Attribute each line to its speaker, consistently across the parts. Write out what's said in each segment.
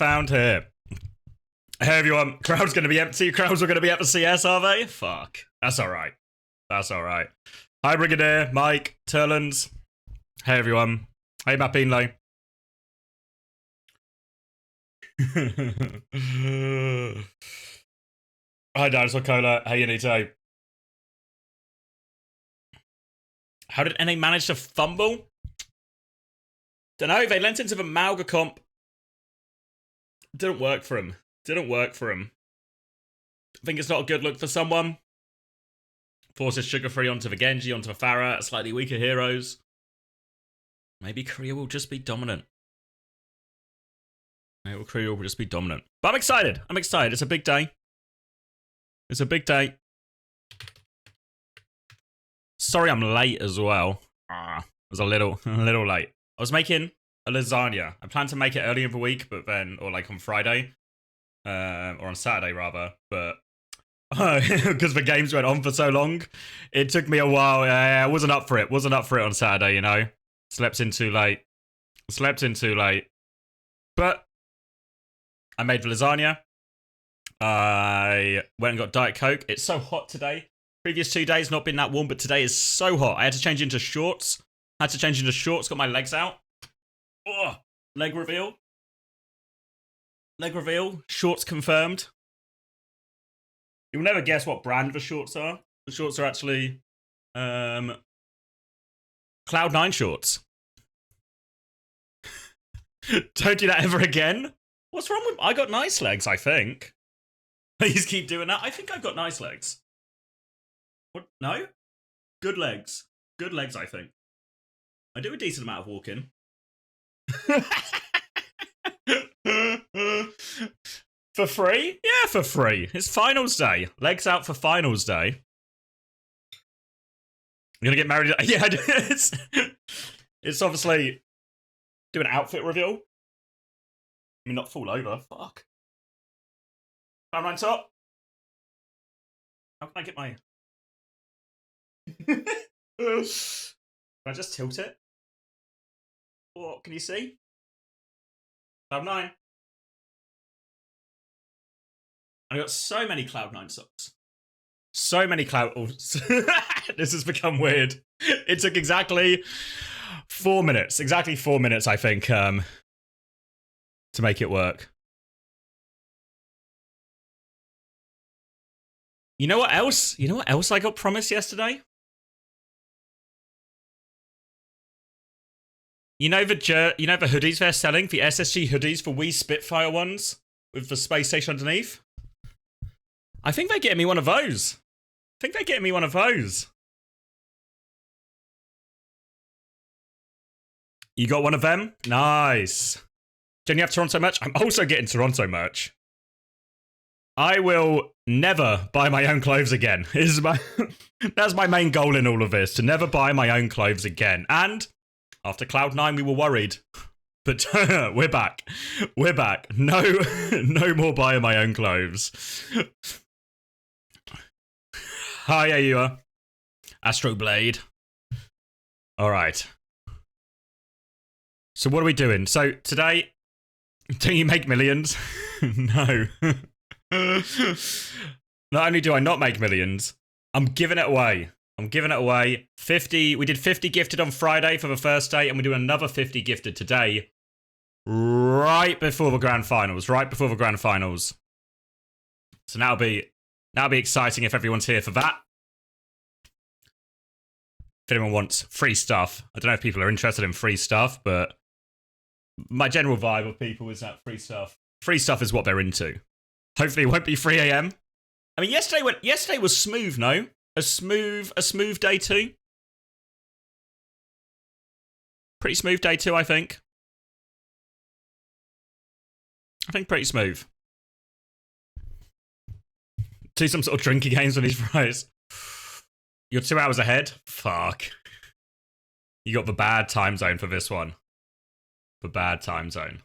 Speaker 1: found here. Hey everyone, crowd's gonna be empty. Crowds are gonna be at the CS, are they? Fuck. That's alright. That's alright. Hi Brigadier, Mike, Turlans. Hey everyone. Hey Matt Beanlow. Hi Dinosaur Cola. Hey Yanito. How did NA manage to fumble? Dunno, they lent into the Malga comp. Didn't work for him. Didn't work for him. I think it's not a good look for someone. Forces Sugar-Free onto the Genji, onto the Pharah, slightly weaker heroes. Maybe Korea will just be dominant. Maybe Korea will just be dominant. But I'm excited. I'm excited. It's a big day. It's a big day. Sorry I'm late as well. I was a little late. I was making a lasagna. I planned to make it early in the week, but then, or like on Friday. Or on Saturday rather, but because the games went on for so long, it took me a while. I wasn't up for it. Wasn't up for it on Saturday, you know. Slept in too late. But I made the lasagna. I went and got Diet Coke. It's so hot today. Previous 2 days not been that warm, but today is so hot. I had to change into shorts. Got my legs out. Ugh. Leg reveal. Shorts confirmed. You'll never guess what brand the shorts are. The shorts are actually Cloud9 shorts. Don't do that ever again. What's wrong with... I got nice legs, I think. Please keep doing that. I think I've got nice legs. What? No? Good legs. Good legs, I think. I do a decent amount of walking. For free? Yeah, for free. It's finals day. Legs out for finals day. You're gonna get married? Yeah, it's obviously do an outfit reveal. I mean, not fall over. Fuck. Cloud9 top. How can I get my... Can I just tilt it? What can you see? Cloud9. I got so many Cloud9 socks. So many Cloud... Oh, this has become weird. It took exactly 4 minutes. Exactly 4 minutes, I think, to make it work. You know what else? You know what else I got promised yesterday? You know the hoodies they're selling? The SSG hoodies for Wii Spitfire ones? With the space station underneath? I think they're getting me one of those. You got one of them? Nice. Don't you have Toronto merch? I'm also getting Toronto merch. I will never buy my own clothes again. That's my main goal in all of this, to never buy my own clothes again. And after Cloud9, we were worried. But we're back. We're back. No more buying my own clothes. Hi, Ayua. Astro Blade. All right. So what are we doing? So today, don't you make millions? No. Not only do I not make millions, I'm giving it away. 50. We did 50 gifted on Friday for the first day, and we do another 50 gifted today. Right before the grand finals. So that'll be exciting if everyone's here for that. If anyone wants free stuff. I don't know if people are interested in free stuff, but my general vibe of people is that free stuff is what they're into. Hopefully it won't be 3 AM. I mean, yesterday was smooth, no? A smooth day too. Pretty smooth day too, I think. Pretty smooth. Do some sort of drinking games with these fries. You're 2 hours ahead? Fuck. You got the bad time zone for this one. The bad time zone.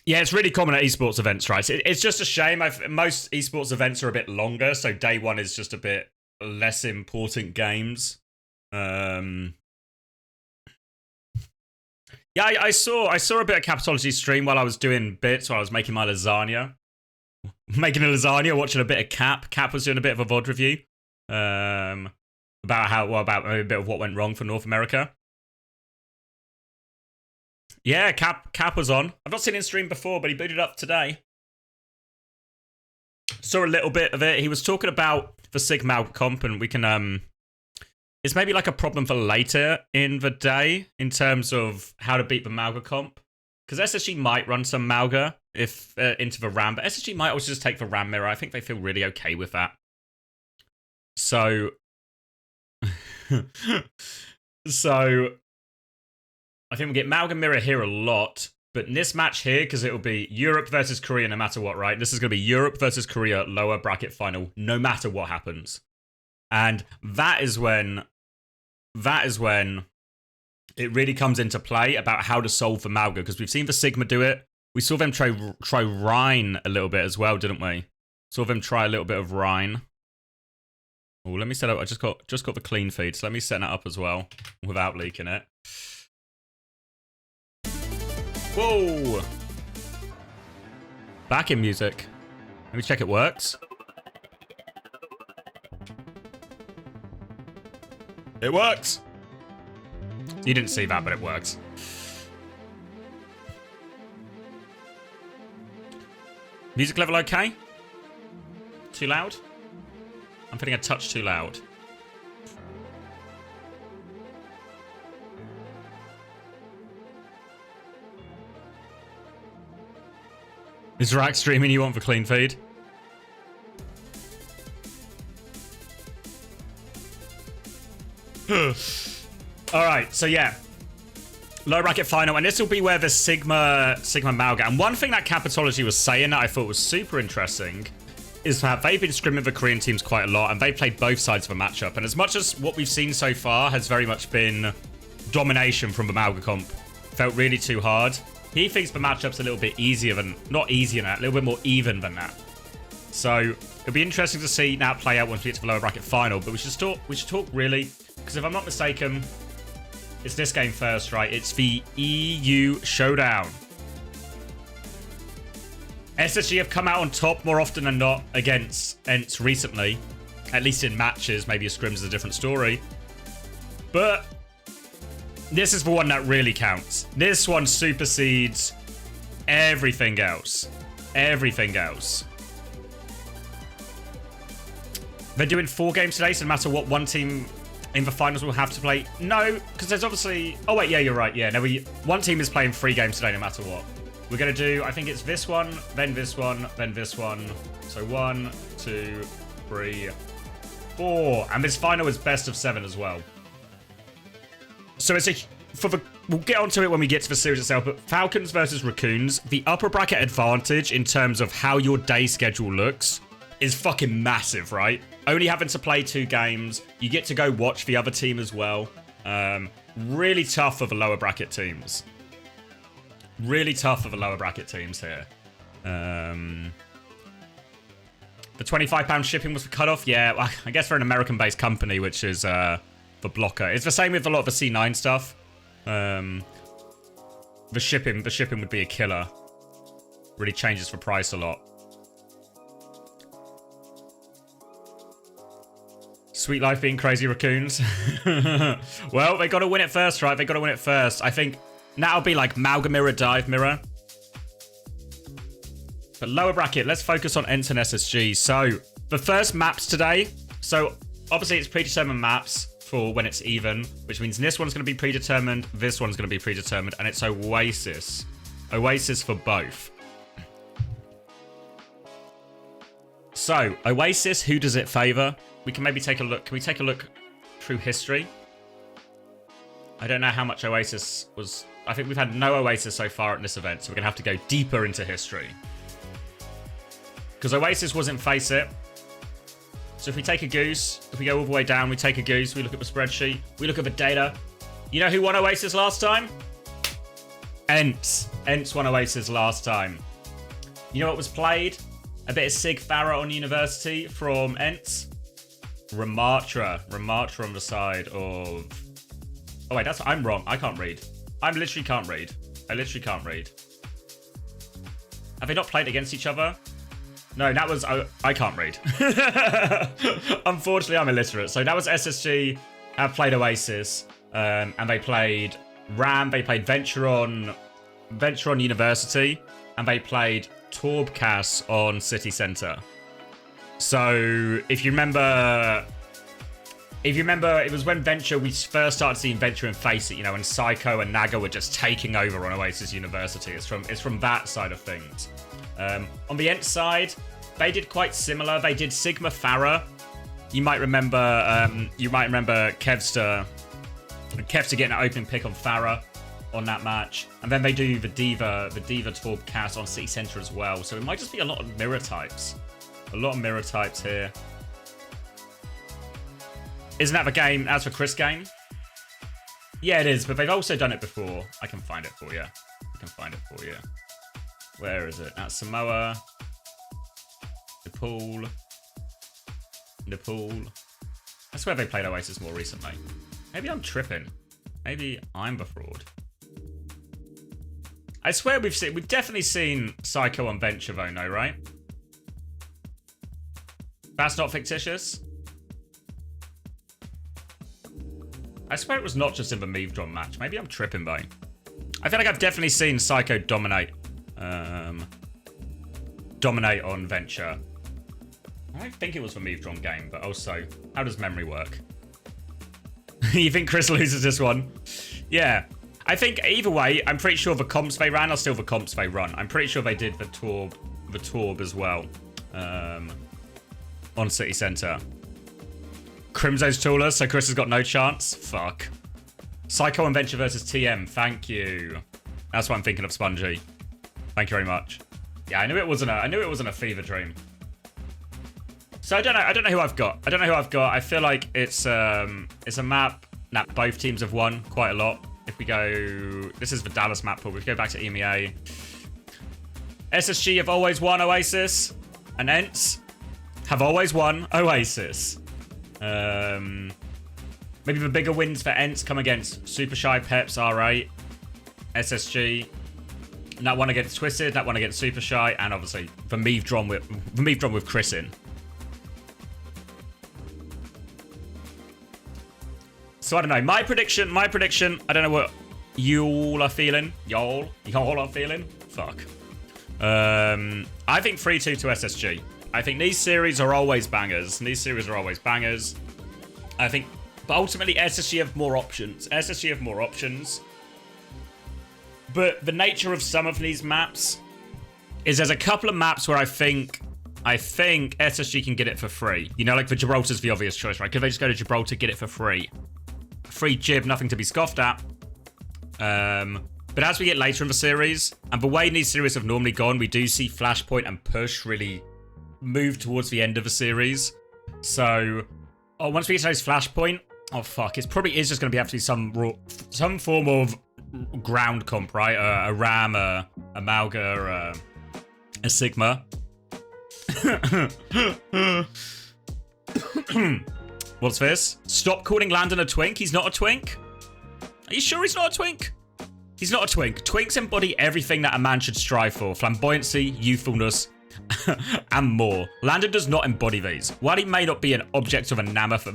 Speaker 1: Yeah, it's really common at esports events, right? It's just a shame. Most esports events are a bit longer, so day one is just a bit less important games. Yeah, Yeah, I saw a bit of Capitology stream while I was doing bits, while I was making my lasagna. Making a lasagna, watching a bit of Cap. Cap was doing a bit of a VOD review. About a bit of what went wrong for North America. Yeah, Cap was on. I've not seen him stream before, but he booted up today. Saw a little bit of it. He was talking about the Sigma comp, and we can it's maybe like a problem for later in the day in terms of how to beat the Malga comp. Because SSG might run some Malga if into the RAM, but SSG might also just take the RAM mirror. I think they feel really okay with that. So, so I think we'll get Malga mirror here a lot. But in this match here, because it will be Europe versus Korea no matter what, right? This is going to be Europe versus Korea lower bracket final no matter what happens. And that is when it really comes into play about how to solve for Malga, because we've seen the Sigma do it. We saw them try Rhine a little bit as well, didn't we? Saw them try a little bit of Rhine. Oh, let me set up. I just got the clean feed, so let me set that up as well without leaking it. Whoa! Backing music. Let me check it works. It works! You didn't see that, but it works. Music level okay? Too loud? I'm feeling a touch too loud. Is Rack streaming you want for clean feed? Alright, so yeah. Low bracket final, and this will be where the Sigma Malga. And one thing that Capitology was saying that I thought was super interesting is that they've been scrimming the Korean teams quite a lot, and they played both sides of a matchup. And as much as what we've seen so far has very much been domination from the Malga comp, felt really too hard. He thinks the matchup's a little bit easier than, not easier than that, a little bit more even than that. So it'll be interesting to see that play out once we get to the lower bracket final. But we should talk really, because if I'm not mistaken, it's this game first, right? It's the EU Showdown. SSG have come out on top more often than not against ENTS recently. At least in matches. Maybe a scrim's a different story. But this is the one that really counts. This one supersedes everything else. Everything else. They're doing 4 games today, so no matter what one team in the finals will have to play. No, because there's obviously... Oh, wait, yeah, you're right. Yeah, no, one team is playing 3 games today no matter what. We're going to do, I think it's this one, then this one, then this one. So 1, 2, 3, 4. And this final is best of 7 as well. So it's we'll get onto it when we get to the series itself, but Falcons versus Raccoons, the upper bracket advantage in terms of how your day schedule looks is fucking massive, right? Only having to play 2 games, you get to go watch the other team as well. Really tough for the lower bracket teams. Really tough for the lower bracket teams here. The £25 shipping was the cutoff. Yeah, I guess for an American-based company, which is the blocker. It's the same with a lot of the C9 stuff. The shipping would be a killer. Really changes the price a lot. Sweet life being crazy raccoons. Well, they got to win it first, right? They got to win it first. I think that'll be like Malga mirror, dive mirror. But lower bracket, let's focus on ENTS and SSG. So the first maps today. So obviously it's predetermined maps for when it's even, which means this one's going to be predetermined, this one's going to be predetermined, and it's Oasis. Oasis for both. So, Oasis, who does it favor? We can maybe take a look. Can we take a look through history? I don't know how much Oasis was... I think we've had no Oasis so far at this event, so we're going to have to go deeper into history. Because Oasis wasn't Face It. So if we take a goose, if we go all the way down, we take a goose, we look at the spreadsheet, we look at the data. You know who won Oasis last time? ENTS. ENTS won Oasis last time. You know what was played? A bit of Sig Farah on University from ENTS. Ramatra. Ramatra on the side of... Oh wait, I'm wrong. I can't read. I literally can't read. I literally can't read. Have they not played against each other? No, that was... I can't read. Unfortunately, I'm illiterate. So that was SSG have played Oasis. And they played RAM. They played Venture on University. And they played Torbcas on City Centre. So if you remember... it was when Venture, we first started seeing Venture and Face It, you know, and Psycho and Naga were just taking over on Oasis University. It's from that side of things. On the Ent side, they did quite similar. They did Sigma Farah. You might remember Kevster getting an opening pick on Farah on that match. And then they do the Diva Torbcast on City Centre as well. So it might just be a lot of mirror types. A lot of mirror types here. Isn't that the game as for Chris game? Yeah, it is, but they've also done it before. I can find it for you. Where is it? That's Samoa. Nepal. I swear they played Oasis more recently. Maybe I'm tripping. Maybe I'm the fraud. I swear we've definitely seen Psycho on Venture though, no, right? That's not fictitious? I swear it was not just in the Meavdron match. Maybe I'm tripping, though. I feel like I've definitely seen Psycho dominate on Venture. I don't think it was the Meavdron game, but also, how does memory work? You think Chris loses this one? Yeah. I think either way, I'm pretty sure the comps they ran are still the comps they run. I'm pretty sure they did the Torb as well on City Centre. Crimzo's taller, so Chris has got no chance. Fuck. Psycho and Venture versus TM. Thank you. That's what I'm thinking of, Spongy. Thank you very much. Yeah, I knew it wasn't a fever dream. So I don't know who I've got. I feel like it's a map that both teams have won quite a lot. If we go, this is the Dallas map pool. If we go back to EMEA, SSG have always won Oasis, and Ents have always won Oasis. Maybe the bigger wins for Ents come against Super Shy, Peps, R8, SSG. And that one against Twisted, that one against Super Shy, and obviously the Meavdron with Chris in. So I don't know. My prediction, I don't know what y'all are feeling. Y'all are feeling? Fuck. I think 3-2 to SSG. I think these series are always bangers. I think, but ultimately SSG have more options. But the nature of some of these maps is there's a couple of maps where I think SSG can get it for free. You know, like the Gibraltar's the obvious choice, right? Could they just go to Gibraltar, get it for free? Free jib, nothing to be scoffed at. But as we get later in the series, and the way these series have normally gone, we do see Flashpoint and Push really move towards the end of the series. So, once we get to those Flashpoint, oh fuck, it probably is just going to have to be some form of ground comp, right? A Ram, a Malga, a Sigma. What's this? Stop calling Landon a twink. He's not a twink. Are you sure he's not a twink? He's not a twink. Twinks embody everything that a man should strive for. Flamboyancy, youthfulness, and more. Landon does not embody these. While he may not be an object of enamor for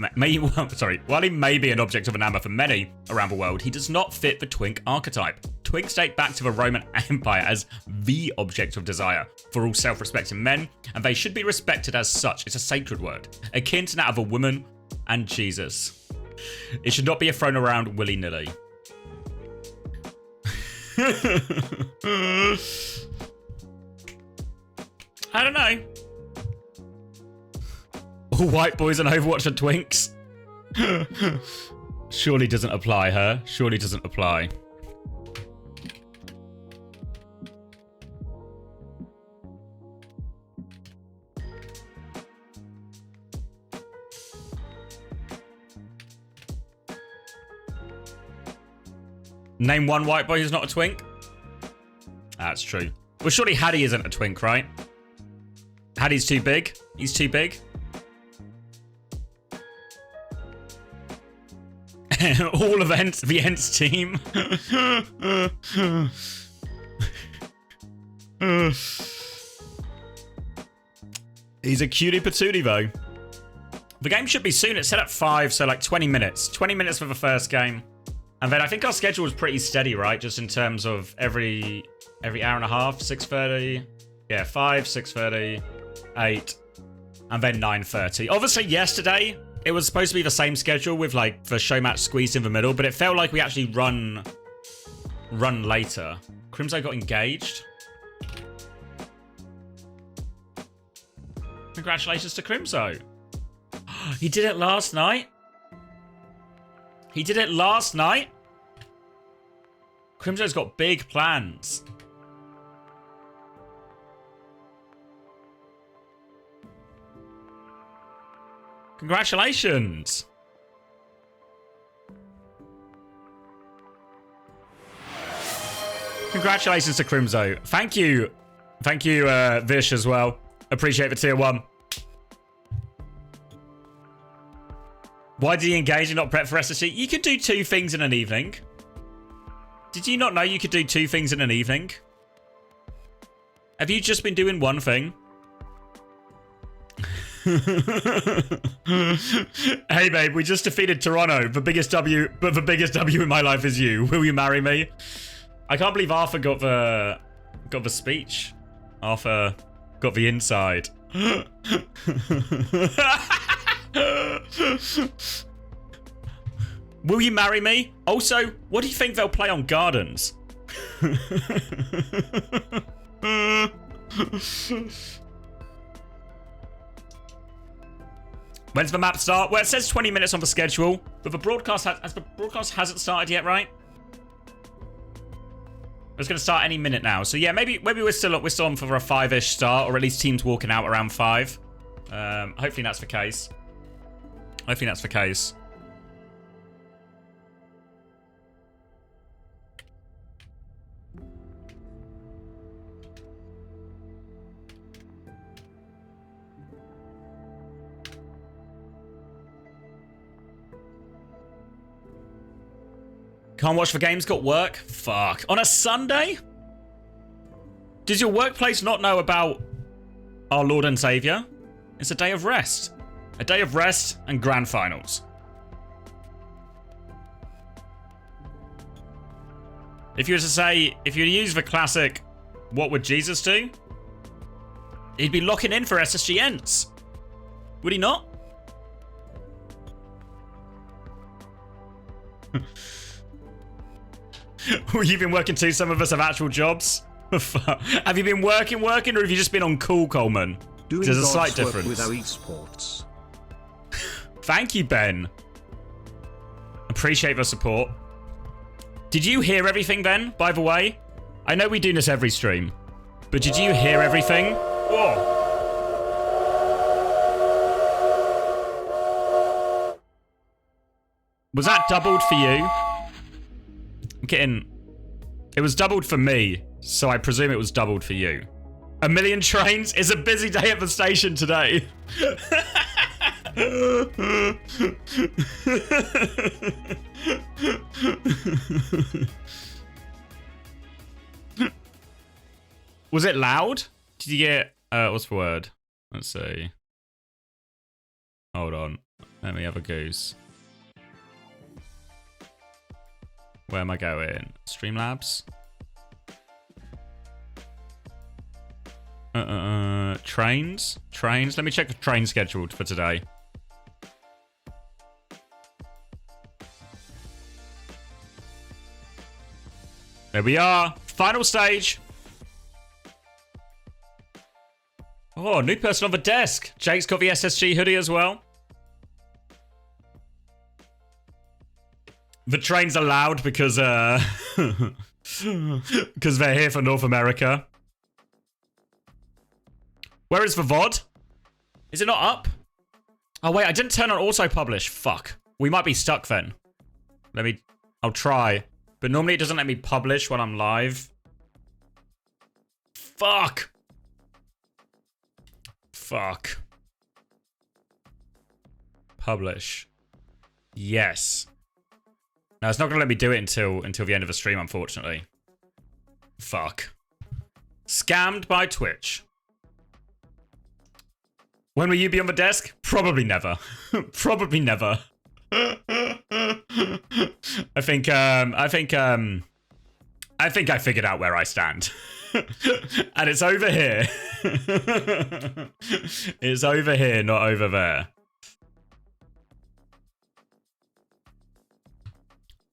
Speaker 1: while he may be an object of enamor for many around the world, he does not fit the twink archetype. Twinks date back to the Roman Empire as the object of desire for all self-respecting men, and they should be respected as such. It's a sacred word, akin to that of a woman and Jesus. It should not be thrown around willy-nilly. I don't know. All white boys on Overwatch are twinks. Surely doesn't apply, huh? Surely doesn't apply. Name one white boy who's not a twink. That's true. Well, surely Hattie isn't a twink, right? Hattie's too big. He's too big. All events, the Ents team. He's a cutie patootie though. The game should be soon. It's set at 5, so like 20 minutes. 20 minutes for the first game. And then I think our schedule is pretty steady, right? Just in terms of every hour and a half, 6:30. Yeah, 5, 6:30, 8, and then 9:30. Obviously, yesterday, it was supposed to be the same schedule with like the show match squeezed in the middle, but it felt like we actually run later. Crimzo got engaged. Congratulations to Crimzo. He did it last night? He did it last night? Crimzo's got big plans. Congratulations. Congratulations to Crimzo. Thank you. Thank you, Vish, as well. Appreciate the tier 1. Why did he engage and not prep for SSG? You could do 2 things in an evening. Did you not know you could do 2 things in an evening? Have you just been doing one thing? Hey babe, we just defeated Toronto. The biggest W, but the biggest W in my life is you. Will you marry me? I can't believe Arthur got the speech. Arthur got the inside. Will you marry me? Also, what do you think they'll play on Gardens? When's the map start? Well, it says 20 minutes on the schedule, but the broadcast hasn't started yet, right? It's going to start any minute now. So yeah, maybe we're still on for a 5-ish start, or at least teams walking out around 5. Hopefully that's the case. Hopefully that's the case. Can't watch the games, got work? Fuck. On a Sunday? Does your workplace not know about our Lord and Savior? It's a day of rest. A day of rest and grand finals. If you were to say, if you use the classic, what would Jesus do? He'd be locking in for SSG Ents. Would he not? Well, you've been working too. Some of us have actual jobs. Have you been working, or have you just been on call, Coleman? There's a slight difference. With our esports. Thank you, Ben. Appreciate the support. Did you hear everything, Ben, by the way? I know we do this every stream, but did you hear everything? Whoa. Was that doubled for you? I'm getting... It was doubled for me, so I presume it was doubled for you. 1 million trains is a busy day at the station today. Was it loud? Did you get... what's the word? Let's see. Hold on. Let me have a goose. Where am I going? Streamlabs? Trains? Trains? Let me check the train schedule for today. There we are. Final stage. Oh, new person on the desk. Jake's got the SSG hoodie as well. The trains are loud because because they're here for North America. Where is the VOD? Is it not up? Oh wait, I didn't turn on auto publish. Fuck. We might be stuck then. I'll try. But normally it doesn't let me publish when I'm live. Fuck. Fuck. Publish. Yes. No, it's not going to let me do it until the end of the stream, unfortunately. Fuck. Scammed by Twitch. When will you be on the desk? Probably never. Probably never. I think I figured out where I stand. And it's over here. It's over here, not over there.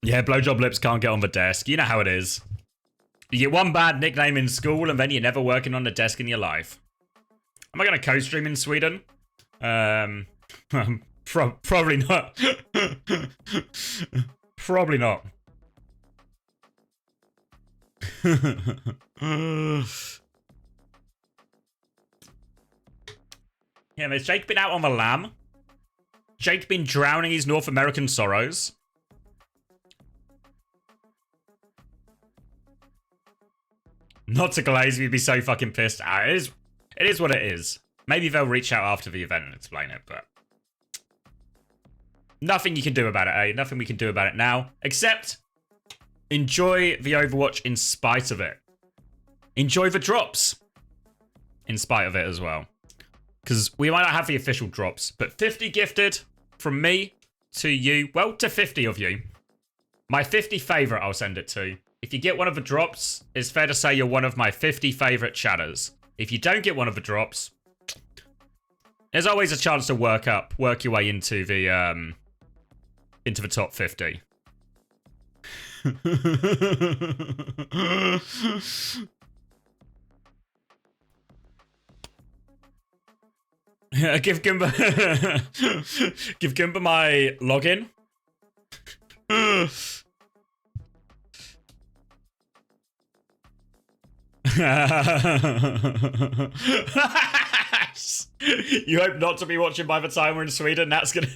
Speaker 1: Yeah, blowjob lips can't get on the desk. You know how it is. You get one bad nickname in school and then you're never working on the desk in your life. Am I going to CoStream in Sweden? Probably not. Probably not. Yeah, has Jake been out on the lam? Jake been drowning his North American sorrows? Not to Glaze, we'd be so fucking pissed. It is what it is. Maybe they'll reach out after the event and explain it, but... Nothing you can do about it, eh? Nothing we can do about it now, except enjoy the Overwatch in spite of it. Enjoy the drops in spite of it as well. Because we might not have the official drops, but 50 gifted from me to you. Well, to 50 of you. My 50 favourite I'll send it to. If you get one of the drops, it's fair to say you're one of my 50 favourite chatters. If you don't get one of the drops, there's always a chance to work your way into the top 50. Give Gimba give Gimba my login. You hope not to be watching by the time we're in Sweden. That's gonna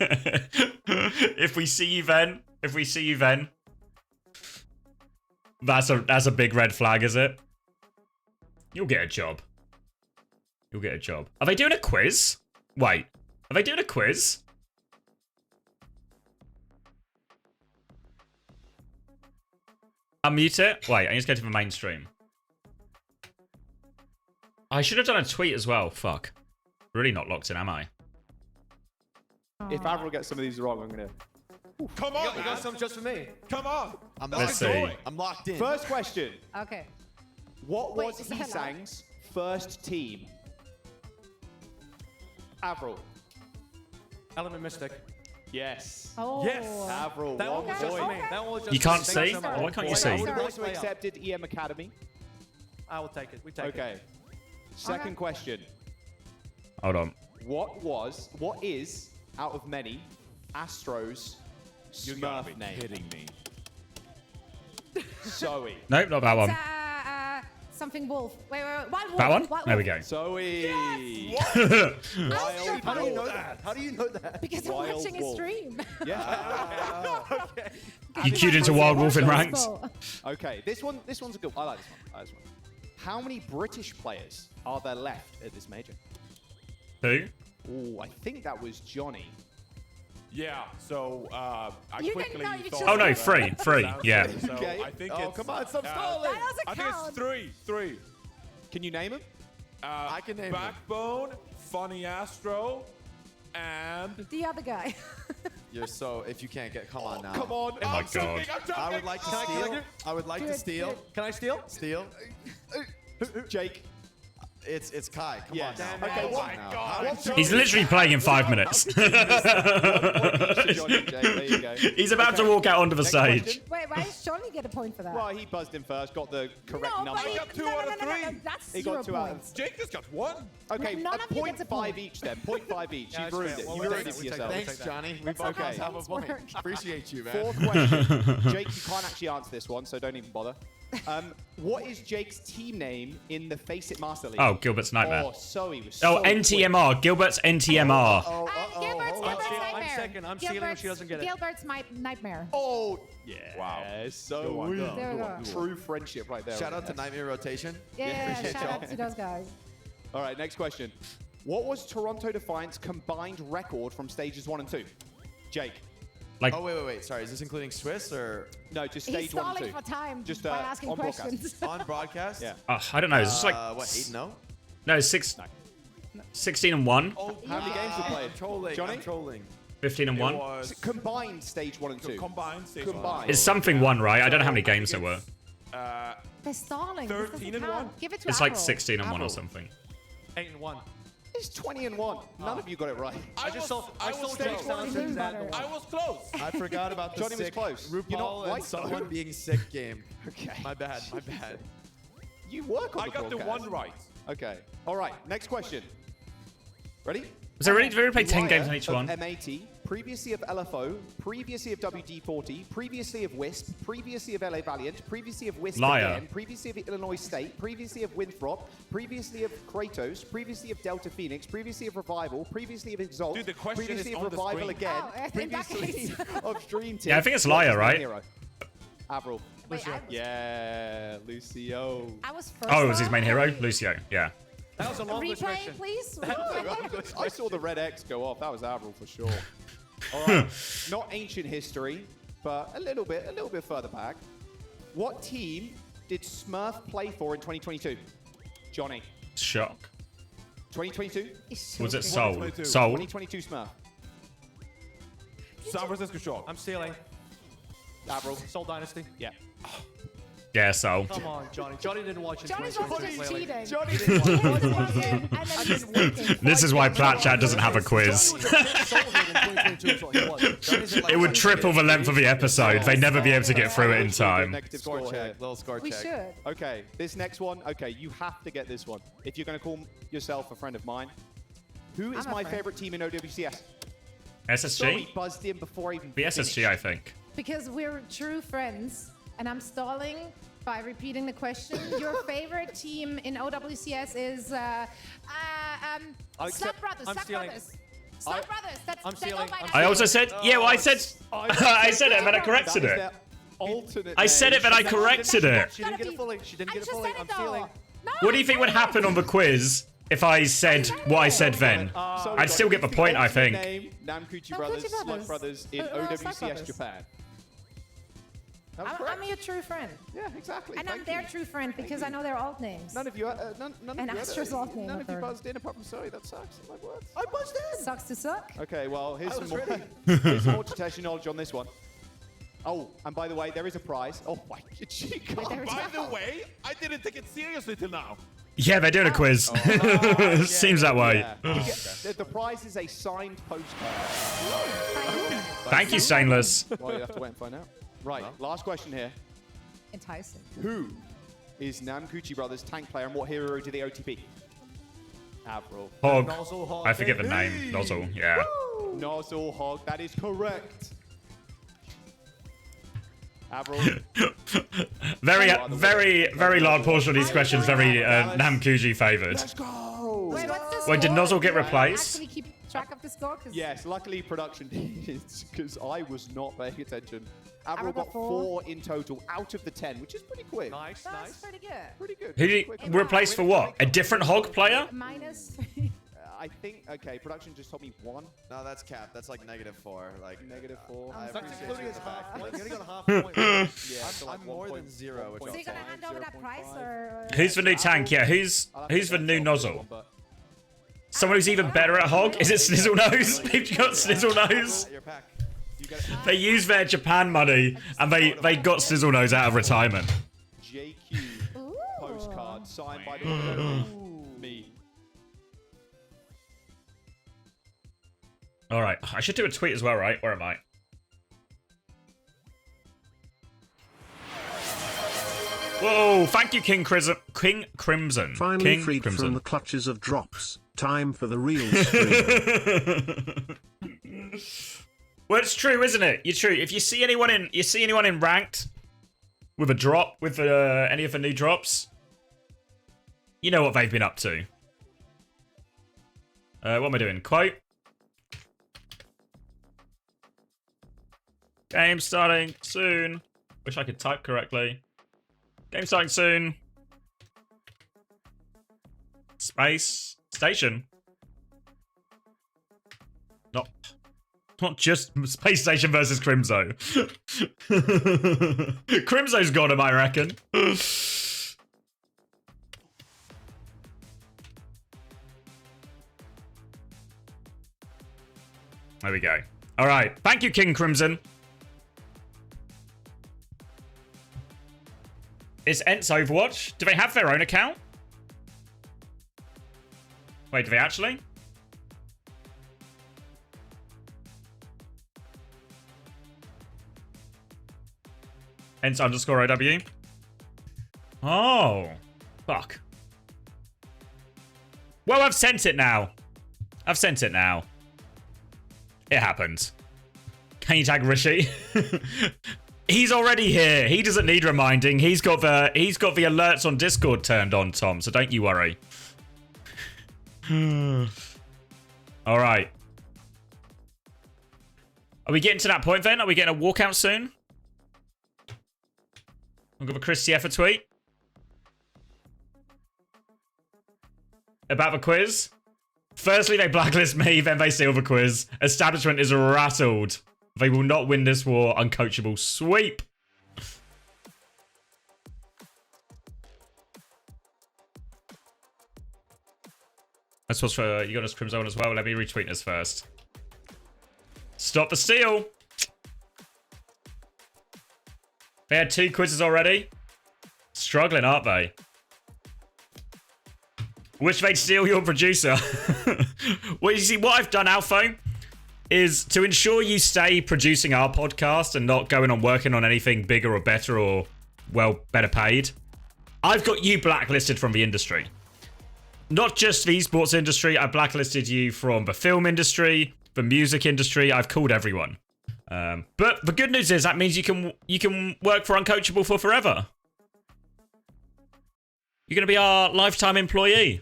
Speaker 1: if we see you then, that's a big red flag, is it? You'll get a job. You'll get a job. Are they doing a quiz? Wait, are they doing a quiz? Unmute it. Wait, I need to go to the mainstream. I should have done a tweet as well. Fuck. Really not locked in, am I?
Speaker 2: If Avril gets some of these wrong, I'm gonna...
Speaker 3: Come on,
Speaker 4: You got some just for me.
Speaker 3: Come on.
Speaker 1: Let's see.
Speaker 4: I'm locked in.
Speaker 2: First question.
Speaker 5: Okay.
Speaker 2: What
Speaker 5: Wait,
Speaker 2: was
Speaker 5: is that
Speaker 2: Hisang's first team? Avril.
Speaker 4: Element Mystic.
Speaker 2: Yes.
Speaker 5: Oh.
Speaker 3: Yes.
Speaker 2: Avril,
Speaker 4: That one
Speaker 2: one
Speaker 4: was just for
Speaker 2: point.
Speaker 4: me. That one was just
Speaker 1: You
Speaker 4: for me.
Speaker 1: can't
Speaker 4: Thank
Speaker 1: see?
Speaker 4: so much.
Speaker 1: Why can't you
Speaker 2: I
Speaker 1: see?
Speaker 2: would have
Speaker 4: Sorry.
Speaker 2: also accepted EM Academy.
Speaker 4: I will take it. We take it.
Speaker 2: Okay. Second question.
Speaker 1: Hold on.
Speaker 2: What is, out of many, Astro's
Speaker 3: You gotta
Speaker 2: Smurf
Speaker 3: be
Speaker 2: name?
Speaker 3: kidding me.
Speaker 2: Zoe.
Speaker 1: Nope, not that one.
Speaker 5: Something wolf. Wait. Wild wolf.
Speaker 1: That one?
Speaker 5: Wild
Speaker 1: There we
Speaker 5: wolf.
Speaker 1: go.
Speaker 2: Zoe.
Speaker 5: Astro
Speaker 4: How do you know
Speaker 5: wolf.
Speaker 4: that? How do you know that?
Speaker 5: Because I'm
Speaker 2: Wild
Speaker 5: watching his
Speaker 2: wolf.
Speaker 5: stream.
Speaker 2: Yeah.
Speaker 1: You queued into Wild Wolf in ranks?
Speaker 2: Okay. This one's a good one. I like this one. How many British players are there left at this major?
Speaker 1: Who?
Speaker 2: Oh, I think that was Johnny.
Speaker 3: Yeah, so I
Speaker 5: You
Speaker 3: quickly
Speaker 5: didn't know, you
Speaker 3: thought...
Speaker 5: just-
Speaker 1: Oh no, free, yeah.
Speaker 3: So
Speaker 2: Okay.
Speaker 3: I think
Speaker 4: Oh,
Speaker 3: it's...
Speaker 4: come on, stop
Speaker 5: That
Speaker 4: stalling.
Speaker 5: doesn't
Speaker 3: I think
Speaker 5: count.
Speaker 3: it's three.
Speaker 2: Can you name him?
Speaker 4: I can name them.
Speaker 3: Backbone, Funny Astro, and...
Speaker 5: The other guy.
Speaker 4: You're so, if you can't get, come on now.
Speaker 2: Come on.
Speaker 1: Oh my God.
Speaker 4: I would like to steal. I would like to steal.
Speaker 5: Can I steal?
Speaker 4: Steal.
Speaker 2: Jake.
Speaker 4: It's Kai. Come
Speaker 2: Yes.
Speaker 4: on now.
Speaker 2: Okay,
Speaker 4: Come
Speaker 2: what-
Speaker 4: on now.
Speaker 3: God.
Speaker 1: He's literally playing in 5 minutes.
Speaker 2: Johnny, Jake. There you go.
Speaker 1: He's about to walk out onto the
Speaker 2: Next
Speaker 1: stage.
Speaker 2: question.
Speaker 5: Wait, why does Johnny get a point for that?
Speaker 2: Well, he buzzed in first, got the correct
Speaker 5: no,
Speaker 2: number.
Speaker 5: but he,
Speaker 3: got two
Speaker 5: no,
Speaker 3: out
Speaker 5: no,
Speaker 3: of
Speaker 5: no, no, no,
Speaker 3: three.
Speaker 5: that's
Speaker 2: He
Speaker 5: 0
Speaker 2: got 2 out of-
Speaker 5: points.
Speaker 3: Jake just got one.
Speaker 2: Okay,
Speaker 5: None of you
Speaker 2: point
Speaker 5: gets a
Speaker 2: 5
Speaker 5: point.
Speaker 2: each then. Point 5 each.
Speaker 4: Yeah,
Speaker 2: You've
Speaker 4: that's
Speaker 2: ruined
Speaker 4: fair.
Speaker 2: it.
Speaker 4: Well,
Speaker 2: You
Speaker 4: we'll
Speaker 2: ruined
Speaker 4: take
Speaker 2: it
Speaker 4: it.
Speaker 2: for
Speaker 4: We take
Speaker 2: yourself.
Speaker 4: that. Thanks, Johnny. We
Speaker 5: That's
Speaker 4: both
Speaker 5: how
Speaker 2: Okay.
Speaker 4: have a
Speaker 5: points
Speaker 4: point.
Speaker 5: work.
Speaker 4: Appreciate you, man.
Speaker 2: Fourth question. Jake, you can't actually answer this one, so don't even bother. What is Jake's team name in the Face It Master League?
Speaker 1: Oh, Gilbert's Nightmare.
Speaker 2: Oh, Zoe was
Speaker 1: Oh,
Speaker 2: so quick.
Speaker 1: NTMR. Gilbert's NTMR.
Speaker 5: Gilbert's nightmare.
Speaker 4: I'm second. I'm stealing if she doesn't get it.
Speaker 5: Gilbert's my nightmare.
Speaker 2: Oh, yeah.
Speaker 3: Wow.
Speaker 2: So
Speaker 3: Good one, good one,
Speaker 5: There we
Speaker 3: good
Speaker 5: go.
Speaker 3: one.
Speaker 2: true friendship right there.
Speaker 4: Shout out to Nightmare Rotation.
Speaker 5: Yeah,
Speaker 4: Appreciate
Speaker 5: shout
Speaker 4: y'all.
Speaker 5: out to those guys.
Speaker 2: All right, next question. What was Toronto Defiant's combined record from stages 1 and 2? Jake.
Speaker 1: Like,
Speaker 4: Oh, wait. Sorry, is this including Swiss or
Speaker 2: No, just
Speaker 5: He's
Speaker 2: stage 1 and
Speaker 5: stalling
Speaker 2: 2.
Speaker 5: for time
Speaker 2: Just,
Speaker 5: by asking
Speaker 2: on broadcast.
Speaker 5: questions.
Speaker 4: on broadcast?
Speaker 2: Yeah.
Speaker 1: I don't know. Is this like
Speaker 4: What, 8-0?
Speaker 1: no 16 and 1,
Speaker 4: Oh,
Speaker 2: How many games we played?
Speaker 4: I'm trolling.
Speaker 2: Johnny?
Speaker 4: I'm trolling.
Speaker 1: 15 and 1.
Speaker 3: It was
Speaker 2: Combined stage 1 and 2.
Speaker 3: combined stage
Speaker 2: Combined.
Speaker 1: It's something 1, right? I don't know how many games there were.
Speaker 5: They're stalling. This
Speaker 3: 13
Speaker 5: doesn't
Speaker 3: and
Speaker 5: count.
Speaker 3: 1?
Speaker 5: Give it to
Speaker 1: It's like
Speaker 5: Avril.
Speaker 1: 16 and 1 or
Speaker 2: Avril.
Speaker 1: something.
Speaker 4: 8 and 1.
Speaker 2: It's 20 and 1. None of you got it right.
Speaker 3: I
Speaker 4: just
Speaker 3: was-
Speaker 4: saw
Speaker 3: I was
Speaker 4: Jake
Speaker 3: close.
Speaker 4: Salisbury's
Speaker 5: Better.
Speaker 4: and the
Speaker 3: I
Speaker 4: one.
Speaker 3: was close.
Speaker 4: I forgot about the
Speaker 2: Johnny was
Speaker 4: sick
Speaker 2: close.
Speaker 4: RuPaul
Speaker 2: You're not
Speaker 4: and
Speaker 2: right, though.
Speaker 4: someone being sick game.
Speaker 2: Okay.
Speaker 4: My bad.
Speaker 2: You work on
Speaker 3: I
Speaker 2: the
Speaker 3: got the
Speaker 2: broadcast.
Speaker 3: one right.
Speaker 2: Okay. All right. Next question. Ready?
Speaker 1: Was there really? Did we already play 10
Speaker 2: Liar
Speaker 1: games on each
Speaker 2: of
Speaker 1: one?
Speaker 2: M80, previously of LFO, previously of WD-40, previously of Wisp, previously of LA Valiant, previously of Wisp
Speaker 1: Liar.
Speaker 2: again, previously of Illinois State, previously of Winthrop, previously of Kratos, previously of Delta Phoenix, previously of Revival, previously of Exalt,
Speaker 3: Dude, the question
Speaker 2: previously
Speaker 3: is
Speaker 2: of
Speaker 3: on the
Speaker 2: Revival
Speaker 3: screen.
Speaker 2: again,
Speaker 5: Oh, in that
Speaker 2: previously
Speaker 5: case.
Speaker 2: of Dream Team.
Speaker 1: Yeah, I think it's
Speaker 2: What is
Speaker 1: Liar,
Speaker 2: the
Speaker 1: right?
Speaker 2: hero? Avril.
Speaker 5: Wait, I was,
Speaker 2: Yeah, Lucio.
Speaker 5: I was first.
Speaker 1: Oh, it was his
Speaker 5: though.
Speaker 1: main hero, Lucio. Yeah.
Speaker 4: That was a long
Speaker 5: Replay,
Speaker 4: question.
Speaker 5: please.
Speaker 2: I saw the red X go off. That was Avril for sure. All right, not ancient history, but a little bit further back. What team did Smurf play for in 2022? Johnny.
Speaker 1: Shock.
Speaker 2: 2022?
Speaker 5: It's
Speaker 1: Was it
Speaker 5: so
Speaker 1: Soul?
Speaker 3: 2022.
Speaker 1: Soul?
Speaker 2: 2022 Smurf.
Speaker 3: San Francisco Shock.
Speaker 4: I'm stealing.
Speaker 2: Avril.
Speaker 4: Soul Dynasty.
Speaker 2: Yeah.
Speaker 1: Yeah, Soul.
Speaker 4: Come on, Johnny. Johnny didn't watch it.
Speaker 5: Johnny's also just cheating.
Speaker 2: Johnny
Speaker 5: He hits the button and then he's working.
Speaker 1: This is why Platchat doesn't have a quiz. It would triple the length of the episode. They'd never be able to get through it in time.
Speaker 2: Negative
Speaker 4: Score
Speaker 2: score here.
Speaker 4: check. Little score
Speaker 5: We
Speaker 4: check.
Speaker 5: should.
Speaker 2: Okay, this next one. Okay, you have to get this one. If you're going to call yourself a friend of mine. Who is
Speaker 5: I'm a
Speaker 2: my
Speaker 5: friend.
Speaker 2: favorite team in OWCS?
Speaker 1: SSG?
Speaker 2: Sorry, buzzed in before I even
Speaker 1: The SSG, I think.
Speaker 5: Because we're true friends, and I'm stalling by repeating the question. Your favorite team in OWCS is
Speaker 2: I'll
Speaker 5: Slap
Speaker 2: accept-
Speaker 5: Brothers.
Speaker 4: I'm
Speaker 5: Slap
Speaker 4: stealing.
Speaker 5: Brothers. Slap Brothers.
Speaker 4: I'm
Speaker 5: They go
Speaker 4: stealing.
Speaker 5: by
Speaker 4: I'm
Speaker 5: that
Speaker 1: I
Speaker 5: name.
Speaker 1: also said, yeah, well, I said, I said it, but I corrected
Speaker 2: That is
Speaker 1: it.
Speaker 2: their alternate
Speaker 1: I said
Speaker 2: name.
Speaker 1: it, but I corrected it.
Speaker 4: She didn't get it fully. She didn't
Speaker 5: I
Speaker 4: get it
Speaker 5: just
Speaker 4: fully.
Speaker 5: said
Speaker 4: I'm
Speaker 5: it
Speaker 4: stealing.
Speaker 5: though. No,
Speaker 1: What do you think would happen on the quiz if I said what I said then?
Speaker 2: So we
Speaker 1: I'd
Speaker 2: got
Speaker 1: still get the point, I
Speaker 2: alternate
Speaker 1: think.
Speaker 2: Name, Namkuchi
Speaker 5: Namkuchi
Speaker 2: Brothers, Slug
Speaker 5: Brothers.
Speaker 2: Brothers in
Speaker 5: Slug
Speaker 2: OWCS
Speaker 5: Brothers.
Speaker 2: Japan. That was
Speaker 5: I'm
Speaker 2: correct.
Speaker 5: your true friend.
Speaker 2: Yeah, exactly.
Speaker 5: And I'm
Speaker 2: Thank
Speaker 5: their
Speaker 2: you.
Speaker 5: true friend because I know their alt names.
Speaker 2: None of you, none
Speaker 5: And
Speaker 2: of you,
Speaker 5: Astra's alt name,
Speaker 2: none
Speaker 5: a
Speaker 2: of you
Speaker 5: third.
Speaker 2: buzzed in apart from Zoe. That sucks. My words. I buzzed in.
Speaker 5: Sucks to suck.
Speaker 2: Okay, well, here's
Speaker 4: I
Speaker 2: some
Speaker 4: was
Speaker 2: more.
Speaker 4: ready.
Speaker 2: Here's some more to test your knowledge on this one. Oh, and by the way, there is a prize. Oh my god.
Speaker 5: there is
Speaker 3: By the way, I didn't take it seriously till now.
Speaker 1: Yeah, they're doing a quiz. Seems that way.
Speaker 2: Yeah. You get- the prize is a signed postcard.
Speaker 1: Thank you, Stainless.
Speaker 2: Well, you have to wait and find out. Right, last question here.
Speaker 5: Enticing.
Speaker 2: Who is Namkuchi Brothers tank player and what hero did they OTP? Avril.
Speaker 1: Hog.
Speaker 4: Nozzle Hog,
Speaker 1: I forget the
Speaker 4: baby.
Speaker 1: name. Nozzle, yeah.
Speaker 2: Nozzle Hog, that is correct. Avril.
Speaker 1: Very large portion of these questions very Namkuji favoured.
Speaker 2: Let's go.
Speaker 5: Wait, what's the
Speaker 1: Wait, did
Speaker 5: score?
Speaker 1: Nozzle get
Speaker 5: Do you
Speaker 1: replaced?
Speaker 5: Actually keep track of the score? 'Cause
Speaker 2: Yes, luckily production did, because I was not paying attention. Avril
Speaker 5: Avril
Speaker 2: got
Speaker 5: got
Speaker 2: 4 in total out of the 10, which is pretty quick.
Speaker 4: Nice,
Speaker 5: That's
Speaker 4: nice.
Speaker 5: pretty good.
Speaker 2: Pretty good.
Speaker 1: Who did
Speaker 2: Quick.
Speaker 1: he replace for what? A different Hog player?
Speaker 5: Minus.
Speaker 2: I think, okay, production just told me 1.
Speaker 4: No, that's cap. That's like -4. Like
Speaker 2: -4.
Speaker 4: I
Speaker 5: That's
Speaker 4: appreciate
Speaker 5: including
Speaker 4: you
Speaker 5: his
Speaker 4: in the back.
Speaker 5: half
Speaker 4: You're
Speaker 5: point.
Speaker 4: getting on a half point.
Speaker 2: Yeah, so like
Speaker 4: I'm more than
Speaker 2: 1.1.
Speaker 4: 0, which
Speaker 5: So
Speaker 4: I'll
Speaker 5: you're gonna
Speaker 4: take.
Speaker 5: hand over that price or?
Speaker 1: Who's the new tank? Yeah, who's the new Nozzle? Someone who's even better at Hog? Is it Snizzle Nose? They've got Snizzle Nose.
Speaker 4: Your pack. You get it.
Speaker 1: They used their Japan money and they got Snizzle Nose out of retirement.
Speaker 2: JQ
Speaker 5: Ooh.
Speaker 2: postcard signed by the one and only me.
Speaker 1: All right, I should do a tweet as well, right? Where am I? Whoa! Thank you, King Crimson.
Speaker 6: Finally
Speaker 1: King
Speaker 6: freed
Speaker 1: Crimson.
Speaker 6: from the clutches of drops. Time for the real stream.
Speaker 1: Well, it's true, isn't it? You're true. If you see anyone in ranked with a drop, with any of the new drops, you know what they've been up to. What am I doing? Quote. Game starting soon. Wish I could type correctly. Game starting soon. Space. Station. Not. Not just Space Station versus Crimzo. Crimzo's got him, I reckon. There we go. All right. Thank you, King Crimson. Is Ents Overwatch? Do they have their own account? Wait, do they actually? Ents underscore OW. Oh. Fuck. Well, I've sent it now. I've sent it now. It happened. Can you tag Rishi? He's already here. He doesn't need reminding. He's got the alerts on Discord turned on, Tom, so don't you worry. All right. Are we getting to that point then? Are we getting a walkout soon? I'll give a Chris Siefa tweet. About the quiz. Firstly, they blacklist me, then they steal the quiz. Establishment is rattled. They will not win this war. Uncoachable sweep. That's what's for you got us Crimson as well. Let me retweet this first. Stop the steal. They had 2 quizzes already. Struggling, aren't they? Wish they'd steal your producer. Well, you see, what I've done, Alpho, is to ensure you stay producing our podcast and not going on working on anything bigger or better or, well, better paid. I've got you blacklisted from the industry. Not just the esports industry. I blacklisted you from the film industry, the music industry. I've called everyone. But the good news is that means you can work for Uncoachable for forever. You're going to be our lifetime employee.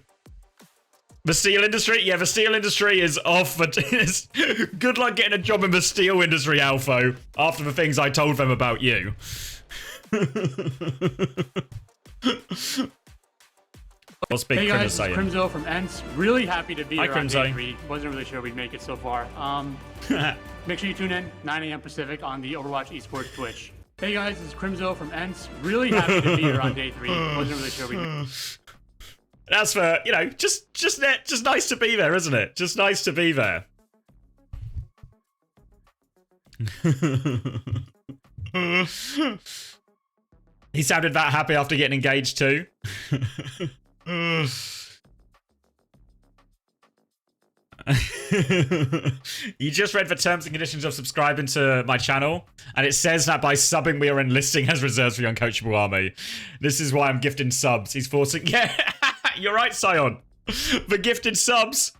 Speaker 1: The steel industry? Yeah, the steel industry is off. But good luck getting a job in the steel industry, Alpho, after the things I told them about you. What's Big
Speaker 7: Hey
Speaker 1: Crimzo
Speaker 7: guys, it's
Speaker 1: saying?
Speaker 7: Crimzo from Ents. Really happy to be
Speaker 1: Hi,
Speaker 7: here on
Speaker 1: Crimzo.
Speaker 7: day 3. Wasn't really sure we'd make it so far. Make sure you tune in 9 a.m. Pacific on the Overwatch Esports Twitch. Hey guys, it's Crimzo from Ents. Really happy to be here on day 3. Wasn't really sure we'd make it.
Speaker 1: That's for, you know, just nice to be there, isn't it? Just nice to be there. He sounded that happy after getting engaged too. You just read the terms and conditions of subscribing to my channel, and it says that by subbing we are enlisting as reserves for the Uncoachable Army. This is why I'm gifting subs. He's forcing... Yeah, you're right, Sion. The gifted subs.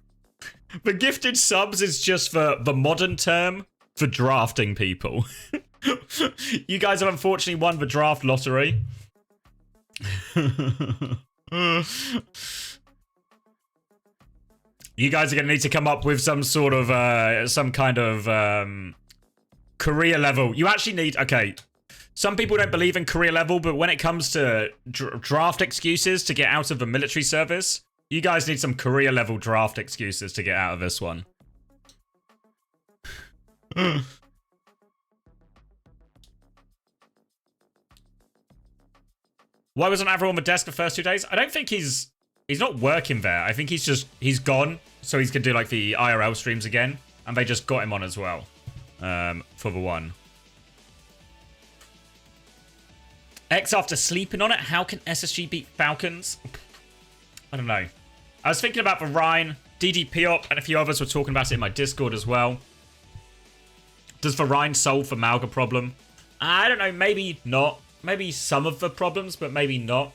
Speaker 1: The gifted subs is just the modern term for drafting people. You guys have unfortunately won the draft lottery. You guys are going to need to come up with some sort of, some kind of career level. You actually need, okay, some people don't believe in career level, but when it comes to draft excuses to get out of the military service, you guys need some career level draft excuses to get out of this one. Why wasn't Avril on the desk the first 2 days? I don't think he's not working there. I think he's gone, so he's gonna do like the IRL streams again, and they just got him on as well, for the one. X after sleeping on it. How can SSG beat Falcons? I don't know. I was thinking about the Rhine, DDP op, and a few others were talking about it in my Discord as well. Does the Rhine solve the Malga problem? I don't know. Maybe not. Maybe some of the problems, but maybe not.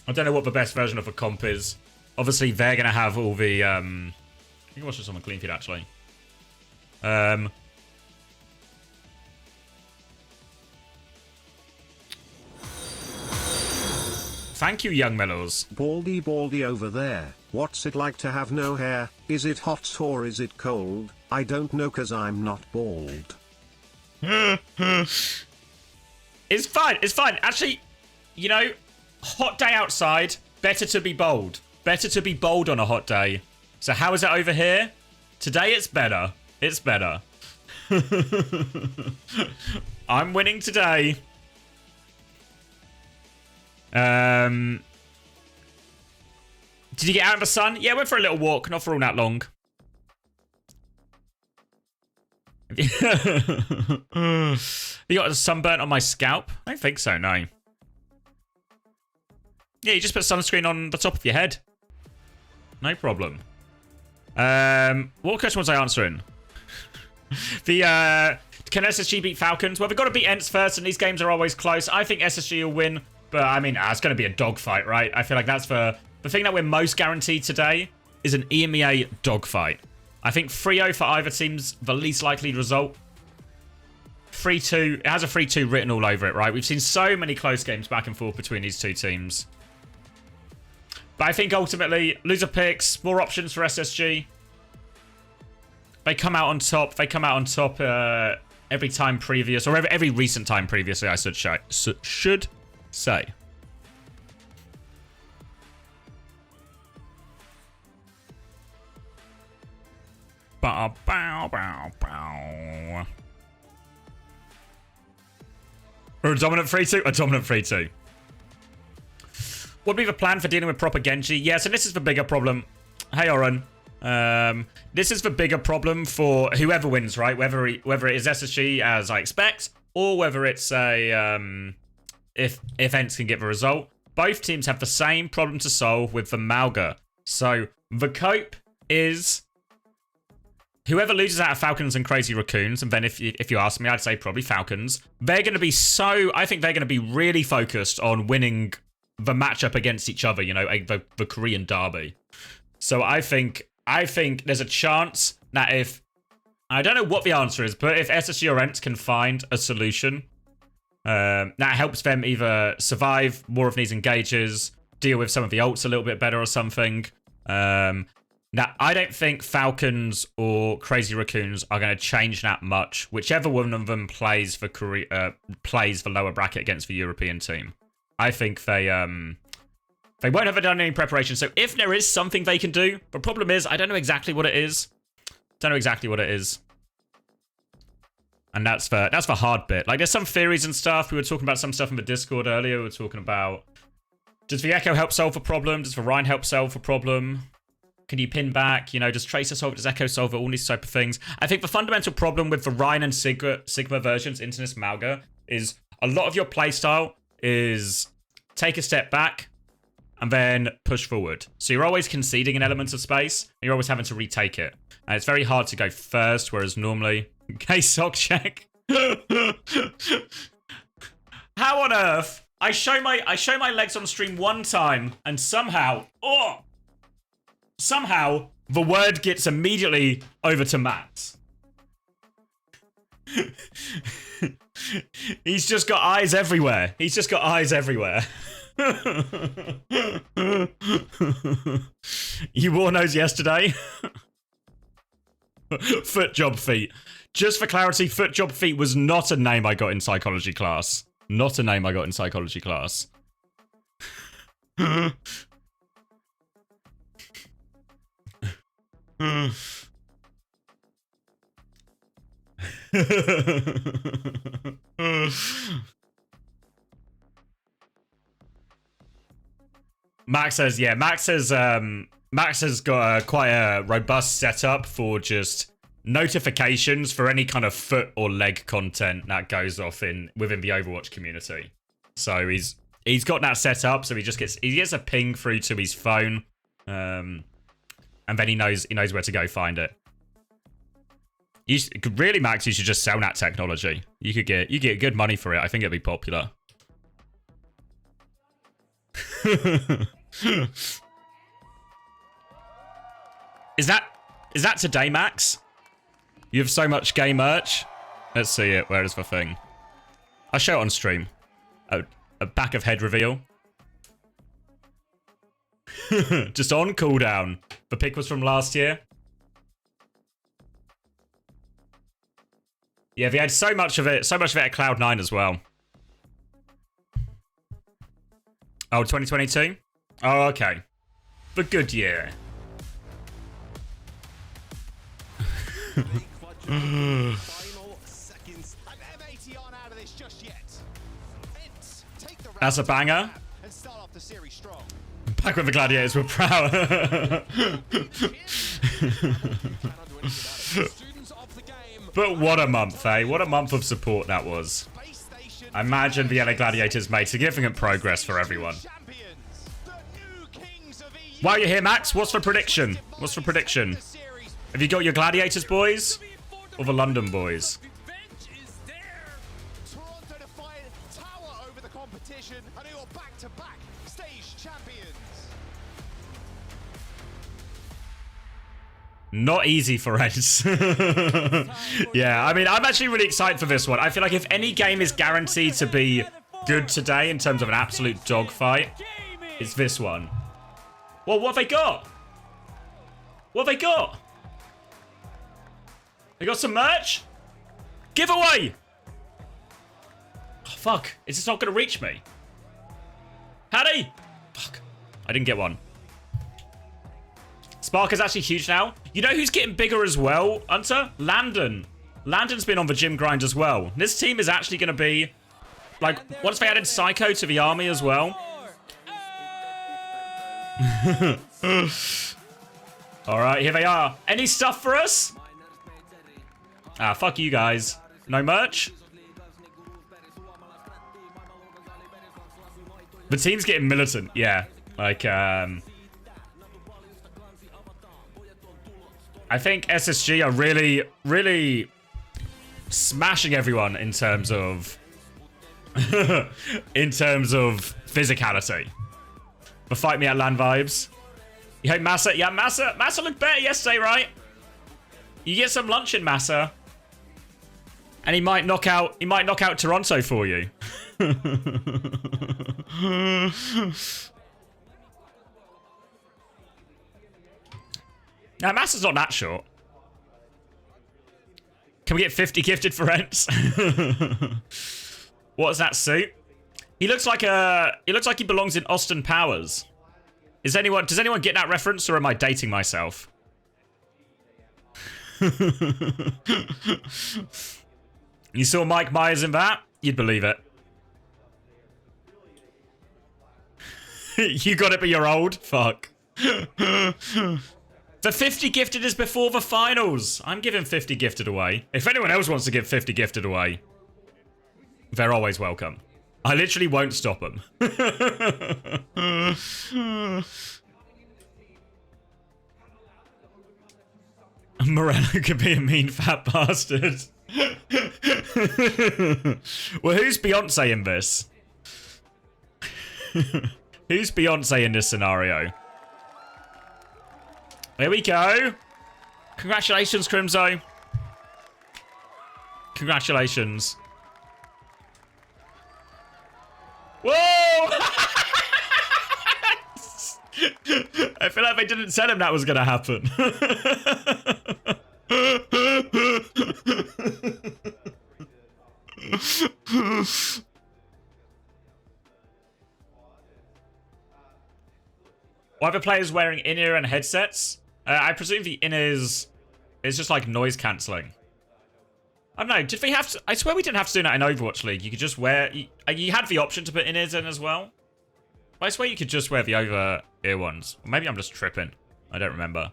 Speaker 1: I don't know what the best version of the comp is. Obviously, they're going to have all the... I can watch this on the clean feed, actually. Thank you, Young Mellows.
Speaker 6: Baldy over there. What's it like to have no hair? Is it hot or is it cold? I don't know cause I'm not bald.
Speaker 1: It's fine. It's fine. Actually, you know, hot day outside. Better to be bold. Better to be bold on a hot day. So how is it over here? Today it's better. It's better. I'm winning today. Did you get out in the sun? Yeah, I went for a little walk, not for all that long. You got a sunburnt on my scalp? I don't think so, no. Yeah, you just put sunscreen on the top of your head. No problem. What question was I answering? Can SSG beat Falcons? Well, they've got to beat Ents first, and these games are always close. I think SSG will win, but I mean, it's going to be a dogfight, right? I feel like that's the thing that we're most guaranteed today is an EMEA dogfight. I think 3-0 for either team's the least likely result. 3-2, it has a 3-2 written all over it, right? We've seen so many close games back and forth between these two teams. But I think ultimately, loser picks, more options for SSG. They come out on top. They come out on top every time previous, or every recent time previously, I should say. Bow, bow, bow, bow. Or a dominant 3-2? A dominant 3-2. What would be the plan for dealing with proper Genji? Yeah, so this is the bigger problem. Hey, Oren. This is the bigger problem for whoever wins, right? Whether it is SSG, as I expect, or whether it's a if Ents can get the result. Both teams have the same problem to solve with the Mauga. So the cope is whoever loses out of Falcons and Crazy Raccoons, and then if you ask me, I'd say probably Falcons. They're going to be I think they're going to be really focused on winning the matchup against each other, you know, the Korean derby. So I think there's a chance that if, I don't know what the answer is, but if SSG or Ents can find a solution that helps them either survive more of these engages, deal with some of the ults a little bit better or something. Now, I don't think Falcons or Crazy Raccoons are going to change that much. Whichever one of them plays for plays the lower bracket against the European team. I think they won't have done any preparation. So if there is something they can do, the problem is I don't know exactly what it is. Don't know exactly what it is. And that's the hard bit. Like, there's some theories and stuff. We were talking about some stuff in the Discord earlier. We were talking about, does the Echo help solve a problem? Does the Rhine help solve a problem? Can you pin back? You know, does Tracer solve it? Does Echo solve it? All these type of things. I think the fundamental problem with the Rhine and Sigma versions into this Mauga is a lot of your playstyle is take a step back and then push forward. So you're always conceding an element of space, and you're always having to retake it. And it's very hard to go first, whereas normally... Okay, sock check. How on earth? I show my legs on stream one time, and somehow the word gets immediately over to Max. He's just got eyes everywhere. He's just got eyes everywhere. You wore those yesterday? Foot job feet. Just for clarity, foot job feet was not a name I got in psychology class. Not a name I got in psychology class. Max says, yeah, Max has got quite a robust setup for just notifications for any kind of foot or leg content that goes off within the Overwatch community. So he's got that set up, so he gets a ping through to his phone, and then he knows where to go find it. Really, Max, you should just sell that technology. You get good money for it. I think it'd be popular. Is that today, Max? You have so much gay merch. Let's see it. Where is the thing? I'll show it on stream. A back of head reveal. Just on cooldown. The pick was from last year. Yeah, they had so much of it at Cloud9 as well. Oh, 2022? Oh, okay. The good year. That's a banger.
Speaker 2: And start off the series strong.
Speaker 1: Back when the gladiators were proud. But what a month, eh? What a month of support that was. I imagine the LA Gladiators made significant progress for everyone. While you're here, Max, what's for prediction? What's for prediction? Have you got your Gladiators boys? Or the London boys?
Speaker 2: Toronto to fight, tower over the competition, and they are back-to-back stage champions.
Speaker 1: Not easy for Eds. Yeah, I mean, I'm actually really excited for this one. I feel like if any game is guaranteed to be good today in terms of an absolute dogfight, it's this one. Well, what have they got? What have they got? They got some merch? Giveaway! Oh, fuck. Is this not going to reach me? Paddy! Fuck. I didn't get one. Spark is actually huge now. You know who's getting bigger as well, Hunter? Landon. Landon's been on the gym grind as well. This team is actually going to be... Like, once they added Psycho to the army as well. Alright, here they are. Any stuff for us? Ah, fuck you guys. No merch? The team's getting militant, yeah. Like, I think SSG are really, really smashing everyone in terms of... in terms of physicality. The Fight Me at Land vibes. You hate Massa? Yeah, Massa looked better yesterday, right? You get some lunch in Massa. And he might knock out Toronto for you. Now, Massa's not that short. Can we get 50 gifted for Ents? What is that suit? He looks like he belongs in Austin Powers. Does anyone get that reference, or am I dating myself? You saw Mike Myers in that? You'd believe it. You got it, but you're old? Fuck. The 50 gifted is before the finals. I'm giving 50 gifted away. If anyone else wants to give 50 gifted away, they're always welcome. I literally won't stop them. Morello could be a mean fat bastard. Well, who's Beyonce in this? Who's Beyonce in this scenario? There we go. Congratulations, Crimzo. Congratulations. Whoa! I feel like they didn't tell him that was going to happen. Why are the players wearing in-ear and headsets? I presume the in-ears is just like noise cancelling. I don't know. Did we have to? I swear we didn't have to do that in Overwatch League. You could just wear... You had the option to put in-ears in as well. But I swear you could just wear the over-ear ones. Or maybe I'm just tripping. I don't remember.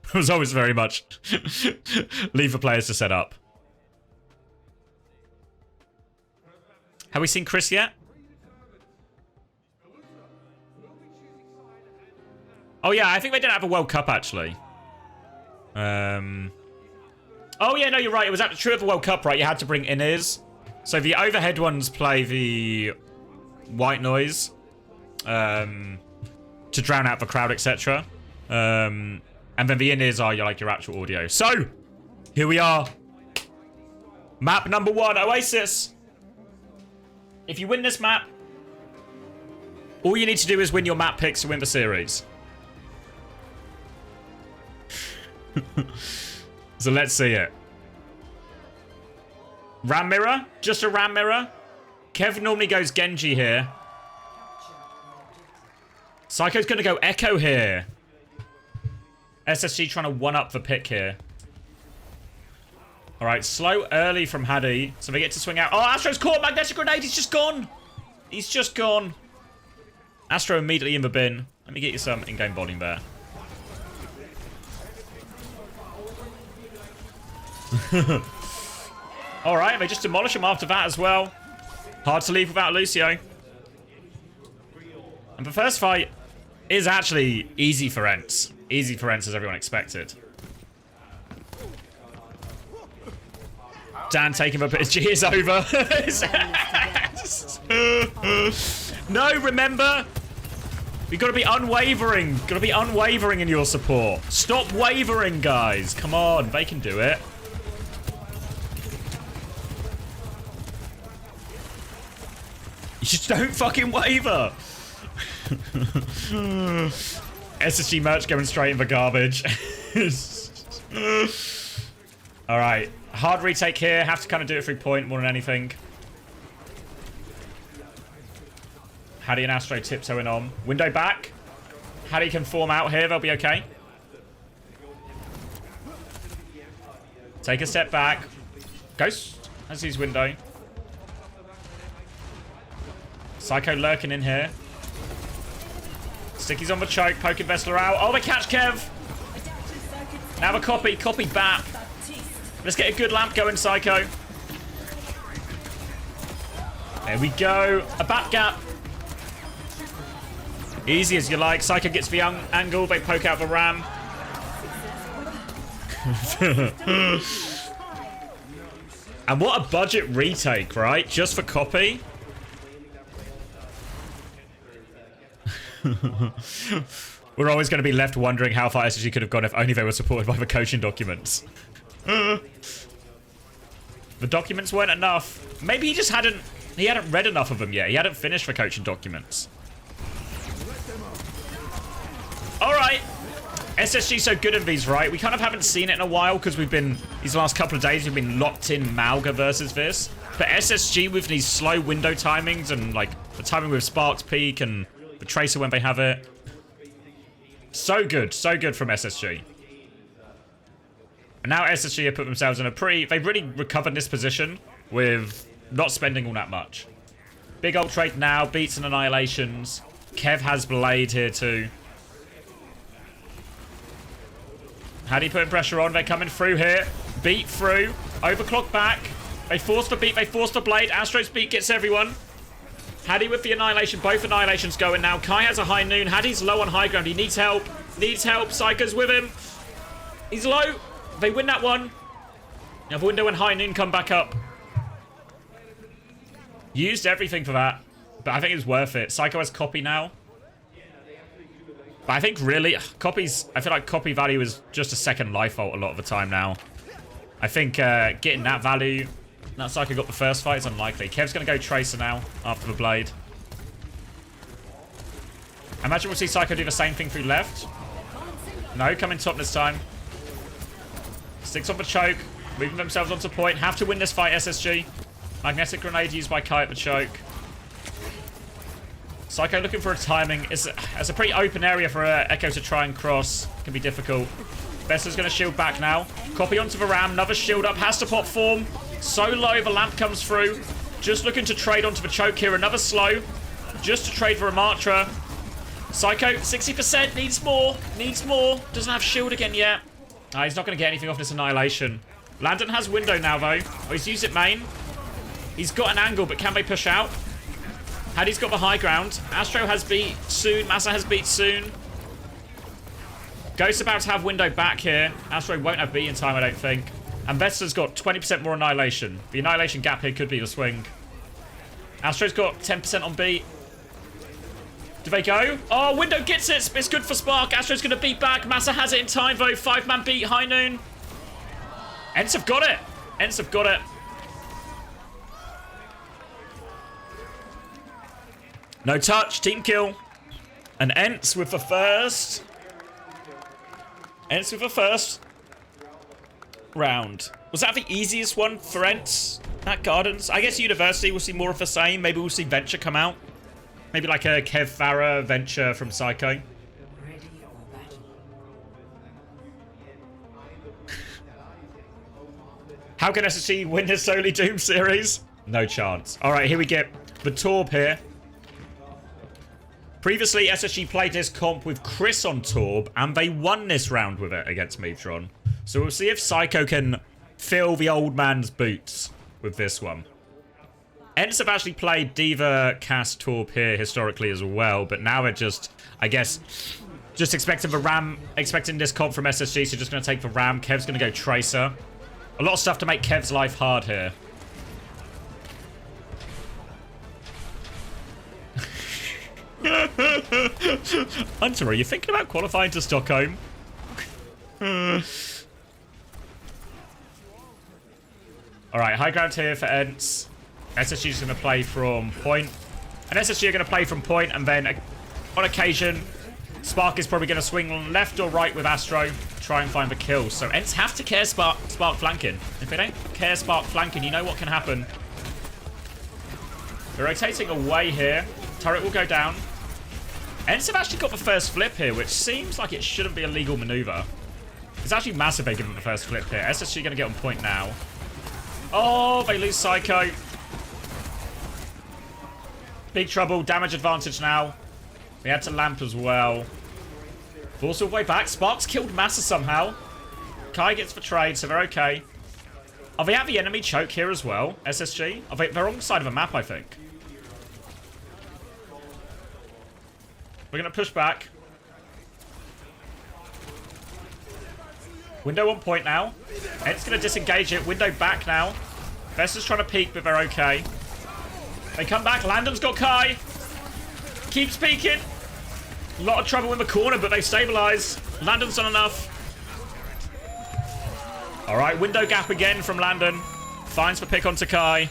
Speaker 1: It was always very much leave the players to set up. Have we seen Chris yet? Oh yeah, I think they didn't have a World Cup actually. Oh yeah, no, you're right. It was actually true of the World Cup, right? You had to bring in-ears. So the overhead ones play the white noise to drown out the crowd, etc. And then the in-ears are like your actual audio. So here we are. Map number 1, Oasis. If you win this map, all you need to do is win your map picks to win the series. So let's see it. Ram mirror? Just a ram mirror? Kev normally goes Genji here. Psycho's going to go Echo here. SSG trying to one-up the pick here. Alright, slow early from Hadi. So they get to swing out. Oh, Astro's caught! Magnetic Grenade! He's just gone! He's just gone. Astro immediately in the bin. Let me get you some in-game volume there. Alright, they just demolish him after that as well. Hard to leave without Lucio. And the first fight is actually easy for Ents. Easy for Ents as everyone expected. Dan taking the PSG is over. No, remember, we got to be unwavering. Got to be unwavering in your support. Stop wavering, guys. Come on, they can do it. You just don't fucking waver. SSG merch going straight in the garbage. All right, hard retake here. Have to kind of do it through point more than anything. Hattie and Astro tiptoeing on. Window back. Hattie can form out here. They'll be okay. Take a step back. Ghost has his window. Psycho lurking in here. Sticky's on the choke. Poking Vessler out. Oh, they catch Kev. Now the copy. Copy BAP. Let's get a good lamp going, Psycho. There we go. A bat gap. Easy as you like. Psycho gets the angle. They poke out the ram. And what a budget retake, right? Just for copy. We're always going to be left wondering how far SSG could have gone if only they were supported by the coaching documents. The documents weren't enough. Maybe he just hadn't read enough of them yet. He hadn't finished the coaching documents. Alright. SSG so good in these, right? We kind of haven't seen it in a while because we've been, these last couple of days, we've been locked in Malga versus this. But SSG with these slow window timings and like the timing with Sparks Peak and the Tracer when they have it. So good from SSG. And now SSG have put themselves in a they've really recovered this position with not spending all that much. Big ult trade now, beats and annihilations. Kev has Blade here too. How do you put pressure on? They're coming through here. Beat through. Overclock back. They force the beat. They force the blade. Astro's beat gets everyone. Hattie with the annihilation. Both annihilations going now. Kai has a high noon. Hattie's low on high ground. He needs help. Needs help. Psycho's with him. He's low. They win that one. Now the window and high noon come back up. Used everything for that. But I think it was worth it. Psycho has copy now. But I think really, I feel like copy value is just a second life ult a lot of the time now. I think getting that value, that Psycho got the first fight is unlikely. Kev's going to go Tracer now after the blade. I imagine we'll see Psycho do the same thing through left. No, coming top this time. Sticks on the choke, moving themselves onto point. Have to win this fight, SSG. Magnetic grenade used by Kai at the choke. Psycho looking for a timing. It's a pretty open area for Echo to try and cross. Can be difficult. Vesser's going to shield back now. Copy onto the ram. Another shield up. Has to pop form. So low. The lamp comes through. Just looking to trade onto the choke here. Another slow. Just to trade for a Matra. Psycho, 60%. Needs more. Needs more. Doesn't have shield again yet. He's not going to get anything off this annihilation. Landon has window now, though. Oh, he's used it main. He's got an angle, but can they push out? Hattie's got the high ground. Astro has beat soon. Massa has beat soon. Ghost's about to have window back here. Astro won't have beat in time, I don't think. And Vesper's got 20% more annihilation. The annihilation gap here could be the swing. Astro's got 10% on beat. Do they go? Oh, window gets it. It's good for Spark. Astro's going to beat back. Massa has it in time, though. 5-man beat. High noon. Ents have got it. Ents have got it. No touch, team kill. And Ents with the first. Ents with the first round. Was that the easiest one for Ents at Gardens? I guess University will see more of the same. Maybe we'll see Venture come out. Maybe like a Kev Farah Venture from Psycho. How can SSG win this Solely Doom series? No chance. Alright, here we get the Torb here. Previously, SSG played this comp with Chris on Torb, and they won this round with it against Meatron. So we'll see if Psycho can fill the old man's boots with this one. Ents have actually played Diva, Cass, Torb here historically as well, but now they're just, I guess, just expecting the Ram, expecting this comp from SSG, so just going to take the Ram. Kev's going to go Tracer. A lot of stuff to make Kev's life hard here. Hunter, are you thinking about qualifying to Stockholm? Alright, high ground here for Ents. SSG is going to play from point. And SSG are going to play from point, and then on occasion, Spark is probably going to swing left or right with Astro, try and find the kill. So Ents have to care Spark flanking. If they don't care Spark flanking, you know what can happen. They're rotating away here. Turret will go down. Ents have actually got the first flip here, which seems like it shouldn't be a legal maneuver. It's actually massive they give them the first flip here. SSG going to get on point now. Oh, they lose Psycho. Big trouble. Damage advantage now. They had to lamp as well. Force all the way back. Sparks killed Massa somehow. Kai gets the trade, so they're okay. Are they at the enemy choke here as well, SSG? They're on the side of a map, I think. We're going to push back. Window on point now. Ents going to disengage it. Window back now. Vesser's trying to peek, but they're okay. They come back. Landon's got Kai. Keeps peeking. A lot of trouble in the corner, but they stabilize. Landon's done enough. All right, window gap again from Landon. Finds the pick onto Kai.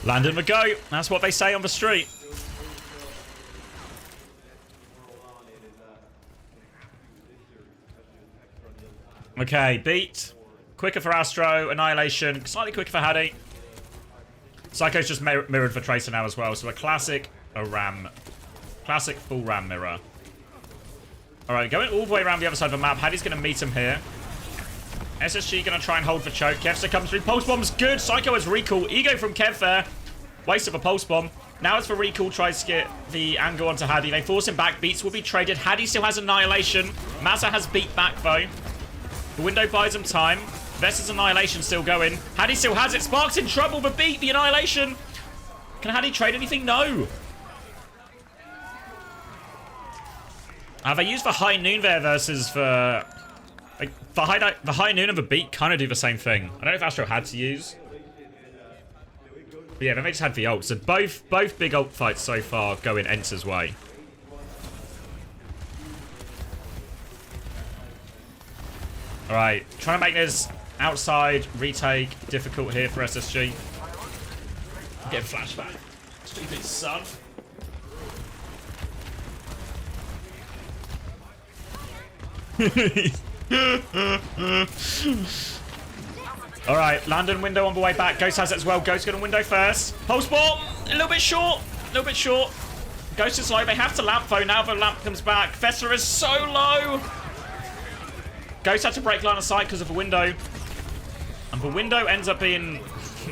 Speaker 1: Landon the goat. That's what they say on the street. Okay, beat. Quicker for Astro. Annihilation. Slightly quicker for Haddy. Psycho's just mirrored for Tracer now as well. So a Ram. Classic full Ram mirror. Alright, going all the way around the other side of the map. Haddy's going to meet him here. SSG going to try and hold for choke. Kevster comes through. Pulse bomb's good. Psycho has recall. Ego from Kev there. Waste of a pulse bomb. Now it's for recall. Tries to get the angle onto Haddy. They force him back. Beats will be traded. Haddy still has Annihilation. Massa has beat back though. The window buys him time. Vesser's Annihilation still going. Haddy still has it. Spark's in trouble, but beat the Annihilation. Can Haddy trade anything? No. They use the High Noon there versus the... Like, the High Noon and the Beat kind of do the same thing. I don't know if Astro had to use. But yeah, then they just had the ult. So both big ult fights so far go in Enter's way. Alright, trying to make this outside retake difficult here for SSG. Get flashback. Stupid son. Alright, Landon window on the way back. Ghost has it as well. Ghost going to window first. Pulse bomb. A little bit short. A little bit short. Ghost is low. They have to lamp though. Now the lamp comes back. Vesser is so low. Ghost had to break line of sight because of the window. And the window ends up being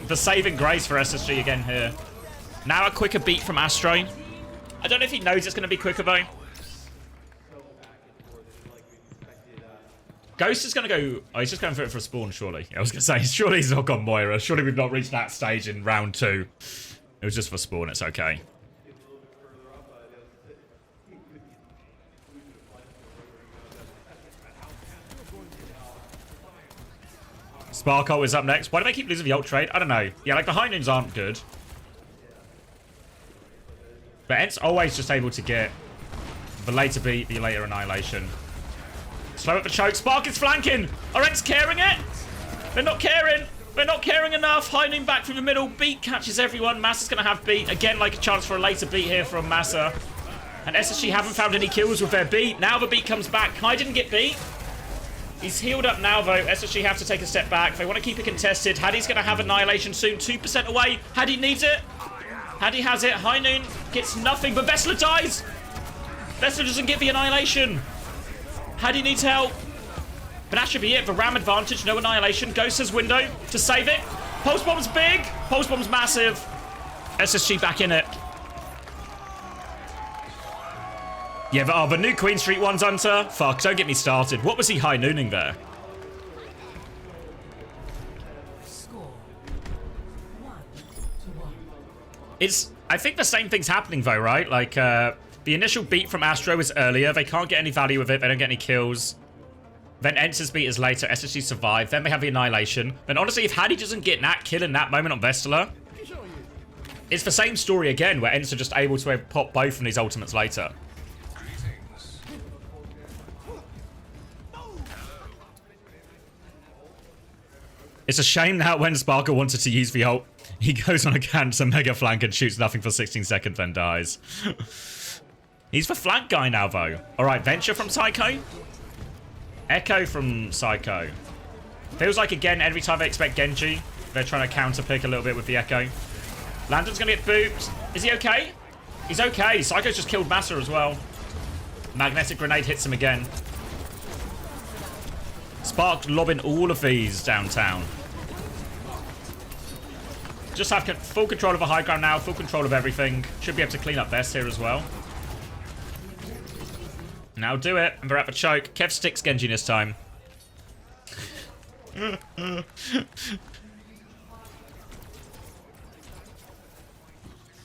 Speaker 1: the saving grace for SSG again here. Now a quicker beat from Astro. I don't know if he knows it's going to be quicker though. Ghost is going to go... Oh, he's just going for it for a spawn, surely. I was going to say, surely he's not got Moira. Surely we've not reached that stage in round 2. It was just for spawn, it's okay. Sparkle is up next. Why do they keep losing the ult trade? I don't know. Yeah, like the High Noons aren't good. But Ent's always just able to get the later beat, the later Annihilation. Slow up the choke. Spark is flanking. Are Ents caring it? They're not caring. They're not caring enough. High Noon back from the middle. Beat catches everyone. Massa's going to have beat. Again, like a chance for a later beat here from Massa. And SSG haven't found any kills with their beat. Now the beat comes back. Kai didn't get beat. He's healed up now, though. SSG have to take a step back. They want to keep it contested. Haddy's going to have Annihilation soon. 2% away. Haddy needs it. Haddy has it. High Noon gets nothing, but Vessler dies. Vessler doesn't get the Annihilation. Haddy needs help. But that should be it. The Ram advantage. No Annihilation. Ghost has window to save it. Pulse Bomb's big. Pulse Bomb's massive. SSG back in it. Yeah, but the new Queen Street one's Hunter? Fuck, don't get me started. What was he high nooning there? I think the same thing's happening though, right? Like, the initial beat from Astro is earlier. They can't get any value with it. They don't get any kills. Then Ence's beat is later. SSG survive. Then they have the Annihilation. Then honestly, if Hattie doesn't get that kill in that moment on Vestala, it's the same story again, where Ents are just able to pop both from these ultimates later. It's a shame that when Sparker wanted to use the ult, he goes on a cancer mega flank and shoots nothing for 16 seconds, then dies. He's the flank guy now, though. All right, Venture from Psycho. Echo from Psycho. Feels like, again, every time they expect Genji, they're trying to counterpick a little bit with the Echo. Landon's going to get booped. Is he okay? He's okay. Psycho's just killed Massa as well. Magnetic Grenade hits him again. Spark lobbing all of these downtown. Just have full control of the high ground now, full control of everything. Should be able to clean up best here as well. Now do it. And they're at the choke. Kev sticks Genji this time.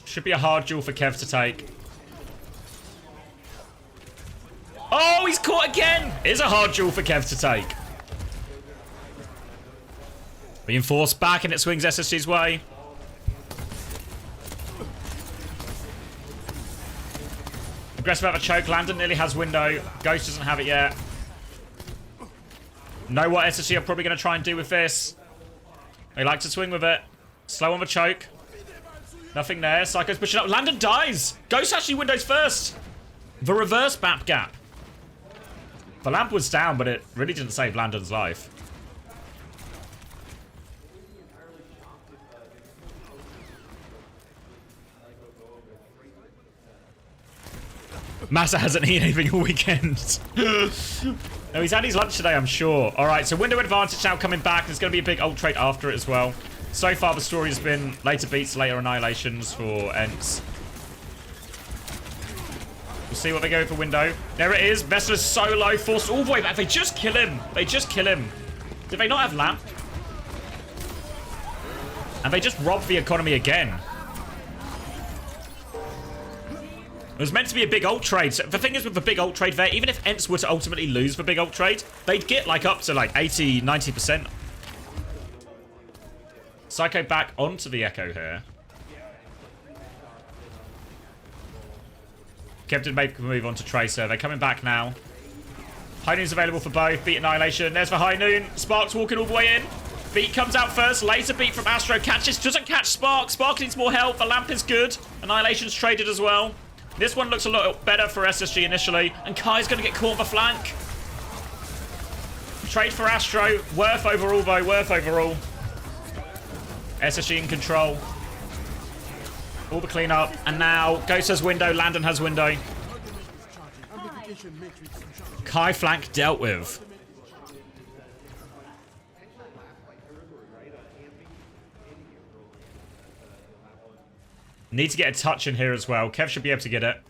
Speaker 1: Should be a hard duel for Kev to take. Oh, he's caught again! It is a hard duel for Kev to take. Being forced back and it swings SSG's way. Aggressive out of a choke. Landon nearly has window. Ghost doesn't have it yet. Know what SSG are probably going to try and do with this. They like to swing with it. Slow on the choke. Nothing there. Psycho's pushing up. Landon dies. Ghost actually windows first. The reverse map gap. The lamp was down, but it really didn't save Landon's life. Massa hasn't eaten anything all weekend. No, he's had his lunch today, I'm sure. Alright, so window advantage now coming back. There's going to be a big ult trade after it as well. So far, the story has been later beats, later annihilations for Ents. We'll see what they go for window. There it is. Vestala's so low, forced all the way back. They just kill him. They just kill him. Did they not have lamp? And they just robbed the economy again. It was meant to be a big ult trade. So the thing is with the big ult trade there, even if Ents were to ultimately lose the big ult trade, they'd get like up to like 80, 90%. Psycho back onto the Echo here. Kev did make a move onto Tracer. They're coming back now. High Noon's available for both. Beat Annihilation. There's the High Noon. Spark's walking all the way in. Beat comes out first. Laser beat from Astro. Catches. Doesn't catch Spark. Spark needs more help. The lamp is good. Annihilation's traded as well. This one looks a lot better for SSG initially. And Kai's going to get caught on the flank. Trade for Astro. Worth overall, though. Worth overall. SSG in control. All the cleanup. And now Ghost has window. Landon has window. Kai flank dealt with. Need to get a touch in here as well. Kev should be able to get it.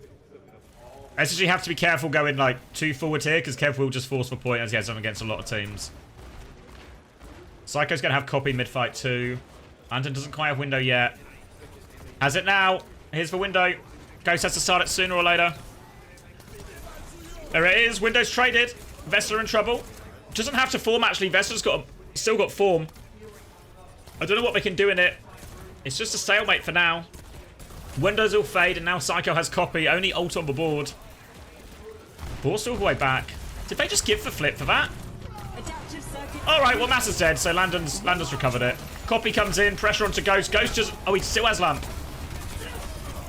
Speaker 1: SSG have to be careful going like too forward here because Kev will just force the point as he has done against a lot of teams. Psycho's going to have copy mid-fight too. Landon doesn't quite have window yet. Has it now. Here's the window. Ghost has to start it sooner or later. There it is. Window's traded. Vestala in trouble. Doesn't have to form actually. Vestala's still got form. I don't know what they can do in it. It's just a stalemate for now. Windows all fade and now Psycho has copy. Only ult on the board. Forced all the way back. Did they just give the flip for that? Alright, well Massa's dead, so Landon's recovered it. Copy comes in, pressure onto Ghost. Ghost just... Oh, he still has lamp.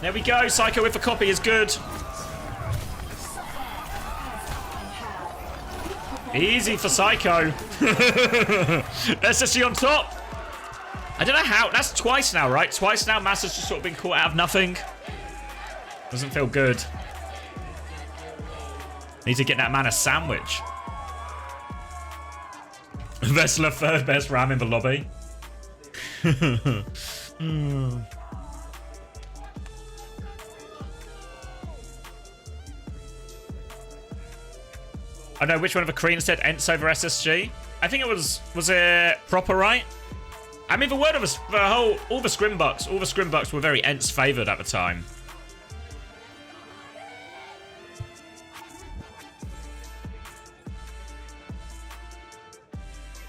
Speaker 1: There we go. Psycho with the copy is good. Easy for Psycho. SSG on top. I don't know how. That's twice now, right? Twice now. Massa's just sort of been caught out of nothing. Doesn't feel good. Need to get that man a sandwich. Vestala third best ram in the lobby. I know which one of the Koreans said Ents over SSG. I think it was it proper, right? I mean, the word of all the Scrimbucks were very Ents favored at the time.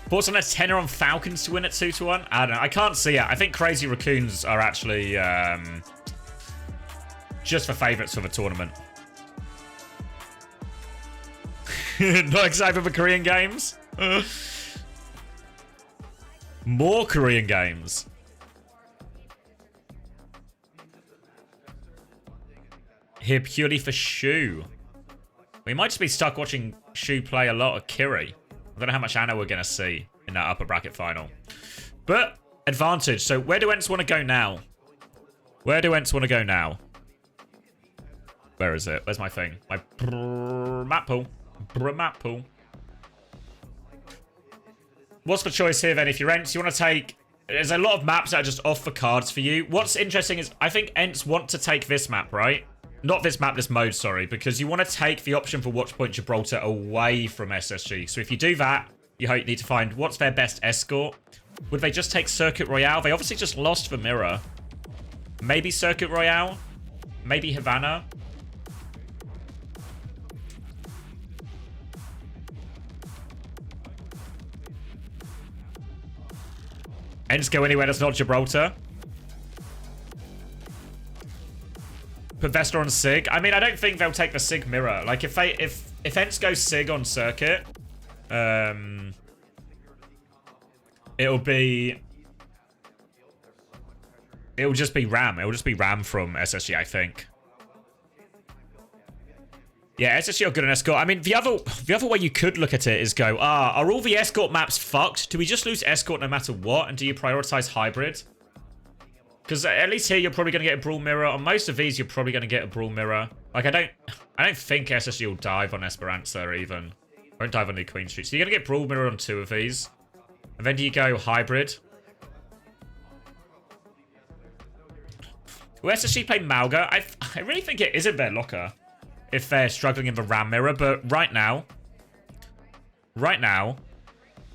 Speaker 1: Thoughts on a tenner on Falcons to win at 2-1? I don't know. I can't see it. I think Crazy Raccoons are actually just the favourites for the tournament. Not excited for Korean games? More Korean games. Here purely for Shu. We might just be stuck watching Shu play a lot of Kiri. I don't know how much Anna we're going to see in that upper bracket final. But, advantage. So, where do Ents want to go now? Where do Ents want to go now? Where is it? Where's my thing? My map pool. Map pool. What's the choice here then? If you're Ents, you want to take... There's a lot of maps that are just off the cards for you. What's interesting is I think Ents want to take this map, right? Not this map, this mode, sorry. Because you want to take the option for Watchpoint Gibraltar away from SSG. So if you do that, you need to find what's their best escort. Would they just take Circuit Royale? They obviously just lost the mirror. Maybe Circuit Royale? Maybe Havana? Ents go anywhere that's not Gibraltar. Put Vesta on Sig. I mean, I don't think they'll take the Sig mirror. Like, if Ents go Sig on Circuit, it'll just be Ram. It'll just be Ram from SSG, I think. Yeah, SSG are good on Escort. I mean, the other way you could look at it is go, are all the Escort maps fucked? Do we just lose Escort no matter what? And do you prioritize Hybrid? Because at least here you're probably going to get a Brawl Mirror. On most of these, you're probably going to get a Brawl Mirror. Like, I don't think SSG will dive on Esperanza even. Won't dive on New Queen Street. So you're going to get Brawl Mirror on 2 of these. And then do you go Hybrid? Will SSG play Malga? I really think it isn't their locker if they're struggling in the Ram Mirror. But right now,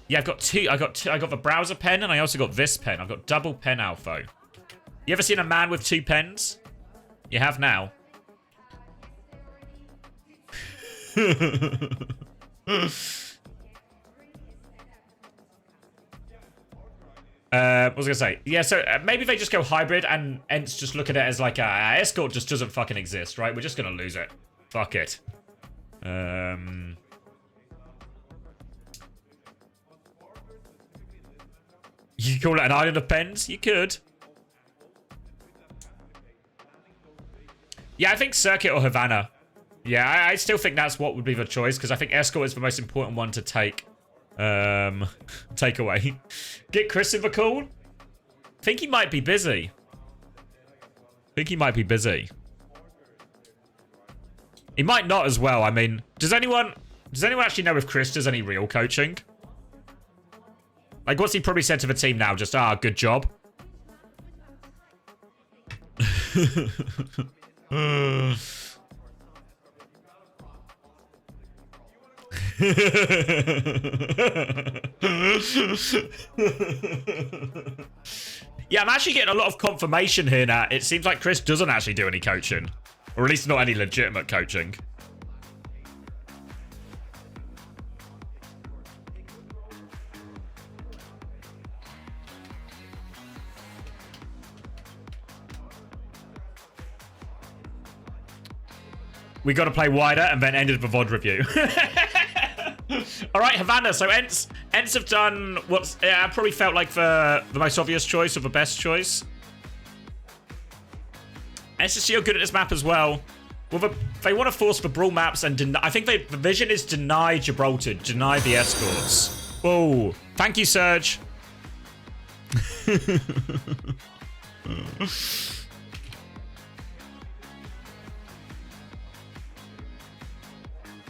Speaker 1: yeah, I've got two. I got the browser pen and I also got this pen. I've got double pen Alpho. You ever seen a man with 2 pens? You have now. What was I gonna say? Yeah, so maybe they just go Hybrid and Ents just look at it as like Escort just doesn't fucking exist, right? We're just gonna lose it. Fuck it. You call it an island of pens? You could. Yeah, I think Circuit or Havana. Yeah, I still think that's what would be the choice, because I think Escort is the most important one to take. Take away. Get Chris in the call? Think he might be busy. He might not as well. I mean, does anyone actually know if Chris does any real coaching? Like, what's he probably said to the team now? Just, good job. Yeah, I'm actually getting a lot of confirmation here now. It seems like Chris doesn't actually do any coaching. Or at least not any legitimate coaching. We got to play wider and then ended the VOD review. All right, Havana. So Ents have done what's probably felt like the most obvious choice or the best choice. SSG are good at this map as well. Well, they want to force the Brawl maps and I think the vision is deny Gibraltar, deny the escorts. Whoa. Thank you, Serge.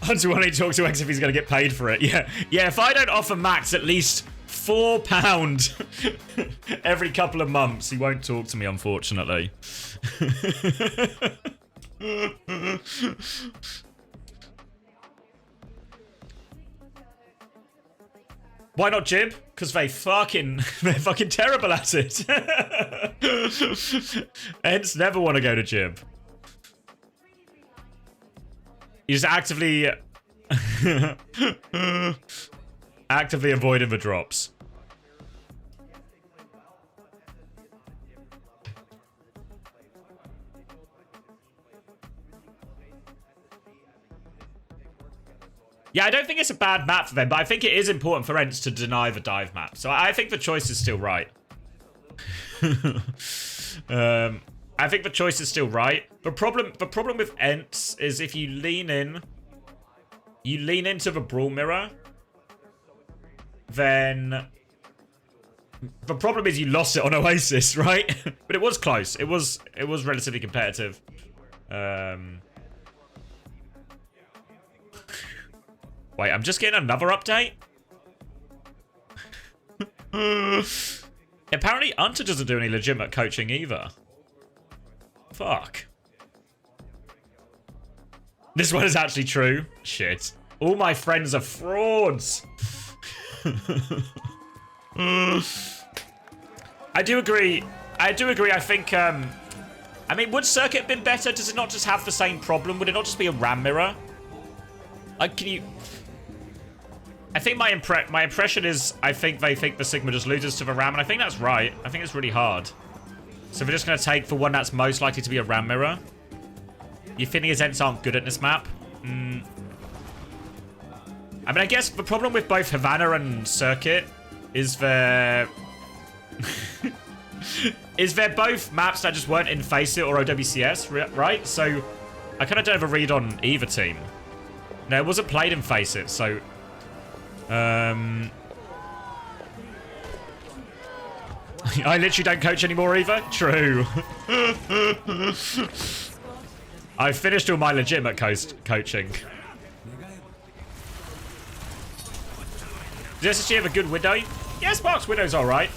Speaker 1: Hunter wanting to talk to X if he's going to get paid for it. Yeah, if I don't offer Max at least £4 every couple of months, he won't talk to me, unfortunately. Why not Jib? Because they're fucking terrible at it. Hence, never want to go to Jib. You just actively avoiding the drops. Yeah, I don't think it's a bad map for them, but I think it is important for Ents to deny the dive map. So I think the choice is still right. I think the choice is still right. The problem with Ents is if you lean into the brawl mirror, then the problem is you lost it on Oasis, right? But it was close. It was relatively competitive. Wait, I'm just getting another update? Apparently, Unter doesn't do any legitimate coaching either. Fuck. This one is actually true. Shit. All my friends are frauds. I do agree. I think, I mean, would Circuit have been better? Does it not just have the same problem? Would it not just be a RAM mirror? Like, can you... I think my impression is I think they think the Sigma just loses to the RAM, and I think that's right. I think it's really hard. So we're just going to take the one that's most likely to be a RAM mirror. You think his Ents aren't good at this map? I mean, I guess the problem with both Havana and Circuit is they're... they're both maps that just weren't in Face It or OWCS, right? So I kind of don't have a read on either team. No, it wasn't played in Face It, so... I literally don't coach anymore either. True. I finished all my legitimate coaching. Does SSG have a good Widow? Yeah, Spark's Widow's alright.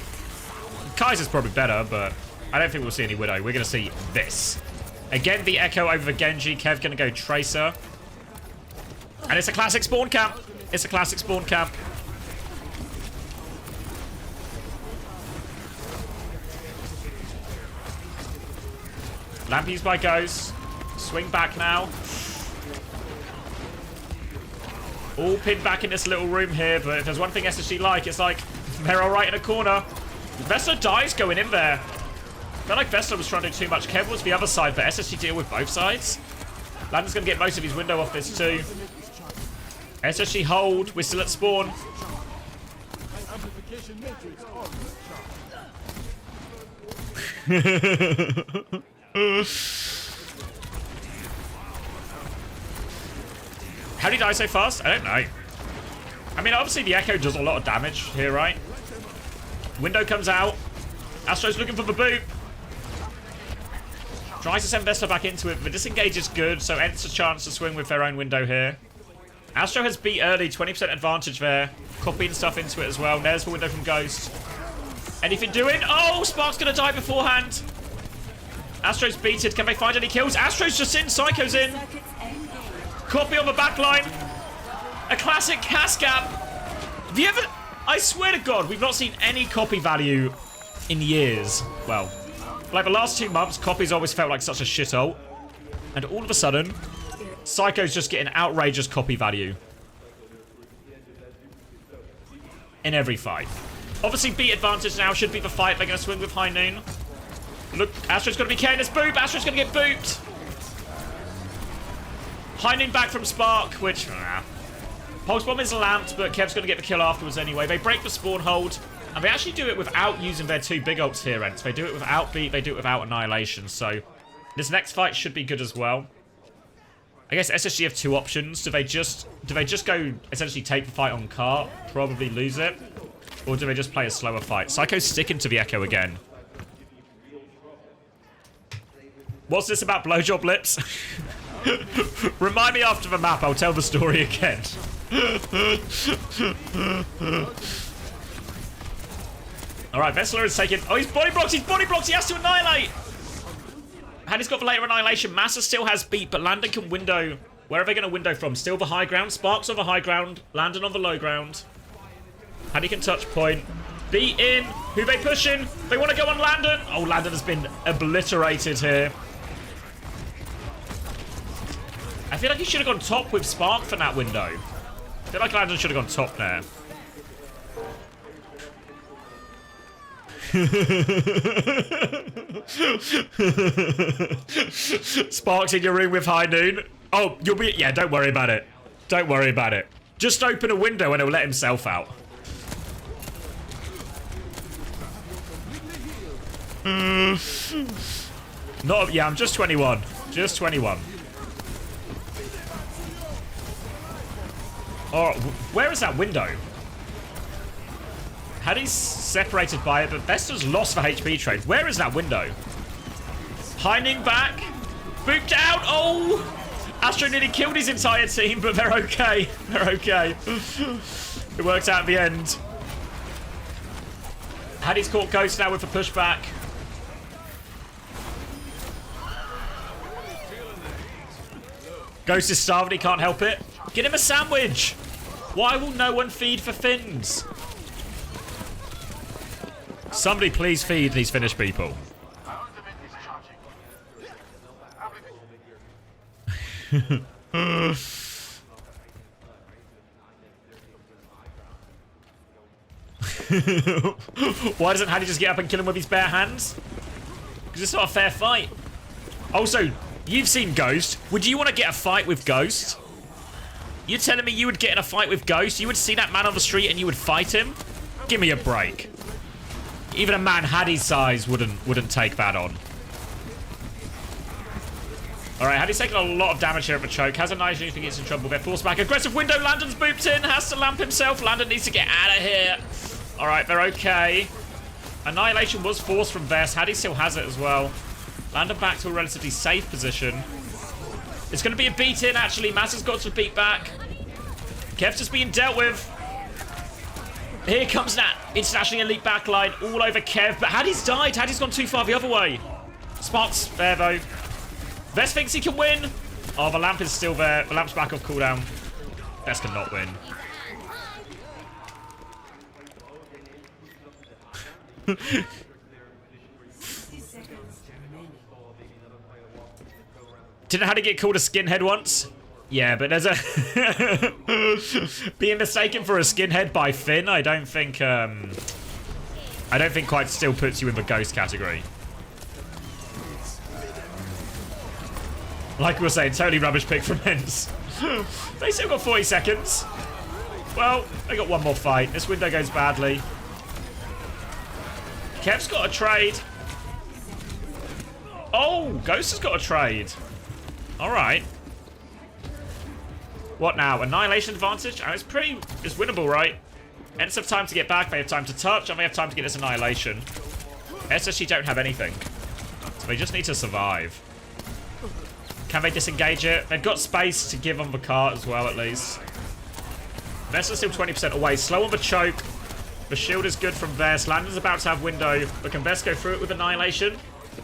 Speaker 1: Kaiser's probably better, but I don't think we'll see any Widow. We're going to see this. Again, the Echo over the Genji. Kev going to go Tracer. And it's a classic spawn camp. It's a classic spawn camp. Lampies by Ghost. Swing back now. All pinned back in this little room here, but if there's one thing SSG like, it's like they're all right in a corner. Vessler dies going in there. I felt like Vessler was trying to do too much. Kev was the other side, but SSG deal with both sides. Landon's going to get most of his window off this too. SSG hold. We're still at spawn. How did he die so fast? I don't know. I mean, obviously the Echo does a lot of damage here, right? Window comes out. Astro's looking for the boot. Tries to send Vesta back into it. The disengage is good, so Ents a chance to swing with their own window here. Astro has beat early, 20% advantage there. Copying stuff into it as well. There's the window from Ghost. Anything doing? Oh, Spark's going to die beforehand. Astro's beaten. Can they find any kills? Astro's just in. Psycho's in. Copy on the back line. A classic cast gap. Have you ever... I swear to God, we've not seen any copy value in years. Well, like the last 2 months, copies always felt like such a shit ult. And all of a sudden, Psycho's just getting outrageous copy value. In every fight. Obviously, beat advantage now should be the fight. They're going to swing with High Noon. Look, Astro's going to be carrying this boop. Astro's going to get booped. High Noon back from Spark, which... Pulse Bomb is lamped, but Kev's going to get the kill afterwards anyway. They break the spawn hold, and they actually do it without using their 2 big ults here, Ents. They do it without beat, they do it without annihilation, so this next fight should be good as well. I guess SSG have 2 options. Do they just go essentially take the fight on cart, probably lose it, or do they just play a slower fight? Psycho's sticking to the Echo again. What's this about blowjob lips? Remind me after the map, I'll tell the story again. Alright, Vessler is taking... Oh, he's body blocks! He's body blocks! He has to annihilate! Haddy's got the later annihilation. Massa still has beat, but Landon can window. Where are they going to window from? Still the high ground. Sparks on the high ground. Landon on the low ground. Hattie can touch point. Beat in. Who they pushing? They want to go on Landon. Oh, Landon has been obliterated here. I feel like he should have gone top with Spark for that window. I feel like Landon should have gone top there. Sparks in your room with High Noon. Oh, you'll be... Yeah, don't worry about it. Don't worry about it. Just open a window and he'll let himself out. Not... Yeah, I'm just 21. Just 21. Oh, where is that window? Hattie's separated by it, but Vesta's lost for HP trade. Where is that window? Heining back. Boop down. Oh! Astro nearly killed his entire team, but they're okay. They're okay. It worked out in the end. Hattie's caught Ghost now with a pushback. Ghost is starving, he can't help it. Get him a sandwich! Why will no one feed for Finns? Somebody please feed these Finnish people. Why doesn't Hattie just get up and kill him with his bare hands? Because it's not a fair fight. Also, you've seen Ghost. Would you want to get a fight with Ghost? You're telling me you would get in a fight with Ghost? You would see that man on the street and you would fight him? Give me a break. Even a man Hattie's size wouldn't take that on. Alright, Hattie's taking a lot of damage here at the choke. Has a nice if he gets in trouble. They're forced back. Aggressive window. Landon's booped in. Has to lamp himself. Landon needs to get out of here. Alright, they're okay. Annihilation was forced from Vest. Hattie still has it as well. Landon back to a relatively safe position. It's going to be a beat in, actually. Maz has got to beat back. Kev's just being dealt with. Here comes that internationally elite backline all over Kev. But Hattie's died. Hattie's gone too far the other way. Sparks there, though. Vest thinks he can win. Oh, the lamp is still there. The lamp's back off cooldown. Vest cannot win. Didn't Hattie get called a skinhead once? Yeah, but there's a... Being mistaken for a skinhead by Finn, I don't think quite still puts you in the ghost category. Like we were saying, totally rubbish pick from Hens. They still got 40 seconds. Well, they got one more fight. This window goes badly. Kev's got a trade. Oh, Ghost has got a trade. Alright. What now? Annihilation advantage? Oh, it's winnable, right? Ents have time to get back, they have time to touch, and they have time to get this annihilation. SSG don't have anything. So they just need to survive. Can they disengage it? They've got space to give on the cart as well, at least. Vesta's still 20% away. Slow on the choke. The shield is good from Vest. Landon's about to have window, but can Vest go through it with annihilation?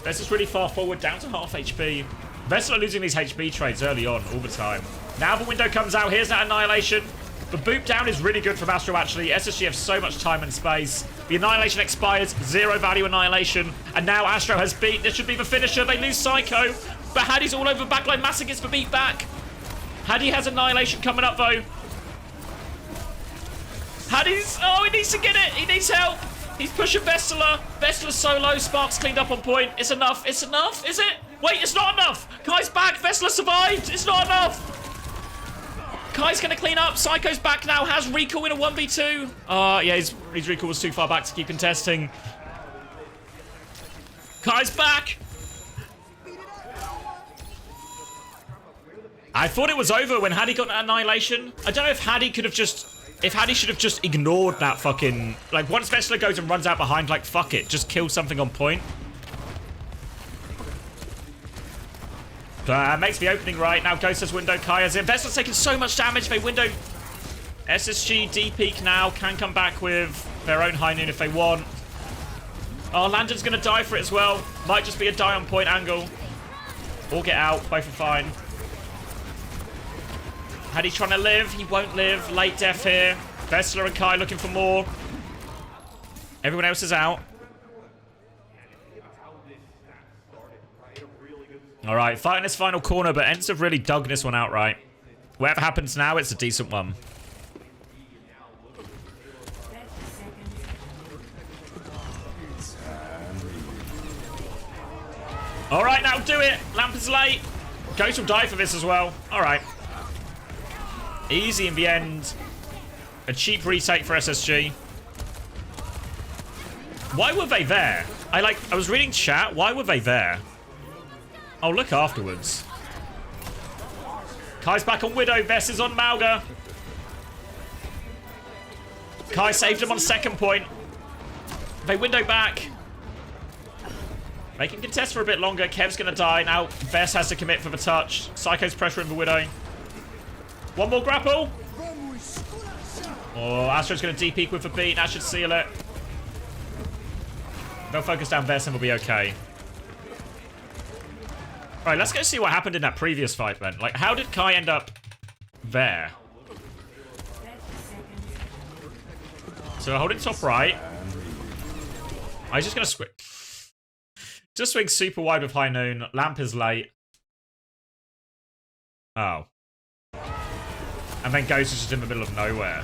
Speaker 1: Vest is really far forward, down to half HP. Vest are losing these HP trades early on, all the time. Now the window comes out. Here's that annihilation. The boop down is really good from Astro, actually. SSG have so much time and space. The annihilation expires. 0 value annihilation. And now Astro has beat. This should be the finisher. They lose Psycho. But Hattie's all over backline. Massa gets the beat back. Hattie has annihilation coming up, though. Hattie's... Oh, he needs to get it. He needs help. He's pushing Vestala. Vestala's solo. Sparks cleaned up on point. It's enough. It's enough. Is it? Wait, it's not enough. Kai's back. Vestala survived. It's not enough. Kai's going to clean up. Psycho's back now. Has recall in a 1v2. Yeah, his recall was too far back to keep contesting. Kai's back. I thought it was over when Hattie got that annihilation. I don't know if Hattie could have just... If Hattie should have just ignored that fucking... Like, once Vestala goes and runs out behind, like, fuck it. Just kill something on point. Makes the opening right. Now Ghost has window. Kai has it. Vestala's taking so much damage. They window... SSG, D-Peak now. Can come back with their own high noon if they want. Oh, Landon's going to die for it as well. Might just be a die on point angle. Or get out. Both are fine. Hattie's trying to live. He won't live. Late death here. Vessler and Kai looking for more. Everyone else is out. Alright, fighting this final corner, but Ents have really dug this one outright. Whatever happens now, it's a decent one. Alright, now do it! Lamp is late. Ghost will die for this as well. Alright. Easy in the end. A cheap retake for SSG. Why were they there? I was reading chat. Why were they there? I'll look afterwards. Kai's back on Widow. Vess is on Mauga. Kai saved him on second point. They window back. They can contest for a bit longer. Kev's going to die. Now Vess has to commit for the touch. Psycho's pressuring the Widow. One more grapple. Oh, Astro's going to DP with the beat. That should seal it. They'll focus down Vess and we'll be okay. Alright, let's go see what happened in that previous fight then. Like, how did Kai end up there? So holding top right. I'm just going to swing. Just swing super wide with High Noon. Lamp is late. Oh. And then Ghost is just in the middle of nowhere.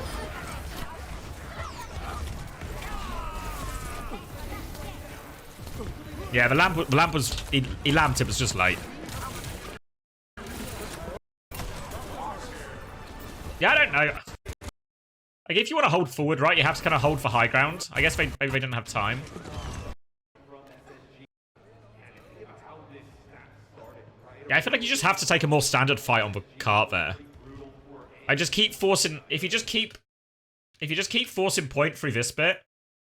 Speaker 1: Yeah, the lamp was... He lamped, it was just late. Yeah, I don't know. Like, if you want to hold forward, right, you have to kind of hold for high ground. I guess maybe they didn't have time. Yeah, I feel like you just have to take a more standard fight on the cart there. I just keep forcing... If you just keep forcing point through this bit,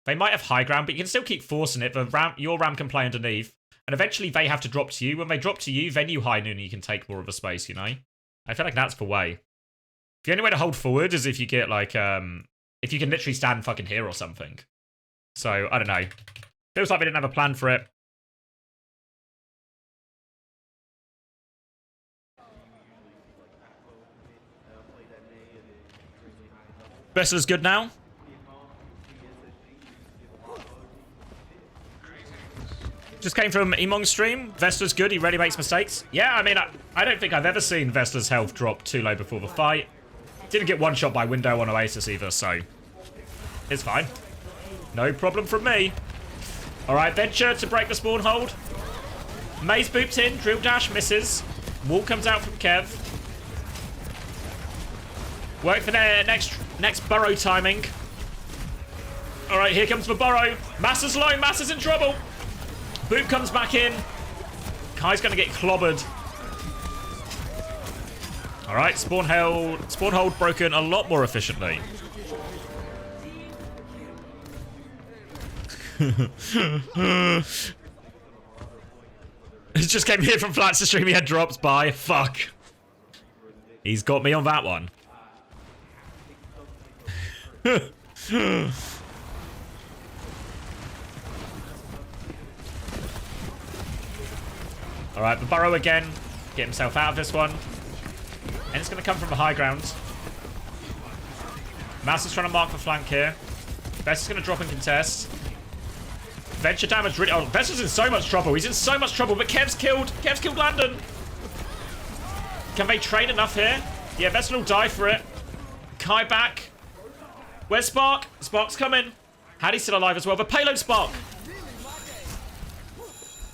Speaker 1: they might have high ground, but you can still keep forcing it. Your ram can play underneath, and eventually they have to drop to you. When they drop to you, then you High Noon and you can take more of a space, you know? I feel like that's the way. The only way to hold forward is if you get, like, if you can literally stand fucking here or something. So, I don't know. Feels like they didn't have a plan for it. Vessler's good now. Just came from Emong's stream. Vessler's good. He rarely makes mistakes. Yeah, I mean, I don't think I've ever seen Vessler's health drop too low before the fight. Didn't get one shot by window on Oasis either, so it's fine. No problem from me. All right, Venture to break the spawn hold. Maze booped in. Drill dash misses. Wall comes out from Kev. Work for their next burrow timing. All right, here comes the burrow. Massa's low. Massa's in trouble. Boop comes back in. Kai's going to get clobbered. All right, spawn hold broken a lot more efficiently. It just came here from Flats to stream. He had drops by. Fuck. He's got me on that one. Alright, the burrow again. Get himself out of this one. And it's going to come from the high ground. Mass is trying to mark the flank here. Vess is going to drop and contest. Venture damage really... Oh, Vess is in so much trouble. He's in so much trouble, but Kev's killed. Kev's killed Landon. Can they trade enough here? Yeah, Vess will die for it. Kai back. Where's Spark? Spark's coming. Hattie's still alive as well. The payload Spark.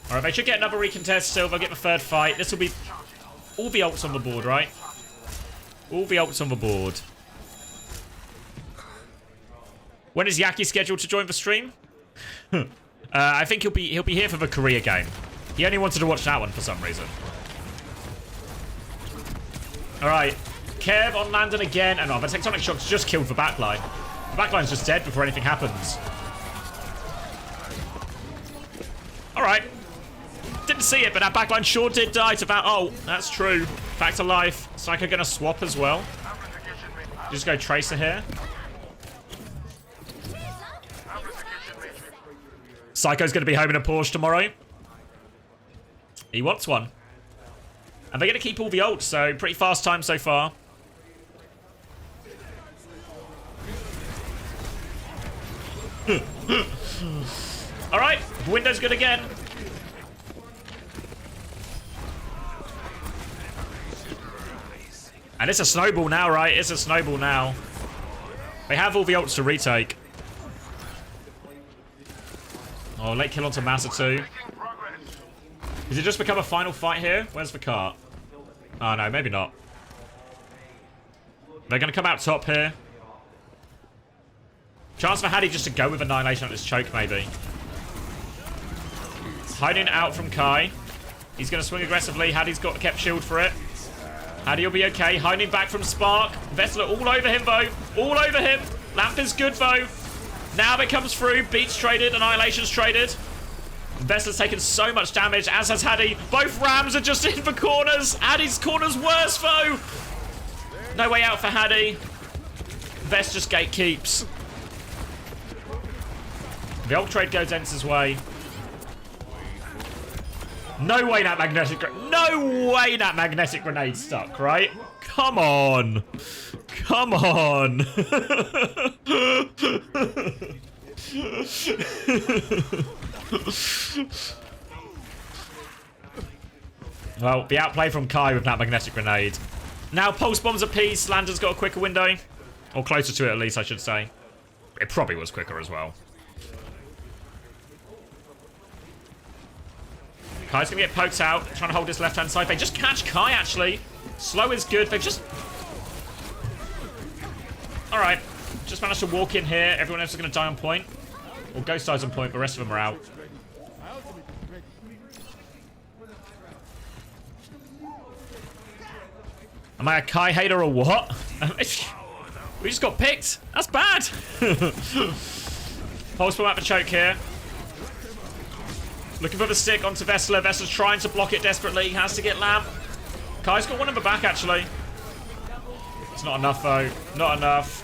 Speaker 1: Alright, they should get another recontest still. They'll get the third fight. This will be all the ults on the board, right? All the ults on the board. When is Yaki scheduled to join the stream? I think he'll be here for the Korea game. He only wanted to watch that one for some reason. Alright. Kev on Landon again. And oh, the tectonic shock's just killed the backline. The backline's just dead before anything happens. Alright. Didn't see it, but that backline sure did die to that. Oh, that's true. Back to life. Psycho gonna swap as well. Just go Tracer here. Psycho's gonna be home in a Porsche tomorrow. He wants one. And they're gonna keep all the ults, so pretty fast time so far. Alright, window's good again. And it's a snowball now, right? It's a snowball now. They have all the ults to retake. Oh, late kill onto Massa too. Does it just become a final fight here? Where's the cart? Oh no, maybe not. They're going to come out top here. Chance for Hattie just to go with Annihilation on this choke, maybe. Hiding out from Kai. He's going to swing aggressively. Hattie's got kept shield for it. Hattie will be okay. Hiding back from Spark. Vessler all over him, though. All over him. Lamp is good, though. Now it comes through. Beats traded. Annihilation's traded. Vessler's taken so much damage, as has Hattie. Both Rams are just in the corners. Hattie's corner's worse, though. No way out for Hattie. Vest just gatekeeps. The ult trade goes Ence's way. No way that magnetic grenade stuck, right? Come on. Come on. Well, the outplay from Kai with that magnetic grenade. Now pulse bombs a piece. Lander's got a quicker window. Or closer to it at least, I should say. It probably was quicker as well. Kai's gonna get poked out, trying to hold his left-hand side. They just catch Kai, actually. Slow is good. They've just... Alright. Just managed to walk in here. Everyone else is gonna die on point. Well, Ghost dies on point, but the rest of them are out. Am I a Kai hater or what? We just got picked. That's bad. Pulse bomb out the choke here. Looking for the stick onto Vessler. Vessler's trying to block it desperately. He has to get Lamp. Kai's got one in the back, actually. It's not enough, though. Not enough.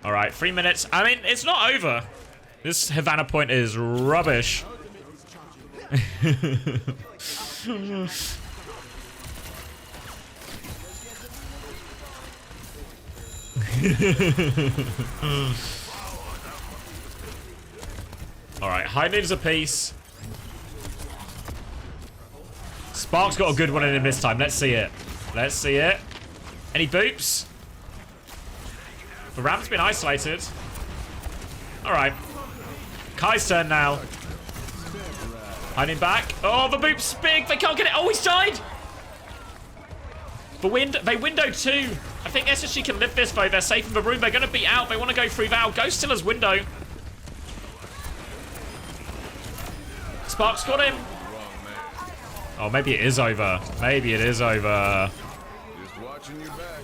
Speaker 1: Alright, 3 minutes. I mean, it's not over. This Havana point is rubbish. Alright, high noons apiece. Spark's got a good one in him this time. Let's see it. Let's see it. Any boops? The Ram's been isolated. Alright. Kai's turn now. Hiding back. Oh, the boop's big. They can't get it. Oh, he's died. They window too. I think SSG can live this, though. They're safe in the room. They're going to beat out. They want to go through Val. Ghost still has window. Spark's got him. Oh, maybe it is over. Maybe it is over.
Speaker 3: Just watching your back.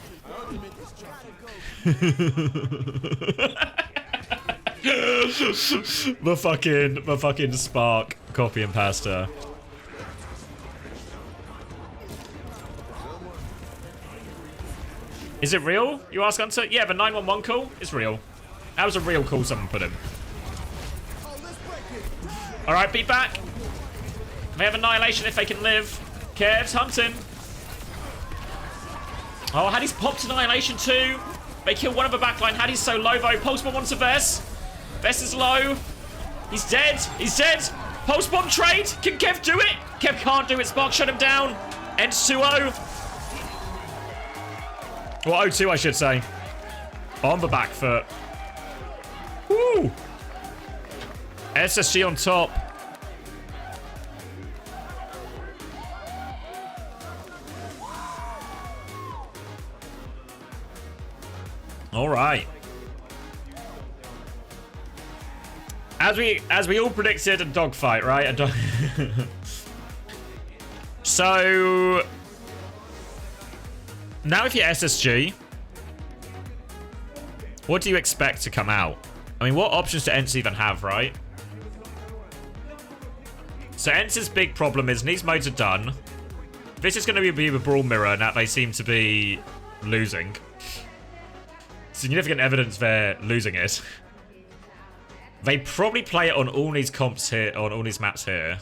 Speaker 1: the fucking Spark copy and pasta. Is it real? You ask, Hunter? Yeah, the 911 call is real. That was a real call someone put in. Alright, beat back. They have Annihilation if they can live. Kev's hunting. Oh, Hattie's popped Annihilation too. They kill one of the backline. Hattie's so low though. Pulse bomb onto Vess. Vess is low. He's dead. He's dead. Pulse bomb trade. Can Kev do it? Kev can't do it. Spark shut him down. Ends 2-0. Well, 0-2, I should say. On the back foot. Woo! SSG on top. All right. As we all predicted, a dogfight, right? So now, if you're SSG, what do you expect to come out? I mean, what options do Ents even have, right? So Ents' big problem is these modes are done. This is going to be the Brawl Mirror, now they seem to be losing. Significant evidence they're losing it. They probably play it on all these comps here, on all these maps here.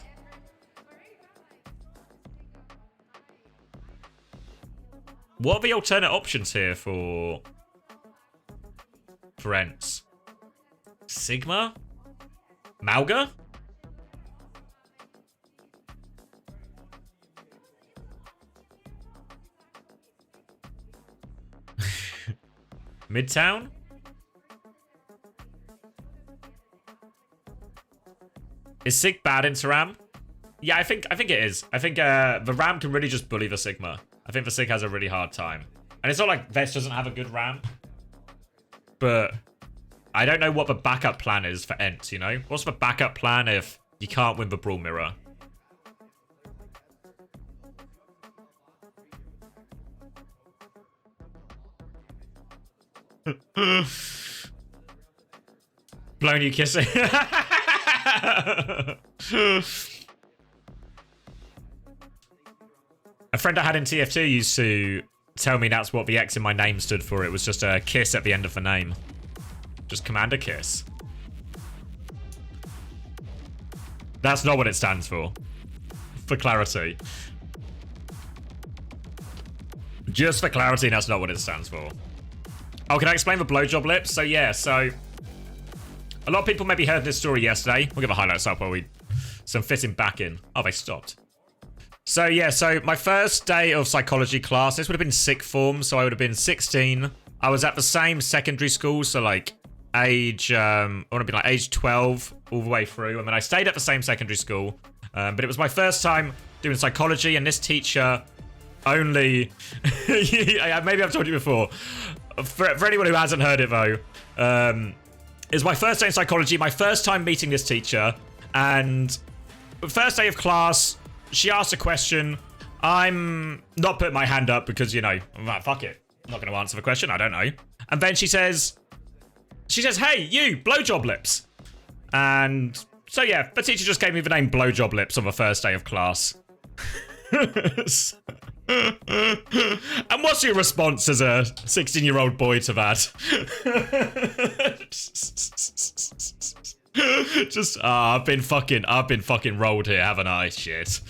Speaker 1: What are the alternate options here for Ents? Sigma? Mauga? Midtown? Is Sig bad into Ram? Yeah, I think it is. I think the Ram can really just bully the Sigma. I think the Sig has a really hard time. And it's not like Vest doesn't have a good Ram. But I don't know what the backup plan is for Ents, you know? What's the backup plan if you can't win the Brawl Mirror? Blown you kissing. A friend I had in TF2 used to tell me that's what the X in my name stood for. It was just a kiss at the end of the name. Just Commander Kiss. That's not what it stands for. For clarity. Just for clarity, that's not what it stands for. Oh, can I explain the blowjob lips? So yeah, so a lot of people maybe heard this story yesterday. We'll give the highlights up while we some fitting back in. Oh, they stopped. So yeah, so my first day of psychology class, this would have been sixth form, so I would have been 16. I was at the same secondary school, so like age, I want to be like age 12 all the way through, and then I stayed at the same secondary school. But it was my first time doing psychology, and this teacher only, maybe I've told you before. For anyone who hasn't heard it though, it was my first day in psychology, my first time meeting this teacher, and first day of class, she asked a question. I'm not putting my hand up because, you know, fuck it. I'm not going to answer the question. I don't know. And then she says, hey, you, blowjob lips. And so, yeah, the teacher just gave me the name Blowjob Lips on the first day of class. And what's your response as a 16-year-old boy to that? Just, I've been fucking rolled here, haven't I? Shit.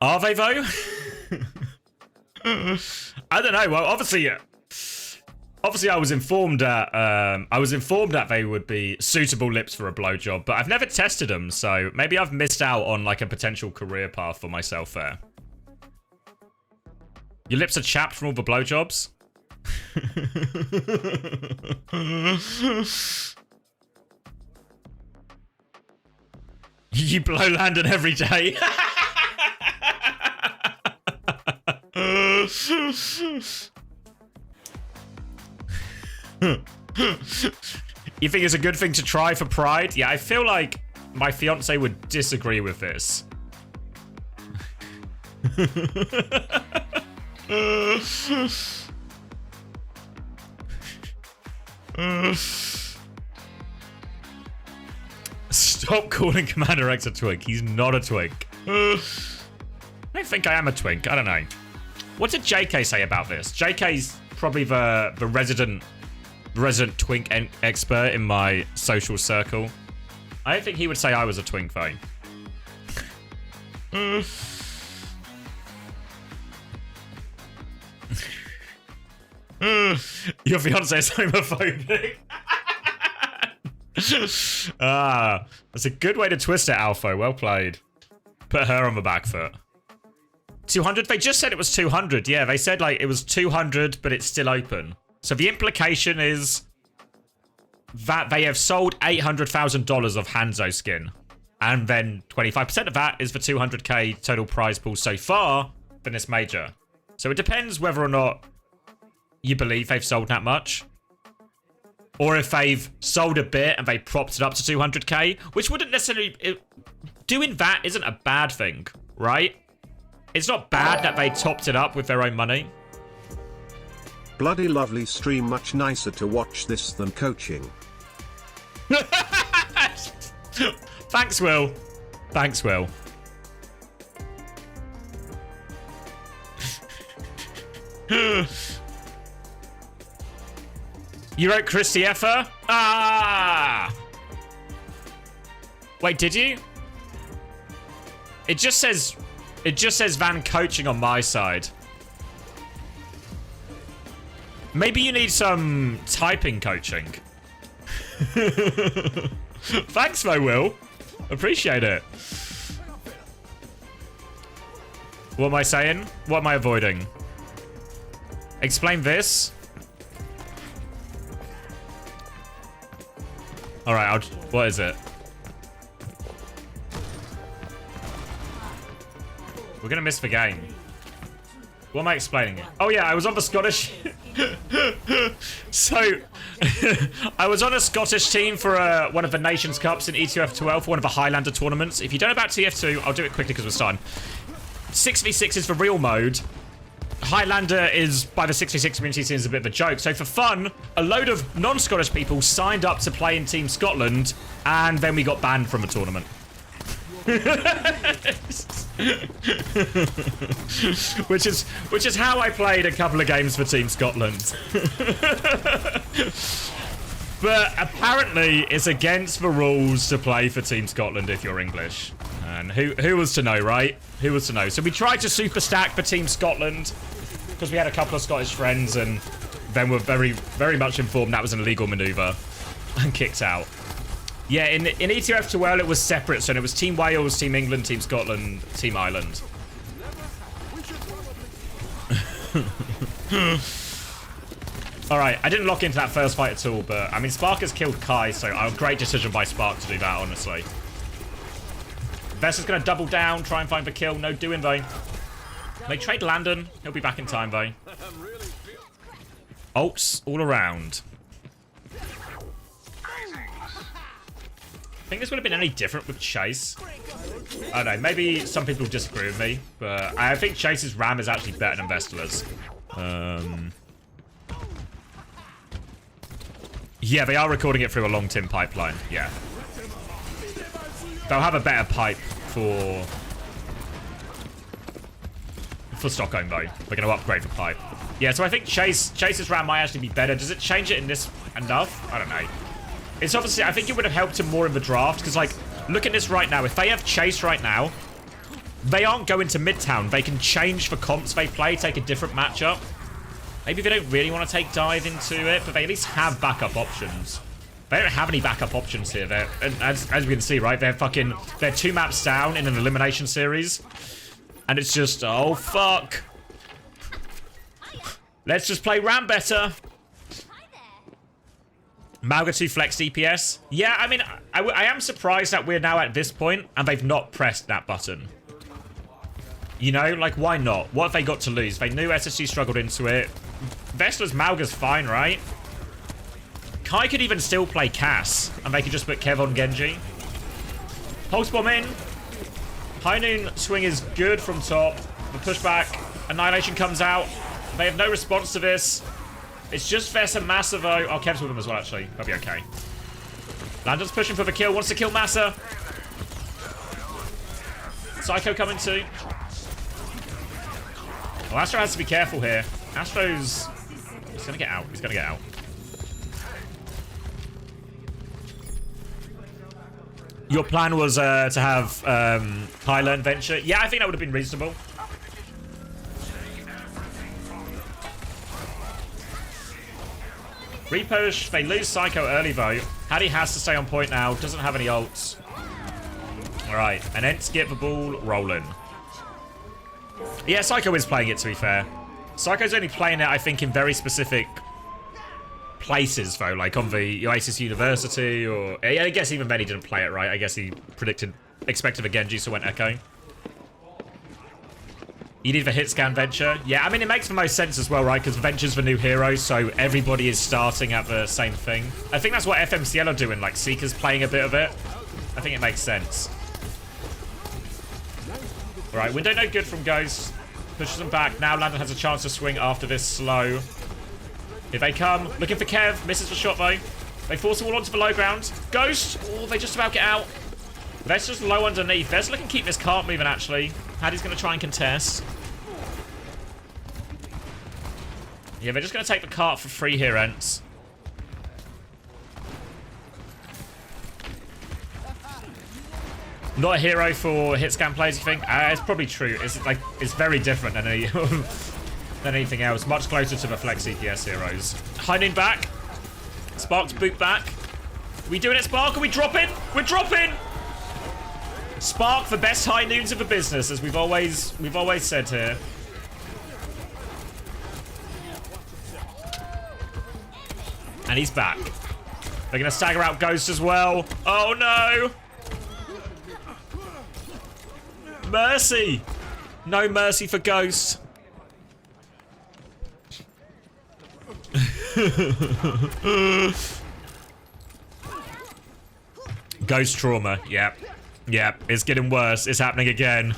Speaker 1: Are they though? I don't know. Well, obviously I was informed that they would be suitable lips for a blowjob, but I've never tested them, so maybe I've missed out on like a potential career path for myself there. Your lips are chapped from all the blowjobs? You blow Landon every day. You think it's a good thing to try for pride? Yeah, I feel like my fiance would disagree with this. Stop calling Commander X a twink. He's not a twink. I don't think I am a twink. I don't know. What did JK say about this? JK's probably the resident twink expert in my social circle. I don't think he would say I was a twink though. Your fiance is homophobic. That's a good way to twist it, Alpha. Well played. Put her on the back foot. 200? They just said it was 200. Yeah, they said like it was 200, but it's still open. So the implication is that they have sold $800,000 of Hanzo skin. And then 25% of that is the 200k total prize pool so far for this major. So it depends whether or not you believe they've sold that much. Or if they've sold a bit and they propped it up to 200k, which wouldn't necessarily... Doing that isn't a bad thing, right? It's not bad that they topped it up with their own money.
Speaker 6: Bloody lovely stream, much nicer to watch this than coaching.
Speaker 1: Thanks, Will. Thanks, Will. You wrote Christy Effer? Ah! Wait, did you? It just says Van coaching on my side. Maybe you need some typing coaching. Thanks, though, Will. Appreciate it. What am I saying? What am I avoiding? Explain this. Alright, what is it? We're gonna miss the game. What am I explaining it? Oh yeah, I was on the Scottish... So, I was on a Scottish team for one of the Nations Cups in E2F12 for one of the Highlander tournaments. If you don't know about TF2, I'll do it quickly because we're starting. 6v6 is the real mode. Highlander is, by the 6v6 community, seen as a bit of a joke. So for fun, a load of non-Scottish people signed up to play in Team Scotland, and then we got banned from the tournament. which is how I played a couple of games for Team Scotland. But apparently it's against the rules to play for Team Scotland if you're English. And who was to know, right? Who was to know? So we tried to super stack for Team Scotland because we had a couple of Scottish friends, and then were very, very much informed that was an illegal maneuver and kicked out. Yeah, in E2F12 it was separate, so it was Team Wales, Team England, Team Scotland, Team Ireland. Alright, I didn't lock into that first fight at all, but I mean, Spark has killed Kai, so a great decision by Spark to do that, honestly. Vess is going to double down, try and find the kill. No doing, though. They trade Landon. He'll be back in time, though. Ults all around. I think this would have been any different with Chase. I don't know, maybe some people disagree with me, but I think Chase's RAM is actually better than Vestala's. Yeah, they are recording it through a long tin pipeline, yeah. They'll have a better pipe for Stockholm, though. We're going to upgrade the pipe. Yeah, so I think Chase's RAM might actually be better. Does it change it in this enough? I don't know. It's obviously, I think it would have helped him more in the draft, because, like, look at this right now. If they have Chase right now, they aren't going to Midtown. They can change the comps they play, take a different matchup. Maybe they don't really want to take Dive into it, but they at least have backup options. They don't have any backup options here. And as we can see, right, they're 2 maps down in an elimination series. And it's just, oh, fuck. Let's just play RAM better. Mauga 2 flex DPS. Yeah, I mean, I am surprised that we're now at this point and they've not pressed that button. You know, like, why not? What have they got to lose? They knew SSG struggled into it. Vestala's Mauga's fine, right? Kai could even still play Cass, and they could just put Kev on Genji. Pulse Bomb in. High Noon swing is good from top. The pushback. Annihilation comes out. They have no response to this. It's just Vess and Massa, though. Oh, Kev's with them as well, actually. That'll be okay. Landon's pushing for the kill. Wants to kill Massa. Psycho coming too. Well, Astro has to be careful here. Astro's... He's going to get out. He's going to get out. Your plan was to have Kai learn Venture? Yeah, I think that would have been reasonable. Repush. They lose Psycho early, though. Hattie has to stay on point now. Doesn't have any ults. Alright. And Ents get the ball rolling. Yeah, Psycho is playing it, to be fair. Psycho's only playing it, I think, in very specific places, though. Like on the Oasis University, or... I guess even then he didn't play it right. I guess he expected a Genji, so went Echo. You need the hit scan Venture. Yeah, I mean, it makes the most sense as well, right? Because Venture's the new hero, so everybody is starting at the same thing. I think that's what FMCL are doing, like Seeker's playing a bit of it. I think it makes sense. Alright, window no good from Ghost. Pushes them back. Now Landon has a chance to swing after this slow. Here they come. Looking for Kev. Misses the shot, though. They force them all onto the low ground. Ghost! Oh, they just about get out. Vess just low underneath. Vess looking to keep this cart moving, actually. Hattie's going to try and contest. Yeah, they're just going to take the cart for free here, Ents. Not a hero for hit scan players, you think? It's probably true. It's very different than than anything else. Much closer to the flex CPS heroes. High noon back. Spark's boot back. We doing it, Spark? Are we dropping? We're dropping! Spark, the best high noons of the business, as we've always said here. And he's back. They're gonna stagger out Ghost as well. Oh no! Mercy! No mercy for Ghost. Ghost trauma. Yep. Yep. It's getting worse. It's happening again.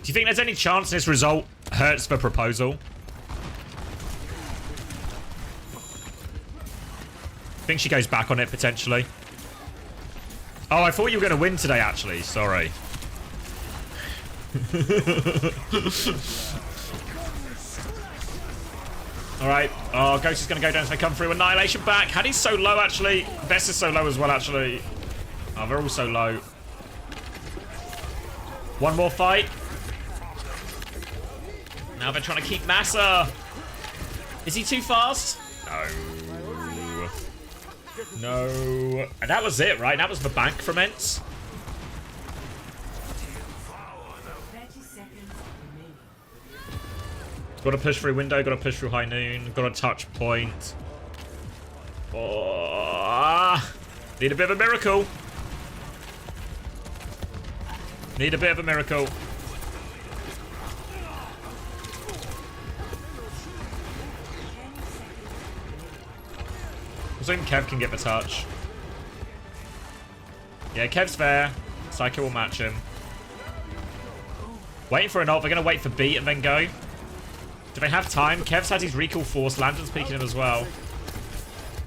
Speaker 1: Do you think there's any chance this result hurts the proposal? I think she goes back on it potentially. Oh, I thought you were going to win today, actually. Sorry. Alright. Oh, Ghost is going to go down as they come through. Annihilation back. Hattie's so low, actually. Vest is so low as well, actually. Oh, they're all so low. One more fight. Now they're trying to keep Massa. Is he too fast? No. No. And that was it, right? That was the bank from Ents. Got to push through window, got to push through high noon, got to touch point. Oh, need a bit of a miracle. Need a bit of a miracle. I assume Kev can get the touch. Yeah, Kev's there. Psycho will match him. Waiting for an ult. They're going to wait for beat and then go. Do they have time? Kev's had his recall force. Lantern's peeking him as well.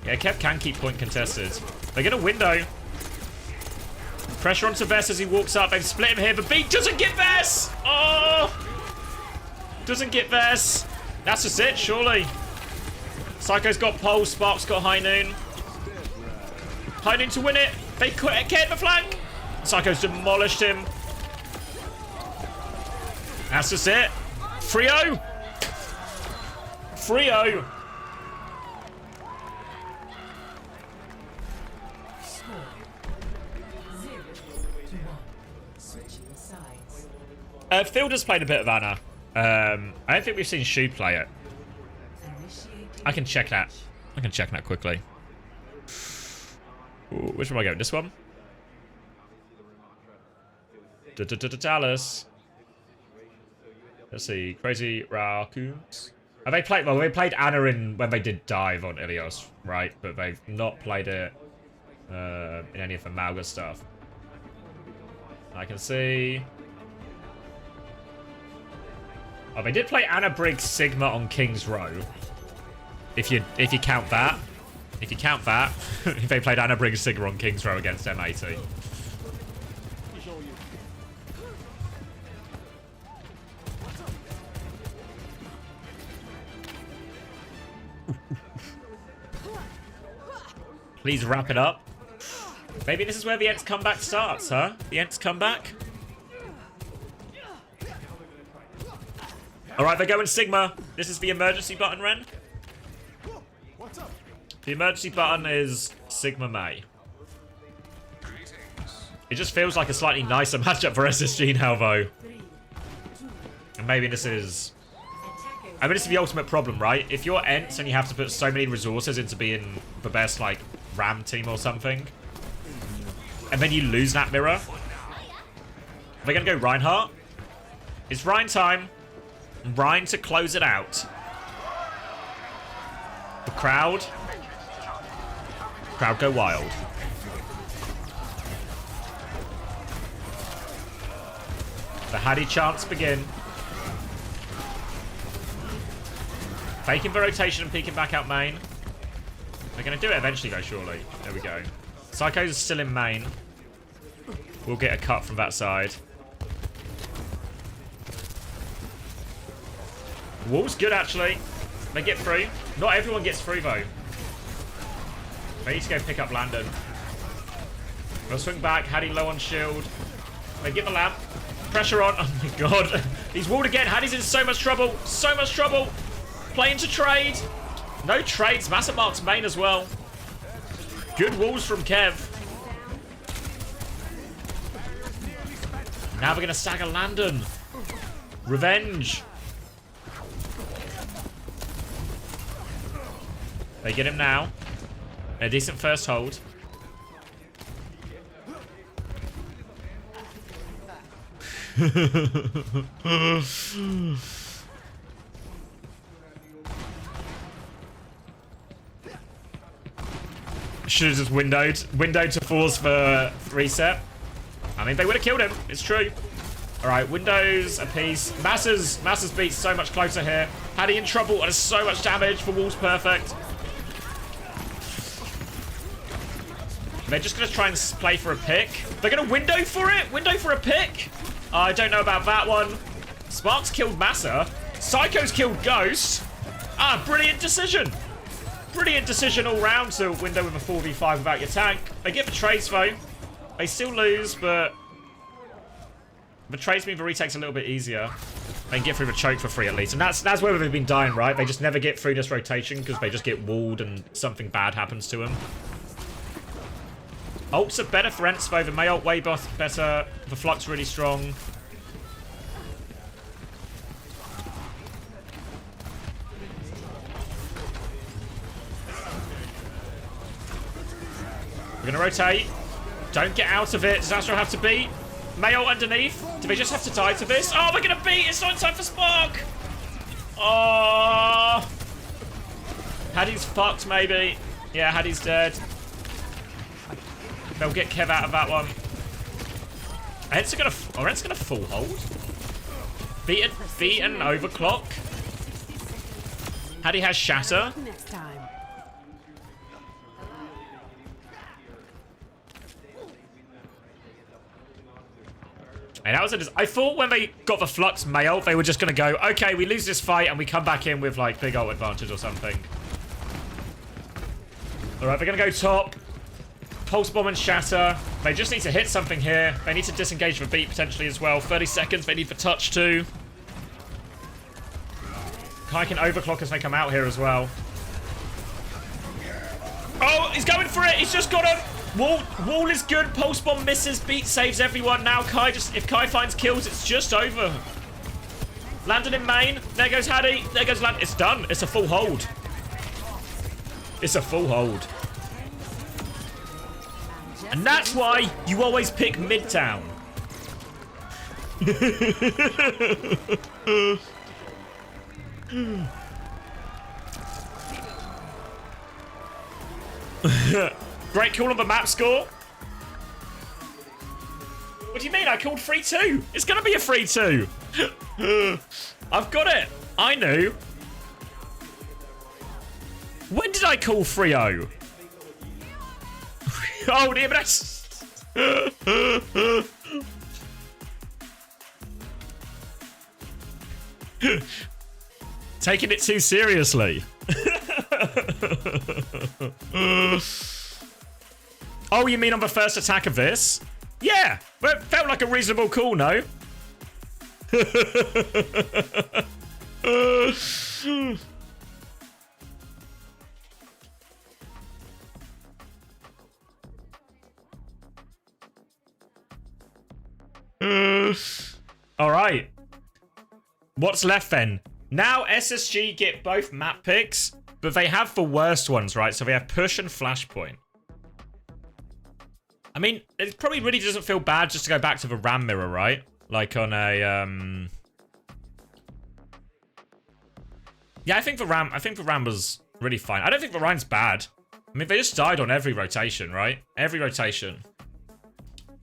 Speaker 1: Yeah, Kev can keep point contested. They're going to window. Pressure onto Vess as he walks up. They've split him here. The beat doesn't get Vess. Oh! Doesn't get Vess. That's just it, surely. Psycho's got pole. Spark's got high noon. High noon to win it. They get the flank. Psycho's demolished him. That's just it. 3-0. 3-0. Fielder's played a bit of Anna. I don't think we've seen Shu play it. I can check that. I can check that quickly. Ooh, which one am I going? This one? Dallas. Let's see. Crazy Raccoons. Have they played? Well, they played Anna in when they did dive on Ilios, right? But they've not played it in any of the Malga stuff. I can see. Oh, they did play Anna Briggs Sigma on King's Row. If you count that. If you count that. If they played Anna Briggs Sigma on King's Row against M80. Please wrap it up. Maybe this is where the Ents comeback starts, huh? The Ents comeback. Alright, they're going Sigma. This is the emergency button, Ren. The emergency button is Sigma May. It just feels like a slightly nicer matchup for SSG now, though. And maybe this is... I mean, this is the ultimate problem, right? If you're Ents and you have to put so many resources into being the best, like, Ram team or something, and then you lose that mirror, are they going to go Reinhardt? It's Rein time. Rein to close it out. The crowd go wild. The Hattie chants begin. Faking the rotation and peeking back out main. They're going to do it eventually, though, surely. There we go. Psycho's still in main. We'll get a cut from that side. Wall's good, actually. They get through. Not everyone gets through, though. They need to go pick up Landon. We'll swing back. Hattie low on shield. They get the lamp. Pressure on. Oh my god. He's walled again. Hattie's in so much trouble. So much trouble. Playing to trade. No trades. Massive Mark's main as well. Good walls from Kev. Now we're going to stagger Landon. Revenge. They get him now. A decent first hold. Should have just windowed to force for reset. I mean, they would have killed him. It's true. All right, windows a piece. Masses beats so much closer here. Hattie in trouble and has so much damage for walls perfect. They're just going to try and play for a pick. They're going to window for it. Window for a pick. I don't know about that one. Sparks killed Massa. Psycho's killed Ghost. Ah, brilliant decision. Brilliant decision all round to window with a 4v5 without your tank. They get the trades though. They still lose, but the trades mean the retake's a little bit easier. They can get through the choke for free at least. And that's where they've been dying, right? They just never get through this rotation because they just get walled and something bad happens to them. Ults are better for Entsvo. The May ult way better. The Flux really strong. We're going to rotate. Don't get out of it. Does Astro have to beat? May ult underneath. Do they just have to die to this? Oh, they're going to beat. It's not in time for Spark. Oh. Hattie's fucked, maybe. Yeah, Hattie's dead. They'll get Kev out of that one. Ents are gonna full hold. Beat and overclock. Hattie has shatter.
Speaker 8: Next time.
Speaker 1: And that was it. I thought when they got the Flux May ult, they were just gonna go, okay, we lose this fight and we come back in with like big ult advantage or something. Alright, they're gonna go top. Pulse Bomb and Shatter. They just need to hit something here. They need to disengage the beat potentially as well. 30 seconds. They need the touch too. Kai can overclock as they come out here as well. Oh, he's going for it. He's just got him. Wall is good. Pulse Bomb misses. Beat saves everyone. Now Kai if Kai finds kills, it's just over. Landon in main. There goes Hattie. There goes Landon. It's done. It's a full hold. It's a full hold. And that's why you always pick Midtown. Great call on the map score. What do you mean? I called 3-2. It's going to be a 3-2. I've got it. I knew. When did I call 3-0? Oh, damn it. Taking it too seriously. Oh, you mean on the first attack of this? Yeah, but it felt like a reasonable call, no? All right. What's left then? Now SSG get both map picks, but they have the worst ones, right? So they have push and flashpoint. I mean, it probably really doesn't feel bad just to go back to the RAM mirror, right? Like on a yeah, I think the RAM was really fine. I don't think the Rhine's bad. I mean, they just died on every rotation, right? Every rotation.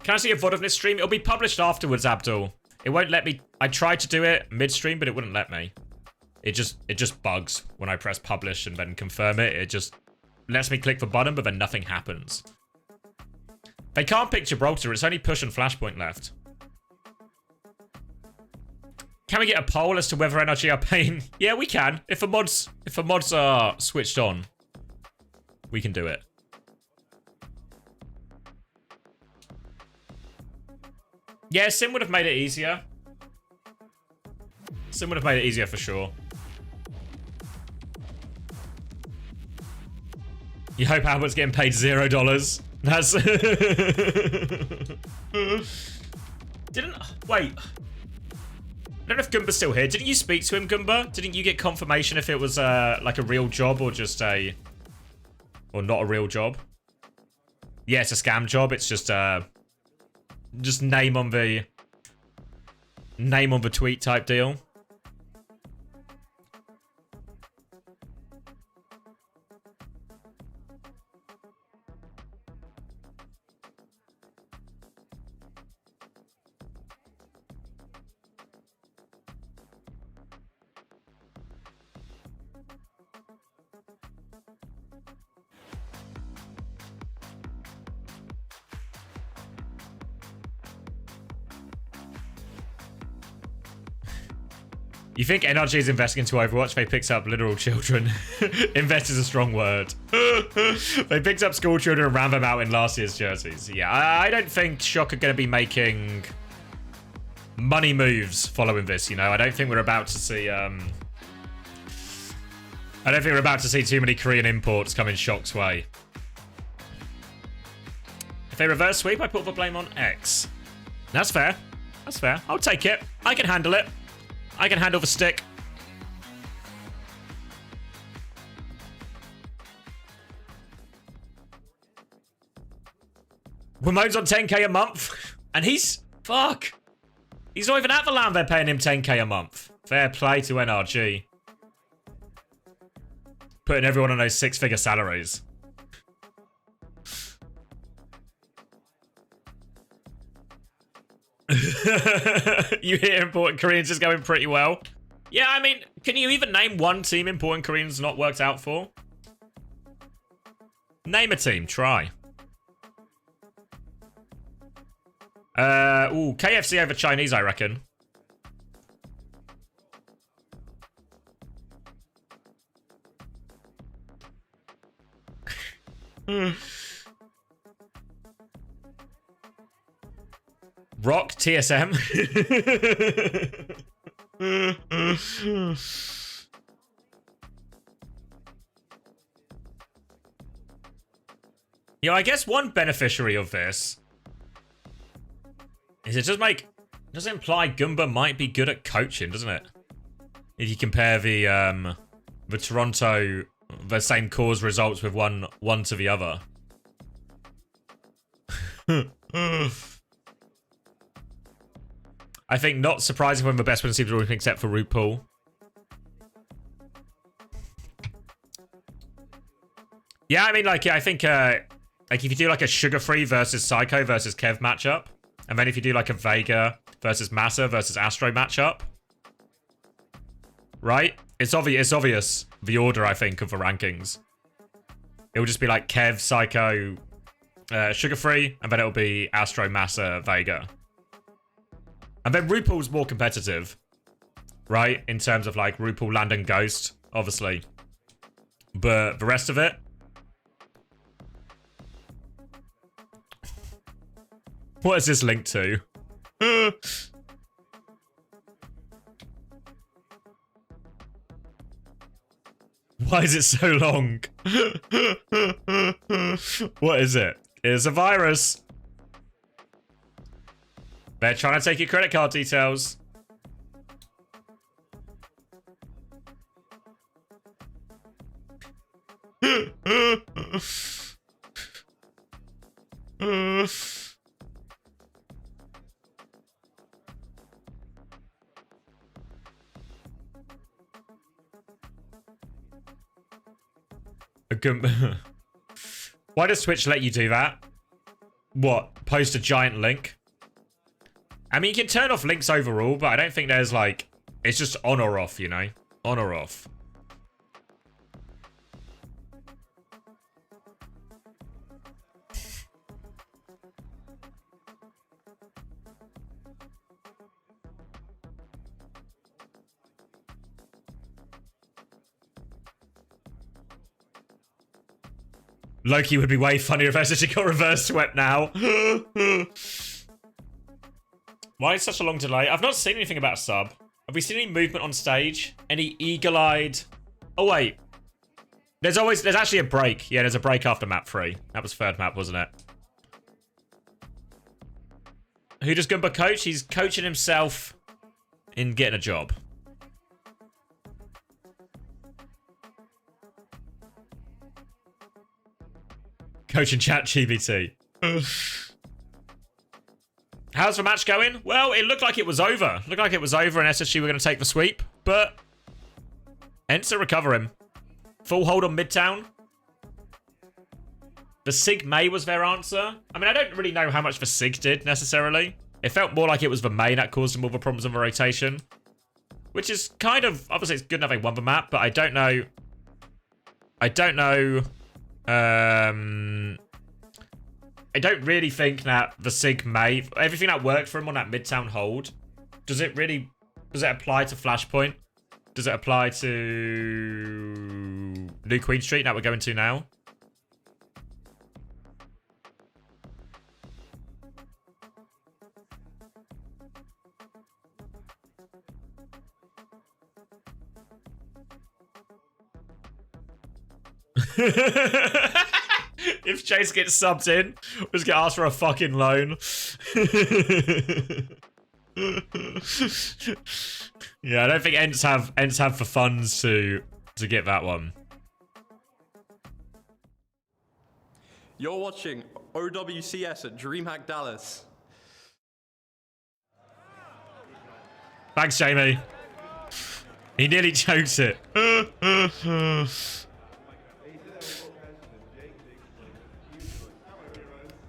Speaker 1: Can I see a VOD of this stream? It'll be published afterwards, Abdul. It won't let me. I tried to do it mid-stream, but it wouldn't let me. It just bugs when I press publish and then confirm it. It just lets me click the button, but then nothing happens. They can't pick Gibraltar. It's only push and flashpoint left. Can we get a poll as to whether NRG are paying? Yeah, we can. If the mods are switched on, we can do it. Yeah, Sim would have made it easier. Sim would have made it easier for sure. You hope Albert's getting paid $0. That's... Didn't... Wait. I don't know if Goomba's still here. Didn't you speak to him, Goomba? Didn't you get confirmation if it was like a real job or just a... Or not a real job? Yeah, it's a scam job. It's just name on the tweet type deal. You think NRG is investing into Overwatch? They picked up literal children. Invest is a strong word. They picked up school children and ran them out in last year's jerseys. Yeah, I don't think Shock are going to be making money moves following this, you know? I don't think we're about to see... I don't think we're about to see too many Korean imports coming Shock's way. If they reverse sweep, I put the blame on X. That's fair. That's fair. I'll take it. I can handle it. I can handle the stick. Ramon's on 10k a month. And he's... Fuck. He's not even at the land they're paying him 10k a month. Fair play to NRG. Putting everyone on those six-figure salaries. You hear important Koreans is going pretty well. Yeah, I mean, can you even name one team important Koreans not worked out for? Name a team, try. Ooh, KFC over Chinese, I reckon. Rock TSM. You know, I guess one beneficiary of this is it does imply Goomba might be good at coaching, doesn't it? If you compare the Toronto, the same cause results with one to the other. I think not surprising when the best one seems to except for RuPaul. Yeah, I mean, like, I think, like, if you do, like, a Sugar-Free versus Psycho versus Kev matchup, and then if you do, like, a Vega versus Massa versus Astro matchup, right? It's obvious, the order, I think, of the rankings. It will just be, like, Kev, Psycho, Sugar-Free, and then it'll be Astro, Massa, Vega. And then RuPaul's more competitive, right? In terms of, like, RuPaul, Land, and Ghost, obviously. But the rest of it... What is this linked to? Why is it so long? What is it? It's a virus. They're trying to take your credit card details. Why does Twitch let you do that? What? Post a giant link? I mean, you can turn off links overall, but I don't think there's like... It's just on or off, you know? On or off. Loki would be way funnier if SSG got reverse swept now. Why is such a long delay? I've not seen anything about a sub. Have we seen any movement on stage? Any eagle-eyed... Oh, wait. There's actually a break. Yeah, there's a break after map 3. That was third map, wasn't it? Who does Goomba coach? He's coaching himself in getting a job. Coaching chat GBT. How's the match going? Well, it looked like it was over. Looked like it was over and SSG were going to take the sweep, but Ents are recovering. Full hold on Midtown. The Sig Mei was their answer. I mean, I don't really know how much the Sig did, necessarily. It felt more like it was the Mei that caused them all the problems on the rotation. Which is kind of... Obviously, it's good enough they won the map, but I don't know... I don't really think that the Sig Mei... Everything that worked for him on that Midtown hold, does it apply to Flashpoint? Does it apply to New Queen Street that we're going to now? If Chase gets subbed in, we'll just get asked for a fucking loan. Yeah, I don't think Ents have the funds to get that one.
Speaker 8: You're watching OWCS at DreamHack Dallas.
Speaker 1: Thanks, Jamie. He nearly chokes it.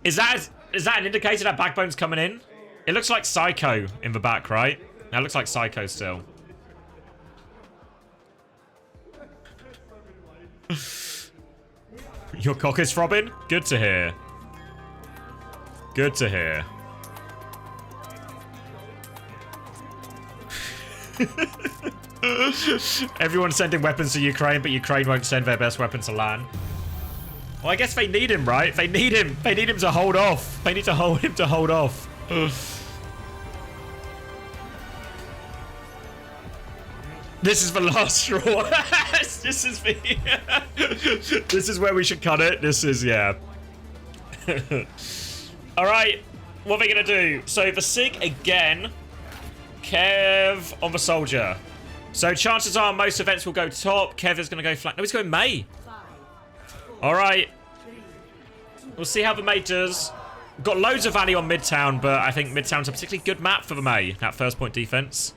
Speaker 1: Is that an indicator that Backbone's coming in? It looks like Psycho in the back, right? That looks like Psycho still. Your cock is throbbing? Good to hear. Good to hear. Everyone's sending weapons to Ukraine, but Ukraine won't send their best weapon to LAN. Well, I guess they need him, right? They need him. They need him to hold off. They need to hold him to hold off. This is the last straw. This is the... This is where we should cut it. This is, yeah. All right. What are we going to do? So the Sig again. Kev on the Soldier. So chances are most events will go top. Kev is going to go flank. No, he's going Mei. All right. We'll see how the Mei does. Got loads of value on Midtown, but I think Midtown's a particularly good map for the Mei. That first point defense.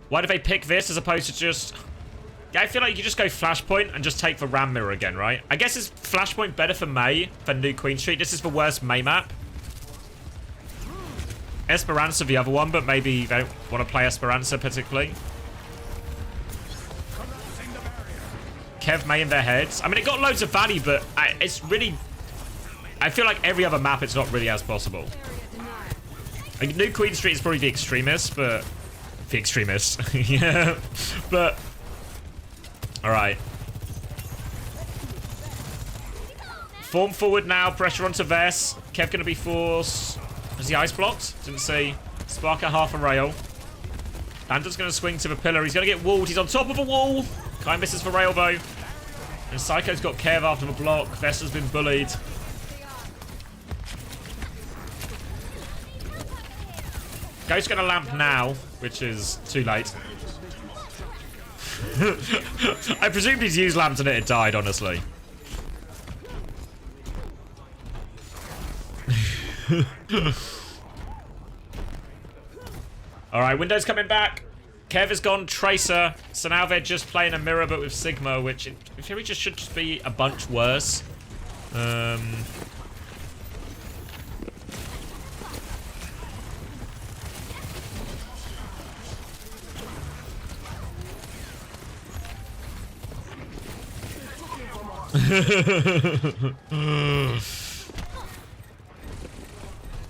Speaker 1: Why did they pick this as opposed to just... Yeah, I feel like you could just go Flashpoint and just take the Ram Mirror again, right? I guess is Flashpoint better for Mei than New Queen Street? This is the worst Mei map. Esperanza the other one, but maybe they don't want to play Esperanza particularly. Kev Mei in their heads. I mean, it got loads of value, but it's really... I feel like every other map, it's not really as possible. Like, New Queen Street is probably the extremist, but... The extremist. Yeah. But... Alright. Form forward now. Pressure onto Vess. Kev gonna be forced. Is he ice blocked? Didn't see. Spark at half a rail. Lander's gonna swing to the pillar. He's gonna get walled. He's on top of a wall. Kai misses for rail though. And Psycho's got Kev after the block. Vess has been bullied. Ghost's gonna lamp now, which is too late. I presumed he's used lamps and it had died, honestly. Alright, Window's coming back. Kev has gone Tracer, so now they're just playing a mirror but with Sigma, which in theory just should just be a bunch worse.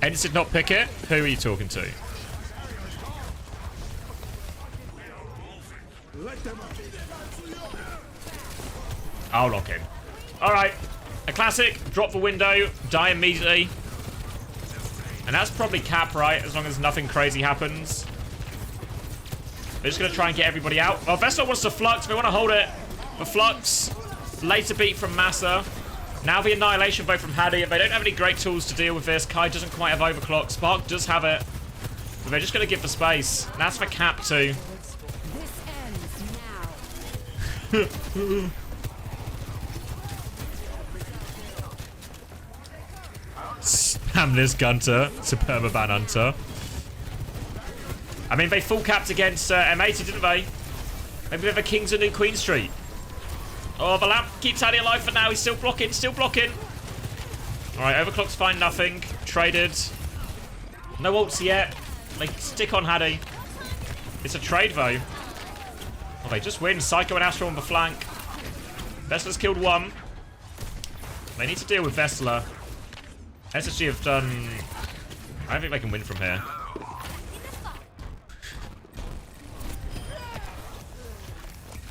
Speaker 1: Ents did not pick it. Who are you talking to? I'll lock in. Alright. A classic, drop the window, die immediately. And that's probably cap, right? As long as nothing crazy happens. They're just going to try and get everybody out. Oh, Vessel wants to flux. They want to hold it. The flux. Later beat from Massa. Now the annihilation bow from Hattie. They don't have any great tools to deal with this. Kai doesn't quite have overclock. Spark does have it. But they're just going to give the space. And that's for cap too.
Speaker 9: This ends now.
Speaker 1: Spam this Gunter to permaban Hunter. I mean, they full capped against M80, didn't they? Maybe they're the Kings of New Queen Street. Oh, the lamp keeps Hattie alive for now. He's still blocking, still blocking. All right, overclock's fine, nothing. Traded. No ults yet. They stick on Hattie. It's a trade, though. Oh, they just win. Psycho and Astro on the flank. Vestler's killed one. They need to deal with Vestler. SSG have done... I don't think they can win from here.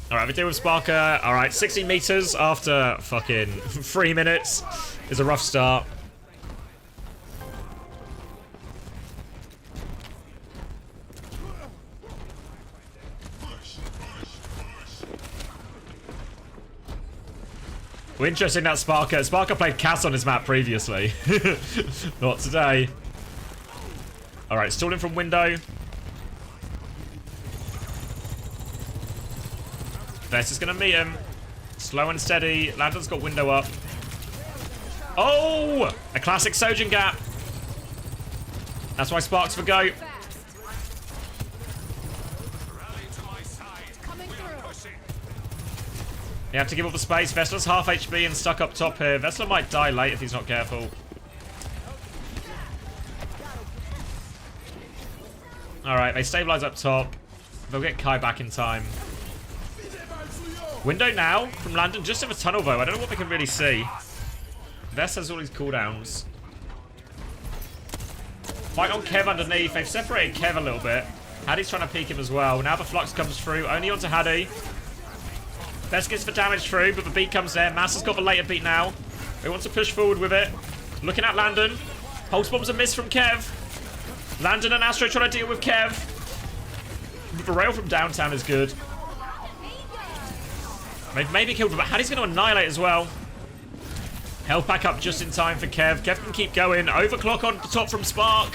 Speaker 1: Alright, we deal with Sparker. Alright, 60 meters after fucking 3 minutes is a rough start. Well, interesting that Sparker. Sparker played Cass on his map previously. Not today. Alright, stalling from window. Vest is going to meet him. Slow and steady. Lantern's got window up. Oh! A classic Sojin gap. That's why Sparks for go. You have to give up the space. Vestler's half HP and stuck up top here. Vestler might die late if he's not careful. Alright, they stabilize up top. They'll get Kai back in time. Window now from Landon, just in the tunnel though. I don't know what they can really see. Vest has all these cooldowns. Fight on Kev underneath. They've separated Kev a little bit. Hattie's trying to peek him as well. Now the flux comes through. Only onto Hattie. Vest gets the damage through, but the beat comes there. Massa's got the later beat now. They want to push forward with it. Looking at Landon. Pulse bomb's a miss from Kev. Landon and Astro trying to deal with Kev. The rail from downtown is good. They've maybe killed him, but Hattie's going to annihilate as well. Health back up just in time for Kev. Kev can keep going. Overclock on the top from Spark.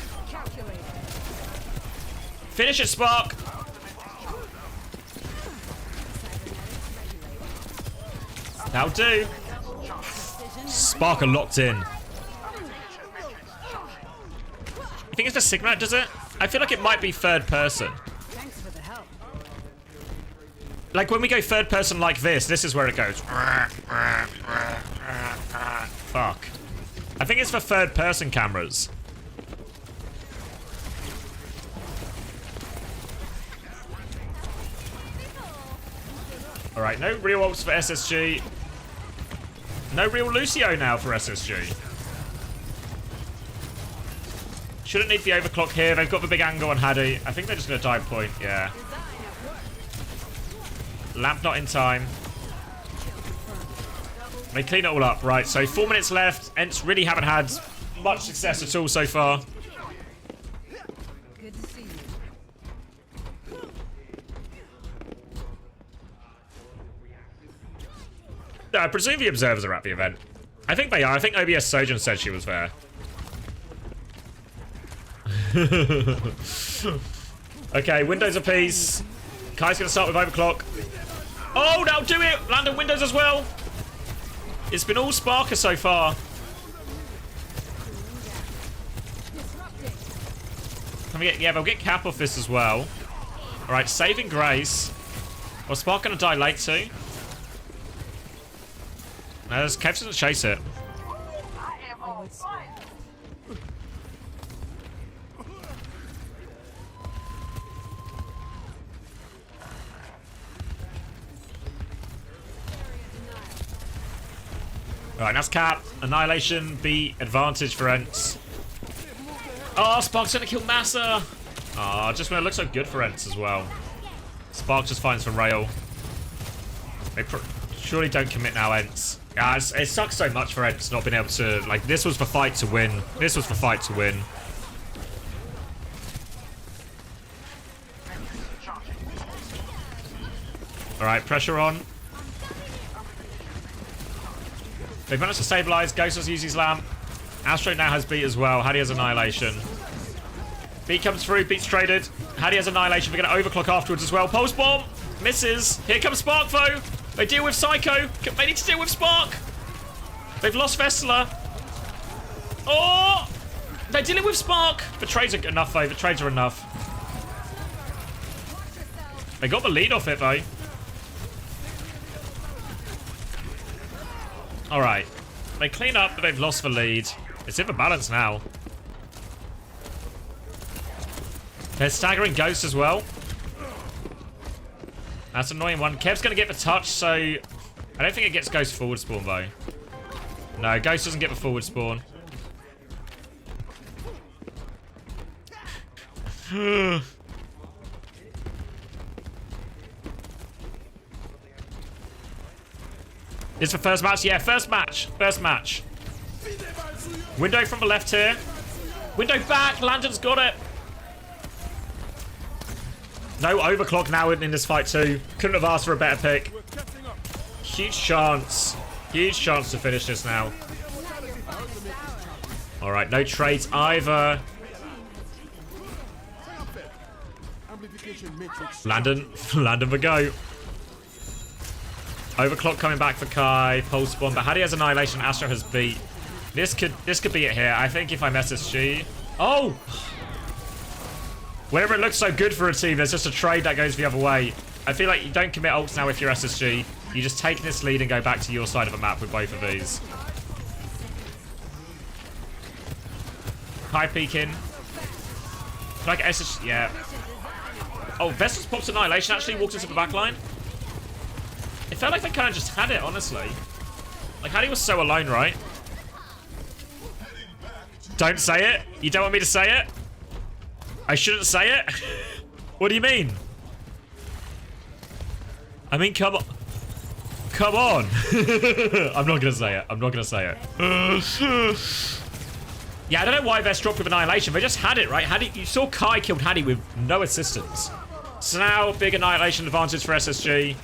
Speaker 1: Finish it, Spark. That'll do. Spark are locked in. You think it's the Sigma that does it? I feel like it might be third person. Like when we go third person like this is where it goes. Fuck. I think it's for third person cameras. Alright, no real ults for SSG. No real Lucio now for SSG. Shouldn't need the overclock here. They've got the big angle on Hattie. I think they're just going to dive point. Yeah. Lamp not in time. They clean it all up. Right, so 4 minutes left. Ents really haven't had much success at all so far.
Speaker 9: Good to see you.
Speaker 1: No, I presume the observers are at the event. I think they are. I think OBS Sojin said she was there. Okay, windows apiece. Kai's going to start with overclock. Oh, that'll do it! Landon windows as well. It's been all Sparker so far. Can we get, yeah, they'll get cap off this as well. Alright, saving grace. Well, Spark going to die late too. No, Kev doesn't chase it. Alright, that's cap. Annihilation, B, advantage for Ents. Oh, Spark's gonna kill Massa. Oh, just when it looks so good for Ents as well. Spark just finds for rail. They Surely don't commit now, Ents. Yeah, it sucks so much for Ents not being able to... Like, this was for fight to win. This was for fight to win. Alright, pressure on. They've managed to stabilize. Ghost has used his lamp. Astro now has beat as well. Hattie has annihilation. Beat comes through. Beat's traded. Hattie has annihilation. We're going to overclock afterwards as well. Pulse bomb. Misses. Here comes Spark, though. They deal with Psycho. They need to deal with Spark. They've lost Vestler. Oh! They're dealing with Spark. The trades are enough, though. The trades are enough. They got the lead off it, though. Alright. They clean up, but they've lost the lead. It's in the balance now. They're staggering Ghost as well. That's an annoying one. Kev's going to get the touch, so... I don't think it gets Ghost forward spawn, though. No, Ghost doesn't get the forward spawn. It's the first match? Yeah, first match. First match. Window from the left here. Window back. Landon's got it. No overclock now in this fight too. Couldn't have asked for a better pick. Huge chance. Huge chance to finish this now. Alright, no trades either. Landon. Landon for go. Overclock coming back for Kai. Pulse bomb. But Hattie has annihilation. Astro has beat. This could be it here. I think if I'm SSG. Oh! Whenever it looks so good for a team, there's just a trade that goes the other way. I feel like you don't commit ults now if you're SSG. You just take this lead and go back to your side of the map with both of these. High peeking. Like SSG, yeah. Oh, Vestas pops annihilation, actually walked into the back line. It felt like they kind of just had it, honestly. Like, Hattie was so alone, right? Don't say it. You don't want me to say it? I shouldn't say it? What do you mean? I mean, come on. Come on. I'm not going to say it. I'm not going to say it. Yeah, I don't know why Vest dropped with Annihilation. They just had it, right? Hattie, you saw Kai killed Hattie with no assistance. So now, big Annihilation advantage for SSG.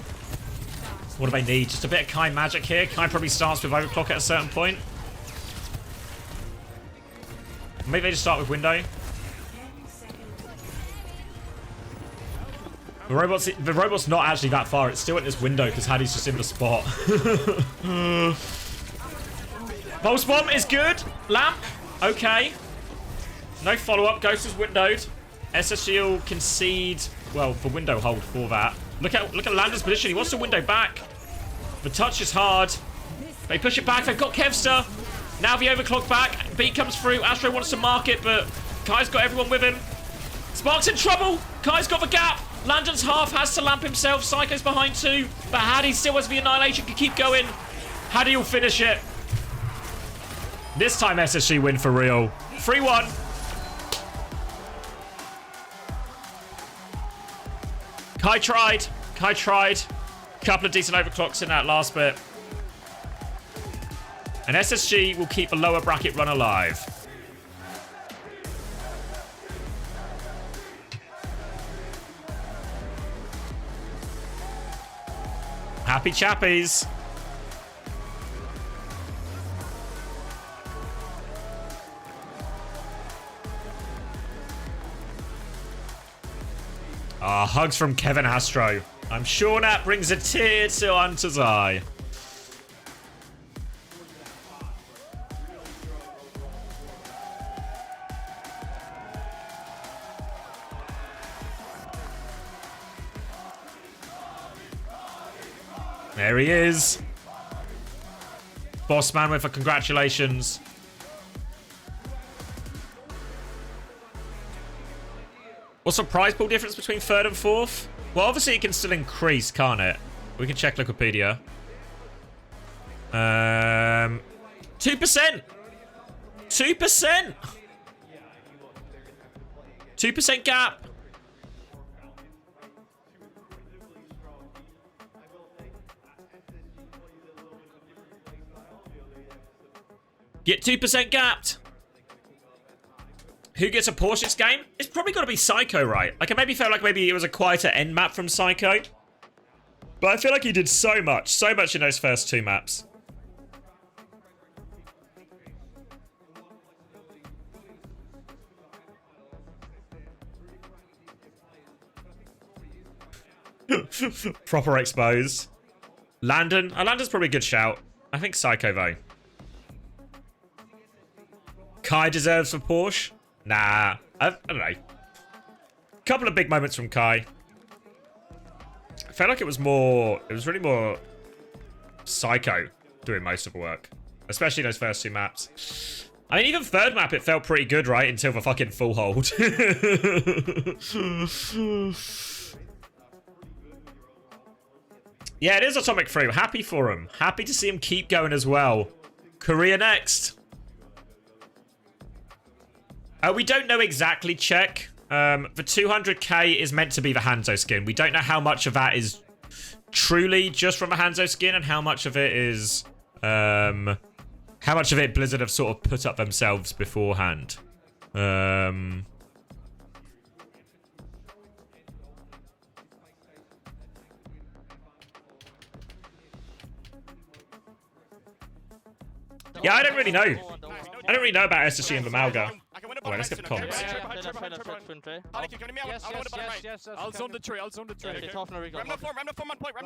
Speaker 1: What do they need? Just a bit of Kai magic here. Kai probably starts with Overclock at a certain point. Maybe they just start with Window. The robot's not actually that far. It's still at this window because Hattie's just in the spot. Pulse bomb is good. Lamp. Okay. No follow-up. Ghost is windowed. SSG will concede. Well, the window hold for that. Look at Landon's position. He wants to window back. The touch is hard. They push it back. They've got Kevster. Now the overclock back. Beat comes through. Astro wants to mark it, but Kai's got everyone with him. Spark's in trouble. Kai's got the gap. Landon's half has to lamp himself. Psycho's behind too. But Hattie still has the annihilation. Can keep going. Hattie will finish it. This time SSG win for real. 3-1. Kai tried. Kai tried. Couple of decent overclocks in that last bit. And SSG will keep a lower bracket run alive. Happy chappies. Hugs from Kevin Astro. I'm sure that brings a tear to Hunter's eye. There he is. Boss man with a congratulations. What's the prize pool difference between third and fourth? Well, obviously it can still increase, can't it? We can check Wikipedia. 2%. 2%. 2% gap. Get 2% gapped. Who gets a Porsche this game? It's probably got to be Psycho, right? Like, I maybe felt like maybe it was a quieter end map from Psycho. But I feel like he did so much in those first 2 maps. Proper expose. Landon. Landon's probably a good shout. I think Psycho, though. Kai deserves for Porsche. Nah. I don't know. Couple of big moments from Kai. I felt like it was really more Psycho doing most of the work. Especially those first 2 maps. I mean, even third map, it felt pretty good, right? Until the fucking full hold. Yeah, it is Atomic Fruit. Happy for him. Happy to see him keep going as well. Korea next. We don't know exactly, check. The 200k is meant to be the Hanzo skin. We don't know how much of that is truly just from a Hanzo skin and how much of it is... how much of it Blizzard have sort of put up themselves beforehand. Yeah, I don't really know. I don't really know about SSG and Lamalga. Oh, wait, let's get the comms.
Speaker 10: Yes. I'll zone the tree. Ram no form on point. Ram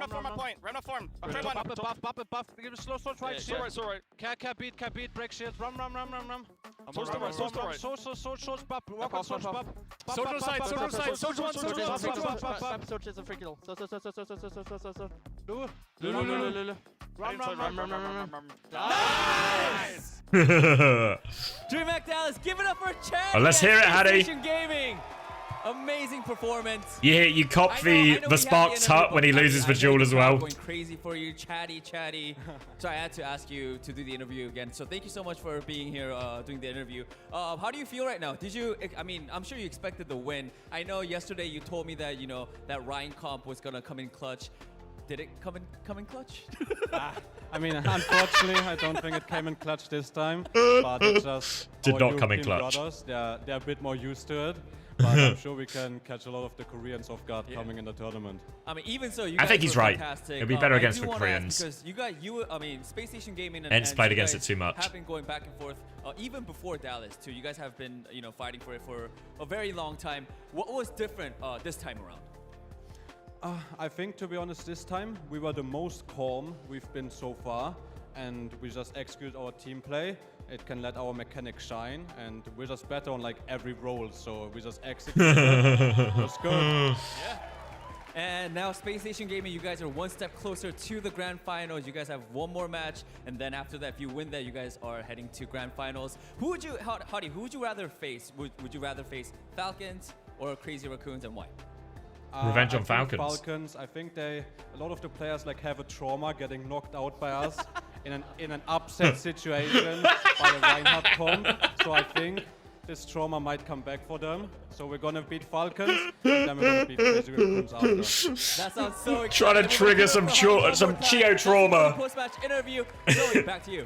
Speaker 10: no form. Buff. Give it slow try. Alright. Cap beat, break shield. Ram. Source the right. Source buff. Walk on source buff. Soldier side.
Speaker 8: Source is a free kill.
Speaker 10: Lulu. Ram.
Speaker 8: Nice!
Speaker 11: DreamHack Dallas, give it up for Chad.
Speaker 1: Oh, let's hear it, Hattie.
Speaker 11: Gaming. Amazing performance.
Speaker 1: You cop the Sparks Hut when he loses the duel as well.
Speaker 11: Going crazy for you, chatty. So I had to ask you to do the interview again. So thank you so much for being here, doing the interview. How do you feel right now? I'm sure you expected the win. I know yesterday you told me that that Ryan comp was gonna come in clutch. Did it come in clutch?
Speaker 10: I mean, unfortunately, I don't think it came in clutch this time. But it's just
Speaker 1: did not come in clutch.
Speaker 10: Brothers, they're a bit more used to it. But I'm sure we can catch a lot of the Koreans off guard coming in the tournament.
Speaker 11: I mean, even so,
Speaker 1: I think he's right.
Speaker 11: Fantastic.
Speaker 1: It'll be better against the Koreans.
Speaker 11: Because Space Station Gaming and
Speaker 1: played against it too much.
Speaker 11: Have been going back and forth, even before Dallas too. You guys have been, fighting for it for a very long time. What was different this time around?
Speaker 10: I think, to be honest, this time we were the most calm we've been so far, and we just execute our team play. It can let our mechanics shine, and we're just better on like every role, so we just execute. That's good.
Speaker 11: Yeah. And now Space Station Gaming, you guys are one step closer to the Grand Finals. You guys have one more match, and then after that, if you win that, you guys are heading to Grand Finals. Who would you rather face? Would you rather face Falcons or Crazy Raccoons, and why?
Speaker 1: Revenge on Falcons.
Speaker 10: Falcons. I think a lot of the players have a trauma getting knocked out by us in an upset situation by a Reinhardt comp. So I think this trauma might come back for them. So we're gonna beat Falcons, and then we're gonna beat Crazy Raccoons after.
Speaker 11: That sounds so exciting.
Speaker 1: Trying to trigger some Chio trauma.
Speaker 11: Post-match interview. Zoe, back to you.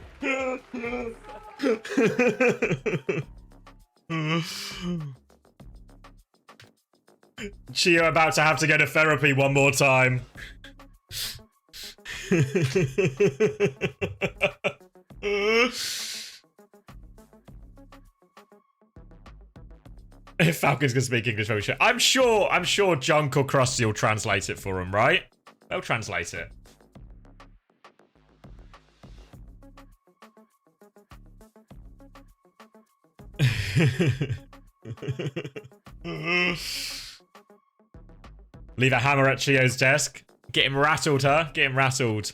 Speaker 1: Chio about to have to go to therapy one more time. If Falcons can speak English, very sure. I'm sure Junk or Krusty will translate it for him, right? They'll translate it. Leave a hammer at Chio's desk. Get him rattled, huh? Get him rattled.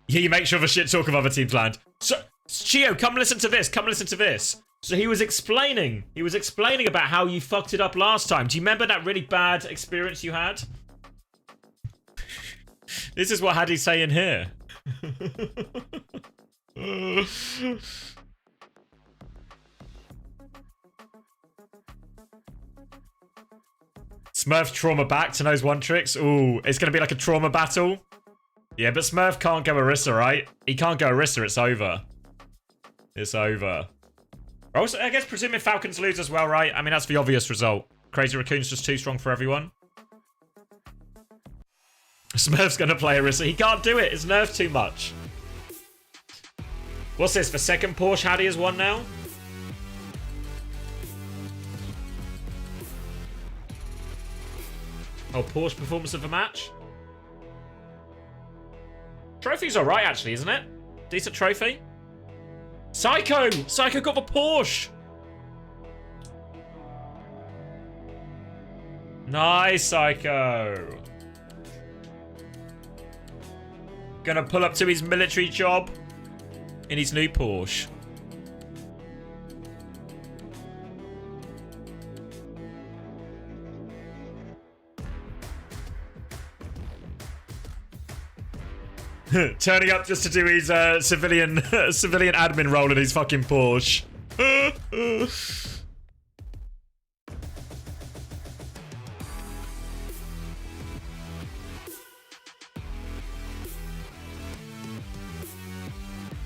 Speaker 1: Yeah, you make sure the shit talk of other teams land. So, Chio, come listen to this. Come listen to this. So he was explaining about how you fucked it up last time. Do you remember that really bad experience you had? This is what Hattie's saying here. Smurf trauma back to knows one tricks. Ooh, it's gonna be like a trauma battle. Yeah, but Smurf can't go Orisa, right? He can't go Orisa, it's over. It's over. Also, I guess presuming Falcons lose as well, right? I mean, that's the obvious result. Crazy Raccoon's just too strong for everyone. Smurf's gonna play Orisa. He can't do it. It's nerfed too much. What's this? The second Porsche Hattie has won now? Oh, Porsche performance of the match? Trophy's alright, actually, isn't it? Decent trophy. Psycho! Psycho got the Porsche! Nice, Psycho. Gonna pull up to his military job in his new Porsche. Turning up just to do his civilian admin role in his fucking Porsche.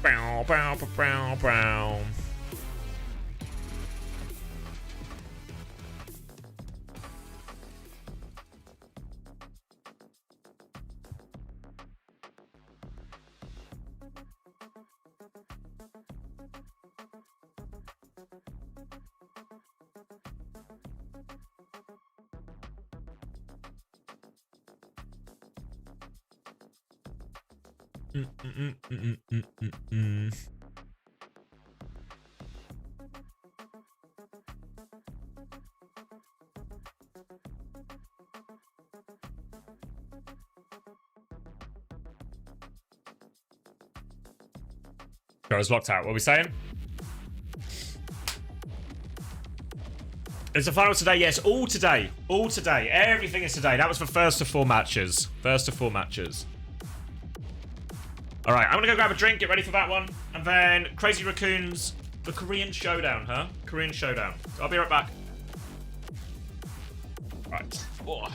Speaker 1: Bow, bow, bow, bow. Goes locked out. What are we saying? It's the finals today. Yes, all today. All today. Everything is today. That was for first of 4 matches. First of 4 matches. All right, I'm gonna go grab a drink, get ready for that one, and then Crazy Raccoons, the Korean Showdown, huh? Korean Showdown. I'll be right back. Right. Oh.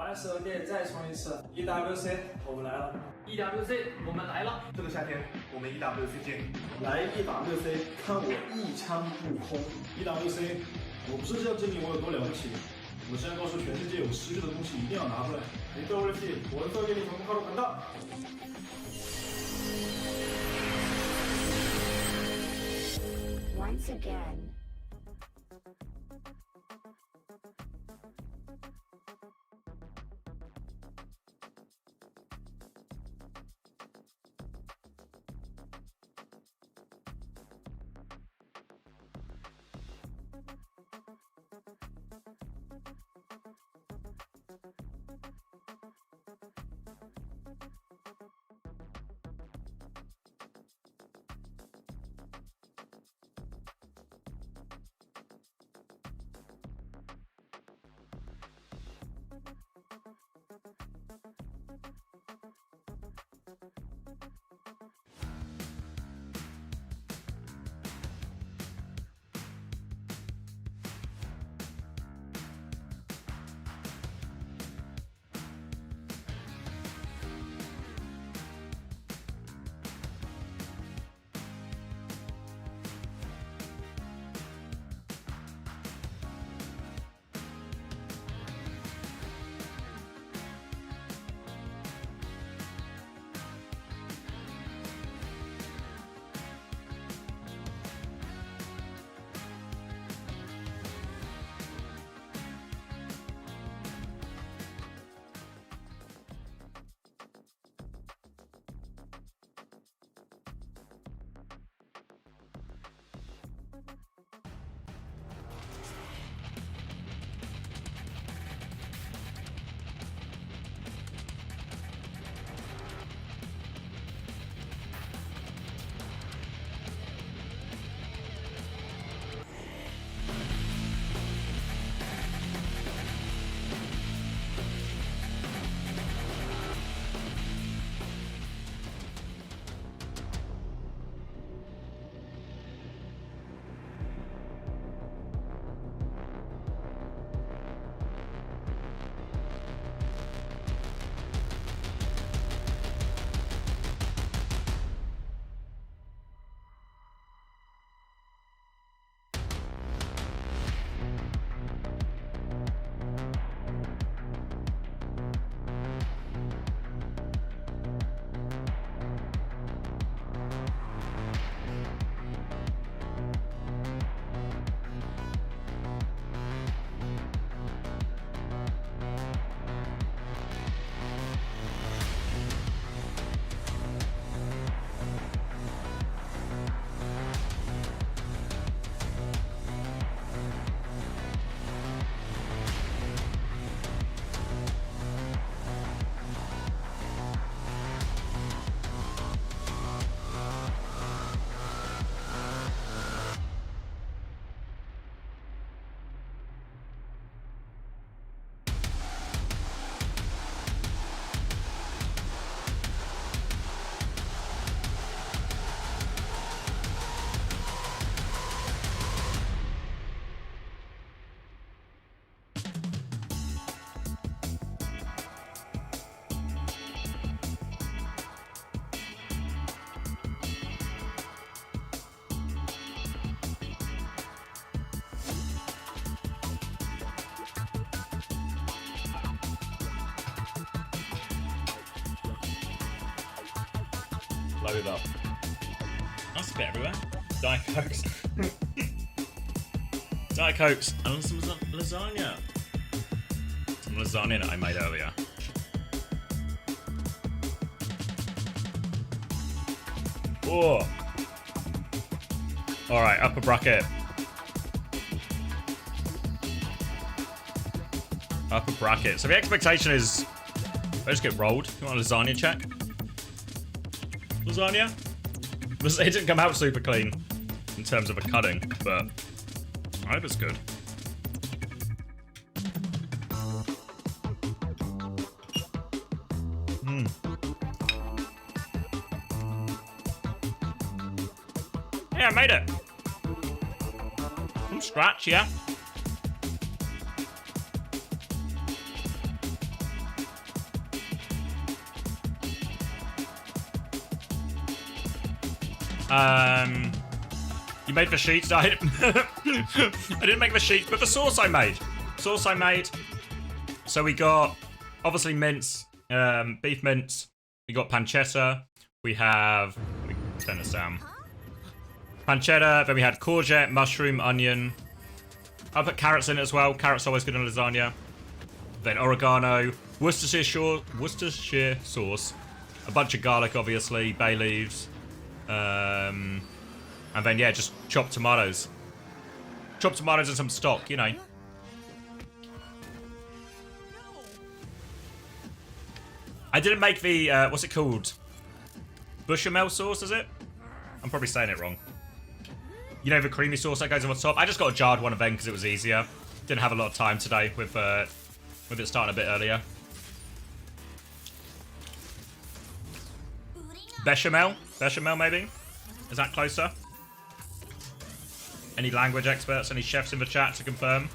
Speaker 12: 玩手电再冲一次 EWC， 我们来了。EWC， 我们来了。这个夏天我们 EWC 见。来 EWC， 看我一枪不空。EWC， 我不是要证明我有多了不起，我是要告诉全世界有实力的东西一定要拿出来。EWC， 我的给你从号路看到。
Speaker 9: Once again.
Speaker 1: Load up. That's a bit everywhere. Diet Cokes. Diet Cokes and some lasagna. Some lasagna that I made earlier. Oh. Alright, upper bracket. Upper bracket. So the expectation is I just get rolled. You want a lasagna check? Lasagna? It didn't come out super clean in terms of a cutting, but I hope it's good. Yeah, I made it. From scratch, yeah. You made the sheets. I didn't make the sheets, but the sauce I made. Sauce I made. So we got obviously mince, beef mince. We got pancetta. We have. Let me turn this down. Pancetta. Then we had courgette, mushroom, onion. I put carrots in it as well. Carrots are always good in lasagna. Then oregano, Worcestershire sauce, a bunch of garlic, obviously, bay leaves, and then yeah, just chopped tomatoes. Chopped tomatoes and some stock, you know. I didn't make the what's it called? Bechamel sauce, is it? I'm probably saying it wrong. You know, the creamy sauce that goes on the top. I just got a jarred one of them because it was easier. Didn't have a lot of time today with it starting a bit earlier. Bechamel? Bechamel, maybe? Is that closer? Any language experts? Any chefs in the chat to confirm?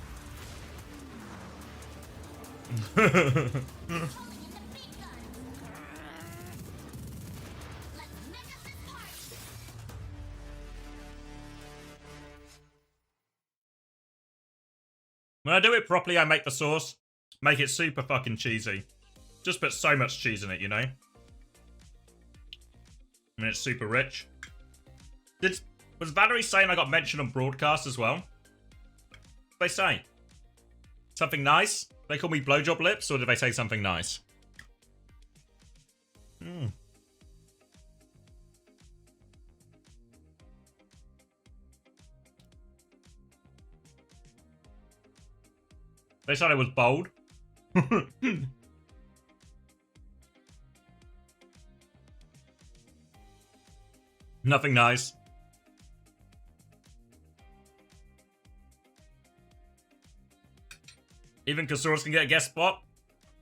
Speaker 1: When I do it properly, I make the sauce. Make it super fucking cheesy. Just put so much cheese in it, you know? I mean, it's super rich. Was Valerie saying I got mentioned on broadcast as well? What did they say? Something nice? Did they call me blowjob lips, or did they say something nice? They said I was bold. Nothing nice. Even Kasaurus can get a guest spot.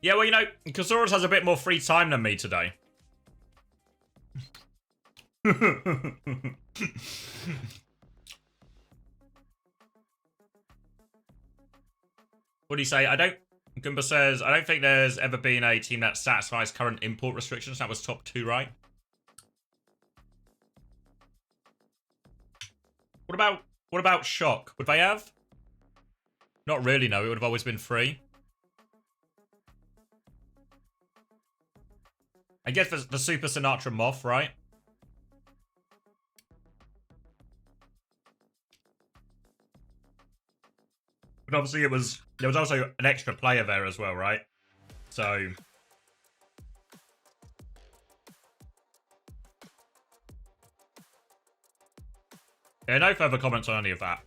Speaker 1: Yeah, well, you know, Kasaurus has a bit more free time than me today. What do you say? Gumba says, I don't think there's ever been a team that satisfies current import restrictions. That was top 2, right? What about Shock? Would they have? Not really, no. It would have always been free. I guess the Super Sinatra Moth, right? But obviously there was also an extra player there as well, right? So yeah, no further comments on any of that.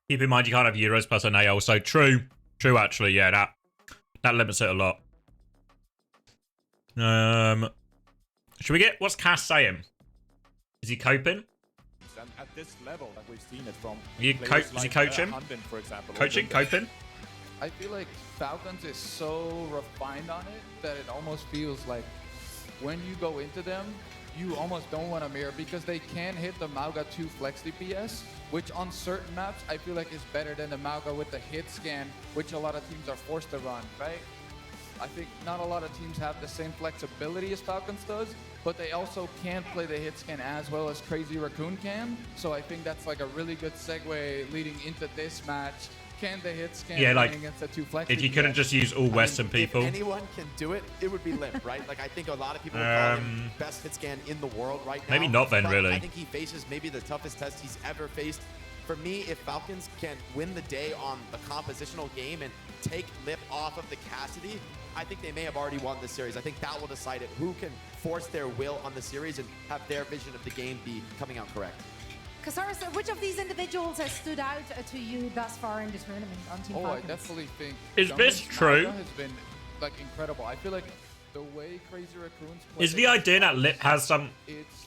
Speaker 1: Keep in mind you can't have euros plus an AL, so true. True, actually, yeah, that limits it a lot. Should we get... What's Cass saying? Is he coping?
Speaker 2: And at this level that we've seen it from...
Speaker 1: Is he coaching?
Speaker 2: For example,
Speaker 1: Coaching? Coping?
Speaker 13: I feel like Falcons is so refined on it that it almost feels like when you go into them, you almost don't want to mirror because they can hit the Mauga 2 flex DPS, which on certain maps I feel like is better than the Mauga with the hit scan, which a lot of teams are forced to run, right? I think not a lot of teams have the same flexibility as Falcons does, but they also can't play the hit scan as well as Crazy Raccoon can. So I think that's like a really good segue leading into this match. Can the hit scan against the 2 flex
Speaker 1: if you couldn't just use all Western people.
Speaker 4: If anyone can do it, it would be Limp, right? Like, I think a lot of people would call him best hit scan in the world right now.
Speaker 1: Maybe not then, really.
Speaker 4: I think he faces maybe the toughest test he's ever faced. For me, if Falcons can win the day on the compositional game and take Lip off of the Cassidy, I think they may have already won the series. I think that will decide it. Who can force their will on the series and have their vision of the game be coming out correct.
Speaker 5: Kasaurus, which of these individuals has stood out to you thus far in the tournament on Team Falcons?
Speaker 13: I definitely think...
Speaker 1: Is this true?
Speaker 13: Has been, like, incredible. I feel like the way Crazy Raccoons play...
Speaker 1: Is the idea that Lip has some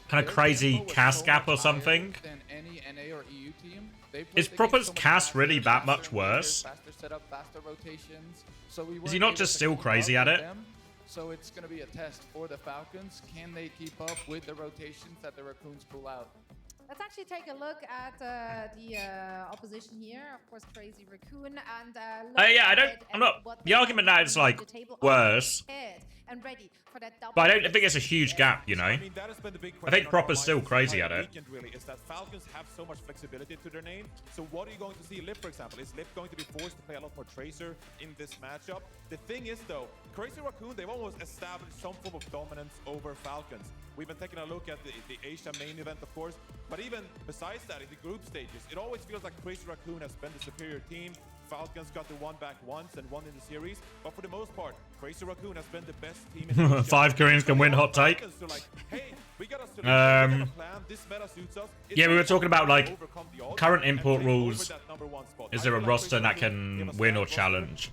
Speaker 1: kind of crazy cast gap or something?
Speaker 13: Than any NA or EU team.
Speaker 1: Is Proper's cast really that much worse?
Speaker 13: Faster setup, faster rotations. So
Speaker 1: is he not just still crazy at it?
Speaker 13: So it's going to be a test for the Falcons. Can they keep up with the rotations that the Raccoons pull out?
Speaker 5: Let's actually take a look at the opposition here. Of course, Crazy Raccoon and
Speaker 1: yeah, I'm not. The argument now is like worse,
Speaker 5: and ready for that double.
Speaker 1: but I don't think it's a huge gap. You know,
Speaker 14: I mean, that has been the big
Speaker 1: I think
Speaker 14: question
Speaker 1: Proper's
Speaker 14: on
Speaker 1: still
Speaker 14: our
Speaker 1: crazy
Speaker 14: entire
Speaker 1: at it.
Speaker 14: weekend, really, is that Falcons have so much flexibility to their name. So what are you going to see Lip, for example? Is Lip going to be forced to play a lot more Tracer in this matchup? The thing is, though, Crazy Raccoon, they've almost established some form of dominance over Falcons. We've been taking a look at the Asia main event, of course, but even besides that, in the group stages, it always feels like Crazy Raccoon has been the superior team. Falcons got the one back once and won in the series, but for the most part, Crazy Raccoon has been the best team in Asia.
Speaker 1: 5 Koreans can win, hot take.
Speaker 14: So like, hey, we got a solution, we got a plan. This meta suits us.
Speaker 1: Yeah, we were talking about like current import rules. Is there a roster that can win or challenge?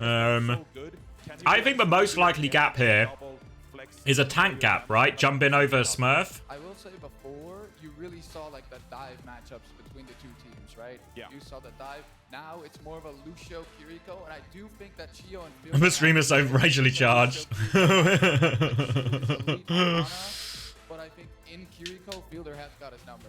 Speaker 1: I think the most likely gap here is a tank gap, right? Jump in over Smurf.
Speaker 13: I will say before, you really saw like the dive matchups between the two teams, right?
Speaker 14: Yeah.
Speaker 13: You saw the dive. Now it's more of a Lucio Kiriko, and I do think that Chio and Fielder...
Speaker 1: The stream is so racially charged.
Speaker 13: But I think in Kiriko, Fielder has got his number.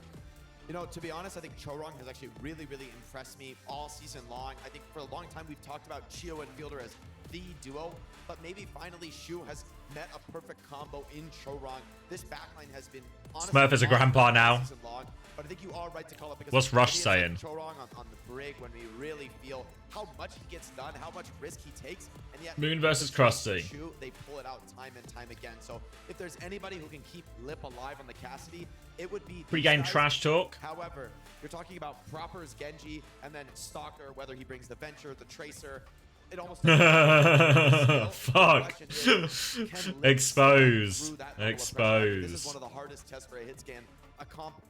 Speaker 4: You know, to be honest, I think Chorong has actually really impressed me all season long. I think for a long time we've talked about Chio and Fielder as the duo, but maybe finally Shu has met a perfect combo in Chorong. This backline has been
Speaker 1: Smurf is a grandpa now.
Speaker 4: Long, but I think you are right to call it because
Speaker 1: what's Rush saying?
Speaker 4: Chorong on the brig when we really feel how much he gets done, how much risk he takes, and yet
Speaker 1: Moon versus Krusty.
Speaker 4: Shu, they pull it out time and time again. So if there's anybody who can keep Lip alive on the Cassidy, it would be
Speaker 1: Pre-game trash talk.
Speaker 4: However, you're talking about Proper's Genji and then Stalker, whether he brings the Venture, the Tracer. It almost
Speaker 1: fuck. Expose. Expose.
Speaker 4: This is one of the hardest tests for a hit scan. A comp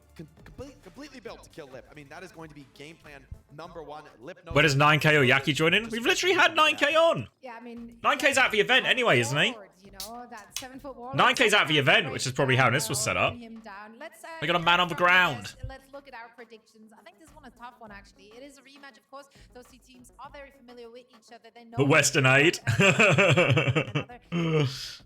Speaker 4: completely built to kill Lip. I mean, that is going to be game plan #1. Lip knows.
Speaker 1: Where does 9K or Yaki join in? We've literally had 9K on.
Speaker 5: Yeah, I mean,
Speaker 1: 9K's at the event anyway, isn't he?
Speaker 5: You know, that 7-foot wall.
Speaker 1: 9K's at the event, which is probably how this was set up. They got a man on the ground.
Speaker 5: Let's look at our predictions. I think this one is a tough one, actually. It is a rematch, of course. Those two teams are very familiar with each other. They know
Speaker 1: But Western Aid.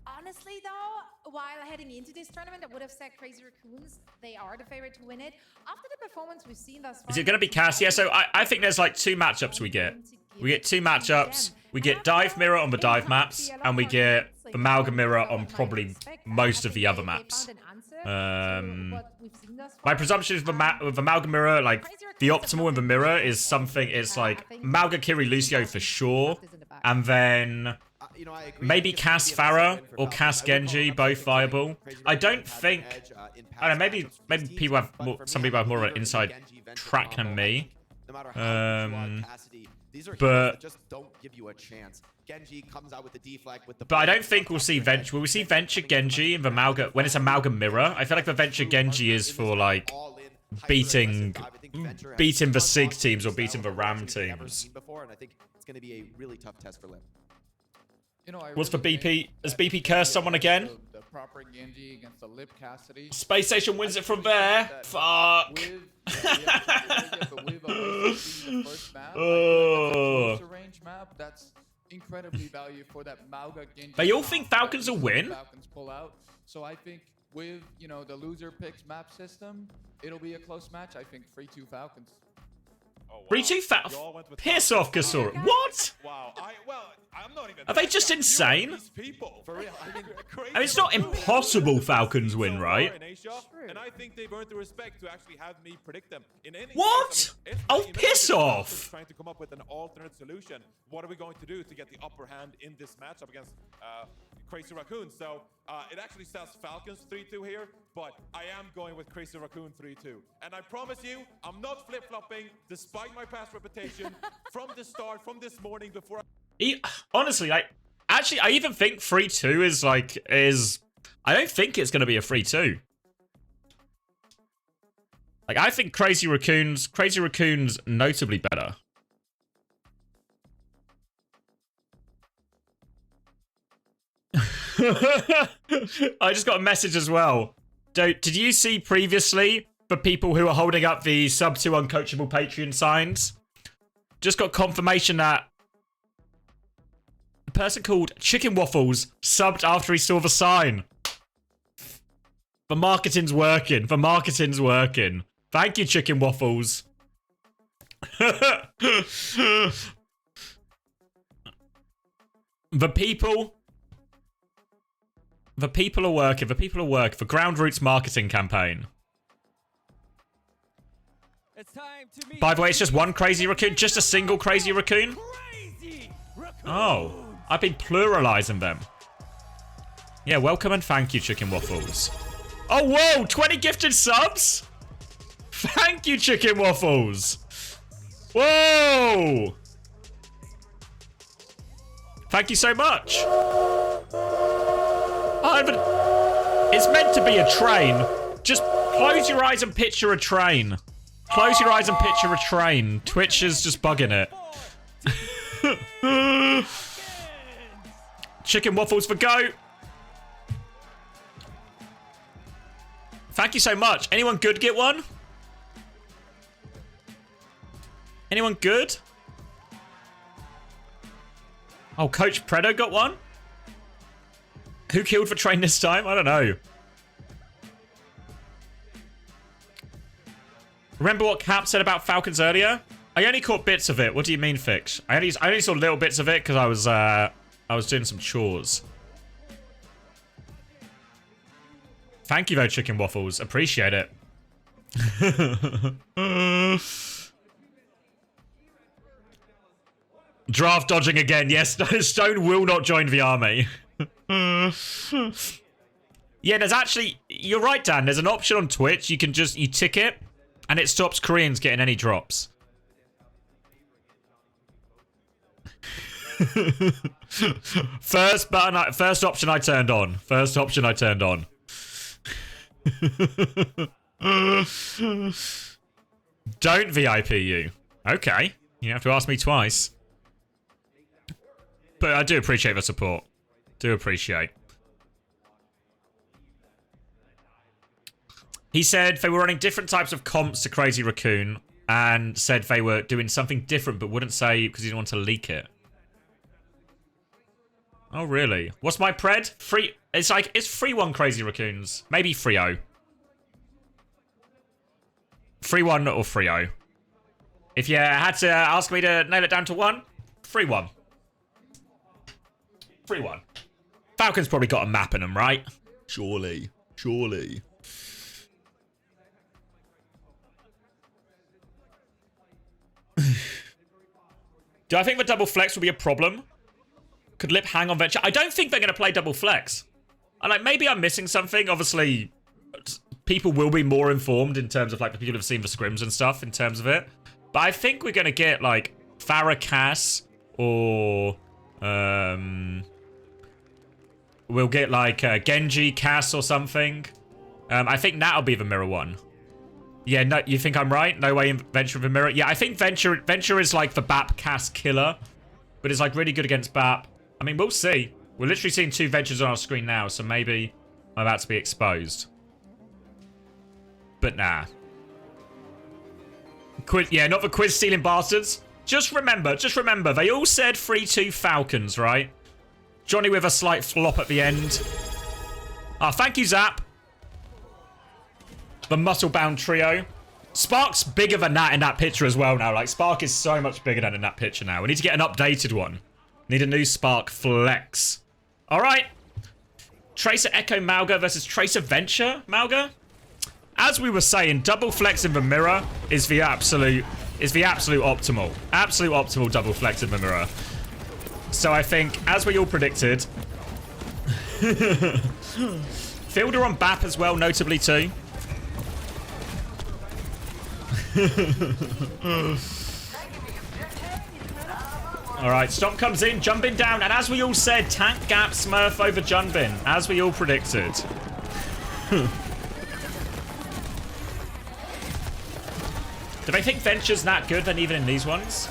Speaker 5: Honestly, though, while heading into this tournament, I would have said Crazy Raccoons. They are the favorite to win it. After the performance we've seen thus far.
Speaker 1: Is it going to be Cass? Yeah, so I think there's like 2 matchups we get. We get 2 matchups. We get Dive Mirror on the dive maps, and we get Amalgam Mirror on probably most of the other maps. My presumption is with Amalgam Mirror, like, the optimal in the mirror is something, it's like Amalgam Kiri Lucio for sure, and then maybe Cass Farah or Cass Genji, both viable. I don't think, I don't know, maybe people have more, some people have more of an inside track than me. But
Speaker 4: just don't give you a chance. Genji comes out with the deflag with the.
Speaker 1: But I don't think we'll see Venture. Will we see Venture Genji in the Amalgam when it's Amalgam Mirror? I feel like the Venture Genji is for like beating the SIG teams or beating the RAM teams.
Speaker 4: Before, and I think it's going to be a really tough test for Lip.
Speaker 13: You know,
Speaker 1: what's for BP? Has BP cursed someone again?
Speaker 13: The proper Genji against the Lip Cassidy.
Speaker 1: Space Station wins it from there. Fuck.
Speaker 13: Oh. Range map, that's incredibly valuable for that Mauga Genji.
Speaker 1: They all think Falcons will win.
Speaker 13: Falcons pull out. So I think with, you know, the loser picks map system, it'll be a close match. I think 3-2 Falcons.
Speaker 14: Oh, wow.
Speaker 1: 3-2 Falcons. Piss off, Gasor. What?
Speaker 14: Wow. I'm not even.
Speaker 1: Are they just insane?
Speaker 14: For real. I mean,
Speaker 1: it's not impossible Falcons win, right?
Speaker 14: And I think they've earned the respect to actually have me predict them. In any
Speaker 1: what?
Speaker 14: Case, I mean,
Speaker 1: oh, piss off!
Speaker 14: Trying to come up with an alternate solution. What are we going to do to get the upper hand in this matchup against Crazy Raccoon? So it actually says Falcons 3-2 here, but I am going with Crazy Raccoon 3-2. And I promise you, I'm not flip-flopping, despite my past reputation from the start, from this morning before.
Speaker 1: Honestly, like, actually, I even think 3-2 is I don't think it's going to be a 3-2. Like, I think Crazy Raccoon's notably better. I just got a message as well. Did you see previously the people who are holding up the sub 2 uncoachable Patreon signs? Just got confirmation that person called Chicken Waffles subbed after he saw the sign. The marketing's working. The marketing's working. Thank you, Chicken Waffles. The people are working. The people are working. The Ground Roots marketing campaign. By the way, it's just one Crazy Raccoon. Just a single Crazy Raccoon. Oh, I've been pluralizing them. Yeah, welcome and thank you, Chicken Waffles. Oh, whoa, 20 gifted subs? Thank you, Chicken Waffles. Whoa. Thank you so much. It's meant to be a train. Just close your eyes and picture a train. Close your eyes and picture a train. Twitch is just bugging it. Chicken Waffles for go. Thank you so much. Anyone good get one? Anyone good? Oh, Coach Predo got one? Who killed for train this time? I don't know. Remember what Cap said about Falcons earlier? I only caught bits of it. What do you mean, Fix? I only saw little bits of it because I was doing some chores. Thank you though, Chicken Waffles. Appreciate it. Draft dodging again. Yes, Stone will not join the army. Yeah, there's actually... You're right, Dan. There's an option on Twitch. You can just... You tick it, and it stops Koreans getting any drops. First option I turned on. First option I turned on. Don't VIP you. Okay. You have to ask me twice. But I do appreciate the support. Do appreciate. He said they were running different types of comps to Crazy Raccoon and said they were doing something different but wouldn't say because he didn't want to leak it. Oh, really? What's my pred? Free... It's like... It's 3-1 Crazy Raccoons. Maybe 3-0. 3-1 or 3-0. If you had to ask me to nail it down to 1, 3-1. 3-1. Falcons probably got a map in them, right? Surely. Surely. Do I think the double flex will be a problem? Could Lip hang on Venture? I don't think they're going to play double flex. And like, maybe I'm missing something. Obviously, people will be more informed in terms of like the people who've seen the scrims and stuff in terms of it. But I think we're going to get like Farah Cass or we'll get like Genji Cass or something. I think that'll be the mirror one. Yeah, no, you think I'm right? No way in Venture with a mirror. Yeah, I think Venture is like the BAP Cass killer, but it's like really good against BAP. I mean, we'll see. We're literally seeing 2 Ventures on our screen now, so maybe I'm about to be exposed. But nah. Quiz, yeah, not the quiz stealing bastards. Just remember, they all said 3-2 Falcons, right? Johnny with a slight flop at the end. Ah, thank you, Zap. The muscle-bound trio. Spark's bigger than that in that picture as well now. Like, Spark is so much bigger than in that picture now. We need to get an updated one. Need a new Spark flex. All right. Tracer Echo Malga versus Tracer Venture Malga. As we were saying, double flex in the mirror is the absolute optimal. Absolute optimal double flex in the mirror. So I think, as we all predicted, Fielder on BAP as well, notably too. Alright, Stomp comes in, Jumbin down, and as we all said, tank gap Smurf over Jumbin, as we all predicted. Do they think Venture's that good then even in these ones?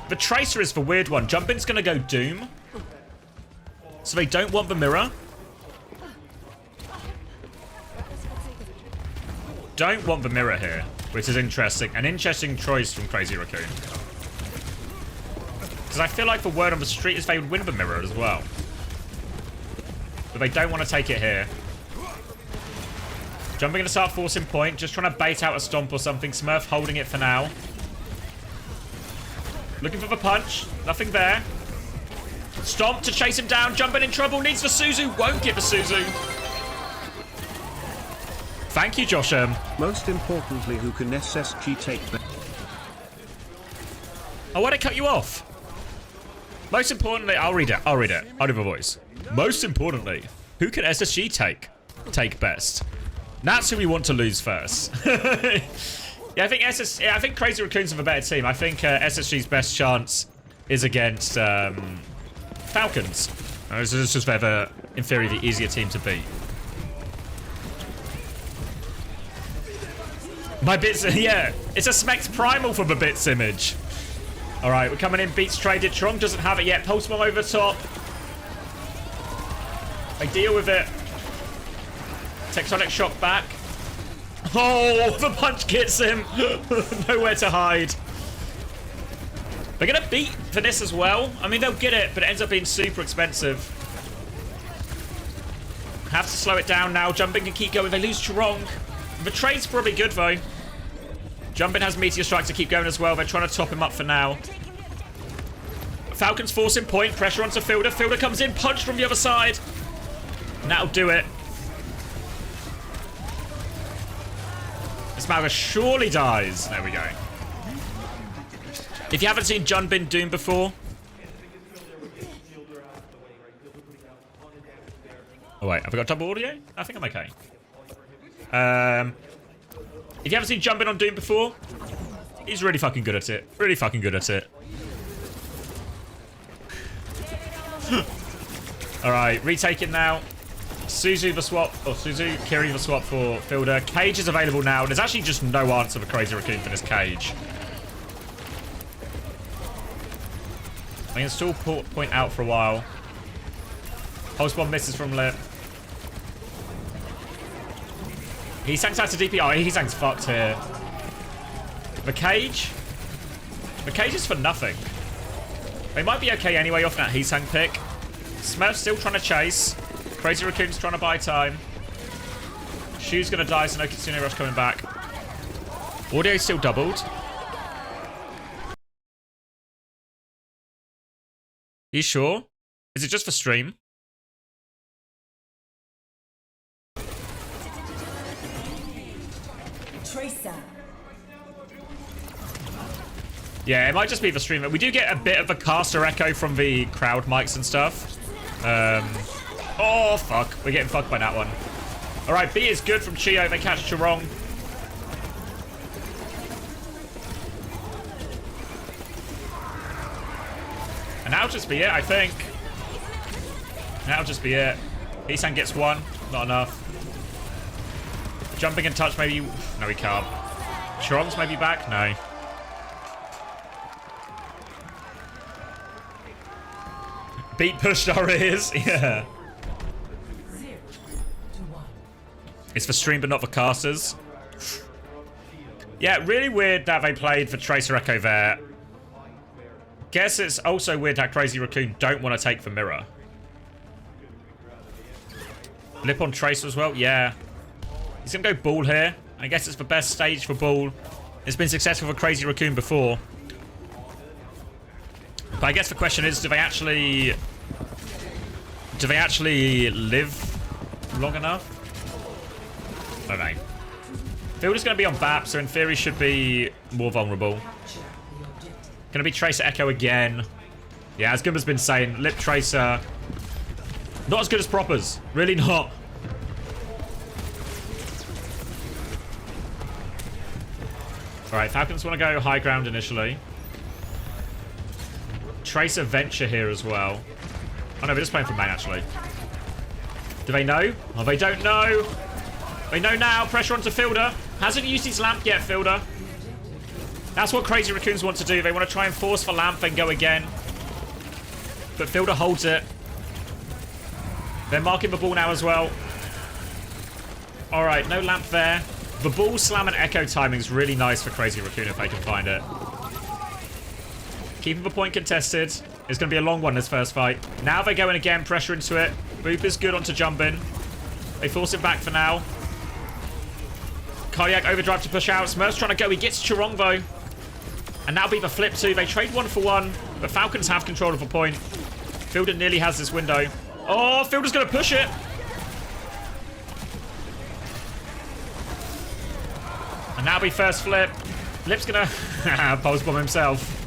Speaker 1: The Tracer is the weird one. Jumbin's gonna go Doom. So they don't want the mirror. Don't want the mirror here, which is interesting. An interesting choice from Crazy Raccoon. Because I feel like the word on the street is they would win the mirror as well. But they don't want to take it here. Jumping to start forcing point. Just trying to bait out a stomp or something. Smurf holding it for now. Looking for the punch. Nothing there. Stomp to chase him down. Jumping in trouble. Needs the Suzu. Won't get the Suzu. Thank you, Josh.
Speaker 6: Most importantly, who can SSG take the...
Speaker 1: Oh, why'd I cut you off? Most importantly, I'll read it. I'll read it. I'll do the voice. Most importantly, who can SSG take best? That's who we want to lose first. Yeah, I think Crazy Raccoons have a better team. I think SSG's best chance is against Falcons. This is just ever, in theory, the easier team to beat. My bits, yeah, it's a Smex Primal from the bits image. All right, we're coming in. Beats traded. Trong doesn't have it yet. Pulse bomb over top. They deal with it. Tectonic shock back. Oh, the punch gets him. Nowhere to hide. They're going to beat for this as well. I mean, they'll get it, but it ends up being super expensive. Have to slow it down now. Jumping can keep going. They lose Trong. The trade's probably good, though. Jumping has Meteor Strike to keep going as well. They're trying to top him up for now. Falcons forcing point. Pressure onto Fielder. Fielder comes in. Punch from the other side. And that'll do it. This Malga surely dies. There we go. If you haven't seen Junbin Doom before... Oh, wait. Have I got double audio? I think I'm okay. If you haven't seen Jumping on Doom before, he's really fucking good at it. Really fucking good at it. Alright, retaking now. Suzu the swap, or Suzu carrying the swap for Fielder. Cage is available now. There's actually just no answer for Crazy Raccoon for this Cage. I can still point out for a while. Pulse bomb misses from Lip. Heesang's out to DP. Oh, Heesang's fucked here. The Cage is for nothing. They might be okay anyway off that Heesang pick. Smurf's still trying to chase. Crazy Raccoon's trying to buy time. Shu's gonna die, so no Kitsune Rush coming back. Audio's still doubled. You sure? Is it just for stream? Yeah, it might just be the streamer. We do get a bit of a caster echo from the crowd mics and stuff. Oh, fuck. We're getting fucked by that one. All right, B is good from Chio. They catch Chirong. And that'll just be it, I think. That'll just be it. Heesang gets one. Not enough. Jumping and touch, maybe. No, he can't. Chirong's maybe back? No. Beat pushed our ears. Yeah. It's for stream, but not for casters. Yeah, really weird that they played for Tracer Echo there. Guess it's also weird that Crazy Raccoon don't want to take the mirror. Lip on Tracer as well. Yeah. He's going to go Ball here. I guess it's the best stage for Ball. It's been successful for Crazy Raccoon before. But I guess the question is, do they actually live long enough? I don't know. Fielder's going to be on BAP, so in theory should be more vulnerable. Going to be Tracer Echo again. Yeah, as Gumba's been saying, Lip Tracer, not as good as Proppers. Really not. Alright, Falcons want to go high ground initially. Tracer Venture here as well. Oh no, we're just playing for main actually. Do they know? Oh, they don't know. They know now. Pressure onto Fielder. Hasn't used his lamp yet, Fielder. That's what Crazy Raccoons want to do. They want to try and force for lamp and go again. But Fielder holds it. They're marking the ball now as well. Alright, no lamp there. The ball slam and echo timing is really nice for Crazy Raccoon if they can find it. Keeping the point contested. It's going to be a long one, this first fight. Now they go in again, pressure into it. Boop is good onto jumping. They force it back for now. Cardiac overdrive to push out. Smurf's trying to go. He gets Chirong, though. And that'll be the flip, too. They trade 1 for 1. But Falcons have control of the point. Fielder nearly has this window. Oh, Fielder's going to push it. And that'll be first flip. Lip's going to pulse bomb himself.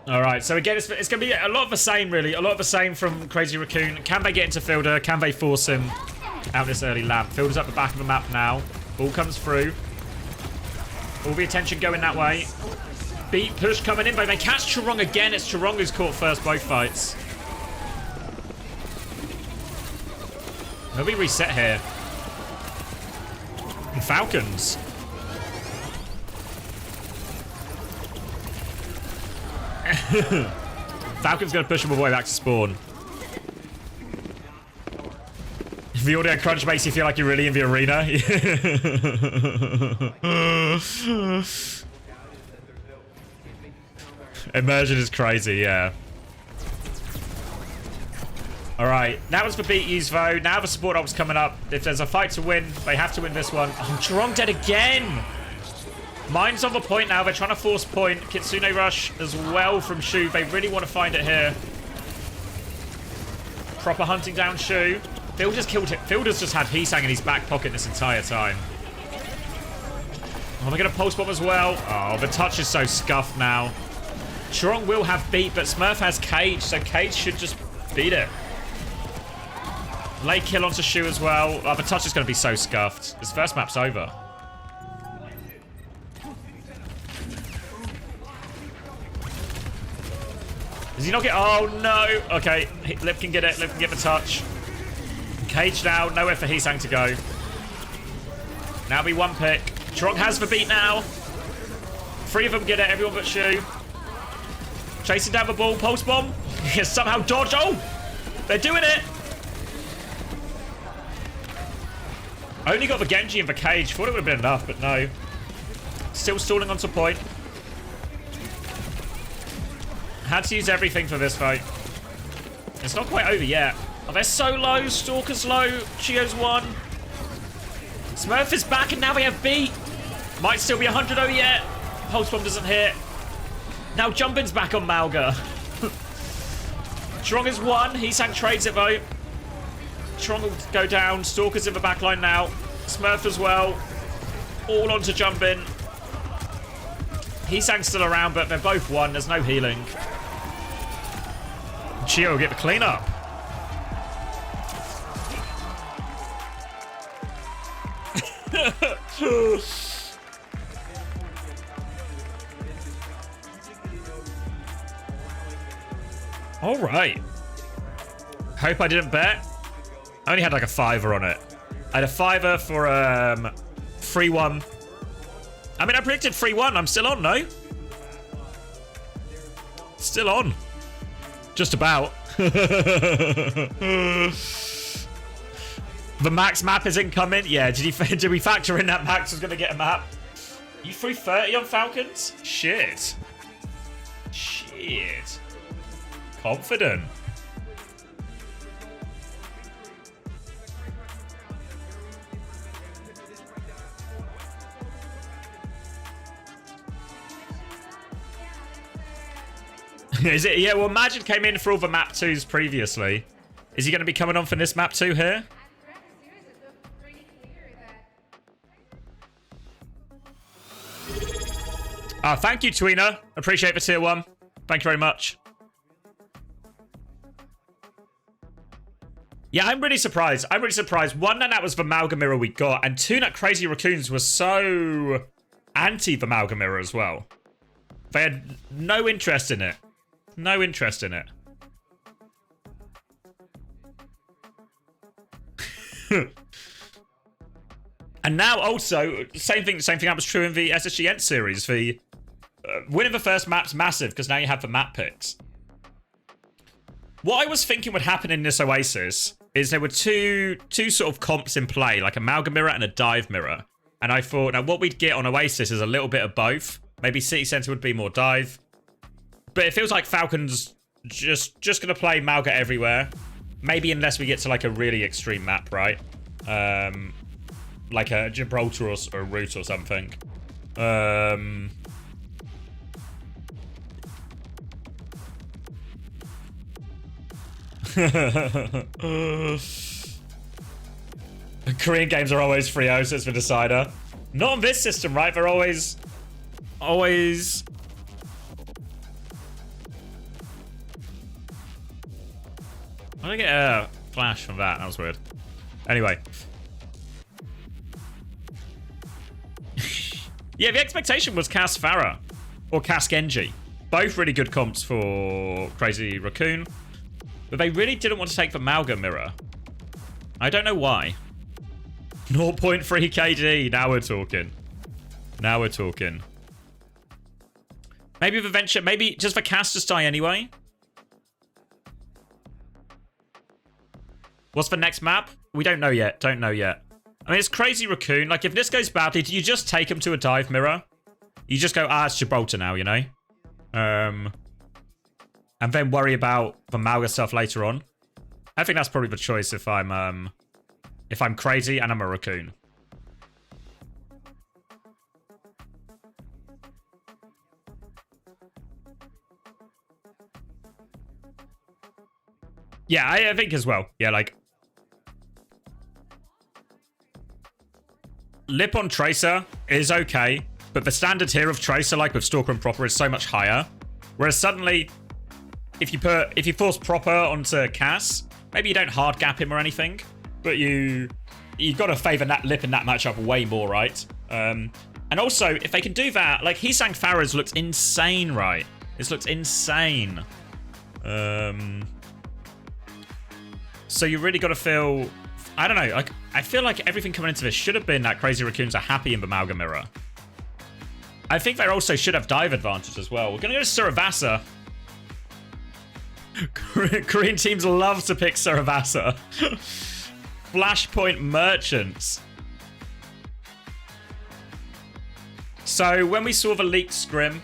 Speaker 1: Alright, so again, it's going to be a lot of the same, really. A lot of the same from Crazy Raccoon. Can they get into Fielder? Can they force him out this early lamp? Fielder's up the back of the map now. Ball comes through. All the attention going that way. Beat push coming in, but they catch Chirong again. It's Chirong who's caught first both fights. They'll be reset here. And Falcons. Falcon's going to push him all the way back to spawn. The audio crunch makes you feel like you're really in the arena. Immersion is crazy, yeah. Alright, that was for beat use though. Now the support op's coming up. If there's a fight to win, they have to win this one. Oh, Chirong dead again! Mine's on the point now. They're trying to force point. Kitsune rush as well from Shu. They really want to find it here. Proper hunting down Shu. Fielder's killed it. Fielder's just had Hisang in his back pocket this entire time. Oh, they're going to pulse bomb as well. Oh, the touch is so scuffed now. Chirong will have beat, but Smurf has Cage, so Cage should just beat it. Late kill onto Shu as well. Oh, the touch is going to be so scuffed. This first map's over. Does he not get... Oh, no. Okay. Lip can get it. Lip can get the touch. Cage now. Nowhere for Hisang to go. Now be one pick. Chirong has the beat now. 3 of them get it. Everyone but Shu. Chasing down the ball. Pulse bomb. Somehow dodge. Oh! They're doing it. Only got the Genji in the cage. Thought it would have been enough, but no. Still stalling onto point. Had to use everything for this fight. It's not quite over yet. Oh, they're so low. Stalker's low. Chio's 1. Smurf is back, and now they have beat. Might still be 100-0 yet. Pulse bomb doesn't hit. Now Jumpin's back on Malga. Chirong is 1. Hisang trades it, though. Chirong will go down. Stalker's in the back line now. Smurf as well. All onto Jumpin. Hisang's still around, but they're both 1. There's no healing. Chio will get the cleanup. All right. Hope I didn't bet. I only had like a $5 on it. I had a $5 for 3-1. I mean, I predicted 3-1. I'm still on, no? Still on. Just about. The Max map isn't coming. Yeah, did we factor in that Max was going to get a map? You threw 30 on Falcons? Shit. Shit. Confident. Is it? Yeah, well, Magic came in for all the map 2s previously. Is he going to be coming on for this map 2 here? Ah, thank you, Tweener. Appreciate the tier 1. Thank you very much. Yeah, I'm really surprised. I'm really surprised. 1, that was the Malga mirror we got, and 2, that Crazy Raccoons was so anti the Malga mirror as well. They had no interest in it. No interest in it. And now also, same thing that was true in the SSG Ent series. The winning the first map's massive because now you have the map picks. What I was thinking would happen in this Oasis is there were two sort of comps in play, like a Malga mirror and a dive mirror. And I thought, now what we'd get on Oasis is a little bit of both. Maybe City Center would be more dive. But it feels like Falcons just going to play Malga everywhere. Maybe unless we get to like a really extreme map, right? Like a Gibraltar or a Root or something. Korean games are always free Oasis for Decider. Not on this system, right? They're always... I don't get a flash from that. That was weird. Anyway. Yeah, the expectation was Cass Farah or Cass Genji. Both really good comps for Crazy Raccoon. But they really didn't want to take the Malga mirror. I don't know why. 0.3 KD. Now we're talking. Now we're talking. Maybe the venture. Maybe just for Cass just die anyway. What's the next map? We don't know yet. Don't know yet. I mean, it's Crazy Raccoon. Like, if this goes badly, do you just take him to a dive mirror? You just go, it's Gibraltar now, you know? And then worry about the Malga stuff later on. I think that's probably the choice if I'm Crazy and I'm a Raccoon. Yeah, I think as well. Yeah, like... Lip on Tracer is okay, but the standard here of Tracer, like with Stalker and Proper, is so much higher. Whereas suddenly, if you force Proper onto Cass, maybe you don't hard gap him or anything, but you've got to favor that Lip in that matchup way more, right? And also, if they can do that, like Heesang Farah's looks insane, right? This looks insane. So you really got to feel... I don't know. Like, I feel like everything coming into this should have been that Crazy Raccoons are happy in the Malga mirror. I think they also should have dive advantage as well. We're going to go to Suravasa. Korean teams love to pick Suravasa. Flashpoint Merchants. So when we saw the leaked scrim,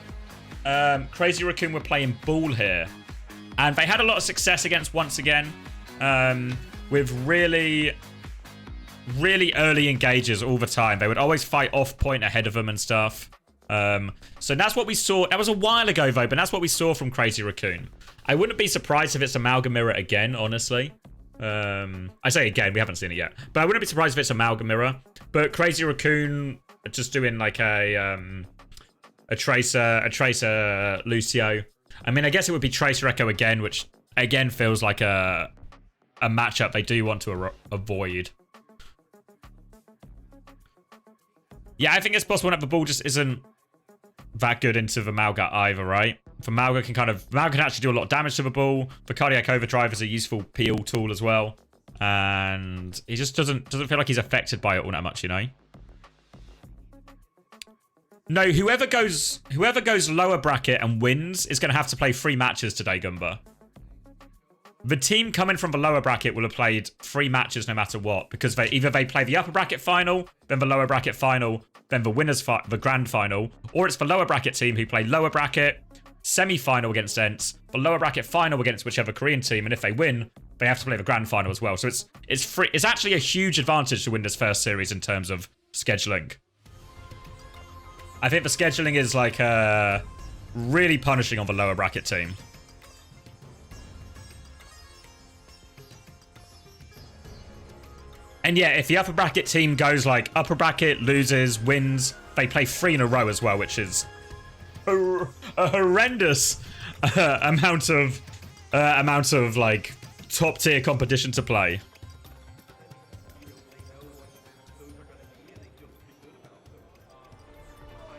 Speaker 1: Crazy Raccoon were playing Ball here. And they had a lot of success against Once Again. With really early engages all the time. They would always fight off point ahead of them and stuff. So that's what we saw. That was a while ago, though, but that's what we saw from Crazy Raccoon. I wouldn't be surprised if it's a Malga mirror again, honestly. I say again, we haven't seen it yet. But I wouldn't be surprised if it's a Malga mirror. But Crazy Raccoon just doing like a Tracer Lucio. I mean, I guess it would be Tracer Echo again, which again feels like a matchup they do want to avoid. Yeah, I think it's possible that the ball just isn't that good into the Malga either, right? For Malga can actually do a lot of damage to the ball. The Cardiac Overdrive is a useful peel tool as well. And he just doesn't feel like he's affected by it all that much, you know? No, whoever goes lower bracket and wins is going to have to play 3 matches today, Gumba. The team coming from the lower bracket will have played 3 matches no matter what, because either they play the upper bracket final, then the lower bracket final, then the the grand final, or it's the lower bracket team who play lower bracket, semi-final against Ents, the lower bracket final against whichever Korean team, and if they win, they have to play the grand final as well. So it's free. It's actually a huge advantage to win this first series in terms of scheduling. I think the scheduling is like really punishing on the lower bracket team. And yeah, if the upper bracket team goes like upper bracket, loses, wins, they play 3 in a row as well, which is a horrendous amount of like top tier competition to play.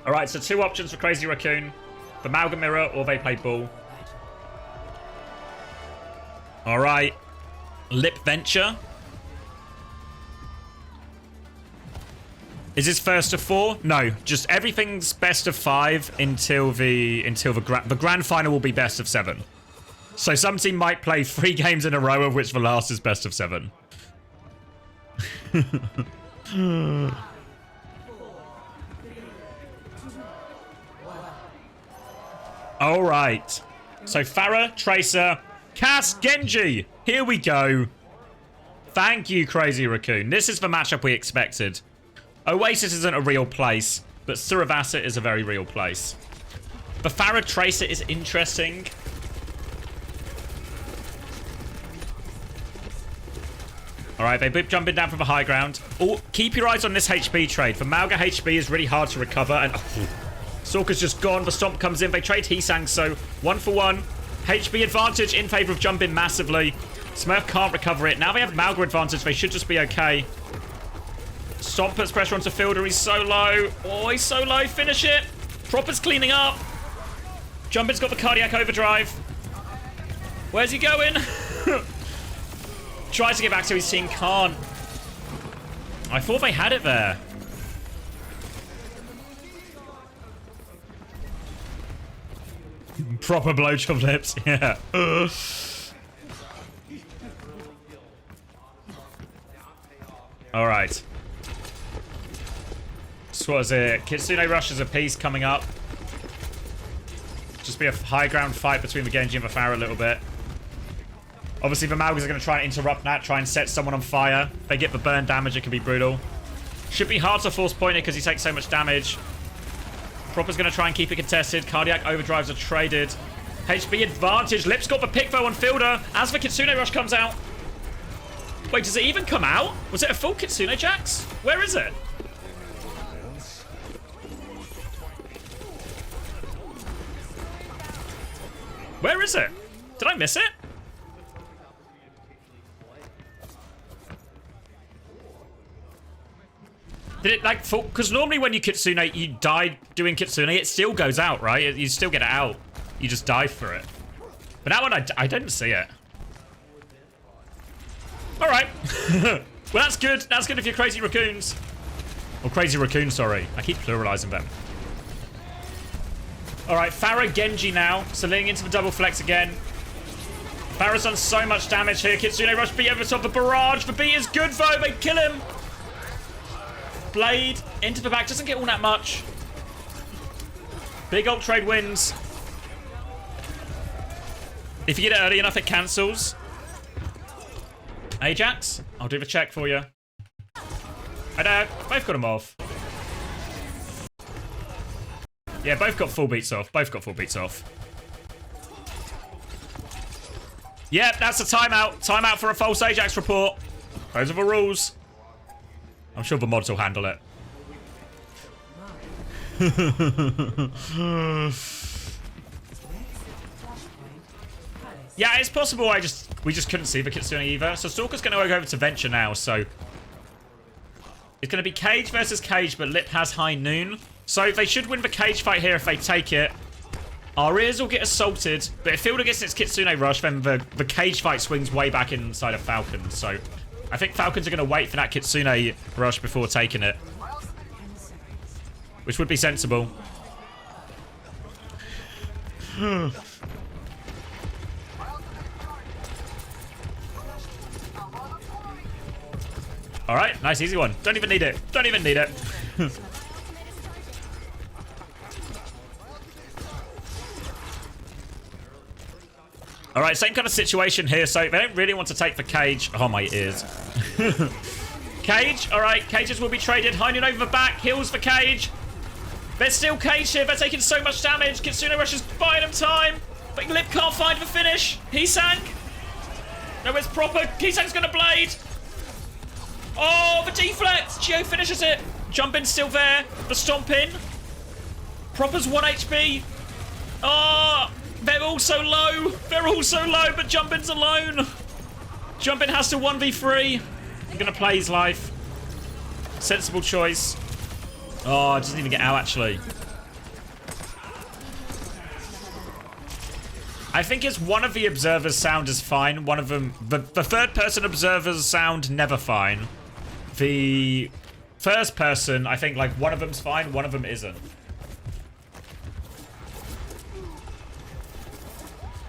Speaker 1: All right, so 2 options for Crazy Raccoon: the Malga mirror, or they play Ball. All right, Lip Venture. Is this first of 4? No, just everything's best of 5 until the grand final will be best of 7. So some team might play 3 games in a row, of which the last is best of 7. All right. So Pharah, Tracer, Cass, Genji. Here we go. Thank you, Crazy Raccoon. This is the matchup we expected. Oasis isn't a real place, but Suravasa is a very real place. The Pharah Tracer is interesting. All right, they boop jumping down from the high ground. Oh, keep your eyes on this HP trade. For Mauga, HP is really hard to recover. And Sorka's just gone. The Stomp comes in. They trade Heesang, so 1 for 1. HP advantage in favor of jumping massively. Smurf can't recover it. Now they have Mauga advantage. They should just be okay. Stomp puts pressure onto Fielder. He's so low. Oh, he's so low. Finish it. Proper's cleaning up. Jumpin's got the cardiac overdrive. Where's he going? Tries to get back to his team. Can't. I thought they had it there. Proper blowjob lips. Yeah. All right. So what is it? Kitsune Rush is a piece coming up. Just be a high ground fight between the Genji and the Pharah a little bit. Obviously, the Maugas are going to try and interrupt that, try and set someone on fire. If they get the burn damage, it can be brutal. Should be hard to force point it because he takes so much damage. Proper's going to try and keep it contested. Cardiac overdrives are traded. HP advantage. Lips got the pick though on Fielder as the Kitsune Rush comes out. Wait, does it even come out? Was it a full Kitsune Jax? Where is it? Where is it? Did I miss it? Did it like full? Because normally when you Kitsune, you die doing Kitsune, it still goes out, right? You still get it out. You just dive for it. But that one, I didn't see it. All right. Well, that's good. That's good if you're Crazy Raccoons. Or Crazy Raccoon, sorry. I keep pluralizing them. All right, Pharah Genji now. So leaning into the double flex again. Pharah's done so much damage here. Kitsune Rush beat over the top of Barrage. The beat is good, though. They kill him. Blade into the back. Doesn't get all that much. Big ult trade wins. If you get it early enough, it cancels. Ajax, I'll do the check for you. I know. Both got them off. Yeah, both got full beats off. Both got full beats off. Yep, that's a timeout. Timeout for a false Ajax report. Those are the rules. I'm sure the mods will handle it. Yeah, it's possible we just couldn't see the Kitsune either. So Stalker's going to go over to Venture now, so it's going to be Cage versus Cage, but Lip has High Noon. So they should win the Cage fight here if they take it. Our ears will get assaulted, but if Fielder gets its Kitsune Rush, then the Cage fight swings way back inside of Falcons. So I think Falcons are going to wait for that Kitsune Rush before taking it, which would be sensible. All right, nice, easy one. Don't even need it. Don't even need it. All right, same kind of situation here. So they don't really want to take the Cage. Oh, my ears. Cage. All right, Cages will be traded. High Noon over the back. Heals for Cage. There's still Cage here. They're taking so much damage. Kitsune Rush is buying them time. But Lip can't find the finish. Heesang. No, it's proper. Heesang's going to blade. Oh, the deflect. Geo finishes it. Jumpin's still there. The stomp in. Proper's 1 HP. Oh, they're all so low. They're all so low, but Jumpin's alone. Jumpin has to 1v3. He's going to play his life. Sensible choice. Oh, it doesn't even get out, actually. I think it's one of the observers' sound is fine. One of them, the third-person observer's sound, never fine. The first person, I think, like, one of them's fine, one of them isn't.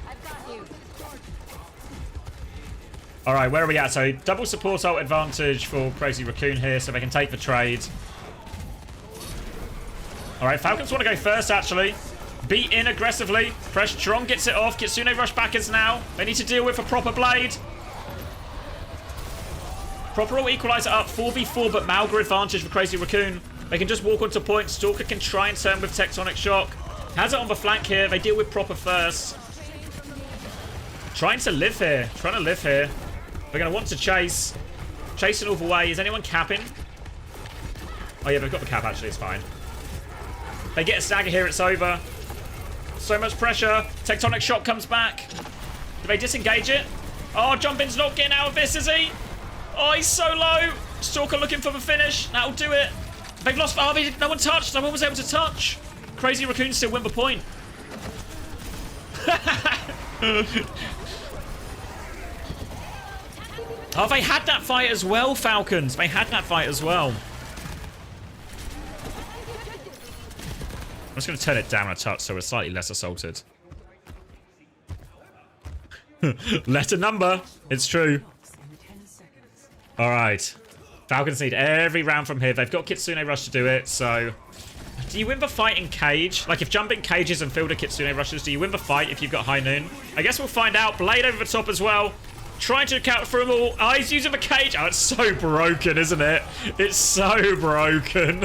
Speaker 9: I've got you.
Speaker 1: All right, where are we at? So double support ult advantage for Crazy Raccoon here, so they can take the trade. All right, Falcons want to go first, actually. Beat in aggressively. Press strong, gets it off. Kitsune rush backers now. They need to deal with a proper blade. Proper ult equalizer up. 4v4, but Malga advantage for Crazy Raccoon. They can just walk onto point. Stalker can try and turn with Tectonic Shock. Has it on the flank here. They deal with proper first. Trying to live here. Trying to live here. They're going to want to chase. Chasing all the way. Is anyone capping? Oh, yeah, they've got the cap, actually. It's fine. They get a stagger here. It's over. So much pressure. Tectonic Shock comes back. Do they disengage it? Oh, Jumpin's not getting out of this, is he? Oh, he's so low. Stalker looking for the finish. That'll do it. They've lost. Oh, no one touched. No one was able to touch. Crazy Raccoon still win the point. Oh, they had that fight as well, Falcons. They had that fight as well. I'm just going to turn it down a touch so we're slightly less assaulted. Letter number. It's true. All right. Falcons need every round from here. They've got Kitsune Rush to do it, so... Do you win the fight in cage? Like, if jumping cages and fielder Kitsune Rushes, do you win the fight if you've got High Noon? I guess we'll find out. Blade over the top as well. Trying to counter through them all. Oh, he's using the cage. Oh, it's so broken, isn't it? It's so broken.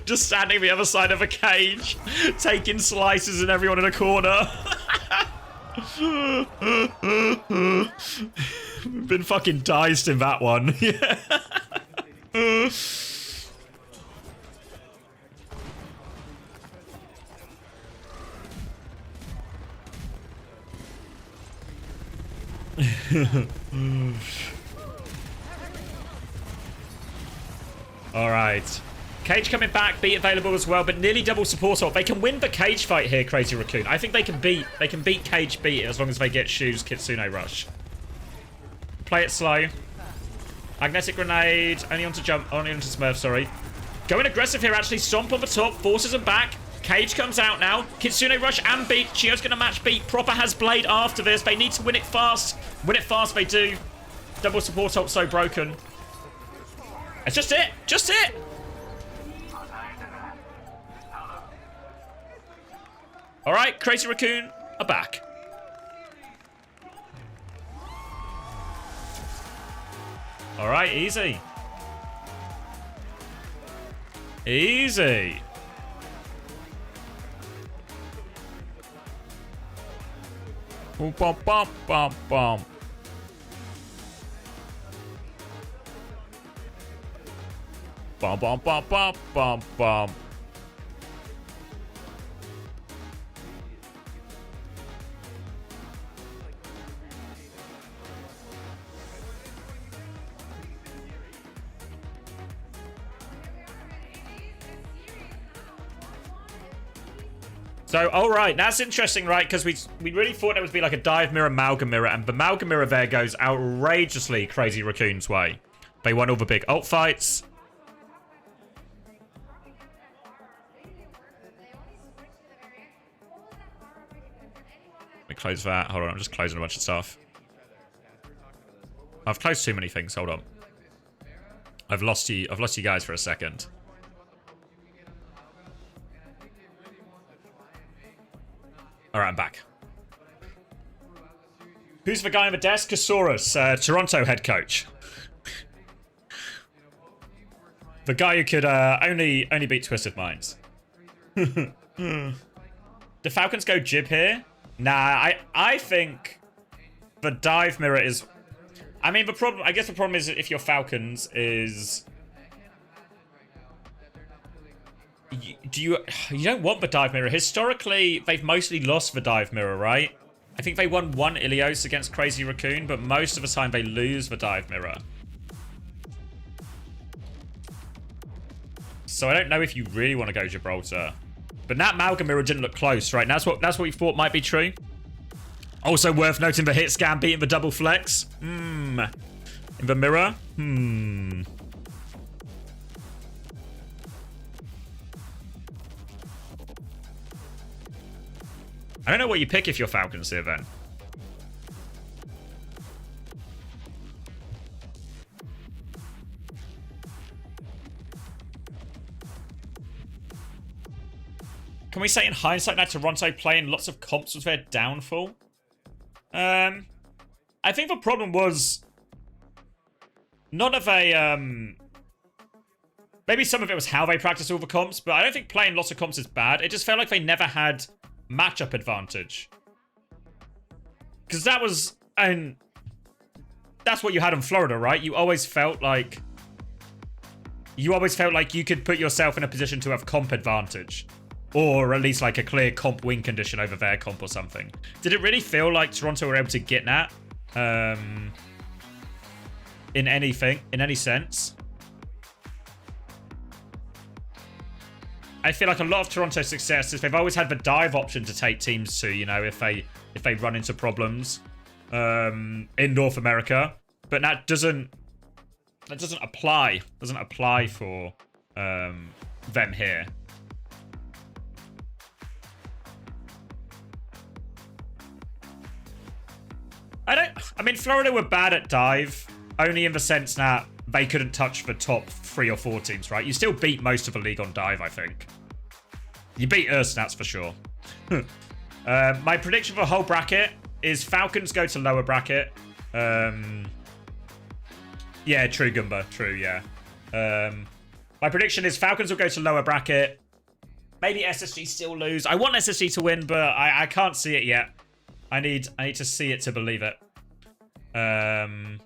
Speaker 1: Just standing the other side of a cage, taking slices and everyone in a corner. We've been fucking diced in that one. All right. Cage coming back, beat available as well, but nearly double support ult. They can win the cage fight here, Crazy Raccoon. I think they can beat cage beat as long as they get shoes Kitsune Rush. Play it slow. Magnetic grenade, only onto Smurf, sorry. Going aggressive here, actually. Stomp on the top, forces them back. Cage comes out now. Kitsune Rush and beat. Chio's gonna match beat. Proper has blade after this. They need to win it fast. Win it fast, they do. Double support ult so broken. That's just it. Just it. All right, Crazy Raccoon are back. All right, easy. Easy. Boom, bum, bum, bum, bum. Bum, bum, bum, bum, bum, bum. So, all right, that's interesting, right? Because we really thought it would be like a dive mirror, Malga mirror, and the Malga mirror there goes outrageously Crazy Raccoon's way. They won all the big ult fights. Let me close that. Hold on, I'm just closing a bunch of stuff. I've closed too many things. Hold on. I've lost you guys for a second. All right, I'm back. Who's the guy on the desk? Kasaurus, Toronto head coach. The guy who could only beat Twisted Minds. The Falcons go Jib here? Nah, I think the dive mirror is... I mean, I guess the problem is if you're Falcons is... You don't want the dive mirror. Historically, they've mostly lost the dive mirror, right? I think they won one Ilios against Crazy Raccoon, but most of the time they lose the dive mirror. So I don't know if you really want to go Gibraltar. But that Malga mirror didn't look close, right? That's what we thought might be true. Also worth noting the hit scan beating the double flex. In the mirror. I don't know what you pick if you're Falcons here, then. Can we say in hindsight that Toronto playing lots of comps was their downfall? I think the problem was not of a maybe some of it was how they practiced all the comps, but I don't think playing lots of comps is bad. It just felt like they never had matchup advantage. Because that was, and that's what you had in Florida, right? You always felt like you could put yourself in a position to have comp advantage. Or at least like a clear comp win condition over their comp or something. Did it really feel like Toronto were able to get that? In any sense? I feel like a lot of Toronto's success is they've always had the dive option to take teams to, you know, if they run into problems in North America. But that doesn't apply for them here. I mean, Florida were bad at dive, only in the sense that they couldn't touch the top 3 or 4 teams, right? You still beat most of the league on dive, I think. You beat us, that's for sure. My prediction for the whole bracket is Falcons go to lower bracket. Yeah, true, Goomba. True, yeah. My prediction is Falcons will go to lower bracket. Maybe SSG still lose. I want SSG to win, but I can't see it yet. I need to see it to believe it. And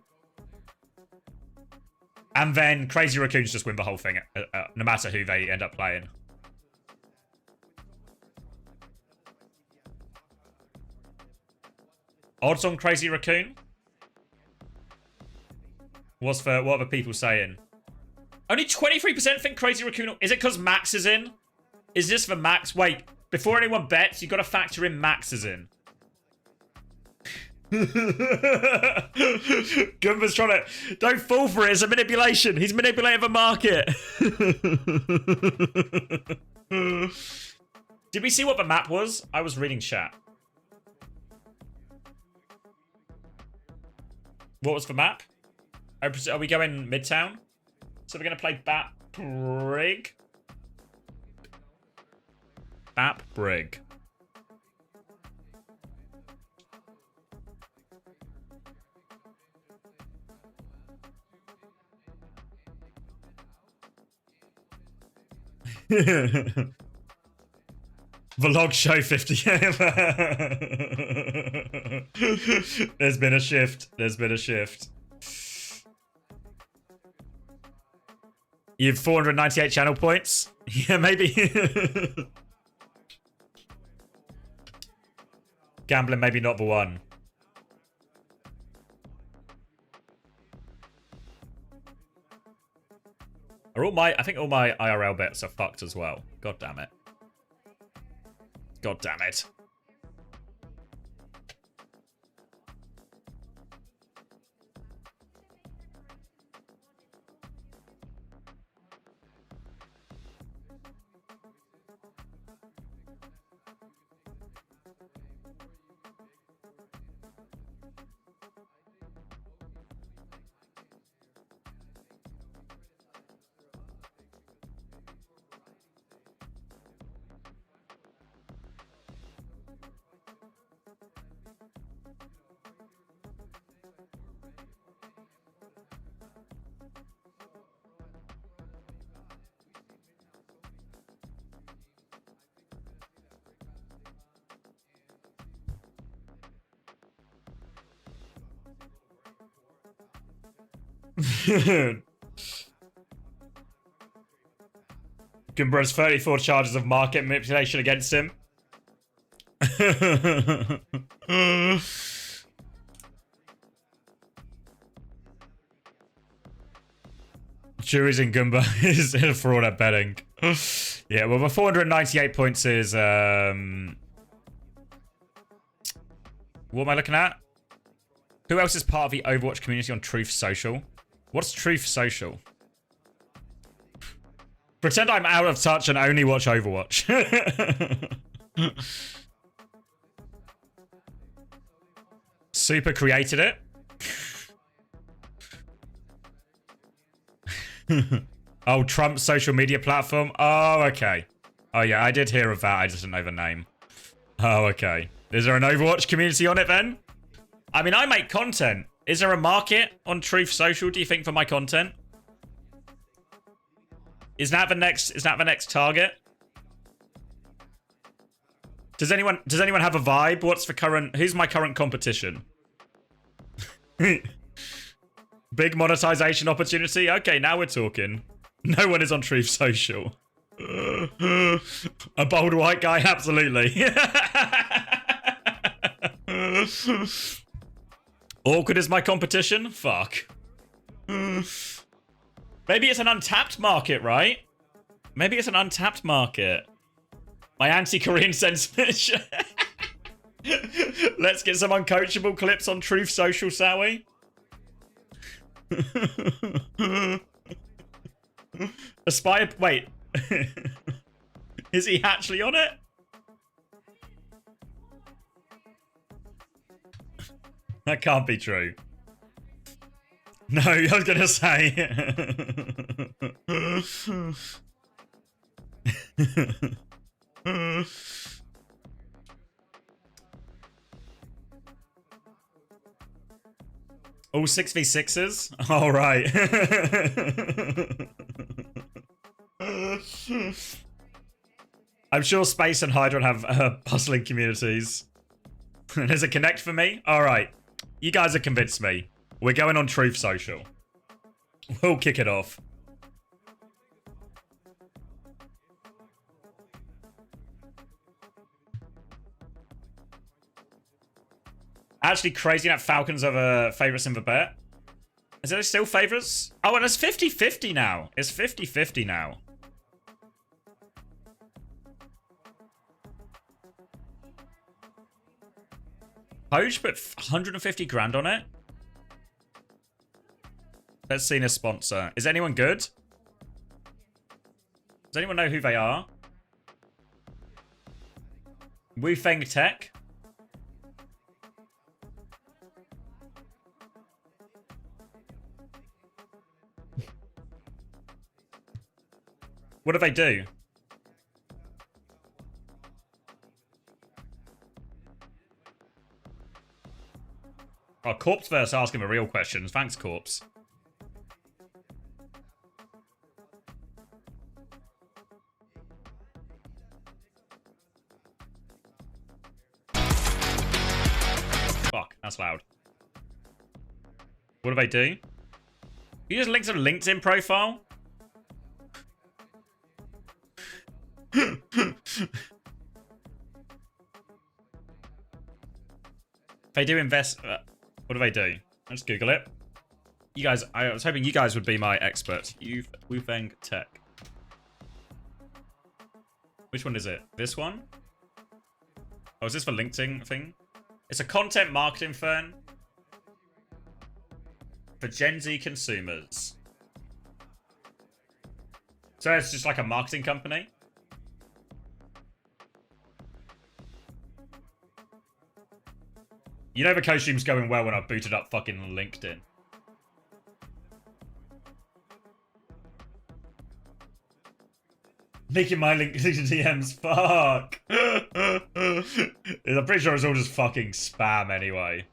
Speaker 1: then Crazy Raccoons just win the whole thing, no matter who they end up playing. Odds on Crazy Raccoon? What are the people saying? Only 23% think Crazy Raccoon. Is it because Max is in? Is this the Max? Wait, before anyone bets, you got to factor in Max is in. Goomba's trying to... Don't fall for it. It's a manipulation. He's manipulating the market. Did we see what the map was? I was reading chat. What was the map? Are we going Midtown? So we're going to play Bat Brig. Bat Brig. Vlog show 50. There's been a shift. You have 498 channel points? Yeah, maybe. Gambling maybe not the one. I think all my IRL bets are fucked as well. God damn it. God damn it. Gimbra's 34 charges of market manipulation against him. Jury's in Goomba is a fraud at betting. Yeah, well, the 498 points is... what am I looking at? Who else is part of the Overwatch community on Truth Social? What's Truth Social? Pretend I'm out of touch and only watch Overwatch. Super created it. Oh, Trump's social media platform. Oh, okay. Oh yeah, I did hear of that. I just didn't know the name. Oh, okay. Is there an Overwatch community on it then? I mean, I make content. Is there a market on Truth Social, do you think, for my content? Is that the next target? Does anyone have a vibe? Who's my current competition? Big monetization opportunity? Okay, now we're talking. No one is on Truth Social. A bold white guy? Absolutely. Awkward is my competition? Fuck. Maybe it's an untapped market, right? Maybe it's an untapped market. My anti-Korean sentiment. Let's get some uncoachable clips on Truth Social, shall we? Aspire... Wait. Is he actually on it? That can't be true. No, I was gonna say. All 6v6s? All right. I'm sure Space and Hydra have bustling communities. There's a connect for me? All right. You guys have convinced me. We're going on Truth Social. We'll kick it off. Actually crazy that Falcons are the favourites in the bet. Is there still favourites? Oh, and it's 50-50 now. It's 50-50 now. Poach put 150 grand on it. Let's see a sponsor. Is anyone good? Does anyone know who they are? Wu Feng Tech. What do they do? Oh, Corpse verse asking the real questions. Thanks, Corpse. Fuck, that's loud. What do they do? You just linked to a LinkedIn profile? They do invest... what do they do? Let's Google it. You guys... I was hoping you guys would be my experts. Wu Feng Tech. Which one is it? This one? Oh, is this the LinkedIn thing? It's a content marketing firm for Gen Z consumers. So it's just like a marketing company? You know the CoStream's going well when I booted up fucking LinkedIn. Making my LinkedIn DMs, fuck. I'm pretty sure it's all just fucking spam anyway.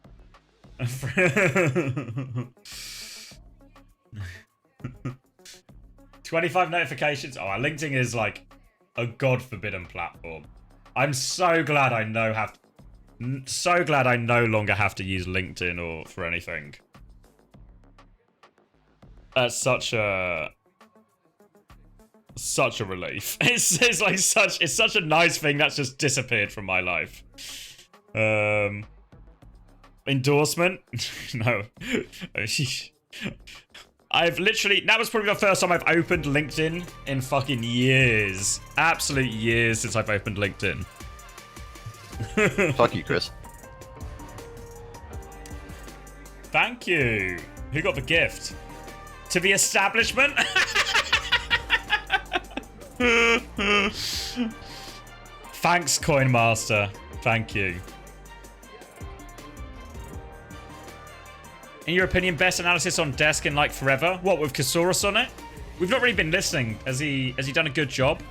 Speaker 1: 25 notifications. Oh, LinkedIn is like a god forbidden platform. I'm so glad I know so glad I no longer have to use LinkedIn or for anything. That's such a relief. It's such a nice thing that's just disappeared from my life. Endorsement? No. I've literally... That was probably the first time I've opened LinkedIn in fucking years. Absolute years since I've opened LinkedIn.
Speaker 15: Fuck you, Chris.
Speaker 1: Thank you. Who got the gift? To the establishment? Thanks, Coin Master. Thank you. In your opinion, best analysis on Desk in like forever? What, with Kasaurus on it? We've not really been listening. Has he done a good job?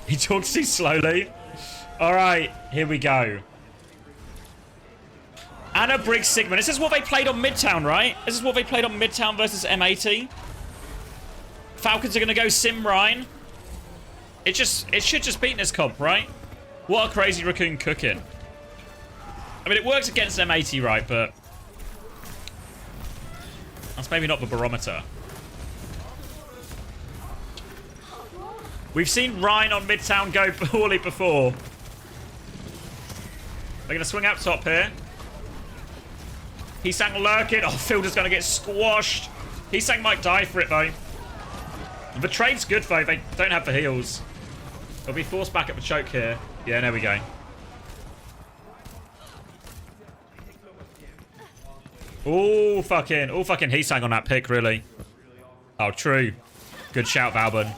Speaker 1: He talks too slowly. All right, here we go. Anna Briggs Sigma. This is what they played on Midtown, right? This is what they played on Midtown versus M80. Falcons are going to go Sim Rhine. It should just beat this comp, right? What a crazy Raccoon cooking. I mean, it works against M80, right? But that's maybe not the barometer. We've seen Rhine on Midtown go poorly before. They're going to swing out top here. Heesang lurking. Oh, Fielder's going to get squashed. Heesang might die for it, though. The trade's good, though. They don't have the heals. They'll be forced back at the choke here. Yeah, there we go. Oh, fucking Heesang on that pick, really. Oh, true. Good shout, Valbun.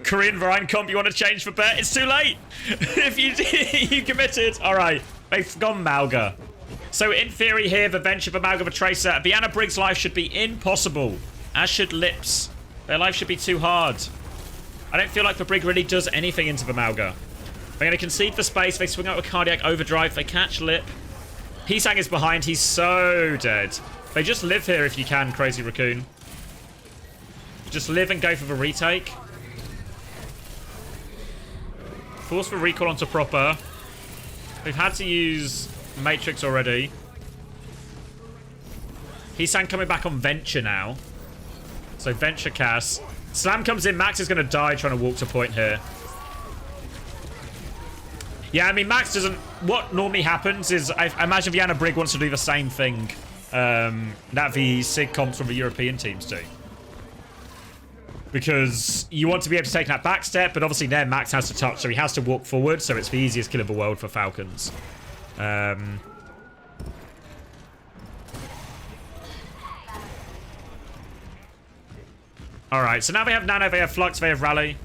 Speaker 1: Korean Rhine comp, you want to change for bet? It's too late. If you committed. All right. They've gone Mauga. So in theory here, the venture for Mauga the Tracer. Vienna Briggs' life should be impossible. As should Lips. Their life should be too hard. I don't feel like the Brig really does anything into the Mauga. They're going to concede for space. They swing out with Cardiac Overdrive. They catch Lip. Heesang is behind. He's so dead. They just live here if you can, Crazy Raccoon. Just live and go for the retake. Force for recall onto Proper. They've had to use Matrix already. Heesang coming back on Venture now. So Venture cast. Slam comes in. Max is going to die trying to walk to point here. Yeah, I mean, Max doesn't... What normally happens is... I imagine Vienna Brig wants to do the same thing that the SIG comps from the European teams do. Because you want to be able to take that back step, but obviously there Max has to touch, so he has to walk forward, so it's the easiest kill in the world for Falcons. Alright, so now they have Nano, they have Flux, they have Rally.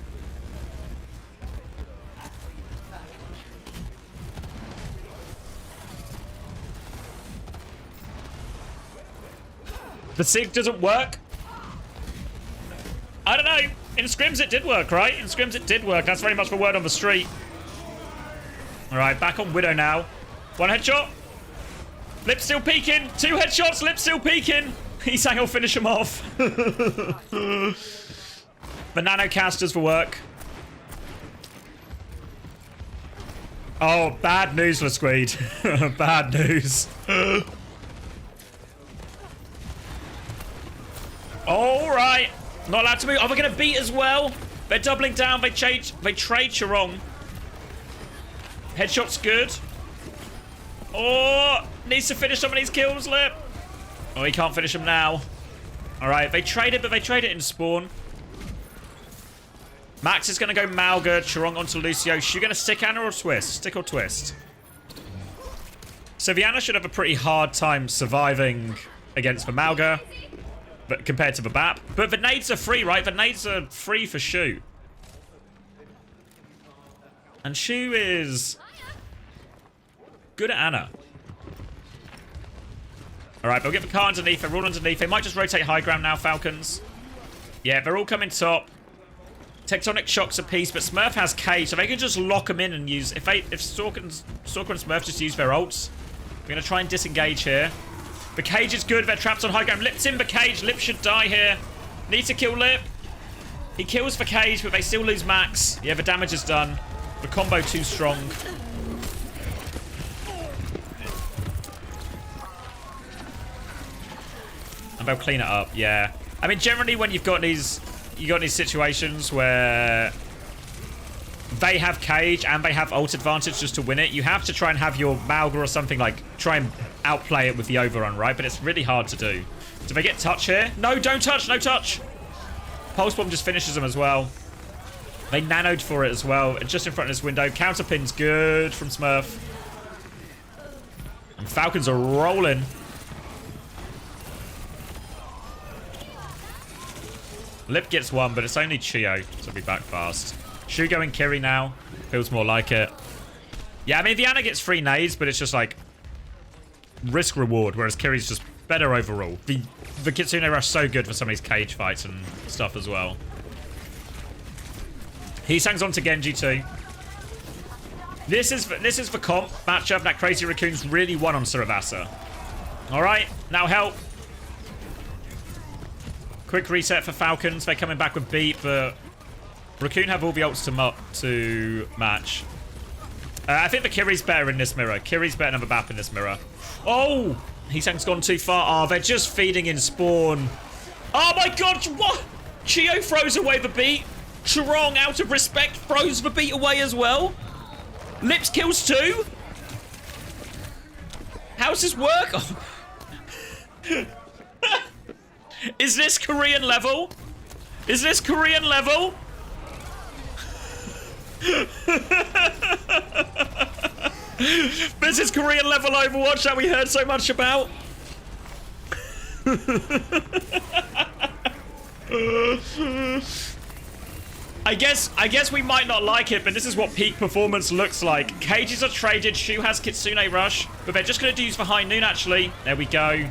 Speaker 1: The SIG doesn't work. I don't know. In scrims it did work, right? In scrims it did work. That's very much the word on the street. Alright, back on Widow now. One headshot. Lip still peeking. Two headshots. Lip still peeking. Heesang will finish him off. The nano casters for work. Oh, bad news for Squid. Bad news. Alright. Not allowed to move. Oh, we're going to beat as well. They're doubling down. They trade Charong. Headshot's good. Oh, needs to finish some of these kills, Lip. Oh, he can't finish them now. All right, they trade it, but they trade it in spawn. Max is going to go Mauga. Charong onto Lucio. She's going to stick Anna or twist? Stick or twist? So Vienna should have a pretty hard time surviving against the Mauga. But compared to the BAP. But the nades are free, right? The nades are free for Shu. And Shu is good at Anna. Alright, they'll get the car underneath. They're all underneath. They might just rotate high ground now, Falcons. Yeah, they're all coming top. Tectonic shocks a piece, but Smurf has Cage, so they can just lock them in and use... If Stalker and Smurf just use their ults, we're going to try and disengage here. The Cage is good. They're trapped on high ground. Lip's in the Cage. Lip should die here. Need to kill Lip. He kills the Cage, but they still lose Max. Yeah, the damage is done. The combo too strong. And they'll clean it up. Yeah. I mean, generally when you've got these situations where they have Cage and they have ult advantage just to win it, you have to try and have your Mauga or something, like, try and outplay it with the overrun, right? But it's really hard to do. Do they get touch here? No, don't touch, no touch. Pulse Bomb just finishes them as well. They nanoed for it as well, just in front of this window. Counterpin's good from Smurf. And Falcons are rolling. Lip gets one, but it's only Chio, so he'll be back fast. Shu going Kiri now. Feels more like it. Yeah, I mean, Vienna gets free nades, but it's just like risk reward, whereas Kiri's just better overall. The Kitsune Rush so good for some of these cage fights and stuff as well. Heesang's on to Genji too. This is the comp matchup that Crazy Raccoon's really won on Suravasa. Alright, now help. Quick reset for Falcons. They're coming back with beat, but Raccoon have all the ults to match. I think the Kiri's better in this mirror. Kiri's better than the Bap in this mirror. Oh! Heesang's gone too far. Oh, they're just feeding in spawn. Oh my god, what? Chio throws away the beat. Chirong, out of respect, throws the beat away as well. Lips kills too. How's this work? Oh. Is this Korean level? Is this Korean level? This is Korean level Overwatch that we heard so much about. I guess we might not like it, but this is what peak performance looks like. Cages are traded, Shu has Kitsune Rush, but they're just going to use for High Noon actually. There we go.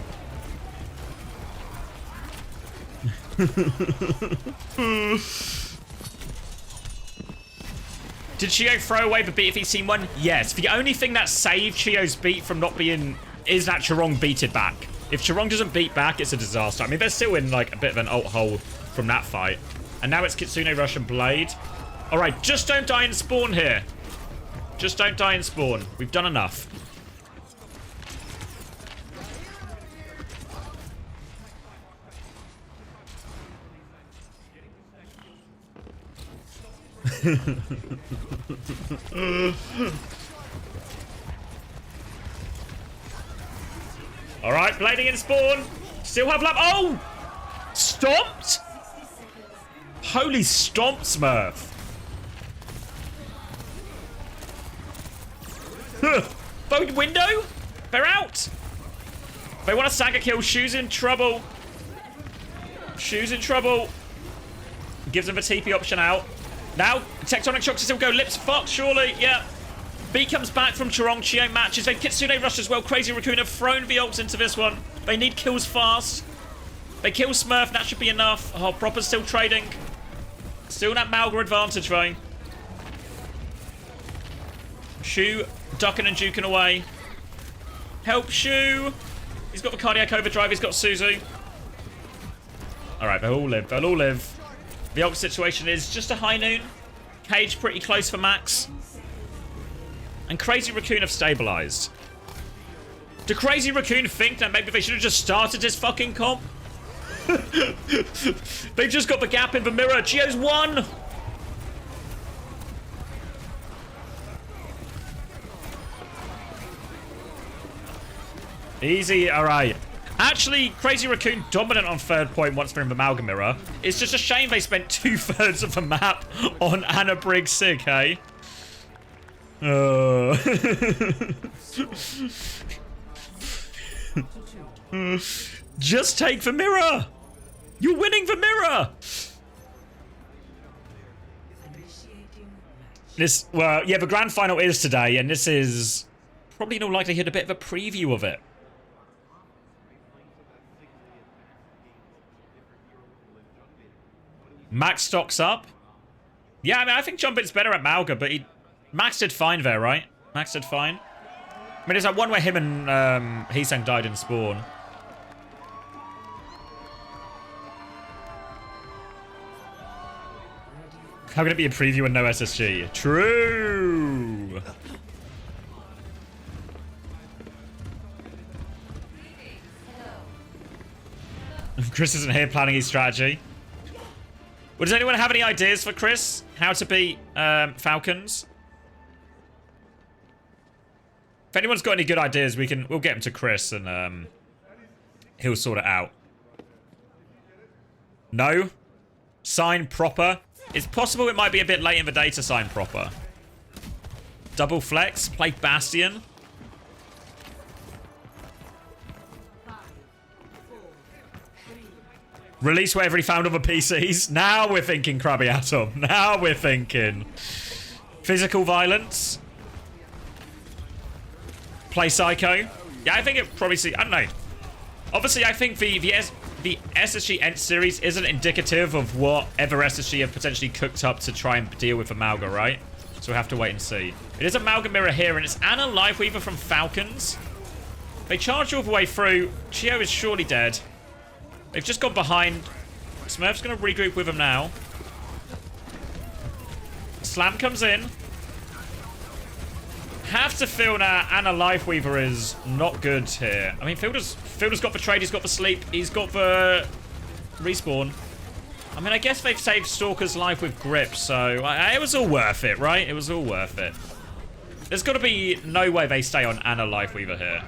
Speaker 1: Did Chio throw away the beat if he's seen one? Yes. The only thing that saved Chio's beat from not being is that Chirong beated back. If Chirong doesn't beat back, it's a disaster. I mean, they're still in like a bit of an ult hole from that fight. And now it's Kitsune Rush and Blade. All right, just don't die in spawn here. Just don't die in spawn. We've done enough. All right, blading in spawn. Still have lap. Oh! Stomped? Holy stomp, Smurf. Boat window? They're out. They want a Saga kill. Shu's in trouble. Shu's in trouble. Gives them a TP option out. Now, Tectonic Shocks still go. Lips fucked, surely. Yeah. B comes back from Chirong. Chio matches. They Kitsune Rush as well. Crazy Raccoon have thrown the ults into this one. They need kills fast. They kill Smurf. That should be enough. Oh, Proper's still trading. Still that Malga advantage, though. Shu ducking and juking away. Help Shu. He's got the cardiac overdrive. He's got Suzu. All right, they'll all live. They'll all live. The ult situation is just a High Noon. Cage pretty close for Max. And Crazy Raccoon have stabilized. Do Crazy Raccoon think that maybe they should have just started this fucking comp? They've just got the gap in the mirror. Gio's won. Easy, all right. Actually, Crazy Raccoon dominant on third point once they're in the Malga mirror. It's just a shame they spent 2/3 of the map on Anna Briggs Sig, hey? Just take the mirror! You're winning the mirror! This, well, yeah, the grand final is today, and this is probably in all likelihood a bit of a preview of it. Max stocks up. Yeah, I mean, I think Jumpit's better at Malga, but Max did fine there, right? Max did fine. I mean, it's that one where him and Heesang died in spawn. How can it be a preview and no SSG? True! Chris isn't here planning his strategy. Well, does anyone have any ideas for Chris? How to beat Falcons? If anyone's got any good ideas, we'll get them to Chris and he'll sort it out. No? Sign proper? It's possible it might be a bit late in the day to sign proper. Double flex, play Bastion. Release whatever he found on the PCs. Now we're thinking, Krabby Atom. Now we're thinking. Physical violence. Play Psycho. Yeah, I think it probably... I don't know. Obviously, I think the SSG Ent series isn't indicative of what ever SSG have potentially cooked up to try and deal with Amalga, right? So we'll have to wait and see. It is a Amalga mirror here, and it's Anna Lifeweaver from Falcons. They charge all the way through. Chio is surely dead. They've just gone behind. Smurf's going to regroup with him now. Slam comes in. Have to feel now Anna Lifeweaver is not good here. I mean, Fielder's got the trade, he's got the sleep, he's got the respawn. I mean, I guess they've saved Stalker's life with grip, so it was all worth it, right? It was all worth it. There's got to be no way they stay on Anna Lifeweaver here.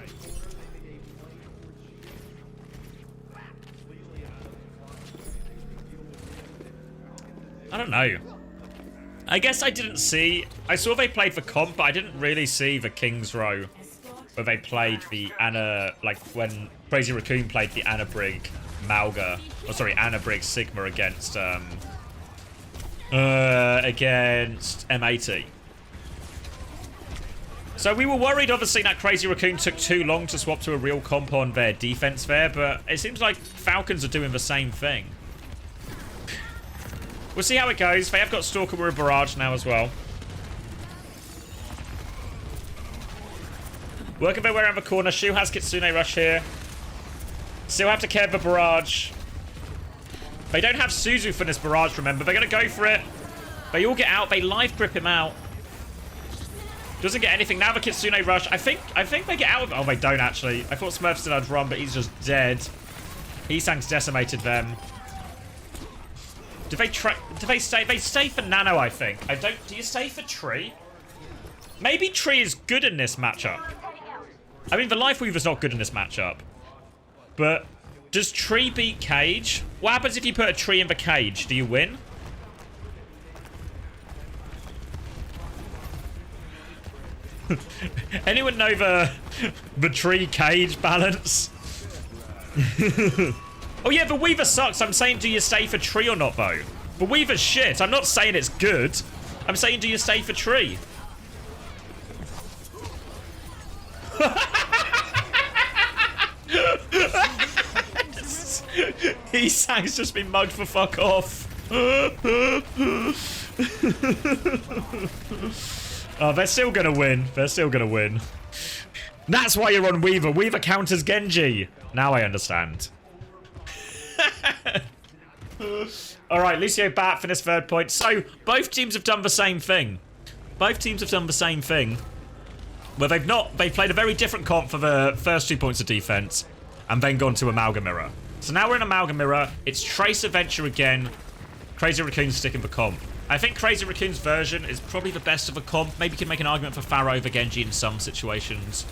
Speaker 1: I don't know. I guess I didn't see... I saw they played the comp, but I didn't really see the King's Row where they played the Anna... Like, when Crazy Raccoon played the Anna Brig Malga... Oh, sorry, Anna Brig Sigma against... against M80. So we were worried, obviously, that Crazy Raccoon took too long to swap to a real comp on their defense there, but it seems like Falcons are doing the same thing. We'll see how it goes. They have got Stalker with a barrage now as well. Working their way around the corner. Shu has Kitsune Rush here. Still have to care the barrage. They don't have Suzu for this barrage, remember. They're going to go for it. They all get out. They live grip him out. Doesn't get anything. Now the Kitsune Rush. I think they get out of it. Oh, they don't actually. I thought Smurf still had run, but he's just dead. Heesang's decimated them. Do they stay? They stay for Nano, I think. Do you stay for Tree? Maybe Tree is good in this matchup. I mean, the Lifeweaver's not good in this matchup. But does Tree beat Cage? What happens if you put a Tree in the Cage? Do you win? Anyone know the Tree Cage balance? Oh yeah, the Weaver sucks. I'm saying, do you stay for Tree or not, though? The Weaver's shit. I'm not saying it's good. I'm saying, do you stay for Tree? Heesang's just been mugged for fuck off. Oh, they're still gonna win. They're still gonna win. That's why you're on Weaver. Weaver counters Genji. Now I understand. Alright, Lucio Bat for this third point. So, both teams have done the same thing. Both teams have done the same thing. Where they've played a very different comp for the first 2 points of defense, and then gone to Amalgam Mirror. So now we're in Amalgam Mirror. It's Trace Adventure again. Crazy Raccoon's sticking the comp. I think Crazy Raccoon's version is probably the best of a comp. Maybe you can make an argument for Pharaoh over Genji in some situations.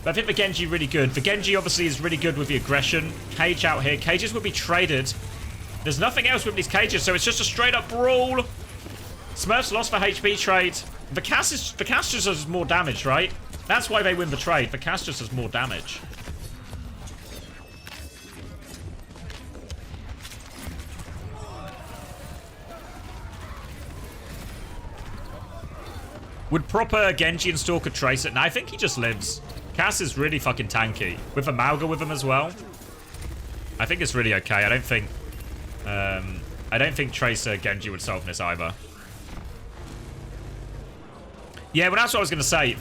Speaker 1: But I think the Genji really good. The Genji obviously is really good with the aggression. Cage out here. Cages will be traded. There's nothing else with these cages, so it's just a straight up brawl. Smurfs lost the HP trade. The cast just does more damage, right? That's why they win the trade. The cast just does more damage. Would proper Genji and Stalker trace it? No, I think he just lives. Cass is really fucking tanky. With Amalga with him as well. I think it's really okay. I don't think Tracer Genji would solve this either. Yeah, well, that's what I was going to say.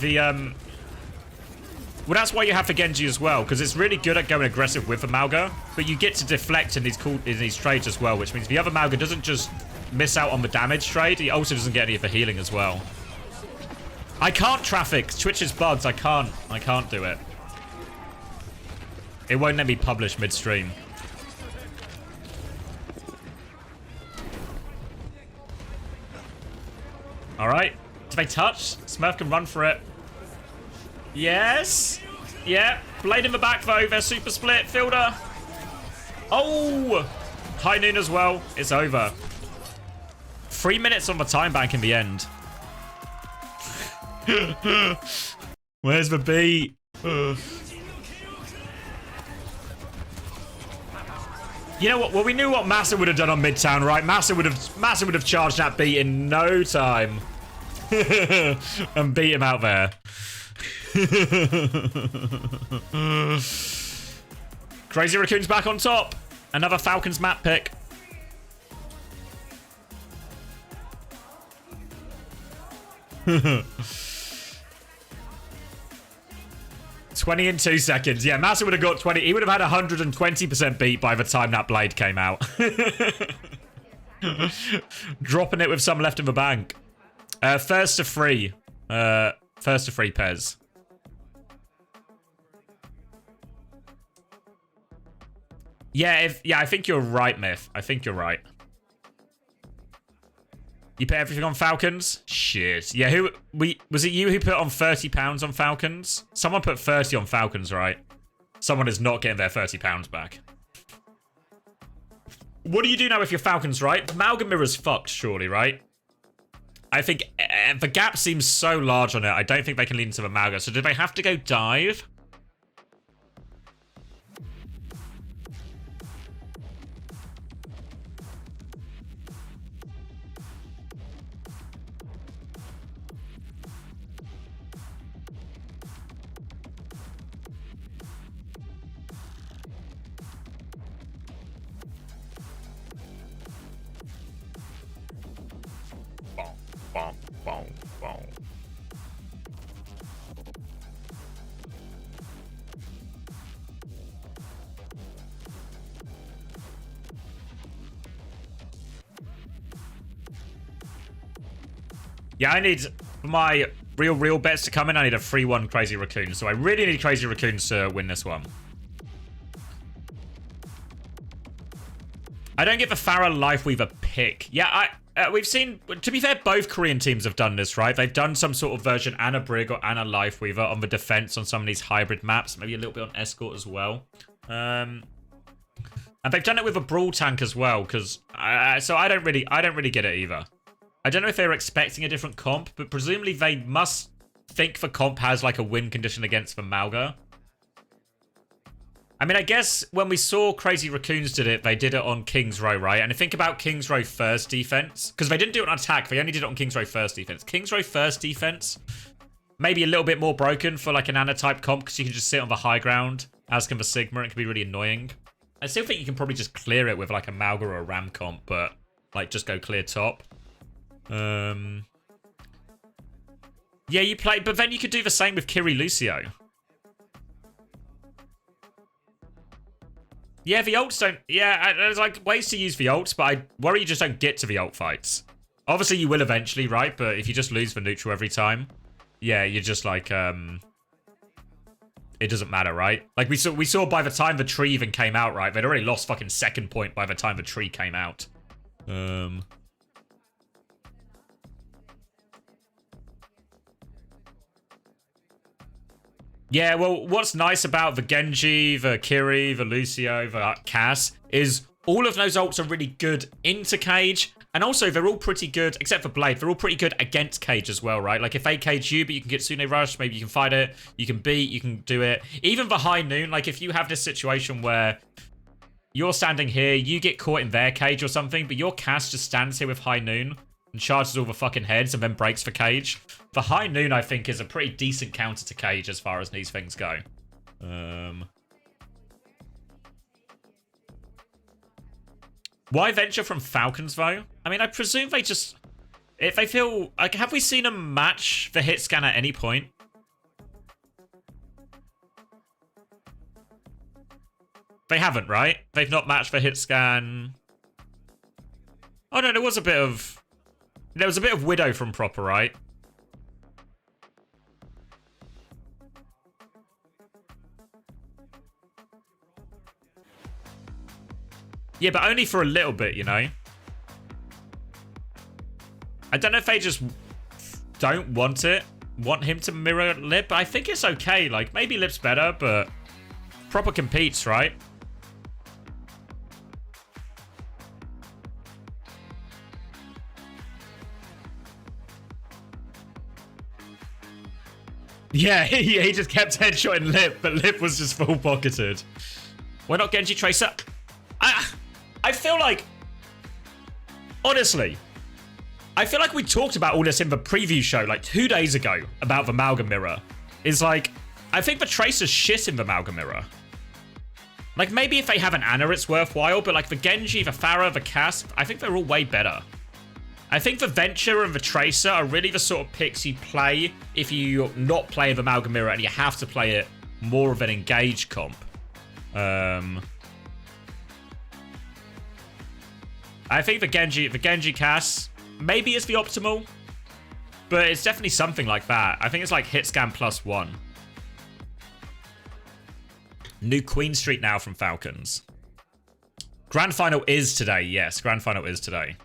Speaker 1: Well, that's why you have for Genji as well, because it's really good at going aggressive with Amalga, but you get to deflect in these trades as well, which means the other Amalga doesn't just miss out on the damage trade, he also doesn't get any of the healing as well. I can't traffic. Twitch is bugged. I can't do it. It won't let me publish midstream. Alright. Do they touch? Smurf can run for it. Yes. Yeah. Blade in the back, though. They're super split. Fielder. Oh. High noon as well. It's over. 3 minutes on the time bank in the end. Where's the beat? You know what? Well, we knew what Massa would have done on Midtown, right? Massa would have charged that beat in no time. And beat him out there. Crazy Raccoon's back on top. Another Falcons map pick. $20 in 2 seconds. Yeah, Massa would have got 20. He would have had 120% beat by the time that blade came out. Dropping it with some left in the bank. First to free. First to free Pez. Yeah, I think you're right, Myth. I think you're right. You put everything on Falcons? Shit. Yeah, was it you who put on £30 on Falcons? Someone put 30 on Falcons, right? Someone is not getting their £30 back. What do you do now if your Falcons, right? The Amalgam Mirror's fucked, surely, right? I think the gap seems so large on it. I don't think they can lead into the Amalgam. So do they have to go dive? Bonk, bonk, bonk. Yeah, I need my real bets to come in. I need a 3-1 Crazy Raccoon. So I really need Crazy Raccoons to win this one. I don't give a Farah Lifeweaver pick. Yeah, we've seen, to be fair, both Korean teams have done this, right? They've done some sort of version and a Brig or and a Lifeweaver on the defense on some of these hybrid maps. Maybe a little bit on Escort as well. And they've done it with a Brawl tank as well, because so I don't really get it either. I don't know if they're expecting a different comp, but presumably they must think the comp has like a win condition against the Malga. I mean, I guess when we saw Crazy Raccoons did it, they did it on King's Row, right? And I think about King's Row first defense, because they didn't do it on attack, they only did it on King's Row first defense. King's Row first defense, maybe a little bit more broken for like an Ana type comp, because you can just sit on the high ground, as can the Sigma, and it can be really annoying. I still think you can probably just clear it with like a Malga or a Ram comp, but like just go clear top. Yeah, you play, but then you could do the same with Kiri Lucio. Yeah, the ults don't... Yeah, there's like ways to use the ults, but I worry you just don't get to the ult fights. Obviously, you will eventually, right? But if you just lose the neutral every time, yeah, you're just like... It doesn't matter, right? Like, we saw by the time the tree even came out, right? They'd already lost fucking second point by the time the tree came out. Yeah, well, what's nice about the Genji, the Kiri, the Lucio, the Cass, is all of those ults are really good into Cage, and also they're all pretty good, except for Blade, they're all pretty good against Cage as well, right? Like, if they cage you, but you can get Sune Rush, maybe you can fight it, you can beat, you can do it. Even the High Noon, like, if you have this situation where you're standing here, you get caught in their cage or something, but your Cass just stands here with High Noon and charges all the fucking heads and then breaks for Cage. The High Noon, I think, is a pretty decent counter to Cage as far as these things go. Why venture from Falcons, though? I mean, I presume they just... If they feel... Like, have we seen them match the hit scan at any point? They haven't, right? They've not matched the hit scan... Oh, no, there was a bit of... There was a bit of Widow from Proper, right? Yeah, but only for a little bit, you know? I don't know if they just don't want it. Want him to mirror Lip. I think it's okay. Like, maybe Lip's better, but Proper competes, right? Yeah, he just kept headshotting Lip, but Lip was just full pocketed. Why not Genji Tracer? I feel like... Honestly, I feel like we talked about all this in the preview show like 2 days ago about the Amalgam Mirror. It's like, I think the Tracer's shit in the Amalgam Mirror. Like, maybe if they have an Ana, it's worthwhile, but like the Genji, the Pharah, the Cass, I think they're all way better. I think the Venture and the Tracer are really the sort of picks you play if you're not playing the Amalgam Mirror and you have to play it more of an engaged comp. I think the Genji Cass maybe is the optimal, but it's definitely something like that. I think it's like hit scan +1. New Queen Street now from Falcons. Grand Final is today. Yes, Grand Final is today.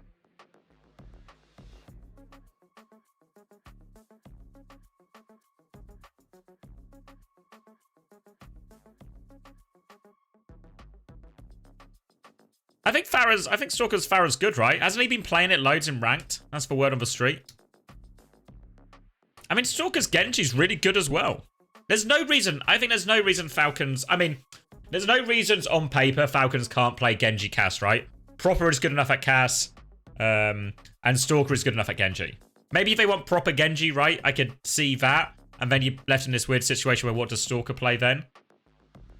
Speaker 1: I think Stalker's Farah's good, right? Hasn't he been playing it loads in ranked? That's the word on the street. I mean, Stalker's Genji's really good as well. There's no reason, I think there's no reason Falcons, I mean, there's no reasons on paper Falcons can't play Genji Cass, right? Proper is good enough at Cass, and Stalker is good enough at Genji. Maybe if they want proper Genji, right, I could see that, and then you're left in this weird situation where what does Stalker play then?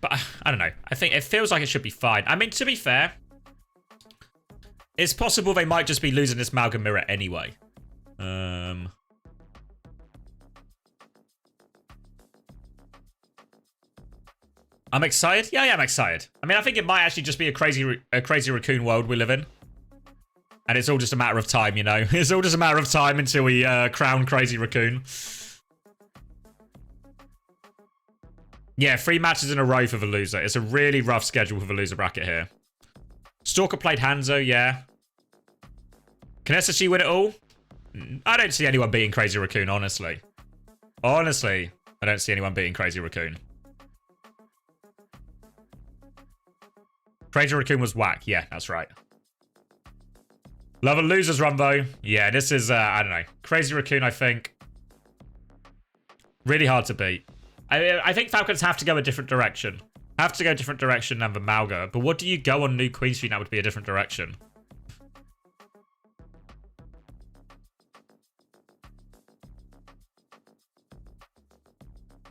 Speaker 1: But, I don't know. I think it feels like it should be fine. I mean, to be fair, it's possible they might just be losing this Amalgam Mirror anyway. I'm excited. Yeah, I'm excited. I mean, I think it might actually just be a crazy raccoon world we live in. And it's all just a matter of time, you know? It's all just a matter of time until we crown Crazy Raccoon. Yeah, 3 matches in a row for the loser. It's a really rough schedule for the loser bracket here. Stalker played Hanzo, yeah. Can SSG win it all? I don't see anyone beating Crazy Raccoon, honestly. Honestly, I don't see anyone beating Crazy Raccoon. Crazy Raccoon was whack. Yeah, that's right. Love a loser's run, though. Yeah, this is, I don't know. Crazy Raccoon, I think. Really hard to beat. I think Falcons have to go a different direction. Have to go a different direction than the Malga. But what do you go on New Queen Street? That would be a different direction.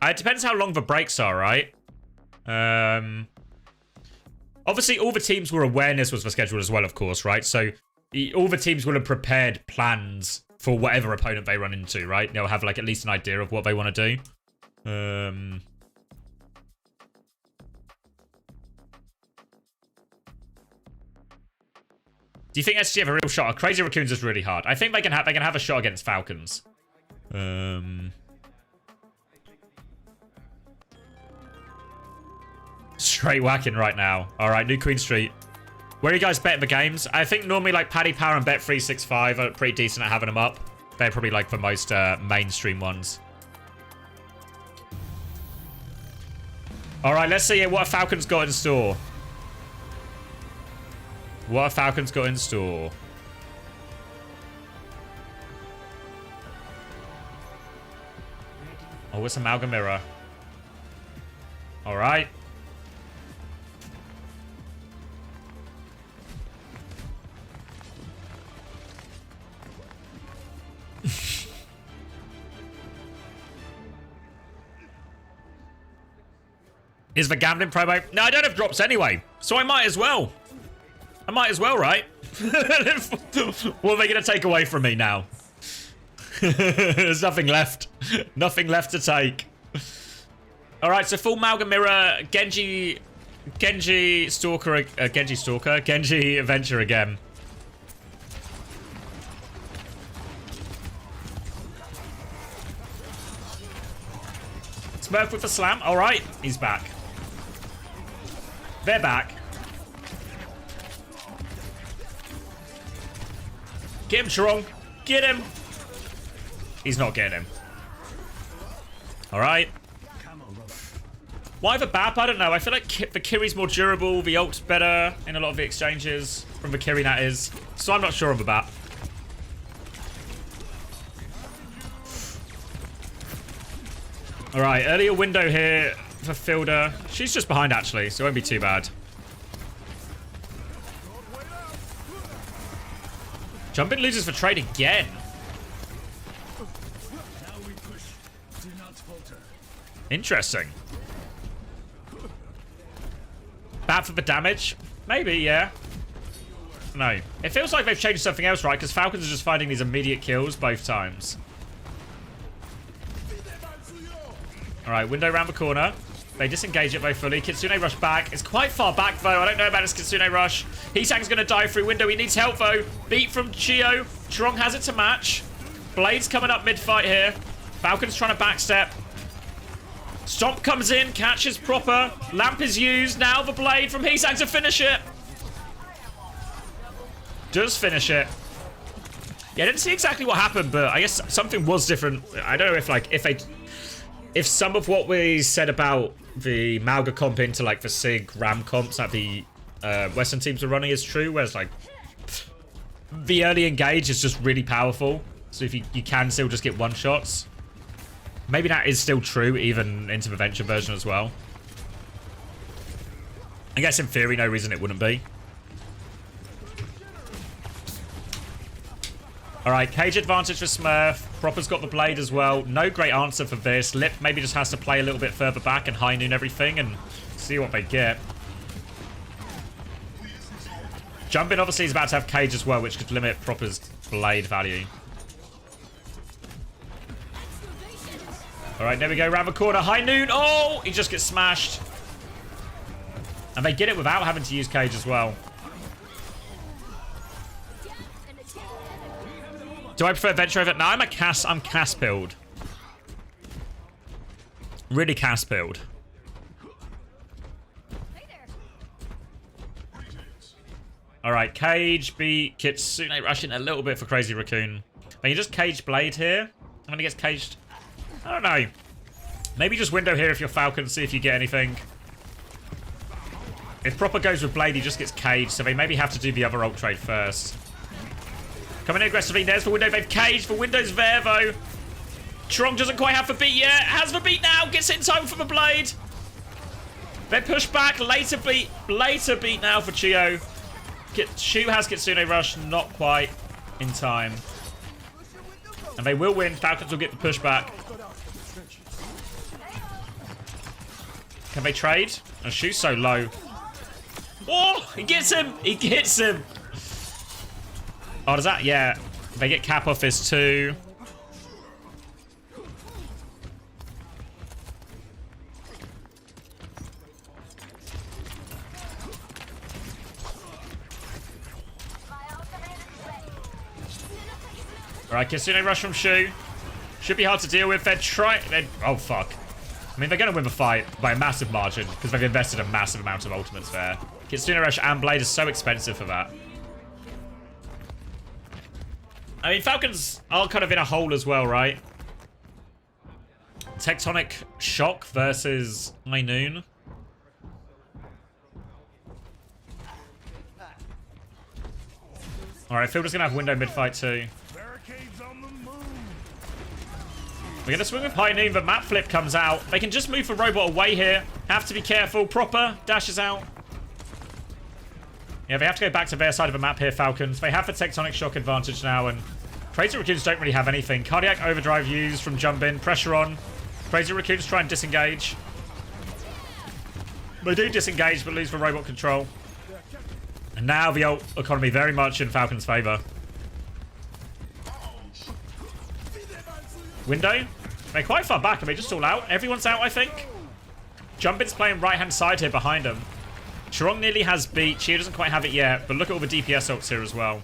Speaker 1: It depends how long the breaks are, right? Obviously, all the teams were aware this was the schedule as well, of course, right? So, all the teams will have prepared plans for whatever opponent they run into, right? They'll have, like, at least an idea of what they want to do. Do you think SG have a real shot? Crazy Raccoons is really hard. I think they can have a shot against Falcons. Straight whacking right now. All right, New Queen Street. Where are you guys betting the games? I think normally like Paddy Power and Bet365 are pretty decent at having them up. They're probably like the most mainstream ones. All right, let's see what Falcons got in store. What have Falcons got in store? Oh, it's Amalgam Mirror. All right. Is the gambling promo? No, I don't have drops anyway, so I might as well. I might as well, right? What are they going to take away from me now? There's nothing left. Nothing left to take. All right, so full Amalgam Mirror, Genji Stalker, Genji Adventure again. Smurf with a slam. All right, he's back. They're back. Get him, Strong. Get him. He's not getting him. All right. Why the BAP? I don't know. I feel like the Kiri's more durable. The ult's better in a lot of the exchanges. From the Kiri, that is. So I'm not sure on the BAP. All right. Earlier window here for Fielder. She's just behind, actually. So it won't be too bad. Jumpin loses for trade again. Interesting. That for the damage? Maybe, yeah. No. It feels like they've changed something else, right? Because Falcons are just finding these immediate kills both times. Alright, window around the corner. They disengage it both fully. Kitsune rush back. It's quite far back, though. I don't know about his Kitsune rush. Heesang's going to die through window. He needs help, though. Beat from Chio. Trong has it to match. Blade's coming up mid-fight here. Falcon's trying to backstep. Stomp comes in. Catches proper. Lamp is used. Now the Blade from Heesang to finish it. Does finish it. Yeah, I didn't see exactly what happened, but I guess something was different. I don't know if, like, if some of what we said about the Mauga comp into, like, the SIG RAM comps that the Western teams are running is true, whereas, like, the early engage is just really powerful. So if you can still just get one-shots. Maybe that is still true, even into the Venture version as well. I guess in theory, no reason it wouldn't be. Alright, cage advantage for Smurf. Proper's got the Blade as well. No great answer for this. Lip maybe just has to play a little bit further back and high noon everything and see what they get. Jumpin obviously is about to have cage as well, which could limit Proper's Blade value. Alright, there we go. Round the corner. High noon. Oh! He just gets smashed. And they get it without having to use cage as well. Do I prefer Venture over? No, I'm Cass build. Really Cass build. Alright, cage, beat, Kitsune rushing a little bit for Crazy Raccoon. Can you just cage Blade here? And when he gets caged? I don't know. Maybe just window here if you're Falcon, see if you get anything. If Proper goes with Blade, he just gets caged, so they maybe have to do the other ult trade first. Coming in aggressively. There's the window. They've caged. For window's there, though. Trong doesn't quite have the beat yet. Has the beat now. Gets it in time for the Blade. They push back. Later beat. Later beat now for Chio. Shu has Kitsune Rush. Not quite in time. And they will win. Falcons will get the pushback. Can they trade? And Shu's so low. Oh! He gets him! He gets him! Oh, does that? Yeah. They get cap off this too. Alright, Kitsune rush from Shu. Should be hard to deal with. Oh, fuck. I mean, they're going to win the fight by a massive margin because they've invested a massive amount of ultimates there. Kitsune rush and Blade is so expensive for that. I mean, Falcons are kind of in a hole as well, right? Tectonic Shock versus High Noon. Alright, Fielder's going to have window mid-fight too. We're going to swing with High Noon, but map flip comes out. They can just move the robot away here. Have to be careful. Proper dashes out. Yeah, they have to go back to their side of the map here, Falcons. They have the Tectonic Shock advantage now, and Crazy Raccoons don't really have anything. Cardiac Overdrive used from Jumpin. Pressure on. Crazy Raccoons try and disengage. They do disengage, but lose the robot control. And now the ult economy very much in Falcon's favor. Window. They're quite far back. Are they just all out? Everyone's out, I think. Jumpin's playing right-hand side here behind him. Chirong nearly has beat. Chia doesn't quite have it yet, but look at all the DPS ults here as well.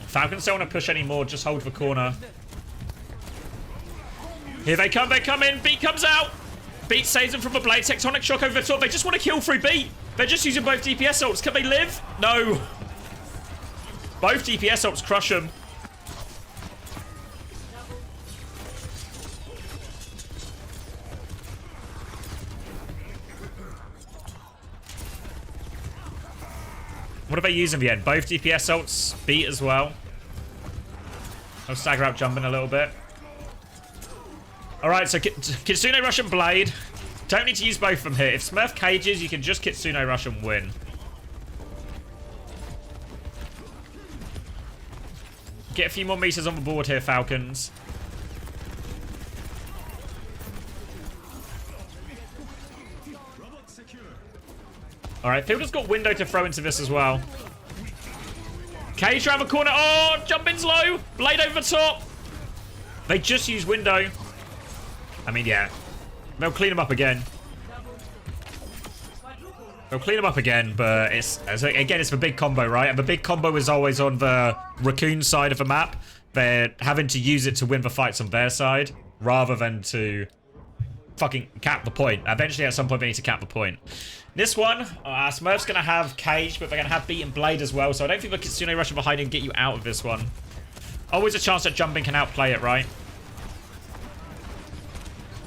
Speaker 1: Falcons don't want to push anymore, just hold the corner. Here they come in. Beat comes out. Beat saves them from a Blade. Tectonic Shock over the top. They just want to kill through Beat. They're just using both DPS ults. Can they live? No. Both DPS ults crush them. What do they use in the end? Both DPS ults, beat as well. I'll stagger out Jumpin a little bit. Alright, so Kitsune Rush and Blade. Don't need to use both of them here. If Smurf cages, you can just Kitsune Rush and win. Get a few more meters on the board here, Falcons. Alright, Fielder's got window to throw into this as well. Cage around the corner. Oh, jumping's low. Blade over the top. They just use window. I mean, yeah. They'll clean him up again. They'll clean him up again, but it's the big combo, right? And the big combo is always on the Raccoon side of the map. They're having to use it to win the fights on their side, rather than to fucking cap the point. Eventually, at some point, they need to cap the point. This one, Smurf's going to have Cage, but they're going to have Beat and Blade as well, so I don't think the Kitsune rushing behind and get you out of this one. Always a chance that jumping can outplay it, right?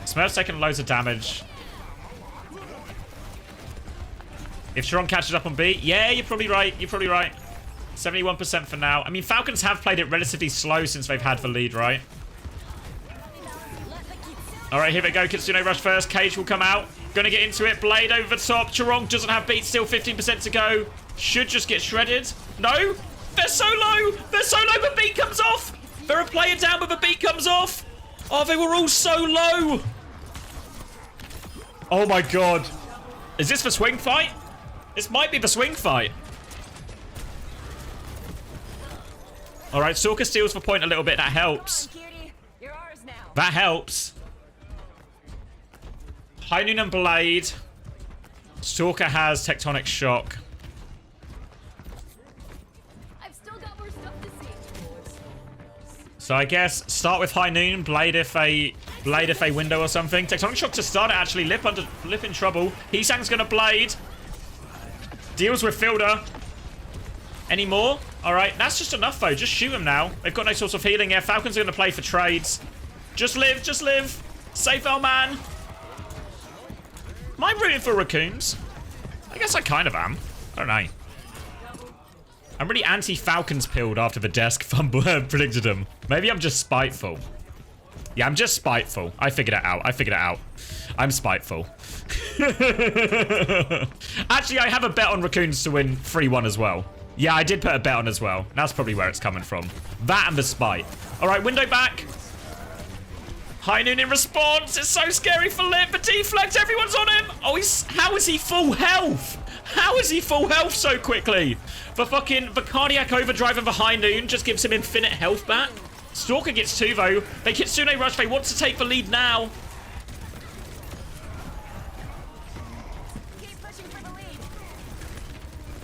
Speaker 1: Smurf's taking loads of damage. If Sharon catches up on B, yeah, you're probably right. You're probably right. 71% for now. I mean, Falcons have played it relatively slow since they've had the lead, right? All right, here we go. Kitsune rush first. Cage will come out. Gonna get into it. Blade over the top. Chirong doesn't have beat. Still 15% to go. Should just get shredded. No. They're so low. They're so low, but beat comes off. They're a player down, but the beat comes off. Oh, they were all so low. Oh, my God. Is this the swing fight? This might be the swing fight. All right, Stalker steals for point a little bit. That helps. That helps. High Noon and Blade. Stalker has Tectonic Shock.
Speaker 9: I've still got more stuff to see.
Speaker 1: So I guess start with High Noon, Blade if a window or something. Tectonic Shock to start it actually. Lip in trouble. Heesang's gonna Blade. Deals with Fielder. Any more? Alright, that's just enough though. Just shoot him now. They've got no source of healing here. Falcons are gonna play for trades. Just live, just live. Safe our man. Am I rooting for Raccoons? I guess I kind of am. I don't know. I'm really anti-Falcons pilled after the desk fumble predicted him. Maybe I'm just spiteful. Yeah, I'm just spiteful. I figured it out. I figured it out. I'm spiteful. Actually, I have a bet on Raccoons to win 3-1 as well. Yeah, I did put a bet on as well. That's probably where it's coming from. That and the spite. All right, window back. High Noon in response. It's so scary for Lip. The deflect. Everyone's on him. Oh, how is he full health? How is he full health so quickly? The cardiac overdrive of the High Noon just gives him infinite health back. Stalker gets 2 though. They Kitsune rush. They want to take the lead now.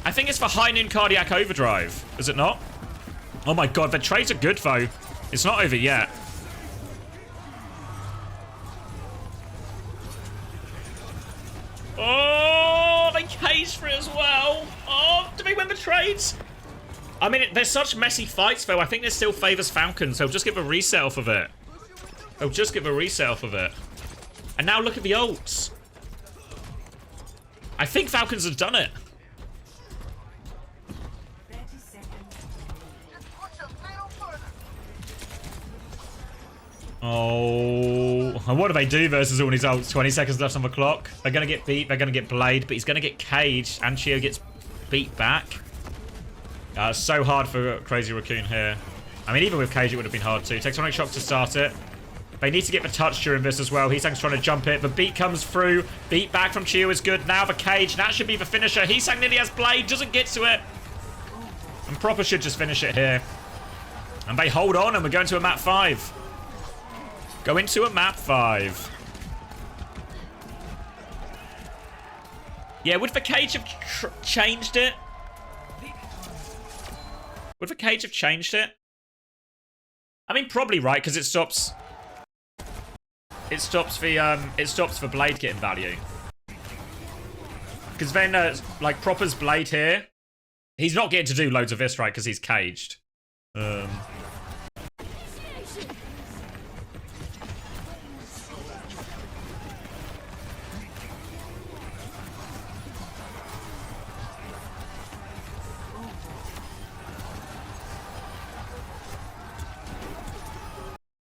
Speaker 1: I think it's for High Noon cardiac overdrive. Is it not? Oh my God, the trades are good though. It's not over yet. Oh, they caged for it as well. Oh, do they win the trades? I mean, there's such messy fights, though. I think this still favors Falcons. They'll just give a reset off of it. They'll just give a reset off of it. And now look at the ults. I think Falcons have done it. Oh, and what do they do versus all these ults? 20 seconds left on the clock. They're going to get beat. They're going to get Blade, but he's going to get caged. And Chio gets beat back. It's so hard for Crazy Raccoon here. I mean, even with cage, it would have been hard too. Tectonic Shock to start it. They need to get the touch during this as well. Heesang's trying to jump it. The beat comes through. Beat back from Chio is good. Now the cage. That should be the finisher. Heesang nearly has Blade. Doesn't get to it. And Proper should just finish it here. And they hold on, and we're going to a map 5. Go into a map 5. Yeah, would the cage have changed it? Would the cage have changed it? I mean, probably, right? Because it stops. It stops the Blade getting value. Because then, like Proper's Blade here, he's not getting to do loads of this, right? Because he's caged.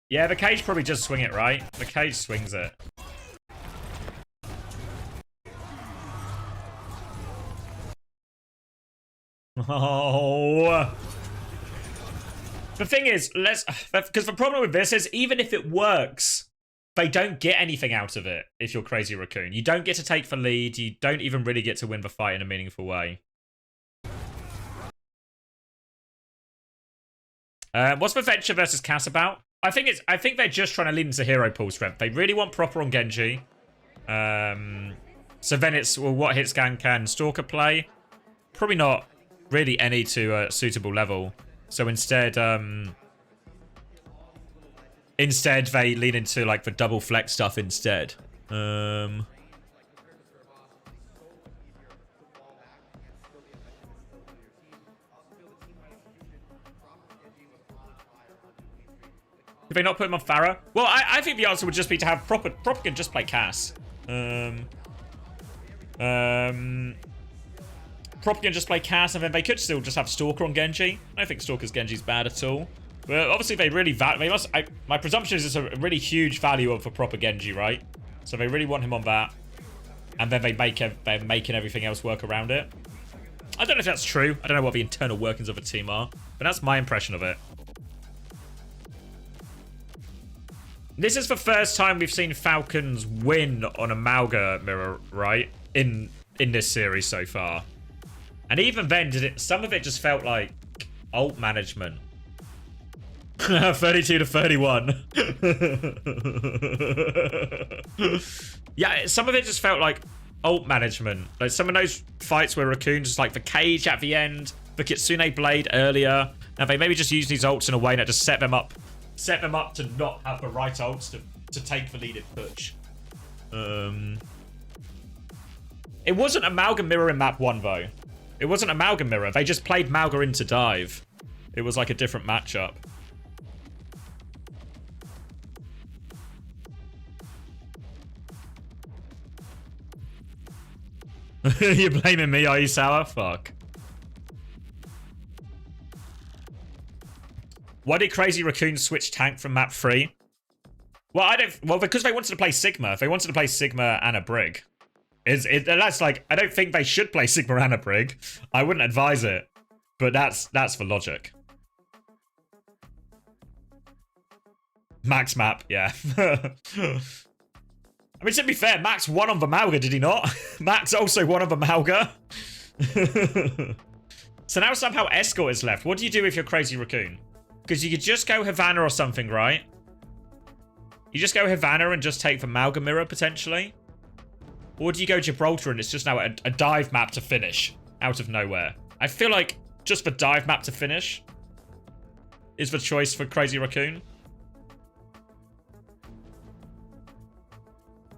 Speaker 1: Yeah, the cage probably just swing it, right? The cage swings it. Oh. The thing is, because the problem with this is even if it works, they don't get anything out of it if you're Crazy Raccoon. You don't get to take the lead. You don't even really get to win the fight in a meaningful way. What's the Venture versus Cass about? I think they're just trying to lean into hero pool strength. They really want proper on Genji. So then it's, well, what hit scan can Stalker play? Probably not really any to a suitable level. So instead, instead they lean into like the double flex stuff instead. Did they not put him on Pharah? Well, I think the answer would just be to have proper can just play Cass. Prop can just play Cass, and then they could still just have Stalker on Genji. I don't think Stalker's Genji's bad at all. But obviously they really my presumption is it's a really huge value for proper Genji, right? So they really want him on that, and then they're making everything else work around it. I don't know if that's true. I don't know what the internal workings of a team are, but that's my impression of it. This is the first time we've seen Falcons win on a Mauga mirror, right? In this series so far. And even then, some of it just felt like ult management. 32 to 31. Yeah, some of it just felt like ult management. Like some of those fights where Raccoon just like the cage at the end, the Kitsune Blade earlier. And they maybe just use these ults in a way that just set them up to not have the right ults to take the lead at push. It wasn't a Mauga mirror in map 1 though. It wasn't a Mauga mirror. They just played Mauga into dive. It was like a different matchup. You're blaming me, are you, Sour? Fuck. Why did Crazy Raccoon switch tank from map 3? Well, because they wanted to play Sigma. If they wanted to play Sigma and a Brig. That's like, I don't think they should play Sigma and a Brig. I wouldn't advise it. But that's the logic. Max map, yeah. I mean, to be fair, Max won on the Mauga, did he not? Max also won on the Mauga. So now somehow Escort is left. What do you do if you're Crazy Raccoon? Because you could just go Havana or something, right? You just go Havana and just take the Mauga mirror, potentially? Or do you go Gibraltar and it's just now a dive map to finish out of nowhere? I feel like just the dive map to finish is the choice for Crazy Raccoon.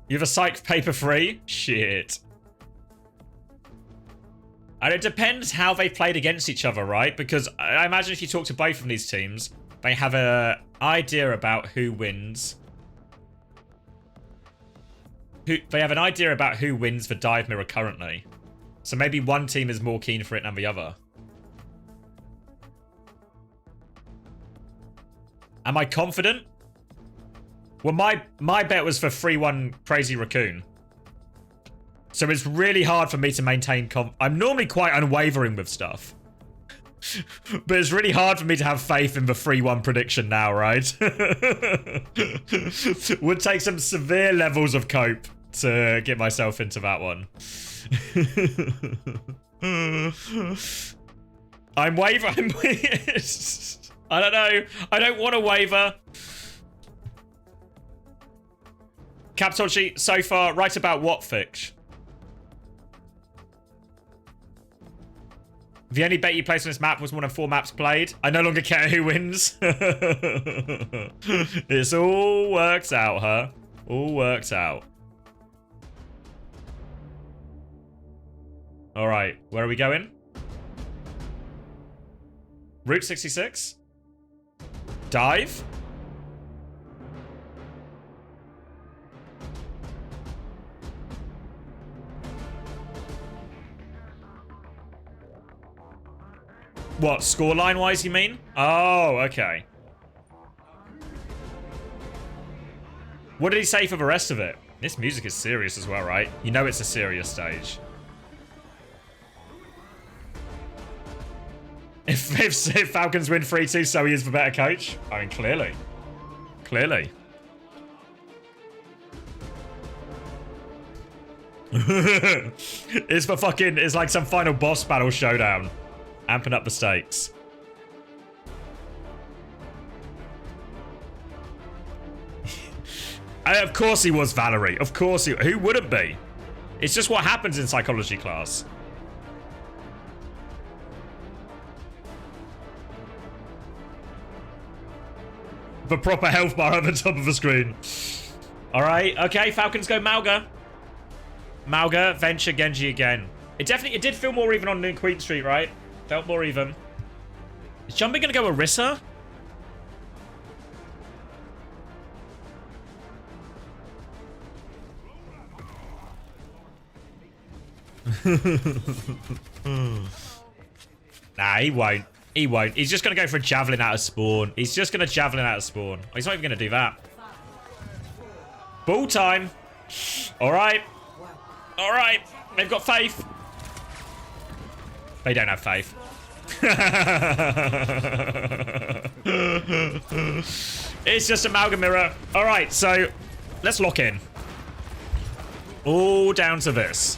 Speaker 1: You have a psych paper free? Shit. And it depends how they played against each other, right? Because I imagine if you talk to both of these teams, they have an idea about who wins. They have an idea about who wins the dive mirror currently. So maybe one team is more keen for it than the other. Am I confident? Well, my bet was for 3-1 Crazy Raccoon. So it's really hard for me to maintain I'm normally quite unwavering with stuff. But it's really hard for me to have faith in the 3-1 prediction now, right? Would take some severe levels of cope to get myself into that one. I'm wavering. I don't know. I don't want to waver. Captochi, so far, right about what, Fix? The only bet you placed on this map was one of 4 maps played. I no longer care who wins. It's all worked out, huh? All worked out. All right, where are we going? Route 66? Dive? What, scoreline-wise, you mean? Oh, okay. What did he say for the rest of it? This music is serious as well, right? You know it's a serious stage. If Falcons win 3-2, so he is the better coach? I mean, clearly. Clearly. It's for fucking, it's like some final boss battle showdown. Amping up the stakes. Of course he was Valerie. Of course he, who wouldn't be? It's just what happens in psychology class. The proper health bar at the top of the screen. Alright, okay, Falcons go Mauga. Mauga, Venture, Genji again. It did feel more even on New Queen Street, right? Felt more even. Is Jumping gonna go Orisa? Nah, he won't. He won't. He's just going to go for a javelin out of spawn. He's just going to javelin out of spawn. He's not even going to do that. Ball time. All right. All right. They've got faith. They don't have faith. It's just Amalgam Mirror. All right, so let's lock in. All down to this.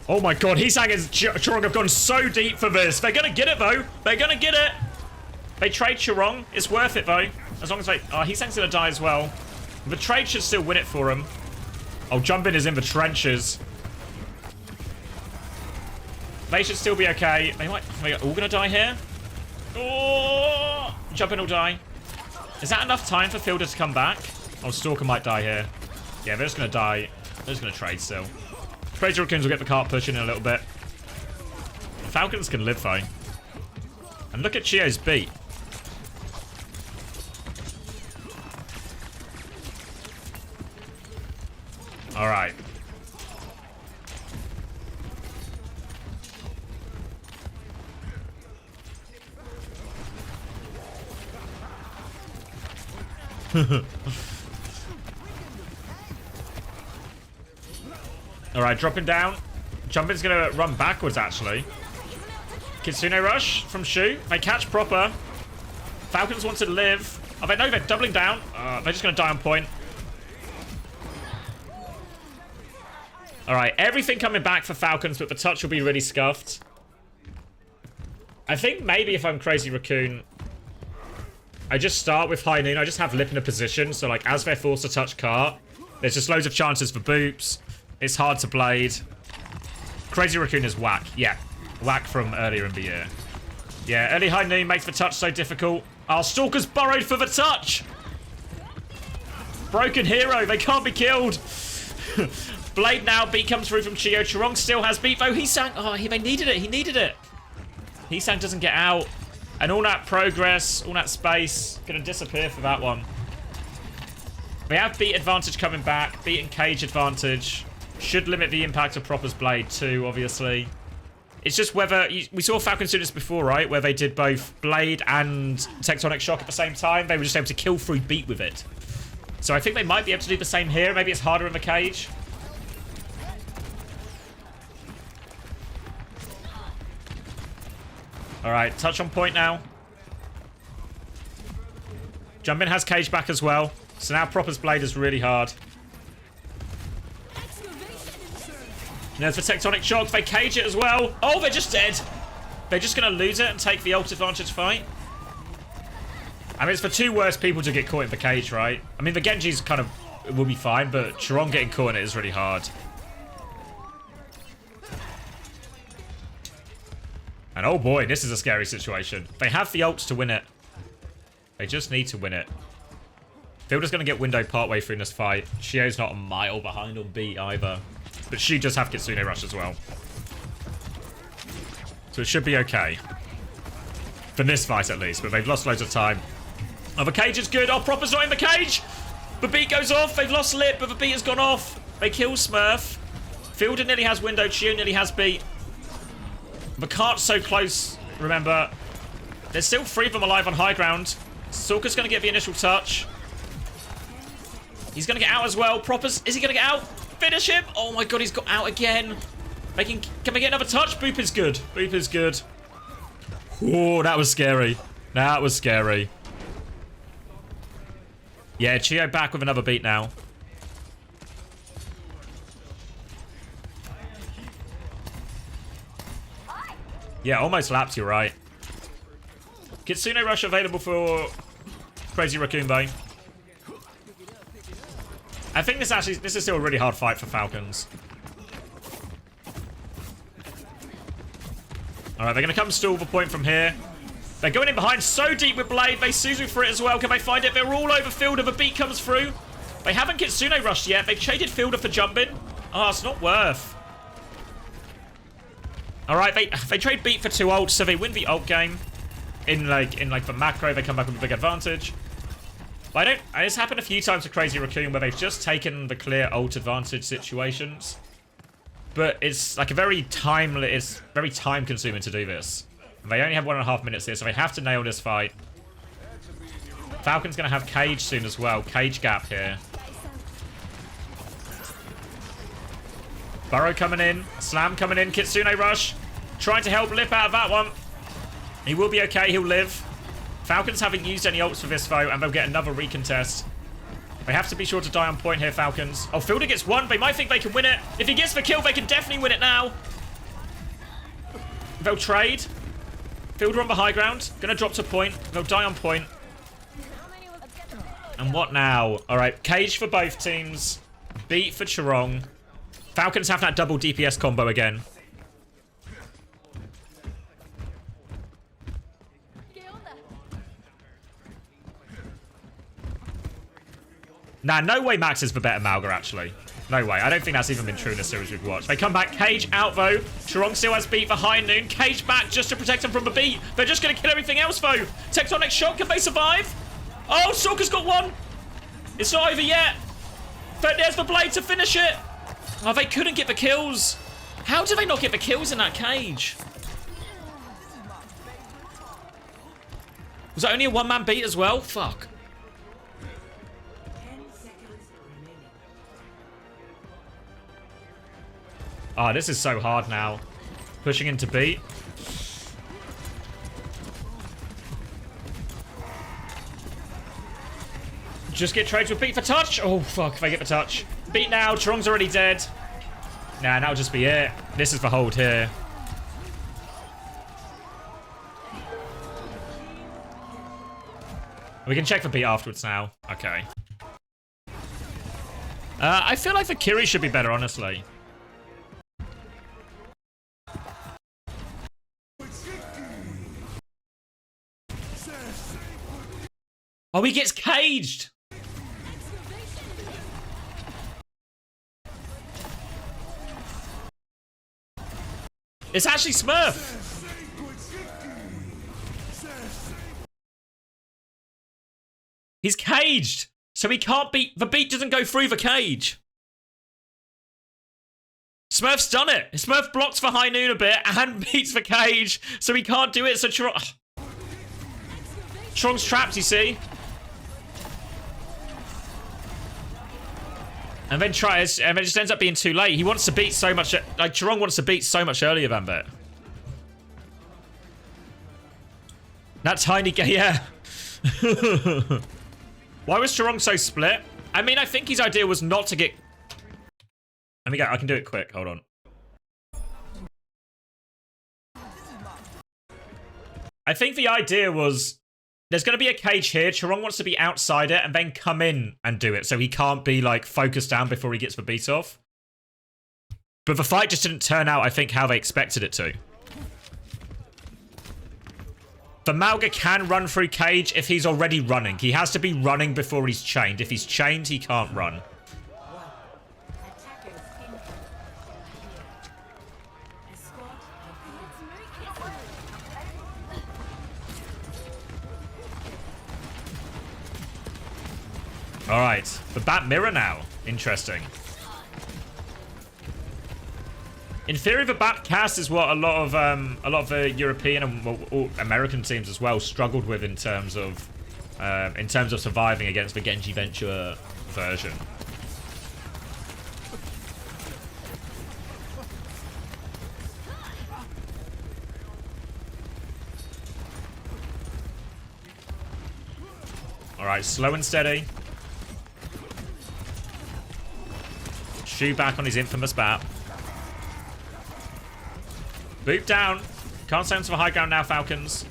Speaker 1: Oh my god, Heesang and Chorong have gone so deep for this. They're gonna get it though. They're gonna get it. They trade Chorong. It's worth it though. As long as they... Oh, Heesang's gonna die as well. The trade should still win it for him. Oh, Jumpin is in the trenches. They should still be okay. They might... Are they all gonna die here? Oh! Jumpin will die. Is that enough time for Fielder to come back? Oh, Stalker might die here. Yeah, they're just gonna die. They're just gonna trade still. Crazy Raccoons will get the cart pushing in a little bit. Falcons can live though. And look at Chio's beat. Alright. Alright, dropping down. Jumpin's gonna run backwards, actually. Kitsune Rush from Shu. They catch proper. Falcons want to live. Oh, they know they're doubling down. They're just gonna die on point. Alright, everything coming back for Falcons, but the touch will be really scuffed. I think maybe if I'm Crazy Raccoon, I just start with High Noon. I just have Lip in a position, so like as they're forced to touch cart, there's just loads of chances for boops. It's hard to blade. Crazy Raccoon is whack. Yeah, whack from earlier in the year. Yeah, early High Noon makes the touch so difficult. Our Stalker's burrowed for the touch. Broken hero. They can't be killed. Blade now. Beat comes through from Chio. Chorong still has beat though. Heesang. Oh, they needed it. He needed it. Heesang doesn't get out. And all that progress, all that space, gonna disappear for that one. They have beat advantage coming back. Beat and cage advantage. Should limit the impact of Proper's Blade too, obviously. It's just whether... we saw Falcons do this before, right? Where they did both Blade and Tectonic Shock at the same time. They were just able to kill through beat with it. So I think they might be able to do the same here. Maybe it's harder in the cage. Alright, touch on point now. Jumpin has cage back as well. So now Proper's Blade is really hard. There's the Tectonic Shock. They cage it as well. Oh, they're just dead. They're just going to lose it and take the ult advantage fight. I mean, it's for two worst people to get caught in the cage, right? I mean, the Genji's kind of will be fine, but Chorong getting caught in it is really hard. And oh boy, this is a scary situation. They have the ults to win it. They just need to win it. Fielder's going to get windowed partway through this fight. Shio's not a mile behind on B either. But she does have Kitsune Rush as well. So it should be okay. For this fight at least, but they've lost loads of time. Oh, the cage is good. Oh, Proper's not in the cage. The beat goes off. They've lost Lip, but the beat has gone off. They kill Smurf. Fielder nearly has windowed. Shio nearly has beat. The cart's so close, remember. There's still 3 of them alive on high ground. Stalker's going to get the initial touch. He's going to get out as well. Proper's... Is he going to get out? Finish him! Oh my god, he's got out again. Can we get another touch? Boop is good. Boop is good. Oh, that was scary. That was scary. Yeah, Chio back with another beat now. Yeah, almost lapped, you're right. Kitsune Rush available for Crazy Raccoon though. I think this is still a really hard fight for Falcons. Alright, they're going to come stall the point from here. They're going in behind so deep with Blade. They Suzu for it as well. Can they find it? They're all over Fielder. The beat comes through. They haven't Kitsune rushed yet. They've traded Fielder for jumping. Oh, it's not worth. Alright, they trade beat for 2 ults, so they win the ult game. In like the macro, they come back with a big advantage. But it's happened a few times to Crazy Raccoon where they've just taken the clear ult advantage situations. But it's like it's very time consuming to do this. And they only have 1.5 minutes here, so they have to nail this fight. Falcon's gonna have Cage soon as well. Cage gap here. Burrow coming in. Slam coming in. Kitsune Rush. Trying to help Lip out of that one. He will be okay. He'll live. Falcons haven't used any ults for this foe, and they'll get another recontest. They have to be sure to die on point here, Falcons. Oh, Fielder gets one. They might think they can win it. If he gets the kill, they can definitely win it now. They'll trade. Fielder on the high ground. Gonna drop to point. They'll die on point. And what now? Alright, Cage for both teams. Beat for Chorong. Falcons have that double DPS combo again. Nah, no way Max is the better Malga, actually. No way. I don't think that's even been true in the series we've watched. They come back. Cage out, though. Chorong still has beat for High Noon. Cage back just to protect him from the beat. They're just going to kill everything else, though. Tectonic Shock. Can they survive? Oh, Stalker's got one. It's not over yet. But there's the Blade to finish it. Oh, they couldn't get the kills. How did they not get the kills in that cage? Was that only a one-man beat as well? Fuck. Oh, this is so hard now. Pushing into beat. Just get trades with beat for touch. Oh, fuck, if I get the touch. Beat now. Chorong's already dead. Nah, that'll just be it. This is the hold here. We can check for beat afterwards now. Okay. I feel like the Kiri should be better, honestly. Oh, he gets caged. It's actually Smurf. He's caged. So he can't beat. The beat doesn't go through the cage. Smurf's done it. Smurf blocks for High Noon a bit and beats the cage. So he can't do it. So Chorong's trapped, you see. And then tries, and it just ends up being too late. He wants to beat so much, like Chorong wants to beat so much earlier than that. That tiny guy, yeah. Why was Chorong so split? I mean, I think his idea was not to get... Let me go, I can do it quick, hold on. I think the idea was... There's going to be a cage here. Chorong wants to be outside it and then come in and do it. So he can't be, like, focused down before he gets the beat off. But the fight just didn't turn out, I think, how they expected it to. The Malga can run through cage if he's already running. He has to be running before he's chained. If he's chained, he can't run. All right, the Bat Mirror now. Interesting. In theory, the Bat Cast is what a lot of the European and American teams as well struggled with in terms of surviving against the Genji Venture version. right, slow and steady. Shu back on his infamous bat. Boop down. Can't stand for high ground now, Falcons.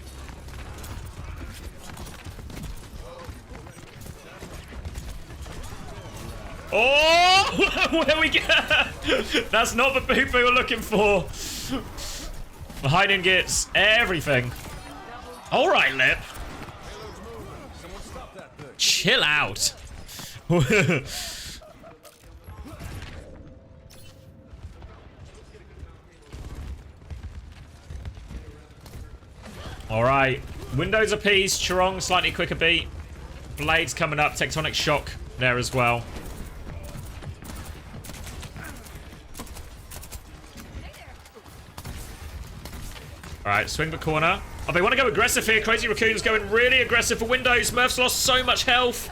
Speaker 1: Oh! Where we go? That's not the boop we were looking for. Hiding gets everything. All right, Lip. Chill out. All right. Windows apiece. Chirong slightly quicker beat. Blades coming up. Tectonic Shock there as well. All right, swing the corner. Oh, they want to go aggressive here. Crazy Raccoon's going really aggressive for Windows. Smurf's lost so much health.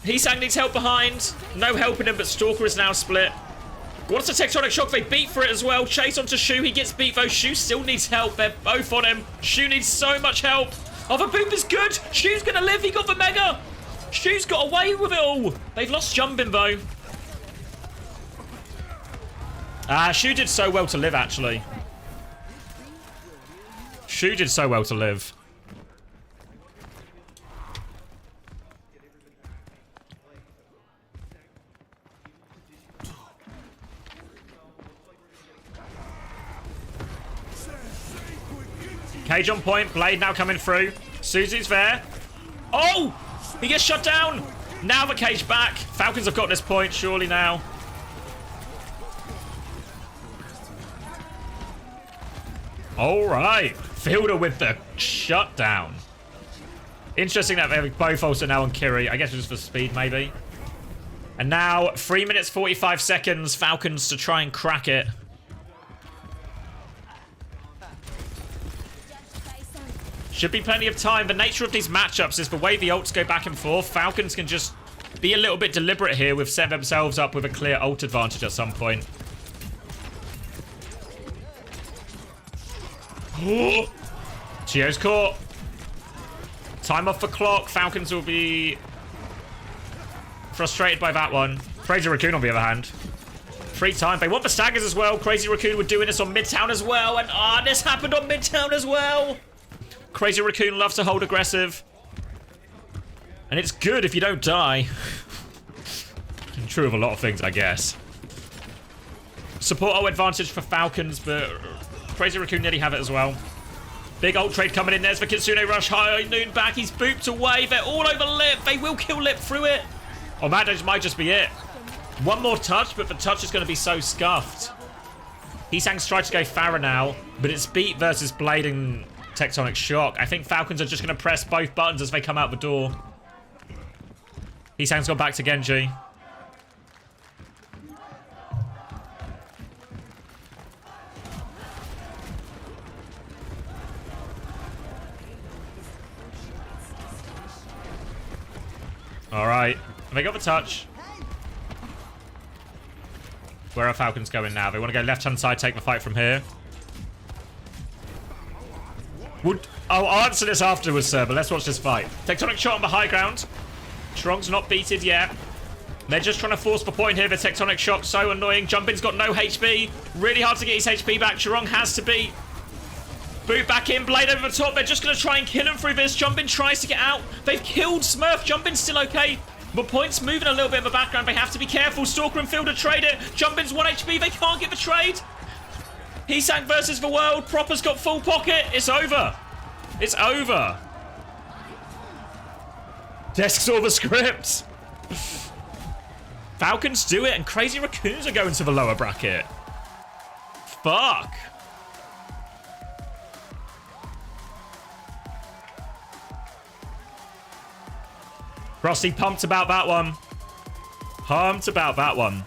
Speaker 1: Heesang needs help behind. No helping him, but Stalker is now split. What's the Tectonic Shock? They beat for it as well. Chase onto Shu. He gets beat, though. Shu still needs help. They're both on him. Shu needs so much help. Oh, the boop is good. Shu's going to live. He got the Mega. Shu's got away with it all. They've lost Jumping, though. Shu did so well to live, actually. Shu did so well to live. Cage on point. Blade now coming through. Susie's there. Oh! He gets shut down. Now the cage back. Falcons have got this point, surely now. All right. Fielder with the shutdown. Interesting that they're both also now on Kiri. I guess just for speed, maybe. And now, 3 minutes, 45 seconds. Falcons to try and crack it. Should be plenty of time. The nature of these matchups is the way the ults go back and forth. Falcons can just be a little bit deliberate here with setting themselves up with a clear ult advantage at some point. Chio's caught. Time off the clock. Falcons will be frustrated by that one. Crazy Raccoon on the other hand. Free time. They want the staggers as well. Crazy Raccoon were doing this on Midtown as well. And this happened on Midtown as well. Crazy Raccoon loves to hold aggressive. And it's good if you don't die. True of a lot of things, I guess. Support ult advantage for Falcons, but Crazy Raccoon nearly have it as well. Big ult trade coming in. There's the Kitsune Rush. High noon back. He's booped away. They're all over Lip. They will kill Lip through it. Oh, man, that might just be it. One more touch, but the touch is going to be so scuffed. Heesang's tried to go Farah now, but it's Beat versus Blade and Tectonic Shock. I think Falcons are just going to press both buttons as they come out the door. Heesang's gone back to Genji. All right. They got the touch. Where are Falcons going now? They want to go left-hand side, take the fight from here. I'll answer this afterwards, sir, but let's watch this fight. Tectonic shot on the high ground. Strong's not beated yet. They're just trying to force the point here. The Tectonic shock, so annoying. Jumpin's got no HP. Really hard to get his HP back. Chirong has to beat. Boot back in. Blade over the top. They're just going to try and kill him through this. Jumpin tries to get out. They've killed Smurf. Jumpin's still okay. But Point's moving a little bit in the background. They have to be careful. Stalker and Fielder trade it. Jumpin's 1 HP. They can't get the trade. Heesang versus the world. Proper's got full pocket. It's over. It's over. Desk saw the script. Falcons do it, and Crazy Raccoons are going to the lower bracket. Fuck. Frosty pumped about that one. Pumped about that one.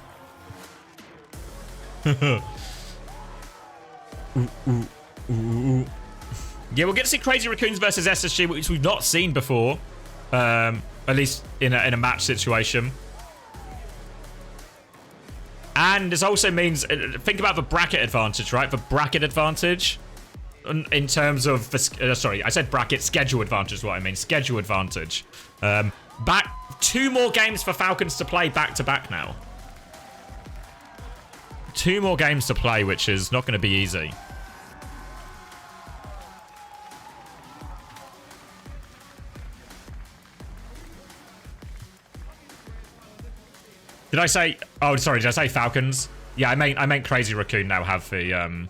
Speaker 1: Yeah, we'll get to see Crazy Raccoons versus SSG, which we've not seen before. At least in a match situation. And this also means, think about the bracket advantage, right? The bracket advantage. in terms of sorry, I said bracket schedule advantage is what I mean. Schedule advantage. Back 2 more games for Falcons to play back to back now. 2 more games to play, which is not going to be easy. Did I say? Oh, sorry. Did I say Falcons? Yeah, I meant Crazy Raccoon now have the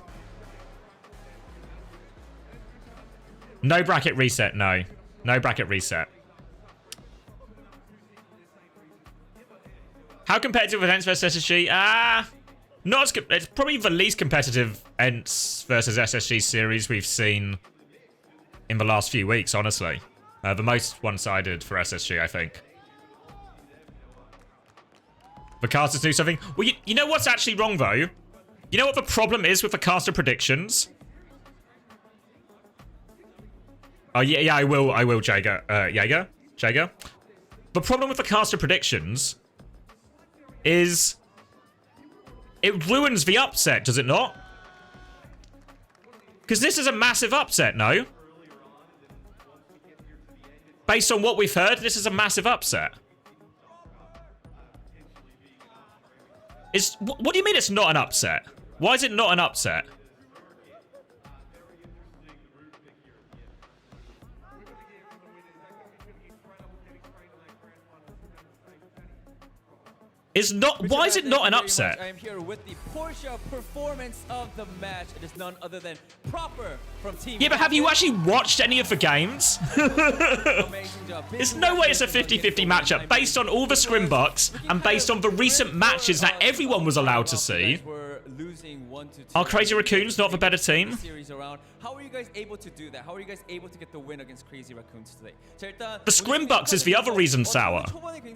Speaker 1: no bracket reset. No bracket reset. How competitive with ENCE versus SSG? Not as it's probably the least competitive ENCE versus SSG series we've seen in the last few weeks. Honestly, the most one-sided for SSG, I think. The casters do something. Well, you know what's actually wrong, though? You know what the problem is with the caster predictions? Oh, yeah, I will, Jaeger. Jaeger? The problem with the caster predictions is it ruins the upset, does it not? Because this is a massive upset, no? Based on what we've heard, this is a massive upset. What do you mean it's not an upset? Why is it not an upset? It's not. Why is it not an upset?
Speaker 11: I am here with the Porsche performance of the match. It is none other than Proper from Team.
Speaker 1: Yeah, but have you actually watched any of the games? There's no way it's a 50-50 matchup based on all the scrimbucks and based on the recent matches that everyone was allowed to see. Are Crazy Raccoons not the better team?
Speaker 11: How are you guys able to do that? How are you guys able to get the win against Crazy Raccoons today?
Speaker 1: The scrimbucks is the other reason, Sour.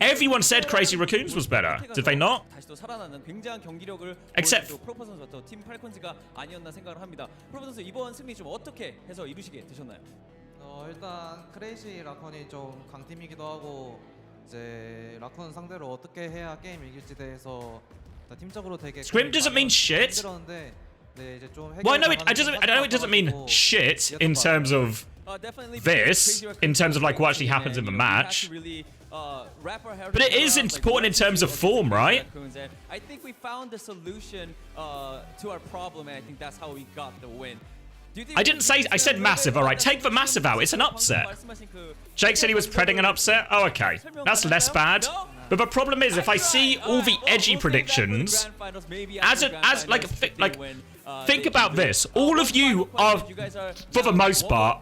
Speaker 1: Everyone said Crazy Raccoons was better. Did they not? Except
Speaker 11: 프로퍼 선수와 팀 팔콘즈가 아니었나 생각을 합니다. 프로퍼 선수 이번 승리 좀 어떻게 해서 이루시게 되셨나요?
Speaker 15: 일단 크레이지 라콘이 좀 강팀이기도 하고 이제 라콘 상대로 어떻게 해야 게임 이길지 대해서 팀적으로 되게
Speaker 1: Scrim doesn't mean shit. Well, I know it doesn't mean shit in terms of this, in terms of like what actually happens in the match. But it is important in terms of form, right?
Speaker 11: I think we found the solution to our problem, and I think that's how we got the win.
Speaker 1: I didn't say, I said massive, alright, take the massive out, it's an upset. Jake said he was predding an upset? Oh, okay. That's less bad. But the problem is, if I see all the edgy predictions, think about this. All of you are, for the most part,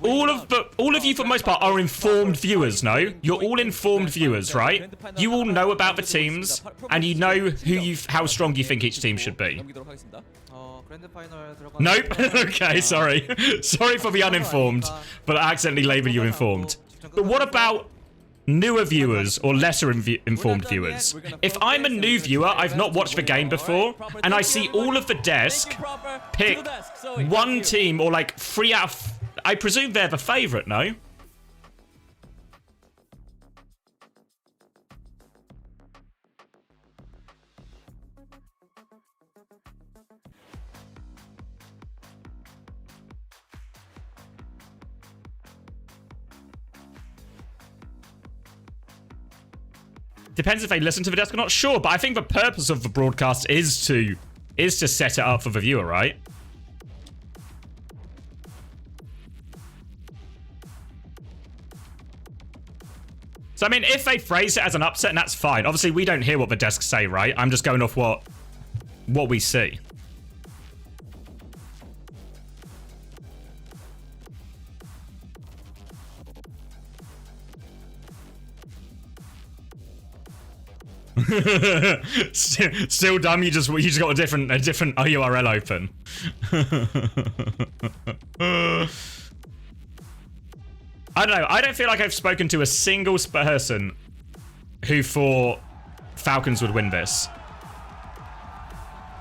Speaker 1: all of you for the most part are informed viewers, no? You're all informed viewers, right? You all know about the teams, and you know how strong you think each team should be. Nope. Okay, sorry. Sorry for the uninformed, but I accidentally labeled you informed. But what about newer viewers or lesser informed viewers? If I'm a new viewer, I've not watched the game before, and I see all of the desk pick one team or like 3 out of... I presume they're the favorite, no? Depends if they listen to the desk or not. Sure, but I think the purpose of the broadcast is to set it up for the viewer, right? So I mean, if they phrase it as an upset, and that's fine. Obviously, we don't hear what the desks say, right? I'm just going off what we see. Still dumb. You just got a different URL open. I don't know. I don't feel like I've spoken to a single person who thought Falcons would win this.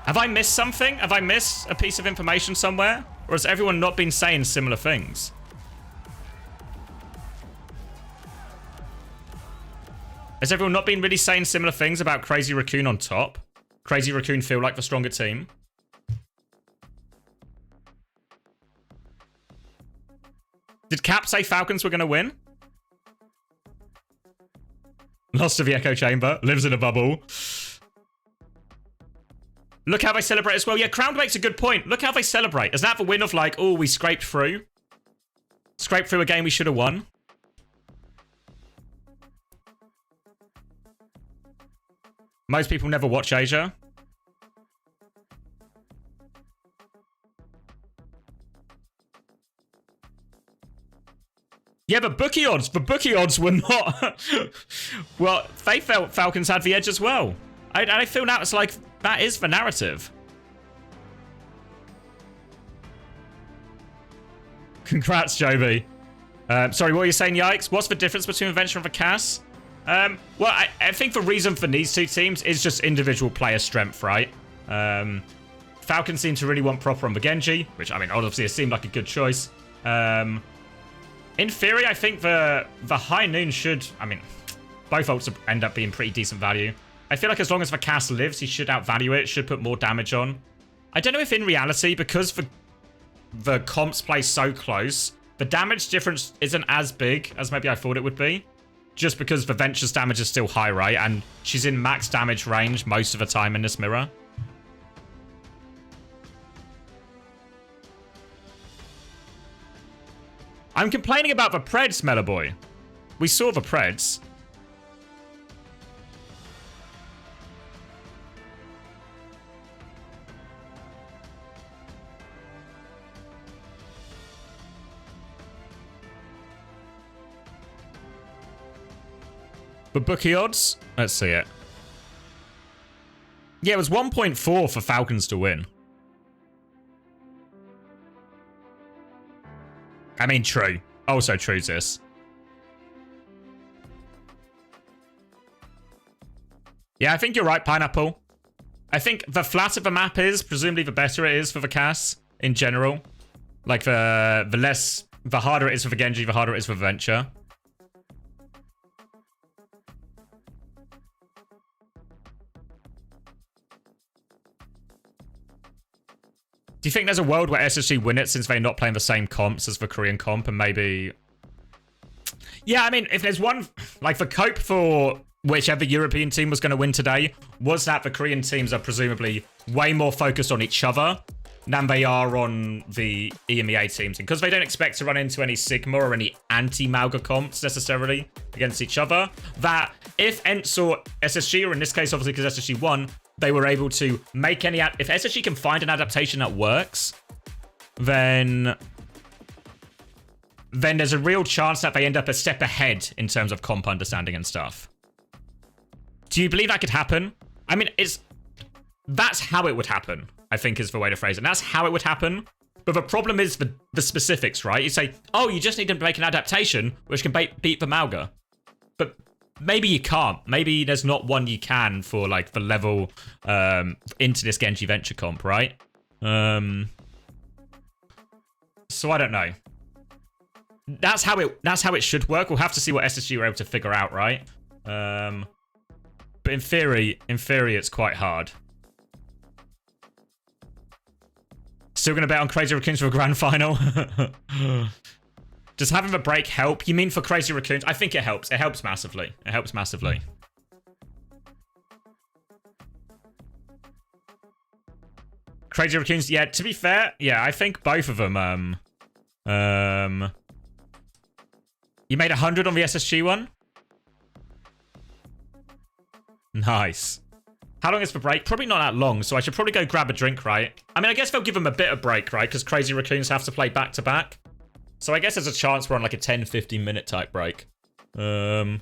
Speaker 1: Have I missed something? Have I missed a piece of information somewhere, or has everyone not been saying similar things? Has everyone not been really saying similar things about Crazy Raccoon on top? Crazy Raccoon feel like the stronger team? Did Cap say Falcons were going to win? Lost to the echo chamber. Lives in a bubble. Look how they celebrate as well. Yeah, Crown makes a good point. Look how they celebrate. Is that the win of like, oh, we scraped through? Scraped through a game we should have won? Most people never watch Asia. Yeah, but bookie odds were not... Well, they felt Falcons had the edge as well. I feel now it's like, that is the narrative. Congrats, Joby. Sorry, what were you saying, Yikes? What's the difference between Adventure and the Cass? Well, I think the reason for these two teams is just individual player strength, right? Falcons seem to really want proper on the Genji, which, I mean, obviously it seemed like a good choice. In theory, I think the High Noon should... I mean, both ults end up being pretty decent value. I feel like as long as the Cass lives, he should outvalue it, should put more damage on. I don't know if in reality, because the comps play so close, the damage difference isn't as big as maybe I thought it would be. Just because the Venture's damage is still high, right? And she's in max damage range most of the time in this mirror. I'm complaining about the Preds, Mellaboy. We saw the Preds. But bookie odds? Let's see it. Yeah, it was 1.4 for Falcons to win. I mean, true. Also true, this. Yeah, I think you're right, Pineapple. I think the flatter the map is, presumably the better it is for the Cass in general. Like, the harder it is for the Genji, the harder it is for the Venture. Do you think there's a world where SSG win it since they're not playing the same comps as the Korean comp and maybe... Yeah, I mean, if there's one... Like, the cope for whichever European team was going to win today was that the Korean teams are presumably way more focused on each other than they are on the EMEA teams. And because they don't expect to run into any Sigma or any anti-Malga comps necessarily against each other, that if ENTS or SSG, or in this case, obviously, because SSG won, they were able to make any... If SSG can find an adaptation that works, then there's a real chance that they end up a step ahead in terms of comp understanding and stuff. Do you believe that could happen? I mean, that's how it would happen, I think is the way to phrase it. And that's how it would happen. But the problem is the specifics, right? You say, oh, you just need to make an adaptation which can beat the Malga. But maybe you can't. Maybe there's not one you can for like the level into this Genji Venture comp, right? So I don't know. That's how it should work. We'll have to see what SSG were able to figure out, right? But in theory, it's quite hard. Still gonna bet on Crazy Raccoons for a grand final. Does having the break help? You mean for Crazy Raccoons? I think it helps. It helps massively. It helps massively. Crazy Raccoons, yeah, to be fair, yeah, I think both of them, you made 100 on the SSG one? Nice. How long is the break? Probably not that long, so I should probably go grab a drink, right? I mean, I guess they'll give them a bit of break, right? Because Crazy Raccoons have to play back-to-back. So I guess there's a chance we're on like a 10-15 minute type break. But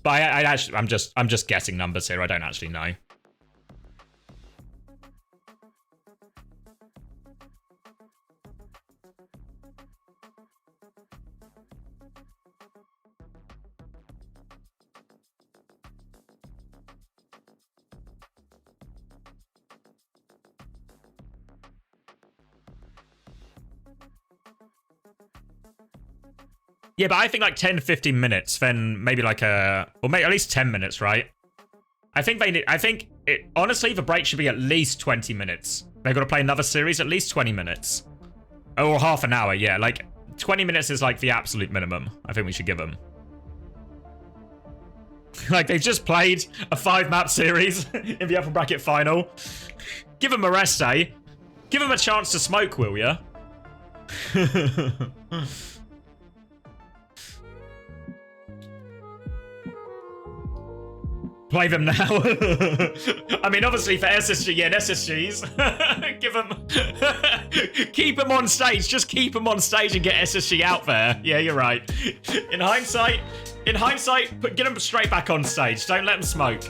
Speaker 1: I'm just guessing numbers here. I don't actually know. Yeah, but I think like 10 to 15 minutes, then maybe like or maybe at least 10 minutes, right? I think honestly, the break should be at least 20 minutes. They've got to play another series, at least 20 minutes. Or half an hour, yeah. Like, 20 minutes is like the absolute minimum I think we should give them. Like, they've just played a 5-map series in the upper bracket final. Give them a rest, eh? Give them a chance to smoke, will ya? Play them now. I mean, obviously for SSG and SSGs, give them, keep them on stage. Just keep them on stage and get SSG out there. Yeah, you're right. In hindsight, get them straight back on stage. Don't let them smoke.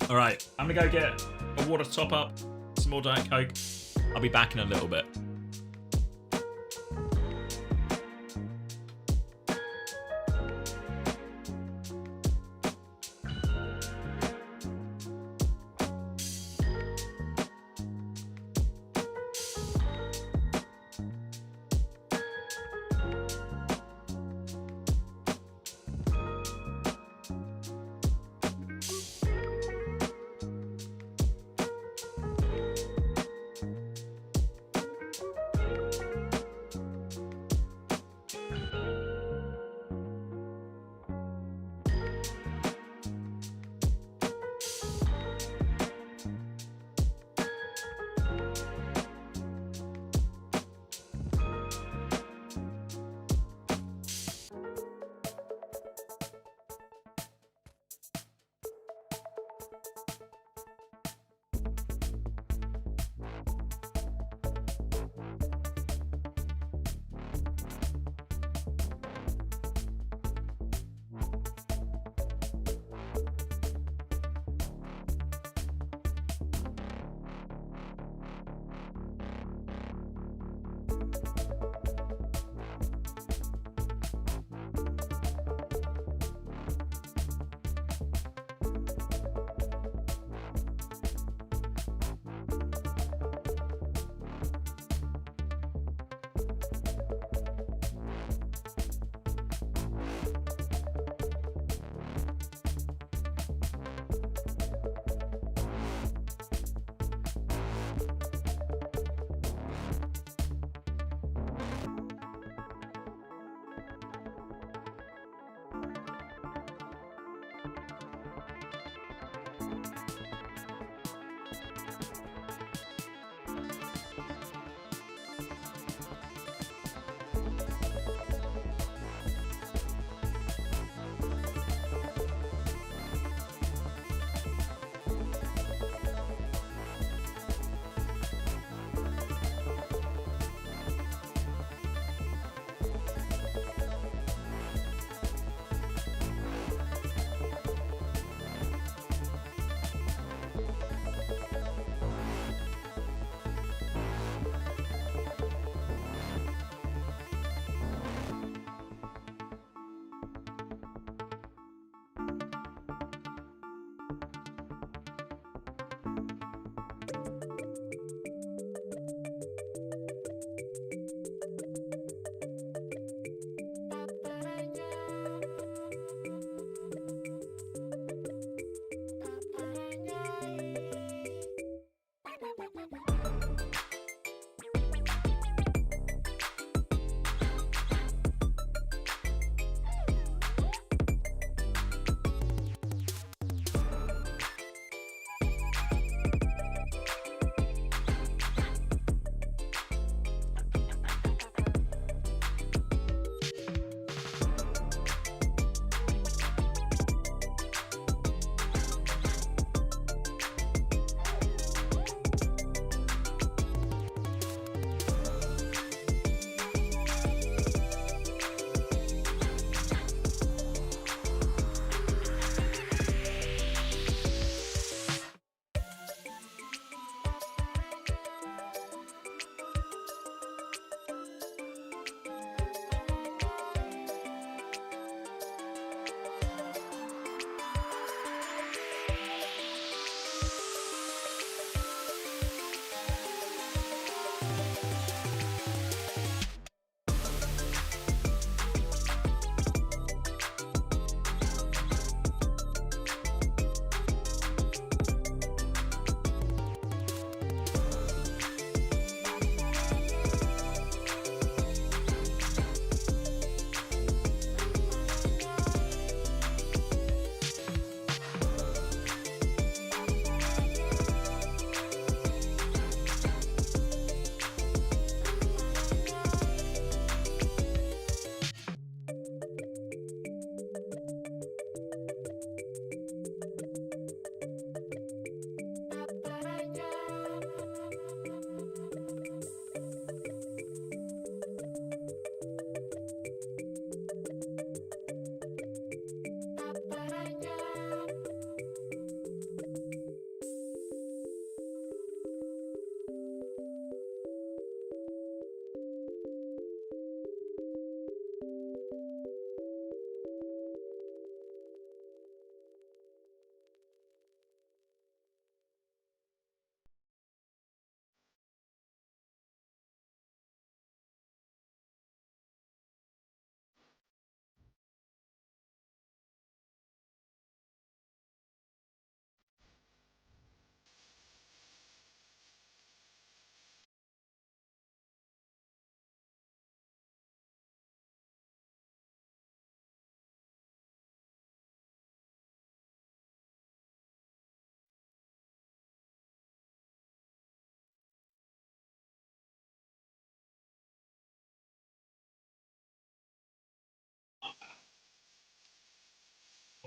Speaker 1: All right, I'm gonna go get a water top up, some more Diet Coke. I'll be back in a little bit.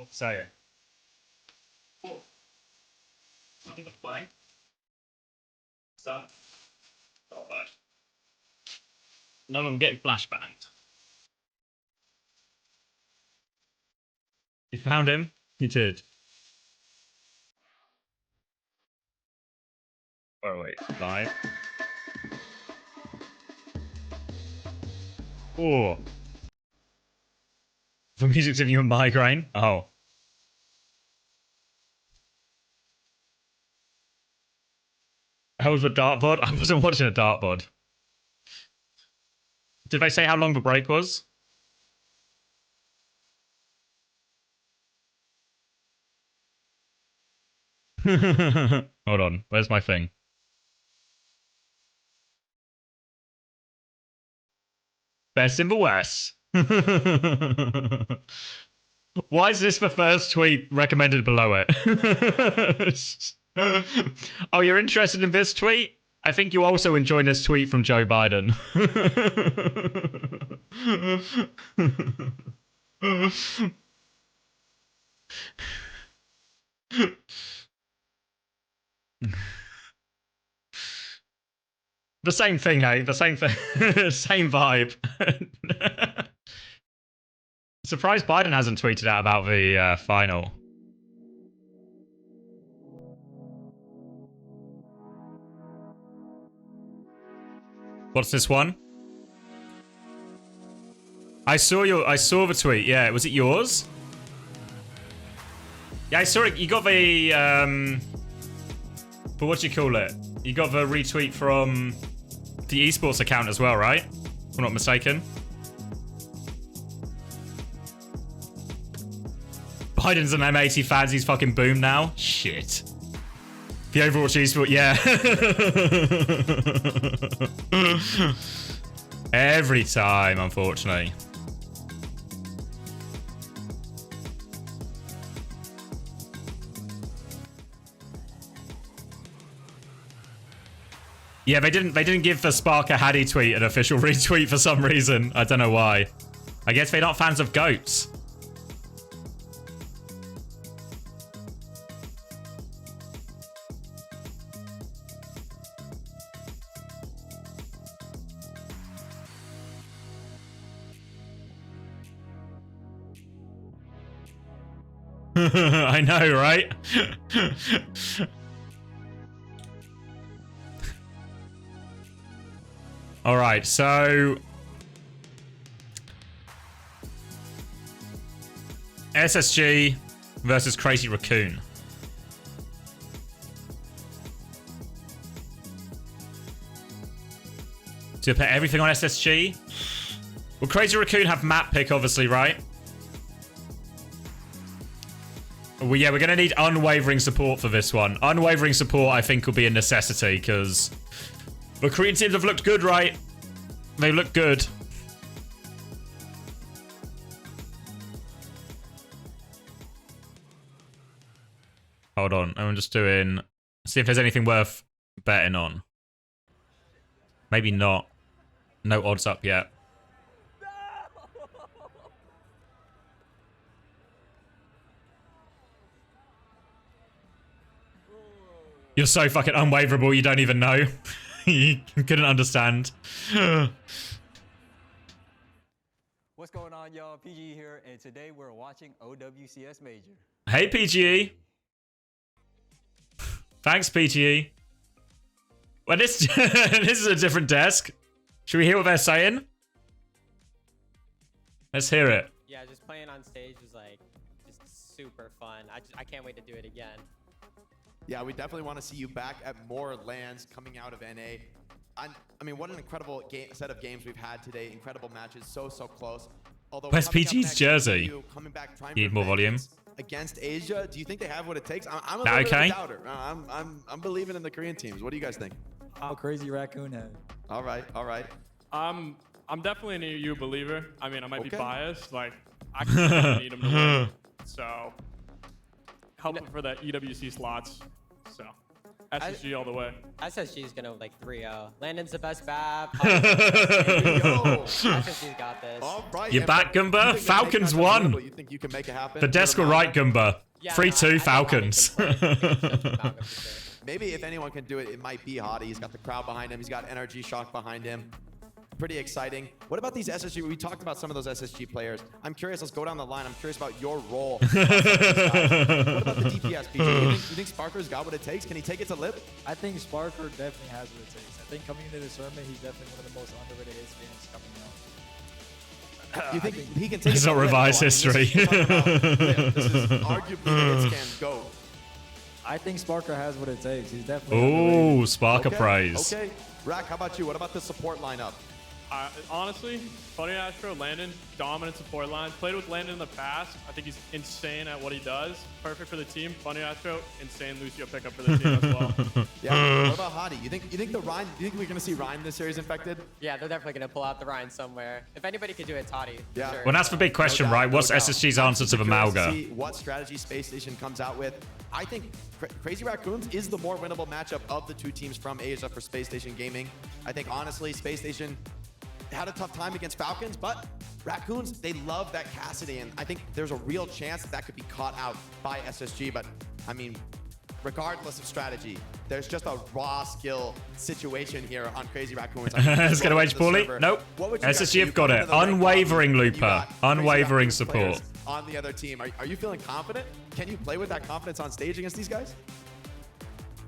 Speaker 1: What to say? I think I'm playing. Start. Not bad. None of them getting flashbanged. You found him? You did. Oh wait, live. Oh. The music's giving you a migraine? Oh. How was the dartboard? I wasn't watching a dartboard. Did they say how long the break was? Hold on, where's my thing? Best in the West. Why is this the first tweet recommended below it? Oh, you're interested in this tweet? I think you also enjoyed this tweet from Joe Biden. The same thing, eh? The same thing. Same vibe. Surprised Biden hasn't tweeted out about the final. What's this one? I saw the tweet. Yeah, was it yours? Yeah, I saw it. You got the but what do you call it? You got the retweet from the esports account as well, right? If I'm not mistaken. Biden's an M80 fans. He's fucking boom now. Shit. The Overwatch esport, yeah. Every time, unfortunately. Yeah, they didn't give the Sparker Haddy tweet an official retweet for some reason. I don't know why. I guess they're not fans of goats. I know, right? All right, so SSG versus Crazy Raccoon. Do you put everything on SSG? Well, Crazy Raccoon have map pick, obviously, right? Well, yeah, we're going to need unwavering support for this one. Unwavering support, I think, will be a necessity, because the Korean teams have looked good, right? They look good. Hold on, I'm just doing... See if there's anything worth betting on. Maybe not. No odds up yet. You're so fucking unwaverable, you don't even know. You couldn't understand.
Speaker 16: What's going on, y'all? PG here, and today we're watching OWCS Major.
Speaker 1: Hey, PGE. Thanks, PGE. Well, this this is a different desk. Should we hear what they're saying? Let's hear it.
Speaker 17: Yeah, just playing on stage was like just super fun. I can't wait to do it again.
Speaker 4: Yeah, we definitely want to see you back at more LANs coming out of NA. I mean, what an incredible set of games we've had today. Incredible matches, so close. Although
Speaker 1: where's PG's jersey? Need more volume.
Speaker 4: Against Asia, do you think they have what it takes? I'm a little bit of a doubter. I'm believing in the Korean teams. What do you guys think?
Speaker 16: How Crazy Raccoon has.
Speaker 4: All right.
Speaker 10: I'm definitely an EU believer. I mean, I might be biased. Like, I kind of need them to win. So, helping for the EWC slots. So. SSG all the way.
Speaker 17: SSG is gonna like 3-0. Landon's the best BAP. SSG's got this.
Speaker 4: All right.
Speaker 1: You're back, Gumba. Falcons won.
Speaker 4: You think you can make it happen?
Speaker 1: The desk will right, Gumba.
Speaker 17: Yeah,
Speaker 1: 3-2 Falcons.
Speaker 4: Maybe if anyone can do it, it might be Hottie. He's got the crowd behind him. He's got Energy Shock behind him. Pretty exciting. What about these SSG? We talked about some of those SSG players. I'm curious. Let's go down the line. I'm curious about your role. What about the DPS, PG? You think Sparker's got what it takes? Can he take it to Lip?
Speaker 18: I think Sparker definitely has what it takes. I think coming into this tournament, he's definitely one of the most underrated ace games coming out.
Speaker 4: You think he can take
Speaker 1: Let's
Speaker 4: it to
Speaker 1: not
Speaker 4: Lip,
Speaker 1: revise
Speaker 4: though? I mean,
Speaker 1: history.
Speaker 4: This is arguably the hits can go.
Speaker 18: I think Sparker has what it takes. He's definitely
Speaker 1: Ooh, Sparker
Speaker 4: Okay,
Speaker 1: praise.
Speaker 4: Okay. Rack, how about you? What about the support lineup?
Speaker 10: Honestly, Funny Astro, Landon, dominant support line. Played with Landon in the past. I think he's insane at what he does. Perfect for the team. Funny Astro, insane Lucio pickup for the team as well.
Speaker 4: Yeah. What about Hottie? You think the Ryan? You think we're gonna see Ryan this series infected?
Speaker 17: Yeah, they're definitely gonna pull out the Ryan somewhere. If anybody could do it, Toddy.
Speaker 4: Yeah.
Speaker 17: Sure.
Speaker 1: Well, that's the big question,
Speaker 4: No doubt,
Speaker 1: right? What's
Speaker 4: no doubt.
Speaker 1: SSG's answer to the
Speaker 4: Curious to
Speaker 1: Malga?
Speaker 4: see what strategy Space Station comes out with. I think Crazy Raccoons is the more winnable matchup of the two teams from Asia for Space Station Gaming. I think honestly, Space Station had a tough time against Falcons, but Raccoons, they love that Cassidy, and I think there's a real chance that could be caught out by SSG. But I mean, regardless of strategy, there's just a raw skill situation here on Crazy Raccoons.
Speaker 1: It's going to age poorly? Nope. SSG have got it. Unwavering Looper. Unwavering support.
Speaker 4: On the other team, are you feeling confident? Can you play with that confidence on stage against these guys?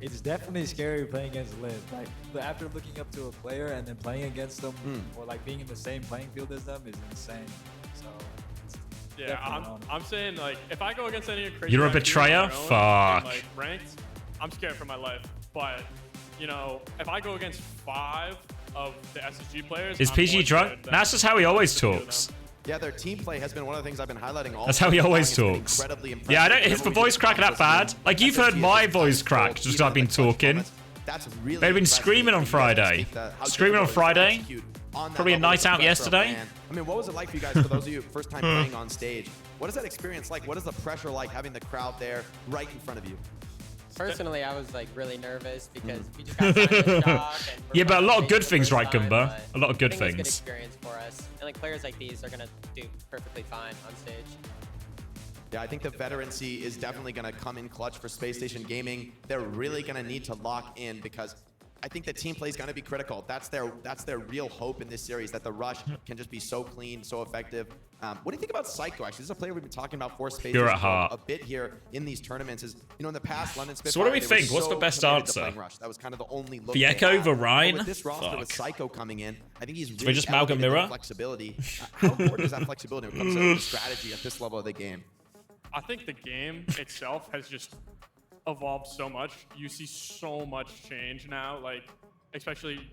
Speaker 18: It's definitely scary playing against Liv. Like after looking up to a player and then playing against them, or like being in the same playing field as them is insane. So
Speaker 10: Yeah, I'm saying like if I go against any of Crazy
Speaker 1: You're a
Speaker 10: Raccoons
Speaker 1: betrayer?
Speaker 10: on their own,
Speaker 1: Fuck.
Speaker 10: and, like ranked, I'm scared for my life. But you know, if I go against 5 of the SSG players,
Speaker 1: Is
Speaker 10: I'm
Speaker 1: PG
Speaker 10: more
Speaker 1: drunk?
Speaker 10: scared than
Speaker 1: That's just how he always
Speaker 10: the two of
Speaker 1: talks.
Speaker 4: Yeah, their team play has been one of the things I've been highlighting all.
Speaker 1: That's how he always
Speaker 4: It's been
Speaker 1: talks.
Speaker 4: incredibly impressive.
Speaker 1: Yeah, I don't. Is
Speaker 4: Whenever
Speaker 1: the
Speaker 4: we
Speaker 1: voice
Speaker 4: do
Speaker 1: crack that
Speaker 4: contests,
Speaker 1: bad? Like you've heard my voice crack just I've been talking.
Speaker 4: That's really
Speaker 1: They've been
Speaker 4: impressive.
Speaker 1: screaming on Friday.
Speaker 4: How
Speaker 1: Screaming on
Speaker 4: difficult it is to
Speaker 1: Friday.
Speaker 4: execute on that
Speaker 1: Probably a
Speaker 4: level
Speaker 1: night
Speaker 4: of
Speaker 1: out
Speaker 4: pressure of
Speaker 1: yesterday.
Speaker 4: man. I mean, what was it like for you guys, for those of you first time playing on stage? What is that experience like? What is the pressure like having the crowd there right in front of you?
Speaker 17: Personally, I was like really nervous because we just got signed to Shock and we're
Speaker 1: Yeah, but a lot of
Speaker 17: playing
Speaker 1: good
Speaker 17: for the
Speaker 1: things,
Speaker 17: first
Speaker 1: right,
Speaker 17: time,
Speaker 1: Gumba?
Speaker 17: but
Speaker 1: A lot of good
Speaker 17: I think it's
Speaker 1: things.
Speaker 17: good experience for us, and like players like these are gonna do perfectly fine on stage.
Speaker 4: Yeah, I think the veterancy is definitely going to come in clutch for Space Station Gaming. They're really going to need to lock in because I think the team play is going to be critical. That's their real hope in this series, that the rush can just be so clean, so effective. What do you think about Psycho, actually? This is a player we've been talking about for Space
Speaker 1: Pure
Speaker 4: Station
Speaker 1: at heart.
Speaker 4: a bit here in these tournaments. Is, you know, in the past, London Spitfire,
Speaker 1: So what do we
Speaker 4: they were
Speaker 1: think? What's the
Speaker 4: so
Speaker 1: best
Speaker 4: committed to
Speaker 1: answer?
Speaker 4: playing Rush. That was kind of the only look
Speaker 1: The
Speaker 4: they
Speaker 1: Echo
Speaker 4: had.
Speaker 1: over Rhine?
Speaker 4: But with this roster with
Speaker 1: Fuck.
Speaker 4: Psycho coming in, I think he's
Speaker 1: we
Speaker 4: really
Speaker 1: just Malcolm
Speaker 4: elevated the
Speaker 1: Mirror?
Speaker 4: flexibility. How important is that flexibility when it comes to the strategy at this level of the game?
Speaker 10: I think the game itself has just evolved so much. You see so much change now, like especially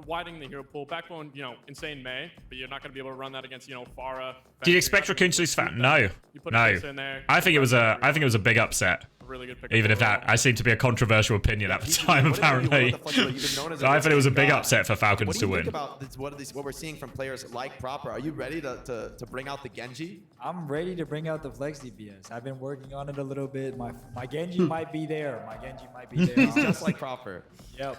Speaker 10: widening the hero pool. Back when, you know, Insane May, but you're not going to be able to run that against, you know, Farah.
Speaker 1: Did you expect Raccoon to lose fat? No,
Speaker 10: You put
Speaker 1: no.
Speaker 10: this in there,
Speaker 1: I think it was a big upset.
Speaker 10: really good pickup
Speaker 1: Even if
Speaker 10: overall.
Speaker 1: that, I seem to be a controversial opinion at the time, apparently. So I thought it was a big upset for Falcons
Speaker 4: What do
Speaker 1: to
Speaker 4: you
Speaker 1: win.
Speaker 4: think about this, what we're seeing from players like Proper? Are you ready to bring out the Genji?
Speaker 18: I'm ready to bring out the Flex DPS. I've been working on it a little bit. My Genji might be there. My Genji might be there.
Speaker 4: He's just
Speaker 18: honestly.
Speaker 4: like Proper.
Speaker 18: Yep.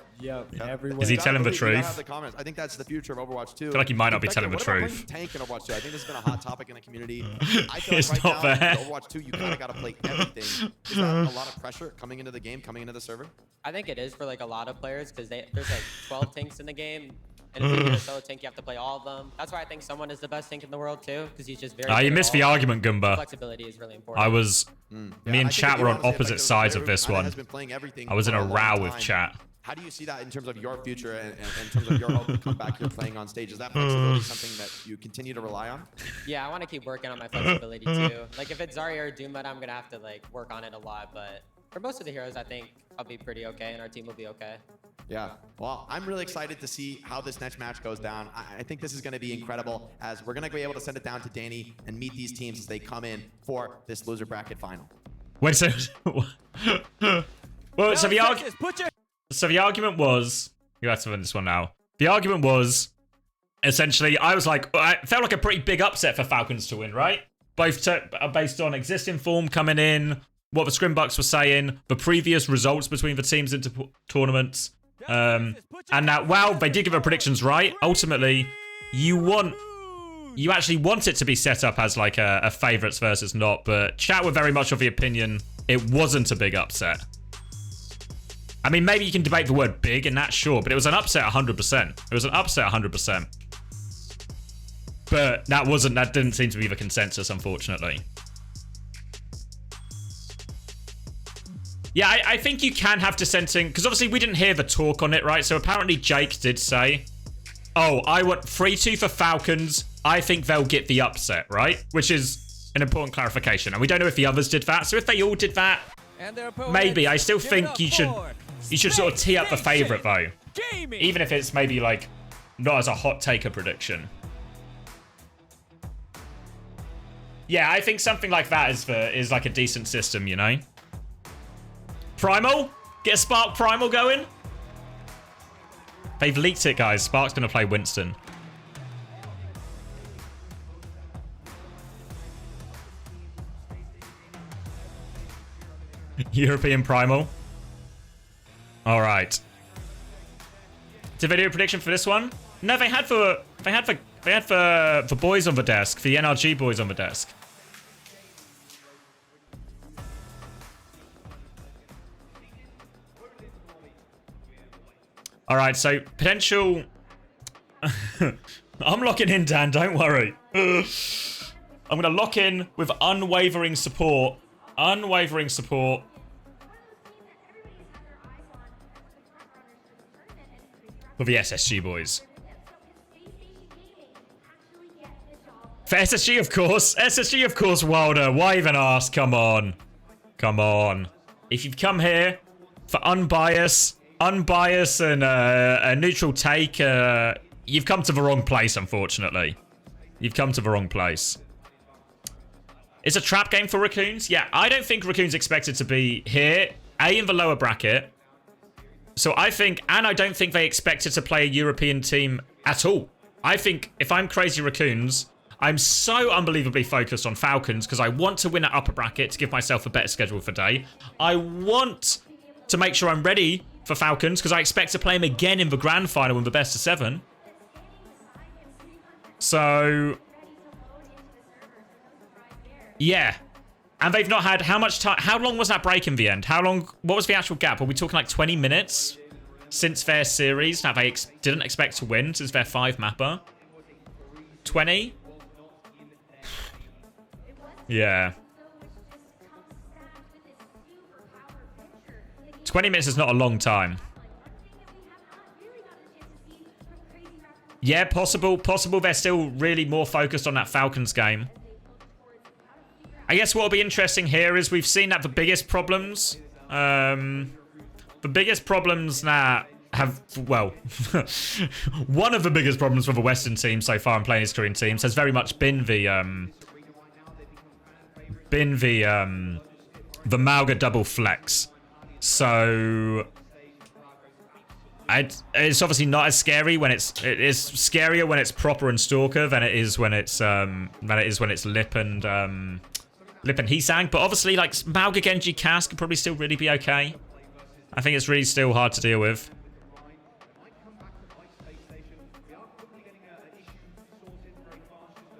Speaker 18: Everywhere.
Speaker 1: Is he telling the
Speaker 4: You gotta
Speaker 1: truth?
Speaker 4: have the comments. I think that's the future of Overwatch 2.
Speaker 1: I feel like he might not be
Speaker 4: Infected,
Speaker 1: telling the
Speaker 4: what about
Speaker 1: truth.
Speaker 4: bringing Tank in Overwatch 2? I think this has been a hot topic in the community. I feel
Speaker 1: It's
Speaker 4: like right
Speaker 1: not
Speaker 4: now,
Speaker 1: there.
Speaker 4: in Overwatch 2, you kind of got to play everything. Is that a lot of pressure coming into the game, coming into the server?
Speaker 17: I think it is for like a lot of players because there's like 12 tanks in the game. And if you're a solo tank, you have to play all of them. That's why I think someone is the best tank in the world too, because he's just very.
Speaker 1: You
Speaker 17: good
Speaker 1: missed
Speaker 17: at
Speaker 1: the
Speaker 17: all.
Speaker 1: argument, Gumba.
Speaker 17: Flexibility is really important.
Speaker 1: I was,
Speaker 4: Yeah,
Speaker 1: me
Speaker 4: I
Speaker 1: and
Speaker 4: think
Speaker 1: chat
Speaker 4: to be
Speaker 1: were on
Speaker 4: honest,
Speaker 1: opposite
Speaker 4: Infected
Speaker 1: sides of
Speaker 4: player
Speaker 1: this
Speaker 4: who
Speaker 1: one.
Speaker 4: has been playing everything
Speaker 1: I was in
Speaker 4: for
Speaker 1: a
Speaker 4: long
Speaker 1: row with
Speaker 4: time.
Speaker 1: chat.
Speaker 4: How do you see that in terms of your future and in terms of your hope to come back here playing on stage? Is that flexibility something that you continue to rely on?
Speaker 17: Yeah, I want to keep working on my flexibility too. Like if it's Zarya or Doom, I'm gonna have to like work on it a lot. But for most of the heroes, I think I'll be pretty okay, and our team will be okay.
Speaker 4: Yeah, well, I'm really excited to see how this next match goes down. I think this is going to be incredible as we're going to be able to send it down to Danny and meet these teams as they come in for this loser bracket final.
Speaker 1: Wait a second. Well, so the argument was, you have to win this one now. The argument was, essentially, I was like, it felt like a pretty big upset for Falcons to win, right? Both based on existing form coming in, what the Scrimbucks were saying, the previous results between the teams into tournaments, and that, well, they did give their predictions right. Ultimately, you actually want it to be set up as like a favourites versus not, but chat were very much of the opinion it wasn't a big upset. I mean, maybe you can debate the word big in that, sure, but it was an upset 100%. It was an upset 100%. But that didn't seem to be the consensus, unfortunately. Yeah, I think you can have dissenting, because obviously we didn't hear the talk on it, right? So apparently Jake did say, oh, I want 3-2 for Falcons. I think they'll get the upset, right? Which is an important clarification. And we don't know if the others did that. So if they all did that, maybe. I still think you should sort of tee up the favourite, though. Even if it's maybe, like, not as a hot taker prediction. Yeah, I think something like that is like a decent system, you know? Primal? Get a Spark Primal going? They've leaked it, guys. Spark's going to play Winston. European Primal. All right. Did they do a prediction for this one? No, they had for boys on the desk, for the NRG boys on the desk. All right, so potential. I'm locking in, Dan. Don't worry. I'm gonna lock in with unwavering support. Unwavering support. For the SSG boys. For SSG, of course. SSG, of course, Wilder. Why even ask? Come on. Come on. If you've come here for unbiased and a neutral take, you've come to the wrong place, unfortunately. You've come to the wrong place. It's a trap game for Raccoons? Yeah, I don't think Raccoons expected to be here. In the lower bracket. So I think, and I don't think they expected to play a European team at all. I think if I'm Crazy Raccoons, I'm so unbelievably focused on Falcons because I want to win at upper bracket to give myself a better schedule for day. I want to make sure I'm ready for Falcons because I expect to play them again in the grand final in the best of 7. So, yeah. And they've not had how much time? How long was that break in the end? How long? What was the actual gap? Are we talking like 20 minutes since their series that they didn't expect to win since their 5 mapper? 20? Yeah. 20 minutes is not a long time. Yeah, possible. Possible they're still really more focused on that Falcons game. I guess what will be interesting here is we've seen that the biggest problems that have, well, one of the biggest problems for the Western team so far in playing his Korean teams has very much been the Mauga double flex. So it's obviously not as scary when it is scarier when it's Proper and Stalker than it is when it's Lip and Heesang. But obviously, like, Mauga Genji Cass could probably still really be okay. I think it's really still hard to deal with.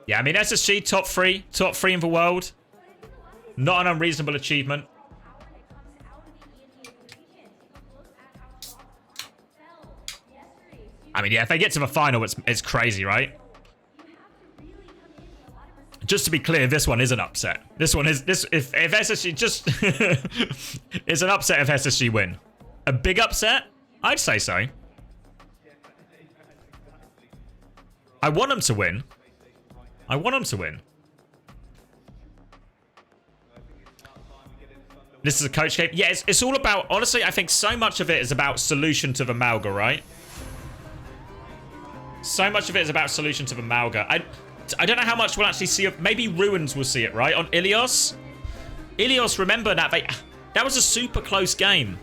Speaker 1: Yeah, I mean, SSG top 3 in the world. Not an unreasonable achievement. I mean, yeah, if they get to the final, it's crazy, right? Just to be clear, this one is an upset. This one is if SSG just it's an upset if SSG win. A big upset? I'd say so. I want them to win. I want them to win. This is a coach game. Yeah, it's all about, honestly, I think so much of it is about solution to the Mauga, right? So much of it is about solution to the Mauga. I don't know how much we'll actually see of, maybe Ruins will see it, right? On Ilios. Ilios, remember that that was a super close game.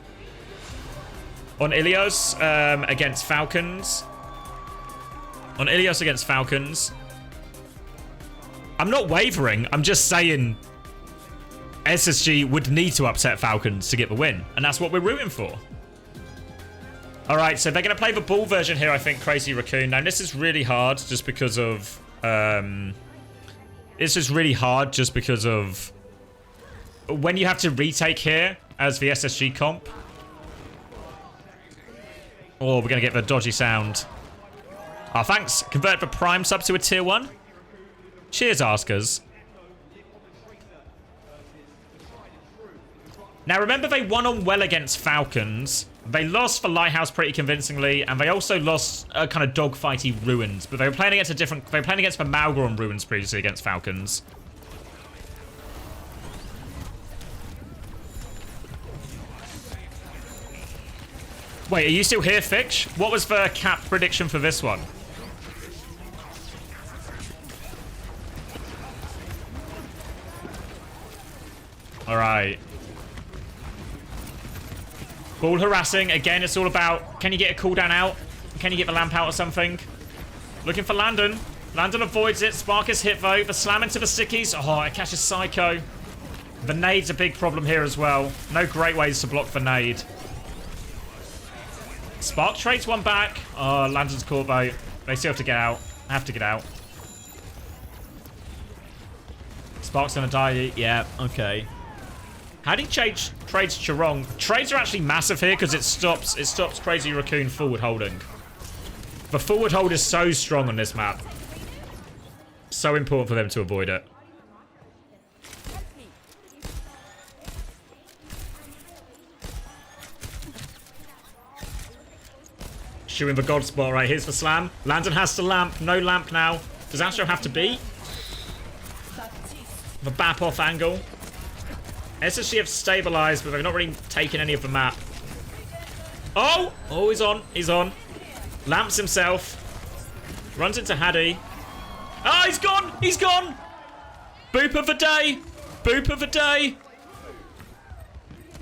Speaker 1: On Ilios against Falcons. On Ilios against Falcons. I'm not wavering. I'm just saying SSG would need to upset Falcons to get the win, and that's what we're rooting for. All right, so they're going to play the ball version here, I think, Crazy Raccoon. Now, this is really hard just because of... This is really hard just because of... When you have to retake here as the SSG comp. Oh, we're going to get the dodgy sound. Oh, thanks. Convert the Prime sub to a tier 1. Cheers, Askers. Now, remember, they won on well against Falcons. They lost for Lighthouse pretty convincingly, and they also lost a kind of dogfighty Ruins. But they were playing against a different... They were playing against the Malgoron Ruins previously against Falcons. Wait, are you still here, Fitch? What was the cap prediction for this one? All right. Ball harassing. Again, it's all about, can you get a cooldown out? Can you get the lamp out or something? Looking for Landon. Landon avoids it. Spark is hit, though. The slam into the stickies. Oh, it catches Psycho. The nade's a big problem here as well. No great ways to block the nade. Spark trades one back. Oh, Landon's caught, though. They still have to get out. Have to get out. Spark's gonna die. Yeah, okay. How do you change trades Chirong? Trades are actually massive here because it stops Crazy Raccoon forward holding. The forward hold is so strong on this map. So important for them to avoid it. Shooting the god spot right. Here's the slam. Landon has to lamp. No lamp now. Does Astro have to be? The bap off angle. SSG have stabilized, but they've not really taken any of the map. Oh! Oh, he's on. He's on. Lamps himself. Runs into Haddy. Oh, he's gone! He's gone! Boop of the day. Boop of the day.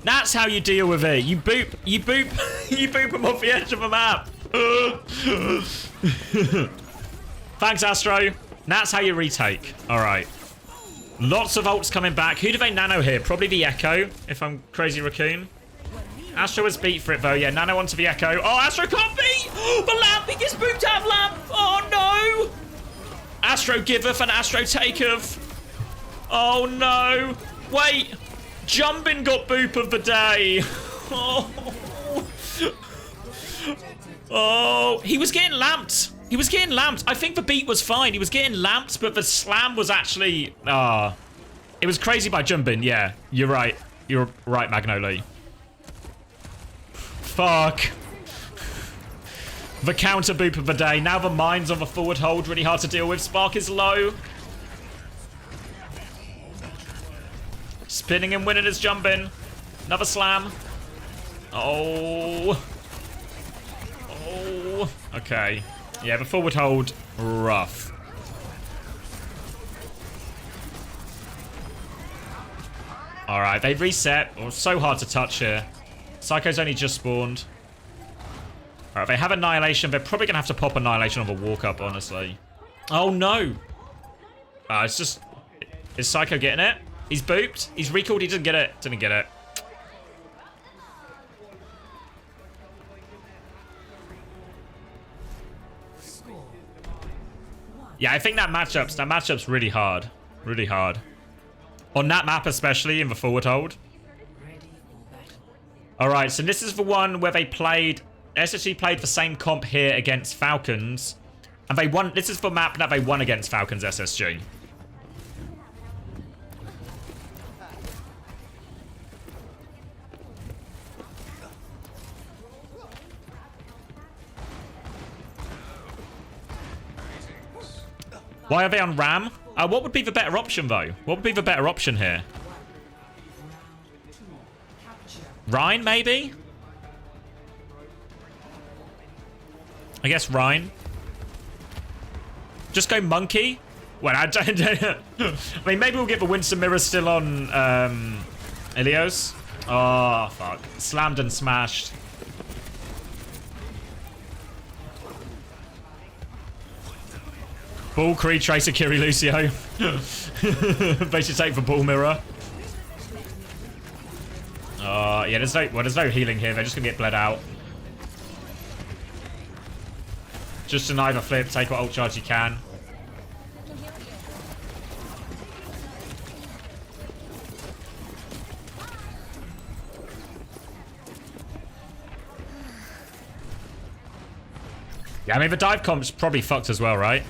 Speaker 1: That's how you deal with it. You boop. You boop. You boop him off the edge of the map. Thanks, Astro. That's how you retake. All right. Lots of ults coming back. Who do they nano here? Probably the Echo, if I'm Crazy Raccoon. Astro was beat for it, though. Yeah, nano onto the Echo. Oh, Astro can't beat! The lamp! He gets booped out of lamp! Oh, no! Astro giveth and Astro taketh. Oh, no. Wait. Jumbin got boop of the day. Oh. Oh, he was getting lamped. He was getting lamped. I think the beat was fine. He was getting lamped, but the slam was actually... it was crazy by Jumbin. Yeah, you're right. You're right, Magnoli. Fuck. The counter boop of the day. Now the mine's on the forward hold. Really hard to deal with. Spark is low. Spinning and winning is Jumbin. Another slam. Oh. Oh. Okay. Yeah, the forward hold, rough. All right, they've reset. Oh, so hard to touch here. Psycho's only just spawned. All right, they have Annihilation. They're probably going to have to pop Annihilation on the walk-up, honestly. Oh, no. It's just... Is Psycho getting it? He's booped. He's recalled. He didn't get it. Didn't get it. Yeah, I think that matchup's really hard. Really hard. On that map especially, in the forward hold. Alright, so this is the one where they played... SSG played the same comp here against Falcons. And they won... This is the map that they won against Falcons SSG. Why are they on Ram? What would be the better option, though? What would be the better option here? Rhine, maybe? I guess Rhine. Just go Monkey? Well, I don't... I mean, maybe we'll get the Winston Mirror still on Ilios. Oh, fuck. Slammed and smashed. Ball, Creed, Tracer, Kiri, Lucio. They should take the ball mirror. Yeah, there's no healing here. They're just gonna get bled out. Just deny the flip, take what ult charge you can. Yeah, I mean, the dive comp's probably fucked as well, right?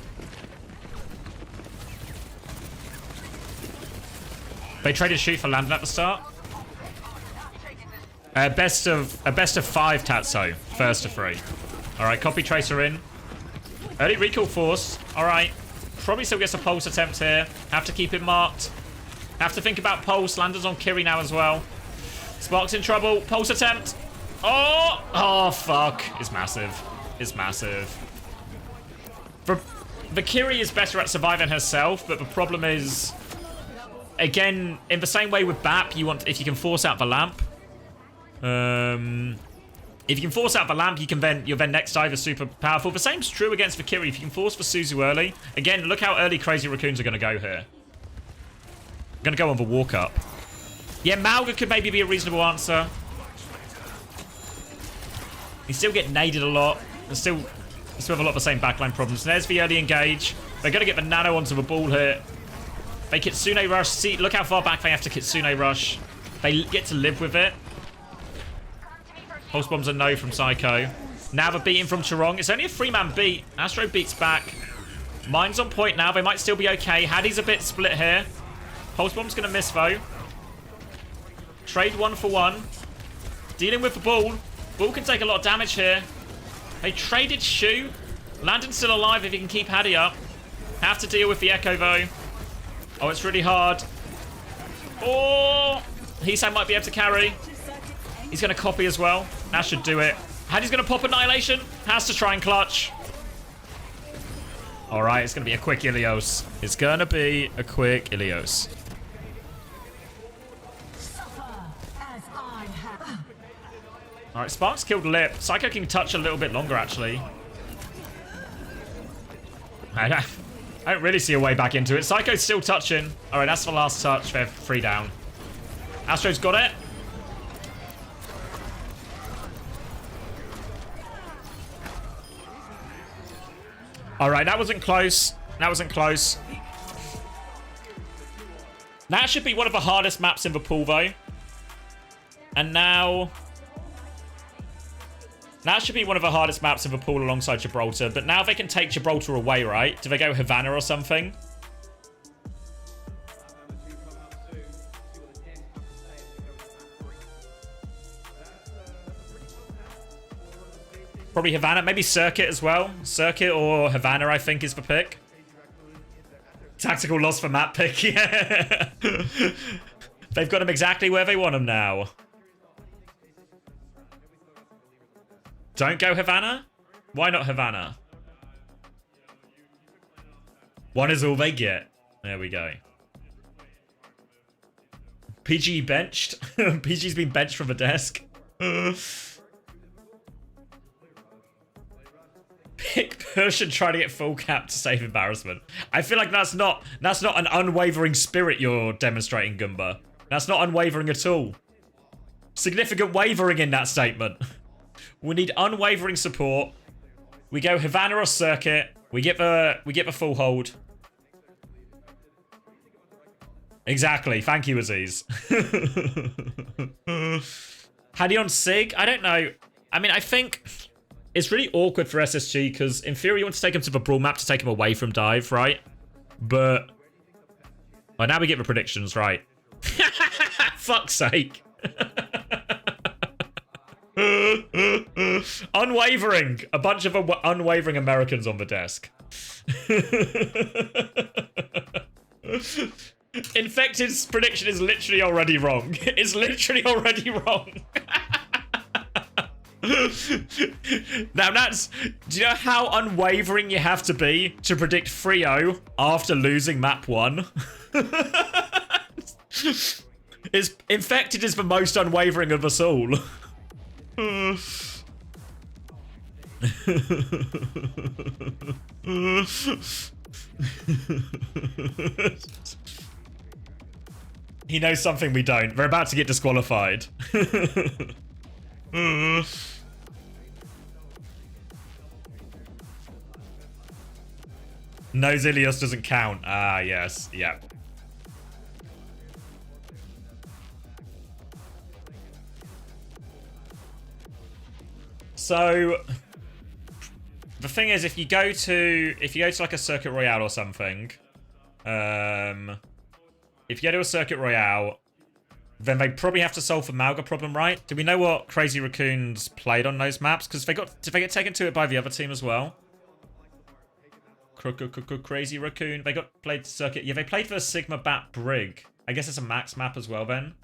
Speaker 1: They traded shoot for landing at the start. Best of 5 Tatso. First of 3. Alright, copy tracer in. Early recall force. Alright. Probably still gets a pulse attempt here. Have to keep it marked. Have to think about pulse. Landers on Kiri now as well. Spark's in trouble. Pulse attempt. Oh! Oh, fuck. It's massive. It's massive. The Kiri is better at surviving herself, but the problem is, again, in the same way with BAP, you want, if you can force out the lamp, if you can force out the lamp, you can then, your then next dive is super powerful. The same's true against the Kiri. If you can force the Suzu early, again, look how early Crazy Raccoons are going to go here. Going to go on the walk up. Yeah, Mauga could maybe be a reasonable answer. You still get naded a lot. They still have a lot of the same backline problems. There's the early engage. They're going to get the nano onto the ball here. They Kitsune rush. See, look how far back they have to Kitsune rush. They get to live with it. Pulse bombs a no from Psycho. Now they're beating from Charong. It's only a 3-man beat. Astro beats back. Mine's on point now. They might still be okay. Hattie's a bit split here. Pulse bomb's going to miss though. Trade 1 for 1. Dealing with the ball. Ball can take a lot of damage here. They traded Shu. Landon's still alive if he can keep Hattie up. Have to deal with the Echo though. Oh, it's really hard. Oh, Heesang might be able to carry. He's going to copy as well. That should do it. Hattie's going to pop Annihilation. Has to try and clutch. All right, it's going to be a quick Ilios. It's going to be a quick Ilios. All right, Sparks killed Lip. Psycho can touch a little bit longer, actually. I don't really see a way back into it. Psycho's still touching. All right, that's the last touch. They're 3 down. Astro's got it. All right, that wasn't close. That wasn't close. That should be one of the hardest maps in the pool, though. And now... that should be one of the hardest maps in the pool alongside Gibraltar. But now they can take Gibraltar away, right? Do they go Havana or something? Probably Havana. Maybe Circuit as well. Circuit or Havana, I think, is the pick. Tactical loss for map pick, yeah. They've got him exactly where they want him now. Don't go Havana? Why not Havana? 1 is all they get. There we go. PG benched. PG's been benched from the desk. Pick push and try to get full cap to save embarrassment. I feel like that's not an unwavering spirit you're demonstrating, Goomba. That's not unwavering at all. Significant wavering in that statement. We need unwavering support. We go Havana or Circuit. We get the full hold. Exactly. Thank you, Aziz. Hattie on Sig? I don't know. I mean, I think it's really awkward for SSG because in theory you want to take him to the brawl map to take him away from dive, right? But oh, now we get the predictions right. Fuck's sake. Unwavering. A bunch of unwavering Americans on the desk. Infected's prediction is literally already wrong. It's literally already wrong. Now that's... do you know how unwavering you have to be to predict 3-0 after losing map 1? Infected is the most unwavering of us all. He knows something we don't. We're about to get disqualified. No, Zilios doesn't count. Ah, yes. Yeah. So the thing is, if you go to like a Circuit Royale or something, if you go to a Circuit Royale, then they probably have to solve the Mauga problem, right? Do we know what Crazy Raccoons played on those maps? Because did they get taken to it by the other team as well? Crazy Raccoon. They got played Circuit. Yeah, they played for Sigma Bat Brig. I guess it's a max map as well then.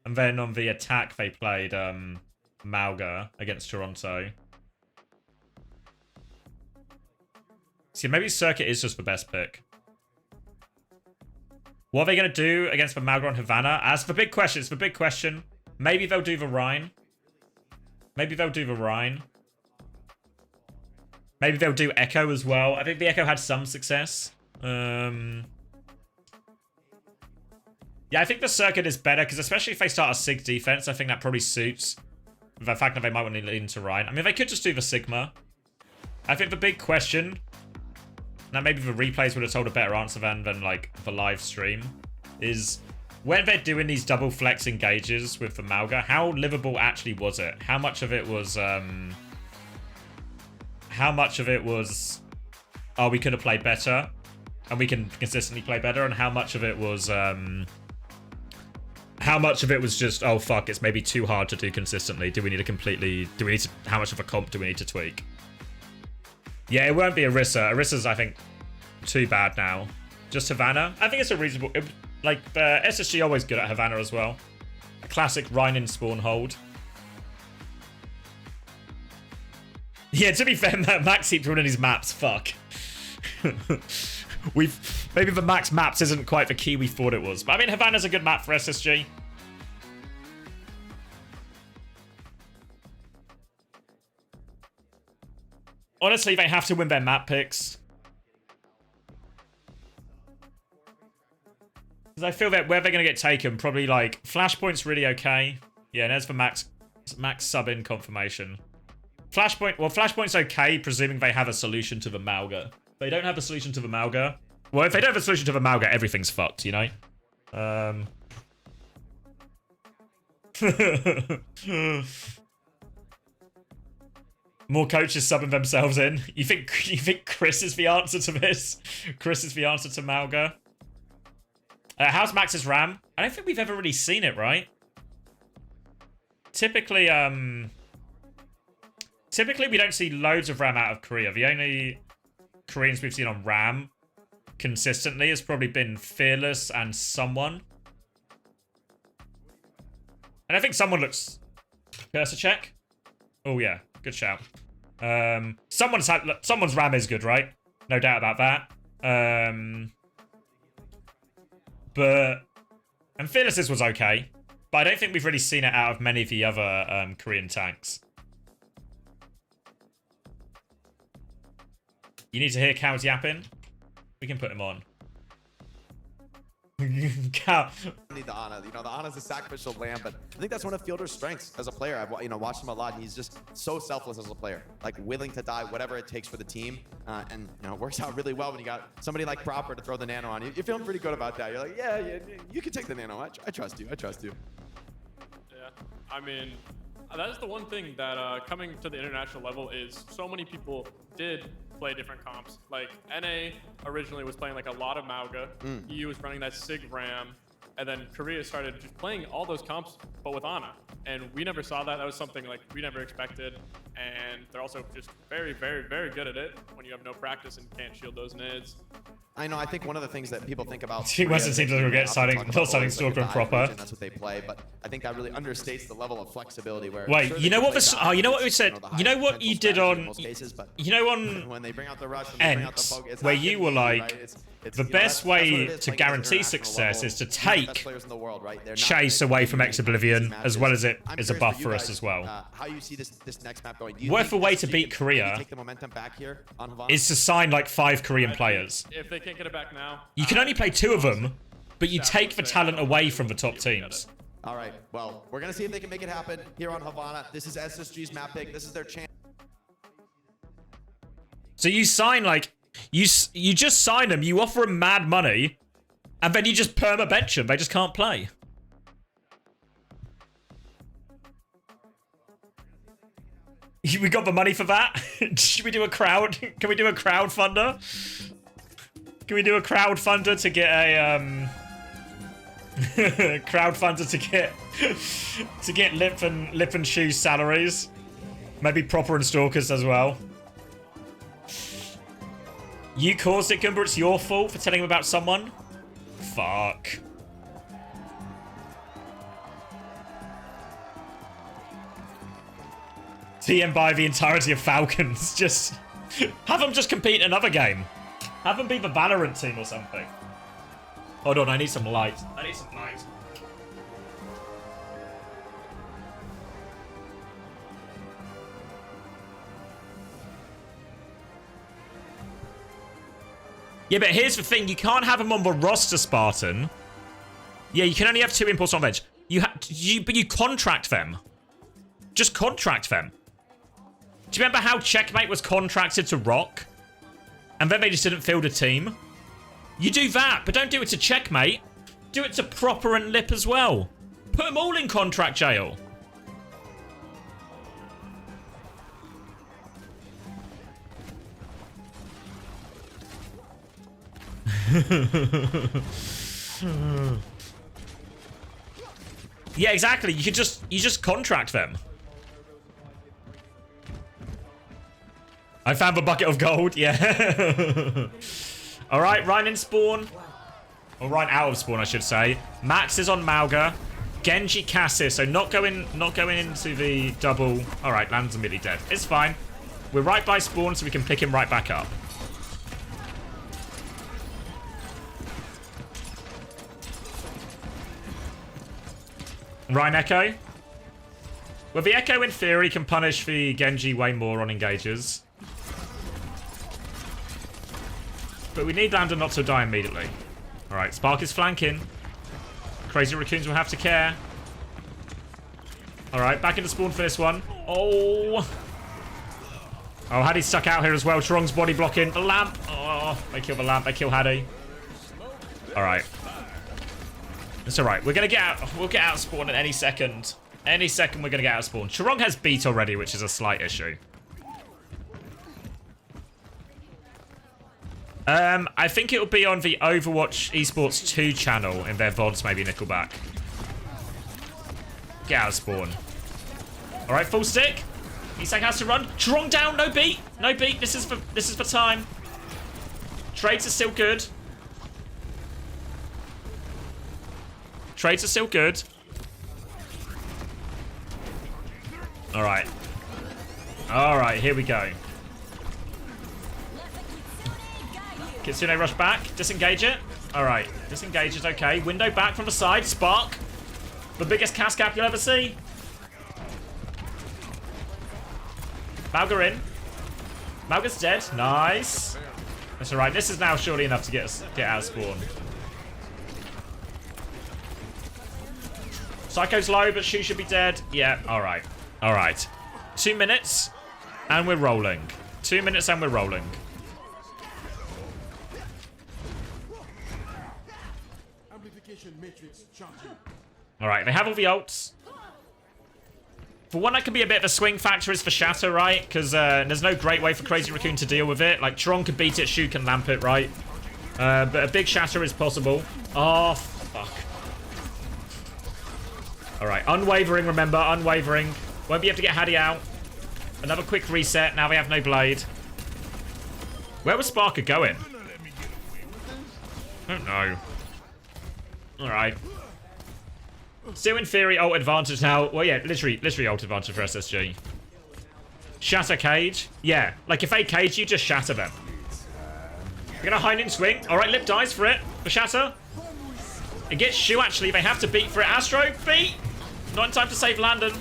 Speaker 1: And then on the attack, they played Mauga against Toronto. See, maybe Circuit is just the best pick. What are they going to do against the Mauga and Havana? As the big question, it's the big question. Maybe they'll do the Rhine. Maybe they'll do the Rhine. Maybe they'll do Echo as well. I think the Echo had some success. Yeah, I think the Circuit is better, because especially if they start a Sig defense, I think that probably suits the fact that they might want to lean into Rhine. I mean, they could just do the Sigma. I think the big question, now maybe the replays would have told a better answer than like, the live stream, is when they're doing these double flex engages with the Mauga, how livable actually was it? How much of it was, oh, we could have played better, and we can consistently play better, and how much of it was just, oh fuck, it's maybe too hard to do consistently. How much of a comp do we need to tweak? Yeah, it won't be Orisa. Orisa's, I think, too bad now. Just Havana. I think it's a reasonable, like, SSG always good at Havana as well. A classic Rhine in spawn hold. Yeah, to be fair, Max keeps running his maps. Fuck. Maybe the Max maps isn't quite the key we thought it was. But I mean, Havana's a good map for SSG. Honestly, they have to win their map picks. Because I feel that where they're going to get taken, probably like Flashpoint's really okay. Yeah, and there's the Max sub-in confirmation. Flashpoint's okay, presuming they have a solution to the Mauga. If they don't have a solution to the Mauga. Well, if they don't have a solution to the Mauga, everything's fucked, you know? More coaches subbing themselves in. You think Chris is the answer to this? Chris is the answer to Mauga? How's Max's RAM? I don't think we've ever really seen it, right? Typically, we don't see loads of RAM out of Korea. The only Koreans we've seen on RAM consistently has probably been Fearless and someone. And I think someone looks... Cursor check? Oh, yeah. Good shout. Someone's RAM is good, right? No doubt about that. And Fearless's was okay. But I don't think we've really seen it out of many of the other Korean tanks. You need to hear Cow's yapping? We can put him on. Cow.
Speaker 4: Need the Ana. You know, the Ana's a sacrificial lamb, but I think that's one of Fielder's strengths as a player. I've watched him a lot, and he's just so selfless as a player, like willing to die whatever it takes for the team. And it works out really well when you got somebody like Proper to throw the nano on you. You're feeling pretty good about that. You're like, yeah, you can take the nano. I trust you. I trust you.
Speaker 10: Yeah, I mean, that is the one thing that coming to the international level is so many people did play different comps. Like NA originally was playing like a lot of Mauga. EU was running that Sig Ram, and then Korea started just playing all those comps, but with Ana. And we never saw that. That was something like we never expected. And they're also just very, very, very good at it when you have no practice and can't shield those nids.
Speaker 4: I know. I think one of the things that people think about
Speaker 1: Team Western seems to regret signing Stormgrim proper.
Speaker 4: That's what they play, but I think that really understates the level of flexibility. Where
Speaker 1: wait, you know what this? Oh, you know what we said? You know what you did on? You know on
Speaker 4: when they bring out the rush,
Speaker 1: Ents, where you were like, the best way to guarantee success is to take Chase away from Ex-Oblivion, as well as it is a buff for us as well.
Speaker 4: How you see this next map going?
Speaker 1: What if a way to beat Korea is to sign like 5 Korean players?
Speaker 10: If they can't get it back now,
Speaker 1: you can only play 2 of them, but you take the talent away from the top teams.
Speaker 4: All right, well, we're going to see if they can make it happen here on Havana. This is SSG's map pick. This is their chance.
Speaker 1: So you sign, like, you just sign them, you offer them mad money, and then you just perma-bench them. They just can't play. We got the money for that? Should we do a crowd? Can we do a crowdfunder? Can we do a crowdfunder to get a, crowdfunder to get Lip and Shoe's salaries? Maybe Proper and Stalkers as well. You caused it, Gumber. It's your fault for telling him about someone? Fuck. TM by the entirety of Falcons. Just have them just compete in another game. Have them be the Valorant team or something. Hold on, I need some light. I need some light. Yeah, but here's the thing. You can't have them on the roster, Spartan. Yeah, you can only have 2 imports on bench. But you contract them. Just contract them. Do you remember how Checkmate was contracted to Rock? And then they just didn't field a team? You do that, but don't do it to Checkmate. Do it to Proper and Lip as well. Put them all in contract jail. Yeah, exactly. You just contract them. I found the bucket of gold. Yeah. All right, Ryan in spawn. Or Ryan out of spawn, I should say. Max is on Mauga. Genji Cassis. So not going into the double. All right, Land's immediately dead. It's fine. We're right by spawn, so we can pick him right back up. Ryan Echo. Well, the Echo in theory can punish the Genji way more on engages. But we need Lambda not to die immediately. Alright, Spark is flanking. Crazy Raccoons will have to care. Alright, back into spawn for this one. Oh, Hattie's stuck out here as well. Trong's body blocking. The lamp. Oh, they kill the lamp. They kill Hattie. Alright. It's alright. We're gonna get out. We'll get out of spawn at any second. Any second we're gonna get out of spawn. Chorong has beat already, which is a slight issue. I think it'll be on the Overwatch Esports 2 channel in their VODs, maybe Nickelback. Get out of spawn. Alright, full stick. Isang has to run. Chorong down, no beat. No beat. This is for time. Trades are still good. Trades are still good. Alright. Alright, here we go. Kitsune rush back. Disengage it. Alright. Disengage is okay. Window back from the side. Spark. The biggest cast gap you'll ever see. Mauga in. Mauga's dead. Nice. That's alright. This is now surely enough to get out of spawn. Psycho's low, but Shu should be dead. Yeah, alright. Alright. 2 minutes, and we're rolling. 2 minutes, and we're rolling. Alright, they have all the ults. For one, that can be a bit of a swing factor is for Shatter, right? Because there's no great way for Crazy Raccoon to deal with it. Like, Tron could beat it, Shu can lamp it, right? But a big Shatter is possible. Oh, fuck. Alright, unwavering, remember, unwavering. Won't be able to get Hattie out. Another quick reset, now they have no blade. Where was Sparker going? I don't know. Alright. Still in theory, ult advantage now. Well, yeah, literally ult advantage for SSG. Shatter cage. Yeah, like if they cage you, just shatter them. You're gonna hind in swing. Alright, Lip dies for it. For Shatter. It gets Shu, actually. They have to beat for it. Astro, beat! Not in time to save Landon.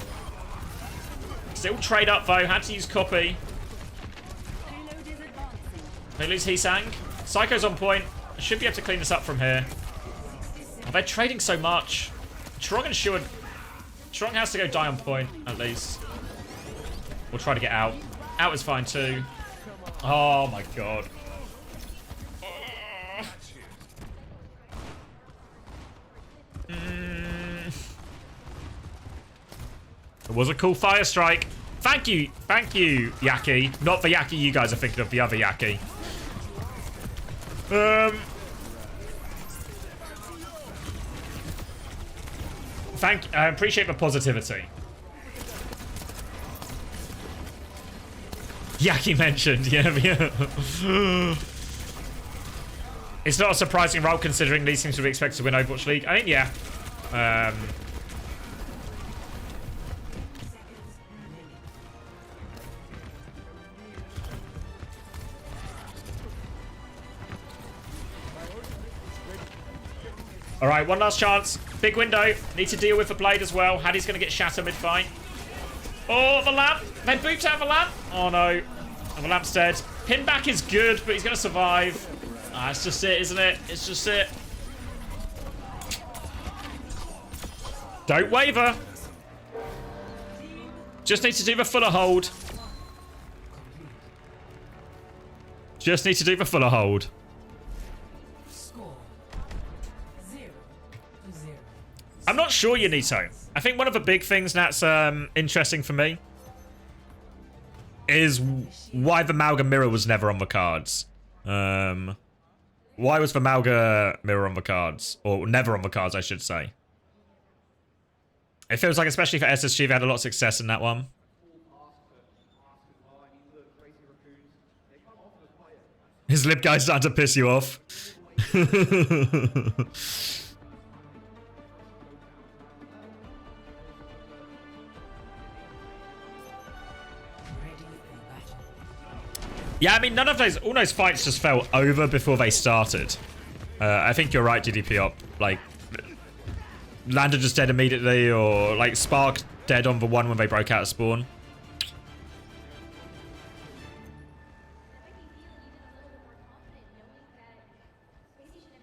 Speaker 1: Still trade up, though. Had to use copy. They lose Heesang. Psycho's on point. I should be able to clean this up from here. They're trading so much. Trong and Shuan. Trong has to go die on point, at least. We'll try to get out. Out is fine too. Oh my god. It was a cool fire strike. Thank you, Yaki. Not the Yaki you guys are thinking of, the other Yaki. I appreciate the positivity. Yaki mentioned, yeah. It's not a surprising role considering these teams would be expected to win Overwatch League. I mean, yeah. All right, one last chance. Big window. Need to deal with the blade as well. Hattie's going to get shattered mid-fight. Oh, the lamp. They booped out the lamp. Oh, no. And the lamp's dead. Pin back is good, but he's going to survive. Ah, it's just it, isn't it? It's just it. Don't waver. Just need to do the fuller hold. Just need to do the fuller hold. I'm not sure, Yanito. I think one of the big things that's interesting for me is why the Malga mirror was never on the cards. Why was the Malga mirror on the cards? Or never on the cards, I should say. It feels like, especially for SSG, they had a lot of success in that one. His lip guy's starting to piss you off. Yeah, I mean, none of those, all those fights just fell over before they started. I think you're right, DDP up. Like, Lander just dead immediately, or like Spark dead on the one when they broke out of spawn.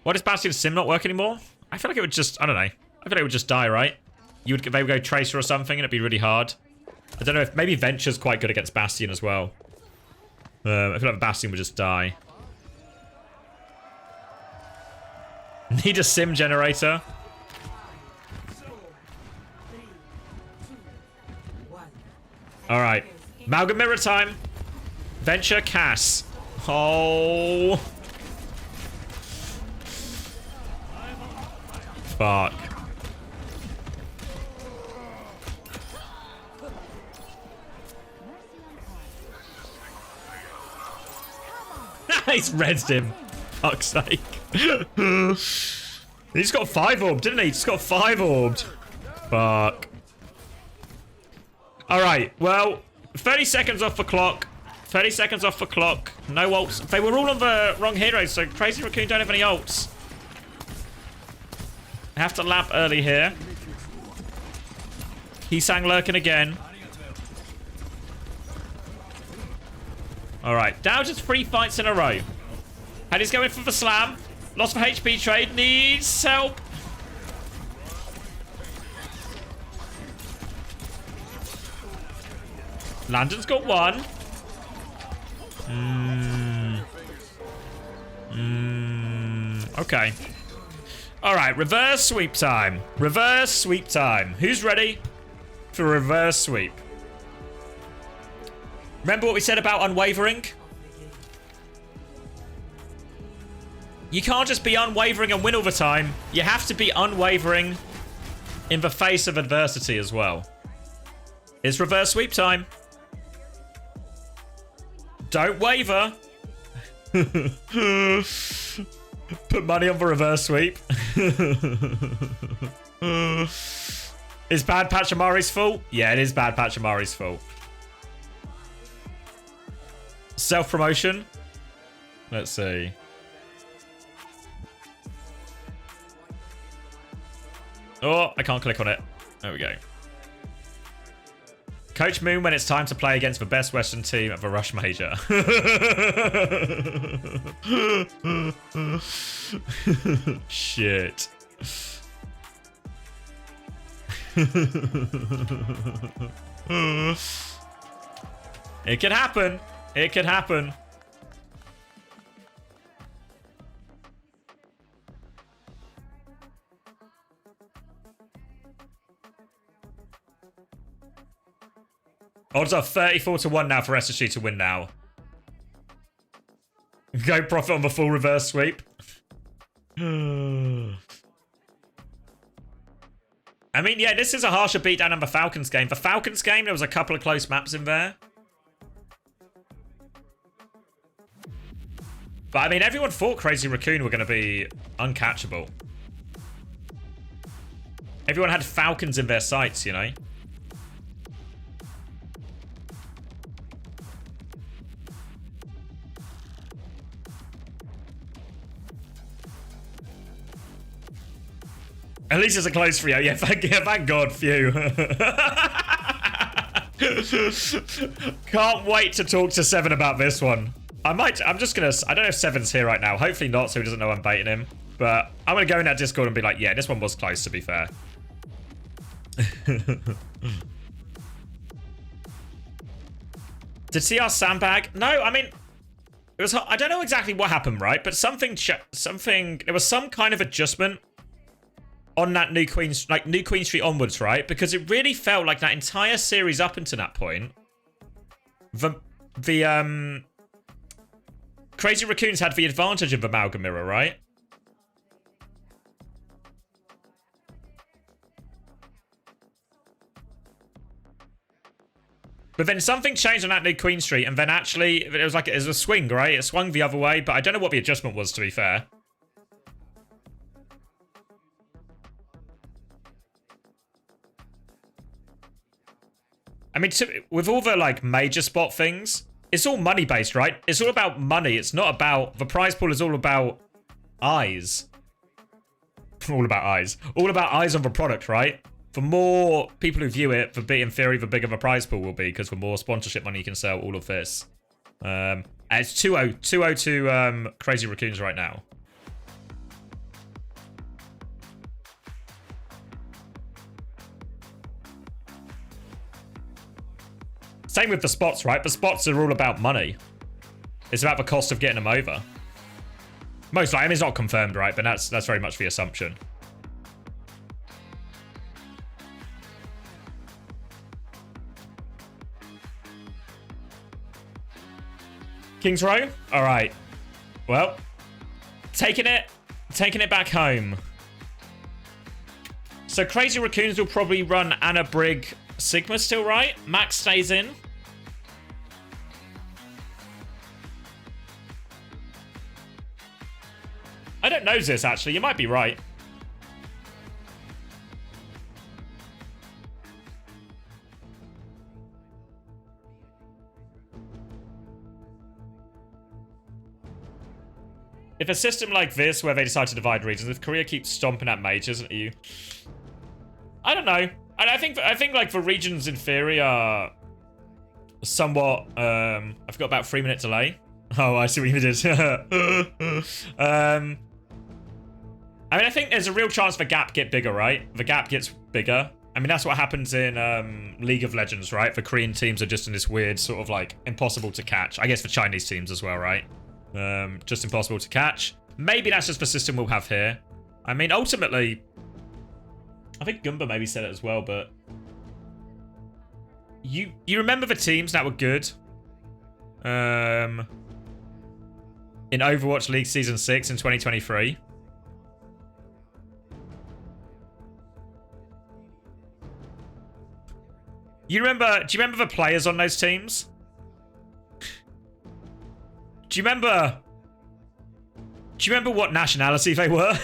Speaker 1: Why does Bastion's sim not work anymore? I feel like it would just, I don't know. I feel like it would just die, right? They would go Tracer or something and it'd be really hard. I don't know if, maybe Venture's quite good against Bastion as well. I feel like Bastion would just die. Need a sim generator. Alright. Malga mirror time. Venture Cass. Oh. Fuck. He's rezzed him. Fuck's sake. He's got 5 orbed, didn't he? He's got 5 orbed. Fuck. Alright, well, 30 seconds off the clock. 30 seconds off the clock. No ults. They were all on the wrong heroes, so Crazy Raccoon don't have any ults. I have to lap early here. Heesang lurking again. Alright, down just 3 fights in a row. And he's going for the slam. Lost for HP trade. Needs help. Landon's got 1. Okay. Alright, reverse sweep time. Reverse sweep time. Who's ready for reverse sweep? Remember what we said about unwavering? You can't just be unwavering and win all the time. You have to be unwavering in the face of adversity as well. It's reverse sweep time. Don't waver. Put money on the reverse sweep. Is Bad Pachamari's fault? Yeah, it is Bad Pachamari's fault. Self-promotion. Let's see. Oh, I can't click on it. There we go. Coach Moon when it's time to play against the best Western team of the Rush Major. Shit. It could happen. It could happen. Odds are 34-1 now for SSG to win now. Go profit on the full reverse sweep. I mean, yeah, this is a harsher beatdown than the Falcons game. The Falcons game, there was a couple of close maps in there. But I mean, everyone thought Crazy Raccoon were going to be uncatchable. Everyone had Falcons in their sights, you know? At least it's a close 3-0. Yeah, thank God, phew. Can't wait to talk to Seven about this one. I don't know if Seven's here right now. Hopefully not, so he doesn't know I'm baiting him. But I'm gonna go in that Discord and be like, yeah, this one was close, to be fair. Did CR sandbag? No, I mean, it was. I don't know exactly what happened, right? But there was some kind of adjustment on that New Queen Street onwards, right? Because it really felt like that entire series up until that point, the Crazy Raccoons had the advantage of Amalgam Mirror, right? But then something changed on that New Queen Street, and then actually it was a swing, right? It swung the other way, but I don't know what the adjustment was, to be fair. I mean, with all the, like, major spot things, it's all money-based, right? It's all about money. It's not about... The prize pool is all about eyes. All about eyes. All about eyes on the product, right? The more people who view it, in theory, the bigger the prize pool will be, because the more sponsorship money you can sell, all of this. And it's 2-0 to Crazy Raccoons right now. Same with the spots, right? The spots are all about money. It's about the cost of getting them over. Most likely, I mean, it's not confirmed, right? But that's very much the assumption. Kings Row? All right. Well, taking it back home. So Crazy Raccoons will probably run Anna Brig Sigma still, right? Max stays in. I don't know this, actually. You might be right. If a system like this, where they decide to divide regions, if Korea keeps stomping at majors at you... I don't know. I think like the regions in theory are somewhat I've got about 3 minute delay. Oh, I see what you did. I mean, I think there's a real chance the gap get bigger, right? The gap gets bigger. I mean, that's what happens in League of Legends, right? The Korean teams are just in this weird sort of like impossible to catch. I guess for Chinese teams as well, right? Just impossible to catch. Maybe that's just the system we'll have here. I mean, ultimately, I think Gumba maybe said it as well, but you remember the teams that were good in Overwatch League Season 6 in 2023? Do you remember the players on those teams? Do you remember what nationality they were?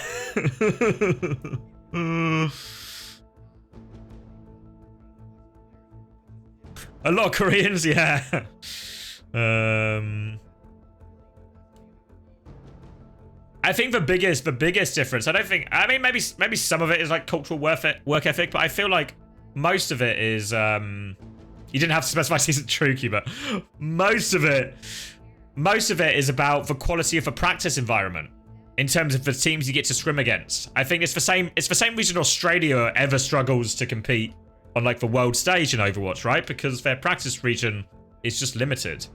Speaker 1: A lot of Koreans, yeah. I think the biggest difference, I mean maybe some of it is like cultural work ethic, but I feel like most of it is you didn't have to specify season Truki, but most of it is about the quality of the practice environment. in terms of the teams you get to scrim against. I think it's the same reason Australia ever struggles to compete on like the world stage in Overwatch, right? Because their practice region is just limited.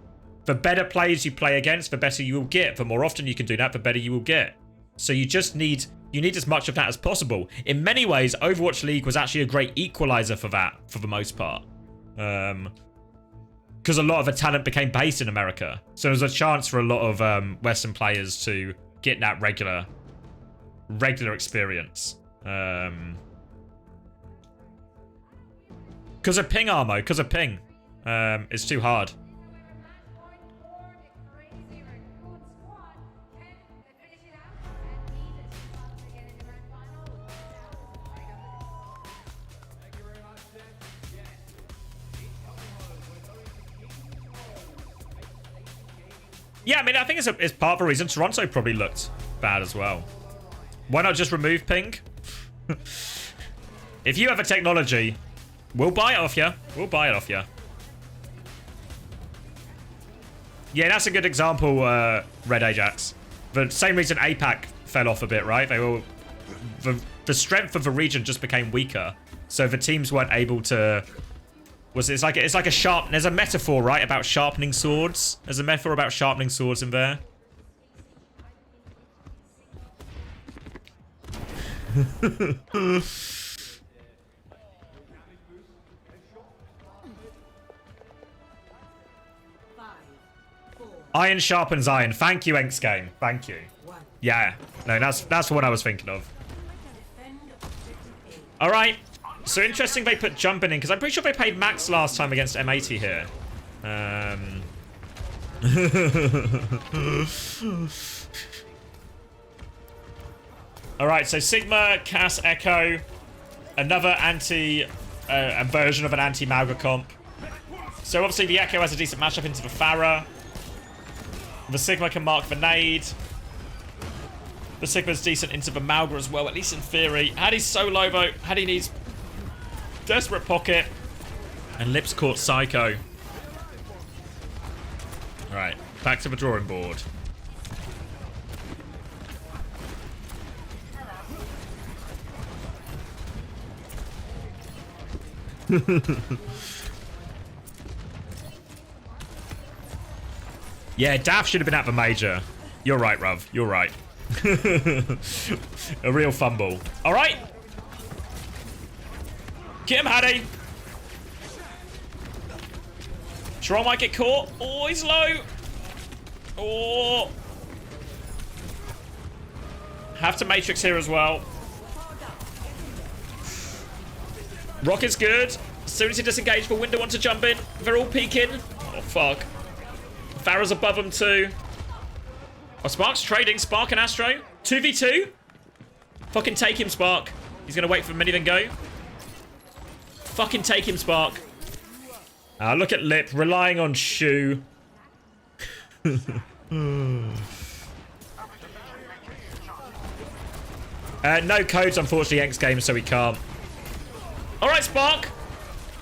Speaker 1: The better players you play against, the better you will get. The more often you can do that, the better you will get. So you just need as much of that as possible. In many ways, Overwatch League was actually a great equalizer for that, for the most part. Because a lot of the talent became based in America. So there's a chance for a lot of Western players to get that regular experience. Because of ping, Armo. Because of ping. It's too hard. Yeah, I mean, I think it's part of the reason Toronto probably looked bad as well. Why not just remove ping? If you have a technology, we'll buy it off you. We'll buy it off you. Yeah, that's a good example, Red Ajax. The same reason APAC fell off a bit, right? They were the strength of the region just became weaker, so the teams weren't able to. It's like a sharp. There's a metaphor, right, about sharpening swords. There's a metaphor about sharpening swords in there. Iron sharpens iron. Thank you, Enks Game. Thank you. Yeah. No, that's what I was thinking of. All right. So interesting they put jumping in, because I'm pretty sure they paid max last time against M80 here. Alright, so Sigma, Cass, Echo. Another a version of an anti-Mauga comp. So obviously the Echo has a decent matchup into the Pharah. The Sigma can mark the nade. The Sigma's decent into the Mauga as well, at least in theory. Hattie's so low though. Hattie needs desperate pocket. And Lips caught Psycho. Alright, back to the drawing board. Yeah, Daff should have been at the major. You're right, Ruv. You're right. A real fumble. Alright. Get him, Hattie. Troll might get caught. Oh, he's low. Oh. Have to Matrix here as well. Rocket's good. As soon as he disengages, the window wants to jump in. They're all peeking. Oh, fuck. Farah's above him too. Oh, Spark's trading. Spark and Astro. 2v2. Fucking take him, Spark. He's going to wait for Mini then go. Fucking take him, Spark. Look at Lip. Relying on Shu. No codes, unfortunately, X Games, so we can't. Alright, Spark.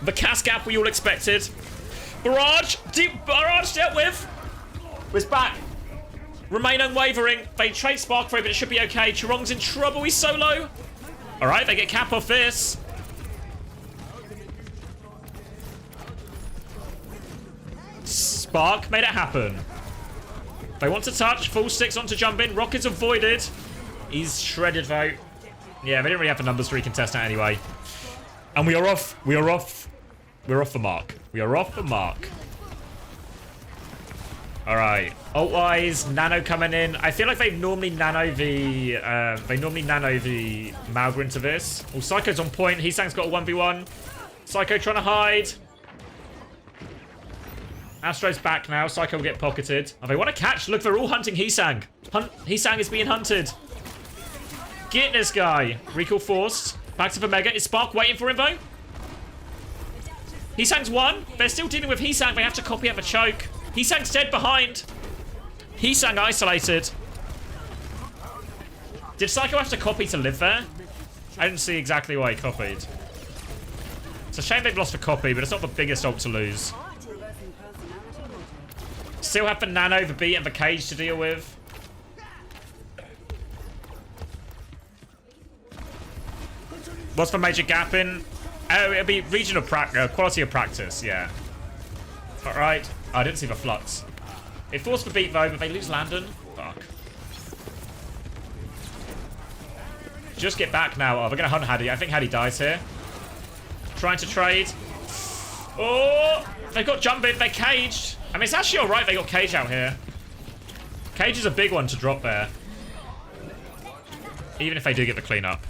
Speaker 1: The Cass gap we all expected. Barrage dealt with. We're back. Remain unwavering. They trade Spark for it, but it should be okay. Chirong's in trouble. He's so low. Alright, they get cap off this. Spark made it happen. They want to touch. Full sticks on to jump in. Rocket's avoided. He's shredded though. Yeah, they didn't really have the numbers to recontest that anyway. And we are off. We're off the mark. We are off the mark. Alright. Ult-wise, Nano coming in. I feel like they normally nano the Mauga into this. Oh, Psycho's on point. Heesang's got a 1v1. Psycho trying to hide. Astro's back now. Psycho will get pocketed. Oh, they want to catch. Look, they're all hunting Heesang. Heesang is being hunted. Get this guy. Recall forced. Back to the Mega. Is Spark waiting for him, though? Heesang's one. They're still dealing with Heesang. They have to copy out the choke. Heesang's dead behind. Heesang isolated. Did Psycho have to copy to live there? I didn't see exactly why he copied. It's a shame they've lost a copy, but it's not the biggest ult to lose. Still have the Nano, the Beat, and the Cage to deal with. What's the major gap in? Oh, it'll be regional quality of practice, yeah. Alright. Oh, I didn't see the flux. They forced the beat though, but they lose Landon. Fuck. Just get back now. Oh, they're gonna hunt Haddy. I think Haddy dies here. Trying to trade. Oh! They've got jump in. They're caged. I mean, it's actually alright they got cage out here. Cage is a big one to drop there. Even if they do get the cleanup.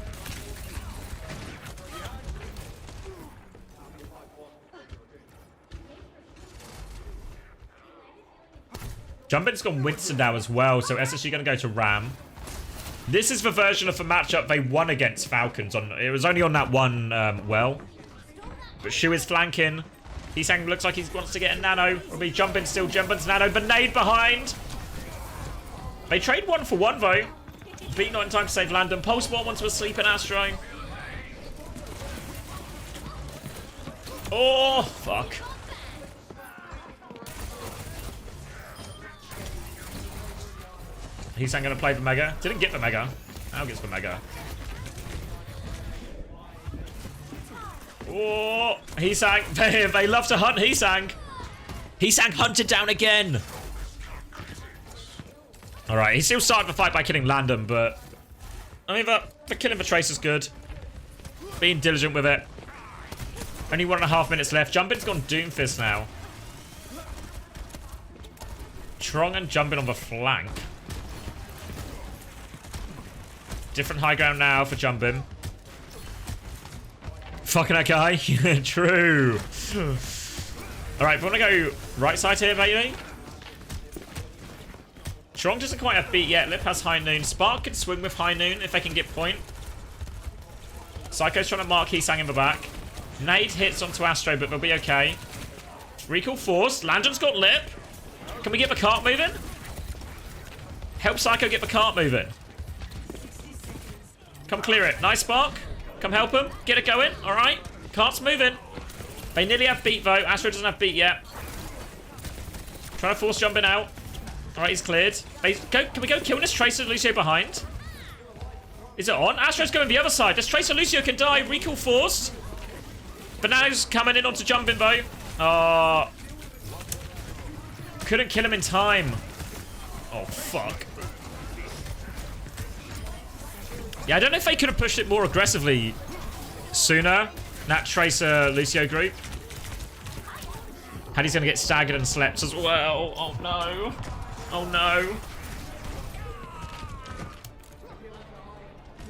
Speaker 1: Jumpin's gone Winston now as well, so SSG going to go to Ram. This is the version of the matchup they won against Falcons. It was only on that one well. But Shu is flanking. Heesang looks like he wants to get a nano. Will be Jumpin still. Jumpin's nano. Benade behind. They trade 1 for 1 though. Beat not in time to save Landon. Pulse Bot wants to sleep in Astro. Oh, fuck. Heesang gonna play the Mega. Didn't get the Mega. Now gets the Mega. Oh, Heesang. They love to hunt Heesang. Heesang hunted down again. Alright, he still started the fight by killing Landon, but I mean, the killing the Trace is good. Being diligent with it. Only 1.5 minutes left. Jumpin's gone Doomfist now. Trong and Jumpin on the flank. Different high ground now for Jumpin. Fucking that guy. True. Alright, we want to go right side here, maybe? Trong doesn't quite have beat yet. Lip has High Noon. Spark can swing with High Noon if they can get point. Psycho's trying to mark Heesang in the back. Nade hits onto Astro, but they'll be okay. Recall forced. Landon's got Lip. Can we get the cart moving? Help Psycho get the cart moving. Come clear it. Nice Spark. Come help him. Get it going. All right. Cart's moving. They nearly have beat, though. Astro doesn't have beat yet. Trying to force Jumpin out. All right, he's cleared. Can we go kill this Tracer Lucio behind? Is it on? Astro's going the other side. This Tracer Lucio can die. Recall forced. Banana's coming in onto Jumpin, though. Couldn't kill him in time. Oh, fuck. Yeah, I don't know if they could have pushed it more aggressively sooner. That Tracer Lucio group. Haddy's going to get staggered and slept as well. Oh, no. Oh, no.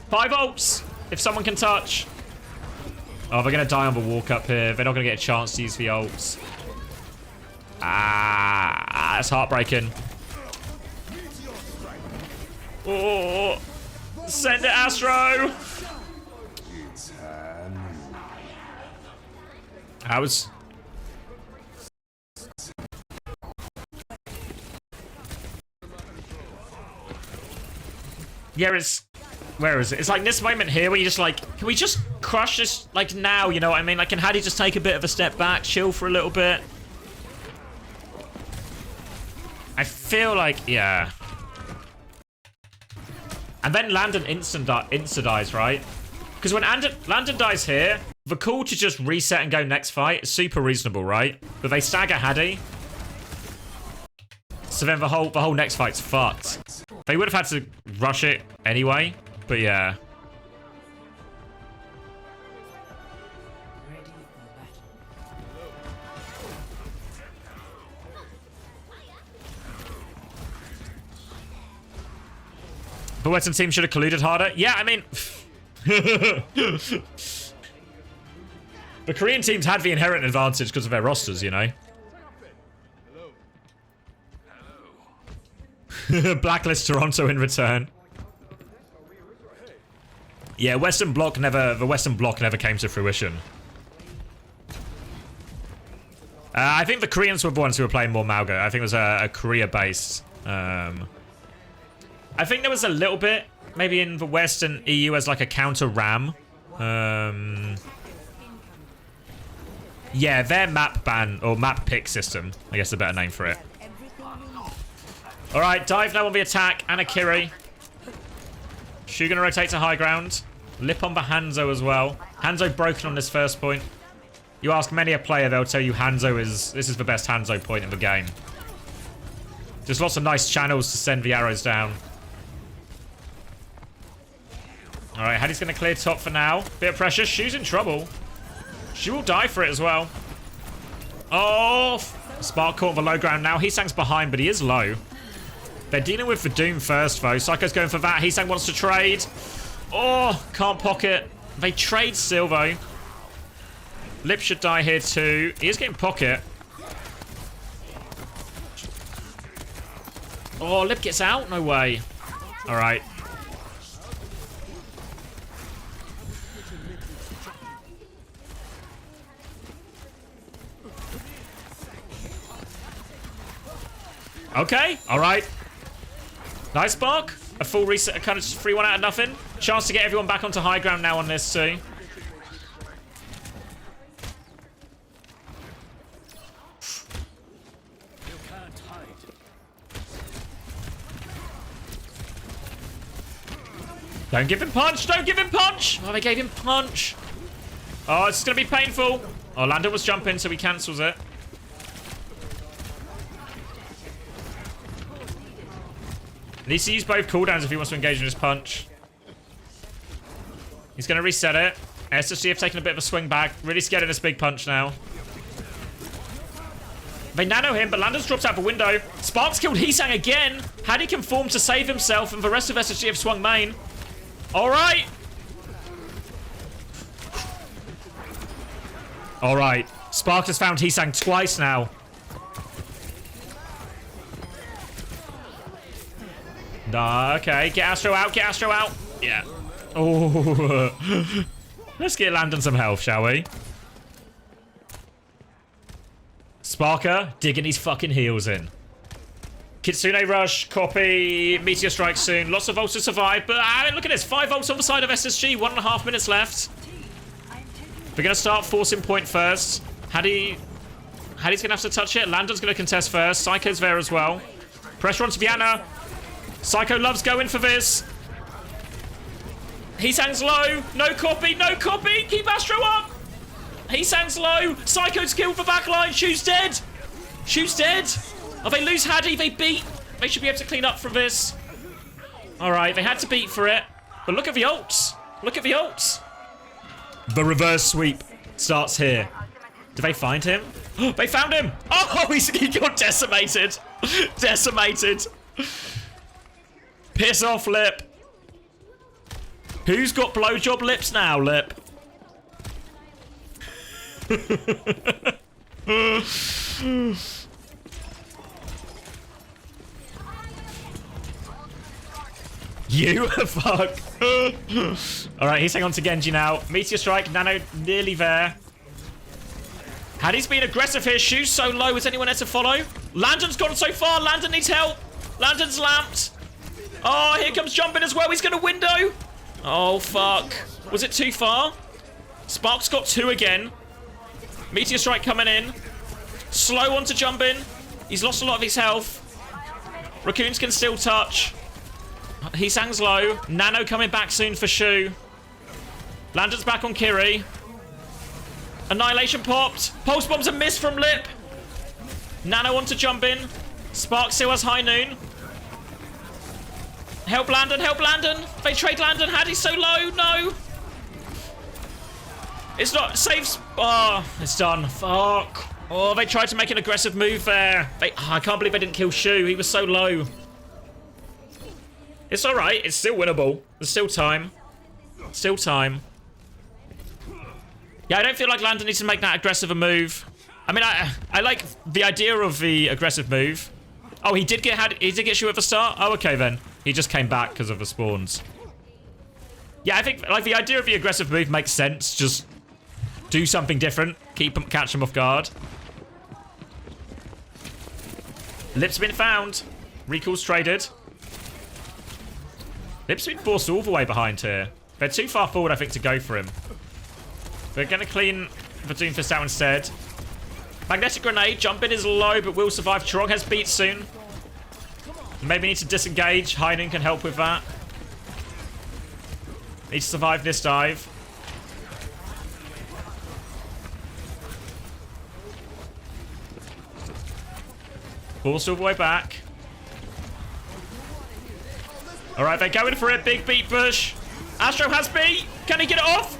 Speaker 1: 5 ults, if someone can touch. Oh, they're going to die on the walk up here. They're not going to get a chance to use the ults. That's heartbreaking. Oh, send it, Astro. I was... Yeah, where is it? It's like this moment here where you just like, can we just crush this like now, you know what I mean? Like, can Haddy just take a bit of a step back, chill for a little bit? I feel like, yeah. And then Landon instant dies, right? Because when Landon dies here, the call to just reset and go next fight is super reasonable, right? But they stagger Haddy. So then the whole next fight's fucked. They would have had to rush it anyway, but yeah. The Western team should have colluded harder. Yeah, I mean... the Korean teams had the inherent advantage because of their rosters, you know? Blacklist Toronto in return. Yeah, the Western Bloc never came to fruition. I think the Koreans were the ones who were playing more Malga. I think it was a Korea-based. I think there was a little bit, maybe in the West and EU as like a counter RAM. Yeah, their map ban or map pick system, I guess, is a better name for it. All right, dive now on the attack. Anakiri. Shu gonna rotate to high ground. Lip on the Hanzo as well. Hanzo broken on this first point. You ask many a player, they'll tell you this is the best Hanzo point in the game. Just lots of nice channels to send the arrows down. Alright, Hattie's going to clear top for now. Bit of pressure. Shu's in trouble. Shu will die for it as well. Oh! Spark caught on the low ground now. Heesang's behind, but he is low. They're dealing with the Doom first, though. Psycho's going for that. Heesang wants to trade. Oh! Can't pocket. They trade still, though. Lip should die here, too. He is getting pocket. Oh, Lip gets out? No way. Alright. Okay, alright. Nice Spark. A full reset, a kind of 3-1 out of nothing. Chance to get everyone back onto high ground now on this too. Don't give him punch! Don't give him punch! Oh, they gave him punch. Oh, it's going to be painful. Oh, Landon was jumping, so he cancels it. Needs to use both cooldowns if he wants to engage in his punch. He's going to reset it. SSG have taken a bit of a swing back. Really scared of this big punch now. They nano him, but Landon's dropped out the window. Sparks killed Heesang again. Had he conformed to save himself, and the rest of SSG have swung main. Alright. Alright. Spark has found Heesang twice now. Okay, get Astro out, get Astro out. Yeah. Oh. Let's get Landon some health, shall we? Sparker digging his fucking heels in. Kitsune rush, copy, Meteor strike soon. Lots of volts to survive, but look at this. 5 volts on the side of SSG, 1.5 minutes left. We're going to start forcing point first. Hattie's going to have to touch it. Landon's going to contest first. Psycho's there as well. Pressure onto Viana. Psycho loves going for this. Heesang's low. No copy, no copy. Keep Astro up. Heesang's low. Psycho's killed for backline. Shu's dead. Shu's dead. Oh, they lose Hattie. They beat. They should be able to clean up from this. All right, they had to beat for it. But look at the ults. Look at the ults. The reverse sweep starts here. Did they find him? Oh, they found him. Oh, he got decimated. Decimated. Piss off, Lip. Who's got blowjob lips now, Lip? You? Fuck. Alright, he's hanging on to Genji now. Meteor strike, Nano nearly there. Hattie's been aggressive here. Shu's so low. Is anyone there to follow? Landon's gone so far. Landon needs help. Landon's lamped. Oh, here comes jumping as well. He's got a window. Oh, fuck. Was it too far? Sparks got 2 again. Meteor strike coming in. Slow on to jump in. He's lost a lot of his health. Raccoons can still touch. Heesang's low. Nano coming back soon for Shu. Landon's back on Kiri. Annihilation popped. Pulse bomb's a miss from Lip. Nano on to jump in. Spark still has high noon. Help Landon, help Landon. They trade Landon. Hattie's so low. No. It's not. Saves. Oh, it's done. Fuck. Oh, they tried to make an aggressive move there. I can't believe they didn't kill Shu. He was so low. It's alright. It's still winnable. There's still time. Still time. Yeah, I don't feel like Landon needs to make that aggressive a move. I mean, I like the idea of the aggressive move. Oh, he did get Shu at the start? Oh, okay then. He just came back because of the spawns. Yeah, I think like the idea of the aggressive move makes sense. Just do something different. Catch him off guard. Lip's been found. Recall's traded. Lip's been forced all the way behind here. They're too far forward, I think, to go for him. They're going to clean the Doomfist out instead. Magnetic Grenade. Jump in is low, but will survive. Chirog has beat soon. Maybe need to disengage. Heinun can help with that. Need to survive this dive. Forced all the way back. Alright, they're going for it. Big beat push. Astro has beat. Can he get it off?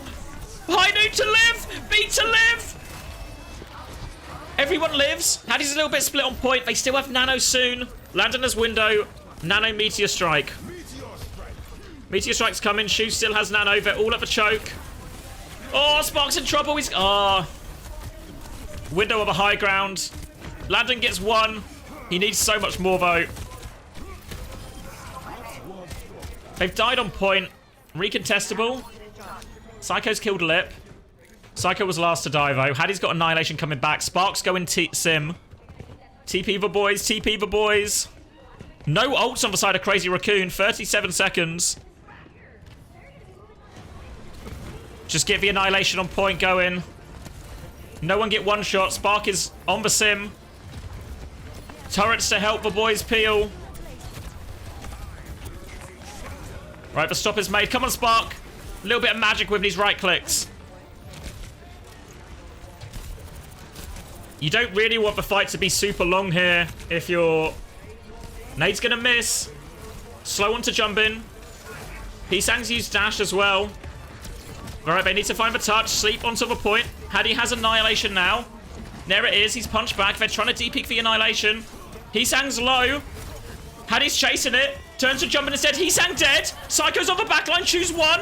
Speaker 1: High noon to live. Beat to live. Everyone lives. Hattie's a little bit split on point. They still have Nano soon. Landon has window. Nano Meteor Strike. Meteor Strike's coming. Shu still has Nano. They're all at the choke. Oh, Spark's in trouble. He's... Oh. Window of a high ground. Landon gets one. He needs so much more, though. They've died on point. Recontestable. Psycho's killed Lip. Psycho was last to die, though. Hattie's got Annihilation coming back. Sparks going Sim. TP the boys. TP the boys. No ults on the side of Crazy Raccoon. 37 seconds. Just get the Annihilation on point going. No one get one shot. Spark is on the Sim. Turrets to help the boys peel. Right, the stop is made. Come on, Spark. A little bit of magic with these right clicks. You don't really want the fight to be super long here if you're... Nade's gonna miss. Slow on to jump in. P-Sang's used dash as well. Alright, they need to find the touch. Sleep onto the point. Hattie has Annihilation now. There it is. He's punched back. They're trying to D-peek the Annihilation. He-Sang's low. Hattie's chasing it. Turns to jump in instead. He-Sang dead. Psycho's on the backline. Choose one.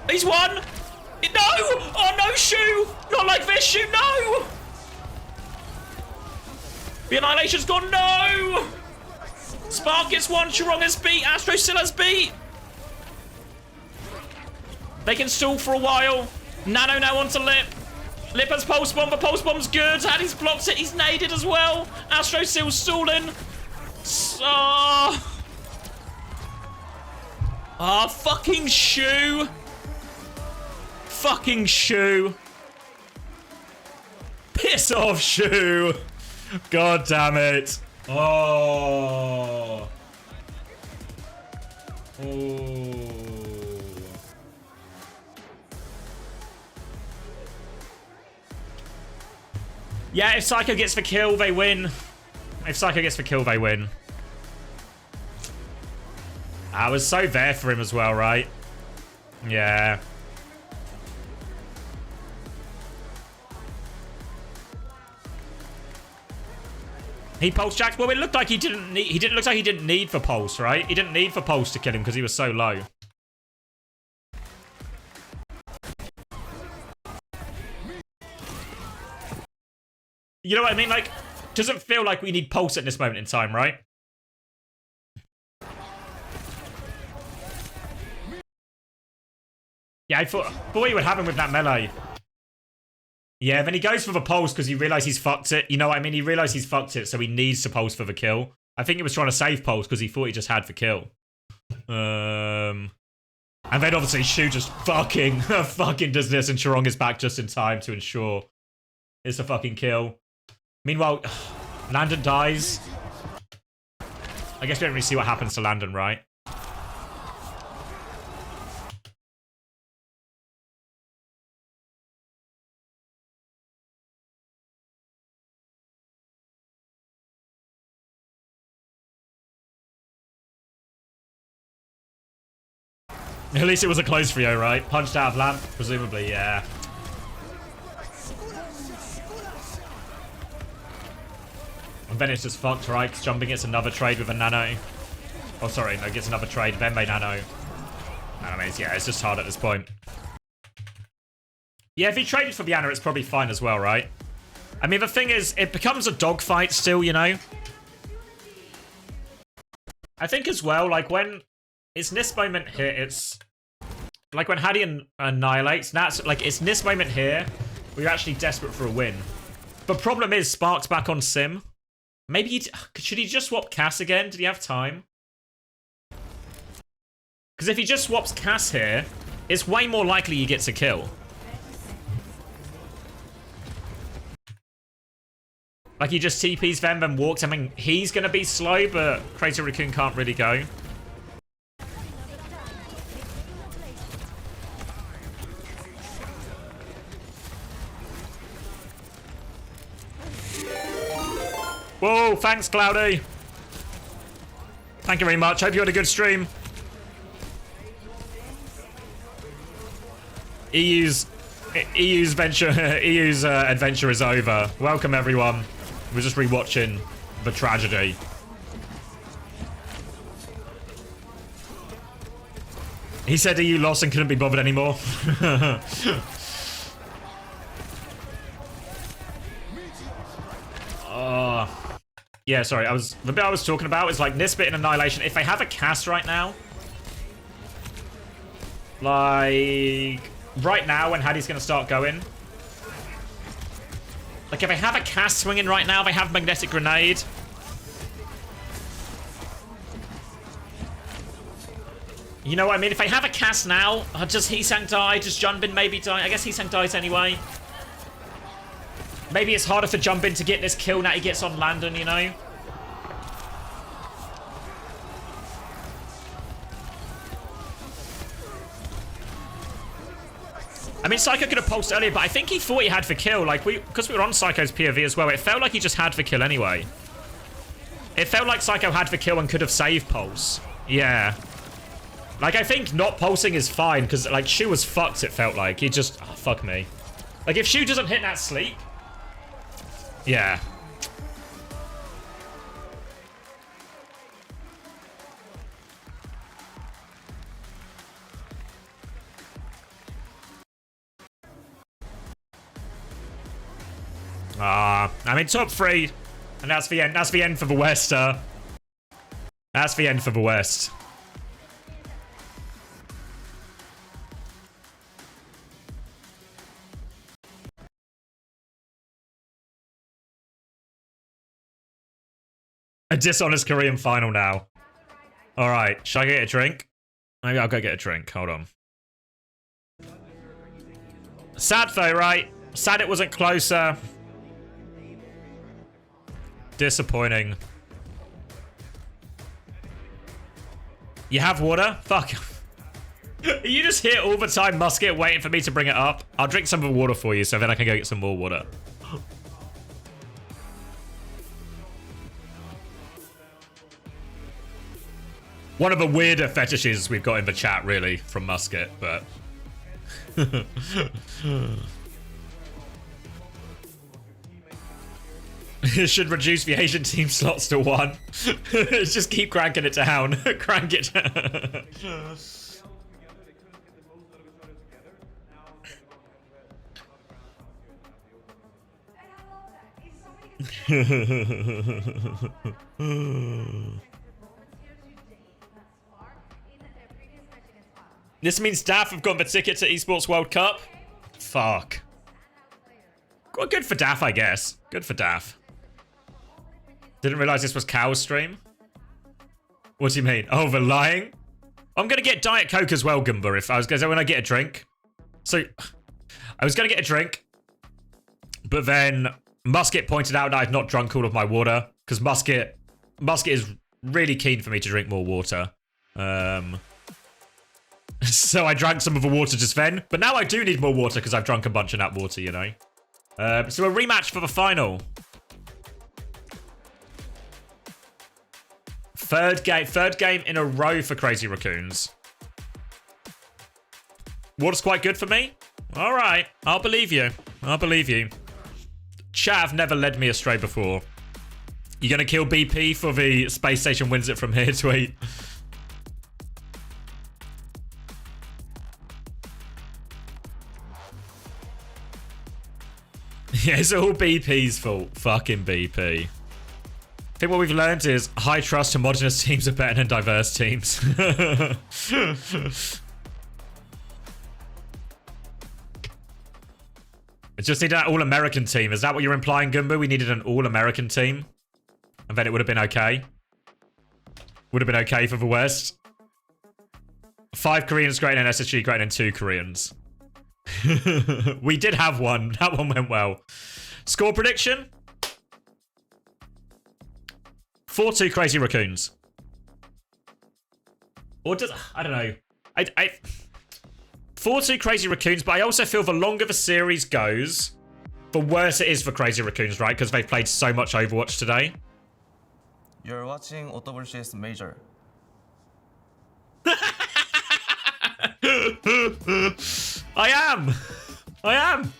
Speaker 1: He's won. No! Oh, no, Shu! Not like this, Shu, no! The Annihilation's gone, no! Spark gets one, Chirong has beat, Astro still has beat! They can stall for a while. Nano now onto Lip. Lip has Pulse Bomb, the Pulse Bomb's good. Hattie's blocked it, he's naded as well. Astro still stalling. Fucking Shu! Fucking Shu. Piss off, Shu. God damn it. Oh. Oh. Yeah, if Psycho gets the kill, they win. If Psycho gets the kill, they win. I was so there for him as well, right? Yeah. He pulse jacked. Well, it looked like he didn't need. He didn't look like he didn't need for pulse, right? He didn't need for pulse to kill him because he was so low. You know what I mean? Like, doesn't feel like we need pulse at this moment in time, right? Yeah, I thought he would have him with that melee. Yeah, then he goes for the pulse because he realized he's fucked it. You know what I mean? He realized he's fucked it, so he needs to pulse for the kill. I think he was trying to save pulse because he thought he just had the kill. And then obviously Shu just fucking does this, and Chirong is back just in time to ensure it's a fucking kill. Meanwhile, Landon dies. I guess we don't really see what happens to Landon, right? At least it was a close trio, right? Punched out of lamp, presumably, yeah. And then it's just fucked, right? 'Cause Jumping gets another trade with a nano. Oh, sorry, no, gets another trade, then by nano. Anyways, yeah, it's just hard at this point. Yeah, if he traded for the Ana, it's probably fine as well, right? I mean, the thing is, it becomes a dogfight still, you know? I think as well, like, when it's this moment here, it's... Like, when Hattie annihilates, that's, like, it's this moment here where you're actually desperate for a win. But problem is, Spark's back on Sim. Maybe should he just swap Cass again? Did he have time? Because if he just swaps Cass here, it's way more likely he gets a kill. Like, he just TPs them, then walks. I mean, he's going to be slow, but Crazy Raccoon can't really go. Whoa, thanks, Cloudy. Thank you very much. Hope you had a good stream. EU's adventure is over. Welcome, everyone. We're just rewatching the tragedy. He said EU lost and couldn't be bothered anymore. Yeah, sorry. The bit I was talking about is like this bit in Annihilation. If I have a cast right now, like right now when Hattie's gonna start going, like if I have a cast swinging right now, if I have Magnetic Grenade. You know what I mean? If I have a cast now, does Heesang die? Does Junbin maybe die? I guess Heesang dies anyway. Maybe it's harder for Junbin to get this kill now he gets on Landon, you know? I mean, Psycho could have pulsed earlier, but I think he thought he had for kill. Like, because we were on Psycho's POV as well, it felt like he just had for kill anyway. It felt like Psycho had for kill and could have saved pulse. Yeah. Like, I think not pulsing is fine, because, like, Shu was fucked, it felt like. He just... Oh, fuck me. Like, if Shu doesn't hit that sleep... Yeah. I'm in top 3. And that's the end. That's the end for the West, That's the end for the West. A dishonest Korean final now. Alright, should I get a drink? Maybe I'll go get a drink. Hold on. Sad though, right? Sad it wasn't closer. Disappointing. You have water? Fuck. You just here all the time, Musket, waiting for me to bring it up. I'll drink some of the water for you so then I can go get some more water. One of the weirder fetishes we've got in the chat, really, from Musket, but... Should reduce the Asian team slots to 1. Just keep cranking it down. Crank it down. This means Daff have got the ticket to Esports World Cup? Fuck. Well, good for Daff, I guess. Good for Daff. Didn't realize this was Cow's stream? What do you mean? Oh, the lying? I'm gonna get Diet Coke as well, Goomba, if I was gonna when I get a drink. So, I was gonna get a drink, but then Musket pointed out that I'd not drunk all of my water, because Musket is really keen for me to drink more water. So I drank some of the water just then, but now I do need more water because I've drunk a bunch of that water, you know. So a rematch for the final. Third game in a row for Crazy Raccoons. Water's quite good for me? Alright, I'll believe you. I'll believe you. Chav never led me astray before. You gonna kill BP for the space station wins it from here tweet? Yeah, it's all BP's fault. Fucking BP. I think what we've learned is high trust homogenous teams are better than diverse teams. It just needed an all-American team. Is that what you're implying, Goomba? We needed an all-American team? And then it would have been okay? Would have been okay for the West? 5 Koreans greater than SSG greater than 2 Koreans. We did have one. That one went well. Score prediction? 4-2 Crazy Raccoons. Or does... I don't know. 4-2 Crazy Raccoons, but I also feel the longer the series goes, the worse it is for Crazy Raccoons, right? Because they've played so much Overwatch today.
Speaker 19: You're watching OWCS Major.
Speaker 1: I am. I am.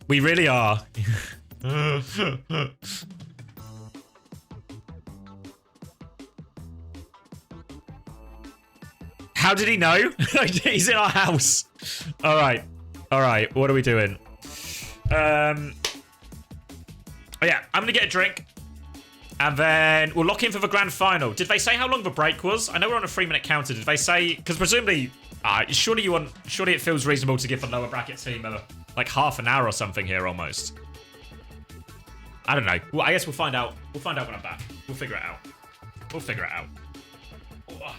Speaker 1: We really are. How did he know? He's in our house. All right. All right. What are we doing? Oh yeah, I'm going to get a drink. And then we'll lock in for the grand final. Did they say how long the break was? I know we're on a 3-minute counter. Did they say... Because presumably... surely it feels reasonable to give the lower bracket team like half an hour or something here almost. I don't know. Well, I guess we'll find out. We'll find out when I'm back. We'll figure it out. We'll figure it out. Oh.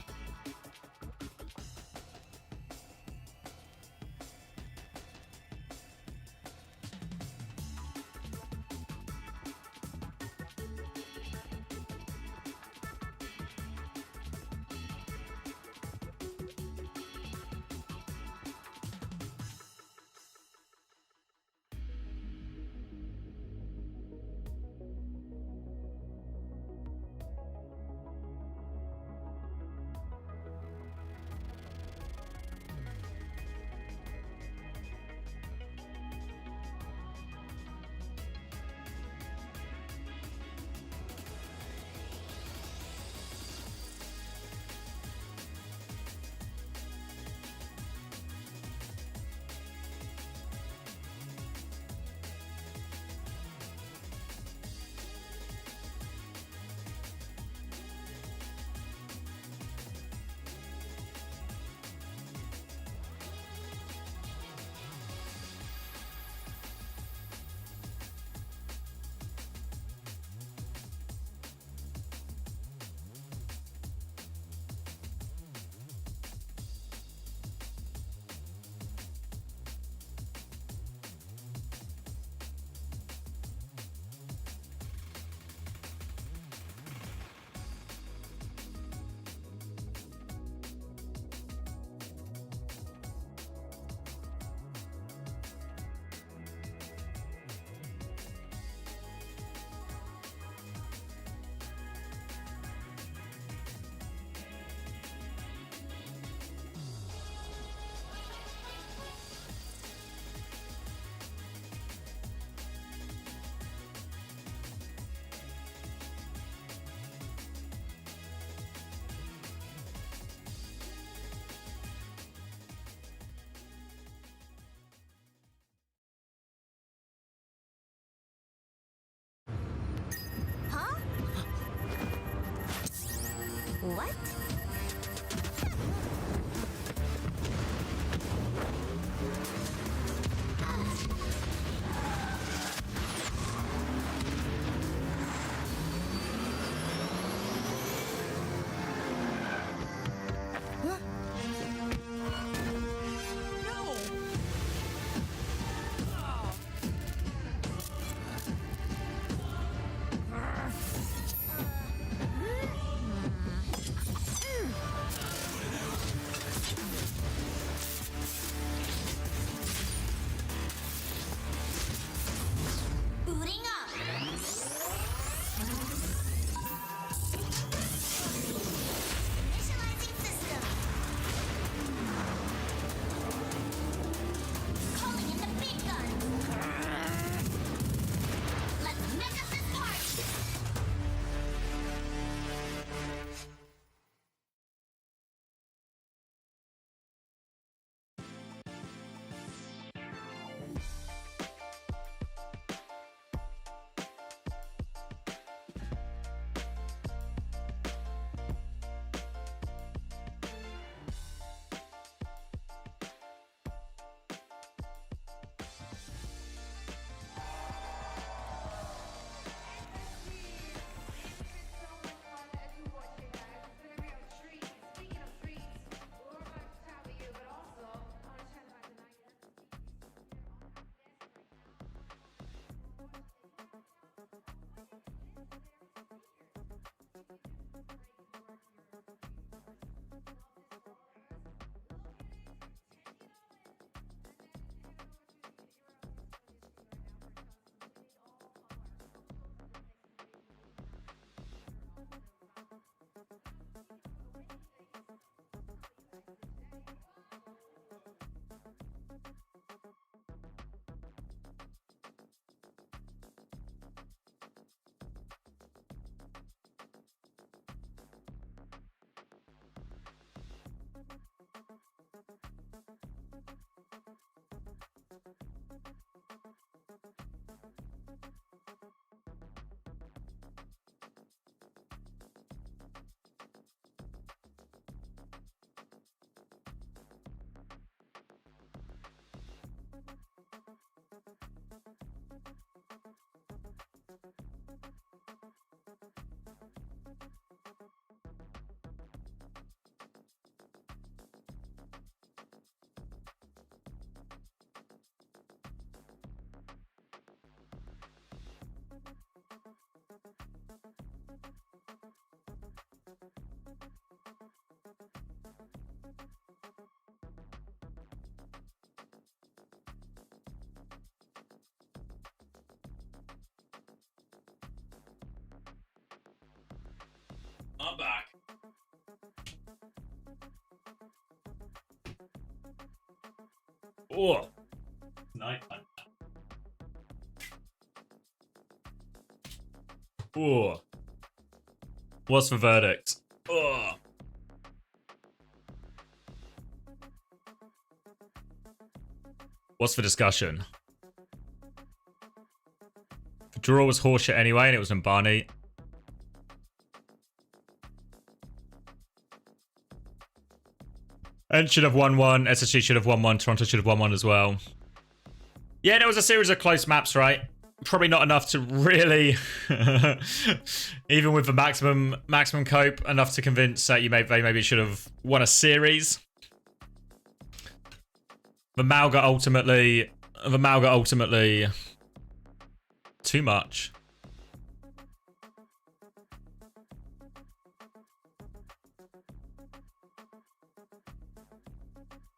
Speaker 1: I'm back. Oh. Night. Oh. What's the verdict? Oh. What's the discussion? The draw was horseshit anyway, and it was in Barney. And should have won one. SSG should have won one. Toronto should have won one as well. Yeah, there was a series of close maps, right? Probably not enough to really, even with the maximum cope, enough to convince that they maybe should have won a series. The Mauga ultimately, too much.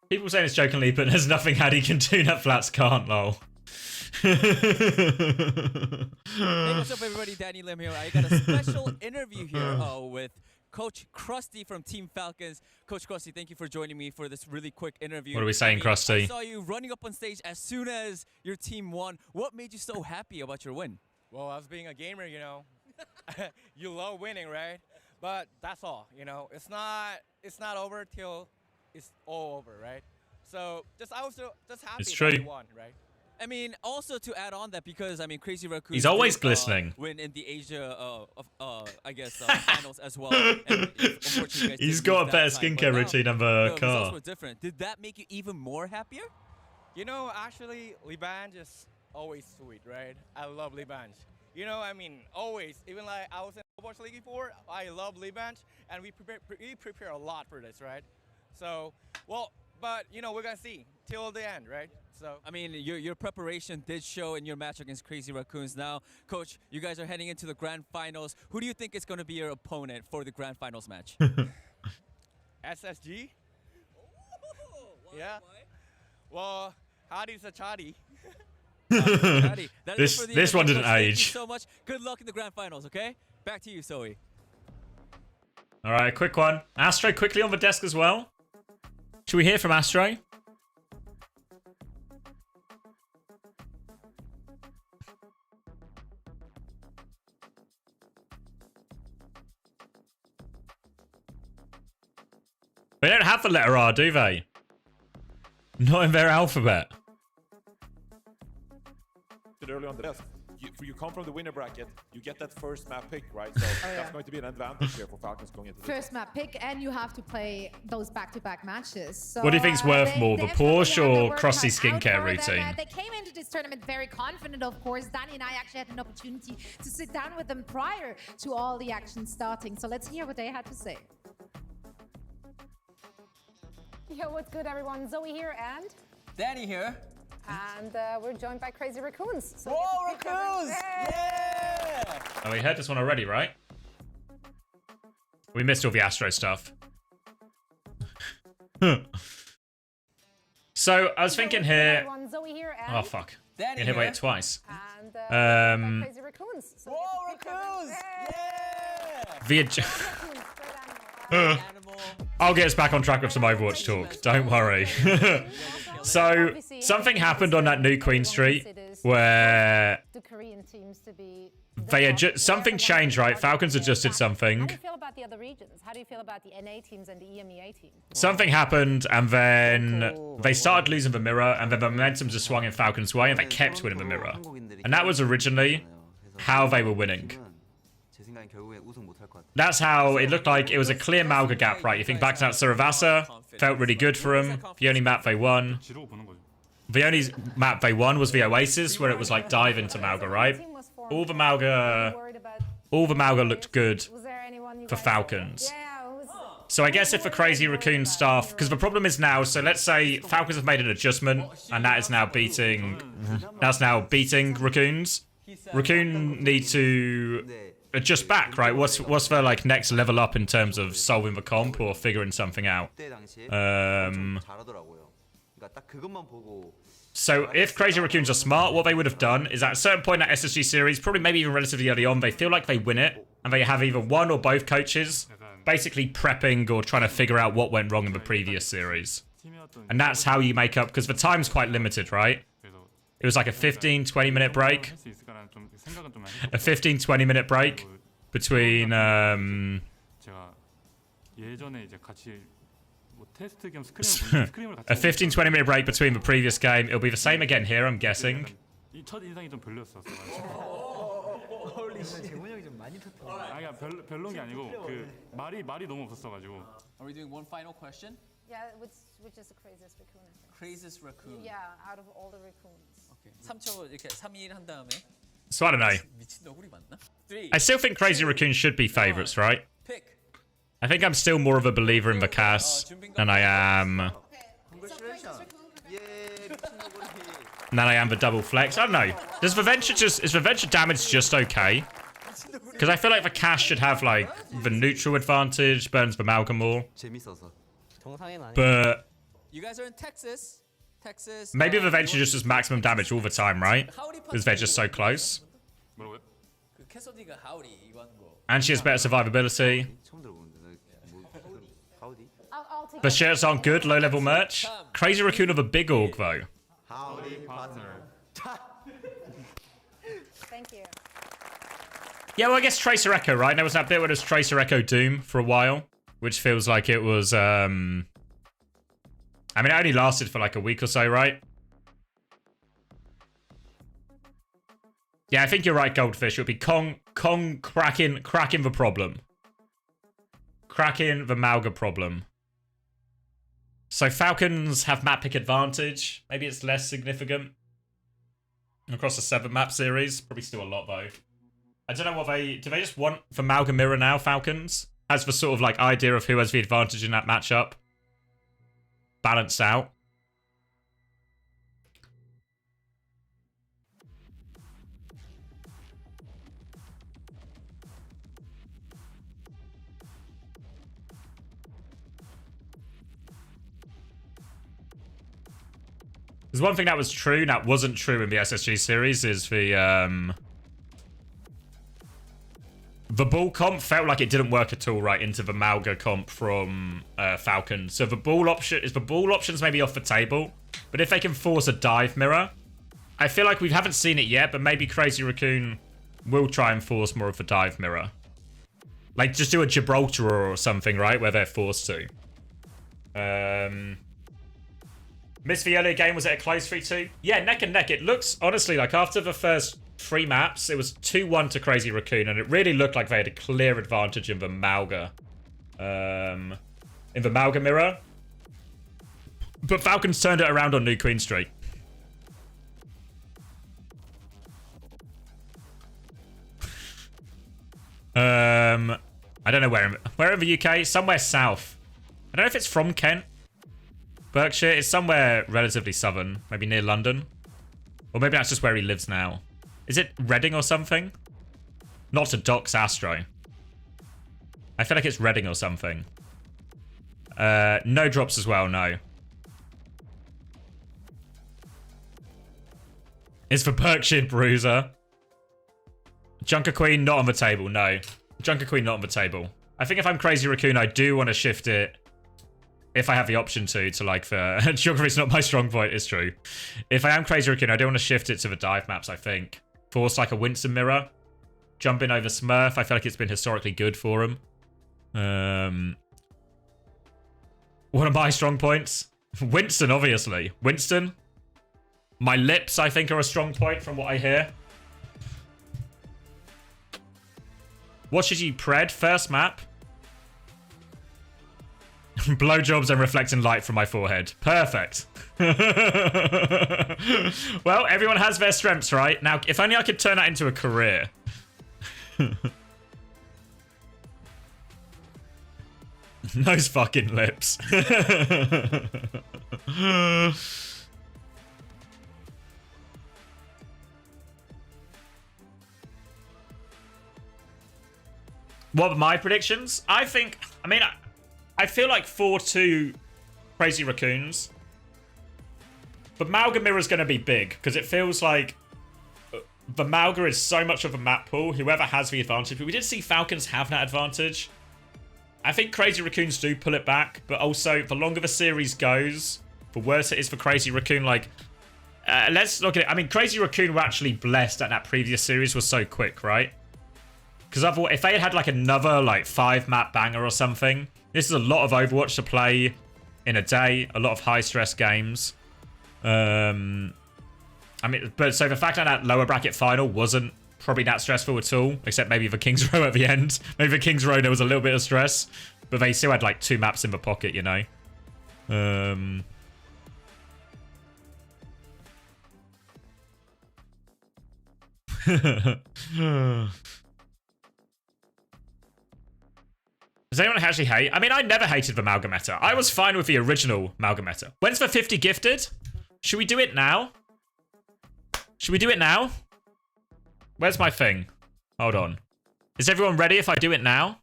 Speaker 1: People saying it's jokingly, but there's nothing Haddy can do that Flats can't, lol.
Speaker 11: Hey, what's up, everybody? Danny Lim here. I got a special interview here with Coach Krusty from Team Falcons. Coach Krusty, thank you for joining me for this really quick interview.
Speaker 1: What are we saying, Krusty?
Speaker 11: I saw you running up on stage as soon as your team won. What made you so happy about your win?
Speaker 20: Well, as being a gamer, you know, you love winning, right? But that's all, you know. It's not over till it's all over, right? So I was just happy that we won, right?
Speaker 11: I mean, also to add on that, because I mean, Crazy Raccoon.
Speaker 1: He's always glistening.
Speaker 11: Win in the Asia, I guess, finals as well. And unfortunately,
Speaker 1: he's got a better skincare routine than the car.
Speaker 11: Results were different. Did that make you even more happier?
Speaker 20: You know, actually, Libanj is always sweet, right? I love Libanj. You know, I mean, always. Even like I was in Overwatch League before, I love Libanj, and we prepare a lot for this, right? So, well, but you know, we're gonna see till the end, right? So
Speaker 11: I mean, your preparation did show in your match against Crazy Raccoons. Now, Coach, you guys are heading into the grand finals. Who do you think is going to be your opponent for the grand finals match?
Speaker 20: SSG? Yeah. Well, Hadi's a Chadi.
Speaker 1: This one didn't age.
Speaker 11: Thank you so much. Good luck in the grand finals, okay? Back to you, Zoe.
Speaker 1: All right, quick one. Astro quickly on the desk as well. Should we hear from Astro? They don't have the letter R, do they? Not in their alphabet.
Speaker 14: Early on the desk. You come from the winner bracket, you get that first map pick, right? So that's going to be an advantage here for Falcons going into this.
Speaker 5: First map pick, and you have to play those back-to-back matches. So,
Speaker 1: what do you think's worth more, the Porsche or Krusty skincare routine?
Speaker 5: They came into this tournament very confident, of course. Danny and I actually had an opportunity to sit down with them prior to all the action starting. So let's hear what they had to say.
Speaker 21: Yo, what's good, everyone? Zoe here and
Speaker 11: Danny here.
Speaker 21: And we're joined by Crazy Raccoons. So
Speaker 11: whoa, Raccoons! Yeah!
Speaker 1: Oh, we heard this one already, right? We missed all the Astro stuff. So, I was thinking here...
Speaker 21: Zoe here and
Speaker 1: oh, fuck.
Speaker 11: Danny
Speaker 1: I hit it twice.
Speaker 21: And Crazy Raccoons. So
Speaker 11: whoa, Raccoons!
Speaker 1: Yeah! I'll get us back on track with some Overwatch talk. Don't worry. So, something happened on that new Queen Street where they something changed, right? Falcons adjusted something.
Speaker 21: How do you feel about the other regions? How do you feel about the NA teams and the EMEA teams?
Speaker 1: Something happened, and then they started losing the mirror, and then the momentum just swung in Falcons' way, and they kept winning the mirror. And that was originally how they were winning. That's how it looked like. It was a clear Mauga gap, right? You think back to that Saravasa, felt really good for him. The only map they won. The only map they won was the Oasis, where it was like dive into Mauga, right? All the Mauga looked good for Falcons. So I guess if the Crazy Raccoon staff, because the problem is now, so let's say Falcons have made an adjustment, and that is now beating, Raccoons. Raccoon need to adjust back, right? What's their like next level up in terms of solving the comp or figuring something out? So if Crazy Raccoons are smart, what they would have done is at a certain point in that SSG series, probably maybe even relatively early on, they feel like they win it, and they have either one or both coaches basically prepping or trying to figure out what went wrong in the previous series. And that's how you make up, because the time's quite limited, right? It was like a 15-20 minute break. A 15-20 minute break between a 15-20 minute break between the previous game. It'll be the same again here, I'm guessing.
Speaker 11: Are we doing one final question?
Speaker 21: Yeah, which is the craziest raccoon, I think.
Speaker 11: Craziest raccoon.
Speaker 21: Yeah, out of all the raccoons.
Speaker 11: Okay. 3초 이렇게 3일 한 다음에.
Speaker 1: So I don't know.
Speaker 11: 미친 너구리 맞나? 3.
Speaker 1: I still think Crazy Raccoon should be favourites, right? I think I'm still more of a believer in Vakas than I am... than I am the double flex. I don't know. Is the Venture damage just okay? Because I feel like Vakas should have like the neutral advantage, burns the Malcolm more. But
Speaker 11: You guys are in Texas.
Speaker 1: maybe the Venture just does maximum damage all the time, right? Because they're just so close. And she has better survivability. The shirts aren't good, low level merch. Crazy Raccoon of a big org though.
Speaker 4: Howdy, partner.
Speaker 21: Thank you.
Speaker 1: Yeah, well, I guess Tracer Echo, right? There was that bit where there's Tracer Echo Doom for a while, which feels like it was, I mean, it only lasted for like a week or so, right? Yeah, I think you're right, Goldfish. It would be Kong cracking the problem. Cracking the Malga problem. So Falcons have map pick advantage. Maybe it's less significant across the 7-map series. Probably still a lot, though. I don't know what do they just want for Malga Mirror now, Falcons? As the sort of like idea of who has the advantage in that matchup. Balanced out. There's one thing that was true, that wasn't true in the SSG series, is the ball comp felt like it didn't work at all right into the Malga comp from Falcon. So the ball option's maybe off the table, but if they can force a dive mirror, I feel like we haven't seen it yet, but maybe Crazy Raccoon will try and force more of the dive mirror. Like just do a Gibraltar or something, right, where they're forced to. Missed the earlier game, was it a close 3-2? Yeah, neck and neck. It looks, honestly, like after the first 3 maps, it was 2-1 to Crazy Raccoon, and it really looked like they had a clear advantage in the Malga. In the Malga mirror. But Falcons turned it around on New Queen Street. I don't know where in the UK? Somewhere south. I don't know if it's from Kent. Berkshire is somewhere relatively southern, maybe near London. Or maybe that's just where he lives now. Is it Reading or something? Not to dox Astro. I feel like it's Reading or something. No drops as well, no. It's for Berkshire Bruiser. Junker Queen not on the table, no. Junker Queen not on the table. I think if I'm Crazy Raccoon, I do want to shift it. If I have the option to like the... Geography's not my strong point, it's true. If I am Crazy Raccoon, I do want to shift it to the dive maps, I think. Force like a Winston mirror. Jump in over Smurf. I feel like it's been historically good for him. One of my strong points. Winston, obviously. Winston. My lips, I think, are a strong point from what I hear. What should you pred? First map. Blowjobs and reflecting light from my forehead. Perfect. Well, everyone has their strengths, right? Now, if only I could turn that into a career. Those fucking lips. What are my predictions? I feel like 4-2 Crazy Raccoons. But Malga Mirror's going to be big, because it feels like the Mauga is so much of a map pool. Whoever has the advantage. But we did see Falcons have that advantage. I think Crazy Raccoons do pull it back. But also, the longer the series goes, the worse it is for Crazy Raccoon. Like, let's look at it. I mean, Crazy Raccoon were actually blessed that previous series was so quick, right? Because otherwise, if they had had like another like 5-map banger or something, this is a lot of Overwatch to play in a day. A lot of high-stress games. I mean, but so the fact that lower bracket final wasn't probably that stressful at all, except maybe the King's Row at the end. Maybe the King's Row there was a little bit of stress, but they still had like 2 maps in the pocket, you know. Does anyone actually hate? I mean, I never hated the Mauga meta. I was fine with the original Mauga meta. When's the 50 gifted? Should we do it now? Should we do it now? Where's my thing? Hold on. Is everyone ready if I do it now?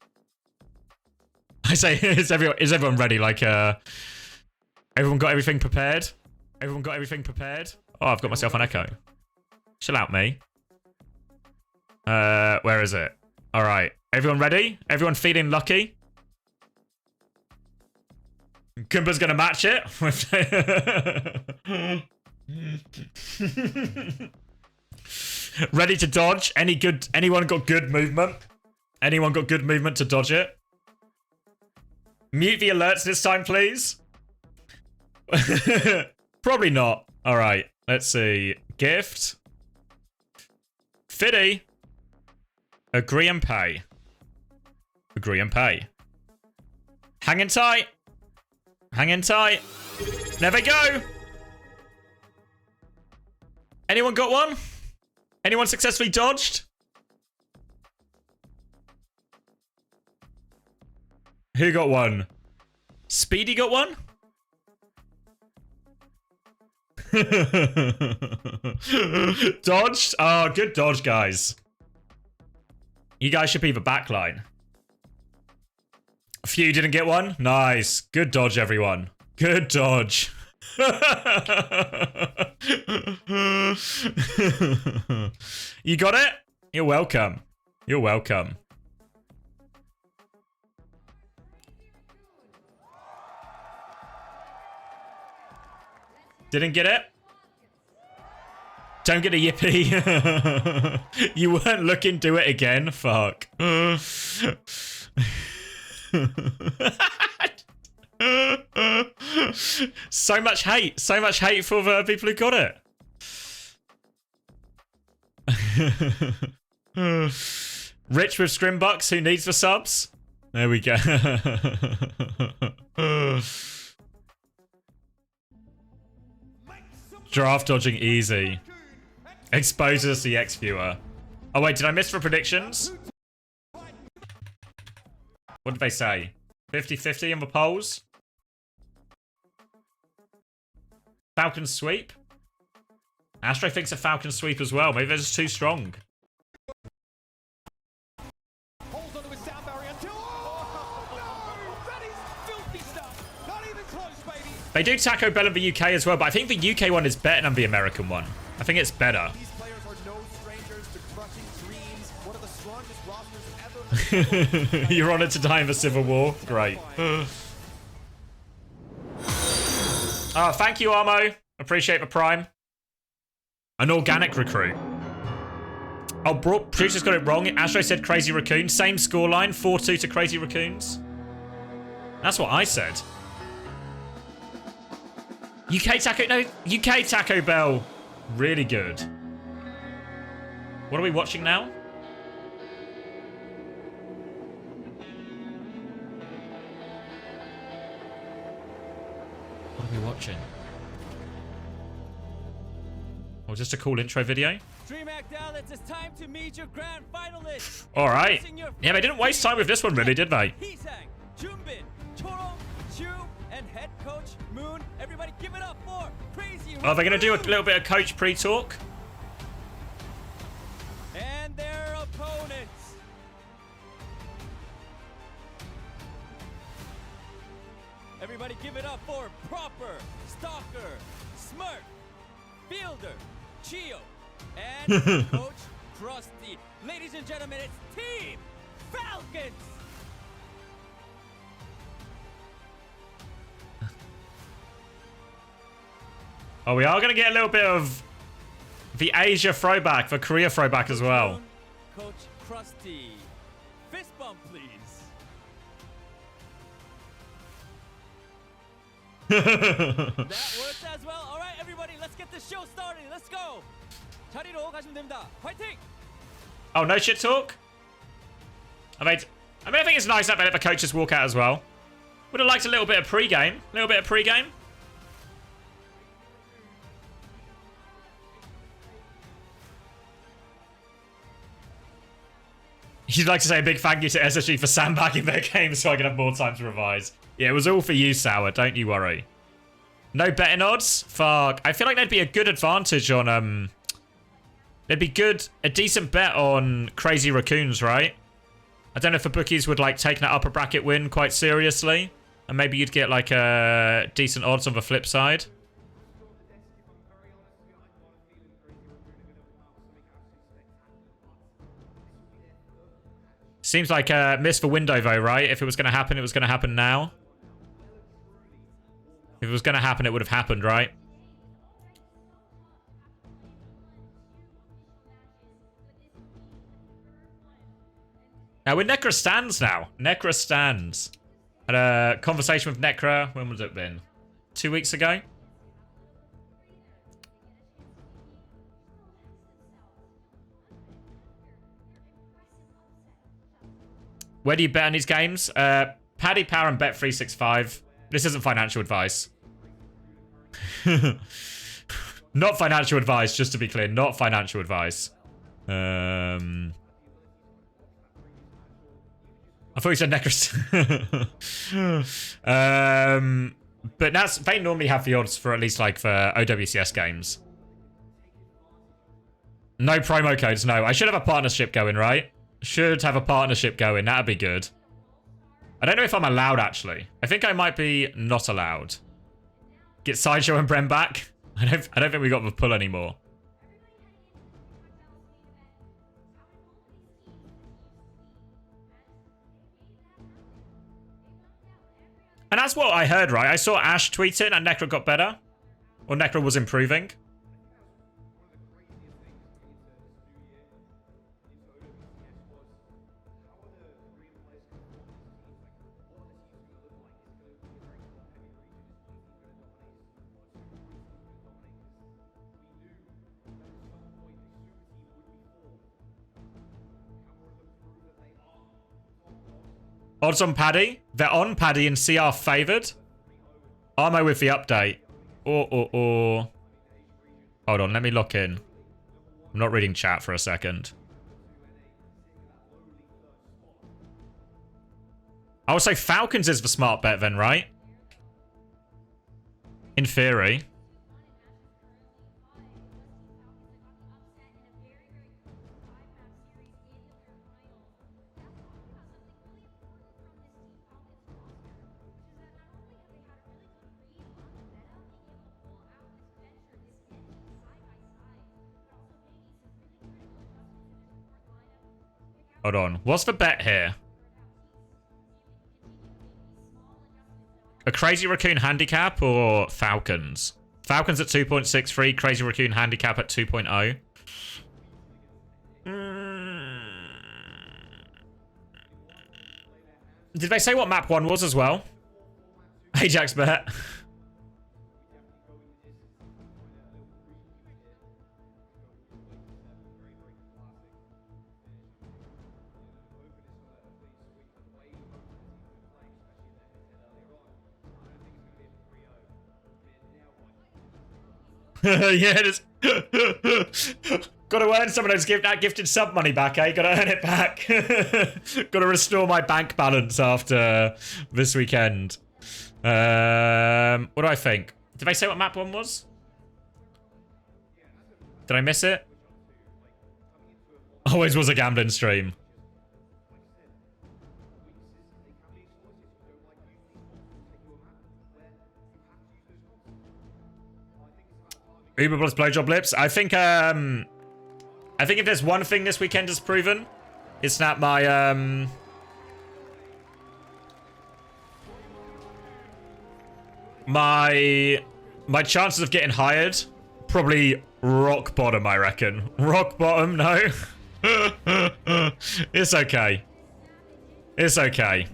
Speaker 1: I say, is everyone ready? Like, everyone got everything prepared? Everyone got everything prepared? Oh, I've got myself on echo. Chill out, me. Where is it? All right. Everyone ready? Everyone feeling lucky? Kumba's gonna match it. Ready to dodge? Anyone got good movement? Anyone got good movement to dodge it? Mute the alerts this time, please. Probably not. All right. Let's see. Gift. Fiddy. Agree and pay. Agree and pay. Hanging tight. Hanging tight. There they go. Anyone got one? Anyone successfully dodged? Who got one? Speedy got one? Dodged? Oh, good dodge, guys. You guys should be the backline. A few didn't get one? Nice. Good dodge, everyone. Good dodge. You got it? You're welcome. You're welcome. Didn't get it? Don't get a yippee. You weren't looking, do it again. Fuck. So much hate. So much hate for the people who got it. Rich with Scrimbucks, who needs the subs? There we go. Draft dodging easy. Exposes the X viewer. Oh wait, did I miss for predictions? What did they say? 50-50 in the polls? Falcon sweep? Astro thinks a Falcon sweep as well. Maybe they're just too strong. They do Taco Bell in the UK as well, but I think the UK one is better than the American one. I think it's better.
Speaker 4: These players are no strangers to crushing dreams. One of the strongest rosters ever.
Speaker 1: You're on it to die in the Civil War. Great. Oh, thank you, Armo. Appreciate the prime. An organic recruit. Oh, producer's got it wrong. Astro said Crazy Raccoon. Same scoreline, 4-2 to Crazy Raccoons. That's what I said. UK Taco Bell. Really good. What are we watching now? What are we watching? Oh, just a cool intro video?
Speaker 11: It's time to meet your grand finalists.
Speaker 1: Alright. Yeah, they didn't waste time with this one really, did they?
Speaker 11: Hisang, Jumbin, Toro, Chu, and head coach Moon. Everybody give it up for Crazy.
Speaker 1: Oh, they're going to do a little bit of coach pre-talk.
Speaker 11: And their opponents. Everybody give it up for Proper, Stalker, Smurf, Fielder, Chio, and Coach Krusty. Ladies and gentlemen, it's Team Falcons.
Speaker 1: Oh, we are going to get a little bit of the Asia throwback, the Korea throwback as well.
Speaker 11: Coach Krusty. Fist bump, please. That works as well. All right, everybody, let's get this show started. Let's go. 자리로 가시면 됩니다. 파이팅!
Speaker 1: Oh, no shit talk? I think it's nice that they let the coaches walk out as well. Would have liked a little bit of pre-game. A little bit of pre-game. You'd like to say a big thank you to SSG for sandbagging their game so I can have more time to revise. Yeah, it was all for you, Sour. Don't you worry. No betting odds? Fuck. I feel like there'd be a good advantage on, there'd be a decent bet on Crazy Raccoons, right? I don't know if the bookies would, like, take that upper bracket win quite seriously. And maybe you'd get, like, decent odds on the flip side. Seems like a miss for window, though, right? If it was going to happen, it was going to happen now. If it was going to happen, it would have happened, right? Now, with Necra stands now. Necra stands. Had a conversation with Necra. When was it been? 2 weeks ago? Where do you bet on these games? Paddy Power and Bet365. This isn't financial advice. Not financial advice, just to be clear. Not financial advice. I thought you said Necros. But they normally have the odds for at least like for OWCS games. No promo codes, no. I should have a partnership going, right? Should have a partnership going. That'd be good. I don't know if I'm allowed, actually. I think I might be not allowed. Get Sideshow and Bren back? I don't think we got the pull anymore. And that's what I heard, right? I saw Ash tweet it and Necro got better. Or Necro was improving. Odds on Paddy. They're on Paddy and CR favoured. Armo with the update. Or. Hold on, let me lock in. I'm not reading chat for a second. Oh, so Falcons is the smart bet then, right? In theory. Hold on. What's the bet here? A Crazy Raccoon handicap or Falcons? Falcons at 2.63, Crazy Raccoon handicap at 2.0. Did they say what map 1 was as well? Ajax bet. Yeah, it is. Gotta earn some of those that gifted sub money back, eh? Gotta earn it back. Gotta restore my bank balance after this weekend. What do I think? Did they say what map 1 was? Did I miss it? Always was a gambling stream. Uber plus blowjob lips. I think I think if there's one thing this weekend has proven, it's that my my chances of getting hired probably rock bottom, I reckon. Rock bottom, no. It's okay. It's okay.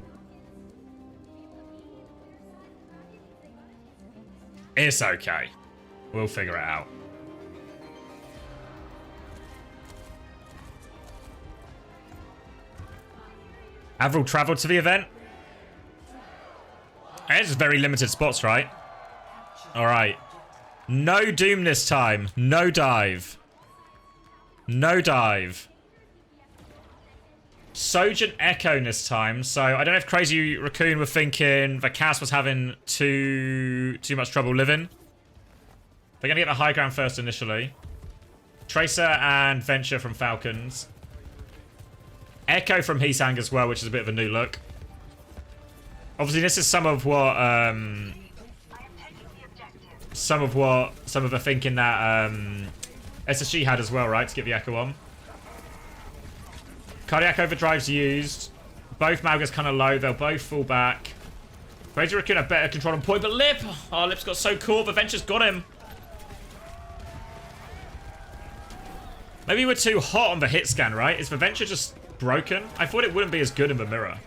Speaker 1: It's okay. We'll figure it out. Avril traveled to the event? It's very limited spots, right? Alright. No Doom this time. No dive. No dive. Sojin Echo this time. So I don't know if Crazy Raccoon were thinking the Cass was having too much trouble living. They're going to get the high ground first initially. Tracer and Venture from Falcons. Echo from Heesang as well, which is a bit of a new look. Obviously, this is some of the thinking that SSG had as well, right? To get the Echo on. Cardiac Overdrive's used. Both Mauga's kind of low. They'll both fall back. Crazy Raccoon have better control on point, but Lip! Oh, Lip's got so caught, but Venture's got him. Maybe we're too hot on the hit scan, right? Is the Venture just broken? I thought it wouldn't be as good in the mirror.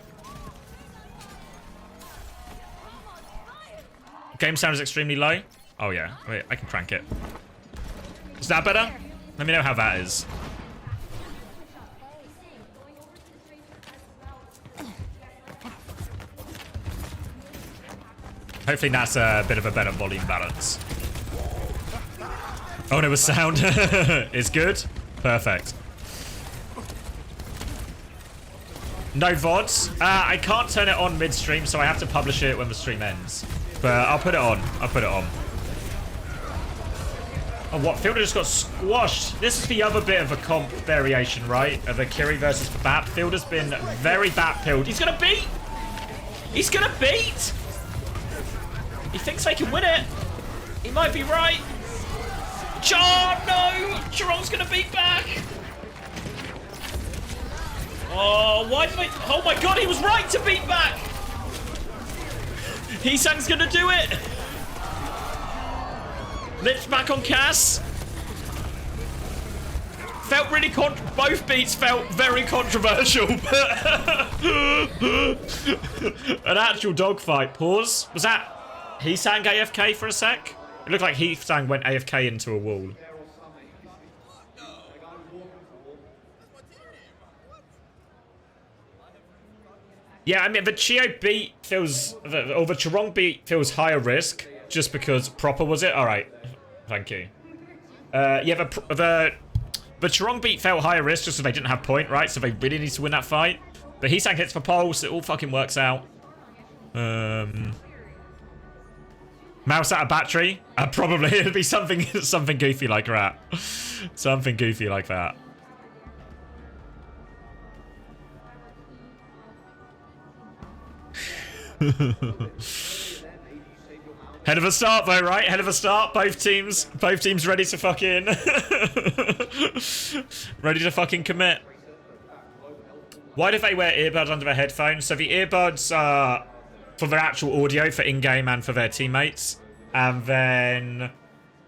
Speaker 1: Game sound is extremely low. Oh yeah, wait, I can crank it. Is that better? Let me know how that is. Hopefully that's a bit of a better volume balance. Oh no, the sound is good. Perfect. No VODs. I can't turn it on mid-stream, so I have to publish it when the stream ends. But I'll put it on. I'll put it on. Oh, what? Fielder just got squashed. This is the other bit of a comp variation, right? Of the Kiri versus the BAP. Fielder's been very BAP-pilled. He's gonna beat! He's gonna beat! He thinks they can win it. He might be right. Oh no! Chiron's gonna beat back! Oh, why did I... Oh my god, he was right to beat back! Heesang's gonna do it! Lift back on Cass. Felt really both beats felt very controversial, but... An actual dogfight. Pause. Was that Heesang AFK for a sec? It looked like Heesang went AFK into a wall. Yeah, I mean, the Chio beat feels... Or the Chirong beat feels higher risk, just because proper was it? Alright. Thank you. Yeah, the Chirong beat felt higher risk just so they didn't have point, right? So they really need to win that fight. But Heesang hits for pulse, it all fucking works out. Mouse out of battery? Probably. It'd be something goofy like that. Something goofy like that. Head of a start though, right? Head of a start. Both teams ready to fucking ready to fucking commit. Why do they wear earbuds under their headphones? So the earbuds are for their actual audio for in-game and for their teammates. And then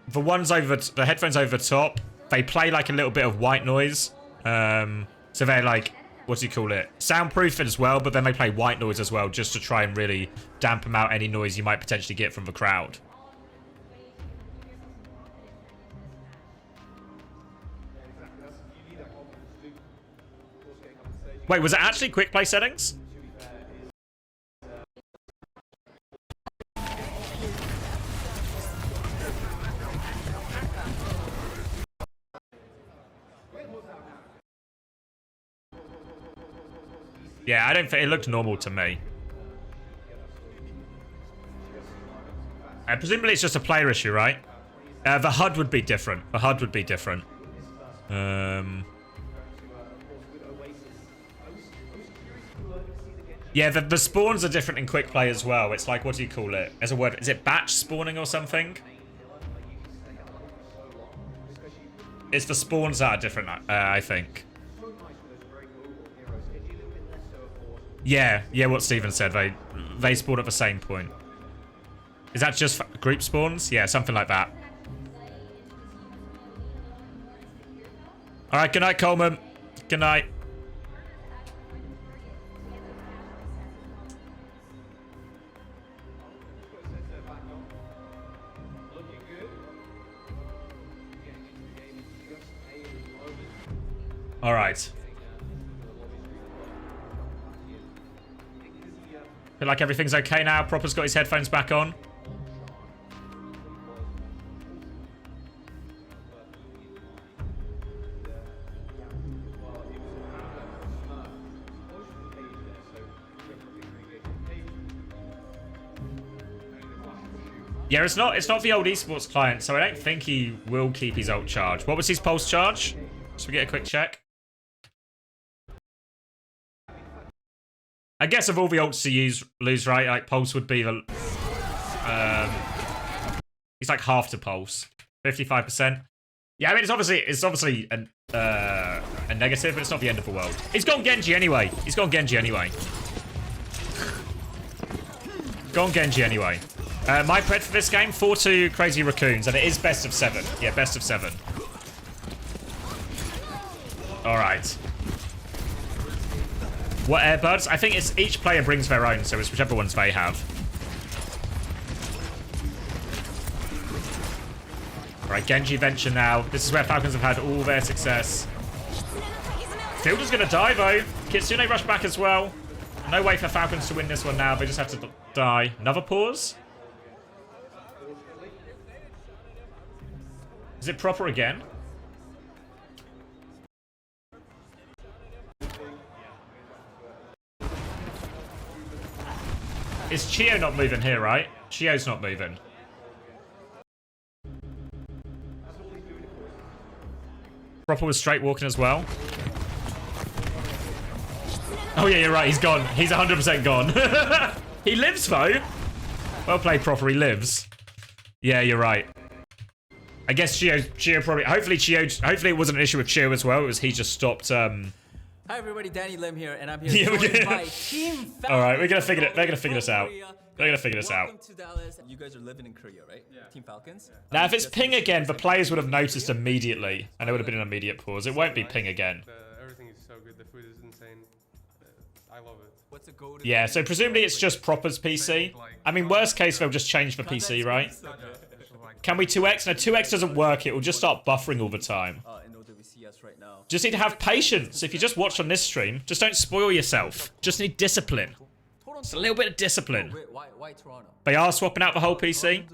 Speaker 1: the ones over the headphones over the top, they play like a little bit of white noise. So they're like, what do you call it? Soundproof as well, but then they play white noise as well, just to try and really dampen out any noise you might potentially get from the crowd. Wait, was it actually quick play settings? Yeah, I don't think it looked normal to me. Presumably it's just a player issue, right? The HUD would be different. The HUD would be different. Yeah, the spawns are different in quick play as well. It's like, what do you call it? As a word, is it batch spawning or something? It's the spawns that are different, I think. Yeah, what Steven said. They spawn at the same point. Is that just group spawns? Yeah, something like that. All right, good night, Coleman. Good night. All right. Feel like everything's okay now. Proper's got his headphones back on. Yeah, it's not the old esports client, so I don't think he will keep his ult charge. What was his pulse charge? Should we get a quick check? I guess of all the ults to lose, right? Like pulse would be the he's like half to pulse, 55%. Yeah, I mean it's obviously a negative, but it's not the end of the world. He's gone Genji anyway. Gone Genji anyway. My pred for this game, 4-2 Crazy Raccoons, and it is best of 7. Yeah, best of 7. Alright. What earbuds? I think it's each player brings their own, so it's whichever ones they have. Alright, Genji Venture now. This is where Falcons have had all their success. Fielder's gonna die though. Kitsune rush back as well. No way for Falcons to win this one now. They just have to die. Another pause? Is it proper again? Is Chio not moving here, right? Chio's not moving. Proper was straight walking as well. Oh yeah, you're right, he's gone. He's 100% gone. He lives though. Well played, Proper, he lives. Yeah, you're right. I guess Chio probably, hopefully it wasn't an issue with Chio as well. It was he just stopped,
Speaker 11: Hi everybody, Danny Lim here, and I'm here joined by Team Falcons.
Speaker 1: All right, they're gonna figure this out. They're gonna figure this out.
Speaker 11: Welcome to Dallas. You guys are living in Korea, right? Yeah. Team Falcons.
Speaker 1: Now, if it's ping again, the players would have noticed immediately, and it would have been an immediate pause. It won't be ping again.
Speaker 7: Everything is so good. The food is insane. I love it.
Speaker 11: What's the go?
Speaker 1: Yeah, so presumably it's just Proper's PC. I mean, worst case, they'll just change the PC, right? Can we 2x? No, 2x doesn't work. It will just start buffering all the time.
Speaker 11: In OWCS right now.
Speaker 1: Just need to have patience. If you just watch on this stream, just don't spoil yourself. Just need discipline. Just a little bit of discipline.
Speaker 11: Why Toronto?
Speaker 1: They are swapping out the whole PC.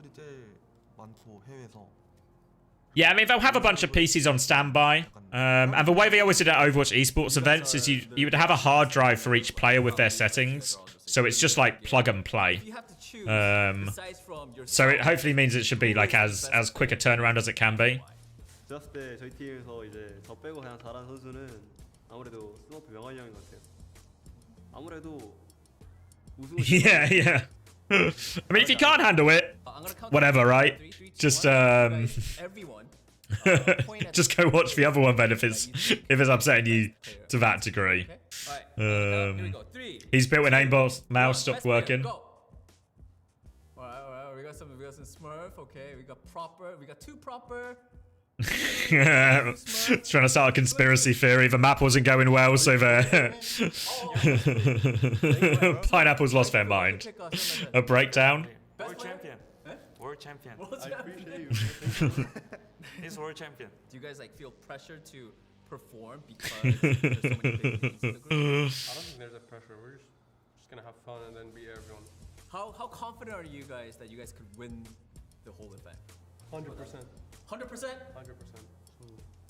Speaker 1: Yeah, I mean, they'll have a bunch of PCs on standby. And the way they always did at Overwatch esports events is you would have a hard drive for each player with their settings. So it's just like plug and play. So it hopefully means it should be like as quick a turnaround as it can be. Yeah. I mean, if you can't handle it, whatever, right? Just just go watch the other one then if it's upsetting you to that degree. He's built an aimbot mouse stopped working.
Speaker 11: Alright, we got some Smurf, okay, we got Proper, we got 2 Proper.
Speaker 1: It's trying to start a conspiracy theory. The map wasn't going well, so the Pineapples lost their mind. A breakdown.
Speaker 22: World champion. World champion.
Speaker 11: I appreciate you.
Speaker 22: He's world champion.
Speaker 11: Do you guys like feel pressure to perform because there's so many big names in the group?
Speaker 7: I don't think there's a pressure. We're just gonna have fun and then beat everyone.
Speaker 11: How confident are you guys that you guys could win the whole event?
Speaker 7: 100%.
Speaker 11: 100%? 100%.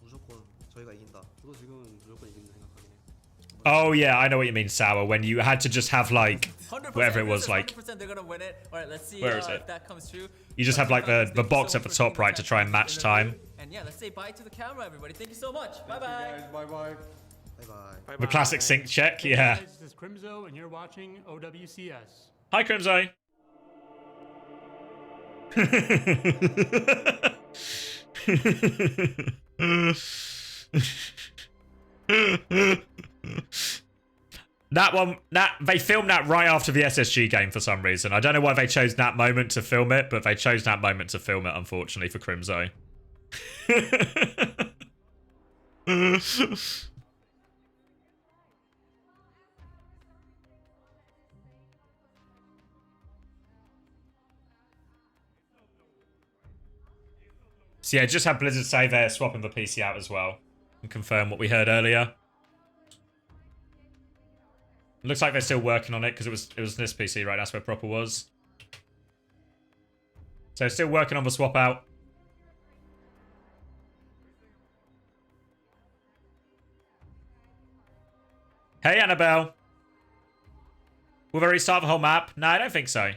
Speaker 15: 무조건 저희가 이긴다. 저도 지금은 무조건 이긴다 생각하긴 해요.
Speaker 1: Oh yeah, I know what you mean, Sour. When you had to just have like whatever it was, like
Speaker 11: 100% they're gonna win it. All right, let's see
Speaker 1: where is it?
Speaker 11: If that comes true.
Speaker 1: You just have like the box at the top right to try and match time.
Speaker 11: And yeah, let's say bye to the camera, everybody. Thank you so much. Bye bye.
Speaker 7: Bye bye.
Speaker 15: Bye
Speaker 1: The classic sync check, yeah.
Speaker 12: This is Crimzo, and you're watching OWCS.
Speaker 1: Hi, Crimzo. That one, they filmed that right after the SSG game for some reason. I don't know why they chose that moment to film it, but they chose that moment to film it, unfortunately, for Crimzo. So yeah, just have Blizzard say they're swapping the PC out as well and confirm what we heard earlier. Looks like they're still working on it because it was this PC, right? That's where proper was. So still working on the swap out. Hey, Annabelle. Will they restart the whole map? No, I don't think so.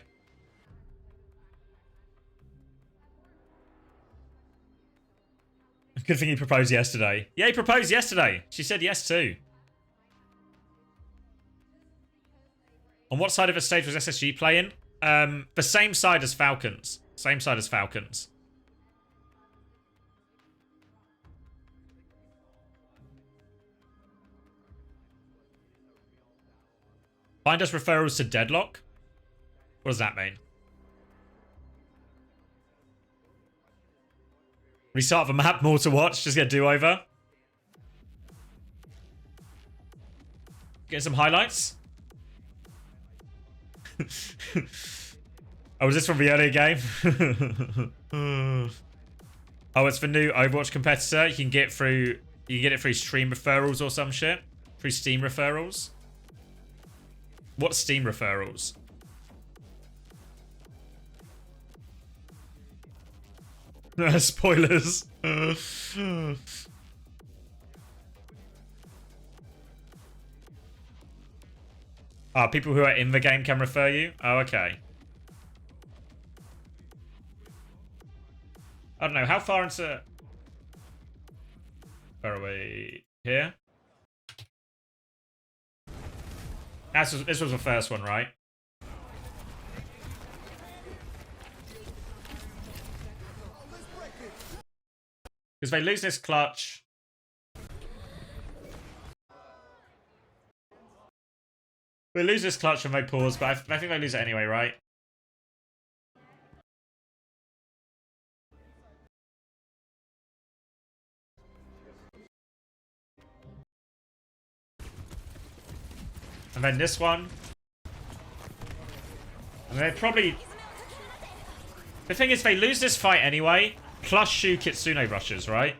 Speaker 1: Good thing he proposed yesterday. Yeah, he proposed yesterday. She said yes too. On what side of the stage was SSG playing? The same side as Falcons. Same side as Falcons. Find us referrals to Deadlock? What does that mean? Restart the map, more to watch, just get a do-over. Getting some highlights. Oh, is this from the earlier game? Oh, it's the new Overwatch competitor. You can get it through stream referrals or some shit. Through Steam referrals. What Steam referrals? Spoilers. People who are in the game can refer you? Oh, okay. I don't know, how far into... Far away here? This was the first one, right? Because they lose this clutch. They lose this clutch when they pause, but I think they lose it anyway, right? And then this one. And they probably... The thing is, they lose this fight anyway, plus Shu Kitsune rushes, right?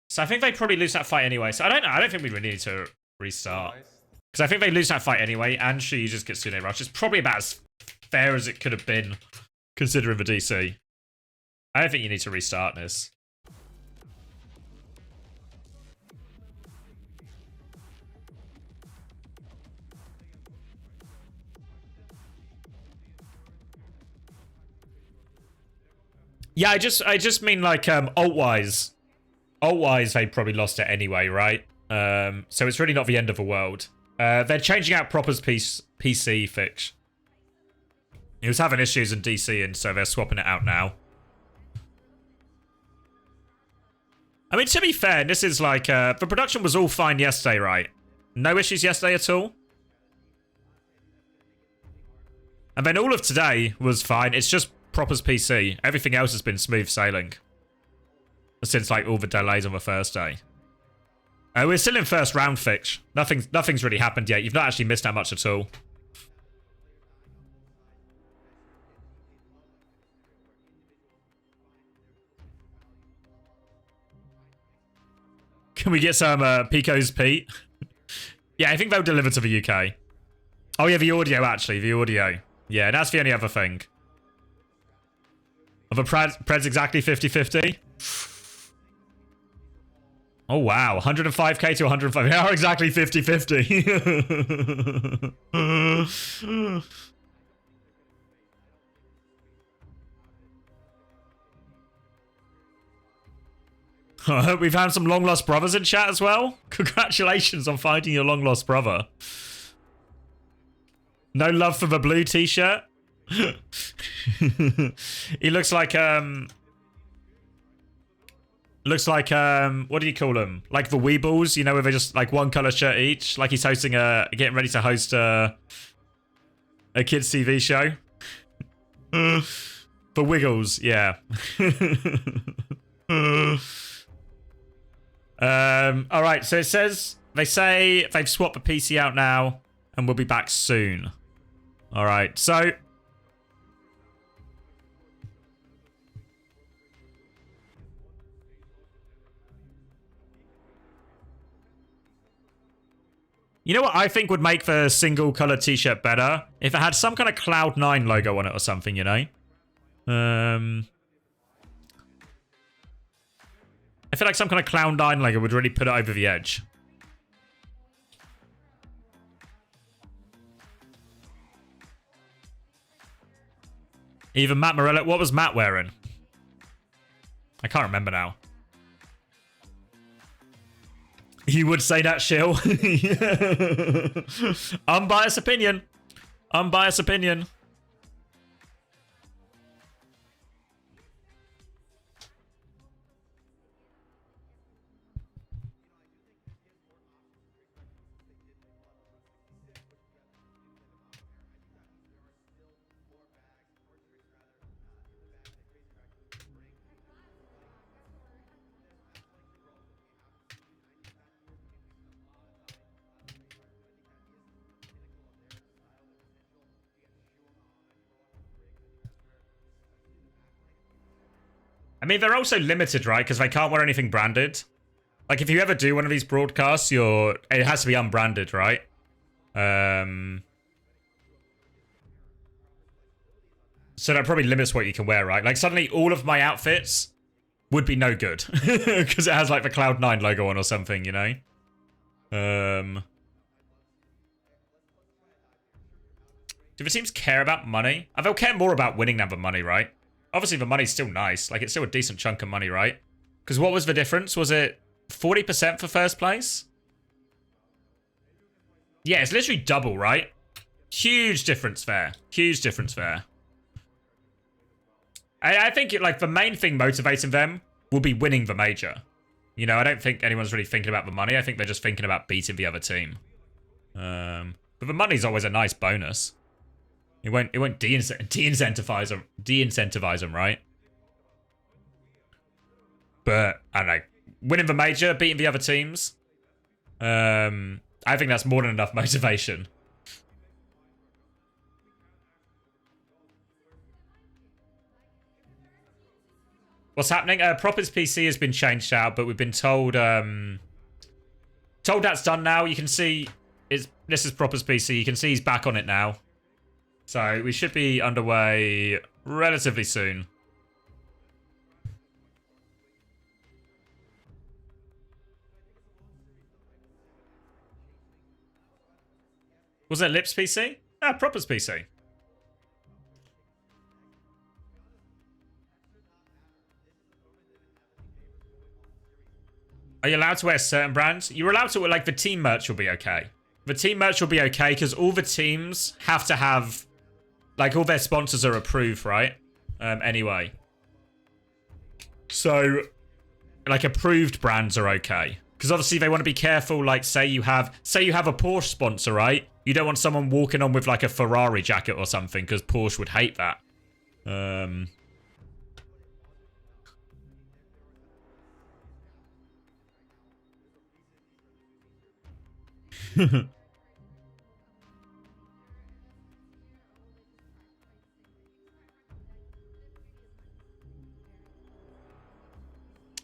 Speaker 1: So I think they probably lose that fight anyway. So I don't think we really need to restart. Because I think they lose that fight anyway, and Shu uses Kitsune rush. It's probably about as fair as it could have been, considering the DC. I don't think you need to restart this. Yeah, I just mean like ult-wise. Ult-wise, they probably lost it anyway, right? So it's really not the end of the world. They're changing out Proper's PC fix. He was having issues in DC, and so they're swapping it out now. I mean, to be fair, this is like the production was all fine yesterday, right? No issues yesterday at all. And then all of today was fine. It's just Proper's PC. Everything else has been smooth sailing. Since like all the delays on the first day. We're still in first round fix. Nothing's really happened yet. You've not actually missed that much at all. Can we get some Pico's Pete? Yeah, I think they'll deliver to the UK. Oh yeah, the audio actually. The audio. Yeah, that's the only other thing. Are the Preds exactly 50-50? Oh wow, 105k to 105. They are exactly 50-50. We found some long lost brothers in chat as well. Congratulations on finding your long lost brother. No love for the blue t-shirt. He looks like Looks like what do you call them? Like the Weebles, you know, where they're just like one color shirt each. Like he's hosting getting ready to host a kids TV show. For Wiggles, yeah. All right. So it says they say they've swapped the PC out now, and we'll be back soon. All right. So. You know what I think would make the single color t-shirt better? If it had some kind of Cloud9 logo on it or something, you know? I feel like some kind of Cloud9 logo would really put it over the edge. Even Matt Morello. What was Matt wearing? I can't remember now. You would say that, Shill. Unbiased opinion. Unbiased opinion. I mean, they're also limited, right? Because they can't wear anything branded. Like, if you ever do one of these broadcasts, it has to be unbranded, right? So that probably limits what you can wear, right? Like, suddenly all of my outfits would be no good. Because it has, like, the Cloud9 logo on or something, you know? Do the teams care about money? They'll care more about winning than the money, right? Obviously, the money's still nice. Like, it's still a decent chunk of money, right? Because what was the difference? Was it 40% for first place? Yeah, it's literally double, right? Huge difference there. Huge difference there. I think, like, the main thing motivating them will be winning the major. You know, I don't think anyone's really thinking about the money. I think they're just thinking about beating the other team. But the money's always a nice bonus. It won't de-incentivize them, right? But I don't know. Winning the major, beating the other teams. I think that's more than enough motivation. What's happening? Proper's PC has been changed out, but we've been told that's done now. You can see this is Proper's PC. You can see he's back on it now. So we should be underway relatively soon. Was it Lips PC? Ah, Proper's PC. Are you allowed to wear certain brands? You're allowed to wear, like, the team merch will be okay. The team merch will be okay because all the teams have to have, like, all their sponsors are approved, right? Anyway. So, like, approved brands are okay. Because obviously they want to be careful, like, say you have a Porsche sponsor, right? You don't want someone walking on with, like, a Ferrari jacket or something because Porsche would hate that.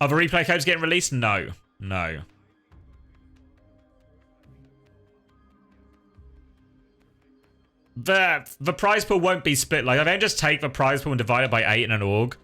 Speaker 1: Are the replay codes getting released? No. No. The prize pool won't be split. Like, I don't just take the prize pool and divide it by 8 in an org.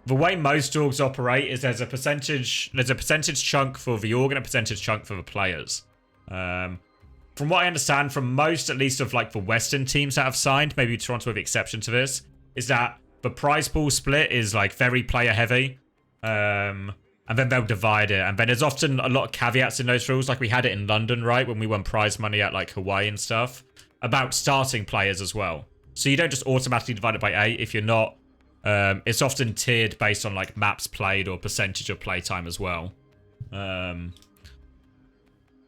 Speaker 1: The way most orgs operate is there's a percentage chunk for the org and a percentage chunk for the players. From what I understand, from most, at least, of, like, the Western teams that have signed, maybe Toronto with the exception to this, is that the prize pool split is, like, very player heavy. And then they'll divide it. And then there's often a lot of caveats in those rules. Like, we had it in London, right? When we won prize money at, like, Hawaii and stuff. About starting players as well. So you don't just automatically divide it by 8 if you're not It's often tiered based on like maps played or percentage of playtime as well.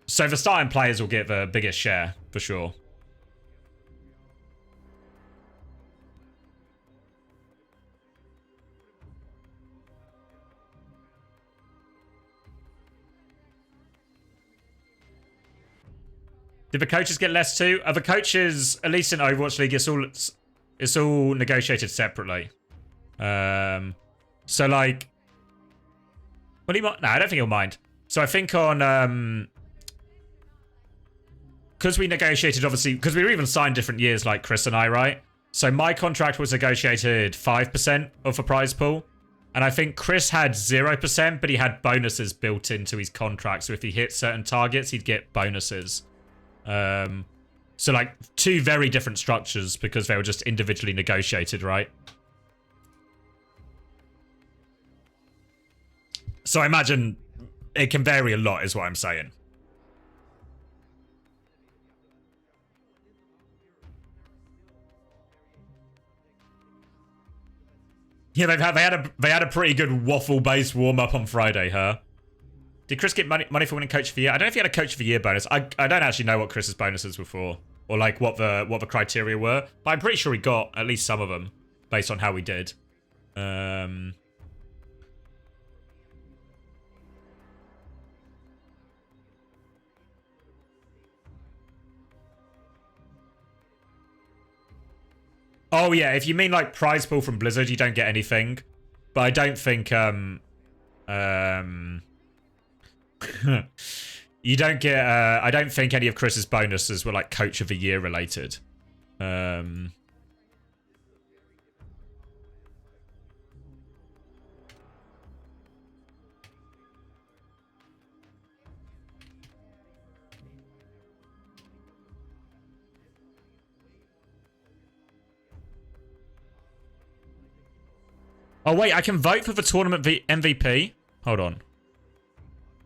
Speaker 1: So the starting players will get the biggest share for sure. Did the coaches get less too? The coaches, at least in Overwatch League, it's all negotiated separately. So like, what do you mind? No, I don't think he'll mind. So I think on because we negotiated, obviously, because we were even signed different years, like Chris and I, right? So my contract was negotiated 5% of the prize pool. And I think Chris had 0%, but he had bonuses built into his contract. So if he hit certain targets, he'd get bonuses. So like two very different structures because they were just individually negotiated, right? So I imagine it can vary a lot is what I'm saying. Yeah, they had a pretty good waffle-based warm-up on Friday, huh? Did Chris get money for winning Coach of the Year? I don't know if he had a Coach of the Year bonus. I don't actually know what Chris's bonuses were for, or like what the criteria were. But I'm pretty sure he got at least some of them based on how we did. Oh yeah, if you mean like prize pool from Blizzard, you don't get anything. But I don't think you don't get I don't think any of Chris's bonuses were like Coach of the Year related. Oh wait, I can vote for the tournament MVP? Hold on.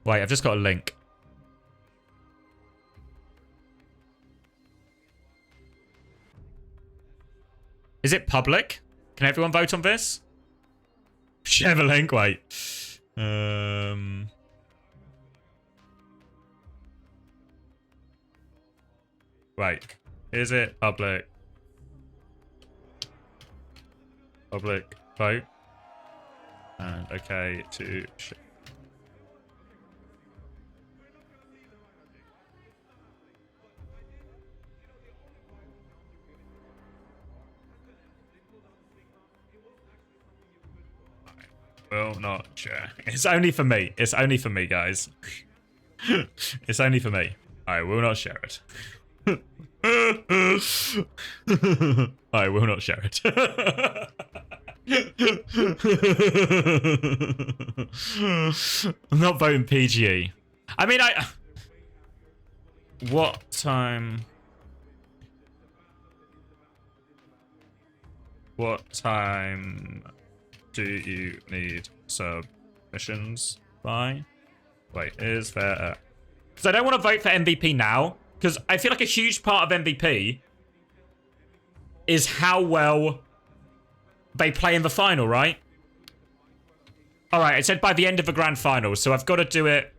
Speaker 1: Wait, I've just got a link. Is it public? Can everyone vote on this? Share the link, wait. Wait. Is it public? Public vote. And okay to share. Will not share. It's only for me. It's only for me, guys. It's only for me. I will not share it. I will not share it. I'm not voting PGE. I mean, what time? What time do you need submissions by? Wait, is there a... Because I don't want to vote for MVP now, because I feel like a huge part of MVP is how well they play in the final, right? Alright, it said by the end of the grand final, so I've got to do it...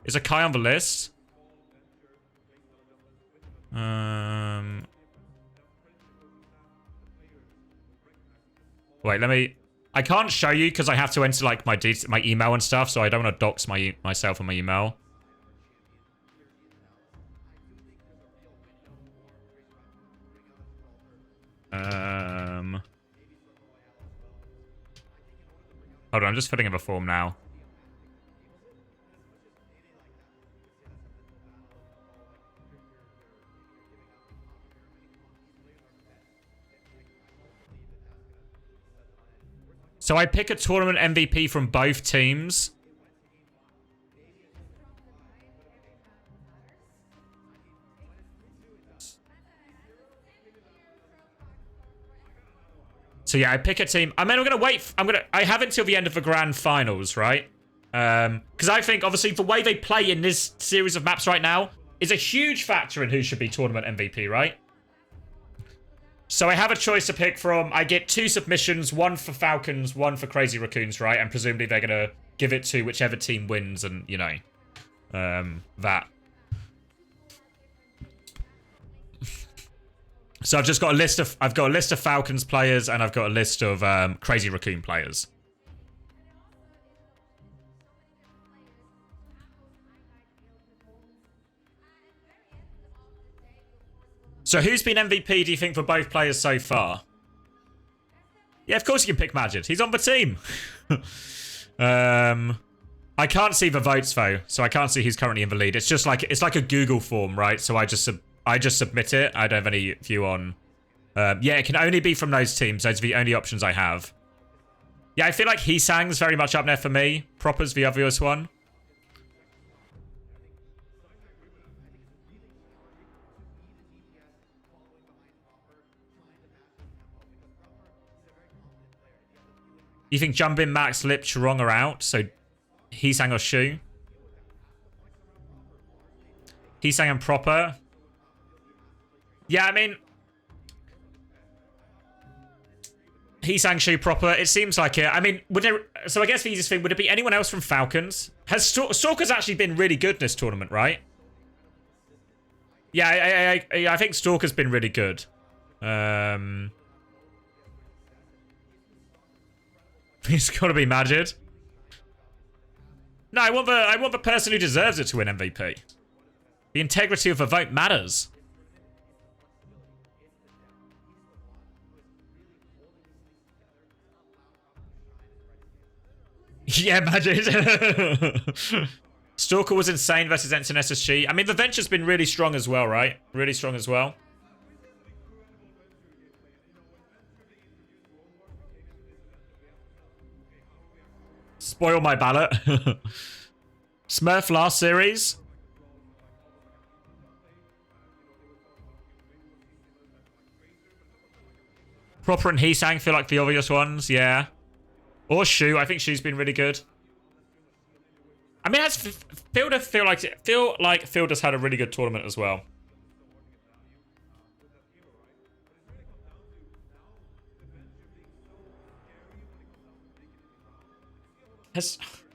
Speaker 1: Is a Kai on the list? Wait, let me... I can't show you because I have to enter like my email and stuff, so I don't want to dox myself and my email. Hold on, I'm just filling in the form now. So I pick a tournament MVP from both teams. So yeah, I pick a team. I mean, I'm gonna wait. I have until the end of the grand finals, right? Because I think obviously the way they play in this series of maps right now is a huge factor in who should be tournament MVP, right? So I have a choice to pick from. I get 2 submissions, one for Falcons, one for Crazy Raccoons, right? And presumably they're gonna give it to whichever team wins, and you know, that. So I've just got a list of. I've got a list of Falcons players, and I've got a list of Crazy Raccoon players. So who's been MVP, do you think, for both players so far? Yeah, of course you can pick Majid. He's on the team. I can't see the votes, though, so I can't see who's currently in the lead. It's just like, it's like a Google form, right? So I just submit it. I don't have any view on... yeah, it can only be from those teams. Those are the only options I have. Yeah, I feel like Heesang's very much up there for me. Proper's the obvious one. You think Jumbin, Max, Lip, Churong are out? So Heesang or Shu? Heesang and Proper? Yeah, I mean... Heesang, Shu, Proper. It seems like it. I mean, would there... So I guess the easiest thing, would it be anyone else from Falcons? Has Stalker's actually been really good in this tournament, right? Yeah, I think Stalker's been really good. It's got to be Majid. No, I want the person who deserves it to win MVP. The integrity of the vote matters. Yeah, Majid. Stalker was insane versus Ensign SSG. I mean, the Venture's been really strong as well, right? Really strong as well. Spoil my ballot. Smurf last series. Proper and Heesang feel like the obvious ones, yeah. Or Shu, I think Shu's been really good. I mean, Fielder feel like Fielder's had a really good tournament as well.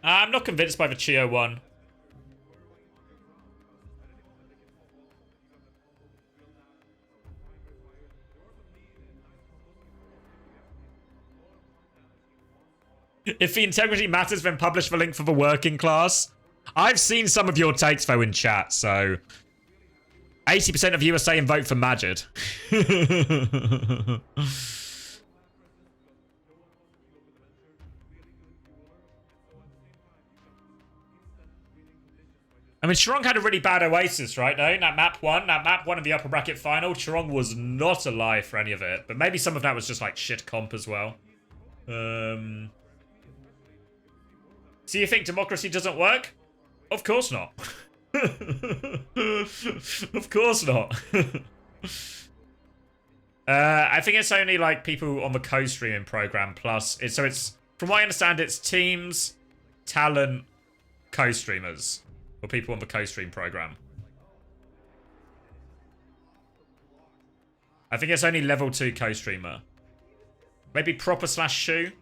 Speaker 1: I'm not convinced by the Chio one. If the integrity matters, then publish the link for the working class. I've seen some of your takes, though, in chat, so... 80% of you are saying vote for Majid. I mean, Churong had a really bad Oasis, right, though? That map one in the upper bracket final, Churong was not alive for any of it. But maybe some of that was just, like, shit comp as well. So you think democracy doesn't work? Of course not. Of course not. I think it's only, like, people on the co-streaming program, plus... So it's... From what I understand, it's teams, talent, co-streamers. Or people on the co-stream program. I think it's only level 2 co-streamer. Maybe Proper / Shu.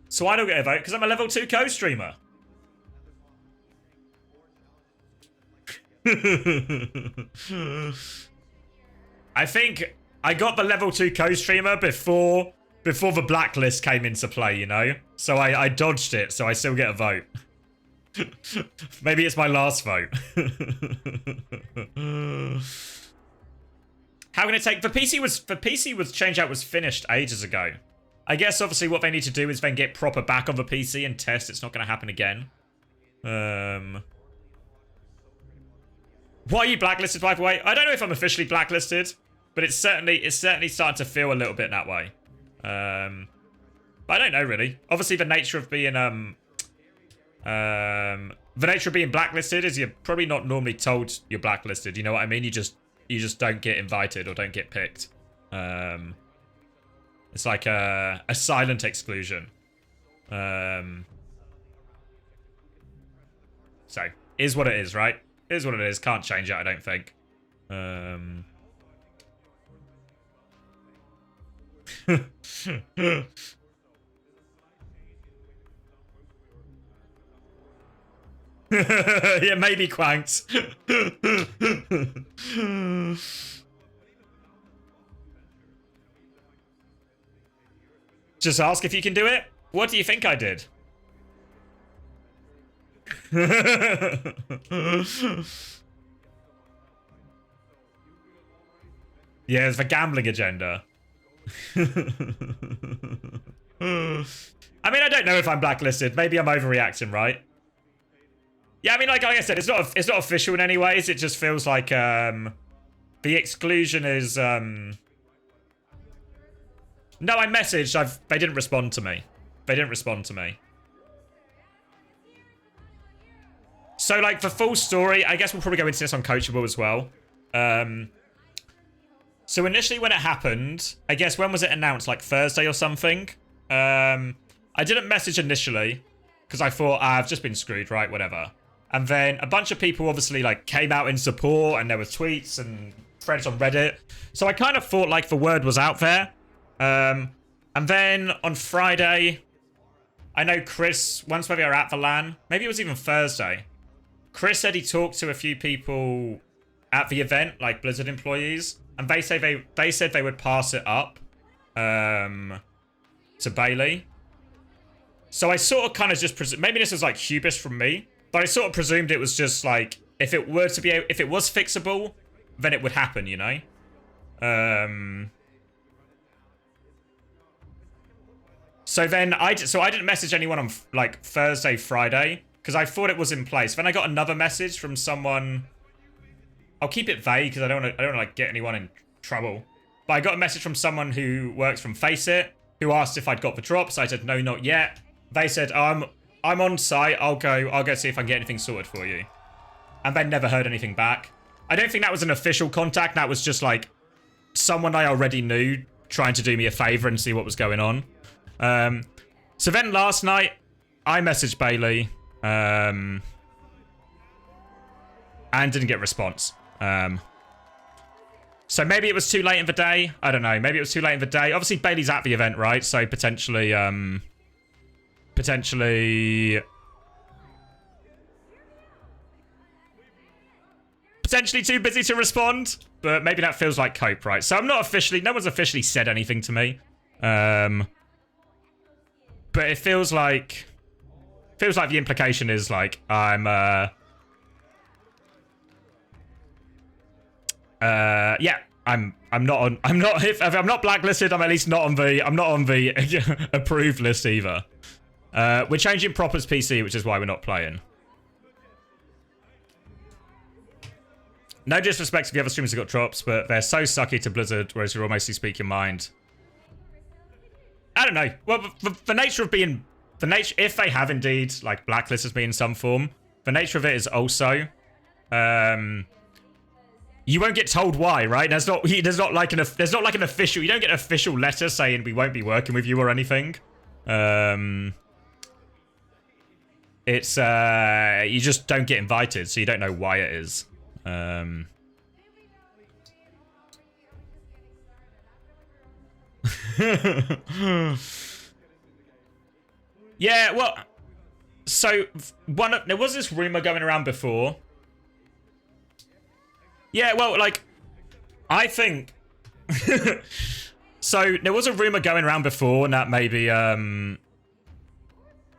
Speaker 1: So I don't get a vote because I'm a level 2 co-streamer. I think I got the level 2 co-streamer before the blacklist came into play, you know? So I dodged it, so I still get a vote. Maybe it's my last vote. How can it take... The PC was change out was finished ages ago. I guess obviously what they need to do is then get Proper back on the PC and test it's not going to happen again. Why are you blacklisted, by the way? I don't know if I'm officially blacklisted, but it's certainly starting to feel a little bit that way. But I don't know really. Obviously, the nature of being blacklisted is you're probably not normally told you're blacklisted. You know what I mean? You just don't get invited or don't get picked. It's like a silent exclusion. So, is what it is, right? Is what it is. Can't change it, I don't think. Yeah, maybe Quanked. Just ask if you can do it. What do you think I did? Yeah, it's the gambling agenda. I mean, I don't know if I'm blacklisted. Maybe I'm overreacting, right? Yeah, I mean, like I said, it's not official in any ways. It just feels like the exclusion is no, I messaged. They didn't respond to me. They didn't respond to me. So, like, the full story, I guess we'll probably go into this on Coachable as well. So initially when it happened, I guess when was it announced? Like Thursday or something? I didn't message initially because I thought I've just been screwed, right? Whatever. And then a bunch of people obviously like came out in support and there were tweets and threads on Reddit. So I kind of thought like the word was out there. And then on Friday, I know Chris, once we were at the LAN, maybe it was even Thursday, Chris said he talked to a few people at the event, like Blizzard employees, and they said they would pass it up to Bailey. So I sort of kind of just maybe this was like hubris from me, but I sort of presumed it was just like if it was fixable, then it would happen, you know. So then I didn't message anyone on like Thursday, Friday because I thought it was in place. Then I got another message from someone. I'll keep it vague because I don't want to like get anyone in trouble. But I got a message from someone who works from FaceIt who asked if I'd got the drops. I said no, not yet. They said I'm on site. I'll go see if I can get anything sorted for you. And then never heard anything back. I don't think that was an official contact. That was just like someone I already knew trying to do me a favor and see what was going on. So then last night I messaged Bailey and didn't get a response. So maybe it was too late in the day. I don't know. Maybe it was too late in the day. Obviously, Bailey's at the event, right? So potentially too busy to respond. But maybe that feels like cope, right? So I'm not officially... No one's officially said anything to me. But it feels like... the implication is like I'm... yeah, I'm not blacklisted. I'm at least not on the approved list either. We're changing Proper's PC, which is why we're not playing. No disrespect to the other streamers who got drops, but they're so sucky to Blizzard, whereas you're mostly speak your mind. I don't know. Well, the nature of being... if they have indeed, like, blacklisted me in some form, the nature of it is also... you won't get told why, right? There's not like an official... You don't get an official letter saying we won't be working with you or anything. It's... you just don't get invited, so you don't know why it is. Yeah, well, so there was this rumor going around before. Yeah, well, like, I think so there was a rumor going around before and that maybe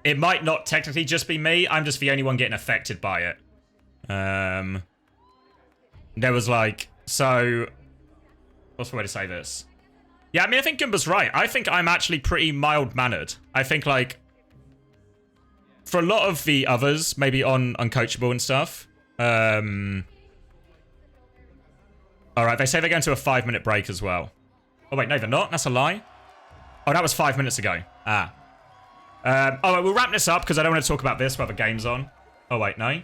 Speaker 1: it might not technically just be me. I'm just the only one getting affected by it. There was like, so what's the way to say this? Yeah, I mean, I think Goomba's right. I think I'm actually pretty mild-mannered. I think, like, for a lot of the others, maybe on Uncoachable and stuff. Alright, they say they're going to a 5-minute break as well. Oh, wait, no, they're not. That's a lie. Oh, that was 5 minutes ago. Ah. Alright, we'll wrap this up because I don't want to talk about this while the game's on. Oh, wait, no.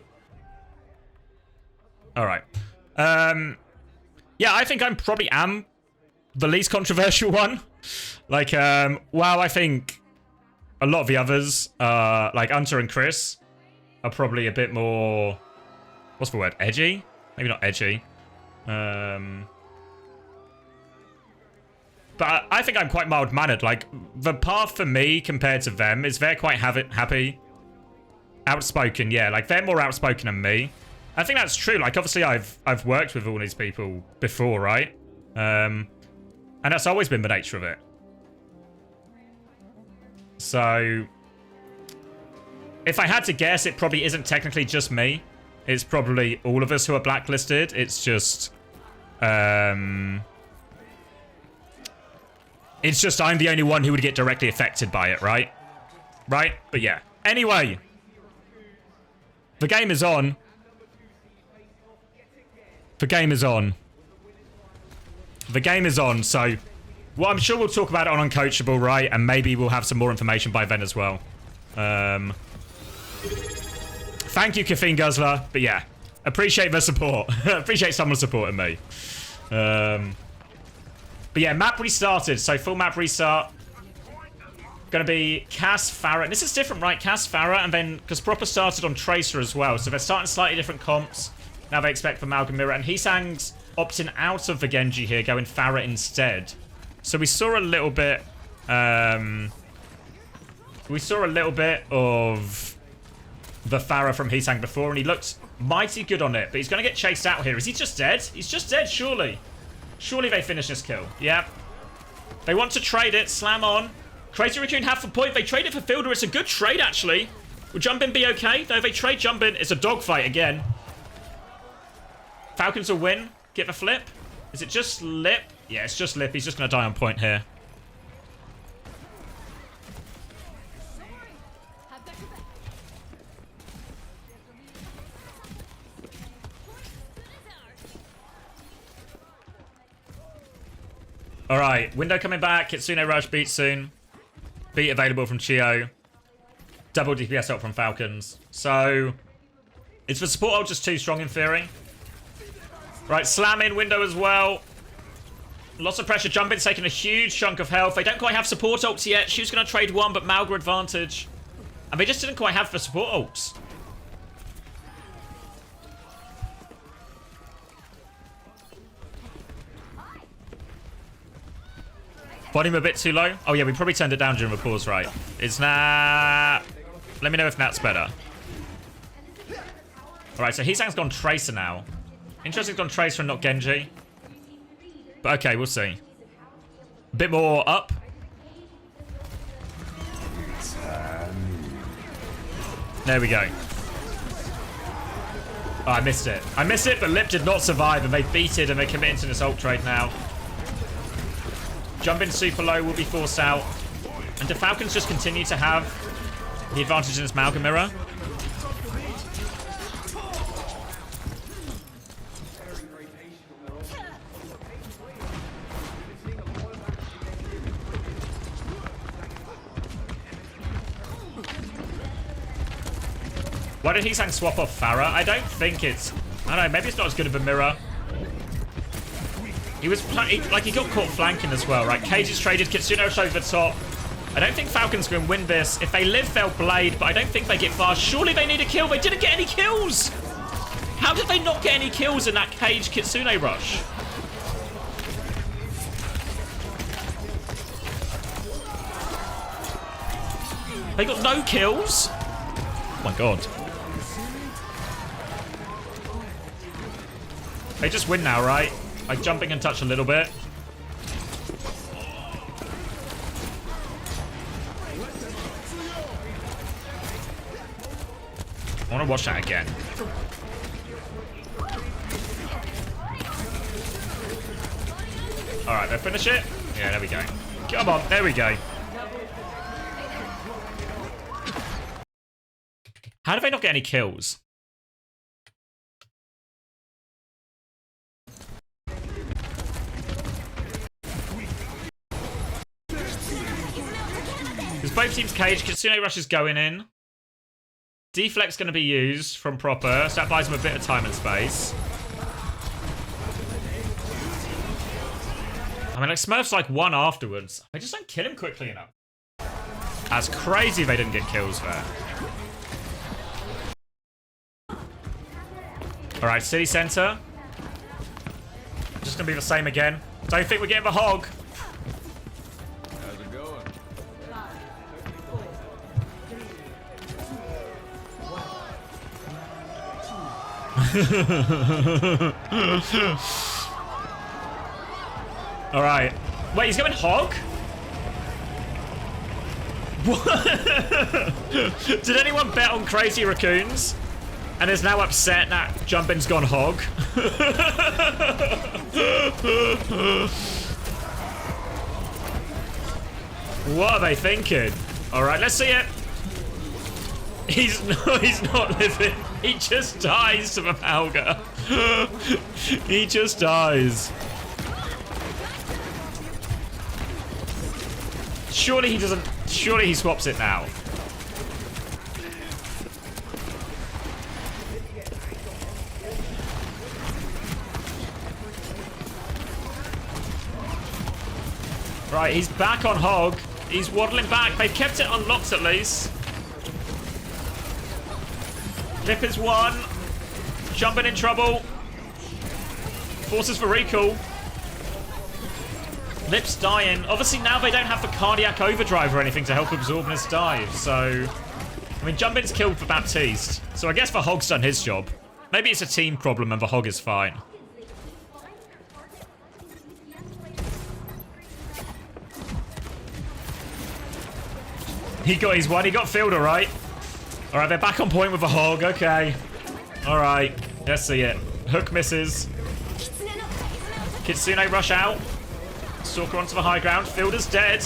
Speaker 1: Alright. Yeah, I think I probably am the least controversial one. Like, wow, I think a lot of the others, like Hunter and Chris, are probably a bit more, what's the word, edgy? Maybe not edgy. But I think I'm quite mild-mannered. Like, the path for me compared to them is they're quite happy. Outspoken, yeah. Like, they're more outspoken than me. I think that's true. Like, obviously, I've worked with all these people before, right? And that's always been the nature of it. So, if I had to guess, it probably isn't technically just me. It's probably all of us who are blacklisted. It's just... It's just I'm the only one who would get directly affected by it, right? Right? But yeah. Anyway. The game is on. The game is on. The game is on, so... Well, I'm sure we'll talk about it on Uncoachable, right? And maybe we'll have some more information by then as well. Thank you, Caffeine Guzzler. But yeah. Appreciate the support. Appreciate someone supporting me. But yeah, map restarted. So full map restart. Gonna be Cass, Farah. This is different, right? Cass, Farah, and then because Proper started on Tracer as well. So they're starting slightly different comps. Now they expect from Malcolm Mirror. And Heesang's opting out of the Genji here, going Farah instead. So we saw a little bit. We saw a little bit of the Farah from Heesang before, and he looked mighty good on it. But he's gonna get chased out here. Is he just dead? He's just dead, surely. Surely they finish this kill. Yeah. They want to trade it. Slam on. Crazy Raccoon half a point. They trade it for Fielder. It's a good trade, actually. Will Jumpin be okay? No, they trade Jumpin. It's a dogfight again. Falcons will win. Get the flip. Is it just Lip? Yeah, it's just Lip. He's just going to die on point here. Alright, window coming back. Kitsune Rush beat soon. Beat available from Chio. Double DPS up from Falcons. So, is the support ult just too strong in theory? Right, slam in window as well. Lots of pressure. Jumpin's taking a huge chunk of health. They don't quite have support ults yet. She's going to trade one, but Malga advantage. And they just didn't quite have the support ults. Volume a bit too low. Oh yeah, we probably turned it down during the pause, right? It's Nat. Let me know if Nat's better. Alright, so Heesang's gone Tracer now. Interesting, he's gone Tracer and not Genji. But okay, we'll see. A bit more up. There we go. Oh, I missed it. I missed it, but Lip did not survive, and they beat it, and they're committing to this ult trade now. Jumpin super low will be forced out. And do Falcons just continue to have the advantage in this Malcolm Mirror? Why did Heesang swap off Farah? I don't think it's... I don't know, maybe it's not as good of a mirror. He was like he got caught flanking as well, right? Cage is traded, Kitsune Rush over the top. I don't think Falcons can win this. If they live, they'll blade, but I don't think they get far. Surely they need a kill. They didn't get any kills. How did they not get any kills in that Cage Kitsune Rush? They got no kills. Oh my god. They just win now, right? Like jumping and touch a little bit. I want to watch that again. Alright, they'll finish it. Yeah, there we go. Come on, there we go. How did they not get any kills? Because both teams cage, Kitsune Rush is going in. Deflect's going to be used from Proper, so that buys them a bit of time and space. I mean, like, Smurf's like one afterwards. I just don't kill him quickly enough. That's crazy they didn't get kills there. Alright, city center. Just gonna be the same again. Don't think we're getting the hog.
Speaker 3: How's it going?
Speaker 1: Alright. Wait, he's going hog? What? Did anyone bet on Crazy Raccoons? And is now upset that Jumpin's gone hog? What are they thinking? Alright, let's see it. He's not living. He just dies to the Malga. He just dies. Surely he doesn't. Surely he swaps it now. Right, he's back on hog. He's waddling back. They've kept it unlocked at least. Lip is one. Jumping in trouble. Forces for recall. Lip's dying. Obviously now they don't have the cardiac overdrive or anything to help absorb this dive, so... I mean, Jumpin's killed for Baptiste, so I guess the hog's done his job. Maybe it's a team problem and the hog is fine. He got his one. He got Fielder, right? All right, they're back on point with the hog. Okay. All right. Let's see it. Hook misses. Kitsune rush out. Stalker onto the high ground. Fielder's dead.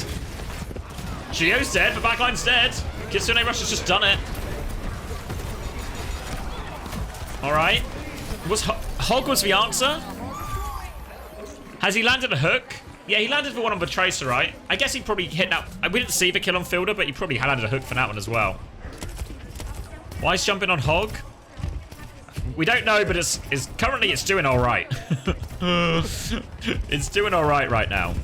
Speaker 1: Gio's dead. The backline's dead. Kitsune rush has just done it. All right. Hog was the answer? Has he landed a hook? Yeah, he landed the one on the Tracer, right? I guess he probably hit that. We didn't see the kill on Fielder, but he probably landed a hook for that one as well. Why is Jumpin on hog? We don't know, but currently it's doing all right. It's doing all right now.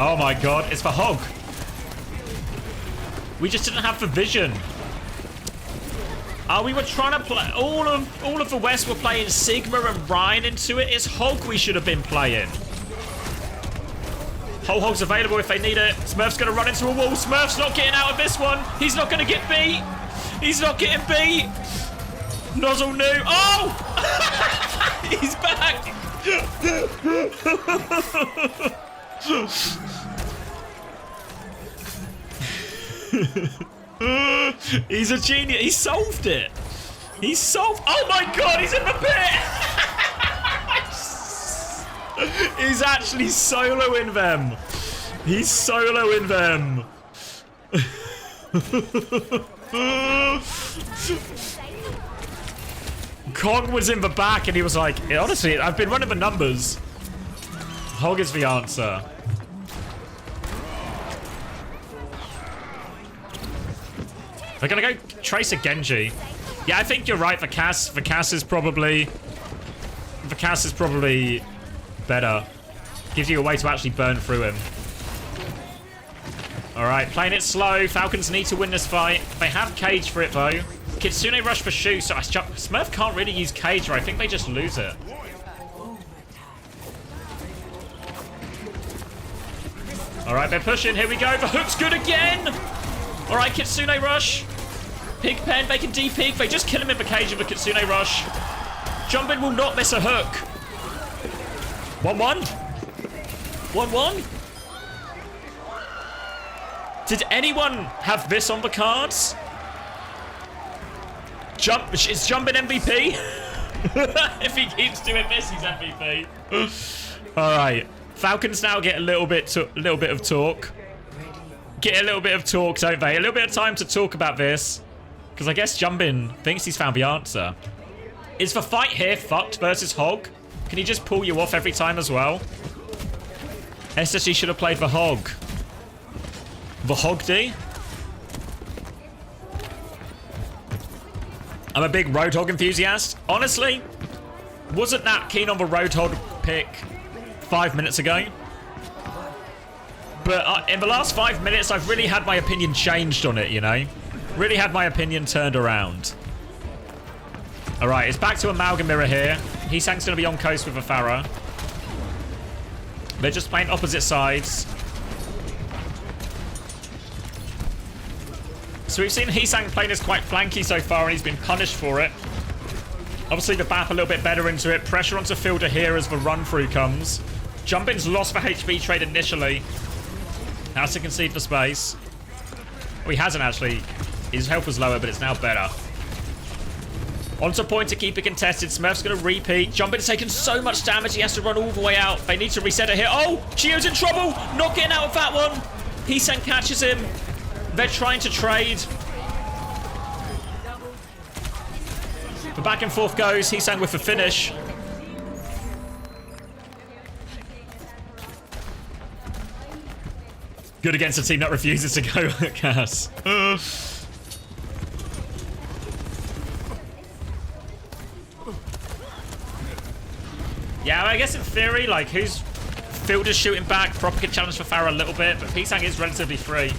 Speaker 1: Oh my god, it's for hog. We just didn't have the vision. We were trying to play. All of the West were playing Sigma and Ryan into it. It's hog we should have been playing. Whole hog's available if they need it. Smurf's gonna run into a wall. Smurf's not getting out of this one. He's not gonna get beat. He's not getting beat. Nozzle new. Oh! He's back. He's a genius. He solved it. He solved. Oh my god, he's in the pit. He's actually soloing them. He's soloing them. Kong was in the back and he was like, honestly, I've been running the numbers. Hog is the answer. They're gonna go Tracer Genji. Yeah, I think you're right. The Cass is probably better. Gives you a way to actually burn through him. All right, playing it slow. Falcons need to win this fight. They have Cage for it though. Kitsune rush for Shu, so Smurf can't really use Cage, or I think they just lose it. All right, they're pushing. Here we go. The hook's good again. All right, Kitsune rush. Pigpen, they can D-pig. They just kill him in the cage of a Kitsune rush. Jumpin will not miss a hook. 1-1. 1-1. Did anyone have this on the cards? Is Jumpin MVP? If he keeps doing this, he's MVP. All right. Falcons now get a little bit of talk. Get a little bit of talk, don't they? A little bit of time to talk about this. Because I guess Jumpin thinks he's found the answer. Is the fight here fucked versus hog? Can he just pull you off every time as well? SSG should have played the hog. The hog D? I'm a big Roadhog enthusiast. Honestly, wasn't that keen on the Roadhog pick 5 minutes ago. But in the last 5 minutes, I've really had my opinion changed on it, you know? Really had my opinion turned around. Alright, it's back to Amalgam Mirror here. Heesang's going to be on coast with a Pharah. They're just playing opposite sides. So we've seen Heesang playing this quite flanky so far, and he's been punished for it. Obviously, the BAP a little bit better into it. Pressure onto Fielder here as the run-through comes. Jumpin's lost the HP trade initially. Has to concede for space. Well, he hasn't actually. His health was lower, but it's now better. Onto point to keep it contested. Smurf's going to repeat. Jumpin's taken so much damage, he has to run all the way out. They need to reset it here. Oh, Chio's in trouble. Not getting out of that one. Heesang catches him. They're trying to trade. The back and forth goes. Heesang with the finish. Good against a team that refuses to go at Cass. Yeah, I guess in theory, like, who's Fielder's shooting back? Proper could challenge for Pharah a little bit, but Heesang is relatively free.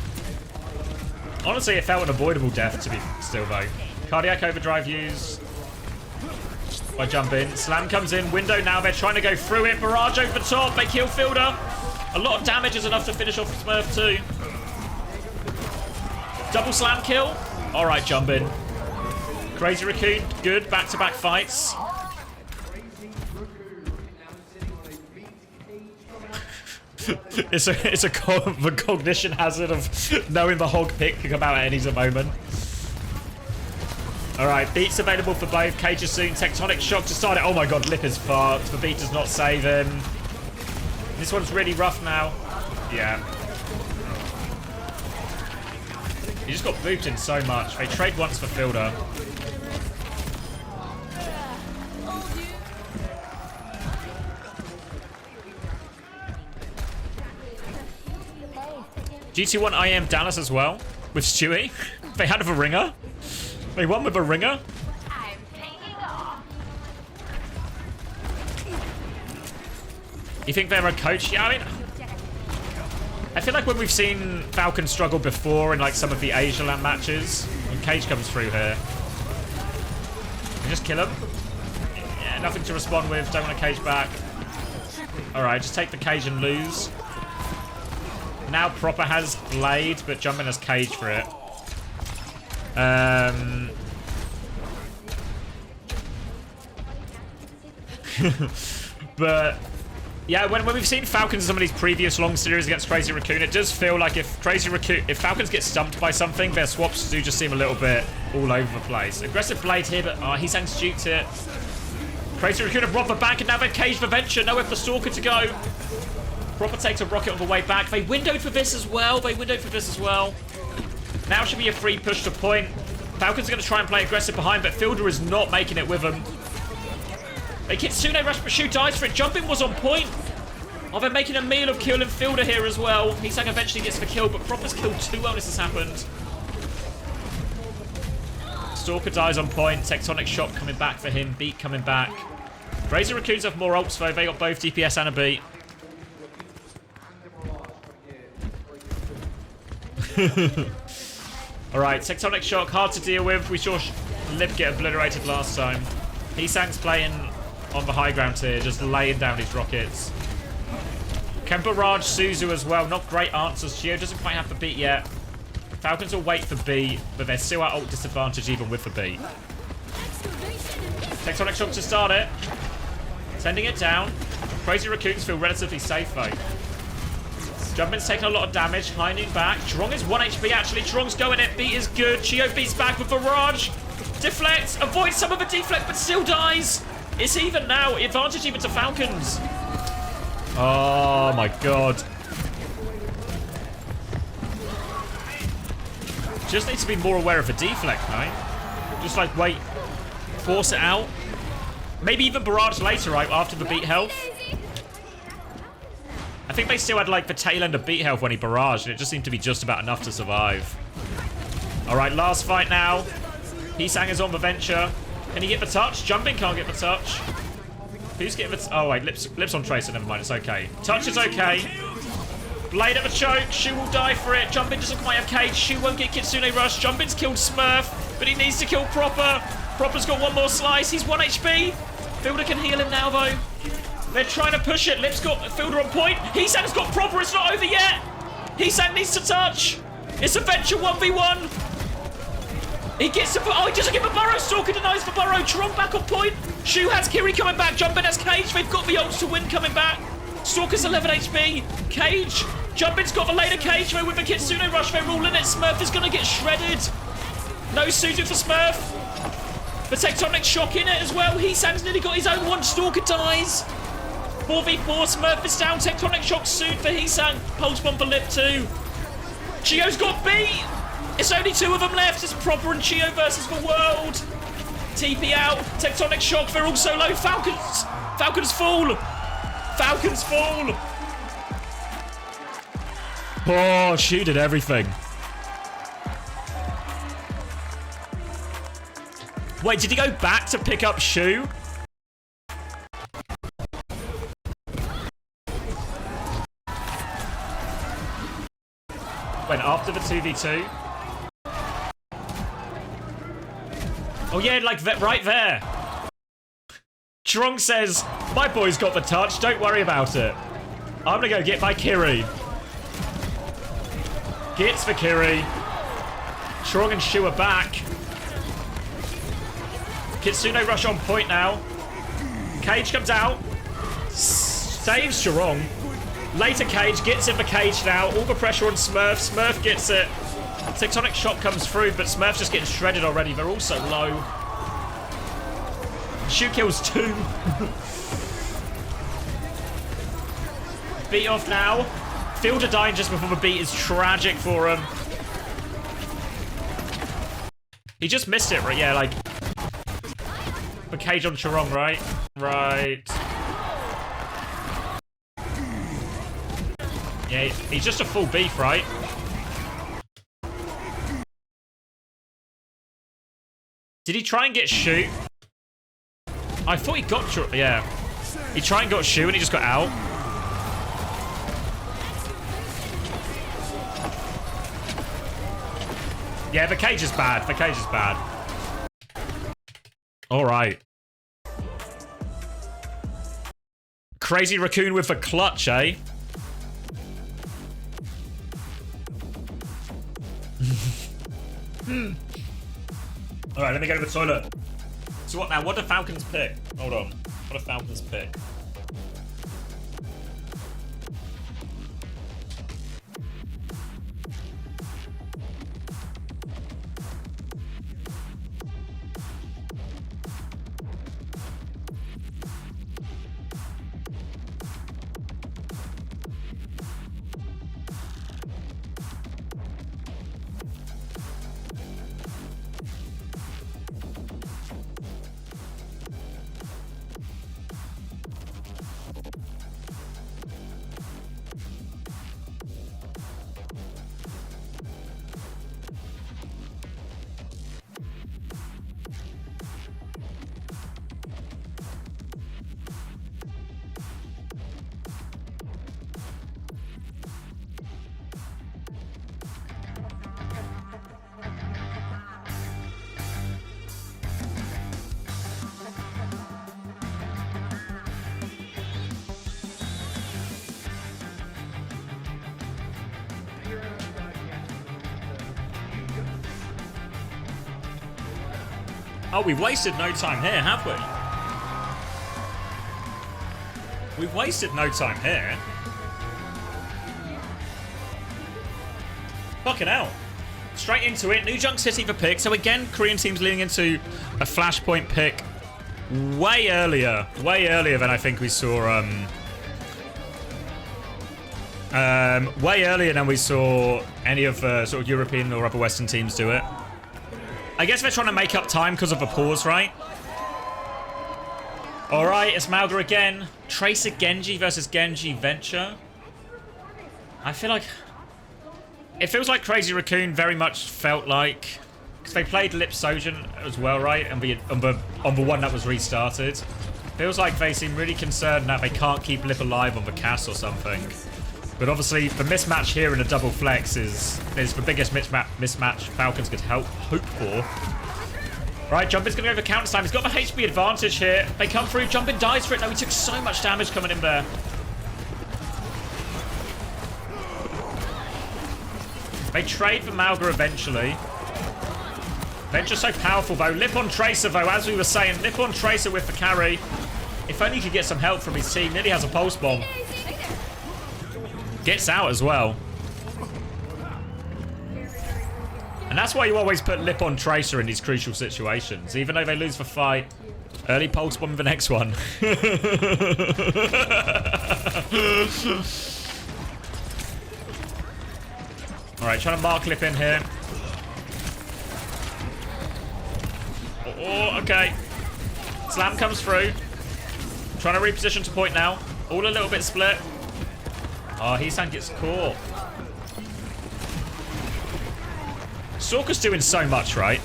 Speaker 1: Honestly, it felt an avoidable death to be still, though. Cardiac overdrive used by Jumpin. Slam comes in. Window now. They're trying to go through it. Barrage over the top. They kill Fielder. A lot of damage is enough to finish off Smurf too. Double slam kill. All right, Jumpin. Crazy Raccoon. Good. Back-to-back fights. it's a the cognition hazard of knowing the hog pick can come out at any moment. Alright, beats available for both. Cages soon. Tectonic shock to start it. Oh my god, Lip is fucked. The beat does not save him. This one's really rough now. Yeah. He just got booped in so much. They trade once for Fielder. GT1 IM Dallas as well with Stewie. They had a ringer. They won with a ringer. You think they're a coach? Yeah, I mean, I feel like when we've seen Falcon struggle before in like some of the Asia Land matches, when Cage comes through here, we just kill him. Yeah, nothing to respond with. Don't want to Cage back. All right, just take the Cage and lose. Now Proper has Blade, but Jumpin has Cage for it. But yeah, when we've seen Falcons in some of these previous long series against Crazy Raccoon, it does feel like if Falcons get stumped by something, their swaps do just seem a little bit all over the place. Aggressive Blade here, but Heesang's duped it. Crazy Raccoon have robbed the bank, and now they've caged the Venture. Nowhere for the Stalker to go. Proper takes a rocket on the way back. They windowed for this as well. Now should be a free push to point. Falcons are going to try and play aggressive behind, but Fielder is not making it with them. They Kitsune rush, but Shu dies for it. Jumping was on point. Oh, they're making a meal of killing Fielder here as well. Heesang eventually gets the kill, but Proper's killed too well. This has happened. Stalker dies on point. Tectonic Shock coming back for him. Beat coming back. Crazy Raccoons have more ults though. They got both DPS and a beat. Alright, Tectonic Shock, hard to deal with. We saw Lip get obliterated last time. Heesang's playing on the high ground here, just laying down his rockets. Can Barrage Suzu as well. Not great answers. Geo doesn't quite have the beat yet. Falcons will wait for beat, but they're still at ult disadvantage even with the beat. Tectonic Shock to start it. Sending it down. Crazy Raccoons feel relatively safe though. Jumpin's taking a lot of damage. Hinding back. Trong is 1 HP actually. Trong's going it. Beat is good. Chio beats back with Barrage. Deflects. Avoids some of the deflect, but still dies. It's even now. Advantage even to Falcons. Oh my god. Just need to be more aware of the deflect, right? Just like wait. Force it out. Maybe even Barrage later, right? After the beat health. I think they still had like the tail end of beat health when he barraged, and it just seemed to be just about enough to survive. All right, last fight now. Hisang is on the Venture. Can he get the touch? Jumping can't get the touch. Who's getting the... Oh, wait. Lips on Tracer. Never mind. It's okay. Touch is okay. Blade at the choke. Shu will die for it. Jumpin doesn't quite have cage. Shu won't get Kitsune Rush. Jumpin's killed Smurf, but he needs to kill Proper. Proper's got one more slice. He's 1 HP. Fielder can heal him now, though. They're trying to push it. Lip's got Fielder on point. Hisang's got Proper. It's not over yet. Hisang needs to touch. It's a Venture 1v1. He gets the... Oh, he doesn't get the Burrow. Stalker denies the Burrow. Tron back on point. Shu has Kiri coming back. Jumpin has Cage. They've got the ults to win coming back. Stalker's 11 HP. Cage. Jumpin's got the later Cage though with the Kitsune Rush. They're all in it. Smurf is going to get shredded. No suited for Smurf. The Tectonic Shock in it as well. Hisang's nearly got his own one. Stalker dies. 4v4. Smurf is down. Tectonic Shock suit for Hisang. Pulse bomb for Lip too. Chio's got beat. It's only 2 of them left. It's Proper and Chio versus the world. TP out. Tectonic Shock. They're all so low. Falcons. Falcons fall. Falcons fall. Oh, Shu did everything. Wait, did he go back to pick up Shu? Went after the 2v2. Oh yeah, like right there. Trong says, my boy's got the touch, don't worry about it. I'm gonna go get my Kiri. Gets for Kiri. Trong and Shu are back. Kitsune Rush on point now. Cage comes out. Saves Chirong. Later Cage gets in the cage now. All the pressure on Smurf. Smurf gets it. Tectonic Shock comes through, but Smurf's just getting shredded already. They're all so low. Shu kills 2. Beat off now. Fielder dying just before the beat is tragic for him. He just missed it, right? Yeah, like... The cage on Chirong, right? Right. Yeah, he's just a full beef, right? Did he try and get Shu? I thought he got Chirong. Yeah. He tried and got Shu and he just got out. Yeah, the cage is bad. The cage is bad. All right. Crazy Raccoon with the clutch, eh? All right, let me go to the toilet. So what now? What do Falcons pick? Hold on. What do Falcons pick? Oh, we've wasted no time here, have we? We've wasted no time here. Fucking hell. Straight into it. New Junk City for pick. So again, Korean teams leaning into a Flashpoint pick way earlier than I think we saw, way earlier than we saw any of sort of European or other Western teams do it. I guess they're trying to make up time because of a pause, right? Alright, it's Mauga again. Tracer Genji versus Genji Venture. I feel like... It feels like Crazy Raccoon very much felt like... So they played Lip Sojin as well, right? On the one that was restarted. Feels like they seem really concerned that they can't keep Lip alive on the cast or something. But obviously, the mismatch here in a double flex is the biggest mismatch Falcons could hope for. Right, Jumpin's going to go for counter time. He's got the HP advantage here. They come through. Jumpin dies for it. No, he took so much damage coming in there. They trade for Mauga eventually. Venture's so powerful, though. Lip on Tracer, though, as we were saying. Lip on Tracer with the carry. If only he could get some help from his team. Nearly has a pulse bomb. Gets out as well. And that's why you always put Lip on Tracer in these crucial situations. Even though they lose the fight. Early pulse bomb the next one. Alright, trying to mark Lip in here. Oh, okay. Slam comes through. Trying to reposition to point now. All a little bit split. Oh, Heesang gets caught. Stalker's doing so much, right?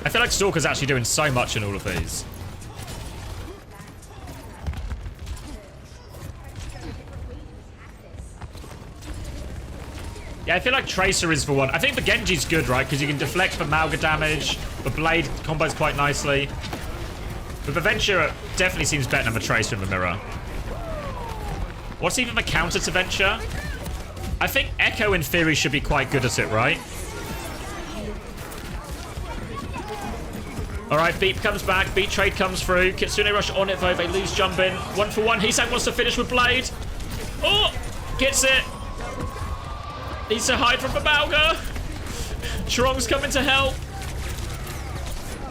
Speaker 1: I feel like Stalker's actually doing so much in all of these. Yeah, I feel like Tracer is the one. I think the Genji's good, right? Because you can deflect the Mauga damage. The Blade combos quite nicely. But the Venture definitely seems better than the Tracer in the mirror. What's even the counter to Venture? I think Echo, in theory, should be quite good at it, right? Alright, Beat comes back. Beat trade comes through. Kitsune Rush on it, though. They lose Jumpin. 1-for-1. Heesang wants to finish with Blade. Oh! Gets it. Needs to hide from the Mauga. Chirong's coming to help.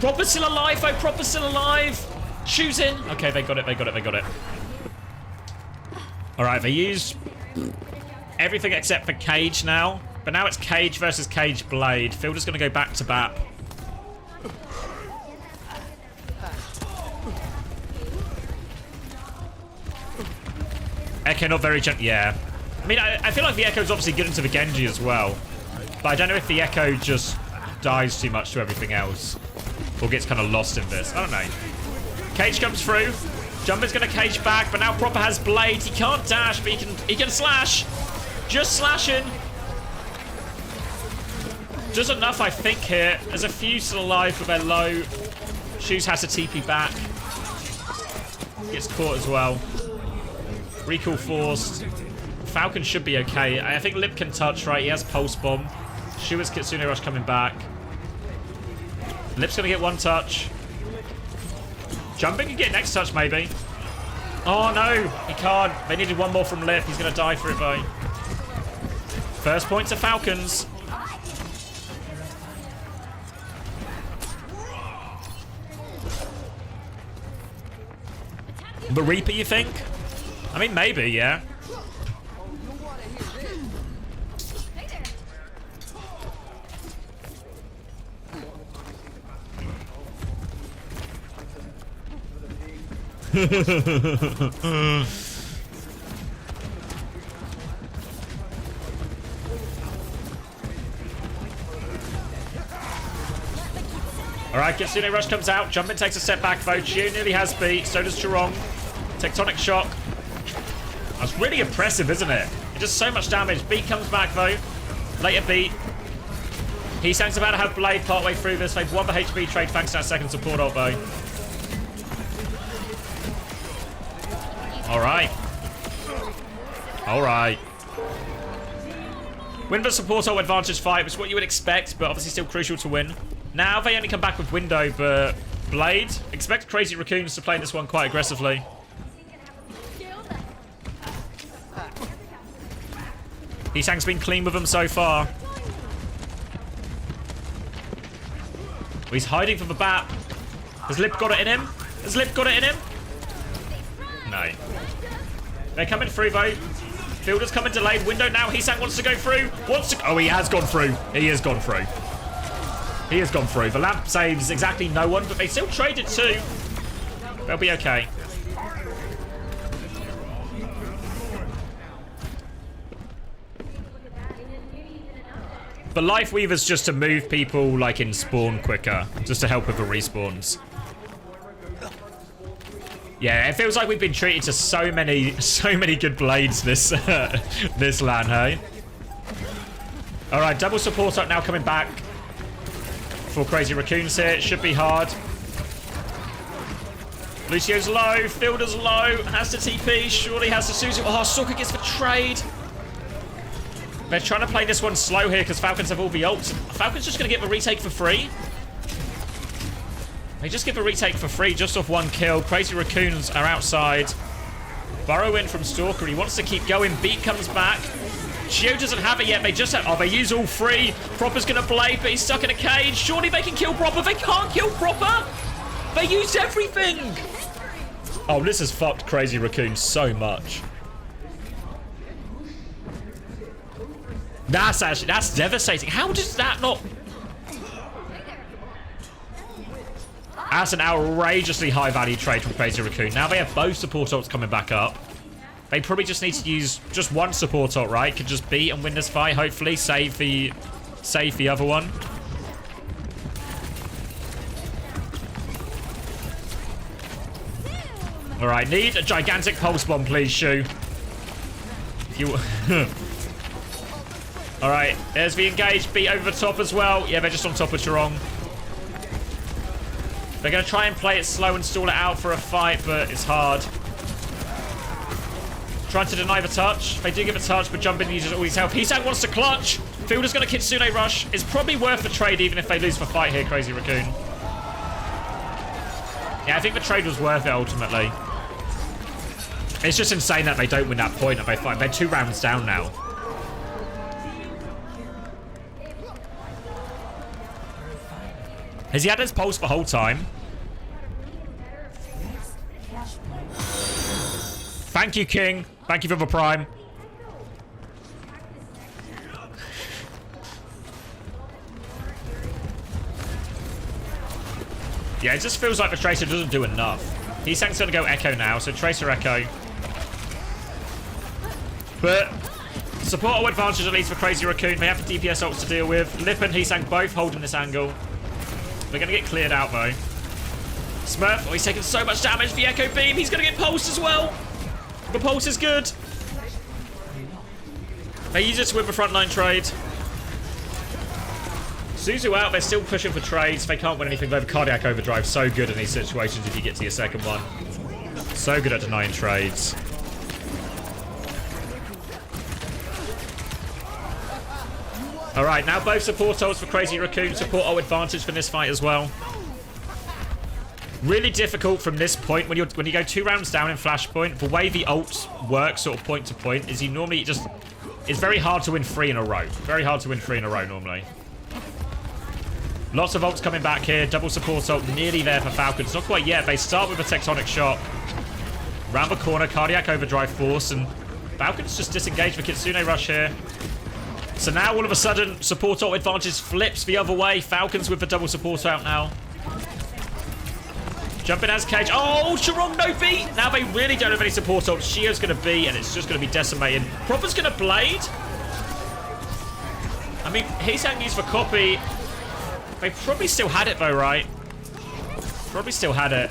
Speaker 1: Proper's still alive, though. Proper's still alive. Choosing. Okay, they got it. They got it. They got it. All right, they used everything except for Cage now. But now it's Cage versus Cage Blade. Fielder's going to go back to BAP. Echo not very gentle. Yeah. I mean, I feel like the Echo's obviously good into the Genji as well. But I don't know if the Echo just dies too much to everything else. Or gets kind of lost in this. I don't know. Cage comes through. Jumper's going to cage back, but now Proper has Blade. He can't dash, but he can slash. Just slashing. Just enough, I think, here. There's a few still alive, but they're low. Shoes has to TP back. Gets caught as well. Recall forced. Falcon should be okay. I think Lip can touch, right? He has Pulse Bomb. Shua's Kitsune Rush coming back. Lip's going to get one touch. Jumping can get next touch, maybe. Oh, no. He can't. They needed one more from Lip. He's going to die for it, though. First point to Falcons. The Reaper, you think? I mean, maybe, yeah. Alright, Kitsune Rush comes out. Jumpin takes a step back, though. Chiu nearly has beat. So does Chirong. Tectonic Shock. That's really impressive, isn't it? It does so much damage. Beat comes back, though. Later Beat. Heesang's about to have Blade partway through this. They've won the HP trade thanks to that second support ult, though. Alright. Alright. Win the support ult advantage fight, which is what you would expect, but obviously still crucial to win. Now they only come back with Window, but Blade. Expect Crazy Raccoons to play this one quite aggressively. Heesang's been clean with them so far. He's hiding from the BAP. Has Lip got it in him? Has Lip got it in him? No. They're coming through, though. Fielder's coming delayed. Window now. Heesang wants to go through. Oh, he has gone through. He has gone through. He has gone through. The lamp saves exactly no one, but they still traded too. They'll be okay. But Life Weaver's just to move people like in spawn quicker, just to help with the respawns. Yeah, it feels like we've been treated to so many good blades this this LAN, hey? All right, double support up now coming back for Crazy Raccoons here. It should be hard. Lucio's low, Fielder's low, has to TP, surely has to Suzu. Oh, Stalker gets the trade. They're trying to play this one slow here because Falcons have all the ults. Falcons just going to get the retake for free. They just give a retake for free just off one kill. Crazy Raccoons are outside. Burrow in from Stalker. He wants to keep going. Beat comes back. Gio doesn't have it yet. They just have... Oh, they use all three. Proper's going to blade, but he's stuck in a cage. Surely they can kill Proper. They can't kill Proper. They used everything. Oh, this has fucked Crazy Raccoon so much. That's devastating. How does that not... That's an outrageously high value trade from Crazy Raccoon. Now they have both support ults coming back up. They probably just need to use just one support ult, right? Could just beat and win this fight, hopefully. Save the other one. Alright, need a gigantic pulse bomb, please, Shu. You... Alright, there's the engage. Beat over the top as well. Yeah, they're just on top of Chirong. They're going to try and play it slow and stall it out for a fight, but it's hard. Trying to deny the touch. They do give a touch, but Jumpin uses all his help. Hisang wants to clutch. Fielder's going to Kitsune rush. It's probably worth the trade even if they lose the fight here, Crazy Raccoon. Yeah, I think the trade was worth it ultimately. It's just insane that they don't win that point and they fight. They're 2 rounds down now. Has he had his pulse the whole time? Thank you, King. Thank you for the prime. Yeah, it just feels like the Tracer doesn't do enough. Hisang's going to go Echo now, so Tracer Echo. But support or advantage at least for Crazy Raccoon. They have the DPS ults to deal with. Lip and Hisang both holding this angle. They're going to get cleared out, though. Smurf, oh, he's taking so much damage. The Echo Beam, he's going to get pulsed as well. The pulse is good. They use it to win the frontline trade. Suzu out, they're still pushing for trades. They can't win anything, though. The Cardiac Overdrive so good in these situations if you get to your second one. So good at denying trades. Alright, now both support ults for Crazy Raccoon. Support ult advantage for this fight as well. Really difficult from this point when you go 2 rounds down in Flashpoint. The way the ult works sort of point to point is you normally just... It's very hard to win 3 in a row. Very hard to win 3 in a row normally. Lots of ults coming back here. Double support ult nearly there for Falcons. Not quite yet. They start with a Tectonic Shock. Round the corner, Cardiac Overdrive Force, and Falcons just disengage the Kitsune Rush here. So now all of a sudden, support ult advantage flips the other way. Falcons with the double support out now. Jumping as Cage. Oh, Chirong no beat. Now they really don't have any support ult. Shio's going to be, and it's just going to be decimated. Proper's going to blade. I mean, Hisang used for copy. They probably still had it though, right? Probably still had it.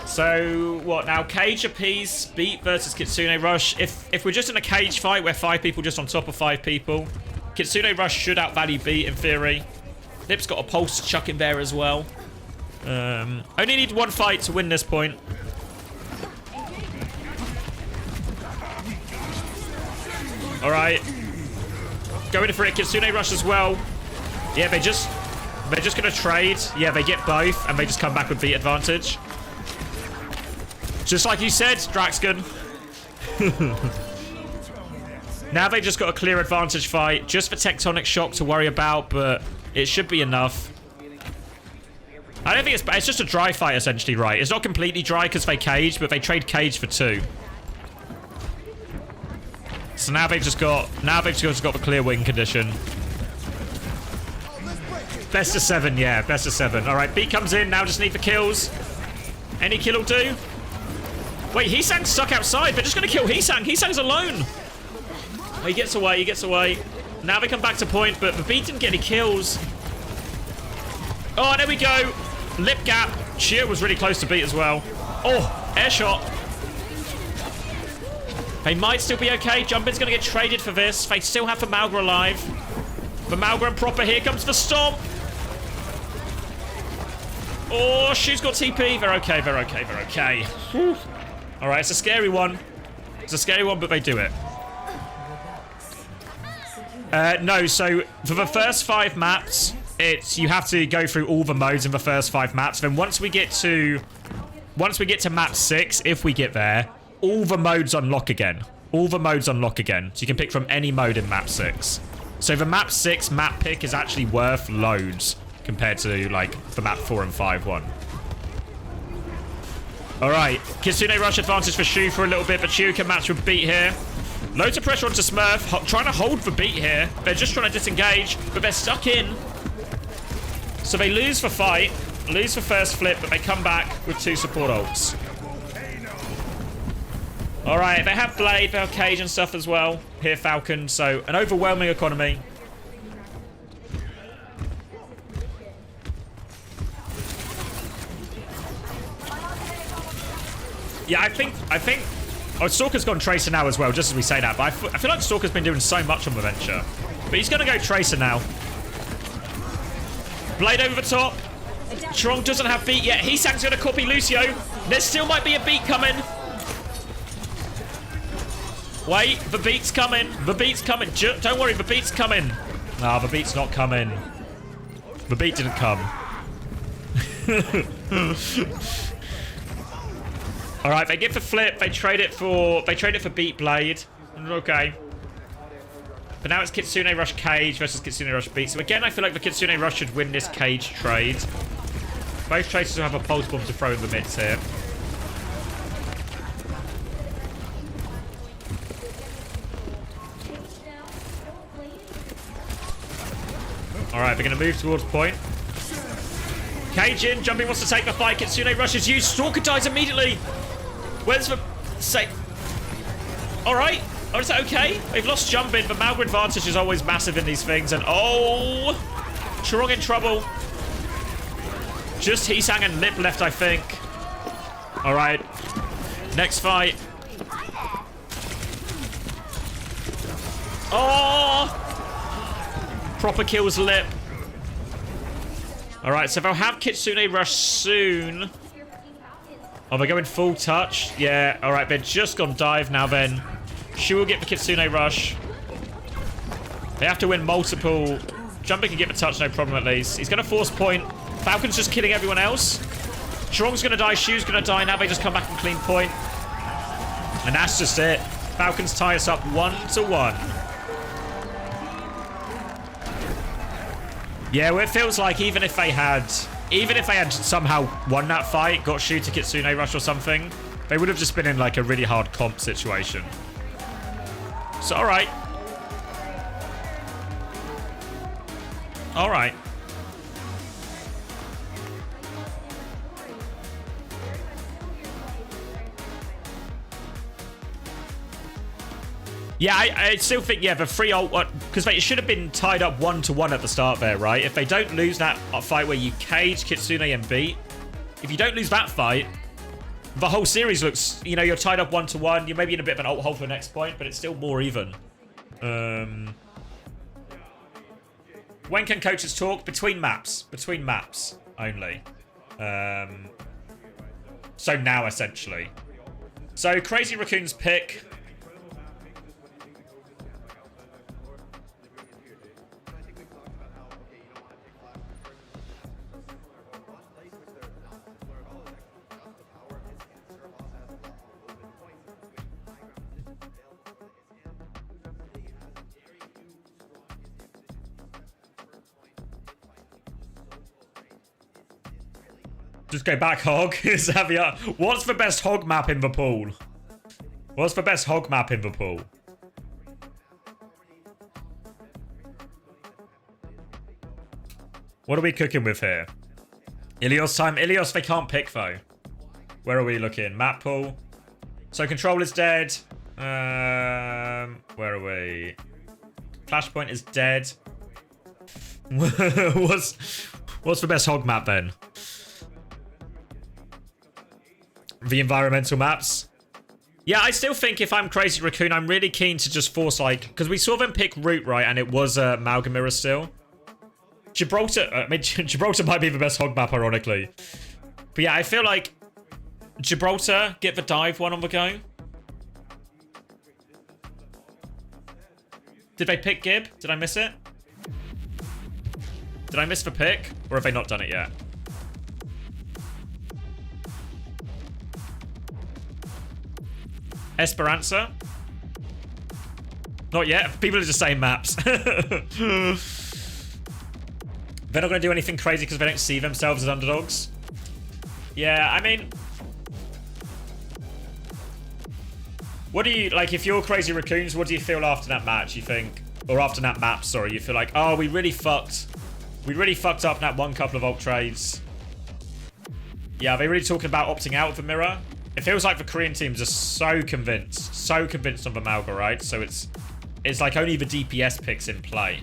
Speaker 1: So, what now? Cage apiece, Beat versus Kitsune Rush. If we're just in a cage fight where 5 people just on top of 5 people, Kitsune Rush should outvalue Beat in theory. Lip's got a pulse to chuck in there as well. Only need 1 fight to win this point. Alright. Going for it, Kitsune Rush as well. Yeah, they're just gonna trade. Yeah, they get both, and they just come back with Beat advantage. Just like you said, Draxgun. Now they just got a clear advantage fight. Just for Tectonic Shock to worry about, but it should be enough. I don't think it's just a dry fight, essentially, right? It's not completely dry because they cage, but they trade cage for 2. So now they've just got the clear win condition. Best of 7, yeah, best of 7. All right, Beat comes in. Now just need the kills. Any kill will do. Wait, Hisang's stuck outside. They're just going to kill Hisang. Hisang's alone. Oh, he gets away, he gets away. Now they come back to point, but the beat didn't get any kills. Oh, there we go. Lip gap. Cheer was really close to beat as well. Oh, air shot. They might still be okay. Jumpin's going to get traded for this. They still have the Malgra alive. The Malgra and proper. Here comes the stomp. Oh, Shu's got TP. They're okay, they're okay, they're okay. All right, it's a scary one. It's a scary one, but they do it. No, so for the first 5 maps, you have to go through all the modes in the first 5 maps. Then once we get to map 6, if we get there, all the modes unlock again. All the modes unlock again. So you can pick from any mode in map 6. So the map 6 map pick is actually worth loads compared to like the map 4 and 5 one. All right, Kitsune rush advantage for Shu for a little bit, but Shu can match with beat here. Loads of pressure onto Smurf, trying to hold the beat here. They're just trying to disengage, but they're stuck in. So they lose the fight, lose the first flip, but they come back with 2 support ults. All right, they have Blade, they have Cage and stuff as well. Here, Falcon, so an overwhelming economy. Yeah, I think... Oh, Stalker's gone Tracer now as well, just as we say that. But I feel like Stalker's been doing so much on the Venture. But he's going to go Tracer now. Blade over the top. Trong doesn't have beat yet. Heesang's going to copy Lucio. There still might be a beat coming. Wait, the beat's coming. The beat's coming. Don't worry, the beat's coming. Nah, the beat's not coming. The beat didn't come. All right, they get the flip. They trade it for beat Blade. Okay. But now it's Kitsune Rush Cage versus Kitsune Rush Beat. So again, I feel like the Kitsune Rush should win this Cage trade. Both traders will have a pulse bomb to throw in the mids here. All right, they're going to move towards point. Cage in. Jumping wants to take the fight. Kitsune Rush is used. Stalker dies immediately. Where's the... All right. Oh, is that okay? They've lost Jumping, but Malgra advantage is always massive in these things. And oh, Trong in trouble. Just Heesang and Lip left, I think. All right. Next fight. Oh! Proper kills Lip. All right, so they'll have Kitsune Rush soon. Oh, they're going full touch. Yeah, all right, they're just gone dive now then. She will get the Kitsune Rush. They have to win multiple. Jumping can get the touch, no problem at least. He's going to force point. Falcon's just killing everyone else. Strong's going to die. Shu's going to die. Now they just come back and clean point. And that's just it. Falcons tie us up 1-1. Yeah, well, it feels like even if they had somehow won that fight, got Shu to Kitsune Rush or something, they would have just been in like a really hard comp situation. So, all right. All right. Yeah, I still think, yeah, the free ult, because it should have been tied up 1-1 at the start there, right? If they don't lose that fight where you cage Kitsune and beat, if you don't lose that fight, the whole series looks, you know, you're tied up 1-1. You're maybe in a bit of an ult hole for the next point, but it's still more even. When can coaches talk? Between maps. Between maps only. So now, essentially. So, Crazy Raccoon's pick. Just go back, Hog. Xavier. What's the best Hog map in the pool? What's the best Hog map in the pool? What are we cooking with here? Ilios time. Ilios, they can't pick, though. Where are we looking? Map pool. So Control is dead. Where are we? Flashpoint is dead. What's the best hog map then? The environmental maps? Yeah, I still think if I'm Crazy Raccoon, I'm really keen to just force, like... Because we saw them pick Root, right? And it was Malgamira still. Gibraltar... I mean, Gibraltar might be the best hog map, ironically. But yeah, I feel like... Gibraltar, get the dive one on the go. Did they pick Gib? Did I miss it? Did I miss the pick? Or have they not done it yet? Esperanza? Not yet. People are just saying maps. They're not going to do anything crazy because they don't see themselves as underdogs. Yeah, I mean... What do you... Like, if you're Crazy Raccoons, what do you feel after that match, you think? Or after that map, sorry. You feel like, oh, we really fucked. We really fucked up that one couple of ult trades. Yeah, are they really talking about opting out of the mirror? It feels like the Korean teams are so convinced on the Malga, right? So it's like only the DPS picks in play.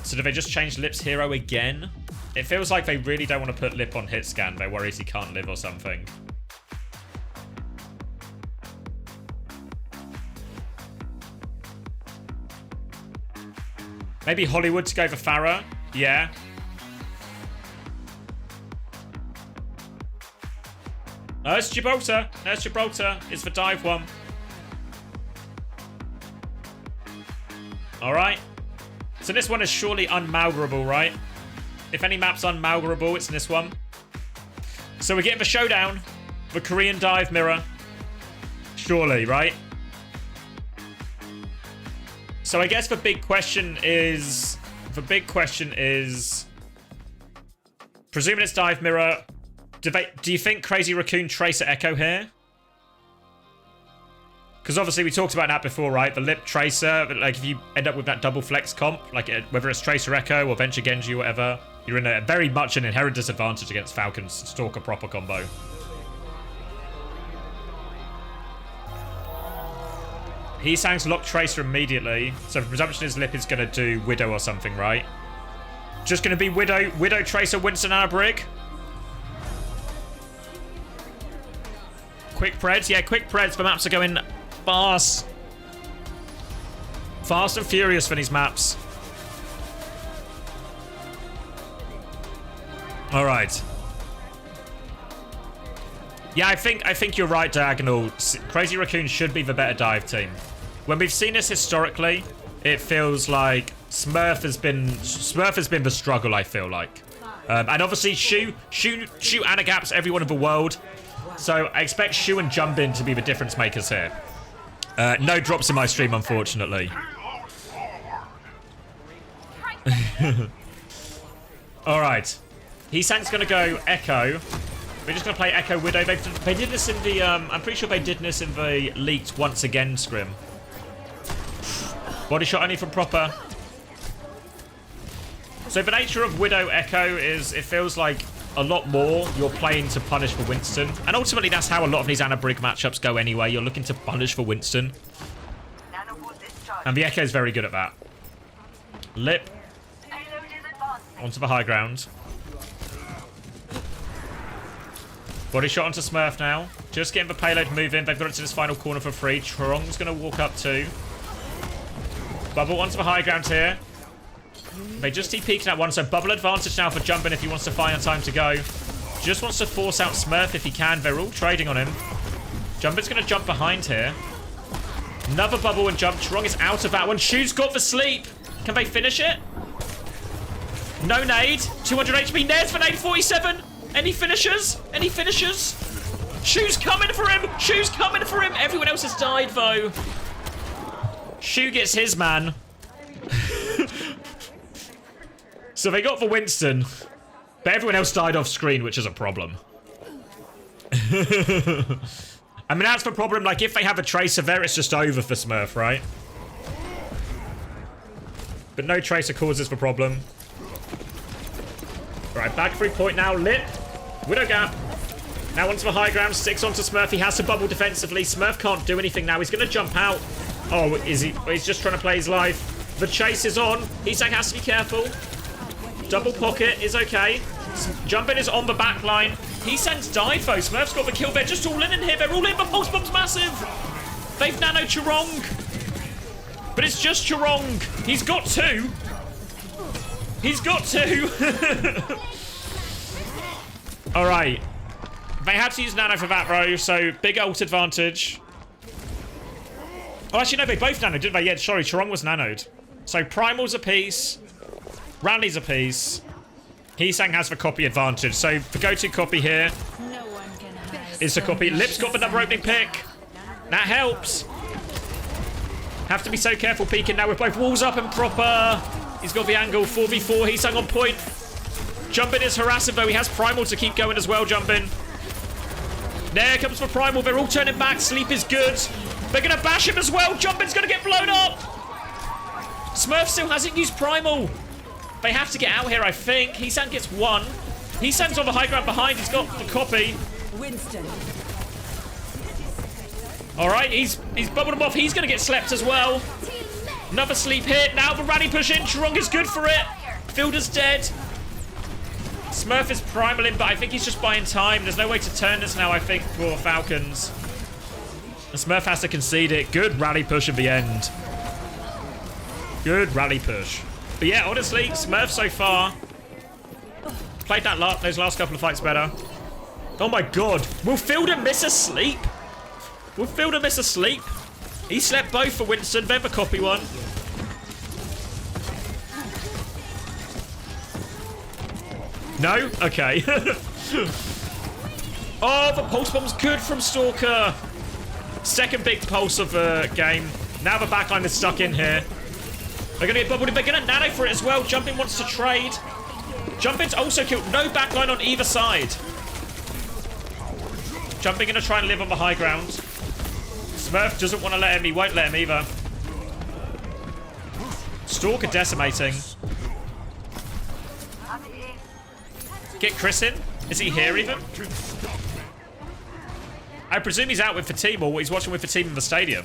Speaker 1: So do they just change Lip's hero again? It feels like they really don't want to put Lip on hit scan. They're worried he can't live or something. Maybe Hollywood to go for Farah? Yeah. No, it's Gibraltar. No, it's Gibraltar. It's the dive one. Alright. So this one is surely unmalgarable, right? If any map's unmalgarable, it's in this one. So we're getting the showdown. The Korean dive mirror. Surely, right? So I guess the big question is... Presuming it's dive mirror... Do you think Crazy Raccoon Tracer Echo here? Because obviously we talked about that before, right? The Lip Tracer, like if you end up with that double flex comp, like whether it's Tracer Echo or Venture Genji or whatever, you're in a very much an inherent disadvantage against Falcon's Stalker proper combo. He sounds lock Tracer immediately, so the presumption is Lip is going to do Widow or something, right? Just going to be Widow Tracer Winston and a Brig. Quick Preds. Yeah, quick Preds. The maps are going fast. Fast and furious for these maps. All right. Yeah, I think you're right, Diagonal. Crazy Raccoon should be the better dive team. When we've seen this historically, it feels like Smurf has been the struggle, I feel like. And obviously Shu Anagaps everyone in the world. So I expect Shu and Jumbin to be the difference makers here. No drops in my stream, unfortunately. Alright. Heesang's gonna go Echo. We're just gonna play Echo Widow. They did this in the I'm pretty sure they did this in the leaked once again scrim. Body shot only from proper. So the nature of Widow Echo is it feels like a lot more you're playing to punish for Winston. And ultimately that's how a lot of these Ana Brig matchups go anyway. You're looking to punish for Winston. And the Echo is very good at that. Lip. Onto the high ground. Body shot onto Smurf now. Just getting the payload moving. They've got it to this final corner for free. Trong's going to walk up too. Bubble onto the high ground here. They just TP'd that one, so bubble advantage now for Jumpin if he wants to find a time to go. Just wants to force out Smurf if he can. They're all trading on him. Jumpin's going to jump behind here. Another bubble and jump. Trong is out of that one. Shu's got the sleep. Can they finish it? No nade. 200 HP. There's for nade 47. Any finishers? Any finishers? Shu's coming for him. Shu's coming for him. Everyone else has died, though. Shu gets his man. So they got for Winston, but everyone else died off screen, which is a problem. I mean, that's the problem. Like, if they have a Tracer there, it's just over for Smurf, right? But no Tracer causes the problem. Right, back 3 point now. Lip. Widow gap. Now onto the high ground, sticks onto Smurf. He has to bubble defensively. Smurf can't do anything now. He's going to jump out. Oh, is he? He's just trying to play his life. The chase is on. Heesang has to be careful. Double pocket is okay. Jumping is on the back line. Heesang's died though. Smurf's got the kill. They're just all in here. They're all in, but Pulse Bomb's massive. They've nanoed Chirong. But it's just Chirong. He's got two. He's got two. All right. They had to use nano for that, bro. So big ult advantage. Oh, actually, no, they both nanoed, didn't they? Yeah, sorry, Chirong was nanoed. So Primal's a piece. Randy's a piece. Heesang has the copy advantage. So the go-to copy here is the copy. Lip's got the number opening pick. That helps. Have to be so careful peeking now with both walls up and proper. He's got the angle. 4v4. Heesang on point. Jumpin is harassing, though. He has Primal to keep going as well, Jumpin. There comes for Primal. They're all turning back. Sleep is good. They're going to bash him as well. Jumpin's going to get blown up. Smurf still hasn't used Primal. They have to get out here, I think. Heesang gets one. Heesang's on the high ground behind. He's got the copy.
Speaker 2: Winston.
Speaker 1: All right, he's bubbled him off. He's going to get slept as well. Another sleep hit. Now the rally push in. Chirong is good for it. Fielder's dead. Smurf is primaling, but I think he's just buying time. There's no way to turn this now, I think, for Falcons. And Smurf has to concede it. Good rally push at the end. Good rally push. But yeah, honestly, Smurf so far played those last couple of fights better. Oh my god. Will Fielder miss a sleep? Will Fielder miss a sleep? He slept both for Winston. They have a copy one. No? Okay. Oh, the pulse bomb's good from Stalker. Second big pulse of the game. Now the backline is stuck in here. They're going to get bubbled. They're going to nano for it as well. Jumpin wants to trade. Jumpin's also killed. No backline on either side. Jumpin going to try and live on the high ground. Smurf doesn't want to let him. He won't let him either. Stalker decimating. Get Chris in. Is he here even? I presume he's out with the team, or he's watching with the team in the stadium.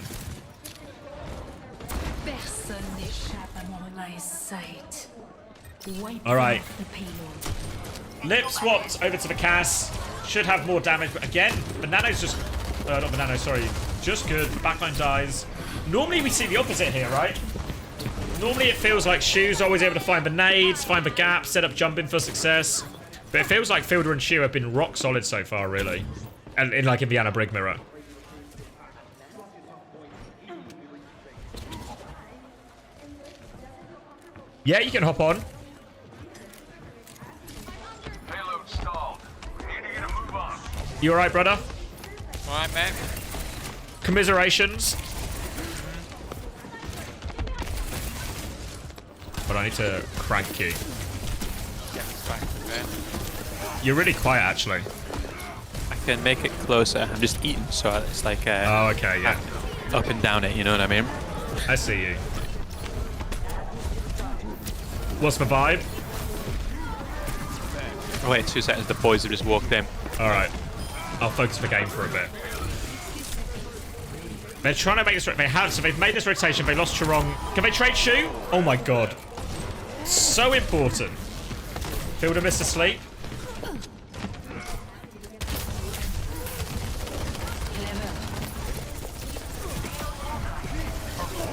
Speaker 1: All right. Lip swapped over to the Cass. Should have more damage, but again, the nano's just... not the nano, sorry. Just good. Backline dies. Normally we see the opposite here, right? Normally it feels like Shu's always able to find the nades, find the gaps, set up Jumpin for success. But it feels like Fielder and Shu have been rock solid so far, really. And in like Indiana Brig Mirror. Yeah, you can hop on.
Speaker 3: Payload stalled. We need to get a move on.
Speaker 1: You alright, brother?
Speaker 10: Alright, man.
Speaker 1: Commiserations. But I need to crank you. You're really quiet, actually.
Speaker 8: I can make it closer. I'm just eating, so it's like
Speaker 1: oh, okay, yeah.
Speaker 8: Up and down it, you know what I mean?
Speaker 1: I see you. What's the vibe?
Speaker 8: Oh, wait, 2 seconds. The boys have just walked in.
Speaker 1: All right. I'll focus the game for a bit. They're trying to make this... They have, so they've made this rotation. They lost Chirong. Can they trade Shu? Oh, my God. So important. Fielder missed a sleep.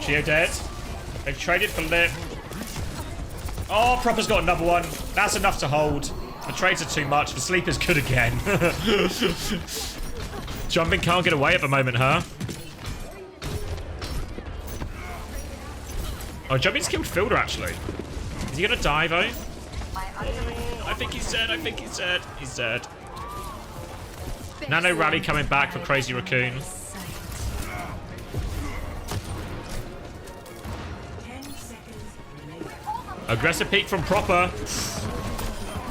Speaker 1: Geo dead. They've traded for Lip. Oh, Proper's got another one. That's enough to hold. The trades are too much. The sleep is good again. Jumping can't get away at the moment, huh? Oh, Jumping's killed Fielder, actually. Is he gonna die, though? I think he's dead. I think he's dead. He's dead. Nano Rally coming back for Crazy Raccoon. Aggressive peek from Proper.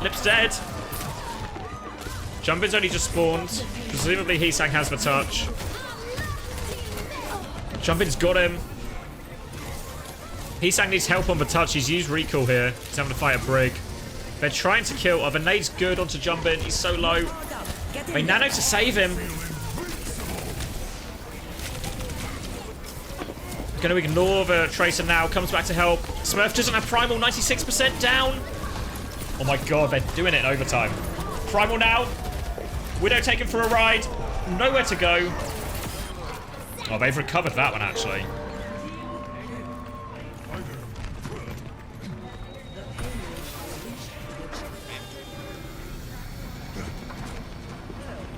Speaker 1: Lip's dead. Jumpin's only just spawned. Presumably Heesang has the touch. Jumpin's got him. Heesang needs help on the touch. He's used recall here. He's having to fight a Brig. They're trying to kill. Oh, the nade's good onto Jumpin. He's so low. I mean, Nano to save him. Gonna ignore the Tracer now. Comes back to help. Smurf doesn't have Primal. 96% down. Oh my god, they're doing it in overtime. Primal now. Widow taken for a ride. Nowhere to go. Oh, they've recovered that one, actually.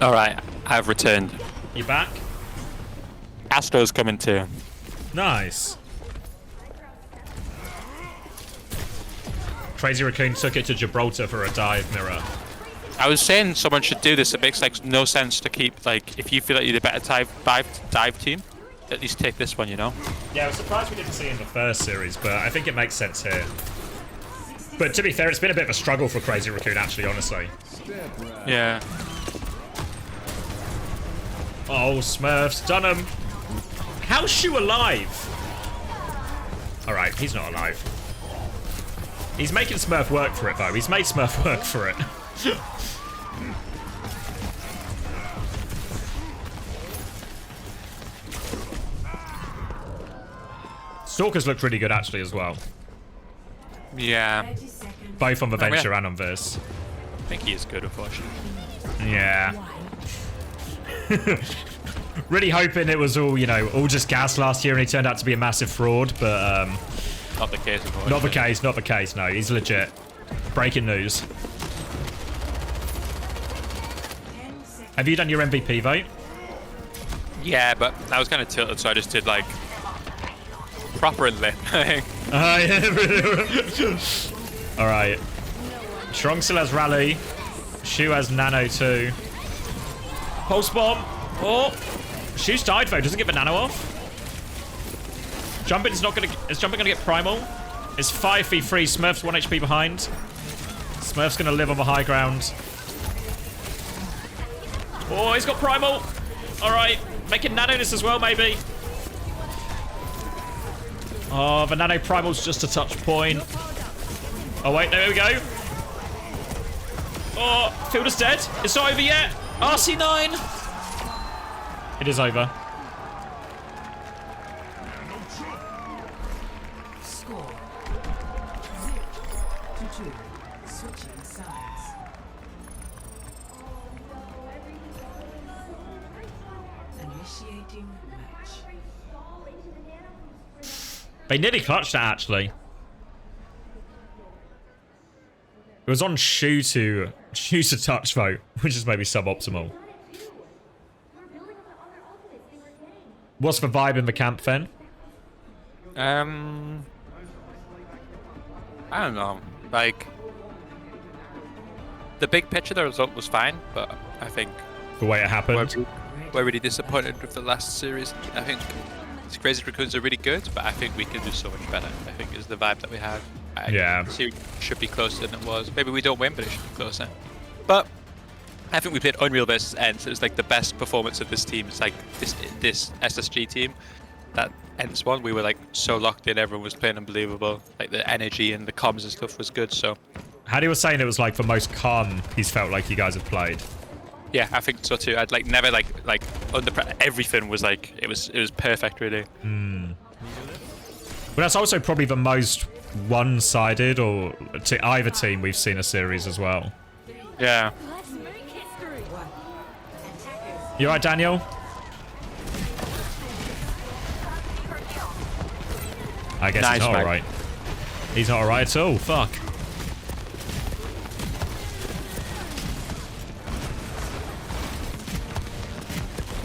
Speaker 8: Alright, I've returned.
Speaker 1: You back?
Speaker 8: Astro's coming too.
Speaker 1: Nice. Crazy Raccoon took it to Gibraltar for a dive mirror.
Speaker 8: I was saying someone should do this. It makes like no sense to keep like if you feel like you're the better dive team, at least take this one, you know?
Speaker 1: Yeah, I was surprised we didn't see it in the first series, but I think it makes sense here. But to be fair, it's been a bit of a struggle for Crazy Raccoon, actually, honestly.
Speaker 8: Yeah.
Speaker 1: Oh, Smurfs, done him. How's Shu alive? Alright, he's not alive. He's making Smurf work for it, though. He's made Smurf work for it. Stalkers looked really good, actually, as well.
Speaker 8: Yeah.
Speaker 1: Both on the Venture and on this.
Speaker 8: I think he is good, unfortunately.
Speaker 1: Yeah. Really hoping it was all, you know, all just gas last year and he turned out to be a massive fraud, but
Speaker 8: not the case, unfortunately.
Speaker 1: Not the case, not the case, no. He's legit. Breaking news. Have you done your MVP vote?
Speaker 8: Yeah, but I was kind of tilted, so I just did like proper and lit.
Speaker 1: Alright. Strong still has Rally. Shu has Nano too. Pulse Bomb. Oh. Shu's died though. Doesn't get the Nano off. Jumping is not gonna. Is Jumping gonna get Primal? It's 5v3. Smurf's 1 HP behind. Smurf's gonna live on the high ground. Oh, he's got Primal. Alright. Making Nano this as well, maybe. Oh, the Nano Primal's just a touch point. Oh, wait. There we go. Oh, Fielder's dead. It's not over yet. RC9. It is over.
Speaker 2: Score 0-2. Switching sides. Initiating match.
Speaker 1: They nearly clutched that, actually. It was on Shu to touch though, which is maybe suboptimal. What's the vibe in the camp then?
Speaker 8: I don't know. Like the big picture, the result was fine, but I think
Speaker 1: the way it happened,
Speaker 8: we're really disappointed with the last series. I think these Crazy Raccoons are really good, but I think we can do so much better. I think is the vibe that we had.
Speaker 1: Yeah.
Speaker 8: The series should be closer than it was. Maybe we don't win, but it should be closer. But I think we played Unreal versus Ents. It was like the best performance of this team. It's like this SSG team. That Ents one, we were like so locked in. Everyone was playing unbelievable. Like the energy and the comms and stuff was good. So,
Speaker 1: Hattie was saying it was like the most calm he's felt like you guys have played.
Speaker 8: Yeah, I think so too. I'd like never like under everything was like it was perfect really.
Speaker 1: But that's also probably the most one-sided or to either team we've seen a series as well.
Speaker 8: Yeah.
Speaker 1: You alright, Daniel? I guess
Speaker 8: Nice,
Speaker 1: he's not
Speaker 8: mate.
Speaker 1: alright. He's not alright at all. Fuck.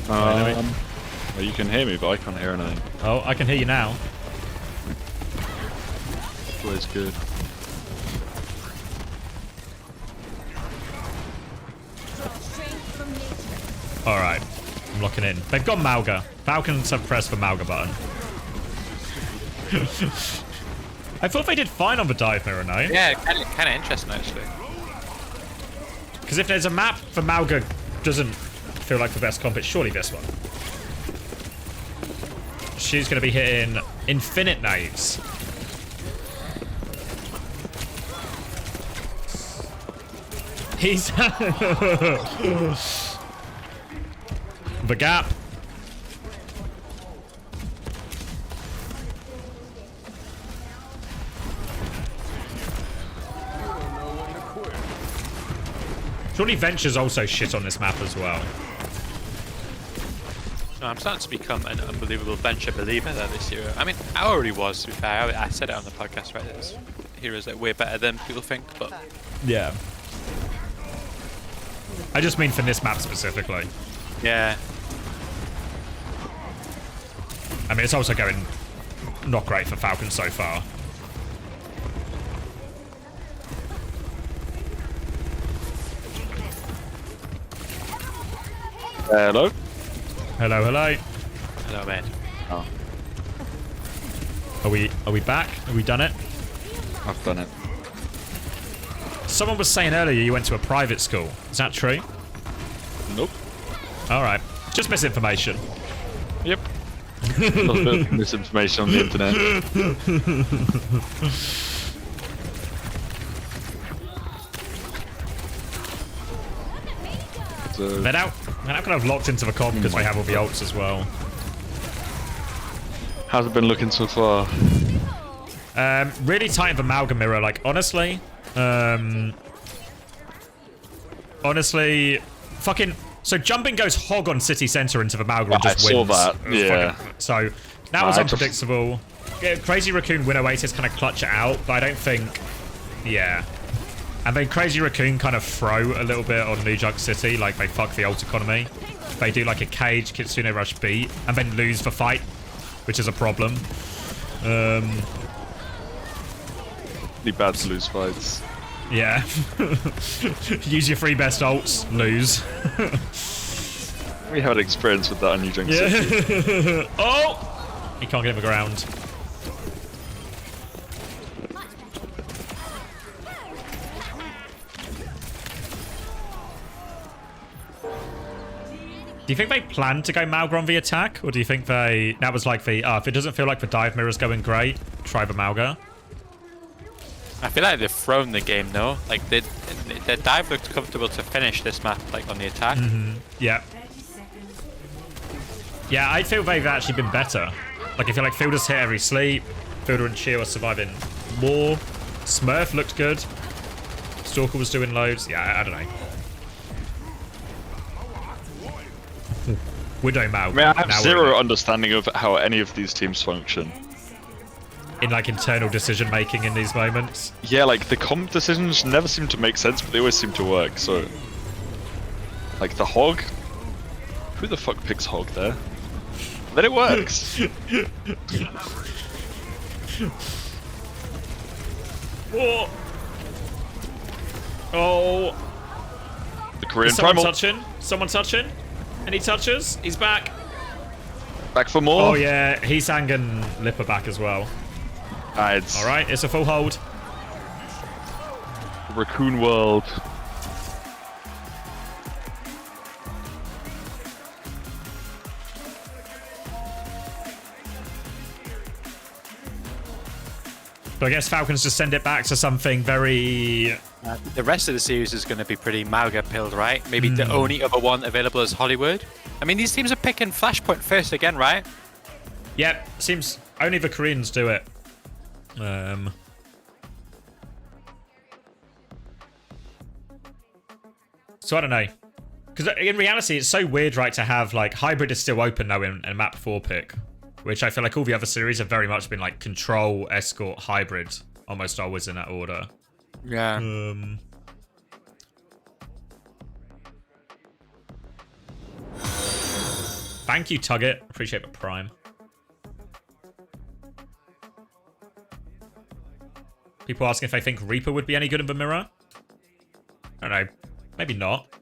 Speaker 13: Well, you can hear me, but I can't hear anything.
Speaker 1: Oh, I can hear you now.
Speaker 13: It's always good.
Speaker 1: Alright. I'm locking in. They've got Mauga. Falcons have pressed the Mauga button. I thought they did fine on the dive mirror, no?
Speaker 8: Yeah, kind of interesting actually.
Speaker 1: Because if there's a map for Mauga doesn't feel like the best comp, it's surely this one. She's going to be hitting infinite nades. He's the gap. Surely Venture's also shit on this map as well.
Speaker 8: No, I'm starting to become an unbelievable Venture believer there this year. I mean, I already was, to be fair. I said it on the podcast, right? There's heroes that are way better than people think, but...
Speaker 1: Yeah. I just mean for this map specifically.
Speaker 8: Yeah.
Speaker 1: I mean, it's also going not great for Falcon so far.
Speaker 13: Hello?
Speaker 1: Hello, hello.
Speaker 8: Hello, man.
Speaker 13: Oh.
Speaker 1: Are we back? Have we done it?
Speaker 13: I've done it.
Speaker 1: Someone was saying earlier you went to a private school. Is that true?
Speaker 13: Nope.
Speaker 1: Alright. Just misinformation.
Speaker 13: Yep. A lot of misinformation on the internet. So,
Speaker 1: They're now kind of locked into the comp because they have all the ults as well.
Speaker 13: how's it been looking so far?
Speaker 1: Really tight of Amalgam Mirror, like, honestly. Honestly, fucking... So Jumping goes hog on City Center into the Amalgam and just wins.
Speaker 13: I saw that, yeah.
Speaker 1: So, that was unpredictable. Yeah, Crazy Raccoon Winnow Oasis kind of clutch it out, but I don't think... Yeah. And then Crazy Raccoon kind of throw a little bit on New Junk City, like they fuck the ult economy. They do like a cage Kitsune Rush beat, and then lose the fight, which is a problem.
Speaker 13: Really bad to lose fights.
Speaker 1: Yeah. Use your 3 best ults, lose.
Speaker 13: We had experience with that on New Junk City.
Speaker 1: Yeah. Oh! He can't get him the ground. Do you think they planned to go Malga on the attack? Or do you think they... That was like the... if it doesn't feel like the dive mirror's going great, try the Malga.
Speaker 8: I feel like they've thrown the game, though. Like, their dive looked comfortable to finish this map, like, on the attack.
Speaker 1: Yeah. Yeah, I feel they've actually been better. Like, I feel like Fielder's hit every sleep. Fielder and Cheer are surviving more. Smurf looked good. Stalker was doing loads. Yeah, I don't know. Widow Malga.
Speaker 13: I mean, I have zero understanding of how any of these teams function.
Speaker 1: In like internal decision making in these moments.
Speaker 13: Yeah, like the comp decisions never seem to make sense, but they always seem to work. So, like the hog, who the fuck picks hog there? Then it works.
Speaker 1: Whoa. Oh.
Speaker 13: The Korean
Speaker 1: someone
Speaker 13: primal.
Speaker 1: touching? Someone touching? Any touches? He's back.
Speaker 13: Back for more.
Speaker 1: Oh yeah, Heesang and Lip are back as well. Alright, it's a full hold.
Speaker 13: Raccoon World.
Speaker 1: So I guess Falcons just send it back to something very...
Speaker 8: The rest of the series is going to be pretty Malga pilled, right? Maybe the only other one available is Hollywood. I mean, these teams are picking Flashpoint first again, right?
Speaker 1: Yep, seems only the Koreans do it. So I don't know. Because in reality, it's so weird, right, to have, like, Hybrid is still open, though, in map 4 pick. Which I feel like all the other series have very much been, like, Control, Escort, Hybrid. Almost always in that order.
Speaker 8: Yeah.
Speaker 1: Thank you, Tugget. Appreciate the prime. People asking if I think Reaper would be any good in the mirror. I don't know. Maybe not.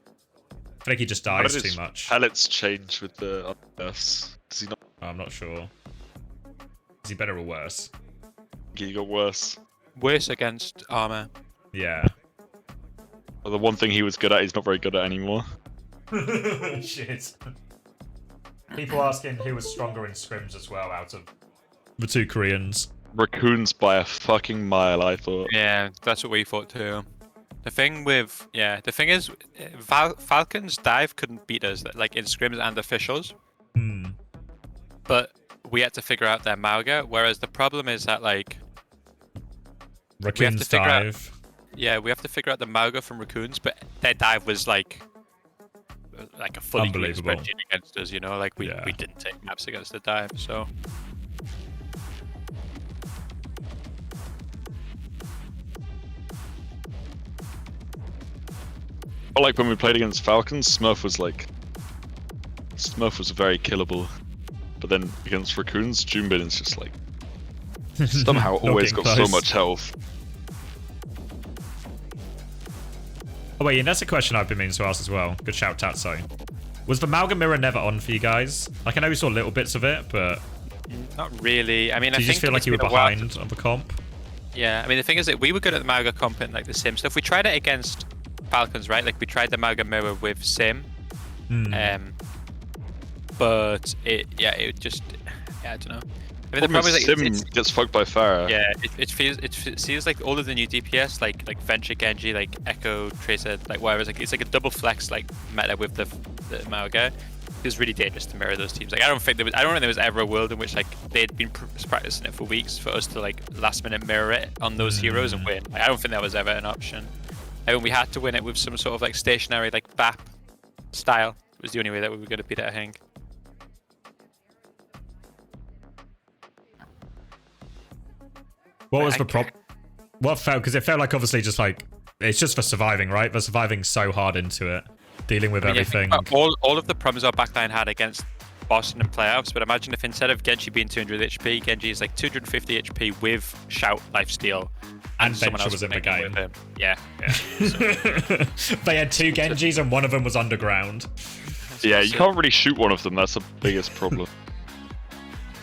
Speaker 1: I think he just dies too much.
Speaker 13: Pellets change with the nerfs. Does he not?
Speaker 1: I'm not sure. Is he better or worse?
Speaker 13: He got worse.
Speaker 8: Worse against armor.
Speaker 1: Yeah.
Speaker 13: Well, the one thing he was good at, he's not very good at anymore.
Speaker 1: Shit. People asking who was stronger in scrims as well out of the 2 Koreans.
Speaker 13: Raccoons by a fucking mile, I thought.
Speaker 8: Yeah, that's what we thought too. The thing is, Falcons dive couldn't beat us like in scrims and officials. But we had to figure out their Mauga. Whereas the problem is that like
Speaker 1: Raccoons dive.
Speaker 8: We have to figure out the Mauga from Raccoons, but their dive was like a fully green spreadsheet against us. You know, like we didn't take maps against the dive, so.
Speaker 13: But like when we played against Falcons, Smurf was very killable. But then against Raccoons, Junbin is just like somehow always got so much health.
Speaker 1: Oh wait, and that's a question I've been meaning to ask as well. Good shout, Tatso. Was the Malga mirror never on for you guys? Like I know we saw little bits of it, but
Speaker 8: not really. I mean,
Speaker 1: do you just feel like you were behind on the comp?
Speaker 8: Yeah, I mean the thing is that we were good at the Mauga comp and like the sim stuff. We tried it against Falcons, right? Like we tried the Mauga mirror with sim, but I don't know. I mean, the problem is like,
Speaker 13: sim gets fucked by Pharah.
Speaker 8: Yeah, it feels like all of the new DPS, like Venture Genji, like Echo Tracer, like whatever. It's like a double flex like meta with the Mauga. It's really dangerous to mirror those teams. Like I don't think there was ever a world in which like they'd been practicing it for weeks for us to like last minute mirror it on those heroes and win. Like, I don't think that was ever an option. I mean, we had to win it with some sort of like stationary like BAP style. It was the only way that we were going to beat it, I think.
Speaker 1: What was the problem? What felt? Because it felt like obviously just like it's just for surviving, right? They're surviving so hard into it, dealing with everything.
Speaker 8: All of the problems our backline had against Boston in playoffs, but imagine if instead of Genji being 200 HP, Genji is like 250 HP with Shout Lifesteal.
Speaker 1: And
Speaker 8: someone else
Speaker 1: was in the game.
Speaker 8: Yeah.
Speaker 1: They had two Genjis and one of them was underground.
Speaker 13: Yeah, you can't really shoot one of them. That's the biggest problem.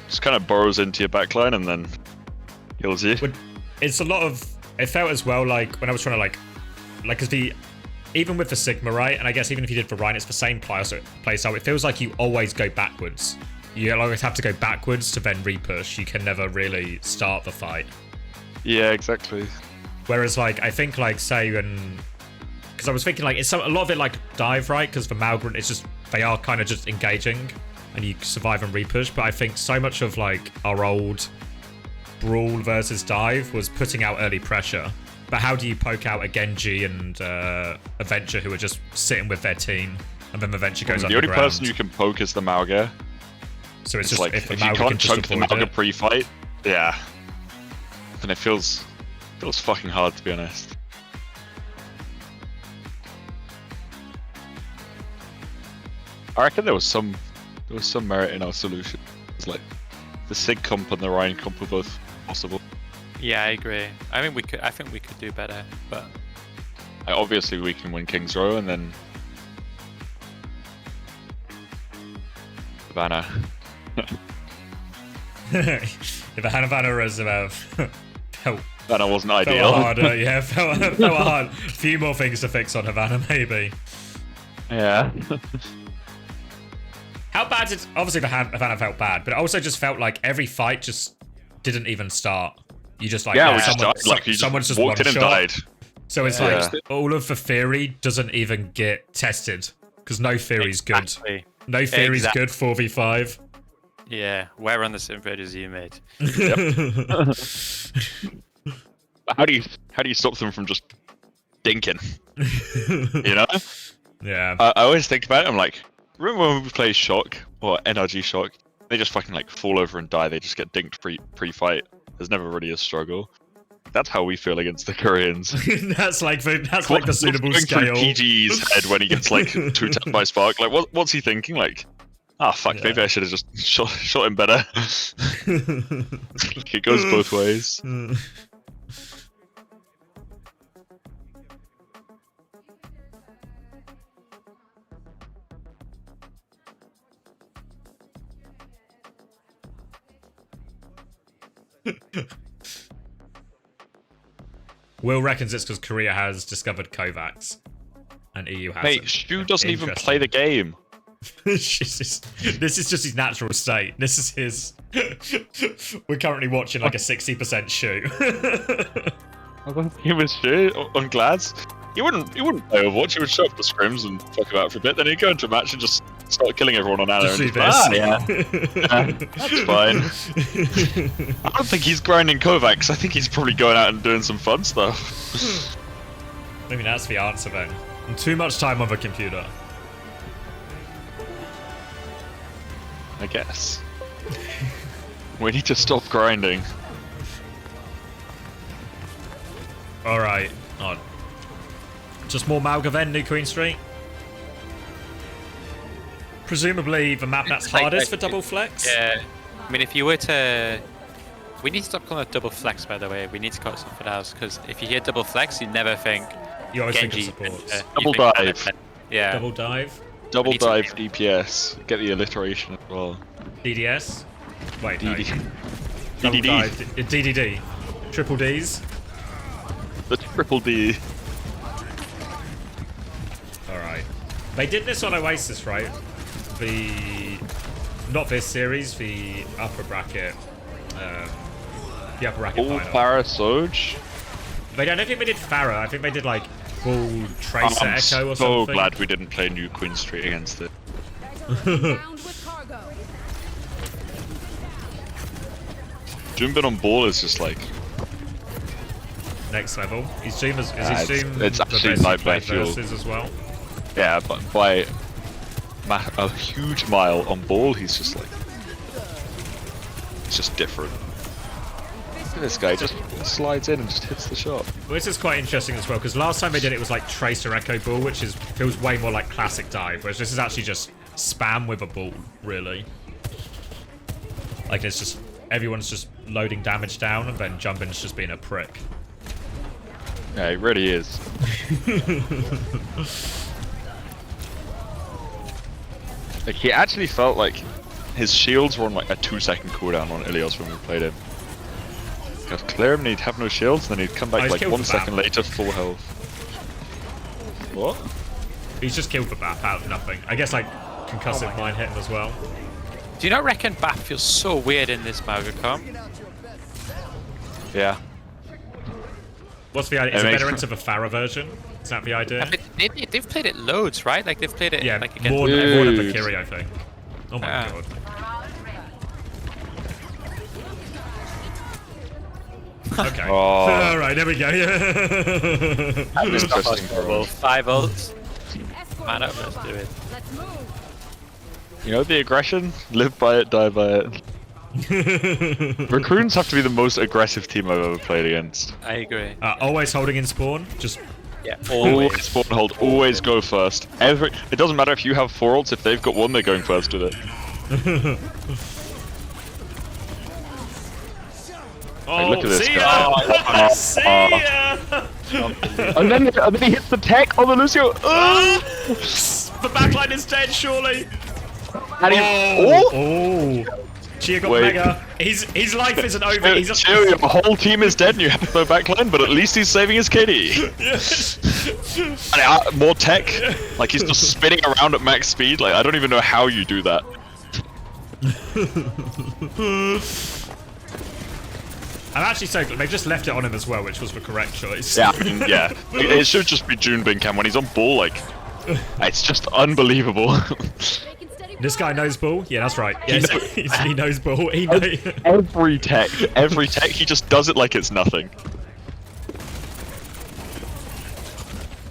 Speaker 13: Just kind of burrows into your backline and then kills you.
Speaker 1: It's a lot of. It felt as well like when I was trying to like, because even with the Sigma, right? And I guess even if you did for Ryan, it's the same play style. It feels like you always go backwards. You always have to go backwards to then repush. You can never really start the fight.
Speaker 13: Yeah, exactly.
Speaker 1: Whereas, like, I think, like, say, because I was thinking, like, it's a lot of it, like, dive, right? Because for Malgrin, it's just, they are kind of just engaging, and you survive and repush. But I think so much of, like, our old Brawl versus dive was putting out early pressure. But how do you poke out a Genji and a Venture who are just sitting with their team, and then the Venture goes underground?
Speaker 13: The only person you can poke is the Malga.
Speaker 1: So it's just,
Speaker 13: like,
Speaker 1: if
Speaker 13: you can't chunk the Malga pre-fight, yeah. And it feels fucking hard, to be honest. I reckon there was some merit in our solution. It's like the Sig comp and the Ryan comp were both possible.
Speaker 8: Yeah, I agree. I think we could do better, but
Speaker 13: obviously we can win King's Row and then Havana.
Speaker 1: If a Havana is about
Speaker 13: Havana wasn't ideal.
Speaker 1: Harder, felt hard. A few more things to fix on Havana, maybe.
Speaker 13: Yeah.
Speaker 1: How bad did... Obviously, the Havana felt bad, but it also just felt like every fight just didn't even start. You just like...
Speaker 13: Yeah, someone's
Speaker 1: just
Speaker 13: walked in and died.
Speaker 1: So it's like all of the theory doesn't even get tested because no theory's good. No theory's good 4v5.
Speaker 8: Yeah, where on the sim pages you made?
Speaker 13: How do you stop them from just dinking? You know?
Speaker 1: Yeah.
Speaker 13: I always think about it. I'm like, remember when we play Shock or NRG Shock? They just fucking like fall over and die. They just get dinked pre-fight. There's never really a struggle. That's how we feel against the Koreans.
Speaker 1: that's like the suitable scale.
Speaker 13: PG's head when he gets like 2 tapped by Spark. Like, what's he thinking? Like, fuck, maybe I should have just shot him better. It goes both ways.
Speaker 1: Will reckons it's because Korea has discovered Kovacs and EU hasn't.
Speaker 13: Hey, Shu doesn't even play the game.
Speaker 1: This is just his natural state. This is his... We're currently watching like a 60% Shu.
Speaker 13: He was Shu on Glads. He wouldn't play Overwatch. He would show up the scrims and fuck about for a bit. Then he'd go into a match and just start killing everyone on Ana.
Speaker 1: Just
Speaker 13: and
Speaker 1: do
Speaker 13: just,
Speaker 1: this.
Speaker 13: yeah, that's fine. I don't think he's grinding Kovacs. I think he's probably going out and doing some fun stuff.
Speaker 1: Maybe that's the answer then. And too much time on the computer.
Speaker 13: I guess. We need to stop grinding.
Speaker 1: Alright. On. Just more Malgaven, New Queen Street. Presumably the map that's hardest for double flex?
Speaker 8: Yeah. I mean, if you were to... We need to stop calling it double flex, by the way. We need to call it something else, because if you hear double flex, you never think
Speaker 1: You always
Speaker 8: Genji.
Speaker 1: think of supports.
Speaker 13: Double dive.
Speaker 8: Yeah.
Speaker 1: Double dive.
Speaker 13: Double dive DPS. Get the alliteration as well.
Speaker 1: DDS. Wait, no.
Speaker 13: DD.
Speaker 1: Double
Speaker 13: DDD.
Speaker 1: dive. DDD. Triple Ds.
Speaker 13: The triple D.
Speaker 1: Alright. They did this on Oasis, right? Not this series, the upper bracket. The upper bracket
Speaker 13: All
Speaker 1: final.
Speaker 13: Farah Soj.
Speaker 1: I don't think they did Farah. I think they did like Bull, Tracer,
Speaker 13: I'm
Speaker 1: Echo or
Speaker 13: so
Speaker 1: something.
Speaker 13: glad we didn't play New Queen Street against it. Junbin on ball is just like
Speaker 1: Next level. Is his Zoom
Speaker 13: it's
Speaker 1: the
Speaker 13: actually
Speaker 1: best
Speaker 13: nightmare
Speaker 1: played
Speaker 13: fuel.
Speaker 1: versus as well?
Speaker 13: Yeah, but by a huge mile on ball, he's just like it's just different. This guy just slides in and just hits the shot.
Speaker 1: Well, this is quite interesting as well, because last time they did it was like Tracer Echo Ball, which feels way more like classic dive, whereas this is actually just spam with a ball, really. Like it's just, everyone's just loading damage down and then Jumbin's just being a prick.
Speaker 13: Yeah, he really is. Like, he actually felt like his shields were on like a 2-second cooldown on Ilios when we played him. He'd clear him and he'd have no shields, and then he'd come back like 1 second later, full health. What?
Speaker 1: He's just killed the BAP out of nothing. I guess like concussive mine hit him as well.
Speaker 8: Do you not reckon BAP feels so weird in this Mauga comp?
Speaker 13: Yeah.
Speaker 1: What's the idea? Is it better into the Farah version? Is that the idea?
Speaker 8: They've played it loads, right? Like they've played it like against
Speaker 1: more than the Kiri, I think. Oh my god. Okay.
Speaker 13: Oh.
Speaker 1: Alright, there we go.
Speaker 8: That was possible. 5 ults. Man up, let's do it.
Speaker 13: You know the aggression? Live by it, die by it. Raccoons have to be the most aggressive team I've ever played against.
Speaker 8: I agree.
Speaker 1: Always holding in spawn. Just
Speaker 13: always spawn hold. Always go first. It doesn't matter if you have 4 ults. If they've got 1, they're going first with it.
Speaker 1: Oh,
Speaker 13: look at this
Speaker 1: see
Speaker 13: guy.
Speaker 1: ya! See ya!
Speaker 13: And then he hits the tech on the Lucio.
Speaker 1: The backline is dead, surely.
Speaker 13: And
Speaker 1: oh! Chia got mega. His life isn't over. He's
Speaker 13: your whole team is dead and you have no backline, but at least he's saving his KD. And, more tech. Like he's just spinning around at max speed. Like I don't even know how you do that.
Speaker 1: I'm actually so glad. They've just left it on him as well, which was the correct choice.
Speaker 13: Yeah, I mean, yeah. It should just be Junbin Cam when he's on ball. Like, it's just unbelievable.
Speaker 1: This guy knows ball. Yeah, that's right. Yeah, he knows ball. He knows.
Speaker 13: Every tech, he just does it like it's nothing.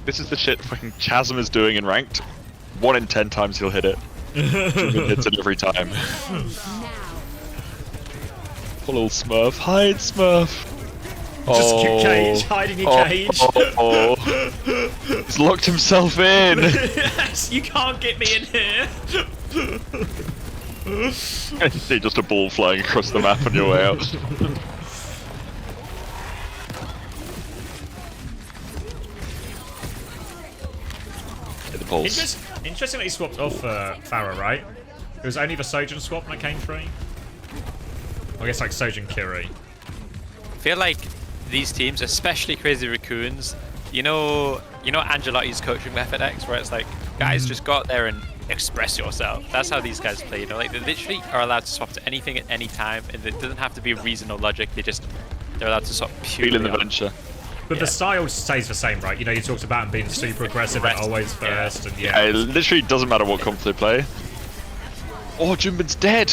Speaker 13: This is the shit fucking Chasm is doing in ranked. 1 in 10 times he'll hit it. Junbin hits it every time. Poor little Smurf. Hide, Smurf.
Speaker 1: Just cage, hiding in cage.
Speaker 13: He's locked himself in.
Speaker 1: Yes, you can't get me in here.
Speaker 13: I see just a ball flying across the map on your way out. Hit the pulse.
Speaker 1: Interesting that he swapped off Farah, right? It was only the Sojourn swap when it came through. I guess like Sojourn Kiri.
Speaker 8: I feel like these teams, especially Crazy Raccoons, you know Angelotti's coaching method X, where it's like, guys, just go out there and express yourself. That's how these guys play, you know, like they literally are allowed to swap to anything at any time, and it doesn't have to be reason or logic. They're allowed to swap purely
Speaker 13: Feeling the venture.
Speaker 1: But the style stays the same, right? You know, you talked about him being super aggressive and always first, and
Speaker 13: Yeah, it literally doesn't matter what comp they play. Oh, Junbin's dead.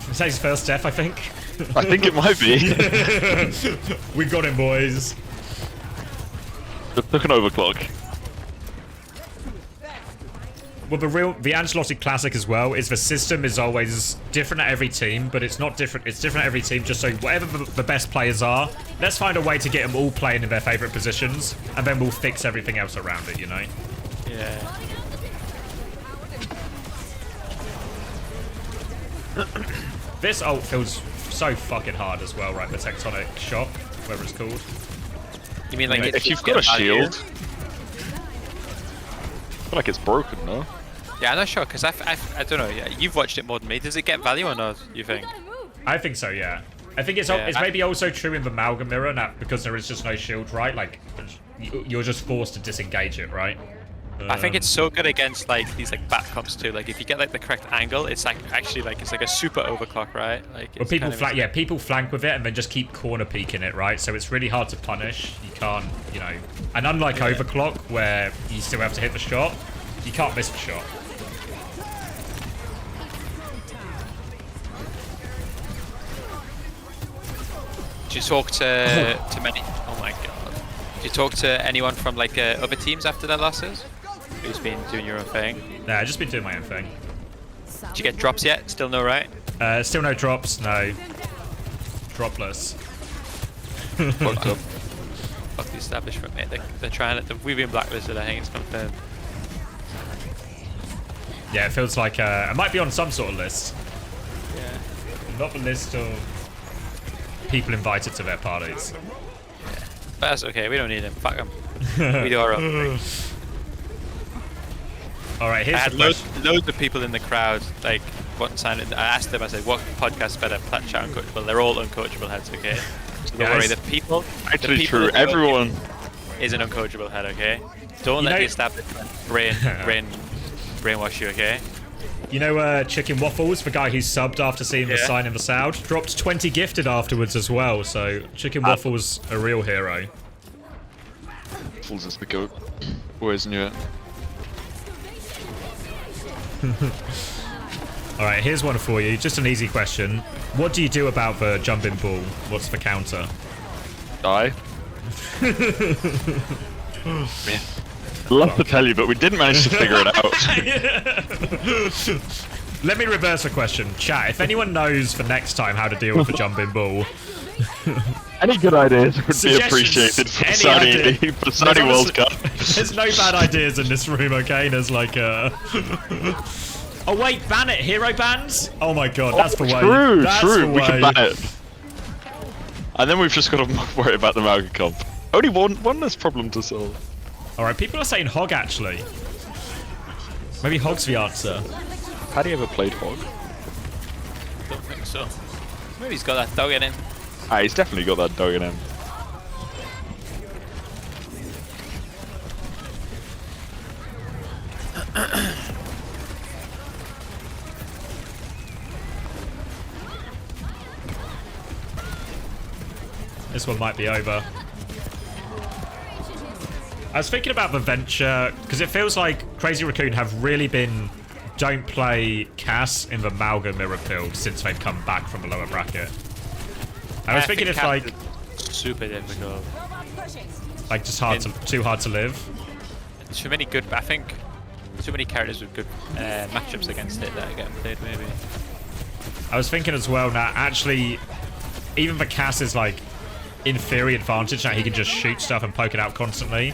Speaker 1: Is that his first death, I think?
Speaker 13: I think it might be.
Speaker 1: We got him, boys.
Speaker 13: Just took an overclock.
Speaker 1: Well, the Ancelotti classic as well is the system is always different at every team, but it's not different. It's different at every team. Just so whatever the best players are, let's find a way to get them all playing in their favorite positions, and then we'll fix everything else around it. You know?
Speaker 8: Yeah.
Speaker 1: This ult feels so fucking hard as well, right? The tectonic shock, whatever it's called.
Speaker 8: You mean like
Speaker 13: if you've got a shield? I feel like it's broken, no?
Speaker 8: Yeah, I'm not sure because I don't know. Yeah, you've watched it more than me. Does it get value or not? You think?
Speaker 1: I think so. Yeah. I think it's maybe also true in the Malga mirror, now because there is just no shield, right? Like you're just forced to disengage it, right?
Speaker 8: I think it's so good against like these like back comps too. Like if you get like the correct angle, it's like actually like it's like a super overclock, right? Like
Speaker 1: well, people flank, yeah, people flank with it and then just keep corner peeking it, right? So it's really hard to punish. You can't, you know, and unlike overclock where you still have to hit the shot, you can't miss the shot.
Speaker 8: Did you talk to many? Oh my god! Did you talk to anyone from like other teams after their losses? Who's been doing your own thing?
Speaker 1: Nah, I've just been doing my own thing.
Speaker 8: Did you get drops yet? Still no, right?
Speaker 1: Still no drops, no. Dropless.
Speaker 8: Fucked up. Fuck the establishment, mate. They're trying it. We've been blacklisted, I think it's confirmed.
Speaker 1: Yeah, it feels like it might be on some sort of list.
Speaker 8: Yeah.
Speaker 1: Not the list of people invited to their parties.
Speaker 8: Yeah. But that's okay, we don't need him. Fuck him. We do our own thing.
Speaker 1: Alright, here's
Speaker 8: I had
Speaker 1: the
Speaker 8: loads of people in the crowd, like, wanting to sign it. I asked them, I said, what podcast is better, Plat Chat and Coachable? They're all uncoachable heads, okay? So don't worry, the people...
Speaker 13: Actually true, everyone...
Speaker 8: is an uncoachable head, okay? Don't let the establishment brainwash you, okay?
Speaker 1: You know Chicken Waffles, the guy who subbed after seeing the sign in the Sound, dropped 20 gifted afterwards as well, so Chicken Waffles, a real hero.
Speaker 13: Waffles is the goat. Always knew it.
Speaker 1: Alright, here's one for you. Just an easy question. What do you do about the jumping ball? What's the counter?
Speaker 13: Die. Love to tell you, but we didn't manage to figure it out.
Speaker 1: Let me reverse the question. Chat, if anyone knows for next time how to deal with the jumping ball...
Speaker 13: Any good ideas would be appreciated for Saudi World Cup.
Speaker 1: There's no bad ideas in this room, okay? There's like Oh wait, ban it! Hero bans? Oh my god, that's the way.
Speaker 13: True, we can ban it. And then we've just got to worry about the Malga comp. Only one less problem to solve.
Speaker 1: Alright, people are saying Hog actually. Maybe Hog's the answer.
Speaker 13: Had he ever played Hog?
Speaker 8: Don't think so. Maybe he's got that dog in him.
Speaker 13: Ah, he's definitely got that dog in him.
Speaker 1: This one might be over. I was thinking about the venture, because it feels like Crazy Raccoon have really been don't play Cass in the Malga mirror build since they've come back from the lower bracket. I was thinking if like
Speaker 8: super difficult.
Speaker 1: Like just too hard to live.
Speaker 8: Too many good, I think too many characters with good matchups against it that are getting played maybe.
Speaker 1: I was thinking as well now actually even the Cass is like in theory advantage that he can just shoot stuff and poke it out constantly.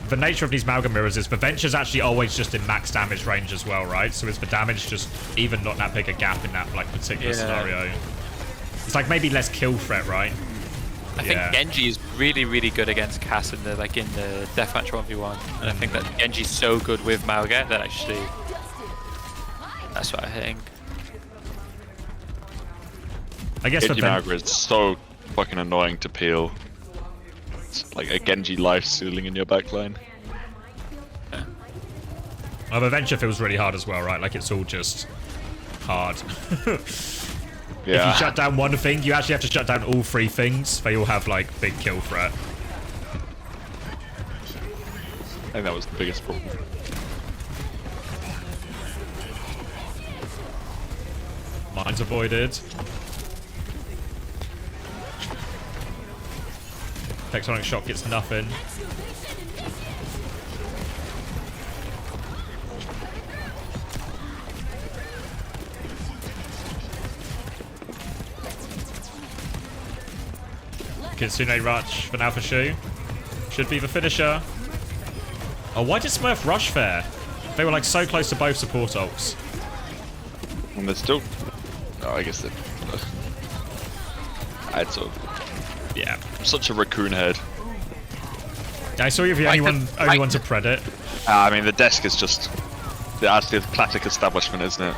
Speaker 1: The nature of these Malga mirrors is the Venture's actually always just in max damage range as well, right? So is the damage just even not that big a gap in that like particular scenario? It's like maybe less kill threat, right?
Speaker 8: I think Genji is really, really good against Cass in the deathmatch 1v1, and I think that Genji's so good with Malga that actually that's what I think.
Speaker 1: I guess
Speaker 13: Genji Malga is so fucking annoying to peel. It's like a Genji life stealing in your backline.
Speaker 1: Yeah. Well, the Venture feels really hard as well, right? Like it's all just hard. If you shut down one thing, you actually have to shut down all 3 things. They all have like big kill threat.
Speaker 13: I think that was the biggest problem.
Speaker 1: Mine's avoided. Tectonic Shock gets nothing. Kitsune Rush for Alpha Shu. Should be the finisher. Oh, why did Smurf rush there? They were like so close to both support ults.
Speaker 13: And they're still... Oh, I guess they're... I'd sort of...
Speaker 1: Yeah.
Speaker 13: Such a raccoon head.
Speaker 1: I saw you're the only one to pred it.
Speaker 13: I mean, the desk is just... That's the classic establishment, isn't it?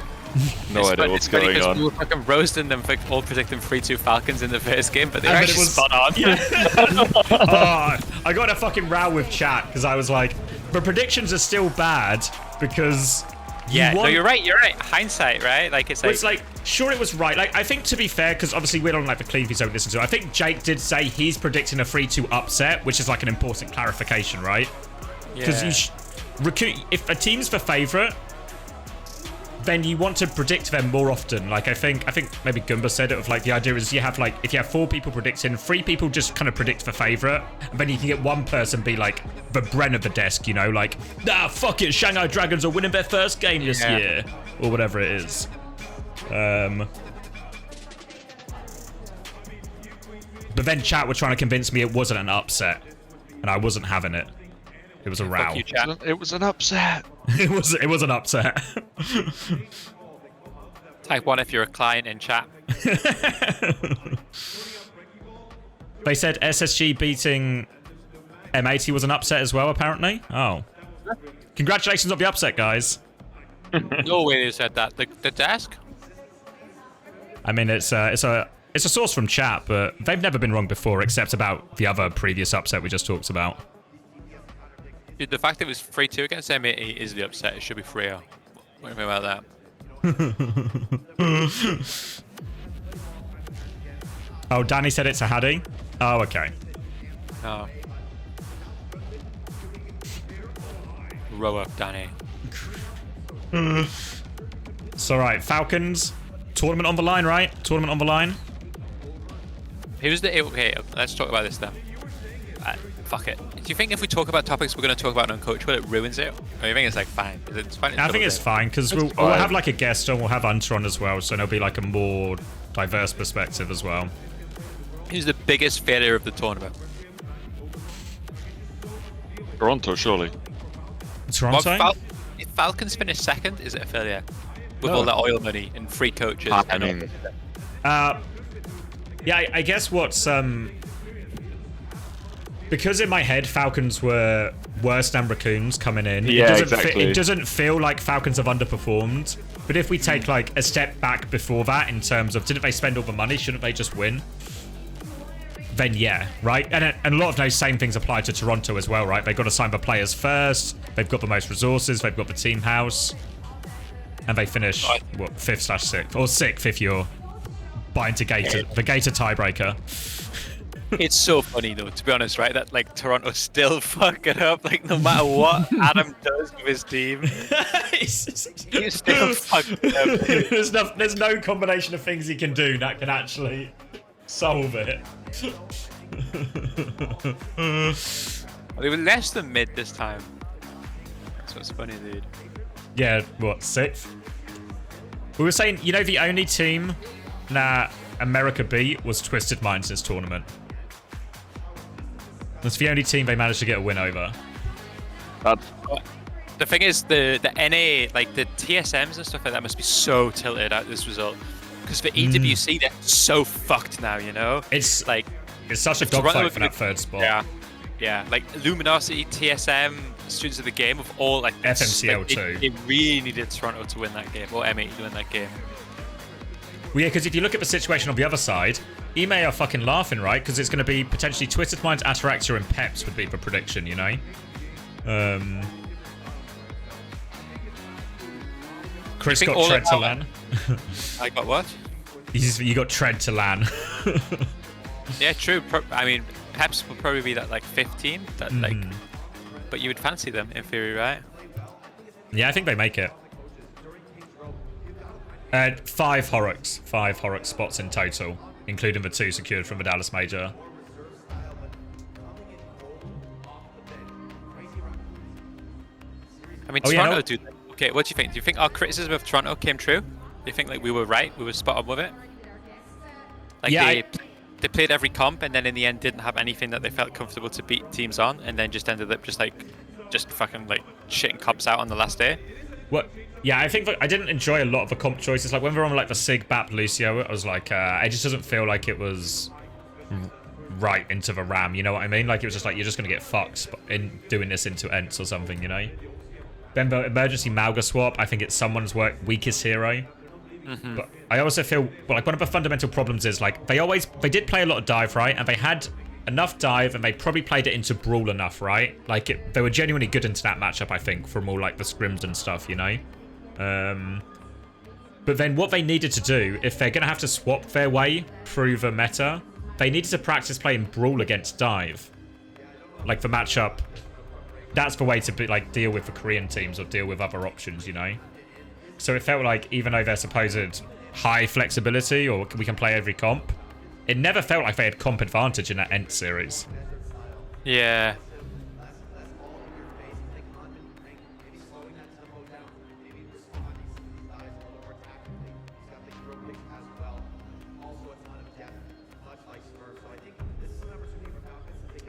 Speaker 13: No idea what's going on.
Speaker 8: We were fucking roasting them for all predicting 3-2 Falcons in the first game, but they were actually spot on.
Speaker 1: Yeah. Oh, I got a fucking row with chat because I was like, the predictions are still bad because...
Speaker 8: No, you're right. You're right. Hindsight, right? Like it's like
Speaker 1: sure, it was right. Like I think to be fair, because obviously we're on like the clean feeds don't listen to. I think Jake did say he's predicting a 3-2 upset, which is like an important clarification, right? Because if a team's the favorite, then you want to predict them more often. Like I think maybe Goomba said it. Of like the idea is you have like if you have 4 people predicting, 3 people just kind of predict the favorite, and then you can get one person be like the Bren of the desk, you know, like fuck it, Shanghai Dragons are winning their first game this year, or whatever it is. But then chat were trying to convince me it wasn't an upset, and I wasn't having it. It was a row.
Speaker 8: You, chat.
Speaker 13: It was an upset.
Speaker 1: it was an upset.
Speaker 8: Type 1 if you're a client in chat.
Speaker 1: They said SSG beating M80 was an upset as well, apparently. Oh. Congratulations on the upset, guys.
Speaker 8: No way they said that. The desk?
Speaker 1: I mean, it's a source from chat, but they've never been wrong before, except about the other previous upset we just talked about.
Speaker 8: Dude, the fact that it was 3-2 against M80 is the upset. It should be 3-0. What do you think about that?
Speaker 1: Oh, Danny said it's a Haddy? Oh, okay.
Speaker 8: Oh. Row up, Danny.
Speaker 1: It's alright, Falcons. Tournament on the line, right? Tournament on the line.
Speaker 8: Who's the... Okay, let's talk about this then. Fuck it. Do you think if we talk about topics we're going to talk about on Coach, will it ruins it? Or you think it's like fine? It's fine.
Speaker 1: I think it's fine because we'll have like a guest on, we'll have Hunter on as well, so there'll be like a more diverse perspective as well.
Speaker 8: Who's the biggest failure of the tournament?
Speaker 13: Toronto, surely.
Speaker 1: Toronto?
Speaker 8: If Falcons finish second, is it a failure? With all that oil money and free coaches.
Speaker 13: I mean,
Speaker 1: yeah, I guess what's because in my head Falcons were worse than Raccoons coming in.
Speaker 13: Yeah, exactly.
Speaker 1: It doesn't feel like Falcons have underperformed. But if we take like a step back before that in terms of didn't they spend all the money? Shouldn't they just win? Then yeah, right? And a lot of those same things apply to Toronto as well, right? They've got to sign the players first. They've got the most resources. They've got the team house. And they finish, what, 5th/6th? Or 6th if you're buying to Gator, the Gator tiebreaker.
Speaker 8: It's so funny though, to be honest, right? That like Toronto still fucking up, like no matter what Adam does with his team, he's still fucking up.
Speaker 1: There's no combination of things he can do that can actually solve it.
Speaker 8: They were less than mid this time. That's what's funny, dude.
Speaker 1: Yeah, what, 6th? We were saying, you know, the only team that America beat was Twisted Minds this tournament. That's the only team they managed to get a win over.
Speaker 8: The thing is, the NA, like the TSMs and stuff like that must be so tilted at this result. Because for EWC, they're so fucked now, you know?
Speaker 1: It's
Speaker 8: like...
Speaker 1: It's such a dogfight for that 3rd spot.
Speaker 8: Yeah. Yeah, like Luminosity, TSM, Students of the Game, of all like...
Speaker 1: FMCL too.
Speaker 8: They really needed Toronto to win that game, or M80 to win that game.
Speaker 1: Well, yeah, because if you look at the situation on the other side, Ime are fucking laughing, right? Because it's going to be potentially Twisted Minds, Ataraxia, and Peps would be the prediction, you know? Chris got Tread to land.
Speaker 8: I got what?
Speaker 1: You got Tread to LAN.
Speaker 8: Yeah, true. I mean, Peps will probably be that like 15. That like, but you would fancy them in theory, right?
Speaker 1: Yeah, I think they make it. 5 Horrocks. 5 Horrocks spots in total, including the 2 secured from the Dallas Major.
Speaker 8: I mean, Toronto, dude. Okay, what do you think? Do you think our criticism of Toronto came true? Do you think like we were right? We were spot on with it? Like
Speaker 1: yeah,
Speaker 8: they played every comp and then in the end didn't have anything that they felt comfortable to beat teams on, and then just ended up just fucking like shitting comps out on the last day.
Speaker 1: What? Yeah, I think I didn't enjoy a lot of the comp choices. Like when we were on like the Sig, Bap, Lucio, I was like, it just doesn't feel like it was right into the RAM. You know what I mean? Like it was just like you're just gonna get fucked in doing this into Ents or something. You know? Then the emergency Malga swap, I think it's someone's weakest hero. But I also feel like one of the fundamental problems is like they did play a lot of dive, right? And they had enough dive and they probably played it into brawl enough, right? Like they were genuinely good into that matchup, I think, from all like the scrims and stuff, you know? But then what they needed to do, if they're gonna have to swap their way through the meta, they needed to practice playing brawl against dive. Like the matchup, that's the way to be, like deal with the Korean teams or deal with other options, you know? So it felt like even though they're supposed high flexibility or we can play every comp, it never felt like they had comp advantage in that Ent series.
Speaker 8: Yeah.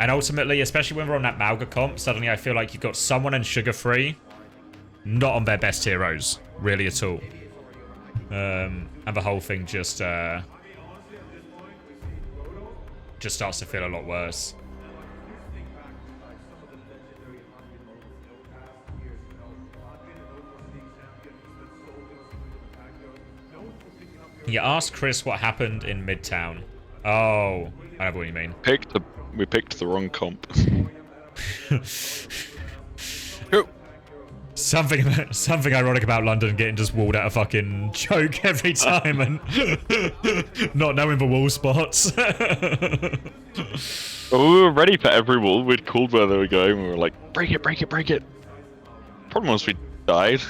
Speaker 1: And ultimately, especially when we're on that Malga comp, suddenly I feel like you've got someone and Sugar Free not on their best heroes, really at all. And the whole thing just starts to feel a lot worse. You asked Chris what happened in Midtown. Oh, I know what you mean.
Speaker 13: We picked the wrong comp.
Speaker 1: Something ironic about London getting just walled out a fucking joke every time and not knowing the wall spots.
Speaker 13: Well, we were ready for every wall. We'd called where they were going. We were like, break it, break it, break it. Problem was we died.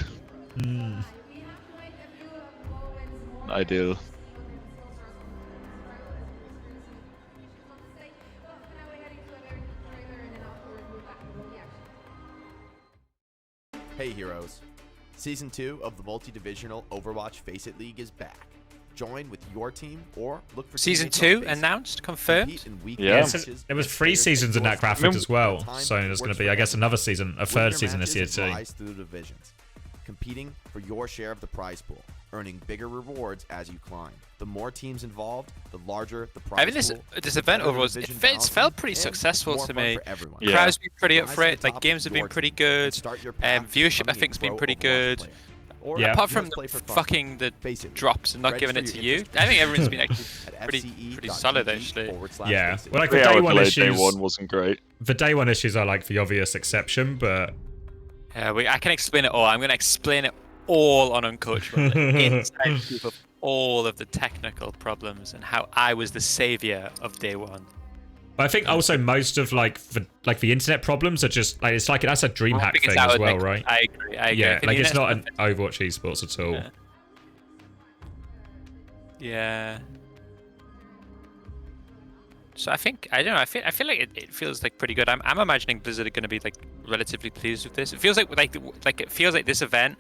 Speaker 13: Ideal.
Speaker 4: Hey heroes, Season 2 of the multi-divisional Overwatch Face It League is back. Join with your team or look for
Speaker 8: Season 2 announced, confirmed?
Speaker 1: Yeah, there was 3 seasons in that graphic as well, so there's going to be, I guess, another season, a 3rd season this year too.
Speaker 4: Through the divisions, competing for your share of the prize pool, earning bigger rewards as you climb. The more teams involved, the larger the prize pool.
Speaker 8: This event overall, it felt pretty successful to me. Crowds been pretty up for it. Like games have been pretty good. Viewership I think's been pretty good.
Speaker 1: Yeah.
Speaker 8: Apart from the drops and not giving it to you, I think everyone's been actually pretty solid actually.
Speaker 1: Yeah, well, like the day one issues.
Speaker 13: Day one wasn't great.
Speaker 1: The day one issues are like the obvious exception, but
Speaker 8: yeah, I can explain it all. I'm gonna explain it all on Uncoachable. Inside scoop of all of the technical problems and how I was the savior of day one.
Speaker 1: But I think also most of like the internet problems are just like that's a DreamHack thing as well, right?
Speaker 8: I agree.
Speaker 1: Yeah, like it's not an Overwatch esports at all.
Speaker 8: Yeah. So I don't know. I feel like it feels like pretty good. I'm imagining Blizzard are going to be like relatively pleased with this. It feels like it feels like this event,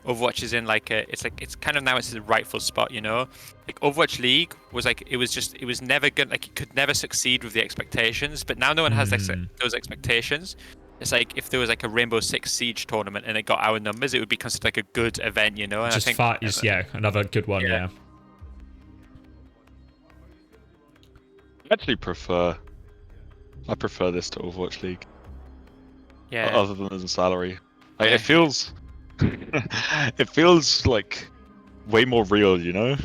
Speaker 8: Overwatch is in like it's kind of now it's the rightful spot, you know. Like Overwatch League was like it was never good. Like it could never succeed with the expectations. But now no one has those expectations. It's like if there was like a Rainbow Six Siege tournament and it got our numbers, it would be considered like a good event, you know. And
Speaker 1: just
Speaker 8: I think,
Speaker 1: yeah, another good one, yeah.
Speaker 13: I prefer this to Overwatch League.
Speaker 8: Yeah.
Speaker 13: Other than the salary, like, it feels like way more real, you know.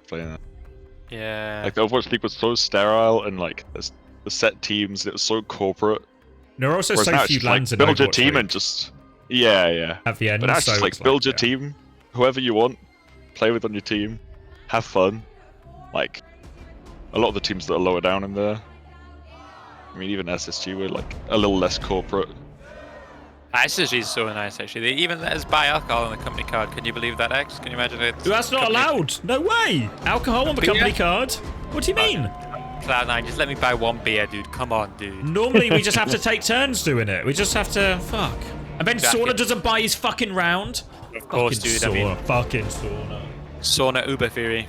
Speaker 13: Playing that.
Speaker 8: Yeah.
Speaker 13: Like the Overwatch League was so sterile and like the set teams, it was so corporate.
Speaker 1: There are also so few lands in
Speaker 13: build your
Speaker 1: Overwatch
Speaker 13: team
Speaker 1: League.
Speaker 13: And just yeah.
Speaker 1: At the end,
Speaker 13: but now it's
Speaker 1: so
Speaker 13: just like build your team, whoever you want. play with on your team, have fun. Like a lot of the teams that are lower down in there. I mean, even SSG were like a little less corporate.
Speaker 8: SSG is so nice, actually. They even let us buy alcohol on the company card. Can you believe that, X? Can you imagine it?
Speaker 1: That's not allowed. No way. Alcohol on the company card. What do you mean?
Speaker 8: Cloud9, just let me buy one beer, dude. Come on, dude.
Speaker 1: Normally, we just have to take turns doing it. We just have to... Fuck. And then Sauna doesn't buy his fucking round.
Speaker 8: Of course,
Speaker 1: fucking
Speaker 8: dude.
Speaker 1: Sauna.
Speaker 8: I mean,
Speaker 1: fucking Sauna.
Speaker 8: Sauna Uber Theory.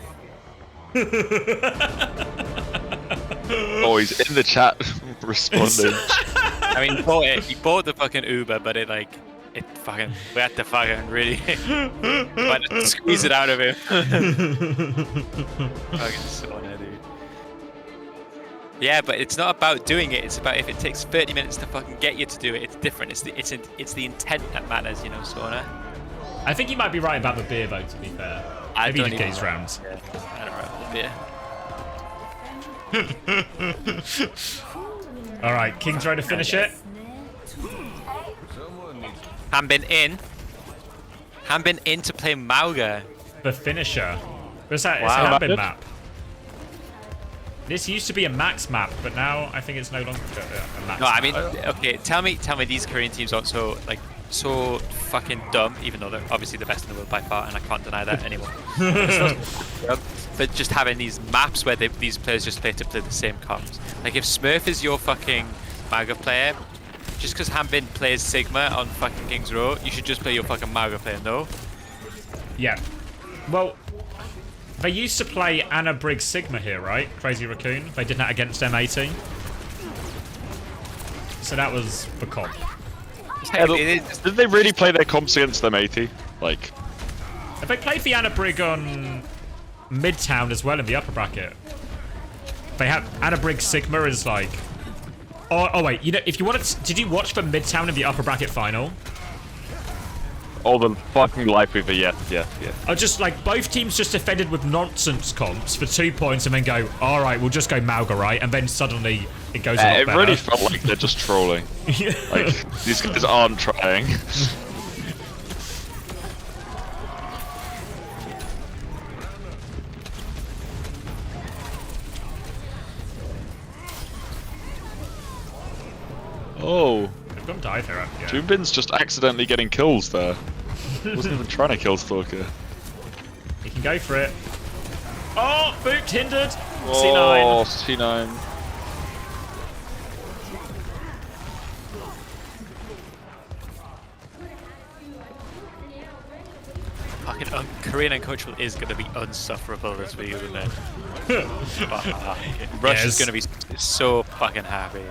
Speaker 13: Oh, he's in the chat responding.
Speaker 8: I mean, he bought the fucking Uber, but we had to fucking really squeeze it out of him. Fucking Sauna, dude. Yeah, but it's not about doing it. It's about if it takes 30 minutes to fucking get you to do it. It's different. It's the intent that matters, you know, Sauna.
Speaker 1: I think you might be right about the beer, though. To be fair, maybe you did get his rounds.
Speaker 8: Yeah, I don't know about the beer.
Speaker 1: All right, King trying to finish it.
Speaker 8: Hanbin in. Hanbin in to play Mauga.
Speaker 1: The finisher. What's that?
Speaker 8: Wow.
Speaker 1: It's a Hanbin map. This used to be a max map, but now I think it's no longer a max.
Speaker 8: No, I mean,
Speaker 1: map.
Speaker 8: okay. Tell me, these Korean teams aren't so fucking dumb, even though they're obviously the best in the world by far, and I can't deny that anymore. But just having these maps where these players just play the same comps. Like if Smurf is your fucking Mauga player, just because Hanbin plays Sigma on fucking King's Row, you should just play your fucking Mauga player, no?
Speaker 1: Yeah. Well, they used to play Anna Briggs Sigma here, right? Crazy Raccoon. They did that against M80. So that was the comp.
Speaker 13: Yeah, did they really play their comps against them 80? Like,
Speaker 1: have they played the Anna Brig on Midtown as well in the upper bracket? They have Anna Briggs Sigma is like. Oh wait, you know, if you wanted, did you watch the Midtown in the upper bracket final?
Speaker 13: all the fucking life weaver, yeah.
Speaker 1: I just like both teams just defended with nonsense comps for 2 points and then go, all right, we'll just go Mauga, right? And then suddenly it goes a lot
Speaker 13: it
Speaker 1: better.
Speaker 13: really felt like they're just trolling. Like, these guys aren't trying. Oh.
Speaker 1: They've gone dive here, yeah.
Speaker 13: Joombin's just accidentally getting kills there. Wasn't even trying to kill Stalker.
Speaker 1: He can go for it. Oh, boot hindered.
Speaker 13: Oh,
Speaker 1: C9.
Speaker 13: C9.
Speaker 8: Fucking Korean Uncoachable is going to be unsufferable this week, isn't it? Rush is going to be so fucking happy.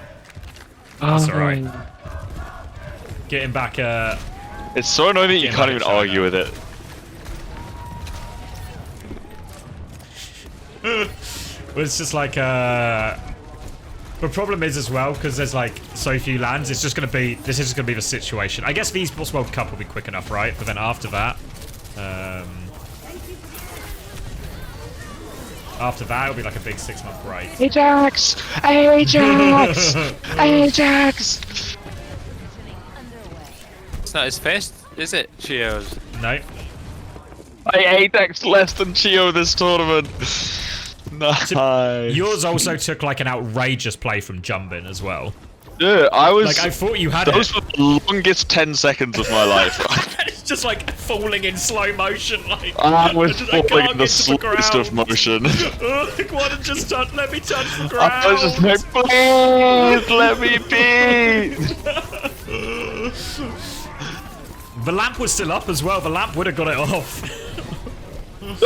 Speaker 1: That's alright. Getting back,
Speaker 13: It's so annoying that you can't even argue with it.
Speaker 1: Well, it's just like, the problem is as well, because there's like so few lands, it's just going to be, this is just going to be the situation. I guess the Esports World Cup will be quick enough, right? But then after that, it'll be like a big 6-month break.
Speaker 13: Ajax! Ajax! Ajax!
Speaker 8: It's not his first, is it, Chio's?
Speaker 1: No.
Speaker 13: I Ajax less than Chio this tournament. Nice.
Speaker 1: Yours also took like an outrageous play from Jumbin as well.
Speaker 13: Yeah, I was.
Speaker 1: Like I thought you had
Speaker 13: those were the longest 10 seconds of my life.
Speaker 1: It's just like falling in slow motion. Like
Speaker 13: I was falling in the slowest of motion.
Speaker 1: Like, what? Just let me touch the ground.
Speaker 13: I was just like, please let me be.
Speaker 1: The lamp was still up as well. The lamp would have got it off.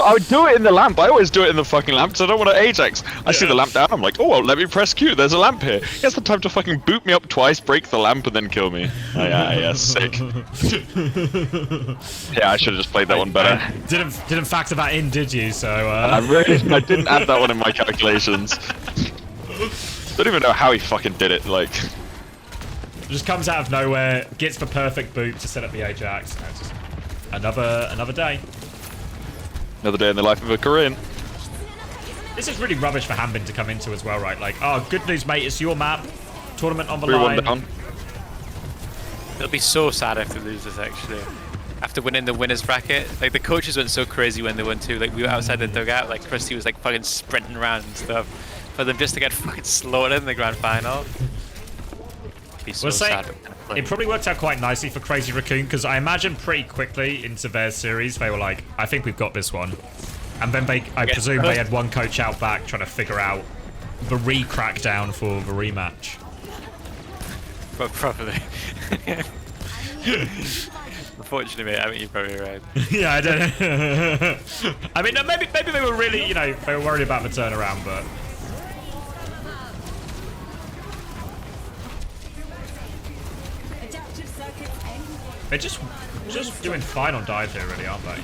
Speaker 13: I would do it in the lamp. I always do it in the fucking lamp because I don't want to Ajax. I see the lamp down. I'm like, oh, well, let me press Q. There's a lamp here. He has the time to fucking boot me up twice, break the lamp, and then kill me. Oh, yeah, sick. Yeah, I should have just played that one better.
Speaker 1: Didn't factor that in, did you? So
Speaker 13: I didn't add that one in my calculations. Don't even know how he fucking did it. Like,
Speaker 1: just comes out of nowhere, gets the perfect boot to set up the Ajax. Just another day.
Speaker 13: Another day in the life of a Korean.
Speaker 1: This is really rubbish for Hanbin to come into as well, right? Like, oh, good news, mate. It's your map. Tournament on the line.
Speaker 13: Down.
Speaker 8: It'll be so sad if they lose this, actually. after winning the winners bracket. Like the coaches went so crazy when they won too. Like we were outside the dugout, like Krusty was like fucking sprinting around and stuff. For them just to get fucking slaughtered in the grand final. Be so sad.
Speaker 1: It probably worked out quite nicely for Crazy Raccoon because I imagine pretty quickly into their series they were like, I think we've got this one. And then I presume they had one coach out back trying to figure out the re-crackdown for the rematch.
Speaker 8: But probably. Unfortunately, mate, I mean, you're probably right.
Speaker 1: Yeah, I don't know. I mean, maybe they were really, you know, they were worried about the turnaround, but... They're just doing fine on dive here, really, aren't they?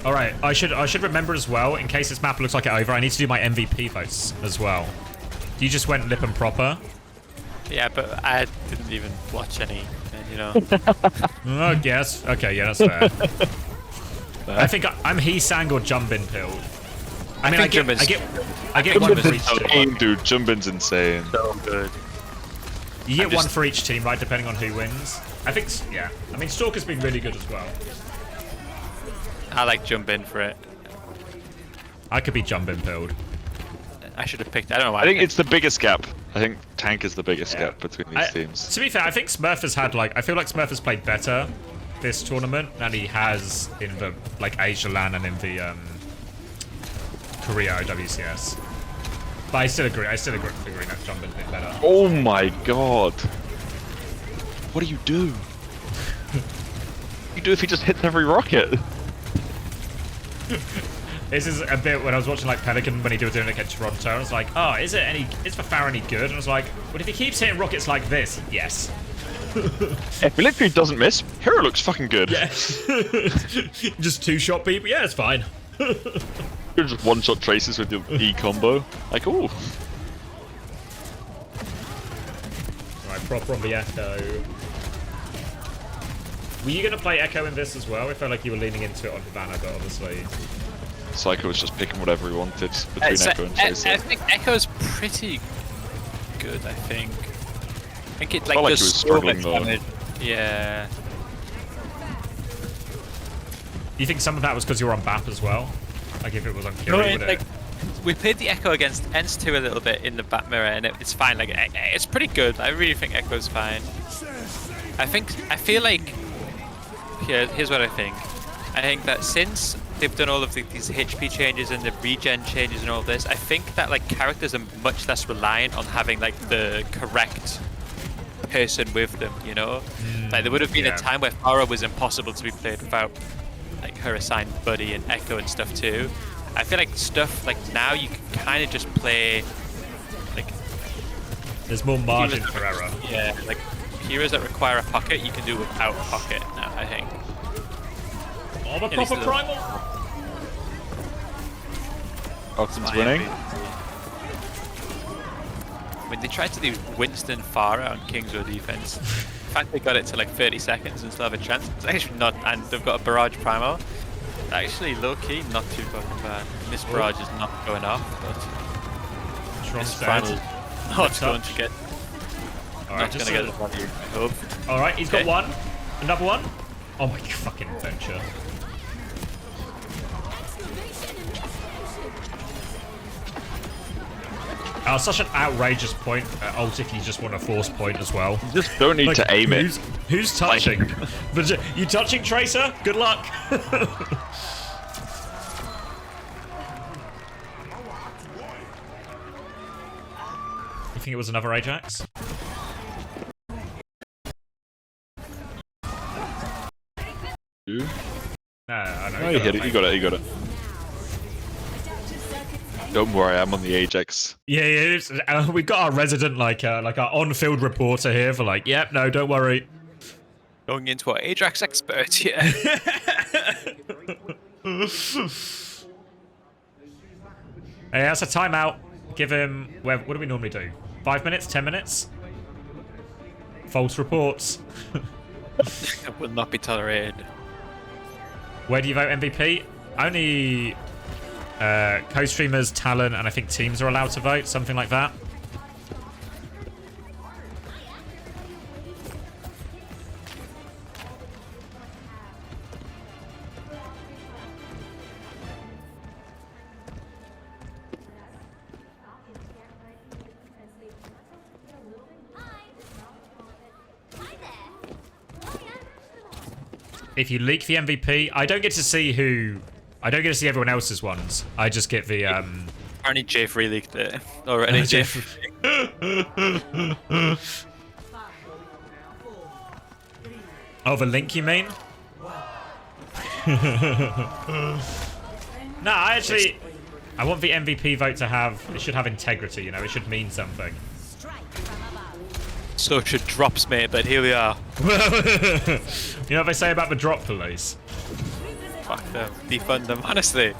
Speaker 1: All right, I should remember as well, in case this map looks like it over, I need to do my MVP votes as well. You just went lip and proper.
Speaker 8: Yeah, but I didn't even watch any, you know.
Speaker 1: Oh, yes. Okay, yeah, that's fair. I think I'm He-Sang or Jumbin pilled. I mean, I get one for each team.
Speaker 13: Dude, Jumbin's insane.
Speaker 8: So good.
Speaker 1: You get one for each team, right, depending on who wins. I think, yeah. I mean, Stalker's been really good as well.
Speaker 8: I like Jumbin for it.
Speaker 1: I could be Jumbin pilled.
Speaker 8: I should have picked. I don't know why.
Speaker 13: I think it's the biggest gap. I think Tank is the biggest gap between these teams.
Speaker 1: To be fair, I think Smurf has had I feel like Smurf has played better this tournament than he has in the Asia LAN and in the Korea WCS. But I still agree. I still agree that Jumbin's been better.
Speaker 13: Oh my god! What do? You do if he just hits every rocket?
Speaker 1: This is a bit when I was watching Pelican when he was doing it against Toronto. I was like, oh, is the Farah any good? And I was like, well, if he keeps hitting rockets like this, yes.
Speaker 13: If he literally doesn't miss, Hero looks fucking good.
Speaker 1: Yeah. Just two-shot people. Yeah, it's fine.
Speaker 13: You're just one-shot traces with your E combo. Like, ooh.
Speaker 1: Right, proper on the Echo. Were you going to play Echo in this as well? I felt like you were leaning into it on Havana, but obviously...
Speaker 13: Psycho was just picking whatever he wanted between Echo and Tracer.
Speaker 8: I think Echo's pretty good, I think. I think it
Speaker 13: felt like
Speaker 8: does
Speaker 13: he was struggling
Speaker 8: so much damage. Yeah.
Speaker 1: You think some of that was because you were on BAP as well? Like if it was on Kiri, would it?
Speaker 8: We played the Echo against ENS2 a little bit in the Bat Mirror, and it's fine. Like it's pretty good. I really think Echo's fine. I feel like here's what I think. I think that since they've done all of these HP changes and the regen changes and all this, I think that characters are much less reliant on having the correct person with them, you know? There would have been a time where Farah was impossible to be played without her assigned buddy and Echo and stuff too. I feel like stuff now you can kind of just play
Speaker 1: there's more margin for error.
Speaker 8: Yeah, heroes that require a pocket you can do without a pocket now, I think.
Speaker 1: Oh, the proper primal!
Speaker 13: Oxen's winning.
Speaker 8: When they tried to do Winston Farah on King's Row defense, in fact they got it to 30 seconds and still have a chance. It's actually not, and they've got a barrage primal. Actually, low key, not too fucking bad. This barrage is not going off, but this final not going to get. Not going to get it on you, I hope.
Speaker 1: All right, he's got one. Another one. Oh my fucking adventure. Such an outrageous point. Ult if you just want a force point as well.
Speaker 13: You just don't need to aim it.
Speaker 1: Who's touching? You touching, Tracer? Good luck. You think it was another Ajax?
Speaker 13: No,
Speaker 1: I know.
Speaker 13: Oh, you hit it. You got it. You got it. Don't worry, I'm on the Ajax.
Speaker 1: Yeah, we've got our resident, our on-field reporter here for yep, no, don't worry.
Speaker 8: Going into our Ajax expert, yeah.
Speaker 1: Hey, that's a timeout. Give him, what do we normally do? 5 minutes, 10 minutes? False reports.
Speaker 8: That will not be tolerated.
Speaker 1: Where do you vote MVP? Only co-streamers, talent, and I think teams are allowed to vote, something like that. if you leak the MVP, I don't get to see everyone else's ones. I just get the
Speaker 8: Apparently Jay leaked it already. Jay.
Speaker 1: Oh, the link you mean? No, I want the MVP vote to have. It should have integrity. You know, it should mean something.
Speaker 8: So should drops, mate. But here we are.
Speaker 1: You know what they say about the drop police?
Speaker 8: Fuck them. Defund them. Honestly.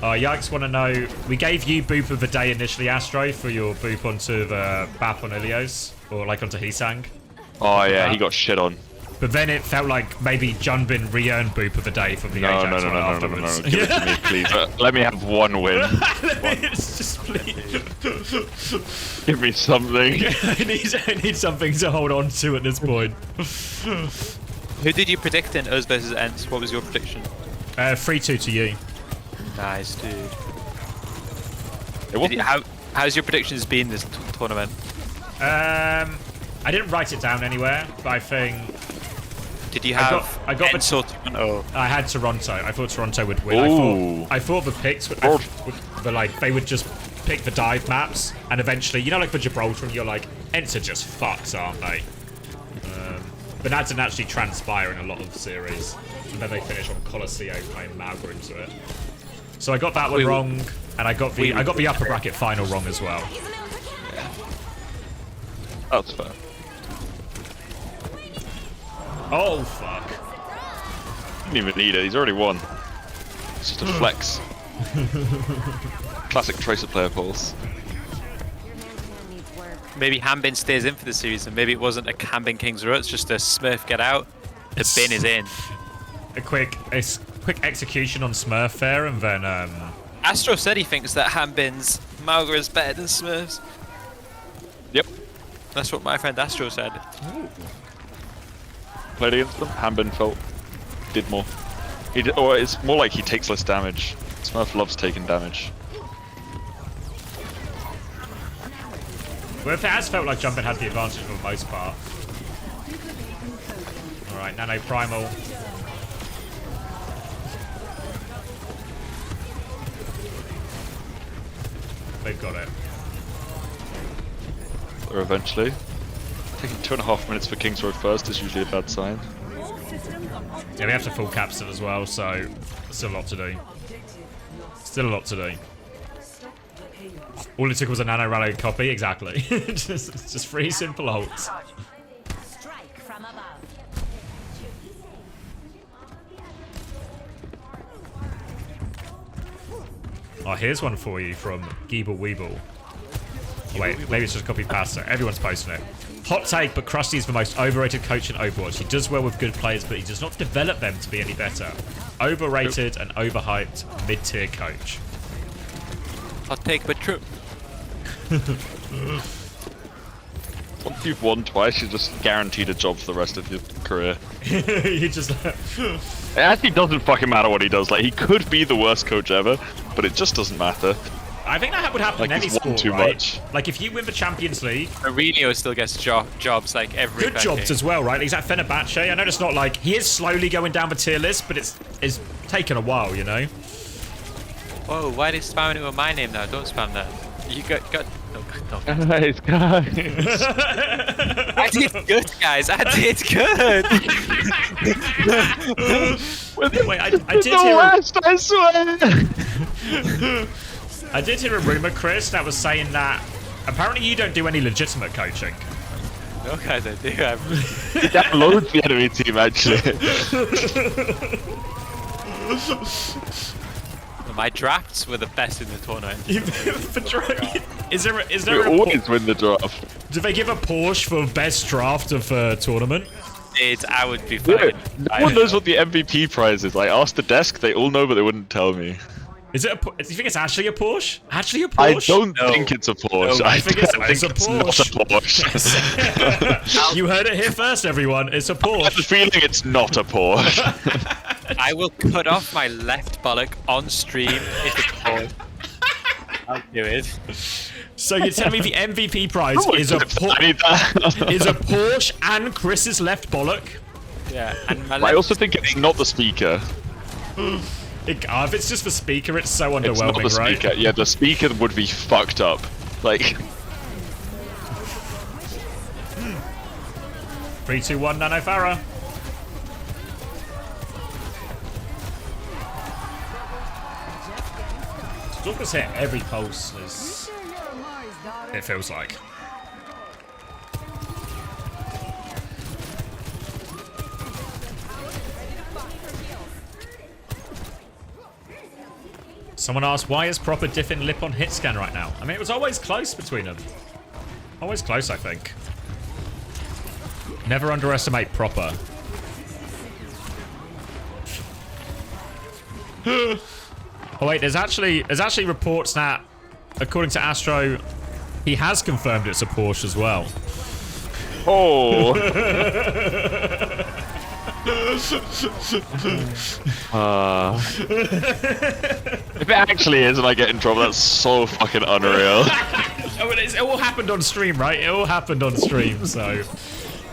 Speaker 1: Yikes want to know, we gave you boop of the day initially, Astro, for your boop onto the Bap on Ilios, or like onto Hisang.
Speaker 13: Oh yeah, he got shit on.
Speaker 1: But then it felt like maybe Junbin re-earned boop of the day from the Ajax one afterwards.
Speaker 13: No. Give it to me, please. Let me have one win.
Speaker 1: Just please.
Speaker 13: Give me something.
Speaker 1: I need something to hold on to at this point.
Speaker 8: Who did you predict in us versus Ents? What was your prediction?
Speaker 1: 3-2 to you.
Speaker 8: Nice, dude. How's your predictions been this tournament?
Speaker 1: I didn't write it down anywhere, but I think.
Speaker 8: Did you have?
Speaker 1: I got
Speaker 8: Toronto.
Speaker 1: I had Toronto. I thought Toronto would win. I thought the picks would, they would just pick the dive maps, and eventually, you know, like for Gibraltar, you're like, Ents are just fucks, aren't they? But that didn't actually transpire in a lot of series, and then they finish on Colosseo playing Malga into it. So I got that one wrong, and I got the upper bracket final wrong as well.
Speaker 13: That's fair.
Speaker 1: Oh fuck!
Speaker 13: Didn't even need it. He's already won. It's just a flex. Classic Tracer player pulse.
Speaker 8: Maybe Hambin stays in for the series, and maybe it wasn't a Hambin King's Row. It's just a Smurf get out. The bin is in.
Speaker 1: A quick execution on Smurf there, and then
Speaker 8: Astro said he thinks that Hambin's Malga is better than Smurf's.
Speaker 13: Yep.
Speaker 8: That's what my friend Astro said.
Speaker 1: Ooh.
Speaker 13: Played against them. Hambin did more. Or it's more like he takes less damage. Smurf loves taking damage.
Speaker 1: Well, it has felt like Jumpin had the advantage for the most part. Alright, Nano Primal. They've got it.
Speaker 13: Or eventually. Taking 2.5 minutes for King's Road first is usually a bad sign.
Speaker 1: Yeah, we have to full capsule as well, so still a lot to do. Still a lot to do. All it took was a Nano Rally copy, exactly. just 3 simple ults. Oh, here's one for you from Geeble Weeble. Oh, wait, maybe it's just copied pasta. Everyone's posting it. Hot take, but Krusty is the most overrated coach in Overwatch. He does well with good players, but he does not develop them to be any better. Overrated and overhyped mid-tier coach.
Speaker 8: Hot take, but true.
Speaker 13: Once you've won twice, you're just guaranteed a job for the rest of your career.
Speaker 1: You just...
Speaker 13: It actually doesn't fucking matter what he does. Like, he could be the worst coach ever, but it just doesn't matter.
Speaker 1: I think that would happen
Speaker 13: Like,
Speaker 1: in any
Speaker 13: he's won
Speaker 1: sport,
Speaker 13: too
Speaker 1: right?
Speaker 13: much.
Speaker 1: Like, if you win the Champions League...
Speaker 8: Mourinho still gets jobs, like, every
Speaker 1: Good jobs as well, right? He's at Fenerbahce. I know it's not like... He is slowly going down the tier list, but it's taken a while, you know?
Speaker 8: Whoa, why are they spamming it with my name now? Don't spam that. You got... No.
Speaker 13: Guys, guys.
Speaker 8: I did good, guys. I did good.
Speaker 1: Wait, I did hear...
Speaker 13: Worst, I swear.
Speaker 1: I did hear a rumor, Chris, that was saying that apparently you don't do any legitimate coaching.
Speaker 8: No, guys, I do.
Speaker 13: He downloads the enemy team, actually.
Speaker 8: My drafts were the best in the tournament.
Speaker 1: Is there
Speaker 13: We always win the draft.
Speaker 1: Do they give a Porsche for best draft of tournament?
Speaker 8: I would be fine.
Speaker 13: No one knows what the MVP prize is. I asked the desk, they all know, but they wouldn't tell me.
Speaker 1: Is it? Do you think it's actually a Porsche? Actually a
Speaker 13: I
Speaker 1: Porsche?
Speaker 13: don't think it's a Porsche.
Speaker 1: No, I think it's a
Speaker 13: Porsche. Not a Porsche.
Speaker 1: You heard it here first, everyone. It's a Porsche.
Speaker 13: I have the feeling it's not a Porsche.
Speaker 8: I will cut off my left bollock on stream if it's a Porsche. I'll do it.
Speaker 1: So you're telling me the MVP prize is a Porsche and Chris's left bollock?
Speaker 8: Yeah, and
Speaker 13: I also think it's not the speaker.
Speaker 1: If it's just the speaker, it's so
Speaker 13: It's not
Speaker 1: underwhelming,
Speaker 13: the
Speaker 1: right?
Speaker 13: speaker. Yeah, the speaker would be fucked up. Like.
Speaker 1: 3, 2, 1, Nano Farah. Stalker's hit every pulse, as it feels like. Someone asked, why is Proper diffing lip on hit scan right now? I mean, it was always close between them. Always close, I think. Never underestimate Proper. Oh wait, there's actually reports that, according to Astro, he has confirmed it's a Porsche as well.
Speaker 13: Oh. If it actually is and I get in trouble, that's so fucking unreal.
Speaker 1: Oh, it all happened on stream, right? It all happened on stream, so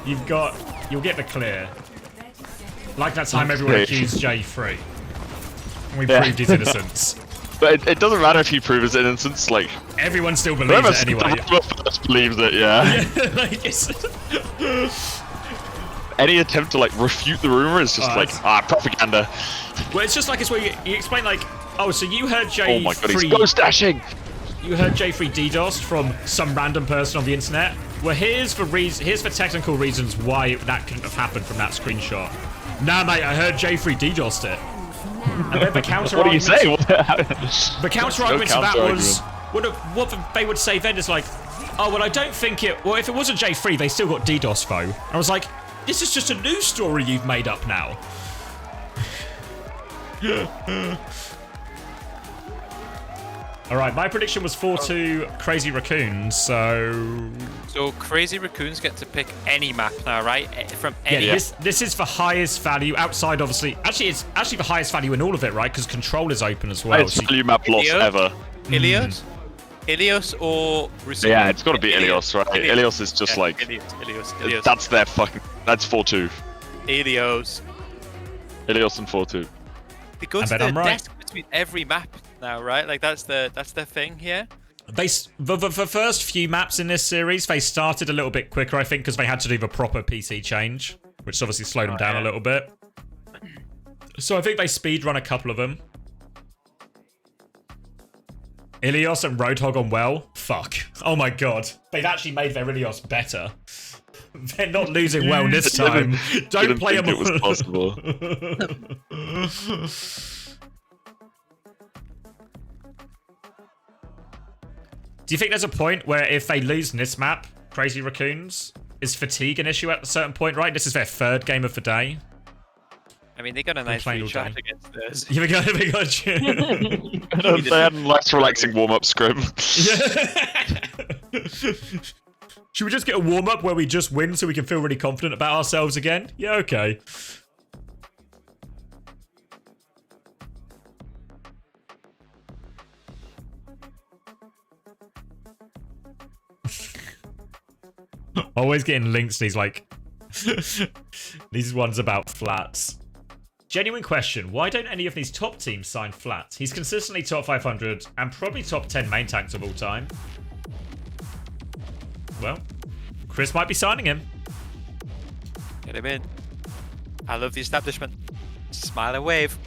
Speaker 1: you'll get the clear. Like that time everyone accused J3. And we proved his innocence.
Speaker 13: But it doesn't matter if you prove his innocence, like...
Speaker 1: Everyone still believes it anyway.
Speaker 13: Whoever first believes it, yeah.
Speaker 1: Like it's...
Speaker 13: Any attempt to, like, refute the rumor is just propaganda.
Speaker 1: Well, it's just like it's where you explain, like, oh, so you heard J3...
Speaker 13: Oh my god, he's ghost dashing!
Speaker 1: You heard J3 DDoSed from some random person on the internet. Well, here's for technical reasons why that couldn't have happened from that screenshot. Nah, mate, I heard J3 DDoSed it. And then the counter
Speaker 13: What do you say?
Speaker 1: The counter argument to that was what they would say then is like, oh well, I don't think it. Well, if it wasn't J3, they still got DDoS foe. And I was like, this is just a news story you've made up now. All right, my prediction was 4-2 Crazy Raccoons. So
Speaker 8: Crazy Raccoons get to pick any map now, right? From any.
Speaker 1: Yeah, this is for highest value outside, obviously. Actually, it's actually the highest value in all of it, right? Because control is open as well.
Speaker 13: Highest value map loss ever.
Speaker 8: Ilios? Ilios or Rusumo?
Speaker 13: Yeah, it's got to be Ilios, right? Ilios is just like...
Speaker 8: Ilios.
Speaker 13: That's their fucking... That's 4-2.
Speaker 8: Ilios.
Speaker 13: Ilios and 4-2.
Speaker 8: They go to the desk between every map now, right? Like that's the thing here.
Speaker 1: The first few maps in this series, they started a little bit quicker, I think, because they had to do the proper PC change, which obviously slowed them down a little bit. So I think they speedrun a couple of them. Ilios and Roadhog on well? Fuck. Oh my god. They've actually made their Ilios better. They're not losing well this time. Don't play them.
Speaker 13: It was possible.
Speaker 1: Do you think there's a point where if they lose this map, Crazy Raccoons, is fatigue an issue at a certain point, right? This is their third game of the day.
Speaker 8: I mean, they got a nice shot against this.
Speaker 1: They got
Speaker 13: They had a nice relaxing warm-up scrim.
Speaker 1: Should we just get a warm-up where we just win so we can feel really confident about ourselves again? Yeah, okay. Always getting links to these, like... these ones about flats. Genuine question, why don't any of these top teams sign flats? He's consistently top 500 and probably top 10 main tanks of all time. Well, Chris might be signing him.
Speaker 8: Get him in. I love the establishment. Smile and wave.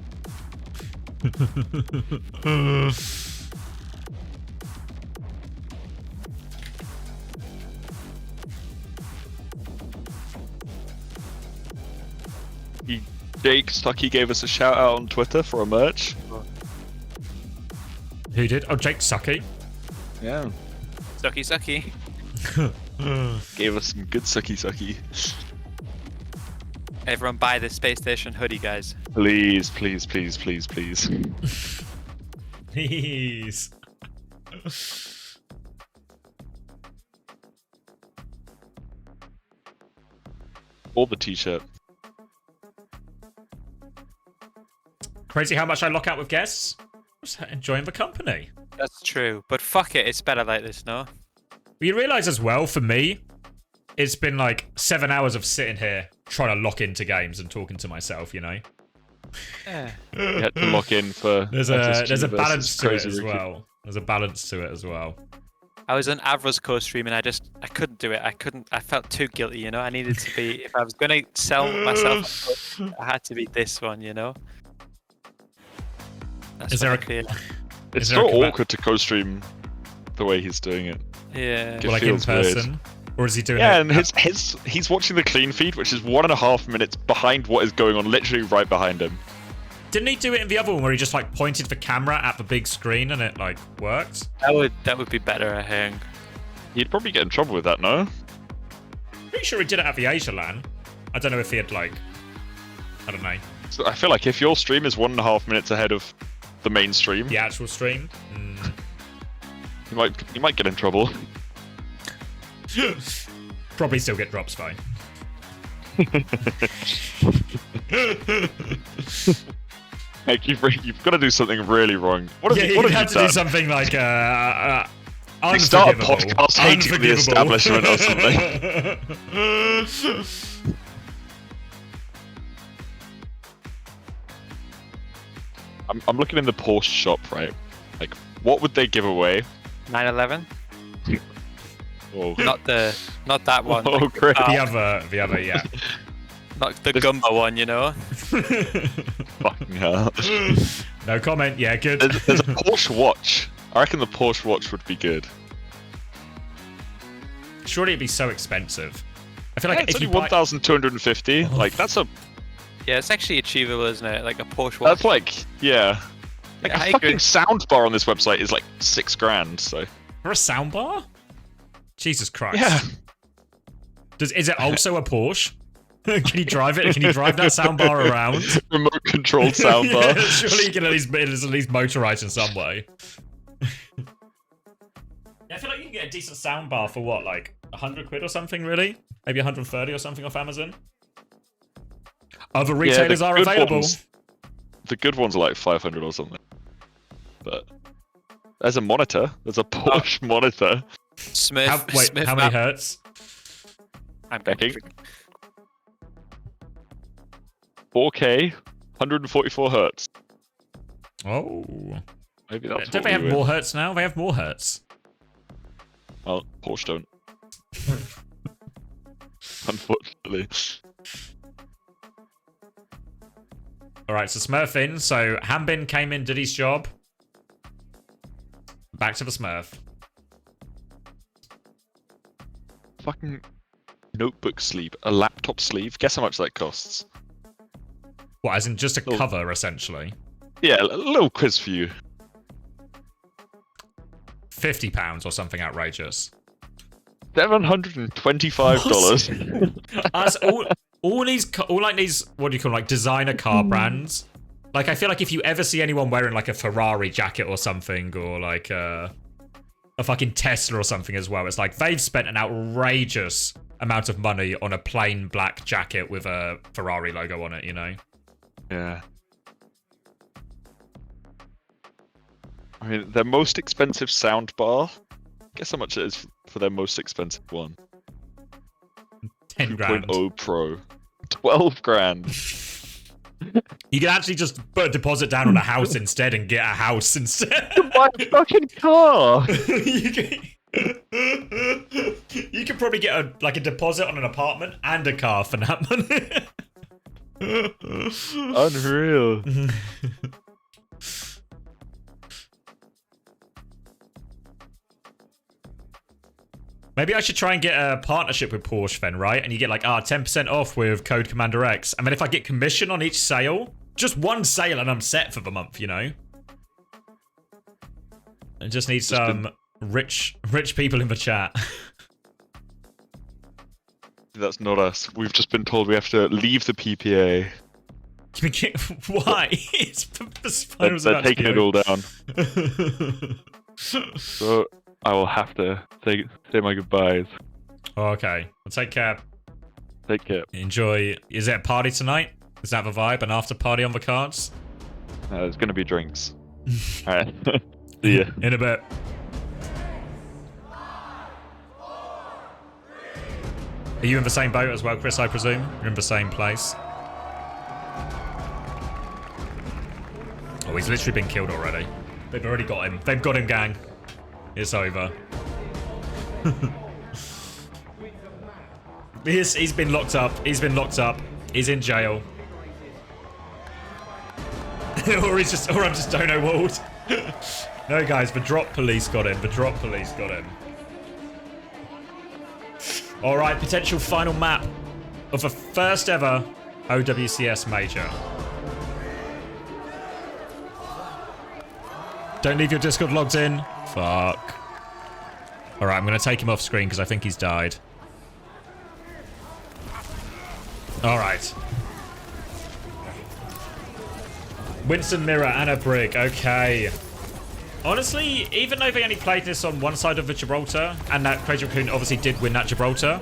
Speaker 13: Jake Stucky gave us a shout out on Twitter for a merch.
Speaker 1: Who did? Oh, Jake Sucky.
Speaker 13: Yeah.
Speaker 8: Sucky.
Speaker 13: Gave us some good sucky.
Speaker 8: Everyone buy the Space Station hoodie, guys.
Speaker 13: Please.
Speaker 1: Please.
Speaker 13: Or the t-shirt.
Speaker 1: Crazy how much I lock out with guests. Just enjoying the company.
Speaker 8: That's true. But fuck it, it's better like this, no?
Speaker 1: But you realise as well, for me, it's been like 7 hours of sitting here trying to lock into games and talking to myself, you know?
Speaker 13: Yeah. You had to lock in for
Speaker 1: there's
Speaker 13: SSG
Speaker 1: a balance
Speaker 13: versus
Speaker 1: to it
Speaker 13: Crazy
Speaker 1: as
Speaker 13: Ricky.
Speaker 1: well. There's a balance to it as well.
Speaker 8: I was on Avra's co-stream and I couldn't do it. I felt too guilty, you know? I needed to be, if I was going to sell myself, I had to be this one, you know? That's
Speaker 1: Is there a
Speaker 8: clear.
Speaker 13: It's so awkward to co-stream the way he's doing it.
Speaker 8: Yeah.
Speaker 13: It
Speaker 1: Well, like in
Speaker 13: feels weird.
Speaker 1: person? Or is he doing
Speaker 13: Yeah,
Speaker 1: it?
Speaker 13: and he's watching the clean feed, which is 1.5 minutes behind what is going on, literally right behind him.
Speaker 1: Didn't he do it in the other one where he just like pointed the camera at the big screen and it like worked?
Speaker 8: That would be better, I think.
Speaker 13: You'd probably get in trouble with that, no?
Speaker 1: Pretty sure he did it at the Asia LAN. I don't know if he had like, I don't know.
Speaker 13: So I feel like if your stream is 1.5 minutes ahead of the main stream,
Speaker 1: the actual stream,
Speaker 13: you might get in trouble.
Speaker 1: Probably still get drops though.
Speaker 13: Like you've got to do something really wrong. What have
Speaker 1: you
Speaker 13: what
Speaker 1: have
Speaker 13: have
Speaker 1: to
Speaker 13: you done?
Speaker 1: do something like
Speaker 13: You start a
Speaker 1: unforgivable.
Speaker 13: podcast hating the
Speaker 1: Unforgivable.
Speaker 13: establishment or something. I'm looking in the Porsche shop, right? Like, what would they give away?
Speaker 8: 911?
Speaker 13: Oh.
Speaker 8: Not that one.
Speaker 13: Oh,
Speaker 8: like,
Speaker 13: great.
Speaker 1: The other, yeah.
Speaker 8: Not the Gumbo one, you know?
Speaker 13: Fucking hell.
Speaker 1: No comment. Yeah, good.
Speaker 13: There's a Porsche watch. I reckon the Porsche watch would be good.
Speaker 1: Surely it'd be so expensive. I feel like
Speaker 13: It's
Speaker 1: if you
Speaker 13: only
Speaker 1: buy...
Speaker 13: 1,250. Like, that's a...
Speaker 8: Yeah, it's actually achievable, isn't it? Like a Porsche watch.
Speaker 13: That's like, yeah. Like
Speaker 8: Yeah, I
Speaker 13: a fucking
Speaker 8: agree.
Speaker 13: sound bar on this website is like $6,000, so...
Speaker 1: For a soundbar? Jesus Christ.
Speaker 13: Yeah.
Speaker 1: Is it also a Porsche? Can you drive it? Can you drive that soundbar around?
Speaker 13: Remote controlled soundbar.
Speaker 1: Yeah, surely you can at least motorized in some way. Yeah, I feel like you can get a decent soundbar for what, like 100 quid or something, really? Maybe 130 or something off Amazon. Other retailers
Speaker 13: the
Speaker 1: are
Speaker 13: good
Speaker 1: available.
Speaker 13: The good ones are like 500 or something. But there's a monitor. There's a Porsche monitor.
Speaker 8: Smith.
Speaker 1: How many hertz?
Speaker 8: I'm
Speaker 13: checking. 4K, 144 hertz.
Speaker 1: Oh.
Speaker 13: Maybe that's
Speaker 1: Don't
Speaker 13: what
Speaker 1: they have
Speaker 13: we
Speaker 1: more
Speaker 13: win.
Speaker 1: hertz now? They have more hertz.
Speaker 13: Well, Porsche don't. Unfortunately.
Speaker 1: Alright, so Smurf in. So Hambin came in, did his job. Back to the Smurf.
Speaker 13: Fucking notebook sleeve. A laptop sleeve. Guess how much that costs?
Speaker 1: What, as in just a cover, essentially?
Speaker 13: Yeah, a little quiz for you.
Speaker 1: £50 or something outrageous.
Speaker 13: $725.
Speaker 1: As all these, like these, what do you call them, like designer car brands? Like, I feel like if you ever see anyone wearing like a Ferrari jacket or something, or like a fucking Tesla or something as well, it's like they've spent an outrageous amount of money on a plain black jacket with a Ferrari logo on it, you know?
Speaker 13: Yeah. I mean, their most expensive soundbar. Guess how much it is for their most expensive one?
Speaker 1: 10 grand.
Speaker 13: 2.0 Pro. 12 grand.
Speaker 1: You can actually just put a deposit down on a house instead and get a house instead.
Speaker 13: Buy a fucking car.
Speaker 1: You could probably get a deposit on an apartment and a car for that money.
Speaker 13: Unreal.
Speaker 1: Maybe I should try and get a partnership with Porsche then, right? And you get like 10% off with code Commander X. And then if I get commission on each sale, just one sale and I'm set for the month, you know? I just need some rich people in the chat.
Speaker 13: That's not us. We've just been told we have to leave the PPA.
Speaker 1: Why?
Speaker 13: They're taking it all down. So I will have to say my goodbyes.
Speaker 1: Okay. Well, take care.
Speaker 13: Take care.
Speaker 1: Enjoy. Is it a party tonight? Is that the vibe? An after party on the cards?
Speaker 13: There's going to be drinks. Alright. Yeah.
Speaker 1: In a bit. Are you in the same boat as well, Chris, I presume? You're in the same place. Oh, he's literally been killed already. They've already got him. They've got him, gang. It's over. He's been locked up. He's been locked up. He's in jail. or I just don't know what. No, guys, the drop police got him. The drop police got him. All right, potential final map of the first ever OWCS major. Don't leave your Discord logged in. Fuck. All right, I'm going to take him off screen because I think he's died. All right. Winston, Mirror, and a Brig. Okay. Honestly, even though they only played this on one side of the Gibraltar, and that Crazy Raccoon obviously did win that Gibraltar,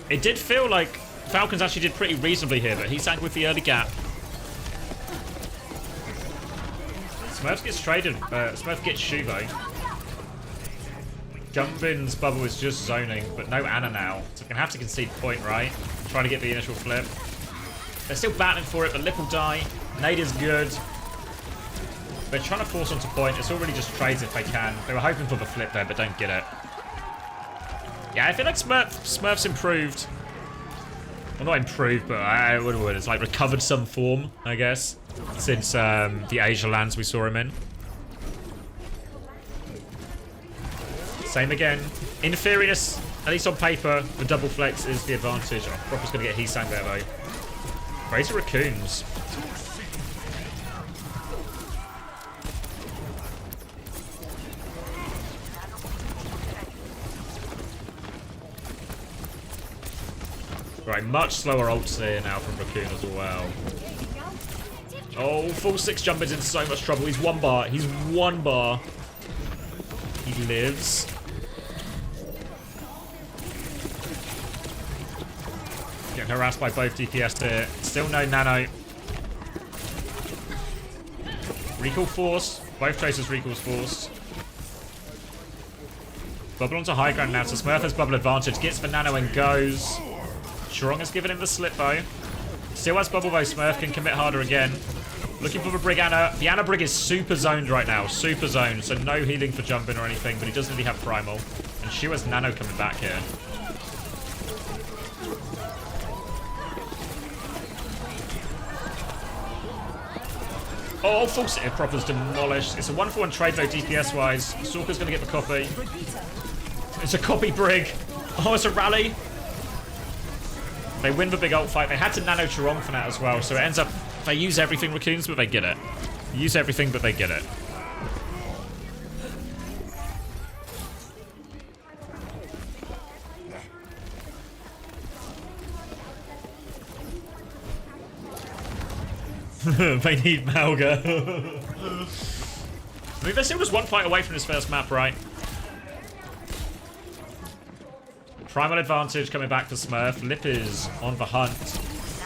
Speaker 1: it did feel like Falcons actually did pretty reasonably here, but he sank with the early gap. Smurf gets traded. Smurf gets Shuvo. Jumbin's bubble is just zoning, but no Ana now. So we're going to have to concede point, right? Trying to get the initial flip. They're still battling for it, but Lip will die. Nade is good. They're trying to force onto point. It's already just trades if they can. They were hoping for the flip there, but don't get it. Yeah, I feel like Smurf's improved. Well, not improved, but it's like recovered some form, I guess, since the Asia lands we saw him in. Same again. Inferius, at least on paper, the double flex is the advantage. Oh, Propper's going to get Heesang there, though. Crazy Raccoons. Right, much slower ults here now from Raccoon as well. Oh, full 6 Jumpin's in so much trouble. He's 1 bar. He's 1 bar. He lives. Getting harassed by both DPS here. Still no nano. Recall force. Both tracers recalls forced. Bubble onto high ground now. So Smurf has bubble advantage. Gets the nano and goes. Strong has given him the slip though. Still has bubble though. Smurf can commit harder again. Looking for the Brig Ana. The Ana Brig is super zoned right now. Super zoned. So no healing for Jumpin or anything. But he does really have Primal. And Shu has nano coming back here. Oh, full set. Propper's demolished. It's a 1-for-1 trade though, DPS-wise. Sorka's going to get the copy. It's a copy Brig. Oh, it's a rally. They win the big ult fight. They had to nano Chiron for that as well. So it ends up, they use everything, Raccoons, but they get it. They use everything, but they get it. They need Malga. I mean, they're still just 1 fight away from this first map, right? Primal advantage coming back for Smurf. Lip is on the hunt.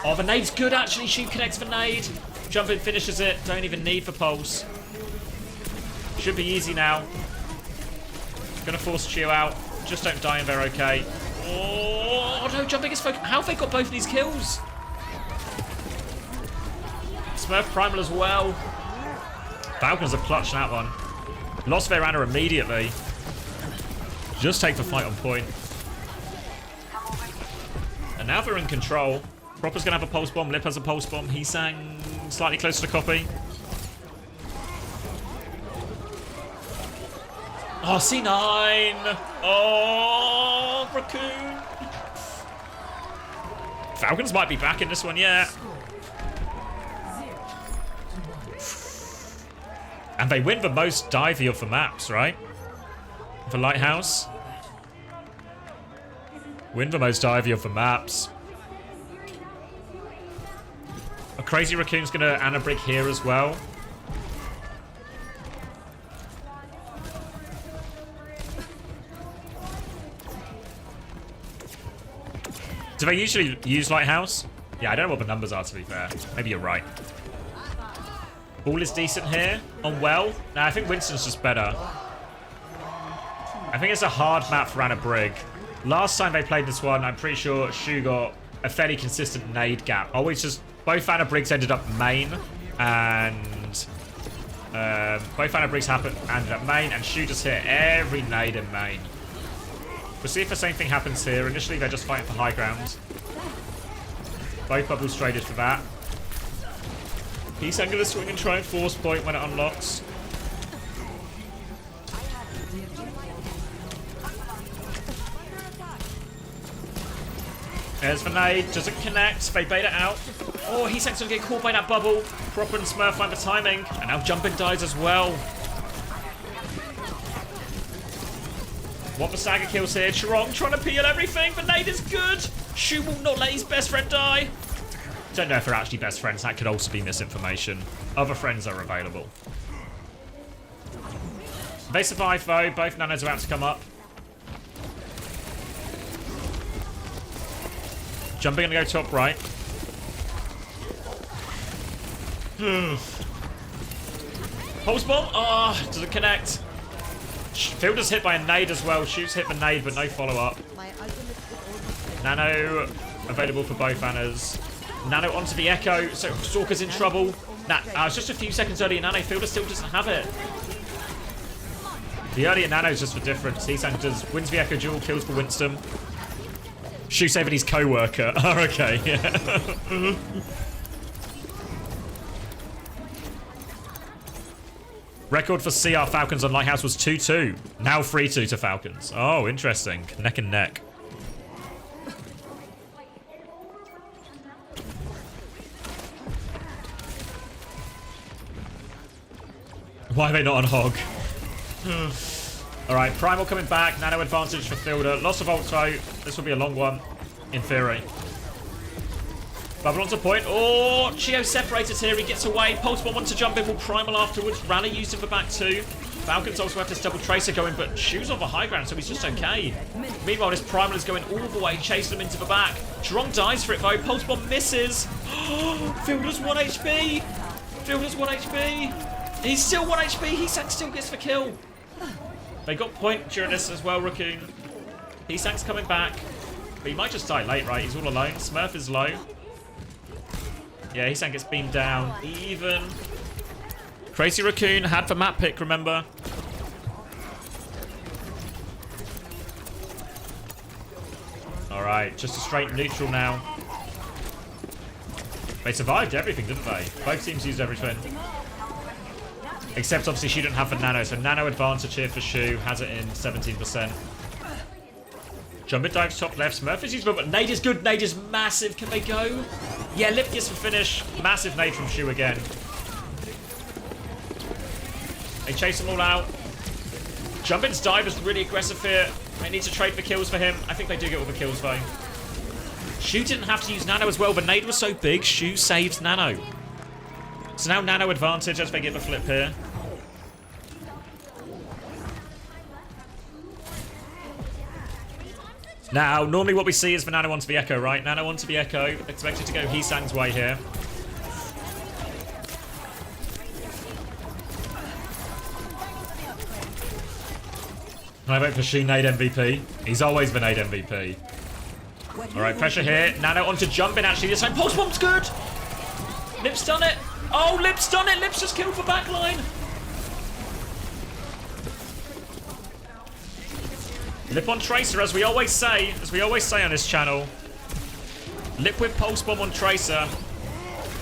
Speaker 1: Oh, the nade's good, actually. She connects the nade. Jumpin finishes it. Don't even need the pulse. Should be easy now. Gonna force Chiu out. Just don't die and they're okay. Oh, no, Jumping is focused. How have they got both of these kills? Smurf Primal as well. Falcons have clutched that one. Lost their Ana immediately. Just take the fight on point. And now they're in control. Propper's going to have a pulse bomb. Lip has a pulse bomb. Heesang slightly closer to copy. Oh, C9. Oh, Raccoon. Falcons might be back in this one, yeah. And they win the most divey of the maps, right? The Lighthouse. Win the most divey of the maps. A Crazy Raccoon's gonna Ana Brig here as well. Do they usually use Lighthouse? Yeah, I don't know what the numbers are, to be fair. Maybe you're right. Ball is decent here. on well. Nah, I think Winston's just better. I think it's a hard map for Anna Brig. Last time they played this one, I'm pretty sure Shu got a fairly consistent nade gap. Always just, both Anna Brigs ended up main, and both Anna Brigs ended up main, and Shu just hit every nade in main. We'll see if the same thing happens here. Initially, they're just fighting for high ground. Both bubbles traded for that. He's going to swing and try and force point when it unlocks. There's the nade, doesn't connect, they bait it out. Oh, he's going to get caught by that bubble. Proper and Smurf find the timing, and now Jumpin dies as well. What the Saga kills here, Chirong trying to peel everything, the nade is good. Shu will not let his best friend die. Don't know if they're actually best friends, that could also be misinformation. Other friends are available. They survive though, both nanos are about to come up. Jumping gonna go top right. Pulse bomb, doesn't connect. Fielder's hit by a nade as well. Shu's hit the nade, but no follow-up. Nano available for both Annas. Nano onto the Echo, so Stalker's in trouble. It's just a few seconds earlier. Nano Fielder still doesn't have it. The earlier Nano's just for difference. Heesang wins the Echo duel, kills for Winston. Shu saving his co-worker. Oh, okay, yeah. Record for CR Falcons on Lighthouse was 2-2. Now 3-2 to Falcons. Oh, interesting. Neck and neck. Why are they not on Hog? Alright, Primal coming back. Nano advantage for Fielder. Loss of ults though. This will be a long one, in theory. Bubble onto point. Oh, Chio separated here. He gets away. Pulse Bomb wants to jump in. Will Primal afterwards. Rally used him for back two. Falcons also have this double Tracer going, but Shu's off a high ground, so he's just okay. Meanwhile, this Primal is going all the way, chasing him into the back. Chirong dies for it though. Pulse Bomb misses. Fielder's 1 HP. Fielder's 1 HP. He's still 1 HP. Heesang still gets the kill. They got point during this as well, Raccoon. Heesang's coming back. But he might just die late, right? He's all alone. Smurf is low. Yeah, Heesang gets beamed down. Even. Crazy Raccoon had the map pick, remember? Alright, just a straight neutral now. They survived everything, didn't they? Both teams used everything. Except obviously she didn't have the nano, so nano advantage here for Shu. Has it in 17%. Jump dives top left. Smurf is used, but nade is good. Nade is massive. Can they go? Yeah, Lip gets the finish. Massive nade from Shu again. They chase them all out. Jumpin's dive is really aggressive here. They need to trade for kills for him. I think they do get all the kills though. Shu didn't have to use nano as well, but nade was so big, Shu saves nano. So now nano advantage as they get the flip here. Now, normally what we see is the nano onto the Echo, right? Nano onto the Echo. Expected to go Heesang's way here. I vote for Shu nade MVP. He's always been nade MVP. Alright, pressure here. Nano onto Jumpin actually this time. Pulse Bomb's good! Lip's done it! Oh, Lip's done it! Lip's just killed for backline! Lip on Tracer, as we always say on this channel. Lip with Pulse Bomb on Tracer.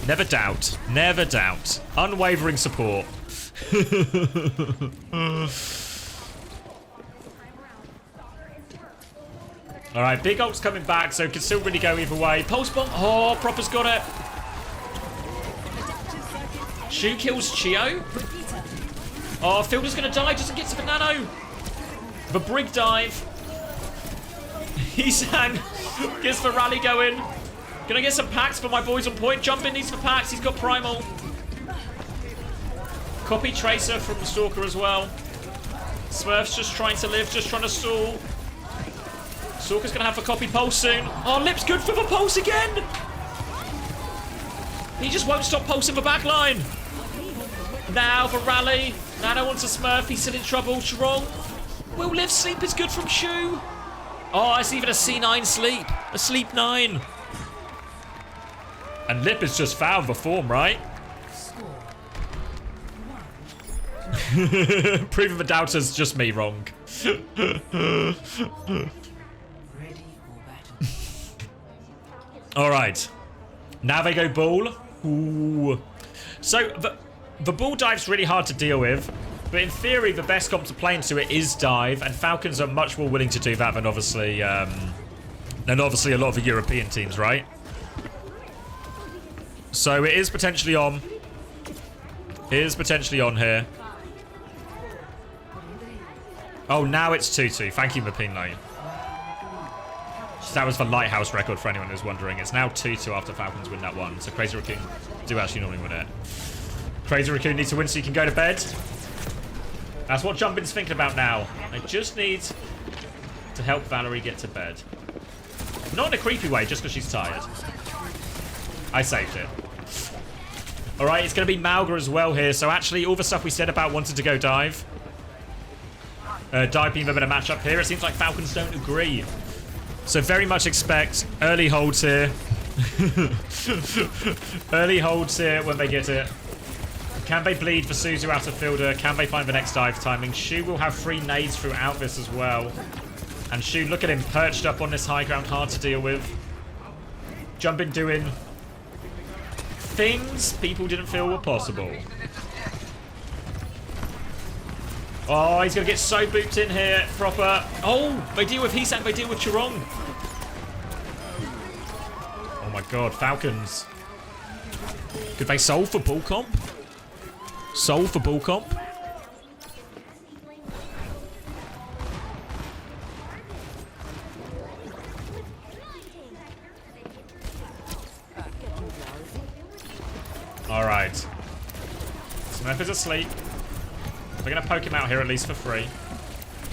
Speaker 1: Never doubt. Never doubt. Unwavering support. Alright, big ult's coming back, so it can still really go either way. Pulse Bomb. Oh, Proper's got it. Shu kills Chio. Oh, Fielder's gonna die. Doesn't get to the nano. The Brig dive. Heesang gets the rally going. Gonna get some packs for my boys on point. Jumpin needs the packs. He's got Primal. Copy Tracer from the Stalker as well. Smurf's just trying to live, just trying to stall. Stalker's gonna have the copy Pulse soon. Oh, Lip's good for the Pulse again. He just won't stop pulsing the backline. now the rally. Nano wants a smurf. He's still in trouble. Chirong. Will live. Sleep is good from Shu. Oh, it's even a C9 sleep. A sleep 9. And Lip has just found the form, right? Proving the doubters, just me wrong. Alright. Now they go ball. Ooh. So, the ball dive's really hard to deal with. But in theory, the best comp to play into it is dive. And Falcons are much more willing to do that than obviously a lot of the European teams, right? So it is potentially on. It is potentially on here. Oh, now it's 2-2. Thank you, Mapinlo. That was the Lighthouse record for anyone who's wondering. It's now 2-2 after Falcons win that one. So Crazy Raccoon do actually normally win it. Crazy Raccoon needs to win so you can go to bed. That's what Jumpin's thinking about now. I just need to help Valerie get to bed. Not in a creepy way, just because she's tired. I saved it. Alright, it's going to be Malga as well here. So actually, all the stuff we said about wanting to go dive. Dive being a bit of matchup here. It seems like Falcons don't agree. So very much expect early holds here. Early holds here when they get it. Can they bleed for Suzu out of fielder? Can they find the next dive timing? Shu will have 3 nades throughout this as well. And Shu, look at him perched up on this high ground, hard to deal with. Jumpin doing things people didn't feel were possible. Oh, he's going to get so booped in here. Proper. Oh, they deal with Heesang. They deal with Chirong. Oh my god, Falcons. Could they solve for ball comp? Solve for ball comp? Alright. Smurf is asleep. We're going to poke him out here at least for free.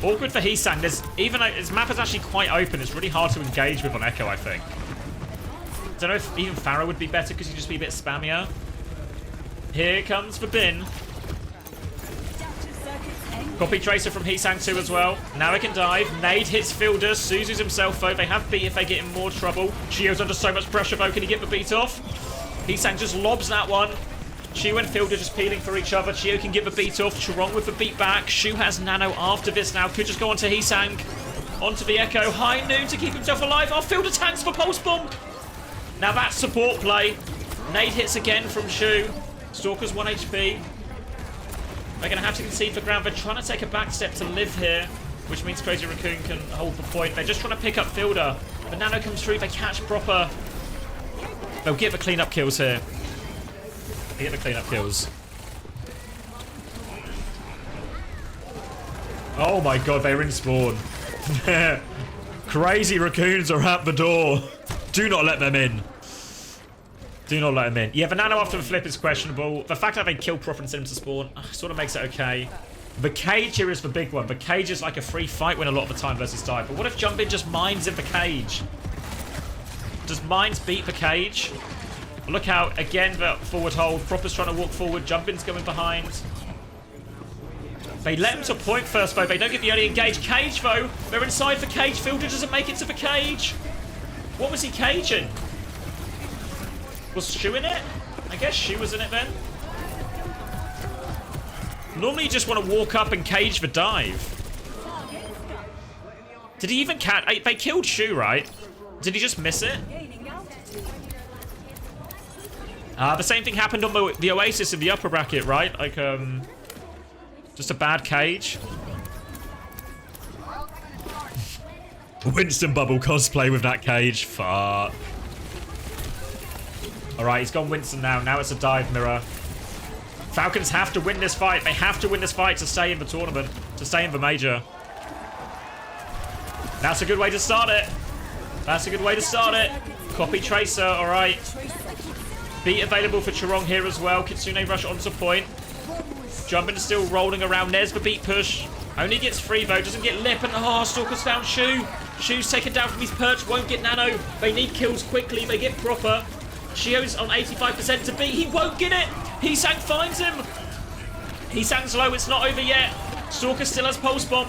Speaker 1: Awkward for Heesang. Even though his map is actually quite open, it's really hard to engage with on Echo, I think. I don't know if even Pharaoh would be better because he'd just be a bit spammier. Here comes the bin. Copy Tracer from Heesang 2 as well. Now he can dive. Nade hits Fielder. Suzu's himself though. They have beat if they get in more trouble. Chio's under so much pressure though. Can he get the beat off? Heesang just lobs that one. Chio and Fielder just peeling for each other. Chio can get the beat off. Chirong with the beat back. Shu has Nano after this now. Could just go onto Heesang. Onto the Echo. High noon to keep himself alive. Oh, Fielder tanks for Pulse Bomb. Now that's support play. Nade hits again from Shu. Stalker's 1 HP. They're going to have to concede for ground. They're trying to take a back step to live here, which means Crazy Raccoon can hold the point. They're just trying to pick up Fielder. The Nano comes through. They catch proper. They'll get the cleanup kills here. They get the cleanup kills. Oh my god, they're in spawn. Crazy Raccoons are at the door. Do not let them in. Do not let them in. Yeah, the Nano after the flip is questionable. The fact that they kill proper and send him to spawn sort of makes it okay. The cage here is the big one. The cage is like a free fight win a lot of the time versus dive. But what if Jumpin just mines in the cage? Does mines beat the cage? Look out. Again, the forward hold. Proper's trying to walk forward. Jumpin's going behind. They let him to point first, though. They don't get the early engage. Cage, though. They're inside the cage. Fielder doesn't make it to the cage. What was he caging? Was Shu in it? I guess Shu was in it then. Normally you just want to walk up and cage the dive. Did he even catch? They killed Shu, right? Did he just miss it? The same thing happened on the Oasis in the upper bracket, right? Like, just a bad cage. Winston Bubble cosplay with that cage. Fuck. Alright, he's gone Winston now. Now it's a dive mirror. Falcons have to win this fight. They have to win this fight to stay in the tournament. To stay in the major. That's a good way to start it. That's a good way to start it. Copy Tracer, alright. Beat available for Chirong here as well. Kitsune rush onto point. Jumpin still rolling around. There's the beat push. Only gets free though. Doesn't get lip. And Stalker's found Shu. Shu's taken down from his perch. Won't get Nano. They need kills quickly. They get proper. Chio's on 85% to beat. He won't get it. Heesang finds him. Heesang's low, it's not over yet. Stalker still has pulse bomb.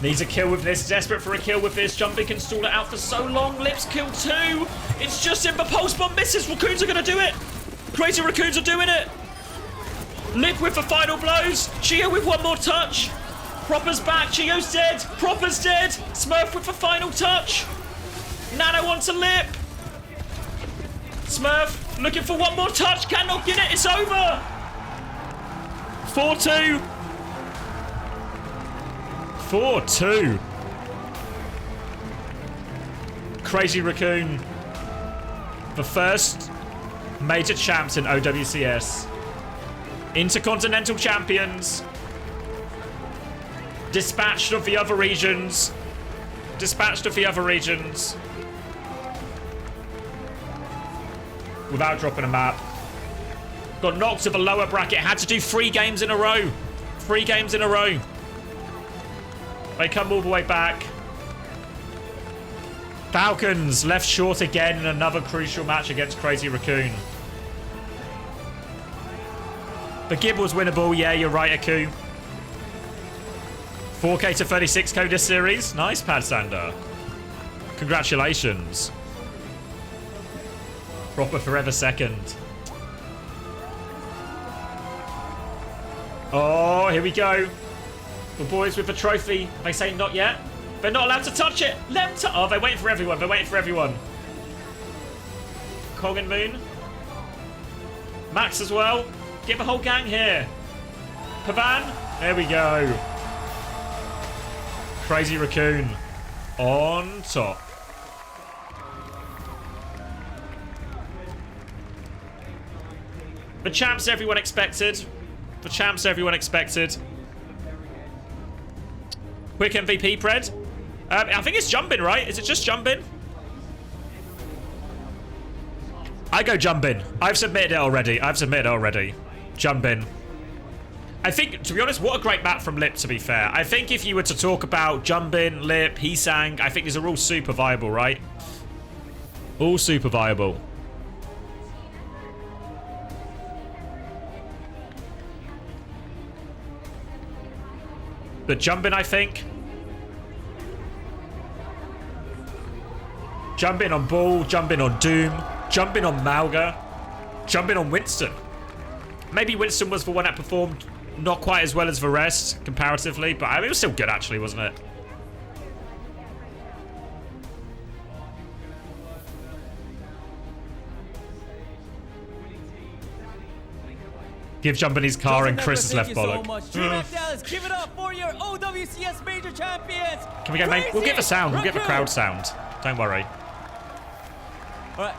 Speaker 1: Needs a kill with this, desperate for a kill with this. Jumping can stall it out for so long. Lips kill 2. It's just in, but pulse bomb misses. Raccoons are going to do it. Crazy Raccoons are doing it. Lip with the final blows. Chio with one more touch. Proper's back. Chio's dead. Proper's dead. Smurf with the final touch. Nano onto Lip. Smurf looking for one more touch. Cannot get it. It's over. 4-2. 4-2. Crazy Raccoon. The first major champs in OWCS. Intercontinental champions. Dispatched of the other regions. Dispatched of the other regions. Without dropping a map. Got knocked to the lower bracket. Had to do 3 games in a row. 3 games in a row. They come all the way back. Falcons left short again in another crucial match against Crazy Raccoon. The Gib was winnable. Yeah, you're right, Aku. 4K to 36 code this series. Nice, Pad Sander. Congratulations. Proper forever second. Oh, here we go. The boys with the trophy. They say not yet. They're not allowed to touch it. Let them touch. Oh, they're waiting for everyone. They're waiting for everyone. Kong and Moon. Max as well. Get the whole gang here. Pavan. There we go. Crazy Raccoon on top. The champs everyone expected. The champs everyone expected. Quick MVP, Pred. I think it's Jumpin, right? Is it just Jumpin? I go Jumpin. I've submitted it already. Jumpin. I think, to be honest, what a great map from Lip, to be fair. I think if you were to talk about Jumpin, Lip, Heesang, I think these are all super viable, right? All super viable. But Jumpin, I think. Jumpin on Bull, Jumpin on Doom, Jumpin on Malga, Jumpin on Winston. Maybe Winston was the one that performed not quite as well as the rest, comparatively, but I mean, it was still good, actually, wasn't it? Give Jumpin his car and Chris is left bollock.
Speaker 11: Dallas, give it up for your OWCS major champions.
Speaker 1: Can we get, mate? We'll get the sound. We'll get the crowd sound. Don't worry.
Speaker 11: All right.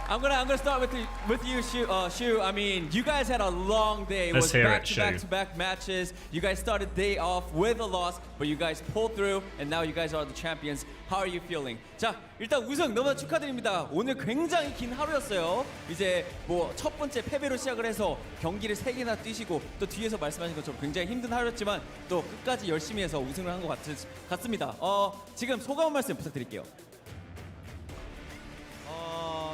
Speaker 11: I'm gonna start with you, Shu. I mean, you guys had a long day. It was back-to-back matches. You guys started day off with a loss, but you guys pulled through, and now you guys are the champions. How are you feeling? 자, 일단 우승 너무나 축하드립니다. 오늘 굉장히 긴 하루였어요. 이제 뭐 첫 번째 패배로 시작을 해서 경기를 3개나 뛰시고 또 뒤에서 말씀하신 것처럼 굉장히 힘든 하루였지만 또 끝까지 열심히 해서 우승을 한 것 같습니다. 지금 소감 한 말씀 부탁드릴게요.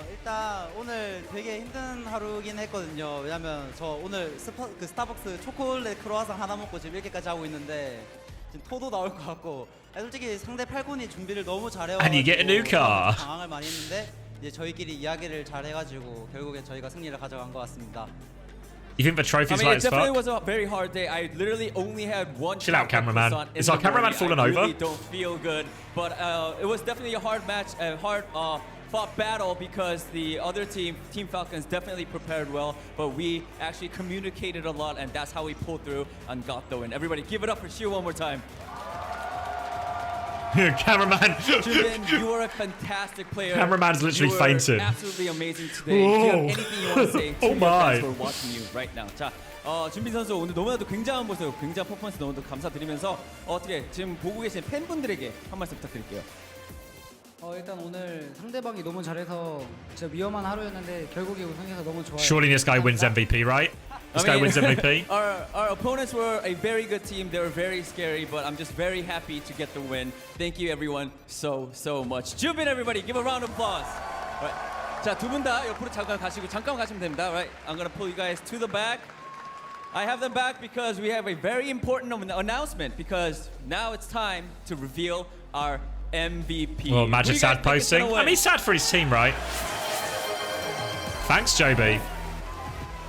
Speaker 6: 일단 오늘 되게 힘든 하루긴 했거든요. 왜냐면 저 오늘 스타벅스 초콜릿 크로아상 하나 먹고 지금 이렇게까지 하고 있는데 지금 토도 나올 것 같고 솔직히 상대 8군이 준비를 너무 잘해와가지고 당황을 많이 했는데 이제 저희끼리 이야기를 잘 해가지고 결국엔 저희가 승리를 가져간 것 같습니다.
Speaker 1: You think the trophy's light as fuck?
Speaker 11: It definitely was a very hard day. I literally only had one.
Speaker 1: Chill out, cameraman. Is our cameraman falling over?
Speaker 11: I really don't feel good, but it was definitely a hard match, a hard fought battle because the other team, Team Falcons, definitely prepared well, but we actually communicated a lot, and that's how we pulled through and got the win. Everybody, give it up for Shu one more time.
Speaker 1: Cameraman.
Speaker 11: Jubin, you are a fantastic player.
Speaker 1: Cameraman's literally fainted.
Speaker 11: Absolutely amazing today. If you have anything you want to say to your fans who are watching you right now. 자, 준빈 선수 오늘 너무나도 굉장한 모습, 굉장한 퍼포먼스 너무나도 감사드리면서 어떻게 지금 보고 계신 팬분들에게 한 말씀 부탁드릴게요.
Speaker 9: 일단 오늘 상대방이 너무 잘해서 진짜 위험한 하루였는데 결국에 우승해서 너무 좋아요.
Speaker 1: Surely this guy wins MVP, right? This guy wins MVP.
Speaker 11: Our opponents were a very good team. They were very scary, but I'm just very happy to get the win. Thank you everyone so much. Jubin, everybody, give a round of applause. Right. 자, 두 분 다 옆으로 잠깐 가시면 됩니다. Right? I'm gonna pull you guys to the back. I have them back because we have a very important announcement because now it's time to reveal our MVP.
Speaker 1: Well, imagine Sad posting. I mean, he's sad for his team, right? Thanks, JB.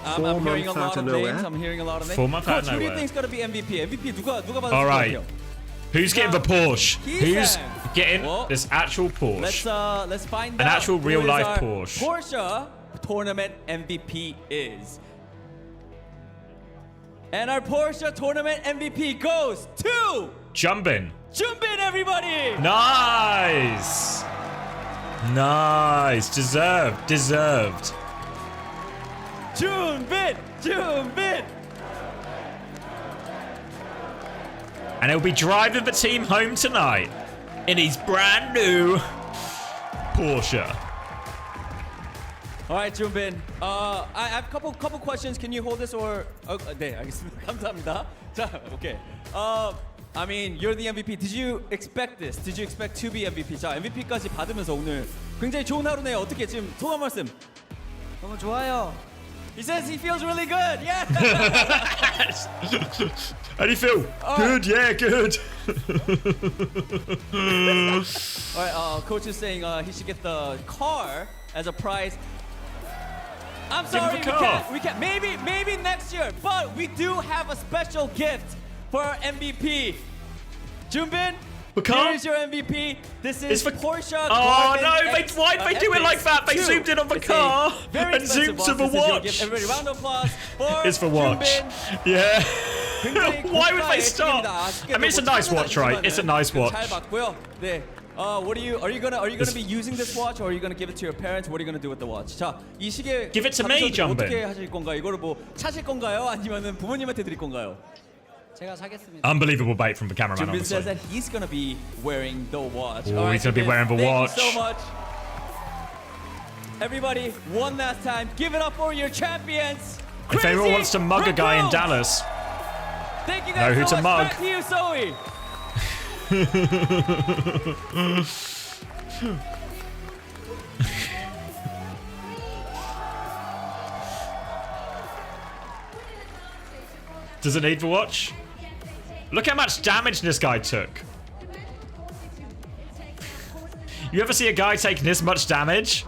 Speaker 11: I'm hearing a lot of names. I'm hearing a lot of names.
Speaker 1: 4 months out of
Speaker 11: Coach, who do you
Speaker 1: nowhere.
Speaker 11: think is going to be MVP? MVP 누가 받을
Speaker 1: All
Speaker 11: 것
Speaker 1: right.
Speaker 11: 같아요?
Speaker 1: Who's getting the Porsche? Who's getting
Speaker 11: Well,
Speaker 1: this actual Porsche?
Speaker 11: Let's find out.
Speaker 1: An actual
Speaker 11: who
Speaker 1: real
Speaker 11: is
Speaker 1: life
Speaker 11: our
Speaker 1: Porsche.
Speaker 11: Porsche tournament MVP is. And our Porsche tournament MVP goes to
Speaker 1: Jumpin.
Speaker 11: Jumpin, everybody!
Speaker 1: Nice. Nice. Deserved. Deserved.
Speaker 11: Jumpin! Jumpin!
Speaker 1: And he'll be driving the team home tonight in his brand new Porsche.
Speaker 11: All right, Jumbin. I have a couple questions. Can you hold this or? 네, 알겠습니다. 감사합니다. 자, okay. I mean, you're the MVP. Did you expect this? Did you expect to be MVP? 자, MVP까지 받으면서 오늘 굉장히 좋은 하루네요. 어떻게 지금 소감 말씀?
Speaker 9: 너무 좋아요.
Speaker 11: He says he feels really good. Yeah.
Speaker 1: How do you feel? Good, yeah, good.
Speaker 11: All right, coach is saying he should get the car as a prize. I'm sorry, we can't. Maybe next year, but we do have a special gift for our MVP. Jumbin, here's your MVP. This is Porsche.
Speaker 1: Oh no! Why'd they do it like that? They zoomed in on the car and zoomed to the watch.
Speaker 11: Everybody, round of applause for
Speaker 1: It's for watch. Yeah. Why would they stop? I mean, it's a nice watch, right? It's a nice watch.
Speaker 11: 네. What are you gonna be using this watch, or are you gonna give it to your parents? What are you gonna do with the watch? 자, 이 시계
Speaker 1: Give it to me, Jumbin.
Speaker 11: 어떻게 하실 건가요? 이거를 뭐 사실 건가요? 아니면은 부모님한테 드릴 건가요?
Speaker 9: 제가 사겠습니다.
Speaker 1: Unbelievable bait from the cameraman.
Speaker 11: Jumbin says
Speaker 1: Honestly.
Speaker 11: that he's gonna be wearing the watch.
Speaker 1: Oh,
Speaker 11: All right,
Speaker 1: he's gonna be
Speaker 11: Jumbin,
Speaker 1: wearing the watch.
Speaker 11: Thank you so much. Everybody, one last time, give it up for your champions.
Speaker 1: If anyone wants to mug a guy in Dallas,
Speaker 11: thank you
Speaker 1: know
Speaker 11: guys
Speaker 1: who
Speaker 11: so
Speaker 1: to
Speaker 11: much.
Speaker 1: mug.
Speaker 11: Back to you, Zoe.
Speaker 1: Does it need the watch? Look how much damage this guy took. You ever see a guy taking this much damage?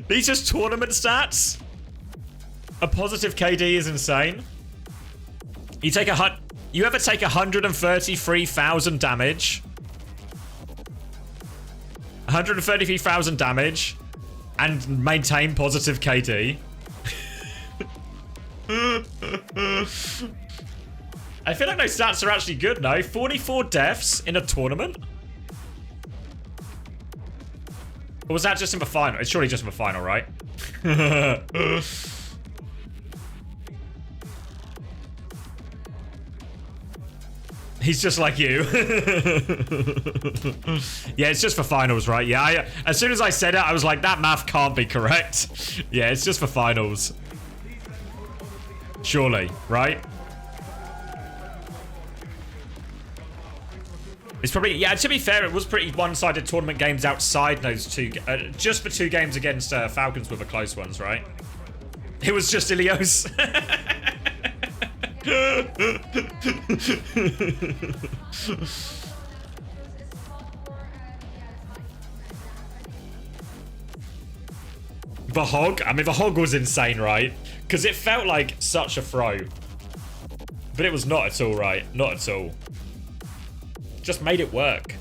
Speaker 1: These just tournament stats? A positive KD is insane. You ever take 133,000 damage? 133,000 damage and maintain positive KD? I feel like those stats are actually good, no? 44 deaths in a tournament? Or was that just in the final? It's surely just in the final, right? He's just like you. Yeah, it's just for finals, right? Yeah, as soon as I said it, I was like, that math can't be correct. Yeah, it's just for finals. Surely, right? It's probably, yeah, to be fair, it was pretty one-sided tournament games outside those two, just the 2 games against Falcons were the close ones, right? It was just Ilios. The hog? I mean, the hog was insane, right? Because it felt like such a throw. But it was not at all, right? Not at all. Just made it work.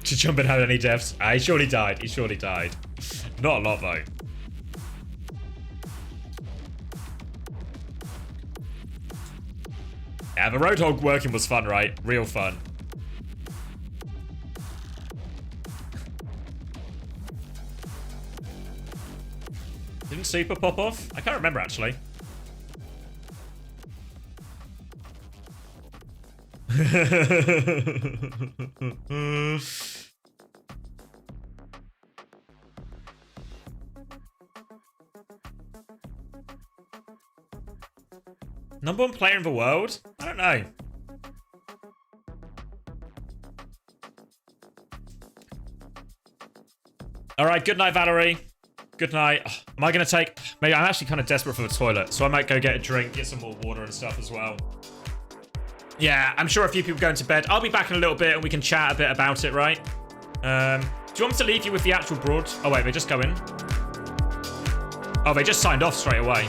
Speaker 1: Did Jumpin have any deaths? He surely died. He surely died. Not a lot, though. Yeah, the Roadhog working was fun, right? Real fun. Didn't Super pop off? I can't remember, actually. Number 1 player in the world? I don't know. All right, good night, Valerie. Good night. Am I going to take... Maybe I'm actually kind of desperate for the toilet, so I might go get a drink, get some more water and stuff as well. Yeah, I'm sure a few people going to bed. I'll be back in a little bit and we can chat a bit about it, right? Do you want me to leave you with the actual broad? Oh, wait, they just go in? Oh, they just signed off straight away.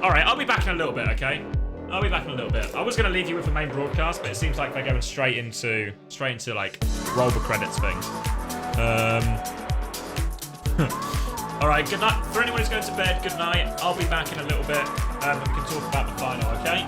Speaker 1: All right, I'll be back in a little bit, okay? I'll be back in a little bit. I was going to leave you with the main broadcast, but it seems like they're going straight into like, roll the credits thing. All right, good night. For anyone who's going to bed, good night. I'll be back in a little bit. And we can talk about the final, okay?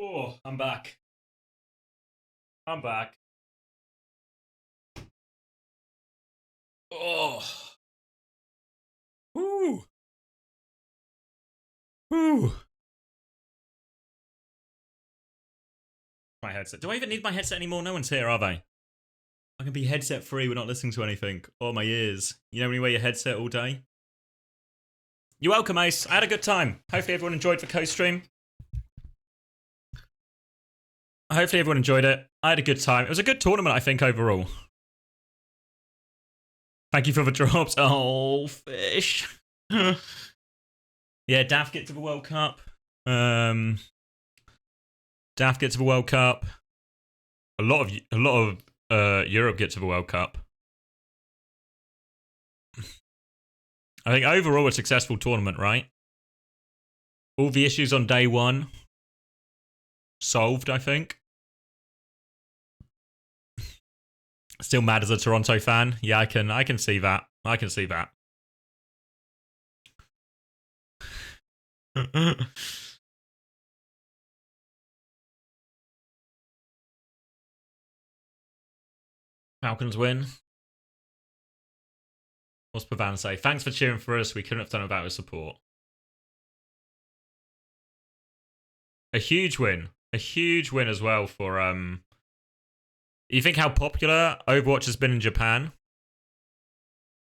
Speaker 1: Oh, I'm back. I'm back. Oh. Woo. Woo. My headset. Do I even need my headset anymore? No one's here, are they? I can be headset free. We're not listening to anything. Oh, my ears. You know when you wear your headset all day? You're welcome, Ace. I had a good time. Hopefully everyone enjoyed the CoStream. Hopefully everyone enjoyed it. I had a good time. It was a good tournament, I think, overall. Thank you for the drops. Oh, fish. Yeah, Daft get to the World Cup. Daft get to the World Cup. A lot of Europe get to the World Cup. I think overall a successful tournament, right? All the issues on day one solved, I think. Still mad as a Toronto fan. Yeah, I can see that. I can see that. Falcons win. What's Pavan say? Thanks for cheering for us. We couldn't have done it without your support. A huge win. A huge win as well for You think how popular Overwatch has been in Japan?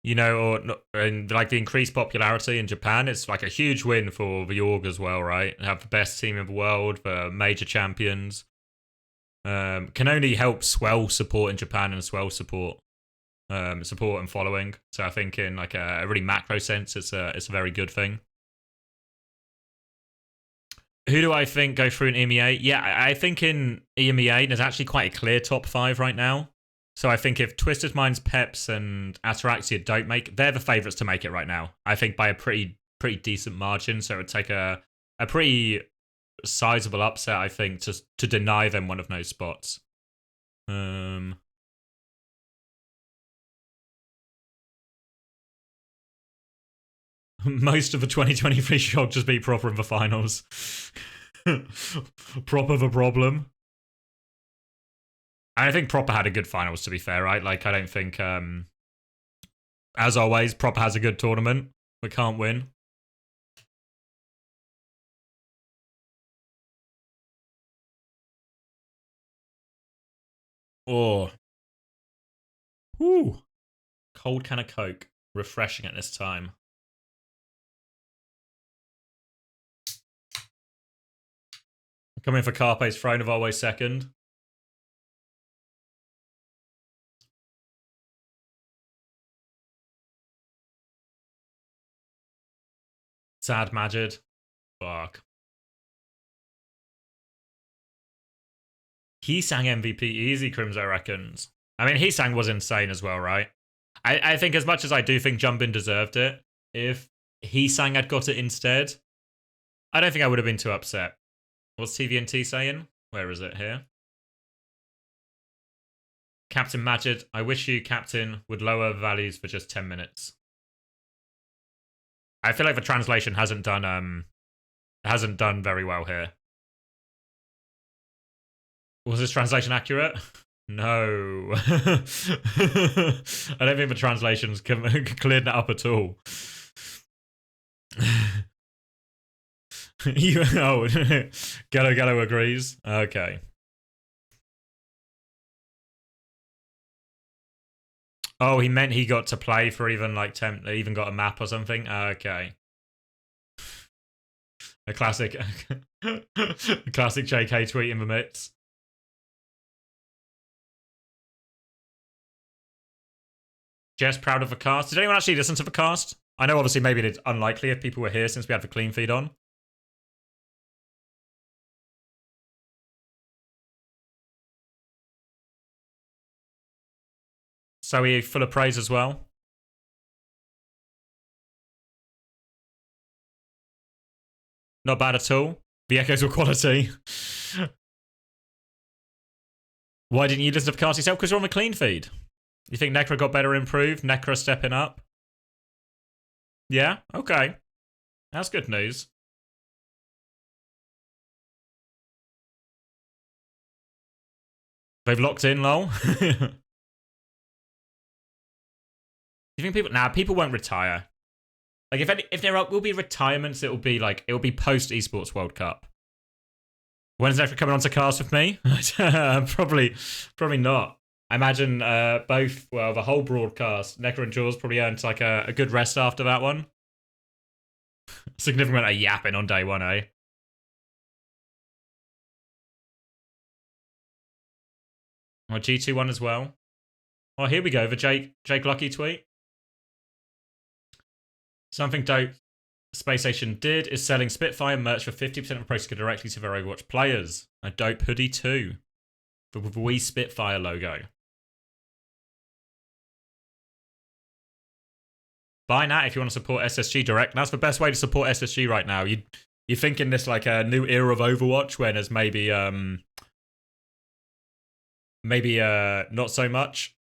Speaker 1: You know, and like the increased popularity in Japan, it's like a huge win for the org as well, right? Have the best team in the world, the major champions. Can only help swell support in Japan and swell support and following. So I think in like a really macro sense, it's a very good thing. Who do I think go through in EMEA? Yeah, I think in EMEA there's actually quite a clear top 5 right now. So I think if Twisted Minds, Peps, and Ataraxia don't make, they're the favourites to make it right now. I think by a pretty decent margin. So it would take a pretty sizable upset, I think, to deny them one of those spots. Most of the 2023 shock just be proper in the finals. Proper the problem. I think Proper had a good finals, to be fair, right? Like, I don't think, as always, Proper has a good tournament. We can't win. Oh. Woo. Cold can of Coke. Refreshing at this time. Coming for Carpe's Throne of Always second. Sad Majid. Fuck. He sang MVP easy, Crimzo reckons. I mean, he sang was insane as well, right? I think as much as I do think Jumpin deserved it, if he sang had got it instead, I don't think I would have been too upset. What's TVNT saying? Where is it here? Captain Majid, I wish you, Captain, would lower values for just 10 minutes. I feel like the translation hasn't done very well here. Was this translation accurate? No. I don't think the translation's cleared that up at all. Gallo agrees. Okay. Oh, he meant he got to play for even like even got a map or something. Okay. A classic JK tweet in the midst. Jess, proud of the cast. Did anyone actually listen to the cast? I know obviously maybe it's unlikely if people were here since we had the clean feed on. So are you full of praise as well? Not bad at all. The echoes were quality. Why didn't you listen to the cast yourself? Because you're on the clean feed. You think Necra got better improved? Necra stepping up? Yeah? Okay. That's good news. They've locked in, lol. You think people? Nah, people won't retire. Like if there will be retirements, it'll be post esports World Cup. When's Necro coming on to cast with me? probably not. I imagine the whole broadcast, Necro and Jaws probably earned like a good rest after that one. Significant amount of yapping on day one, eh? Oh, G2 one as well. Oh, here we go. The Jake Lucky tweet. Something dope Space Station did is selling Spitfire merch for 50% of the price directly to their Overwatch players. A dope hoodie too. With the Wii Spitfire logo. Buy that if you want to support SSG direct. That's the best way to support SSG right now. You're thinking this like a new era of Overwatch when there's maybe not so much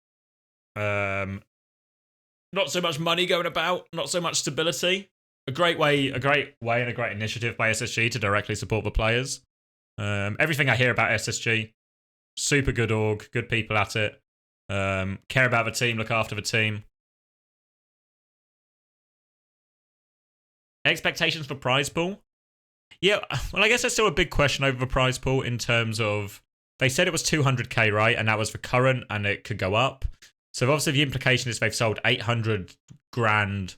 Speaker 1: money going about, not so much stability. A great way and a great initiative by SSG to directly support the players. Everything I hear about SSG, super good org, good people at it. Care about the team, look after the team. Expectations for prize pool? Yeah, well, I guess there's still a big question over the prize pool in terms of they said it was 200k, right? And that was the current, and it could go up. So obviously the implication is they've sold 800 grand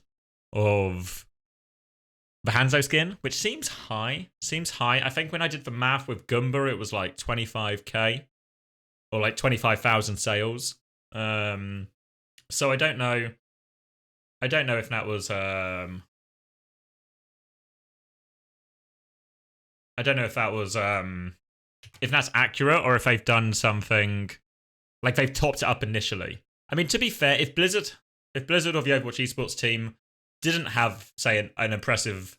Speaker 1: of the Hanzo skin, which seems high. I think when I did the math with Gumba, it was like 25k or like 25,000 sales. So I don't know if that was if that's accurate or if they've done something like they've topped it up initially. I mean, to be fair, if Blizzard or the Overwatch esports team didn't have, say, an impressive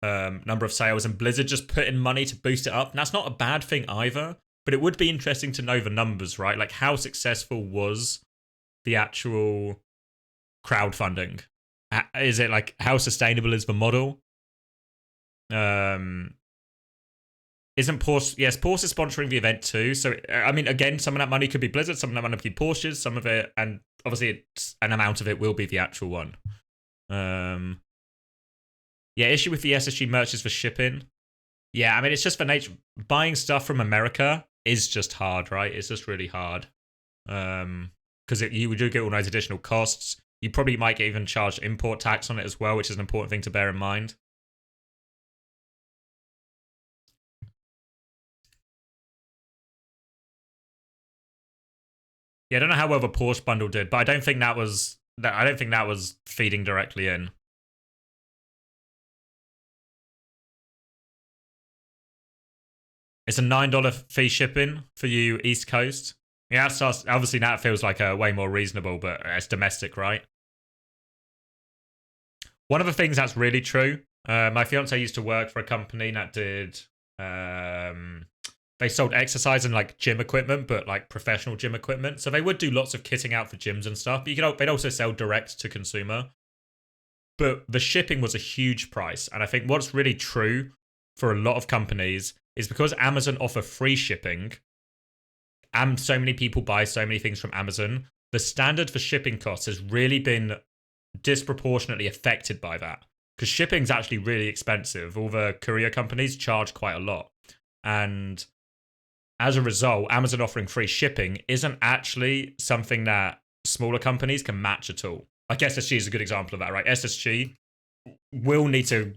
Speaker 1: number of sales and Blizzard just put in money to boost it up, that's not a bad thing either. But it would be interesting to know the numbers, right? Like, how successful was the actual crowdfunding? Is it like, how sustainable is the model? Isn't Porsche? Yes, Porsche is sponsoring the event too. So, I mean, again, some of that money could be Blizzard, some of that money could be Porsche's, some of it, and obviously an amount of it will be the actual one. Yeah, issue with the SSG merch is for shipping. Yeah, I mean, it's just for nature. Buying stuff from America is just hard, right? It's just really hard. Because you do get all those additional costs. You probably might get even charged import tax on it as well, which is an important thing to bear in mind. Yeah, I don't know how well the Porsche bundle did, but I don't think that was feeding directly in. It's a $9 fee shipping for you East Coast. Yeah, obviously that feels like a way more reasonable, but it's domestic, right? One of the things that's really true, my fiance used to work for a company that did they sold exercise and like gym equipment, but like professional gym equipment. So they would do lots of kitting out for gyms and stuff. But they'd also sell direct to consumer. But the shipping was a huge price. And I think what's really true for a lot of companies is because Amazon offer free shipping and so many people buy so many things from Amazon, the standard for shipping costs has really been disproportionately affected by that. Because shipping's actually really expensive. All the courier companies charge quite a lot. And as a result, Amazon offering free shipping isn't actually something that smaller companies can match at all. Like SSG is a good example of that, right? SSG will need to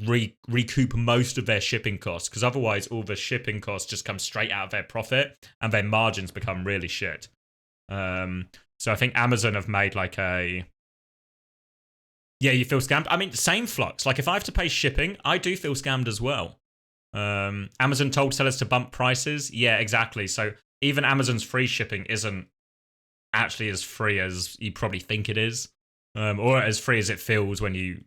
Speaker 1: recoup most of their shipping costs because otherwise all the shipping costs just come straight out of their profit and their margins become really shit. So I think Amazon have made like a... Yeah, you feel scammed. I mean, same Flux. Like if I have to pay shipping, I do feel scammed as well. Amazon told sellers to bump prices. Yeah, exactly. So even Amazon's free shipping isn't actually as free as you probably think it is, or as free as it feels when you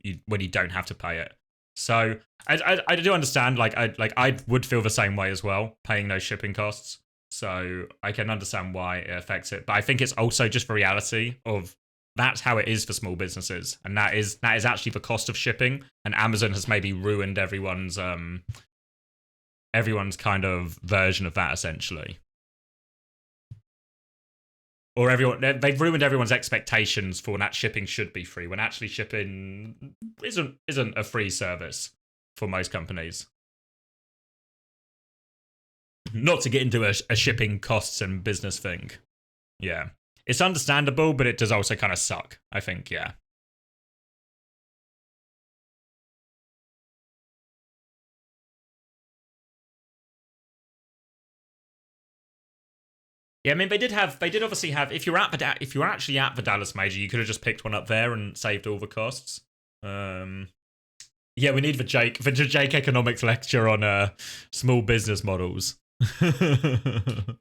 Speaker 1: don't have to pay it. So I do understand. Like I would feel the same way as well, paying those shipping costs. So I can understand why it affects it. But I think it's also just the reality of that's how it is for small businesses, and that is actually the cost of shipping. And Amazon has maybe ruined everyone's kind of version of that, essentially. Or they've ruined everyone's expectations for when that shipping should be free, when actually shipping isn't a free service for most companies. Not to get into a shipping costs and business thing. Yeah. It's understandable, but it does also kind of suck, I think, yeah. Yeah, I mean, they did obviously have. If you're actually at the Dallas Major, you could have just picked one up there and saved all the costs. Yeah, we need the Jake economics lecture on small business models. Am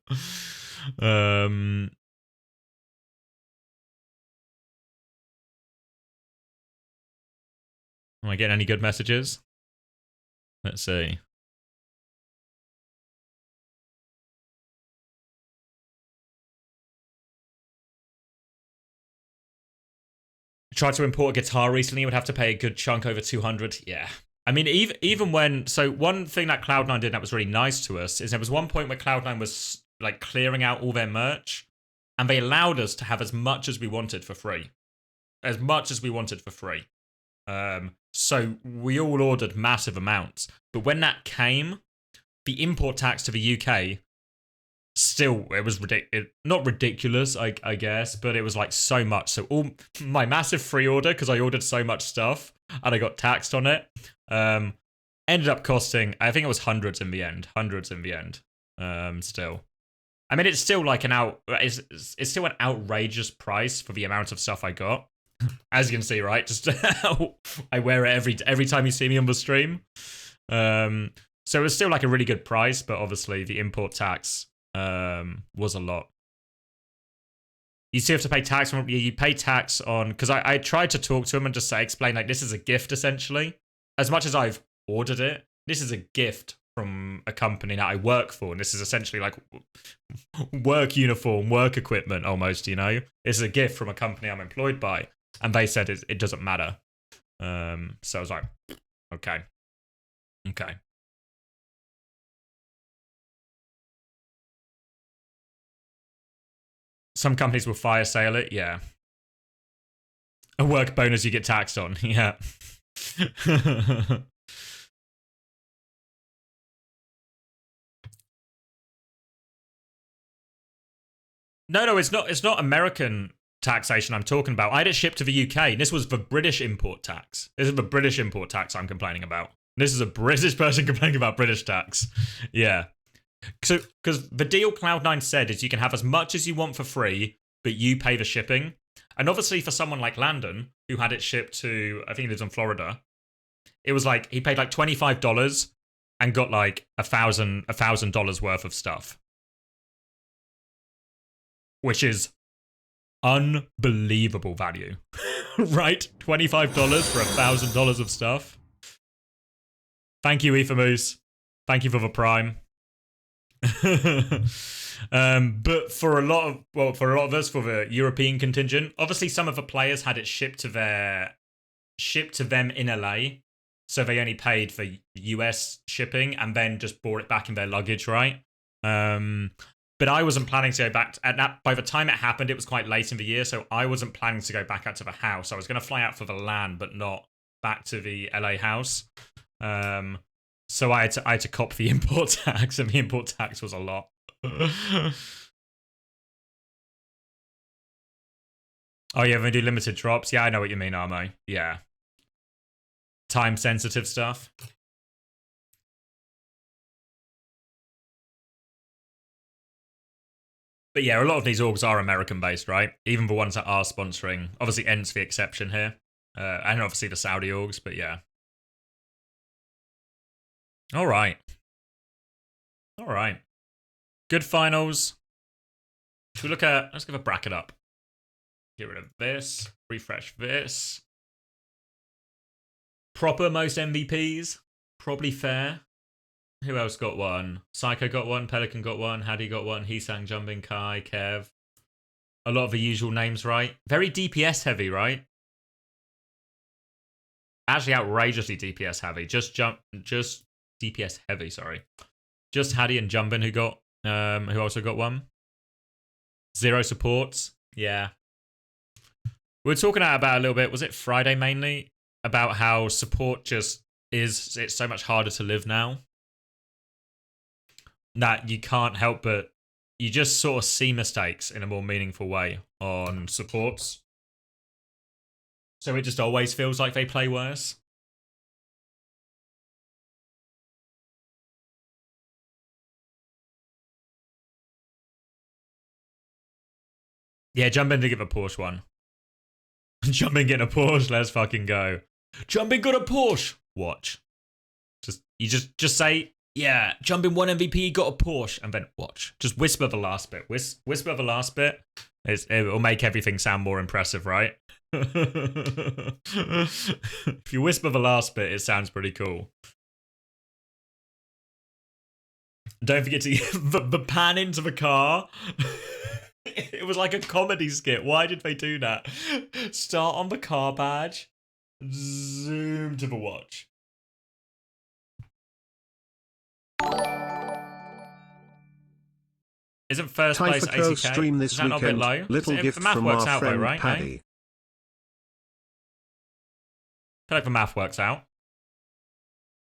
Speaker 1: I getting any good messages? Let's see. Tried to import a guitar recently, would have to pay a good chunk, over 200. Yeah. I mean, even when... So one thing that Cloud9 did that was really nice to us is there was one point where Cloud9 was like clearing out all their merch, and they allowed us to have as much as we wanted for free. As much as we wanted for free. So we all ordered massive amounts. But when that came, the import tax to the UK... Still, it was not ridiculous, I guess, but it was like so much. So all my massive free order, because I ordered so much stuff and I got taxed on it, ended up costing, I think it was hundreds in the end. Still, I mean, it's still like it's still an outrageous price for the amount of stuff I got. As you can see, right? Just I wear it every time you see me on the stream. So it was still like a really good price, but obviously the import tax was a lot. You still have to pay tax on, you pay tax on, because I tried to talk to him and just explain like this is a gift essentially. As much as I've ordered it, this is a gift from a company that I work for, and this is essentially like work uniform, work equipment almost, you know? This is a gift from a company I'm employed by, and they said it doesn't matter. So I was like, okay. Some companies will fire sale it, yeah. A work bonus you get taxed on, yeah. No, it's not American taxation I'm talking about. I had it shipped to the UK. This was the British import tax. This is the British import tax I'm complaining about. This is a British person complaining about British tax. Yeah. So, because the deal Cloud9 said is you can have as much as you want for free, but you pay the shipping. And obviously for someone like Landon, who had it shipped to, I think he lives in Florida, it was like, he paid like $25 and got like $1,000 worth of stuff. Which is unbelievable value. Right? $25 for $1,000 of stuff. Thank you, Ethamoose. Thank you for the Prime. But for a lot of us, for the European contingent, obviously some of the players had it shipped to them in LA, so they only paid for US shipping and then just brought it back in their luggage, right? But I wasn't planning to go back by the time it happened, it was quite late in the year, so I wasn't planning to go back out to the house. I was going to fly out for the LAN, but not back to the LA house. So I had to cop the import tax, and the import tax was a lot. Oh yeah, they do limited drops. Yeah, I know what you mean, Armo. Yeah. Time sensitive stuff. But yeah, a lot of these orgs are American based, right? Even the ones that are sponsoring. Obviously, Ent's the exception here. And obviously the Saudi orgs, but yeah. All right. Good finals. Should we let's give a bracket up. Get rid of this. Refresh this. Proper most MVPs. Probably fair. Who else got one? Psycho got one. Pelican got one. Haddy got one. Heesang, Jumbin, Kai, Kev. A lot of the usual names, right? Very DPS heavy, right? Actually outrageously DPS heavy. Just DPS heavy, sorry. Just Haddy and Jumbin who also got one. 0 supports. Yeah. We were talking about a little bit, was it Friday mainly? About how support just is, it's so much harder to live now. That you can't help but, you just sort of see mistakes in a more meaningful way on supports. So it just always feels like they play worse. Yeah, jump in to give a Porsche one. Jump in, get a Porsche, let's fucking go. Jump in, got a Porsche. Watch. Just say, yeah, jump in, 1 MVP, got a Porsche, and then watch. Just whisper the last bit. Whisper the last bit. It will make everything sound more impressive, right? If you whisper the last bit, it sounds pretty cool. Don't forget to the pan into the car. It was like a comedy skit. Why did they do that? Start on the car badge. Zoom to the watch. Isn't first
Speaker 16: Time
Speaker 1: place
Speaker 16: for
Speaker 1: 80k?
Speaker 16: CoStream this
Speaker 1: Is that not a bit
Speaker 16: weekend.
Speaker 1: low?
Speaker 16: Little
Speaker 1: If
Speaker 16: gift
Speaker 1: the math
Speaker 16: from
Speaker 1: works
Speaker 16: our
Speaker 1: out though,
Speaker 16: friend
Speaker 1: right?
Speaker 16: Paddy.
Speaker 1: I feel like the math works out.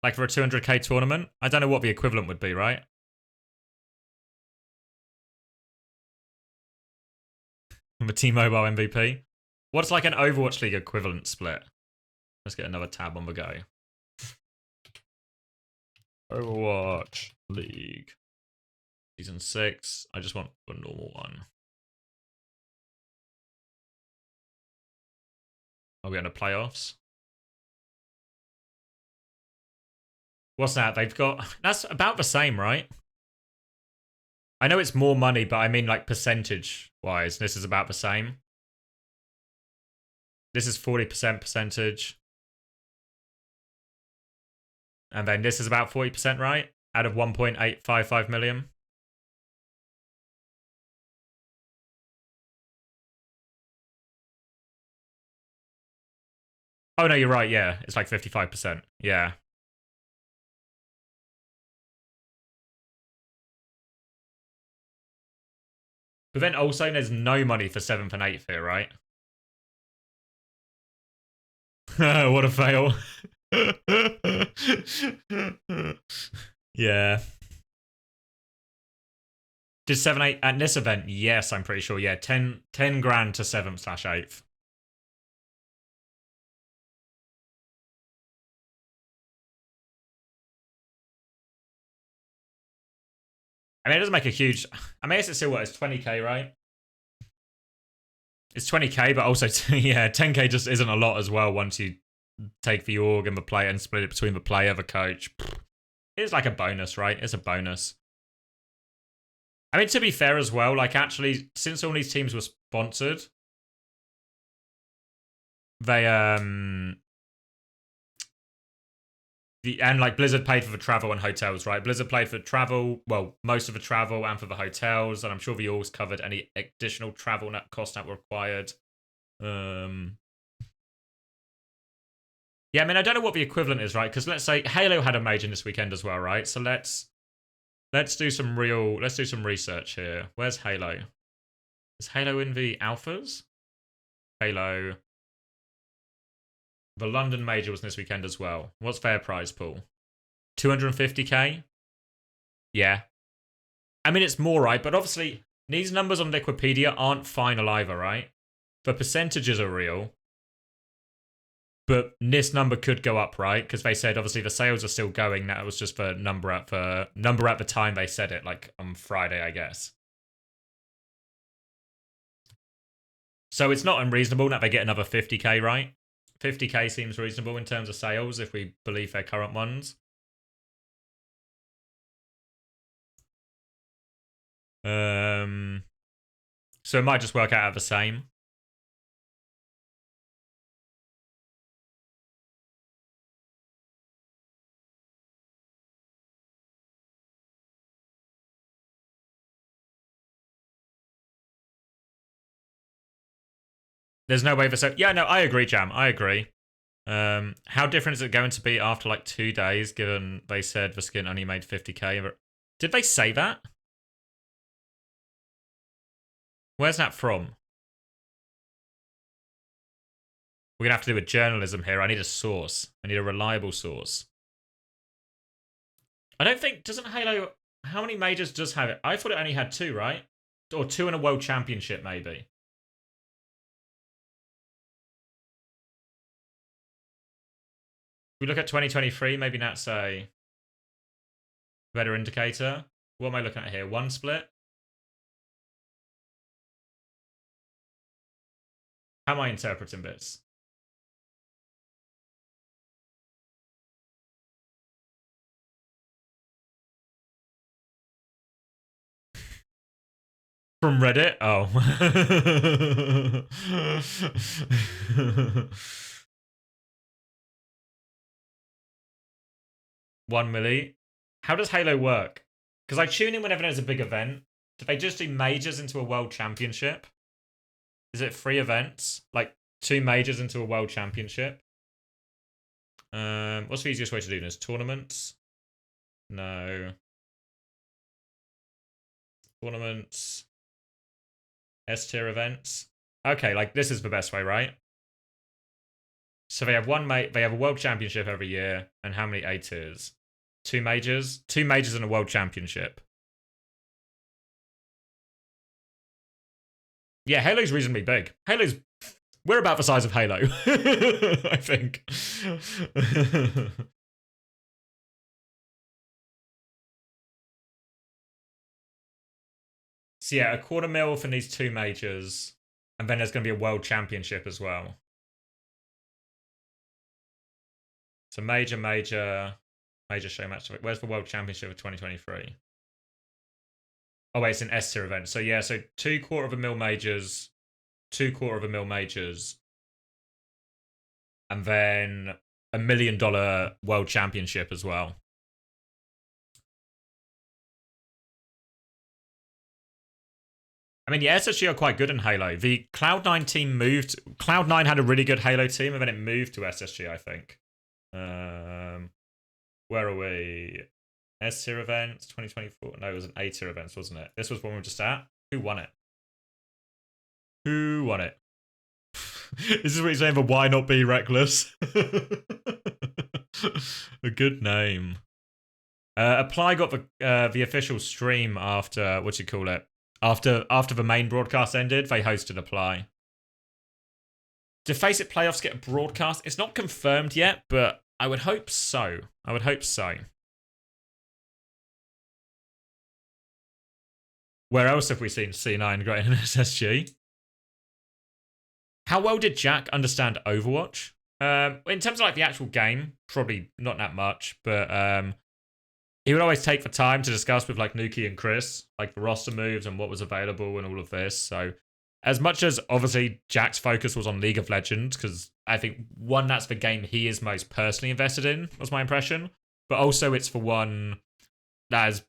Speaker 1: Like for a 200k tournament, I don't know what the equivalent would be, right? The T-Mobile MVP. What's like an Overwatch League equivalent split? Let's get another tab on the go. Overwatch League. Season 6. I just want a normal one. Are we on the playoffs? What's that? They've got... That's about the same, right? I know it's more money, but I mean like percentage-wise. This is about the same. This is 40% percentage. And then this is about 40%, right? Out of 1.855 million. Oh, no, you're right. Yeah, it's like 55%. Yeah. But then also there's no money for 7th and 8th here, right? What a fail. Yeah. Did 7, 8 at this event? Yes, I'm pretty sure. Yeah, 10 grand to 7th/8th. I mean, it doesn't make a huge... I mean, it's still what? It's 20k, right? It's 20k, but also, yeah, 10k just isn't a lot as well once you take the org and the player and split it between the player, the coach. It's like a bonus, right? It's a bonus. I mean, to be fair as well, like actually, since all these teams were sponsored, they, and like Blizzard paid for the travel and hotels, right? Blizzard paid for travel, well, most of the travel and for the hotels, and I'm sure the orgs covered any additional travel costs that were required. Yeah, I mean, I don't know what the equivalent is, right? Because let's say Halo had a major this weekend as well, right? So let's do some research here. Where's Halo? Is Halo in the alphas? Halo. The London major was this weekend as well. What's their prize pool? 250k? Yeah. I mean, it's more, right? But obviously, these numbers on Wikipedia aren't final either, right? The percentages are real. But this number could go up, right? Because they said obviously the sales are still going. That was just the number at the time they said it, like on Friday, I guess. So it's not unreasonable that they get another 50k, right? 50k seems reasonable in terms of sales if we believe their current ones. So it might just work out the same. There's no way for so. Yeah, no, I agree, Jam. I agree. How different is it going to be after like 2 days, given they said the skin only made 50k? Did they say that? Where's that from? We're going to have to do a journalism here. I need a source. I need a reliable source. I don't think... Doesn't Halo... How many majors does have it? I thought it only had 2, right? Or 2 in a world championship, maybe. We look at 2023, maybe that's a better indicator. What am I looking at here? 1 split? How am I interpreting this? From Reddit? Oh. 1 milli. How does Halo work? Because I tune in whenever there's a big event. Do they just do majors into a world championship? Is it 3 events? Like 2 majors into a world championship? What's the easiest way to do this? Tournaments? No. Tournaments. S-tier events. Okay, like this is the best way, right? So they have they have a world championship every year, and how many A tiers? 2 majors? 2 majors and a world championship. Yeah, Halo's reasonably big. We're about the size of Halo, I think. So yeah, a 250,000 for these 2 majors, and then there's going to be a world championship as well. So major show match. Where's the world championship of 2023? Oh wait, it's an S tier event. So yeah, so 250,000 majors, 250,000 majors, and then $1 million world championship as well. I mean, yeah, SSG are quite good in Halo. The Cloud9 team moved. Cloud9 had a really good Halo team, and then it moved to SSG, I think. Where are we? S tier events 2024. No, it was an A tier events, wasn't it? This was one we were just at. Who won it? Who won it? This is what you're saying for why not be reckless. A good name. Apply got the official stream after what you call it? After the main broadcast ended, they hosted Apply. Do Face It playoffs get a broadcast? It's not confirmed yet, but I would hope so. I would hope so. Where else have we seen C9 great in SSG? How well did Jack understand Overwatch? In terms of like the actual game, probably not that much, but he would always take the time to discuss with like Nuki and Chris, like the roster moves and what was available and all of this. So as much as obviously Jack's focus was on League of Legends, because I think one, that's the game he is most personally invested in, was my impression. But also it's the one that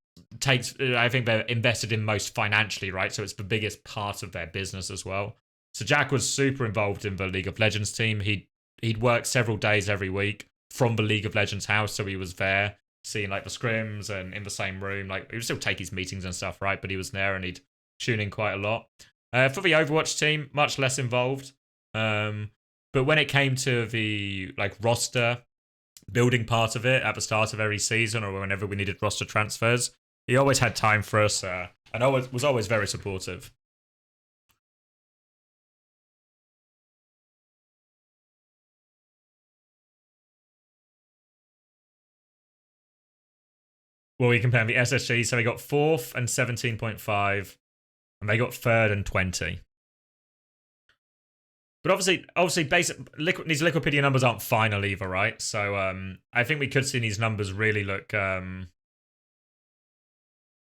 Speaker 1: I think they're invested in most financially, right? So it's the biggest part of their business as well. So Jack was super involved in the League of Legends team. He'd work several days every week from the League of Legends house, so he was there seeing like the scrims and in the same room. Like he would still take his meetings and stuff, right? But he was there and he'd tune in quite a lot. For the Overwatch team, much less involved. But when it came to the like roster building part of it at the start of every season or whenever we needed roster transfers, he always had time for us and was always very supportive. Well, we compare the SSG, so they got 4th and 17.5, and they got 3rd and 20. But obviously, these Liquipedia numbers aren't final either, right? So I think we could see these numbers really look. I'm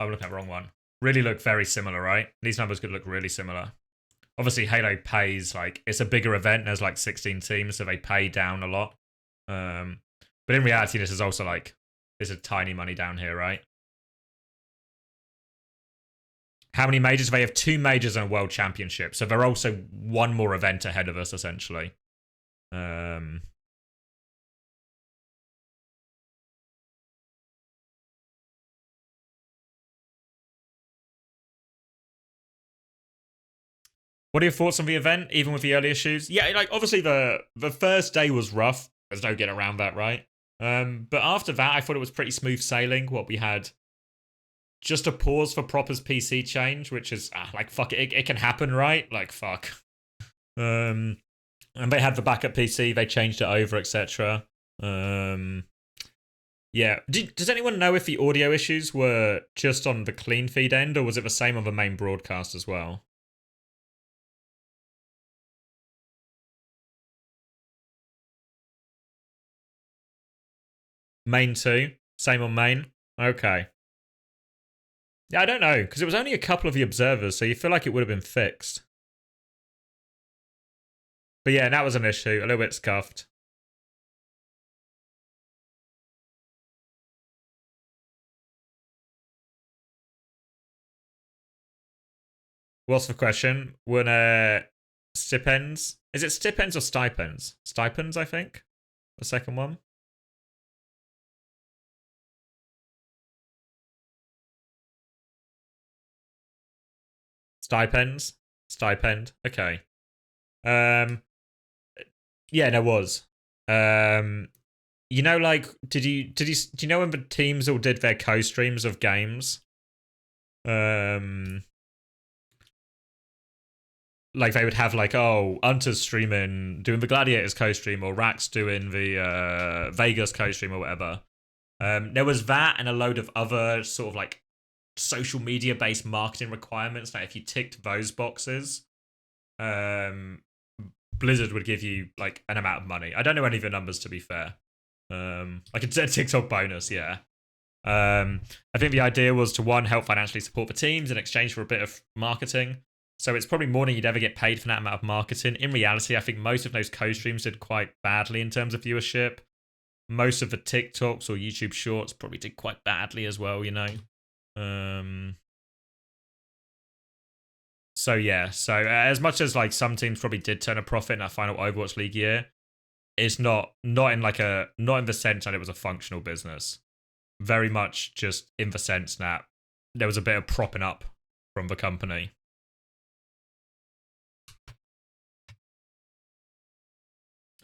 Speaker 1: looking at the wrong one. Really look very similar, right? These numbers could look really similar. Obviously, Halo pays like it's a bigger event. There's like 16 teams, so they pay down a lot. But in reality, this is also like there's a tiny money down here, right? How many majors? They have 2 majors and a world championship. So they're also one more event ahead of us, essentially. What are your thoughts on the event, even with the early issues? Yeah, like obviously the first day was rough. There's no getting around that, right? But after that, I thought it was pretty smooth sailing. What we had, just a pause for Proper's PC change, which is like fuck it, it can happen, right? Like fuck. And they had the backup PC, they changed it over, etc. Yeah. Does anyone know if the audio issues were just on the clean feed end, or was it the same on the main broadcast as well? Main 2? Same on main? Okay. Yeah, I don't know, because it was only a couple of the observers, so you feel like it would have been fixed. But yeah, that was an issue. A little bit scuffed. What's the question? When stipends? Is it stipends or stipends? Stipends, I think. The second one. Stipends? Stipend. Okay. Yeah, there was. You know, like, do you know when the teams all did their co-streams of games? Like they would have like, oh, Hunter's streaming, doing the Gladiators co-stream, or Rax doing the Vegas co-stream or whatever. There was that and a load of other sort of like social media based marketing requirements that if you ticked those boxes, Blizzard would give you like an amount of money. I don't know any of the numbers, to be fair. Like a TikTok bonus, yeah. I think the idea was to, one, help financially support the teams in exchange for a bit of marketing. So it's probably more than you'd ever get paid for that amount of marketing. In reality, I think most of those co-streams did quite badly in terms of viewership. Most of the TikToks or YouTube shorts probably did quite badly as well, you know. So yeah, so as much as like some teams probably did turn a profit in that final Overwatch League year, it's not in the sense that it was a functional business. Very much just in the sense that there was a bit of propping up from the company.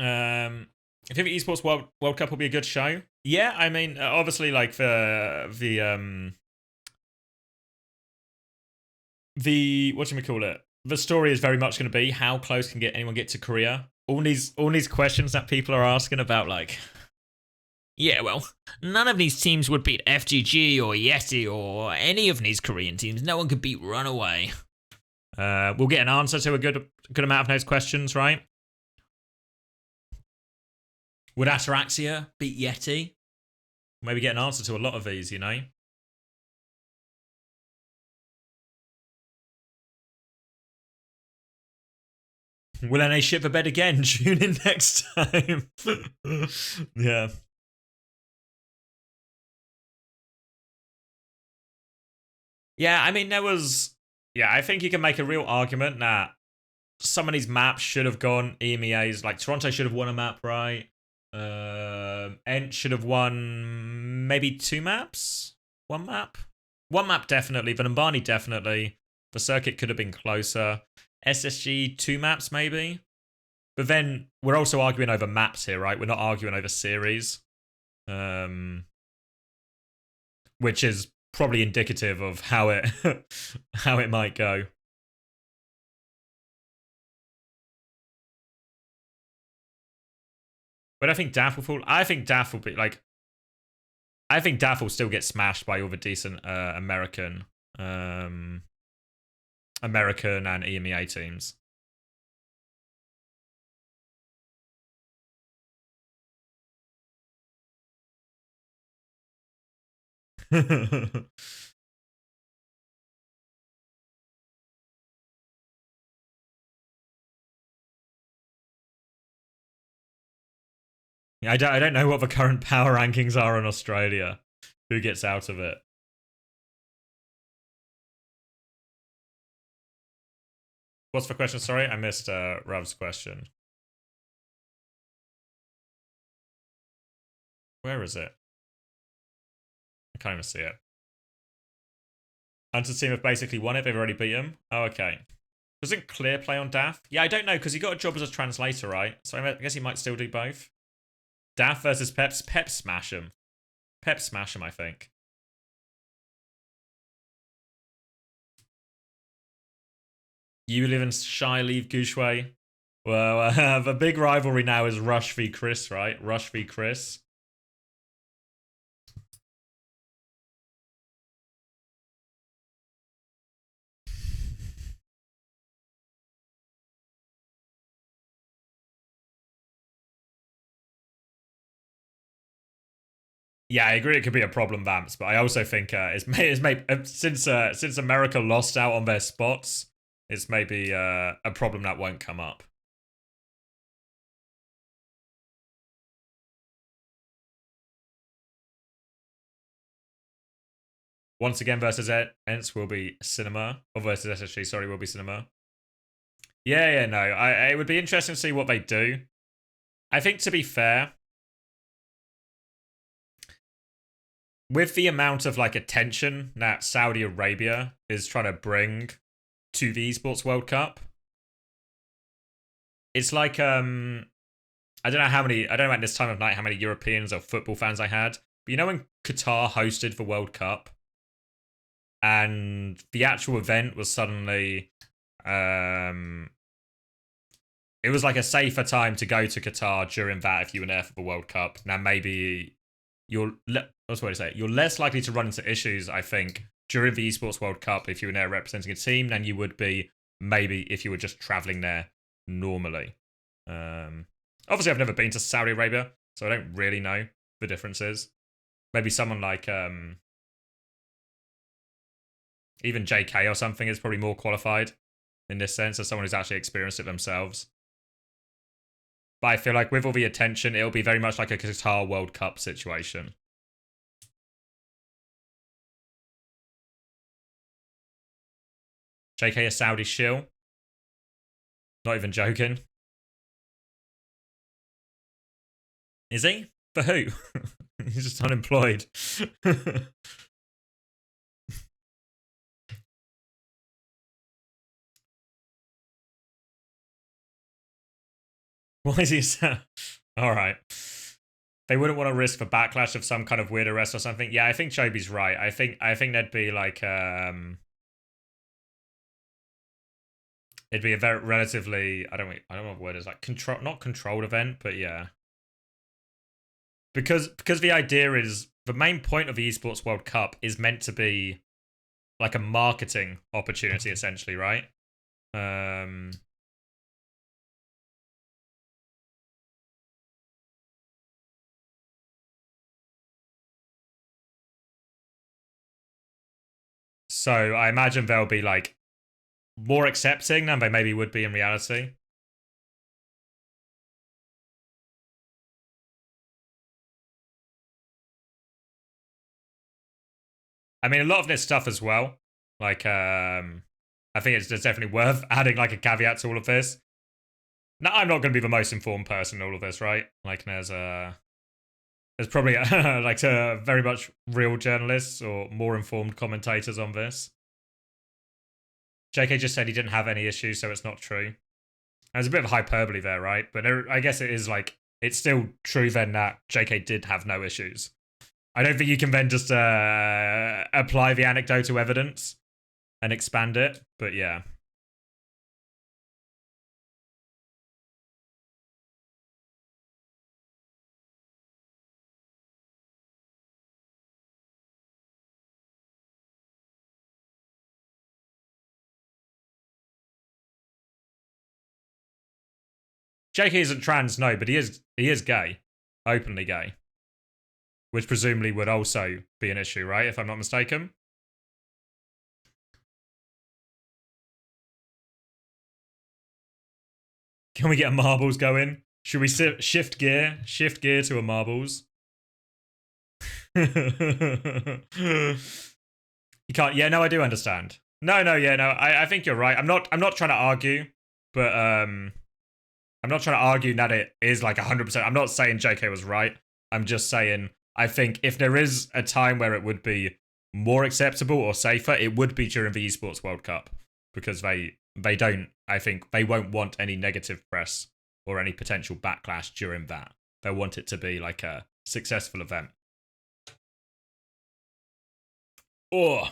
Speaker 1: I think the Esports World Cup will be a good show. Yeah, I mean, obviously, like the whatchamacallit, the story is very much going to be how close can anyone get to Korea. All these questions that people are asking about, like, yeah, well, none of these teams would beat FGG or Yeti or any of these Korean teams. No one could beat Runaway. We'll get an answer to a good amount of those questions, right? Would Ataraxia beat Yeti? Maybe get an answer to a lot of these, you know? Will NA ship the bed again? Tune in next time. Yeah. Yeah, I mean, there was... Yeah, I think you can make a real argument that some of these maps should have gone EMEA's. Like, Toronto should have won a map, right? Ent should have won maybe 2 maps? 1 map? 1 map, definitely. Vanambani, definitely. The circuit could have been closer. SSG, 2 maps, maybe? But then, we're also arguing over maps here, right? We're not arguing over series. Which is probably indicative of how it how it might go. But I think DAF will fall. I think DAF will be like. I think DAF will still get smashed by all the decent American and EMEA teams. I don't know what the current power rankings are in Australia. Who gets out of it? What's the question? Sorry, I missed Rav's question. Where is it? I can't even see it. Hunter's team have basically won it. They've already beat him. Oh, okay. Doesn't Clear play on Daff? Yeah, I don't know, because he got a job as a translator, right? So I guess he might still do both. Daff versus Peps. Pep smash him. Pep smash him, I think. You live in Shy, leave Gushway. Well, the big rivalry now is Rush v Chris, right? Rush v Chris. Yeah, I agree. It could be a problem, Vamps, but I also think it's maybe since America lost out on their spots, it's maybe a problem that won't come up. Once again, versus Ents will be Cinema, or versus SSG. Sorry, will be Cinema. Yeah, no. It would be interesting to see what they do. I think, to be fair, with the amount of like attention that Saudi Arabia is trying to bring to the Esports World Cup, it's like I don't know at this time of night how many Europeans or football fans I had, but you know when Qatar hosted the World Cup and the actual event was suddenly it was like a safer time to go to Qatar during that if you were there for the World Cup. Now maybe you're less likely to run into issues, I think, during the Esports World Cup if you were there representing a team than you would be maybe if you were just traveling there normally. Obviously, I've never been to Saudi Arabia, so I don't really know the differences. Maybe someone like even JK or something is probably more qualified in this sense as someone who's actually experienced it themselves. But I feel like with all the attention, it'll be very much like a Qatar World Cup situation. JK a Saudi shill. Not even joking. Is he? For who? He's just unemployed. Why is he? All right. They wouldn't want to risk the backlash of some kind of weird arrest or something. Yeah, I think Chobi's right. I think there'd be like it'd be a very relatively I don't know what word is, like not controlled event, but yeah. Because the idea is the main point of the Esports World Cup is meant to be like a marketing opportunity essentially, right? So I imagine they'll be like more accepting than they maybe would be in reality. I mean, a lot of this stuff as well. Like, I think it's definitely worth adding like a caveat to all of this. No, I'm not going to be the most informed person in all of this, right? Like, there's probably like very much real journalists or more informed commentators on this. JK just said he didn't have any issues, so it's not true. There's a bit of hyperbole there, right? But I guess it is like, it's still true then that JK did have no issues. I don't think you can then just apply the anecdotal evidence and expand it, but yeah. JK isn't trans, no, but he is gay, openly gay, which presumably would also be an issue, right? If I'm not mistaken. Can we get a marbles going? Should we shift gear to a marbles? You can't. Yeah, no, I do understand. No, yeah, no. I think you're right. I'm not trying to argue, but I'm not trying to argue that it is like 100%. I'm not saying JK was right. I'm just saying I think if there is a time where it would be more acceptable or safer, it would be during the Esports World Cup because they they don't. I think they won't want any negative press or any potential backlash during that. They'll want it to be like a successful event. Oh.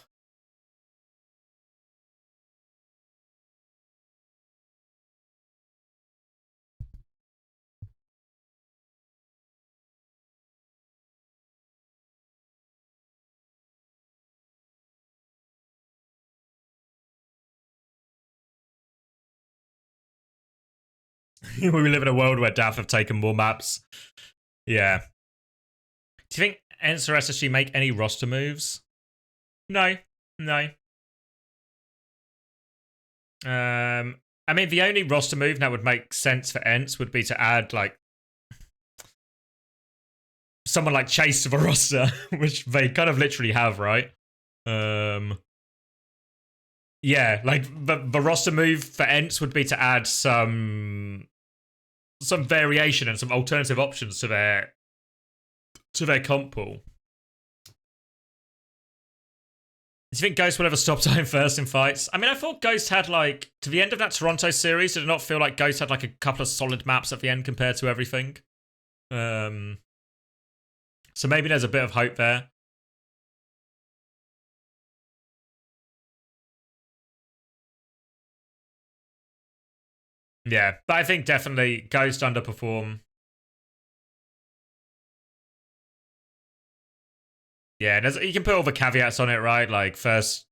Speaker 1: We live in a world where DAF have taken more maps. Yeah. Do you think ENCE or SSG make any roster moves? No. No. I mean, the only roster move that would make sense for ENCE would be to add, like, someone like Chase to the roster, which they kind of literally have, right? Yeah, like, the roster move for ENCE would be to add some variation and some alternative options to their comp pool. Do you think Ghost will ever stop dying first in fights? I mean, I thought Ghost had, like, to the end of that Toronto series, did it not feel like Ghost had, like, a couple of solid maps at the end compared to everything? So maybe there's a bit of hope there. Yeah, but I think definitely Ghost underperform. Yeah, you can put all the caveats on it, right? Like first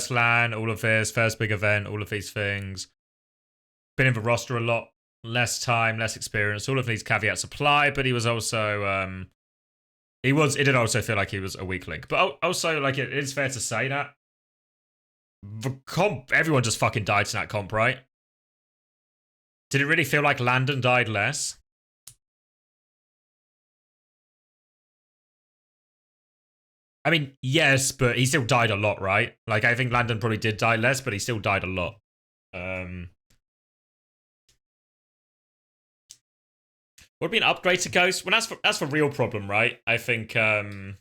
Speaker 1: LAN, all of this, first big event, all of these things. Been in the roster a lot, less time, less experience. All of these caveats apply, but he was also it did also feel like he was a weak link. But also, like, it is fair to say that the comp, everyone just fucking died to that comp, right? Did it really feel like Landon died less? I mean, yes, but he still died a lot, right? Like, I think Landon probably did die less, but he still died a lot. Would be an upgrade to Ghost? Well, that's the real problem, right? I think, Crimzo.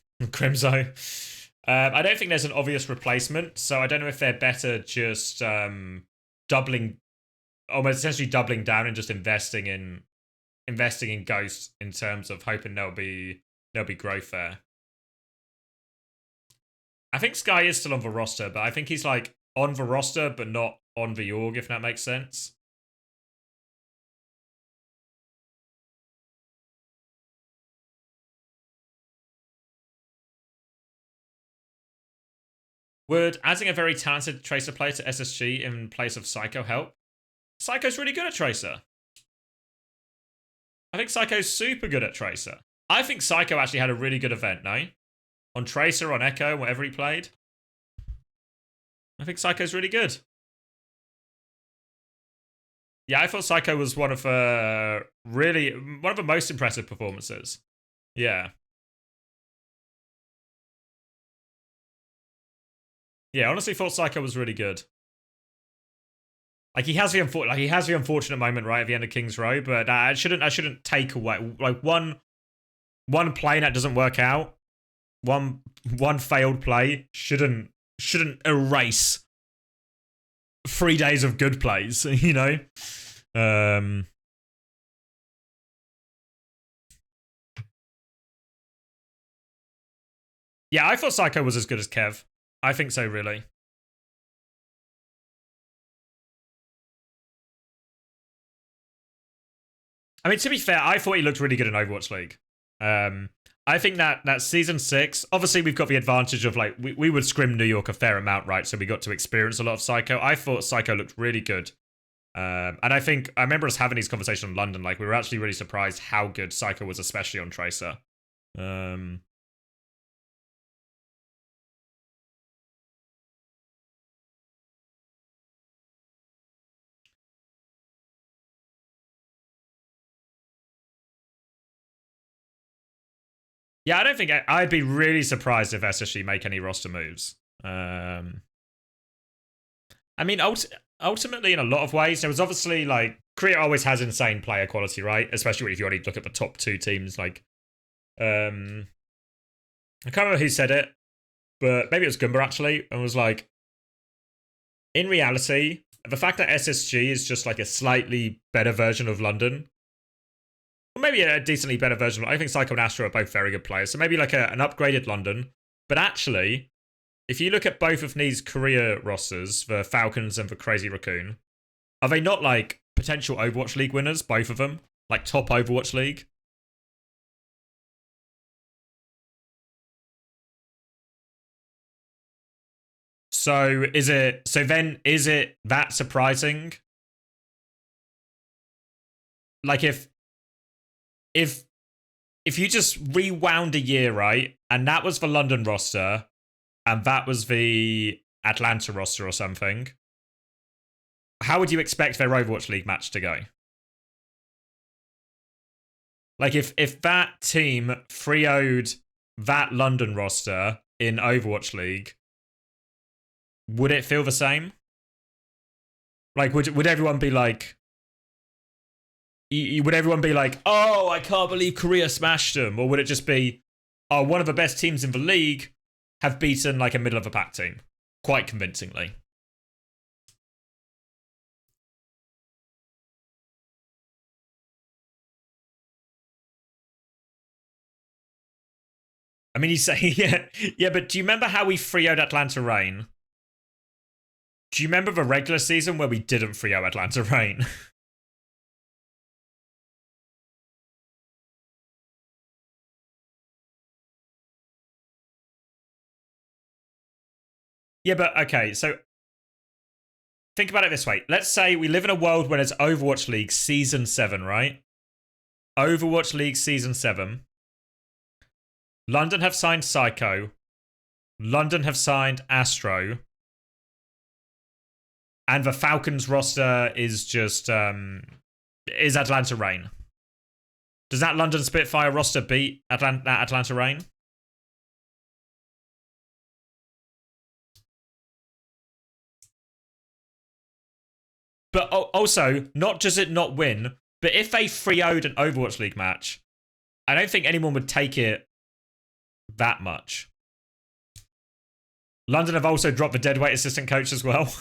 Speaker 1: I don't think there's an obvious replacement, so I don't know if they're better just almost essentially doubling down and just investing in Ghost in terms of hoping there'll be growth there. I think Sky is still on the roster, but I think he's like on the roster but not on the org, if that makes sense. Would adding a very talented Tracer player to SSG in place of Psycho help? Psycho's really good at Tracer. I think Psycho's super good at Tracer. I think Psycho actually had a really good event, no? On Tracer, on Echo, whatever he played. I think Psycho's really good. Yeah, I thought Psycho was one of the most impressive performances. Yeah. Yeah, honestly thought Psycho was really good. Like, he has the unfortunate moment right at the end of King's Row, but I shouldn't take away, like, one play that doesn't work out, one failed play shouldn't erase 3 days of good plays, you know? Yeah, I thought Psycho was as good as Kev. I think so, really. I mean, to be fair, I thought he looked really good in Overwatch League. I think that Season 6, obviously we've got the advantage of, like, we would scrim New York a fair amount, right? So we got to experience a lot of Psycho. I thought Psycho looked really good. And I remember us having these conversations in London, like, we were actually really surprised how good Psycho was, especially on Tracer. Yeah, I don't think I'd be really surprised if SSG make any roster moves. I mean, ultimately, in a lot of ways, there was obviously, like, Korea always has insane player quality, right? Especially if you only look at the top 2 teams. Like, I can't remember who said it, but maybe it was Goomba actually, and was like, in reality, the fact that SSG is just like a slightly better version of London, or maybe a decently better version. I think Psycho and Astro are both very good players, so maybe like an upgraded London. But actually, if you look at both of these Korea rosters, the Falcons and the Crazy Raccoon, are they not like potential Overwatch League winners, both of them? Like top Overwatch League? So is it that surprising? Like if you just rewound a year, right, and that was the London roster, and that was the Atlanta roster or something, how would you expect their Overwatch League match to go? Like if that team 3-0'd that London roster in Overwatch League, would it feel the same? Like would everyone be like, would everyone be like, oh, I can't believe Korea smashed them? Or would it just be, oh, one of the best teams in the league have beaten like a middle of the pack team quite convincingly? I mean, you say, yeah, but do you remember how we 3-0'd Atlanta Reign? Do you remember the regular season where we didn't 3-0 Atlanta Reign? Yeah, but okay, so think about it this way. Let's say we live in a world where it's Overwatch League Season 7, right? Overwatch League Season 7. London have signed Psycho. London have signed Astro. And the Falcons roster is just, is Atlanta Reign. Does that London Spitfire roster beat Atlanta Reign? But also, not does it not win, but if they 3-0'd an Overwatch League match, I don't think anyone would take it that much. London have also dropped the deadweight assistant coach as well.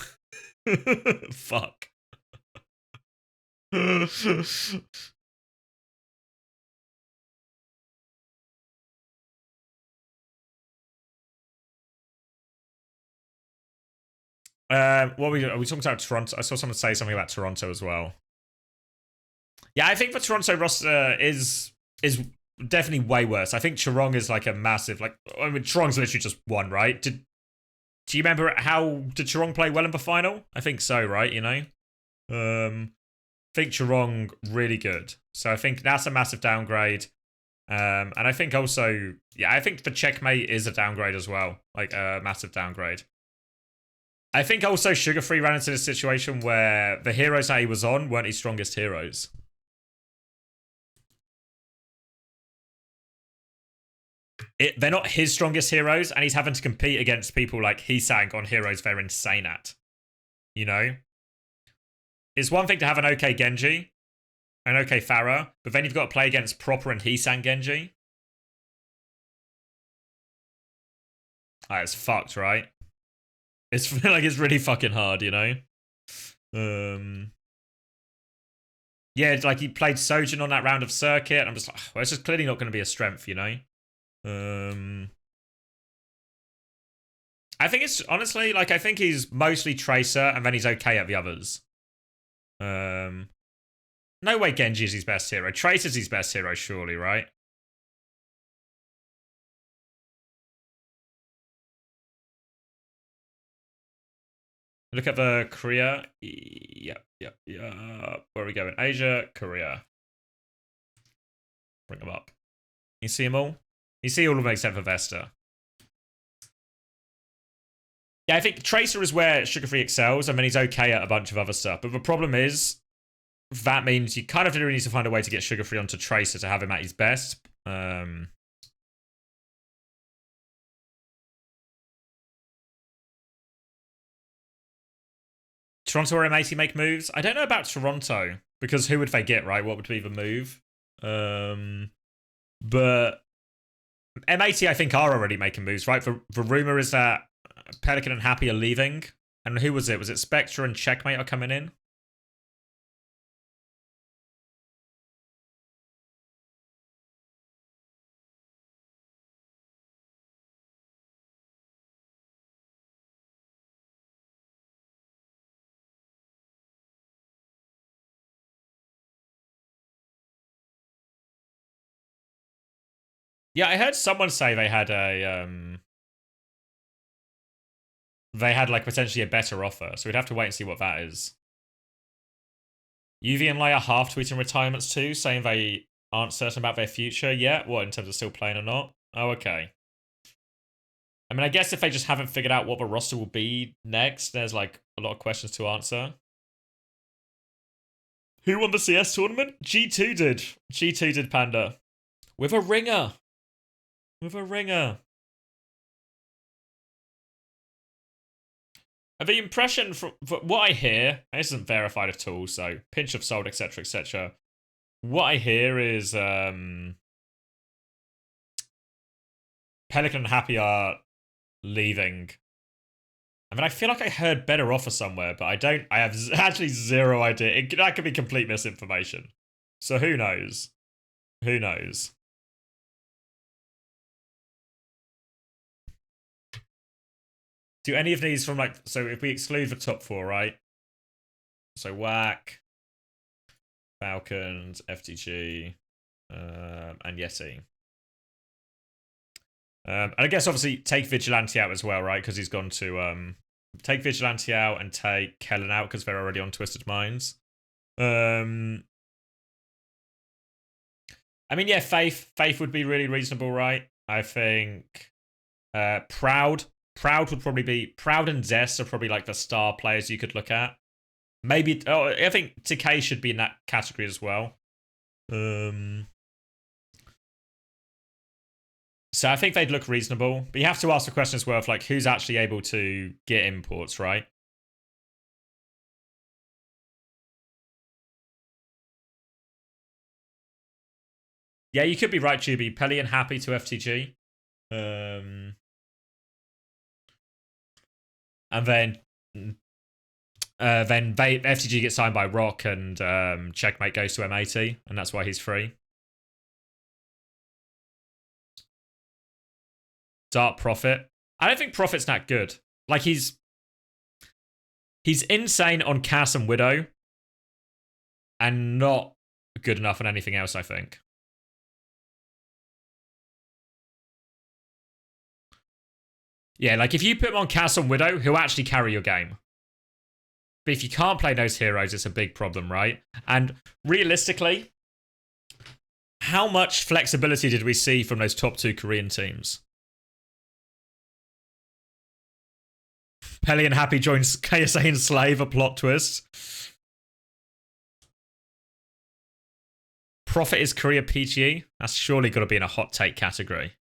Speaker 1: Fuck. What are we talking about Toronto? I saw someone say something about Toronto as well. Yeah, I think the Toronto roster is definitely way worse. I think Chorong is like a massive, like, I mean, Chorong's literally just won, right? Do you remember did Chorong play well in the final? I think so, right? You know? I think Chorong really good. So I think that's a massive downgrade. And I think also, yeah, I think the Checkmate is a downgrade as well. Like a massive downgrade. I think also Sugar Free ran into this situation where the heroes that he was on weren't his strongest heroes. They're not his strongest heroes, and he's having to compete against people like Heesang on heroes they're insane at. You know? It's one thing to have an okay Genji, an okay Pharah, but then you've got to play against proper and Heesang Genji. It's fucked, right? It's like it's really fucking hard, you know? Yeah, it's like he played Sojin on that round of Circuit, and I'm just like, well, it's just clearly not going to be a strength, you know? I think it's honestly like I think he's mostly Tracer and then he's okay at the others. No way Genji is his best hero. Tracer's his best hero, surely, right? Look at the Korea. Yep. Where are we going? Asia, Korea. Bring them up. You see them all? You see all of them except for Vesta. Yeah, I think Tracer is where Sugar Free excels, and then he's okay at a bunch of other stuff. But the problem is, that means you kind of really need to find a way to get Sugar Free onto Tracer to have him at his best. Toronto or M80 make moves? I don't know about Toronto, because who would they get, right? What would be the move? But M80, I think, are already making moves, right? The rumor is that Pelican and Happy are leaving And who was it? Was it Spectre and Checkmate are coming in? Yeah, I heard someone say they had a they had like potentially a better offer, so we'd have to wait and see what that is. UV and Leia half tweeting retirements too, saying they aren't certain about their future yet. What, in terms of still playing or not? Oh, okay. I mean, I guess if they just haven't figured out what the roster will be next, there's like a lot of questions to answer. Who won the CS tournament? G2 did. G2 did, Panda. With a ringer. With a ringer. The impression from what I hear, and this isn't verified at all, so pinch of salt, etc., etc. What I hear is Pelican and Happy are leaving. I mean, I feel like I heard better offer somewhere, but I have actually zero idea. That could be complete misinformation. So who knows? Who knows? Do any of these from like, so if we exclude the top four, right? So Whack, Falcons, FTG, and Yeti. And I guess obviously take Vigilante out as well, right? Because he's gone to take Vigilante out and take Kellen out because they're already on Twisted Minds. I mean, yeah, Faith would be really reasonable, right? I think Proud would probably be, Proud and Zest are probably like the star players you could look at. Maybe, oh, I think TK should be in that category as well. So I think they'd look reasonable. But you have to ask the question as well of like, who's actually able to get imports, right? Yeah, you could be right, Juby. Pelly and Happy to FTG. And then FTG gets signed by Rock and Checkmate goes to M80, and that's why he's free. Dark Prophet. I don't think Prophet's that good. Like, he's insane on Cass and Widow, and not good enough on anything else, I think. Yeah, like, if you put him on Cass and Widow, he'll actually carry your game. But if you can't play those heroes, it's a big problem, right? And realistically, how much flexibility did we see from those top two Korean teams? Pelly and Happy joins KSA and Slave, a plot twist. Prophet is Korea PGE? That's surely got to be in a hot take category.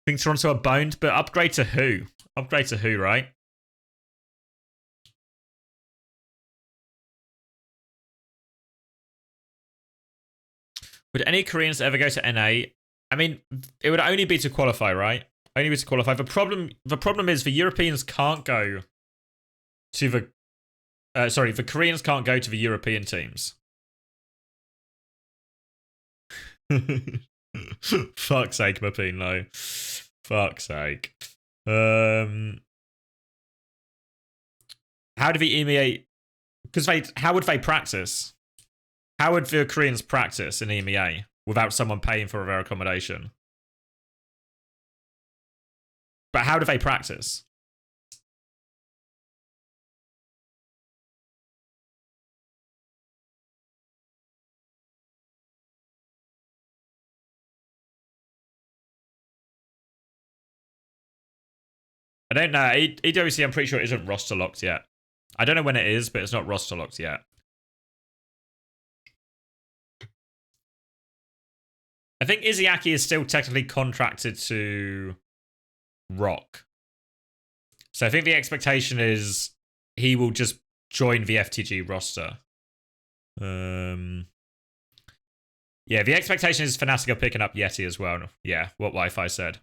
Speaker 1: I think Toronto are boned, but upgrade to who? Upgrade to who, right? Would any Koreans ever go to NA? I mean, it would only be to qualify, right? Only be to qualify. The problem is the Europeans can't go to the... the Koreans can't go to the European teams. Fuck's sake, Mapine, no. Fuck's sake. How do the EMEA... Because how would they practice? How would the Koreans practice in EMEA without someone paying for their accommodation? But how do they practice? I don't know. EWC, I'm pretty sure it isn't roster locked yet. I don't know when it is, but it's not roster locked yet. I think Izzyaki is still technically contracted to Rock. So I think the expectation is he will just join the FTG roster. Yeah, Yeah, the expectation is Fnatic are picking up Yeti as well. Yeah, what Wi-Fi said.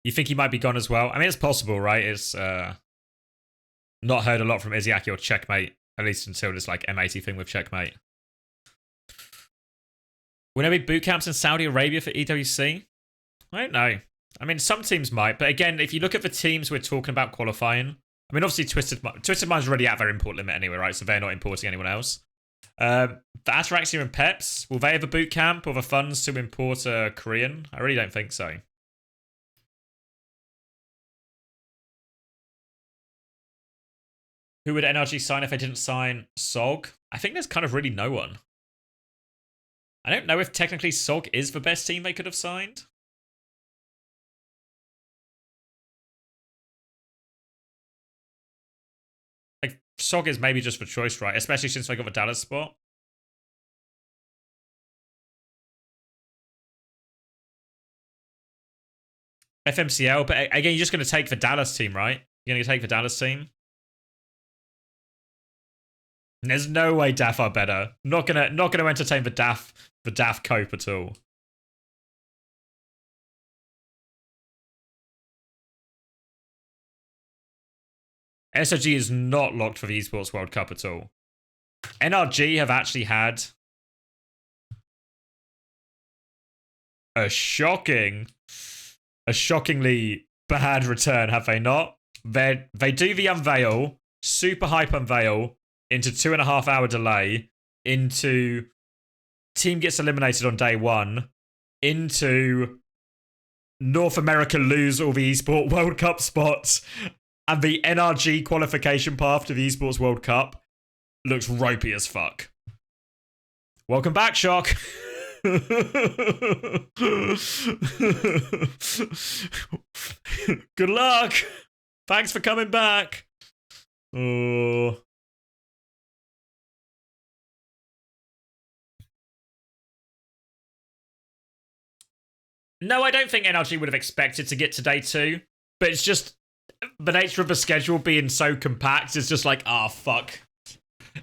Speaker 1: You think he might be gone as well? I mean, it's possible, right? It's not heard a lot from Izzyaki or Checkmate, at least until this like M80 thing with Checkmate. Will there be boot camps in Saudi Arabia for EWC? I don't know. I mean, some teams might, but again, if you look at the teams we're talking about qualifying, I mean, obviously Twisted Mind's already at their import limit anyway, right? So they're not importing anyone else. The Ataraxia and Peps, will they have a boot camp or the funds to import a Korean? I really don't think so. Who would NRG sign if they didn't sign SOG? I think there's kind of really no one. I don't know if technically SOG is the best team they could have signed. Like, SOG is maybe just for choice, right? Especially since they got the Dallas spot. FMCL, but again, you're just going to take the Dallas team, right? You're going to take the Dallas team. There's no way DAF are better. Not gonna entertain the DAF cope at all. SOG is not locked for the Esports World Cup at all. NRG have actually had a shockingly bad return, have they not? They do the unveil, super hype unveil, into 2.5 hour delay, into team gets eliminated on day 1, into North America lose all the Esports World Cup spots, and the NRG qualification path to the Esports World Cup looks ropey as fuck. Welcome back, Shock. Good luck. Thanks for coming back. Oh. No, I don't think NRG would have expected to get to day 2, but it's just the nature of the schedule being so compact. It's just like, ah, fuck.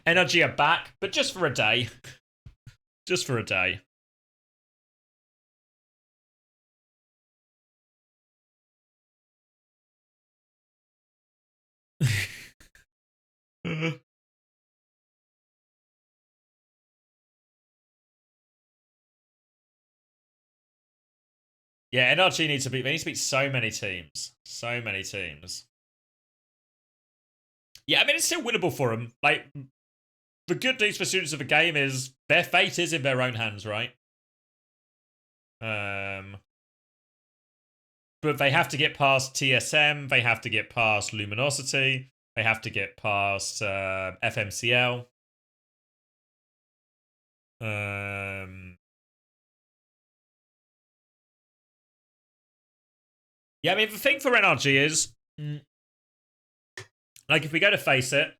Speaker 1: NRG are back, but just for a day. Just for a day. Yeah, NRG needs to beat. They need to beat so many teams. So many teams. Yeah, I mean, it's still winnable for them. Like, the good news for students of the game is their fate is in their own hands, right? But they have to get past TSM. They have to get past Luminosity. They have to get past FMCL. Yeah, I mean, the thing for NRG is, like, if we go to Face It,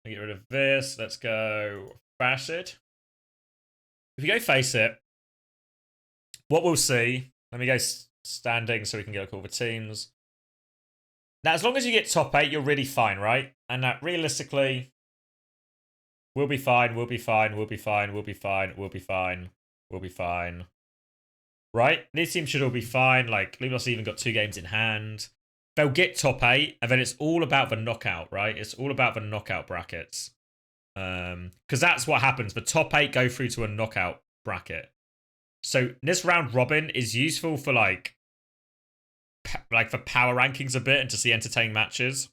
Speaker 1: get rid of this, let's go Facet. If you go Face It, what we'll see, let me go standing so we can get a call for teams. Now, as long as you get top 8, you're really fine, right? And that realistically, we'll be fine, we'll be fine, we'll be fine, we'll be fine, we'll be fine, we'll be fine. Right? These teams should all be fine. Like, Luminos even got 2 games in hand. They'll get top 8, and then it's all about the knockout, right? It's all about the knockout brackets. Because that's what happens. The top 8 go through to a knockout bracket. So this round robin is useful for like for power rankings a bit and to see entertaining matches.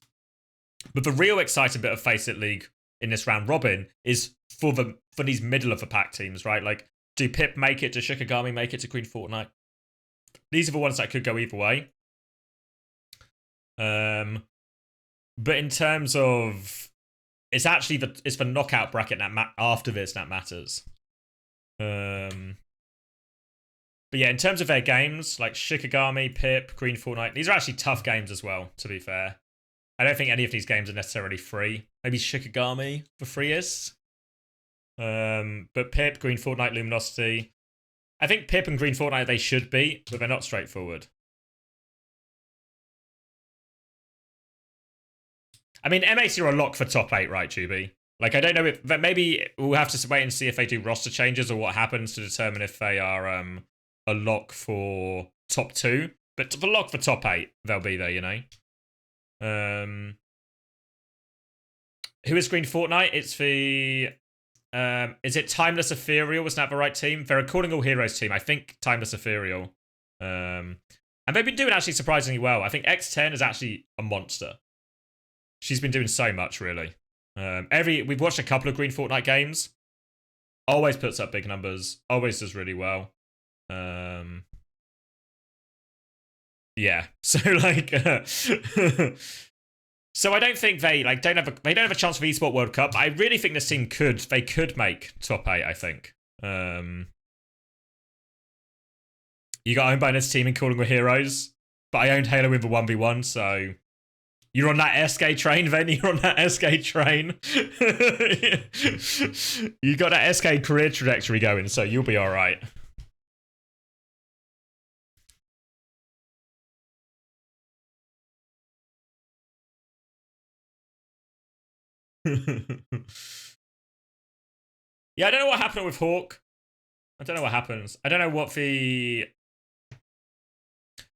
Speaker 1: But the real exciting bit of Face It League in this round robin is for these middle of the pack teams, right? Like, do Pip make it? Does Shikigami make it to Queen Fortnite? These are the ones that could go either way. But in terms of, it's actually it's the knockout bracket that after this that matters. But yeah, in terms of their games, like Shikigami, Pip, Queen Fortnite, these are actually tough games as well, to be fair. I don't think any of these games are necessarily free. Maybe Shikigami the freest. But Pip, Green Fortnite, Luminosity. I think Pip and Green Fortnite they should beat, but they're not straightforward. I mean, M80 are a lock for top 8, right, Tubi? Like, I don't know if... But maybe we'll have to wait and see if they do roster changes or what happens to determine if they are a lock for top 2. But for lock for top 8, they'll be there, you know? Who is Green Fortnite? It's the... is it Timeless Ethereal? Wasn't that the right team? They're a Calling All Heroes team. I think Timeless Ethereal. And they've been doing actually surprisingly well. I think X10 is actually a monster. She's been doing so much, really. We've watched a couple of Green Fortnite games. Always puts up big numbers. Always does really well. Yeah. So like, so I don't think they don't have a chance for Esport World Cup. I really think this team could make top 8. I think. You got owned by this team in Calling All Heroes, but I owned Halo in the 1v1, so. You're on that SK train, then? You're on that SK train. You got that SK career trajectory going, so you'll be alright. Yeah, I don't know what happened with Hawk. I don't know what happens. I don't know what the...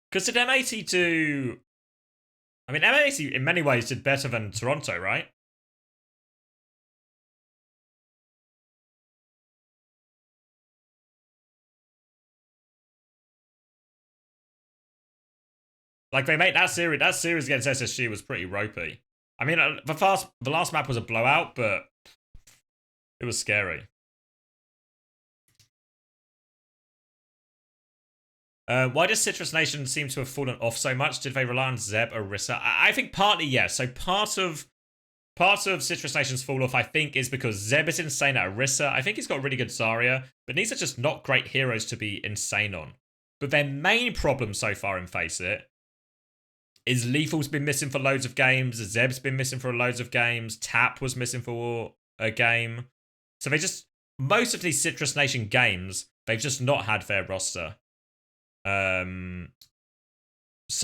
Speaker 1: Because did M80 do... I mean, M80 in many ways did better than Toronto, right? Like, they made that series against SSG was pretty ropey. I mean, the last map was a blowout, but it was scary. Why does Citrus Nation seem to have fallen off so much? Did they rely on Zeb or Rissa? I think partly yes. So part of Citrus Nation's fall off, I think, is because Zeb is insane at Orisa. I think he's got really good Zarya, but these are just not great heroes to be insane on. But their main problem so far in Face It is Lethal's been missing for loads of games, Zeb's been missing for loads of games, Tap was missing for a game. So most of these Citrus Nation games, they've just not had their roster. So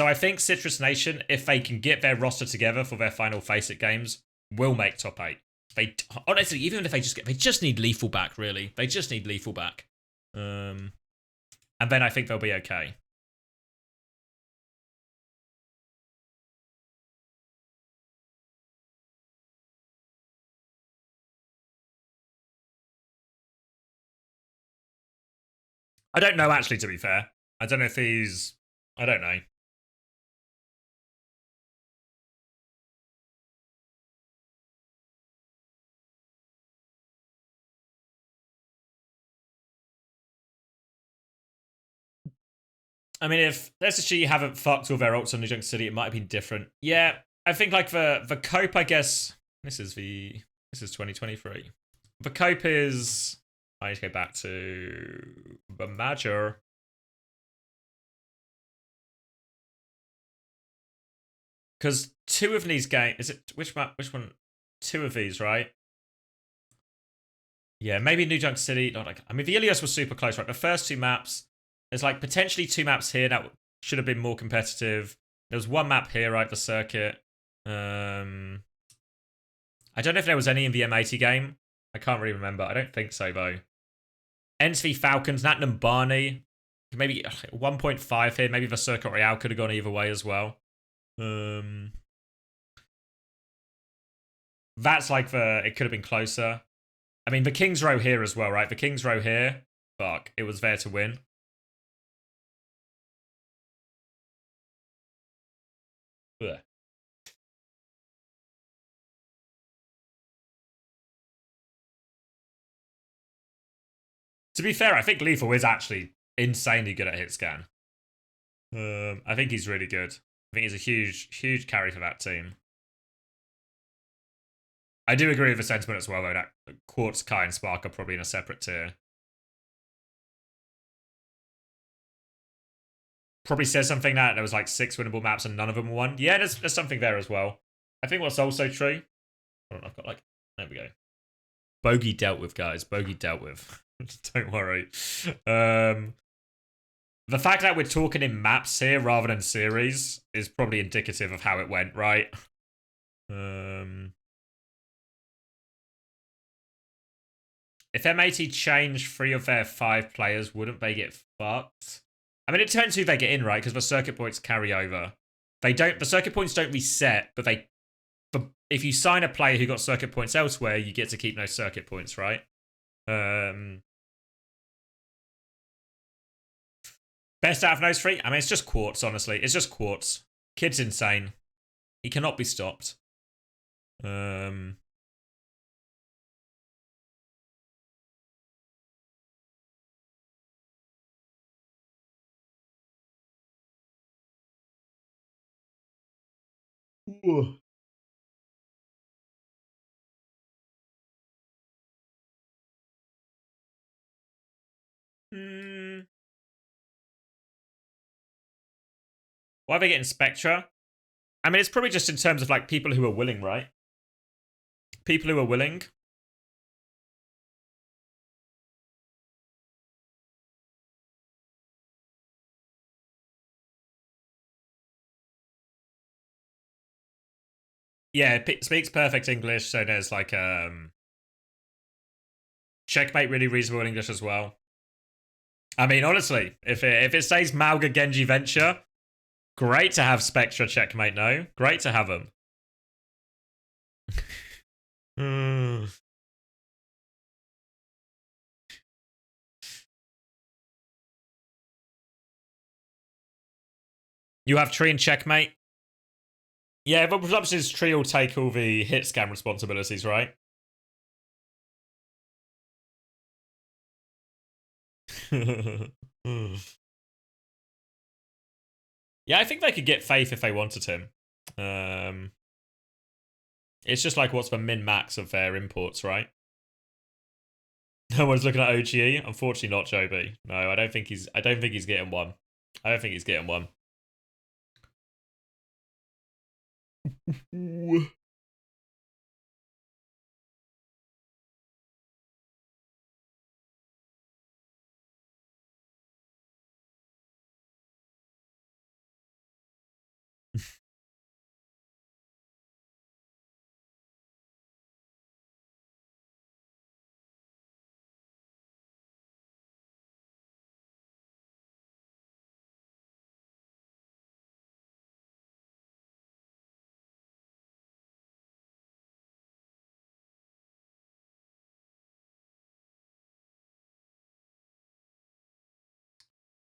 Speaker 1: I think Citrus Nation, if they can get their roster together for their final Face It games, will make top 8. They honestly, even if they just need Lethal back, really. They just need Lethal back. And then I think they'll be okay. I don't know, actually, to be fair. I don't know if he's... I don't know. I mean, if SSG haven't fucked all their ults on New Junk City, it might have been different. Yeah, I think like the cope, I guess... This is 2023. The cope is... I need to go back to the Major. Because 2 of these games... Is it... Which one? 2 of these, right? Yeah, maybe New Junk City. Not like... I mean, the Ilios was super close, right? The first 2 maps... There's like potentially 2 maps here that should have been more competitive. There was 1 map here, right? The circuit. I don't know if there was any in the M80 game. I can't really remember. I don't think so, though. Ents v Falcons, Nat and Barney. Maybe 1.5 here. Maybe the Circuit Royale could have gone either way as well. That's like it could have been closer. I mean, the King's Row here as well, right? The King's Row here. Fuck. It was there to win. Ugh. To be fair, I think Lethal is actually insanely good at hit scan. I think he's really good. I think he's a huge carry for that team. I do agree with the sentiment as well, though, that Quartz, Kai, and Spark are probably in a separate tier. Probably says something that there was like 6 winnable maps and none of them were won. Yeah, there's something there as well. I think what's also true... Hold on, I've got like... There we go. Bogey dealt with, guys. Bogey dealt with. Don't worry. The fact that we're talking in maps here rather than series is probably indicative of how it went, right? If M80 change 3 of their 5 players, wouldn't they get fucked? I mean, it depends who they get in, right? Because the circuit points carry over. They don't. The circuit points don't reset, but they. But if you sign a player who got circuit points elsewhere, you get to keep those circuit points, right? Best out of those 3? I mean, it's just Quartz, honestly. It's just Quartz. Kid's insane. He cannot be stopped. Ooh. Why are they getting Spectra? I mean, it's probably just in terms of like people who are willing, right? People who are willing. Yeah, speaks perfect English, so there's like checkmate really reasonable English as well. I mean, honestly, if it says Malga Genji Venture, great to have Spectra checkmate, no? Great to have them. You have Tree and checkmate? Yeah, but presumption is Tree will take all the hit scan responsibilities, right? Yeah, I think they could get Faith if they wanted him. It's just like what's the min-max of their imports, right? No one's looking at OGE. Unfortunately, not Joby. No, I don't think he's getting one. I don't think he's getting one.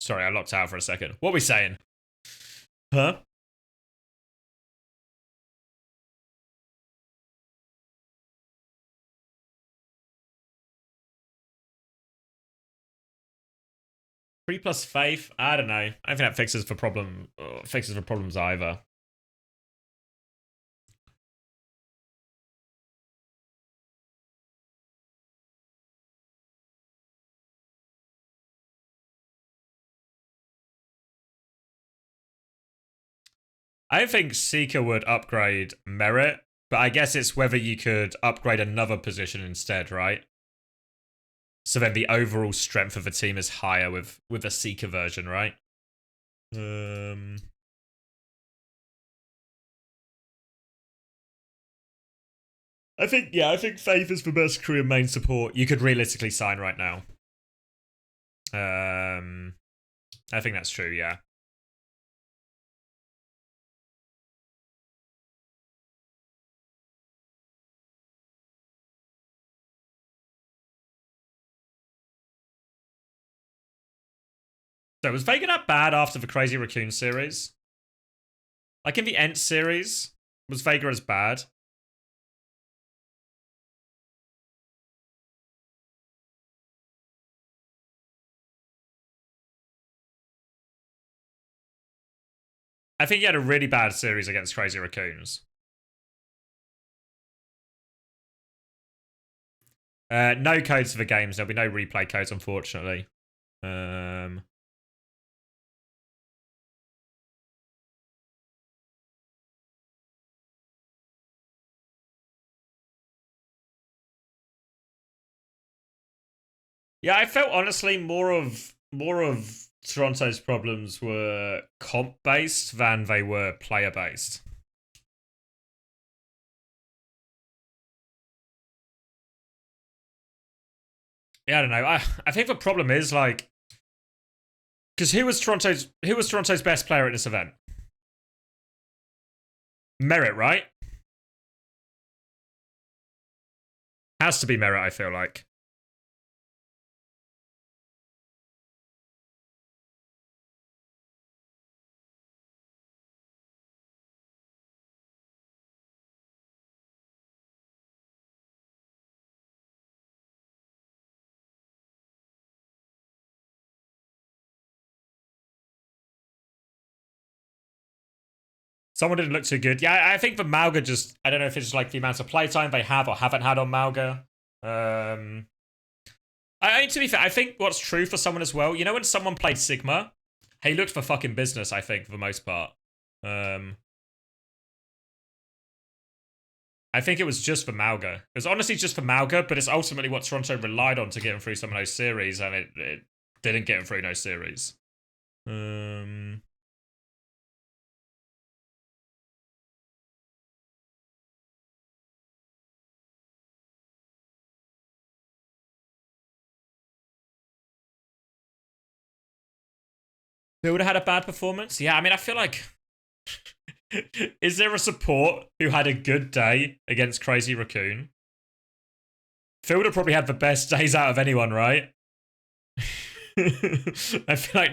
Speaker 1: Sorry, I locked out for a second. What are we saying? Huh? Three plus Faith? I don't know. I don't think that fixes for problems either. I don't think Seeker would upgrade Merit, but I guess it's whether you could upgrade another position instead, right? So then the overall strength of the team is higher with the Seeker version, right? I think Faith is the best career main support you could realistically sign right now. I think that's true, yeah. So was Vega that bad after the Crazy Raccoon series? Like in the Ent series, was Vega as bad? I think he had a really bad series against Crazy Raccoons. No codes for the games. There'll be no replay codes, unfortunately. Yeah, I felt honestly more of Toronto's problems were comp based than they were player based. Yeah, I don't know. I think the problem is like, because who was Toronto's best player at this event? Merit, right? Has to be Merit, I feel like. Someone didn't look too good. Yeah, I think for Mauga just, I don't know if it's just like the amount of playtime they have or haven't had on Mauga. I mean, to be fair, I think what's true for someone as well, you know when someone played Sigma, he looked for fucking business, I think, for the most part. I think it was just for Mauga. It was honestly just for Mauga, but it's ultimately what Toronto relied on to get him through some of those series, and it didn't get him through those series. Who would have had a bad performance? Yeah, I mean, I feel like... Is there a support who had a good day against Crazy Raccoon? Phil would have probably had the best days out of anyone, right? I feel like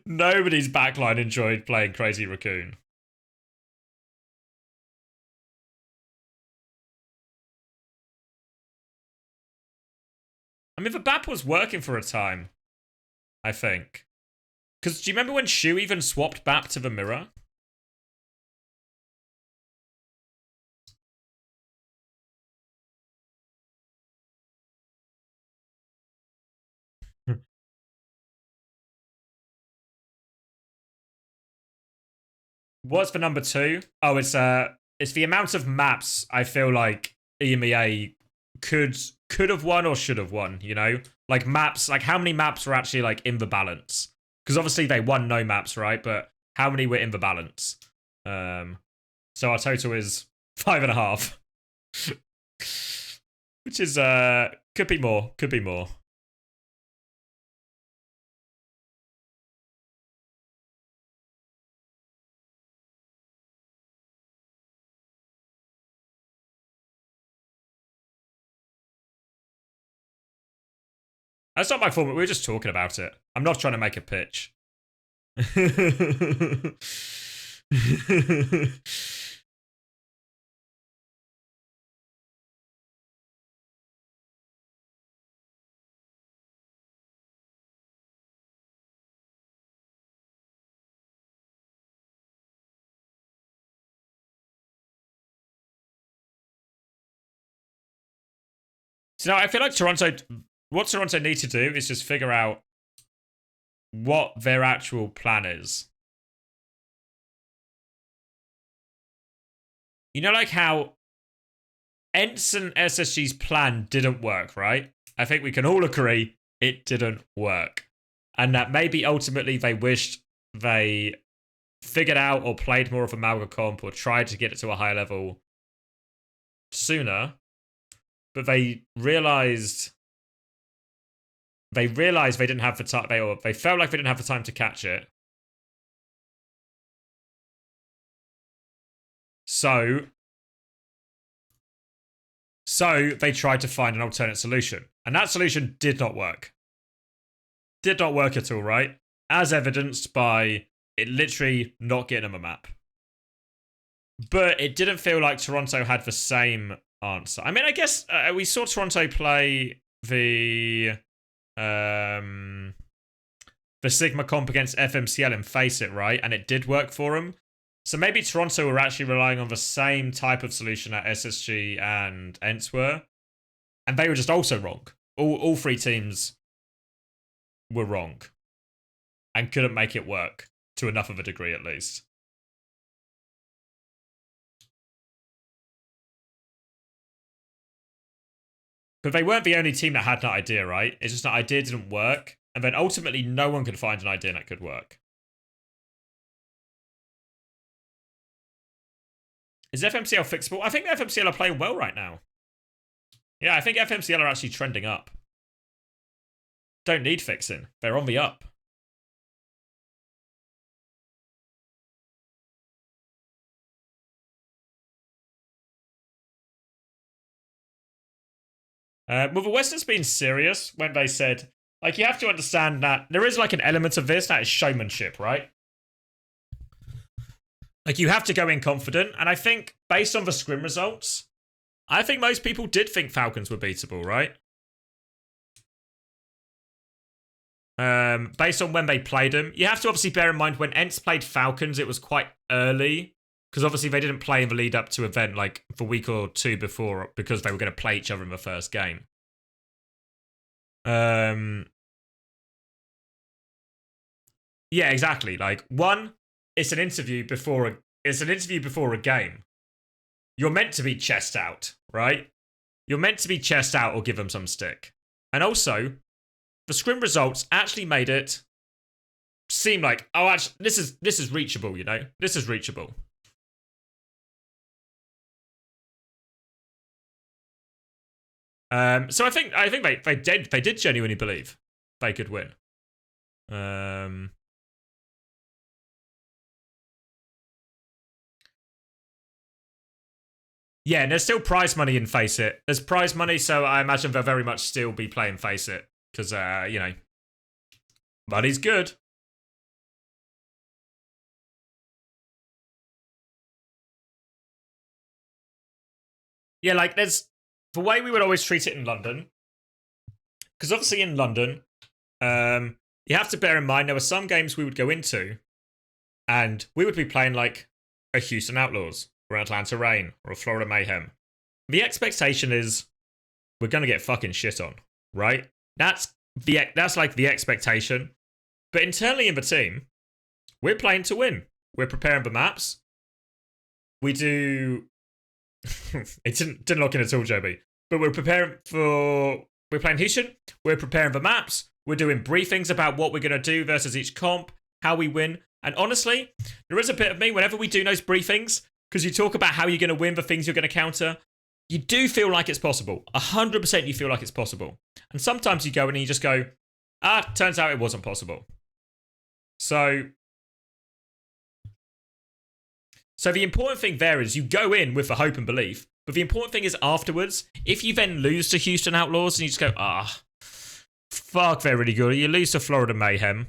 Speaker 1: nobody's backline enjoyed playing Crazy Raccoon. I mean, the BAP was working for a time, I think. Because do you remember when Shu even swapped BAP to the mirror? What's for number 2? Oh, it's the amount of maps I feel like EMEA could have won or should have won, you know? Like maps, like how many maps were actually like in the balance? Because obviously they won no maps, right? But how many were in the balance? So our total is 5.5. Which is could be more, could be more. That's not my fault, but we were just talking about it. I'm not trying to make a pitch. So now I feel like what Toronto need to do is just figure out what their actual plan is. You know, like how Ents and SSG's plan didn't work, right? I think we can all agree it didn't work. And that maybe ultimately they wished they figured out or played more of a Malga comp or tried to get it to a higher level sooner. But they realized they didn't have the time, they felt like they didn't have the time to catch it. So they tried to find an alternate solution. And that solution did not work. Did not work at all, right? As evidenced by it literally not getting them a map. But it didn't feel like Toronto had the same answer. I mean, I guess we saw Toronto play the Sigma comp against FMCL and Face It, right? And it did work for them. So maybe Toronto were actually relying on the same type of solution that SSG and Ents were. And they were just also wrong. All three teams were wrong. And couldn't make it work. To enough of a degree, at least. But they weren't the only team that had that idea, right? It's just that idea didn't work. And then ultimately, no one could find an idea that could work. Is FMCL fixable? I think FMCL are playing well right now. Yeah, I think FMCL are actually trending up. don't need fixing. They're on the up. Well, the Western's been serious when they said, like, you have to understand that there is, like, an element of this that is showmanship, right? Like, you have to go in confident, and I think, based on the scrim results, I think most people did think Falcons were beatable, right? Based on when they played them. You have to obviously bear in mind, when Ents played Falcons, it was quite early, because obviously they didn't play in the lead up to event, like, for a week or two before, because they were going to play each other in the first game. Yeah, exactly. Like, one, it's an interview before a game. You're meant to be chest out, right? You're meant to be chest out or give them some stick. And also, the scrim results actually made it seem like, oh, actually, this is reachable, you know? This is reachable. So I think they did genuinely believe they could win. Yeah, and there's still prize money in Face It. There's prize money, so I imagine they'll very much still be playing Face It. Because, you know, money's good. Yeah, like, there's the way we would always treat it in London. Because obviously in London, you have to bear in mind there were some games we would go into and we would be playing like a Houston Outlaws or an Atlanta Reign or a Florida Mayhem. The expectation is we're going to get fucking shit on, right? That's like the expectation. But internally in the team, we're playing to win. We're preparing the maps. We do... it didn't lock in at all, Joby. But we're playing Houston. We're preparing the maps. We're doing briefings about what we're going to do versus each comp, how we win. And honestly, there is a bit of me, whenever we do those briefings, because you talk about how you're going to win, the things you're going to counter, you do feel like it's possible. 100% you feel like it's possible. And sometimes you go and you just go, turns out it wasn't possible. So the important thing there is you go in with the hope and belief, but the important thing is afterwards, if you then lose to Houston Outlaws and you just go, fuck, they're really good, you lose to Florida Mayhem.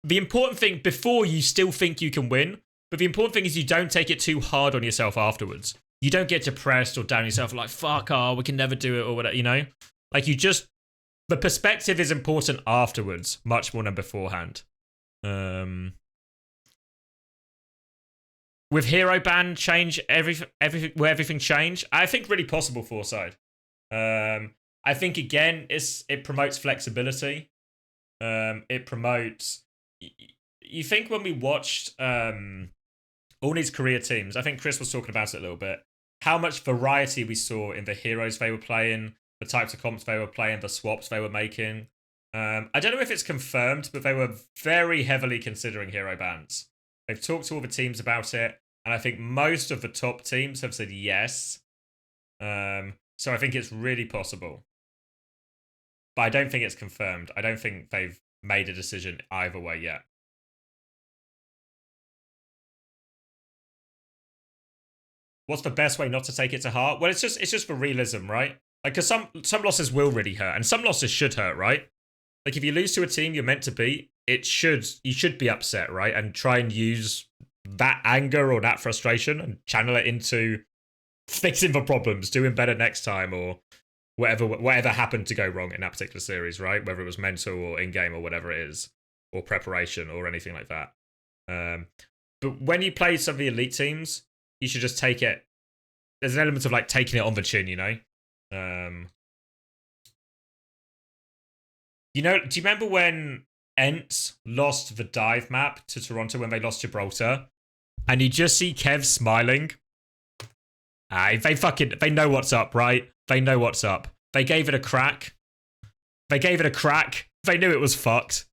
Speaker 1: The important thing, before you still think you can win, but the important thing is you don't take it too hard on yourself afterwards. You don't get depressed or down yourself like, fuck, we can never do it or whatever, you know? Like the perspective is important afterwards, much more than beforehand. With hero ban change, everything change, I think really possible Forside. I think again, it promotes flexibility. It promotes. You think when we watched all these career teams, I think Chris was talking about it a little bit. How much variety we saw in the heroes they were playing, the types of comps they were playing, the swaps they were making. I don't know if it's confirmed, but they were very heavily considering hero bans. They've talked to all the teams about it, and I think most of the top teams have said yes. So I think it's really possible. But I don't think it's confirmed. I don't think they've made a decision either way yet. What's the best way not to take it to heart? Well, it's just for realism, right? Like, because some losses will really hurt, and some losses should hurt, right? Like, if you lose to a team you're meant to beat, you should be upset, right? And try and use that anger or that frustration and channel it into fixing the problems, doing better next time, or whatever happened to go wrong in that particular series, right? Whether it was mental or in-game or whatever it is, or preparation or anything like that. But when you play some of the elite teams, you should just take it. There's an element of like taking it on the chin, you know? Do you remember when Ents lost the dive map to Toronto when they lost Gibraltar? And you just see Kev smiling. They know what's up, right? They know what's up. They gave it a crack. They knew it was fucked.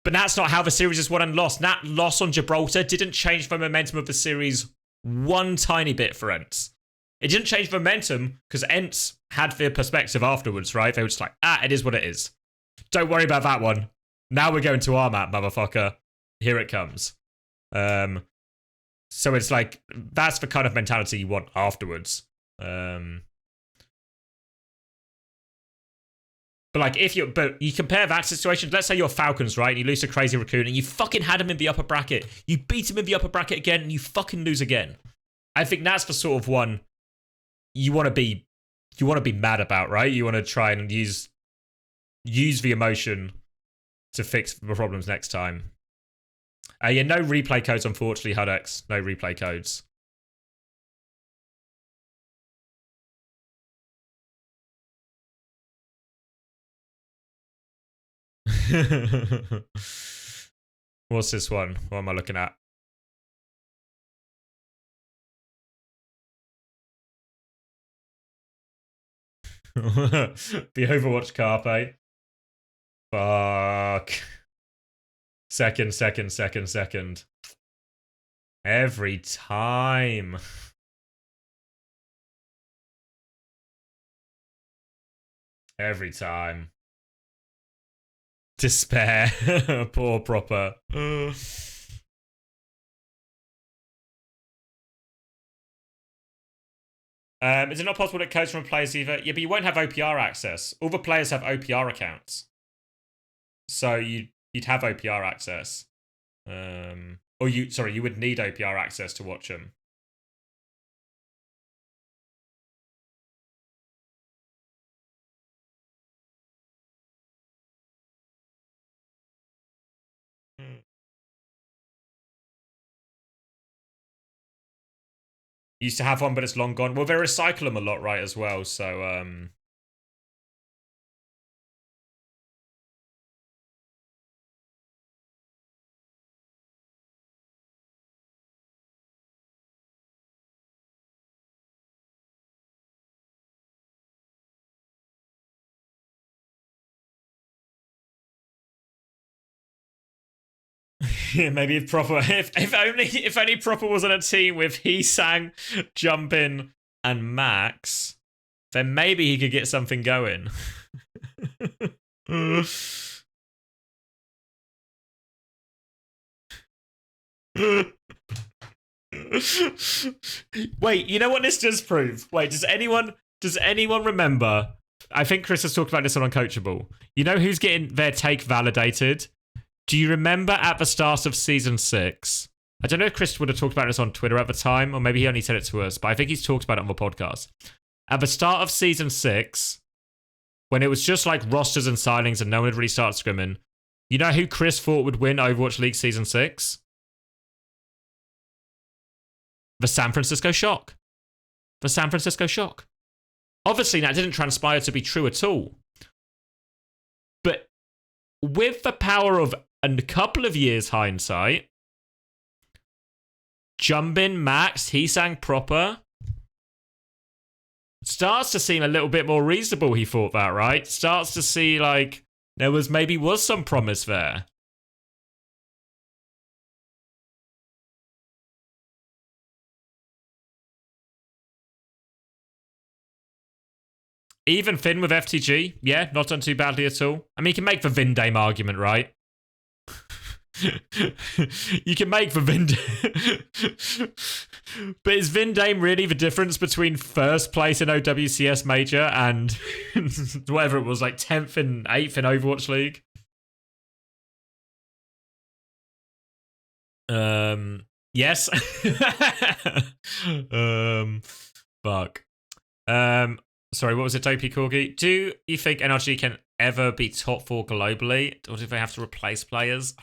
Speaker 1: But that's not how the series is won and lost. That loss on Gibraltar didn't change the momentum of the series one tiny bit for Ents. It didn't change momentum because Ents had their perspective afterwards, right? They were just like, it is what it is. Don't worry about that one. Now we're going to our map, motherfucker. Here it comes. So it's like, that's the kind of mentality you want afterwards. But like, but you compare that situation, let's say you're Falcons, right? And you lose to Crazy Raccoon and you fucking had him in the upper bracket. You beat him in the upper bracket again and you fucking lose again. I think that's the sort of one you want to be mad about, right? You want to try and use the emotion to fix the problems next time. Yeah, no replay codes, unfortunately, HUDX. No replay codes. What's this one? What am I looking at? The Overwatch Carpe. Fuck. Second. Every time. Every time. Despair. Poor proper. Is it not possible that codes from players either? Yeah, but you won't have OPR access. All the players have OPR accounts. So you'd have OPR access. Or you would need OPR access to watch them. Used to have one, but it's long gone. Well, they recycle them a lot, right, as well, so, yeah, maybe if Proper, if only Proper was on a team with Heesang, Jumpin, and Max, then maybe he could get something going. Wait, you know what this does prove? Wait, does anyone remember? I think Chris has talked about this on Uncoachable. You know who's getting their take validated? Do you remember at the start of season 6? I don't know if Chris would have talked about this on Twitter at the time, or maybe he only said it to us, but I think he's talked about it on the podcast. At the start of season 6, when it was just like rosters and signings and no one had really started scrimming, you know who Chris thought would win Overwatch League season 6? The San Francisco Shock. The San Francisco Shock. Obviously, that didn't transpire to be true at all. But with the power of a couple of years hindsight, Jumbin, Max, Heesang Proper starts to seem a little bit more reasonable, he thought that, right? Starts to see like there was some promise there. Even Finn with FTG, yeah, not done too badly at all. I mean, you can make the Vindame argument, right? You can make the Vindame. But is Vindame really the difference between first place in OWCS Major and whatever it was, like 10th and 8th in Overwatch League? Yes. Fuck. Sorry, what was it, Dopey Corgi? Do you think NRG can ever be top 4 globally? Or do they have to replace players?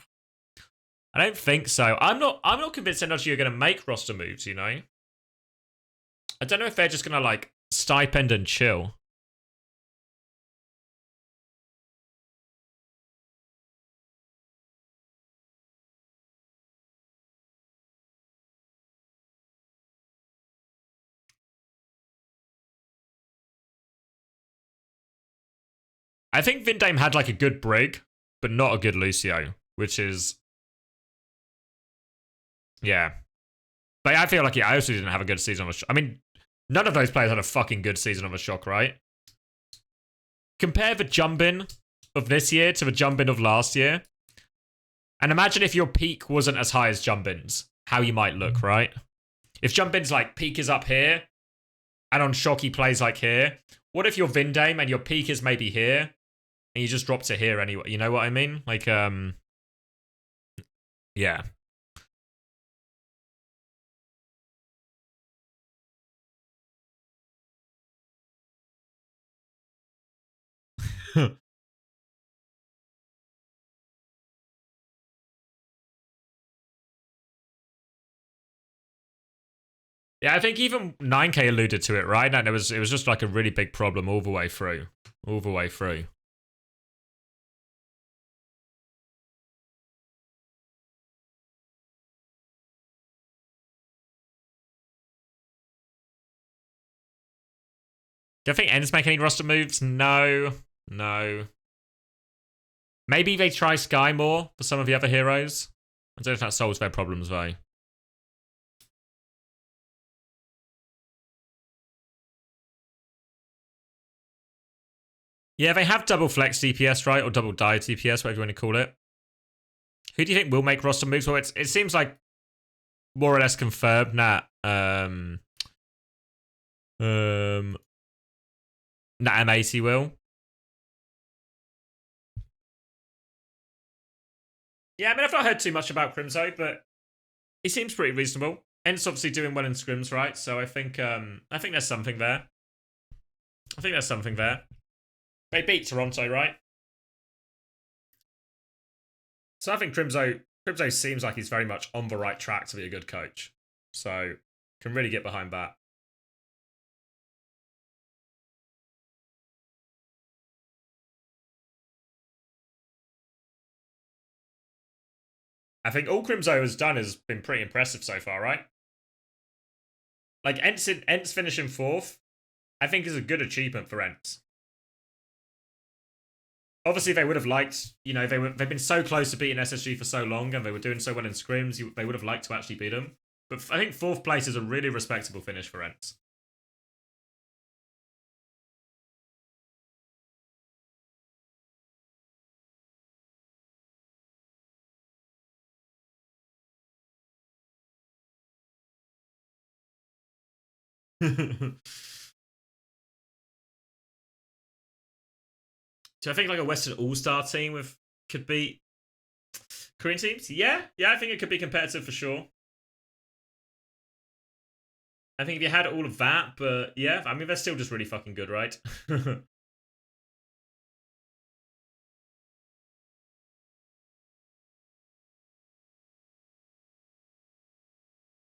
Speaker 1: I don't think so. I'm not convinced NRG are going to make roster moves, you know? I don't know if they're just going to, like, stipend and chill. I think Vindame had like a good Brig, but not a good Lucio, which is... Yeah. But I feel like, yeah, I also didn't have a good season on the Shock. I mean, none of those players had a fucking good season on the Shock, right? Compare the Jumbin of this year to the jump in of last year. And imagine if your peak wasn't as high as jump ins, how you might look, right? If jump ins like peak is up here, and on shock he plays like here. What if your Vindame and your peak is maybe here, and you just drop to here anyway? You know what I mean? Like, yeah. Yeah, I think even 9K alluded to it, right? And it was just like a really big problem all the way through. All the way through. Do I think Ends make any roster moves? No. No. Maybe they try Sky more for some of the other heroes. I don't know if that solves their problems, though. Yeah, they have double flex DPS, right? Or double dive DPS, whatever you want to call it. Who do you think will make roster moves? Well, it seems like more or less confirmed that that M80 will. Yeah, I mean, I've not heard too much about Crimzo, but he seems pretty reasonable. Ents obviously doing well in scrims, right? So I think there's something there. I think there's something there. They beat Toronto, right? So I think Crimzo seems like he's very much on the right track to be a good coach. So can really get behind that. I think all Crimzo has done has been pretty impressive so far, right? Like Ents finishing 4th, I think is a good achievement for Ents. Obviously, they would have liked, you know, they've been so close to beating SSG for so long, and they were doing so well in scrims. They would have liked to actually beat them. But I think 4th place is a really respectable finish for Ents. Do I think like a Western All-Star team could beat Korean teams? Yeah, I think it could be competitive for sure. I think if you had all of that, but yeah, I mean, they're still just really fucking good, right?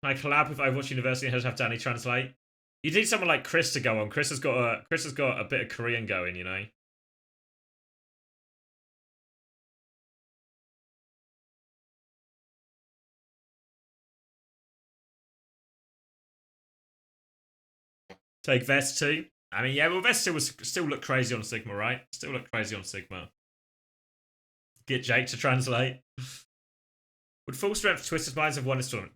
Speaker 1: I collab with Overwatch University and have Danny translate. You need someone like Chris to go on. Chris has got a bit of Korean going, you know. Take Vest too. I mean, yeah, well, Vest still look crazy on Sigma, right? Still look crazy on Sigma. Get Jake to translate. Would full strength Twisted Minds have won this tournament?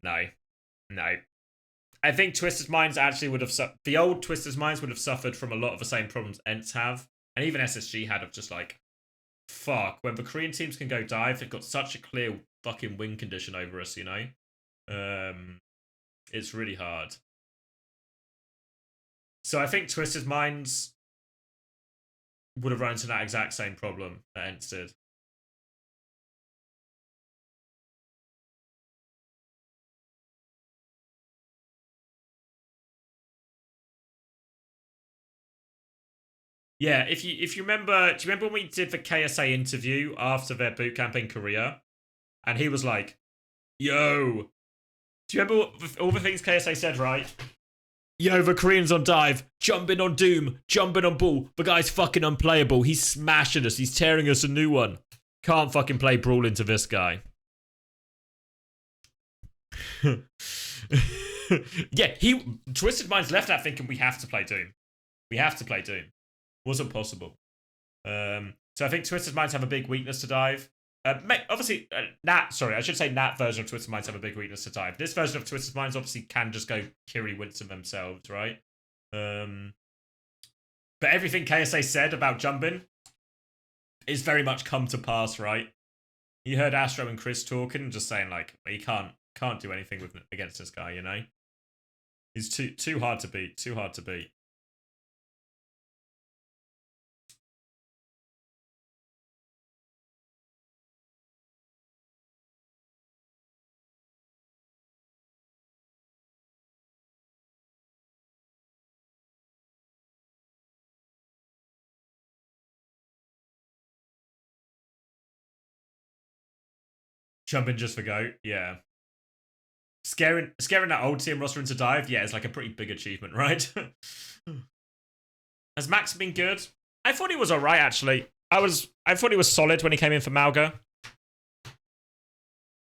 Speaker 1: No. I think Twisted Minds actually would have... The old Twisted Minds would have suffered from a lot of the same problems Ents have. And even SSG had of just like... Fuck. When the Korean teams can go dive, they've got such a clear fucking win condition over us, you know? It's really hard. So I think Twisted Minds would have run into that exact same problem that Ents did. Yeah, if you remember, do you remember when we did the KSA interview after their bootcamp in Korea? And he was like, yo, do you remember all the things KSA said, right? Yo, the Koreans on dive, jumping on Doom, jumping on Bull. The guy's fucking unplayable. He's smashing us. He's tearing us a new one. Can't fucking play Brawl into this guy. Yeah, Twisted Minds left that thinking we have to play Doom. We have to play Doom. Wasn't possible. So I think Twisted Minds have a big weakness to dive. Obviously, Nat version of Twisted Minds have a big weakness to dive. This version of Twisted Minds obviously can just go Kiri Winston themselves, right? But everything KSA said about jumping, it's very much come to pass, right? You heard Astro and Chris talking and just saying like he can't do anything with against this guy, you know? He's too hard to beat, too hard to beat. Jumping just for go, yeah. Scaring that old team roster into dive, yeah, it's like a pretty big achievement, right? Has Max been good? I thought he was alright actually. I thought he was solid when he came in for Malga.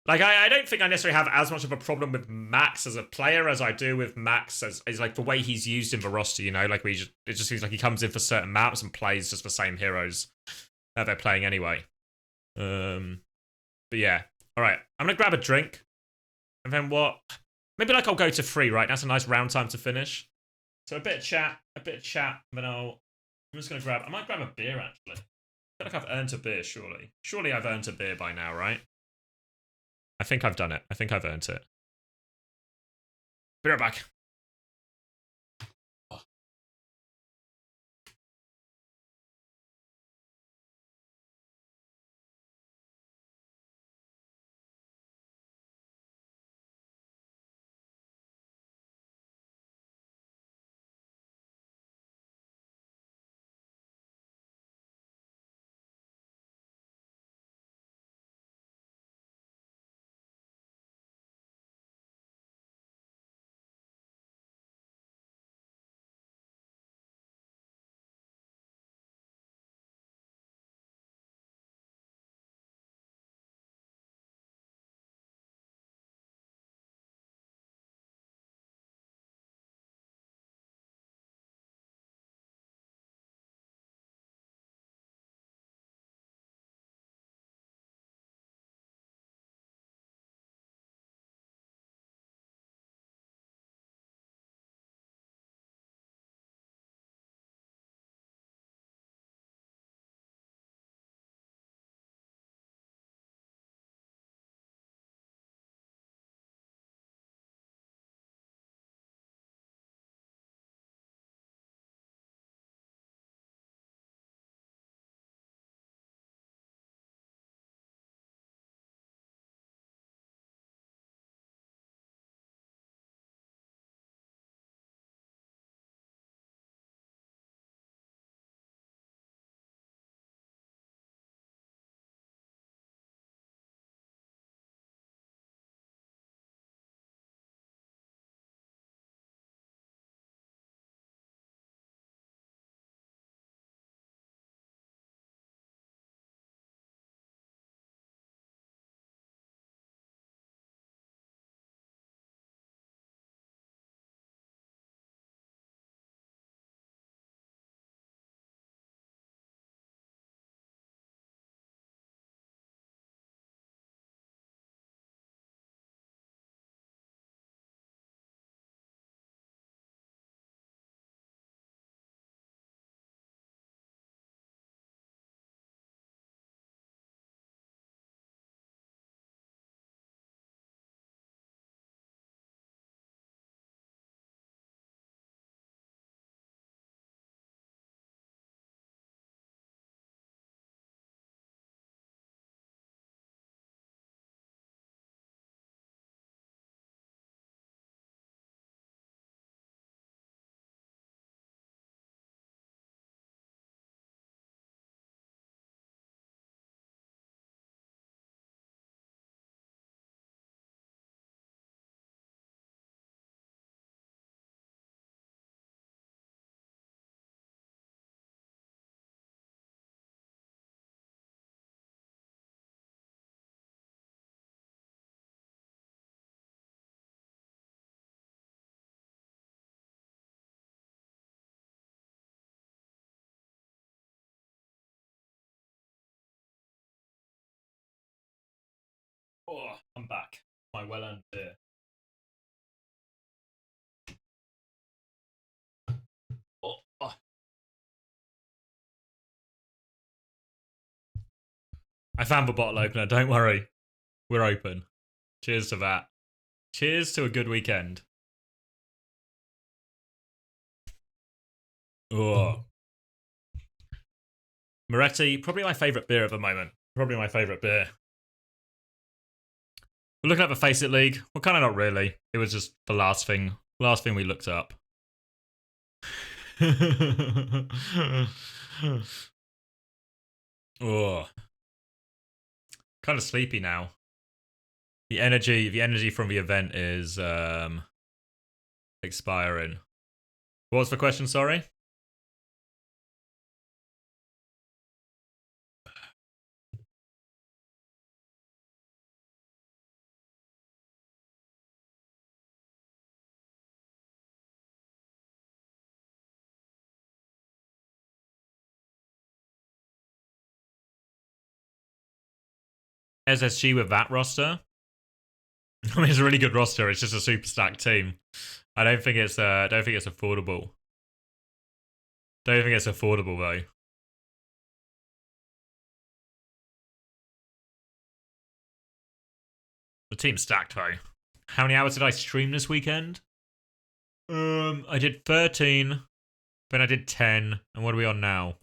Speaker 1: Like I don't think I necessarily have as much of a problem with Max as a player as I do with Max as like the way he's used in the roster, you know, like it just seems like he comes in for certain maps and plays just the same heroes that they're playing anyway. But yeah. Alright, I'm gonna grab a drink. And then what? Maybe like I'll go to 3, right? That's a nice round time to finish. So a bit of chat, and then I'm just gonna I might grab a beer actually. I feel like I've earned a beer, surely. Surely I've earned a beer by now, right? I think I've done it. I think I've earned it. Be right back. Oh, I'm back. My well-earned beer. Oh, I found the bottle opener, don't worry. We're open. Cheers to that. Cheers to a good weekend. Oh. Moretti, probably my favourite beer at the moment. Probably my favourite beer. We're looking at the Face It League. Well, kind of not really. It was just the last thing we looked up. Oh. Kind of sleepy now. The energy from the event is expiring. What was the question, sorry? SSG with that roster? I mean, it's a really good roster. It's just a super stacked team. I don't think it's affordable. Don't think it's affordable though. The team's stacked though. How many hours did I stream this weekend? I did 13, then I did 10, and what are we on now?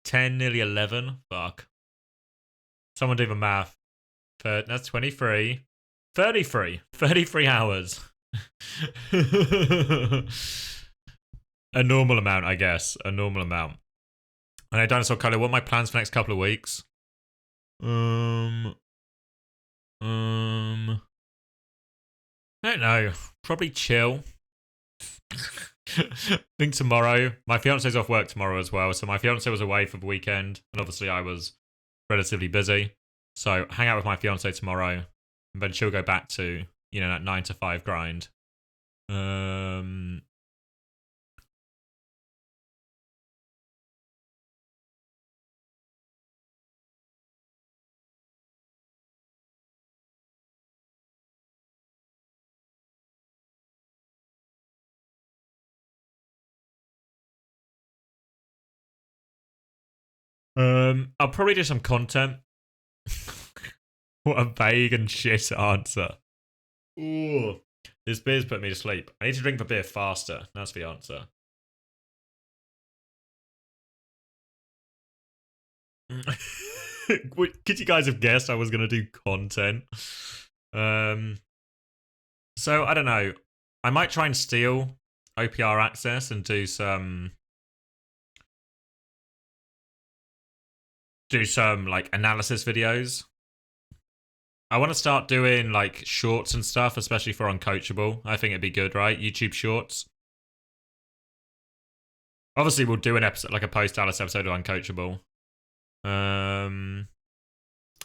Speaker 1: 10, nearly 11. Fuck. Someone do the math. That's 23. 33. 33 hours. A normal amount, I guess. A normal amount. And Dinosaur Color, what are my plans for the next couple of weeks? I don't know. Probably chill. I think tomorrow. My fiance's off work tomorrow as well, so my fiance was away for the weekend, and obviously I was relatively busy. So hang out with my fiance tomorrow, and then she'll go back to, you know, that 9 to 5 grind. I'll probably do some content. What a vague and shit answer. Ooh. This beer's put me to sleep. I need to drink the beer faster. That's the answer. Could you guys have guessed I was going to do content? So, I don't know. I might try and steal OPR access and do some like analysis videos. I want to start doing like shorts and stuff, especially for Uncoachable. I think it'd be good, right? YouTube shorts. Obviously, we'll do an episode, like a post-Alice episode of Uncoachable. And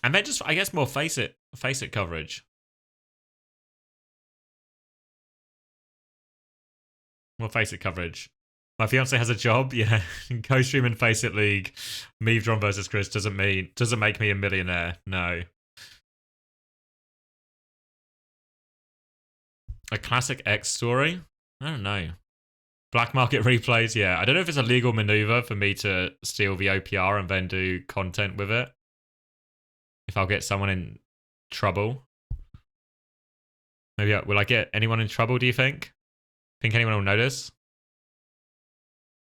Speaker 1: then just, I guess, more face it coverage. More face it coverage. My fiance has a job, yeah. CoStream and Face It League, Meavdron versus Chris doesn't make me a millionaire. No. A classic X story? I don't know. Black market replays, yeah. I don't know if it's a legal maneuver for me to steal the OPR and then do content with it. If I'll get someone in trouble. Maybe will I get anyone in trouble, do you think? Think anyone will notice?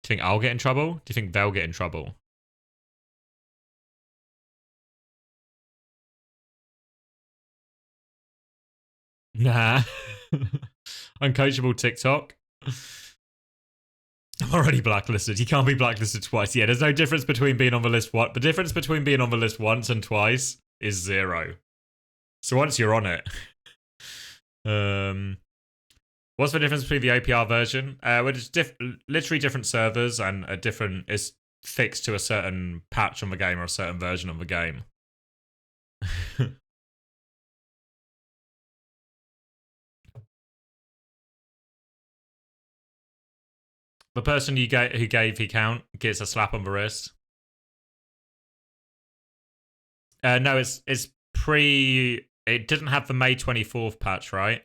Speaker 1: Do you think I'll get in trouble? Do you think they'll get in trouble? Nah. Uncoachable TikTok. I'm already blacklisted. You can't be blacklisted twice. Yeah, there's no difference between being on the list once. The difference between being on the list once and twice is 0. So once you're on it. What's the difference between the OPR version? Well, it's literally different servers and it's fixed to a certain patch on the game or a certain version of the game. The person who gave the count gets a slap on the wrist. No, it's pre. It didn't have the May 24th patch, right?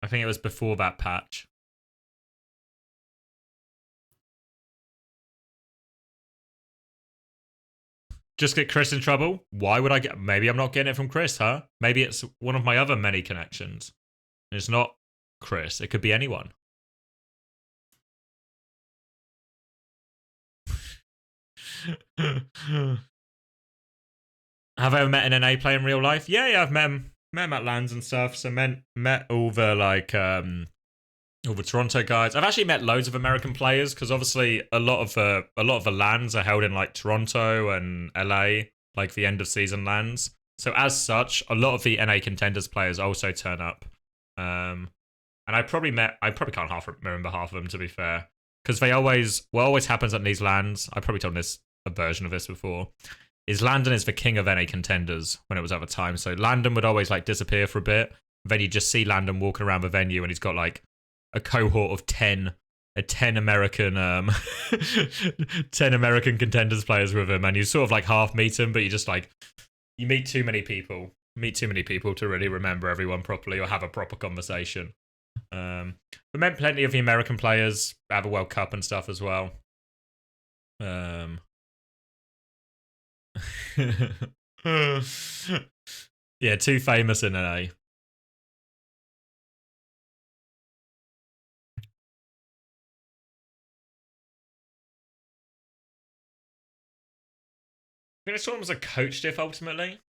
Speaker 1: I think it was before that patch. just get Chris in trouble? Why would I get... Maybe I'm not getting it from Chris, huh? Maybe it's one of my other many connections. It's not Chris. It could be anyone. Have I ever met an NA player in real life? Yeah, I've met him at LANs and stuff. So met all the like all the Toronto guys. I've actually met loads of American players because obviously a lot of the LANs are held in like Toronto and LA, like the end of season LANs. So as such, a lot of the NA contenders players also turn up. And I probably can't remember half of them, to be fair, because what always happens at these LANs. I probably told a version of this before. Is Landon is the king of NA contenders when it was at the time. So Landon would always like disappear for a bit. Then you just see Landon walking around the venue and he's got like a cohort of 10 American 10 American contenders players with him, and you sort of like half meet him, but you just like you meet too many people to really remember everyone properly or have a proper conversation. We met plenty of the American players at the World Cup and stuff as well. Yeah, too famous in NA. I think this one was a coach diff ultimately.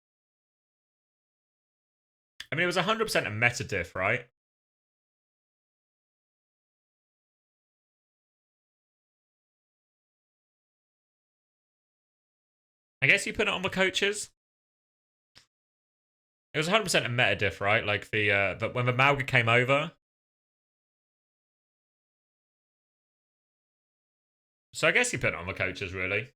Speaker 1: I mean, it was 100% a meta diff, right? I guess you put it on the coaches. It was 100% a meta diff, right? Like the when the Malga came over. So I guess you put it on the coaches, really.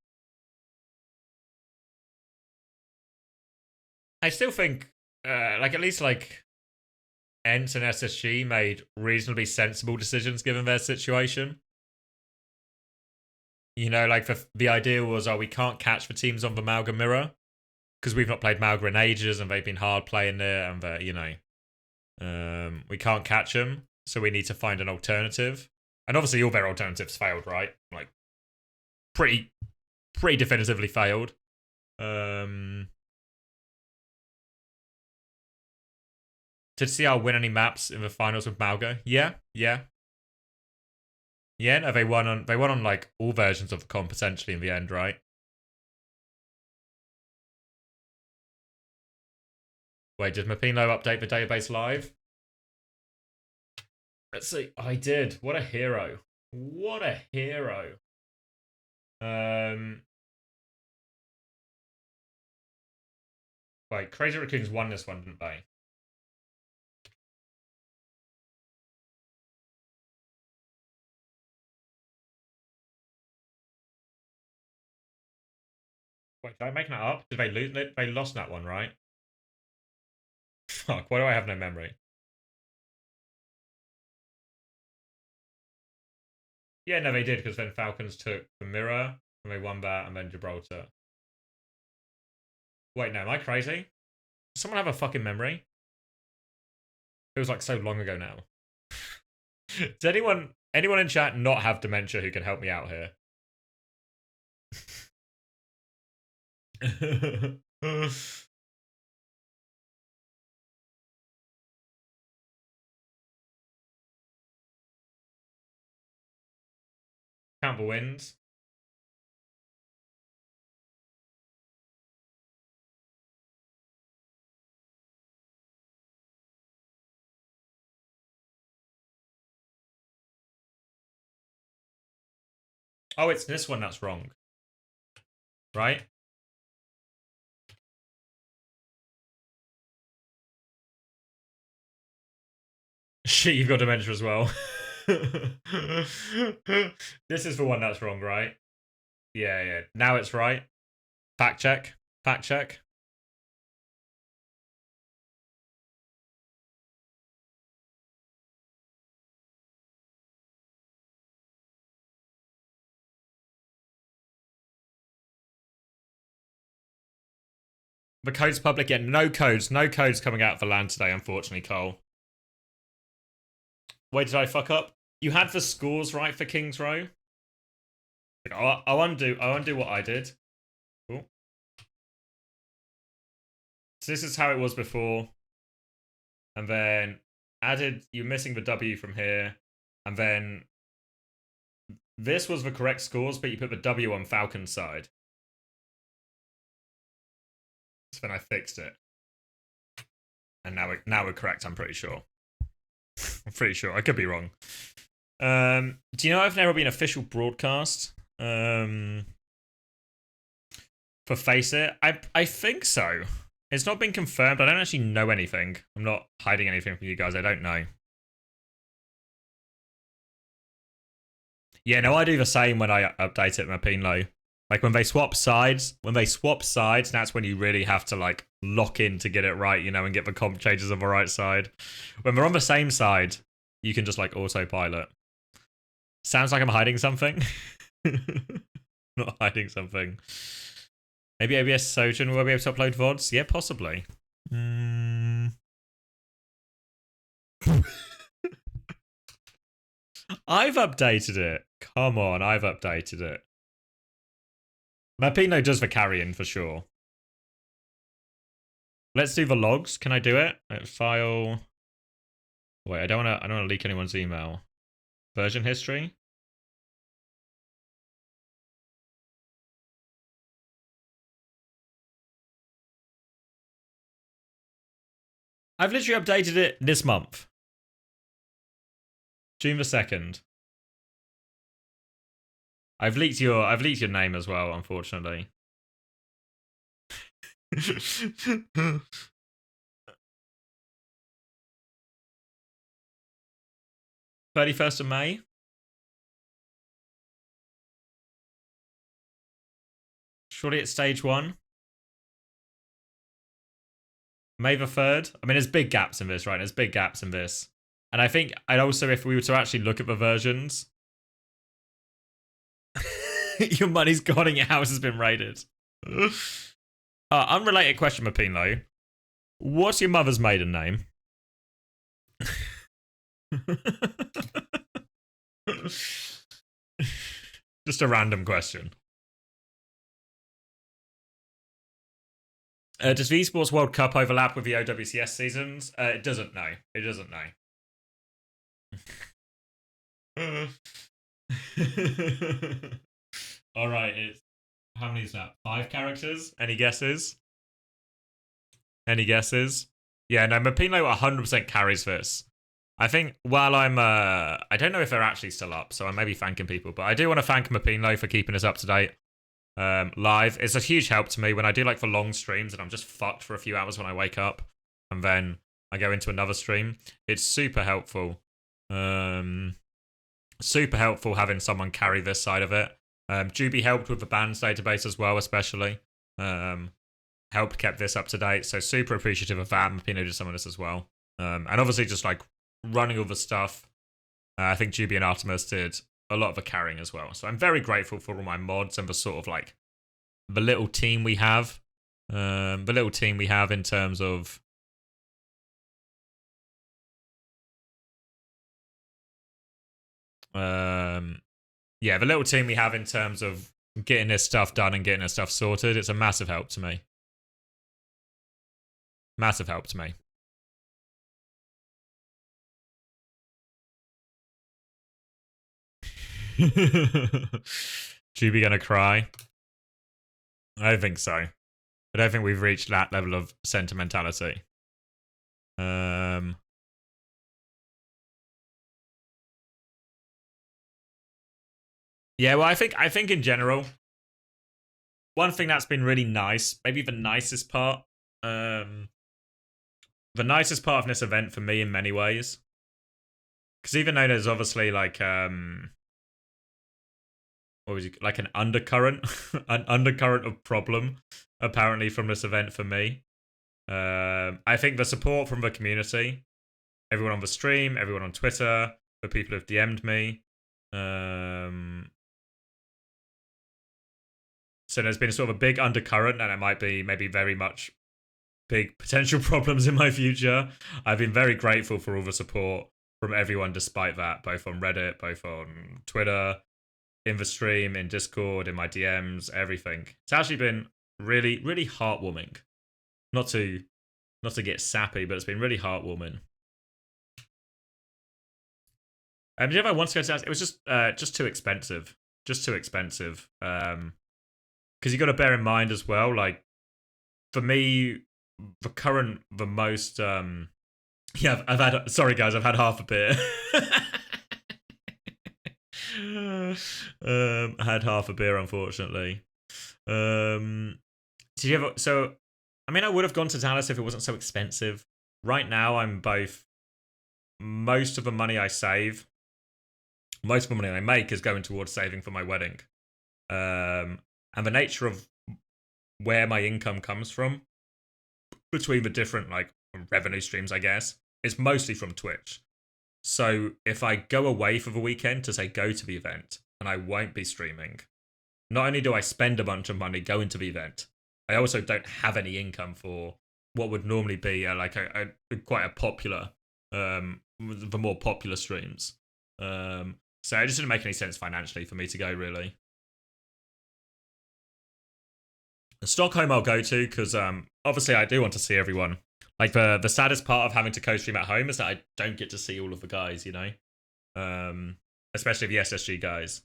Speaker 1: I still think, like at least like ENT and SSG made reasonably sensible decisions given their situation. You know, like the idea was, we can't catch the teams on the Malga mirror because we've not played Malga in ages and they've been hard playing there, and we can't catch them, so we need to find an alternative. And obviously all their alternatives failed, right? Like pretty definitively failed. Did CR win any maps in the finals with Malga? Yeah. Yeah, no, they won on like all versions of the comp potentially in the end, right? Wait, did Mapino update the database live? Let's see. I did. What a hero. What a hero. Wait, Crazy Raccoons won this one, didn't they? Wait, did I make that up? Did they lose? They lost that one, right? Fuck, why do I have no memory? Yeah, no, they did, because then Falcons took the mirror, and they won that, and then Gibraltar. Wait, no, am I crazy? Does someone have a fucking memory? It was like so long ago now. Does anyone in chat not have dementia who can help me out here? Campbell wins. Oh, it's this one that's wrong. Right? Shit, you've got dementia as well. This is the one that's wrong, right? Yeah. Now it's right. Fact check. The code's public yet. No codes coming out for LAN today, unfortunately, Cole. Wait, did I fuck up? You had the scores right for King's Row? I'll undo what I did. Cool. So this is how it was before. And then added, you're missing the W from here. And then this was the correct scores, but you put the W on Falcon's side. So then I fixed it. And now we're correct, I'm pretty sure. I'm pretty sure. I could be wrong. Do you know if there will be an official broadcast for Face It? I think so. It's not been confirmed. I don't actually know anything. I'm not hiding anything from you guys. I don't know. Yeah, no, I do the same when I update it in my Pinlo. Like when they swap sides, that's when you really have to like lock in to get it right, you know, and get the comp changes on the right side. When we're on the same side, you can just like autopilot. Sounds like I'm hiding something. Not hiding something. Maybe ABS Sojourn will be able to upload VODs? Yeah, possibly. I've updated it. Come on, I've updated it. Mapino does the carrying for sure. Let's do the logs. Can I do it? File. Wait, I don't want to leak anyone's email. Version history. I've literally updated it this month. June the 2nd. I've leaked your name as well, unfortunately. 31st of May. Surely it's stage 1. May the 3rd. I mean, there's big gaps in this, right? There's big gaps in this. And I think I'd also, if we were to actually look at the versions, your money's gone and your house has been raided. Unrelated question, Mapinlo. What's your mother's maiden name? Just a random question. Does the Esports World Cup overlap with the OWCS seasons? It doesn't, no. It doesn't, no. Alright, it's... How many is that? 5 characters? Any guesses? Any guesses? Yeah, no, Mapino 100% carries this. I think while I'm... I don't know if they're actually still up, so I may be thanking people, but I do want to thank Mapino for keeping us up to date. Live. It's a huge help to me when I do like for long streams and I'm just fucked for a few hours when I wake up and then I go into another stream. It's super helpful. Super helpful having someone carry this side of it. Juby helped with the bands database as well, especially. Helped kept this up to date, so super appreciative of that. Pino did some of this as well. And obviously just like running all the stuff. I think Juby and Artemis did a lot of the carrying as well. So I'm very grateful for all my mods and the sort of like the little team we have. The little team we have in terms of yeah, the little team we have in terms of getting this stuff done and getting this stuff sorted. It's a massive help to me. Massive help to me. Juby gonna cry? I don't think so. I don't think we've reached that level of sentimentality. Yeah, well, I think in general, one thing that's been really nice, maybe the nicest part of this event for me in many ways, because even though there's obviously like what was it, like an undercurrent, an undercurrent of problem apparently from this event for me. I think the support from the community, everyone on the stream, everyone on Twitter, the people who've DM'd me. So there's been sort of a big undercurrent, and it might be maybe very much big potential problems in my future. I've been very grateful for all the support from everyone despite that, both on Reddit, both on Twitter, in the stream, in Discord, in my DMs, everything. It's actually been really, really heartwarming. Not to not to get sappy, but it's been really heartwarming. Did you ever want to go to Dallas? It was just too expensive. Just too expensive. Because you got to bear in mind as well, like, for me, the most, yeah, I've had, sorry guys, I've had half a beer. I had half a beer, unfortunately. Did you ever, so, I mean, I would have gone to Dallas if it wasn't so expensive. Right now, I'm both, most of the money I save, most of the money I make is going towards saving for my wedding. And the nature of where my income comes from, between the different, like, revenue streams, I guess, it's mostly from Twitch. So if I go away for the weekend to, say, go to the event, and I won't be streaming, not only do I spend a bunch of money going to the event, I also don't have any income for what would normally be like a quite a popular, the more popular streams. So it just didn't make any sense financially for me to go, really. Stockholm I'll go to because obviously I do want to see everyone. Like the saddest part of having to co-stream at home is that I don't get to see all of the guys, you know, especially the SSG guys.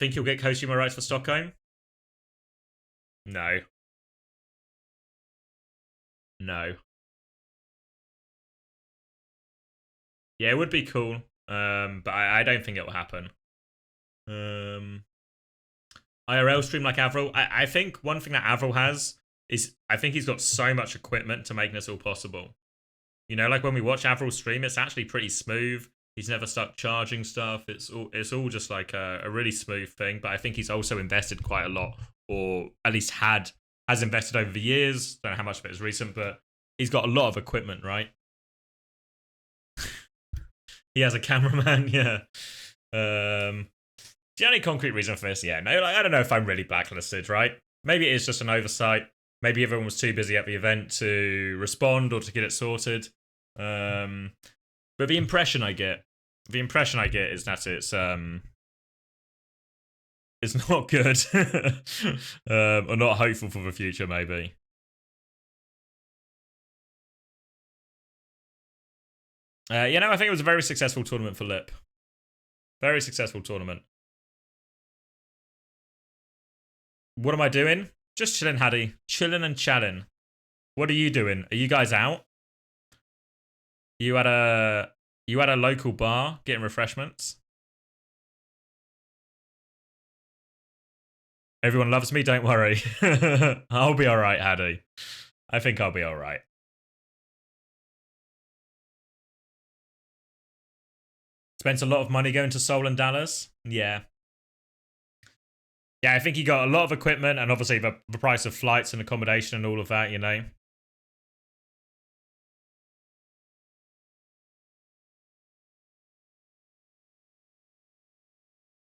Speaker 1: Think you'll get co-streamer rights for Stockholm? No. No. Yeah, it would be cool, but I don't think it will happen. IRL stream like Avril. I think one thing that Avril has is I think he's got so much equipment to make this all possible. You know, like when we watch Avril stream, it's actually pretty smooth. He's never stuck charging stuff. It's all just like a really smooth thing. But I think he's also invested quite a lot, or at least has invested over the years. Don't know how much of it is recent, but he's got a lot of equipment, right? He has a cameraman, yeah. The only concrete reason for this, yeah, no, like, I don't know if I'm really blacklisted, right? Maybe it is just an oversight. Maybe everyone was too busy at the event to respond or to get it sorted. But the impression I get is that it's not good, or not hopeful for the future, maybe. You know, I think it was a very successful tournament for Lip. Very successful tournament. What am I doing? Just chilling, Haddy. Chilling and chatting. What are you doing? Are you guys out? You at a local bar getting refreshments? Everyone loves me, don't worry. I'll be alright, Haddy. I think I'll be alright. Spent a lot of money going to Seoul and Dallas? Yeah. Yeah, I think he got a lot of equipment and obviously the price of flights and accommodation and all of that, you know.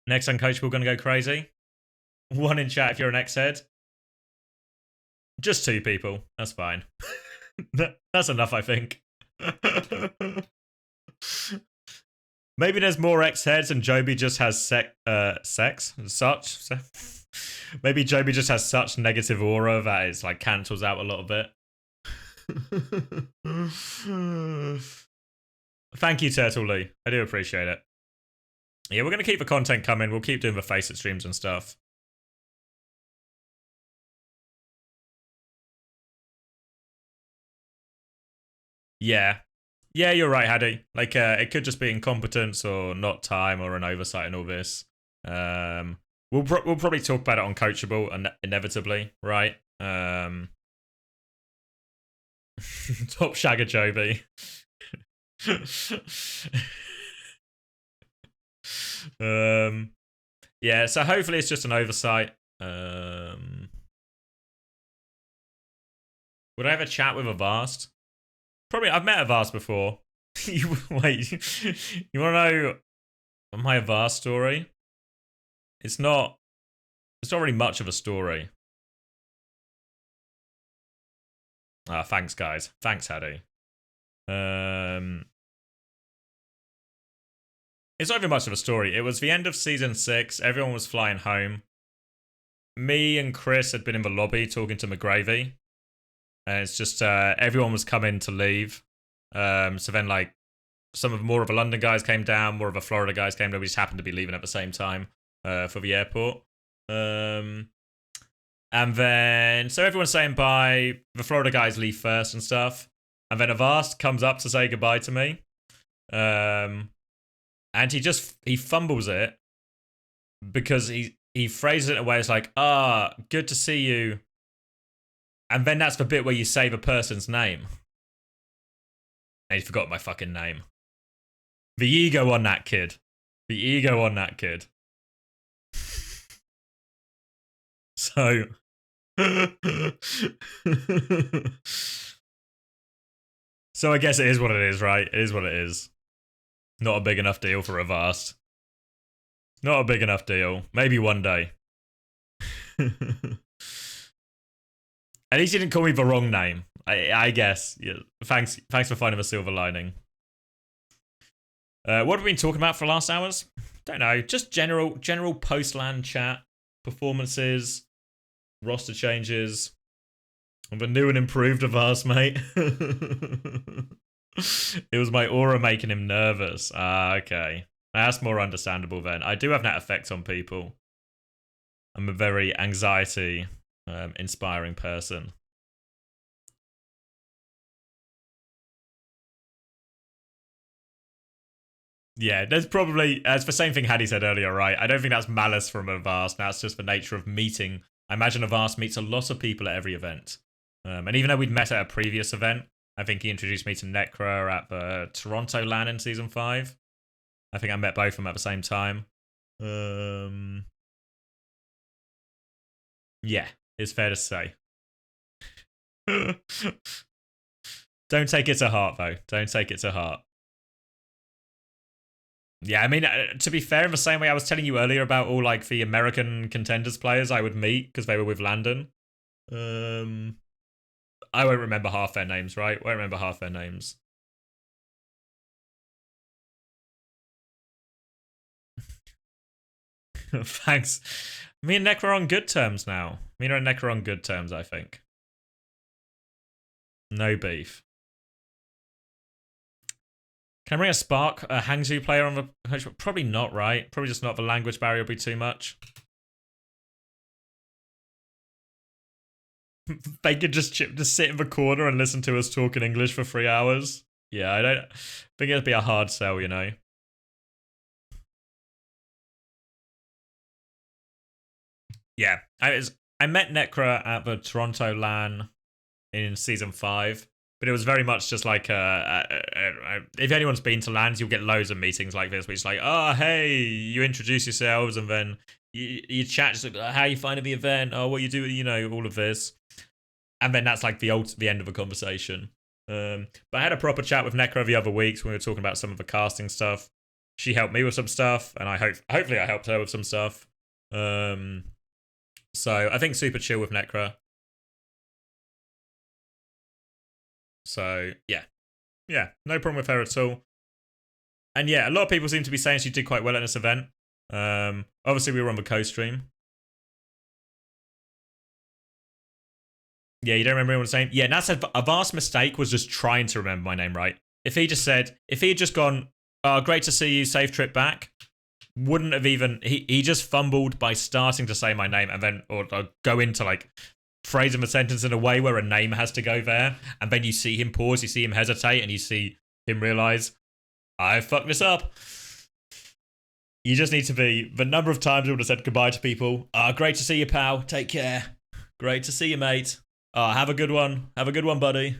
Speaker 1: Next uncoachable gonna go crazy. One in chat if you're an ex-head. Just 2 people. That's fine. That's enough, I think. Maybe there's more ex-heads and Joby just has sex and such. Maybe Joby just has such negative aura that it's like cancels out a little bit. Thank you, Turtle Lee. I do appreciate it. Yeah, we're going to keep the content coming. We'll keep doing the Faceit streams and stuff. Yeah. Yeah, you're right, Haddy. Like, it could just be incompetence or not time or an oversight and all this. We'll probably talk about it on Coachable inevitably, right? Top Shagger Joby. Yeah, so hopefully it's just an oversight. Would I have a chat with a Vast? Probably. I've met a Vast before. Wait, you want to know my Vast story? It's not really much of a story. Ah, thanks, guys. Thanks, Haddy. It's not even much of a story. It was the end of season 6. Everyone was flying home. me and Chris had been in the lobby talking to McGravy, and it's just everyone was coming to leave. So then like more of the London guys came down, more of the Florida guys came down. We just happened to be leaving at the same time for the airport. And then so everyone's saying bye. The Florida guys leave first and stuff, and then Avast comes up to say goodbye to me. And he fumbles it because he phrases it in a way it's like, good to see you. And then that's the bit where you say the person's name. And he forgot my fucking name. The ego on that kid. The ego on that kid. So. So I guess it is what it is, right? It is what it is. Not a big enough deal for Avast. Not a big enough deal. Maybe one day. At least he didn't call me the wrong name. I guess. Yeah. Thanks for finding a silver lining. What have we been talking about for the last hours? Don't know. Just general post-LAN chat, performances, roster changes, and the new and improved Avast, mate. It was my aura making him nervous. Okay. That's more understandable then. I do have that effect on people. I'm a very anxiety inspiring person. Yeah, there's probably, it's the same thing Haddy said earlier, right? I don't think that's malice from Avast. That's just the nature of meeting. I imagine Avast meets a lot of people at every event. And even though we'd met at a previous event, I think he introduced me to Necro at the Toronto LAN in Season 5. I think I met both of them at the same time. Yeah, it's fair to say. Don't take it to heart, though. Don't take it to heart. Yeah, I mean, to be fair, in the same way I was telling you earlier about all like the American contenders players I would meet because they were with Landon. I won't remember half their names, right? Won't remember half their names. Thanks. Me and Necro are on good terms now. Me and Necro are on good terms, I think. No beef. Can I bring a Spark, a Hangzhou player on the... Probably not, right? Probably just not. The language barrier will be too much. They could just sit in the corner and listen to us talk in English for 3 hours. Yeah, I don't think it'd be a hard sell, you know. Yeah, I met Necra at the Toronto LAN in Season 5. But it was very much just like, if anyone's been to LANs, you'll get loads of meetings like this, where it's like, oh, hey, you introduce yourselves, and then you chat, just like, how you finding the event, oh, what you do, you know, all of this. And then that's like the end of the conversation. But I had a proper chat with Necro the other weeks when we were talking about some of the casting stuff. She helped me with some stuff, and hopefully I helped her with some stuff. So I think super chill with Necro. So, yeah, no problem with her at all. And yeah, a lot of people seem to be saying she did quite well at this event. Obviously, we were on the CoStream. Yeah, you don't remember anyone saying? Yeah, that's a vast mistake was just trying to remember my name right. If he had just gone, oh, great to see you, safe trip back, wouldn't have even, he just fumbled by starting to say my name and then, or go into like, phrasing the sentence in a way where a name has to go there, and then you see him pause, you see him hesitate, and you see him realize, I fucked this up. You just need to be, the number of times I would have said goodbye to people, great to see you, pal, take care. Great to see you, mate. Have a good one. Have a good one, buddy.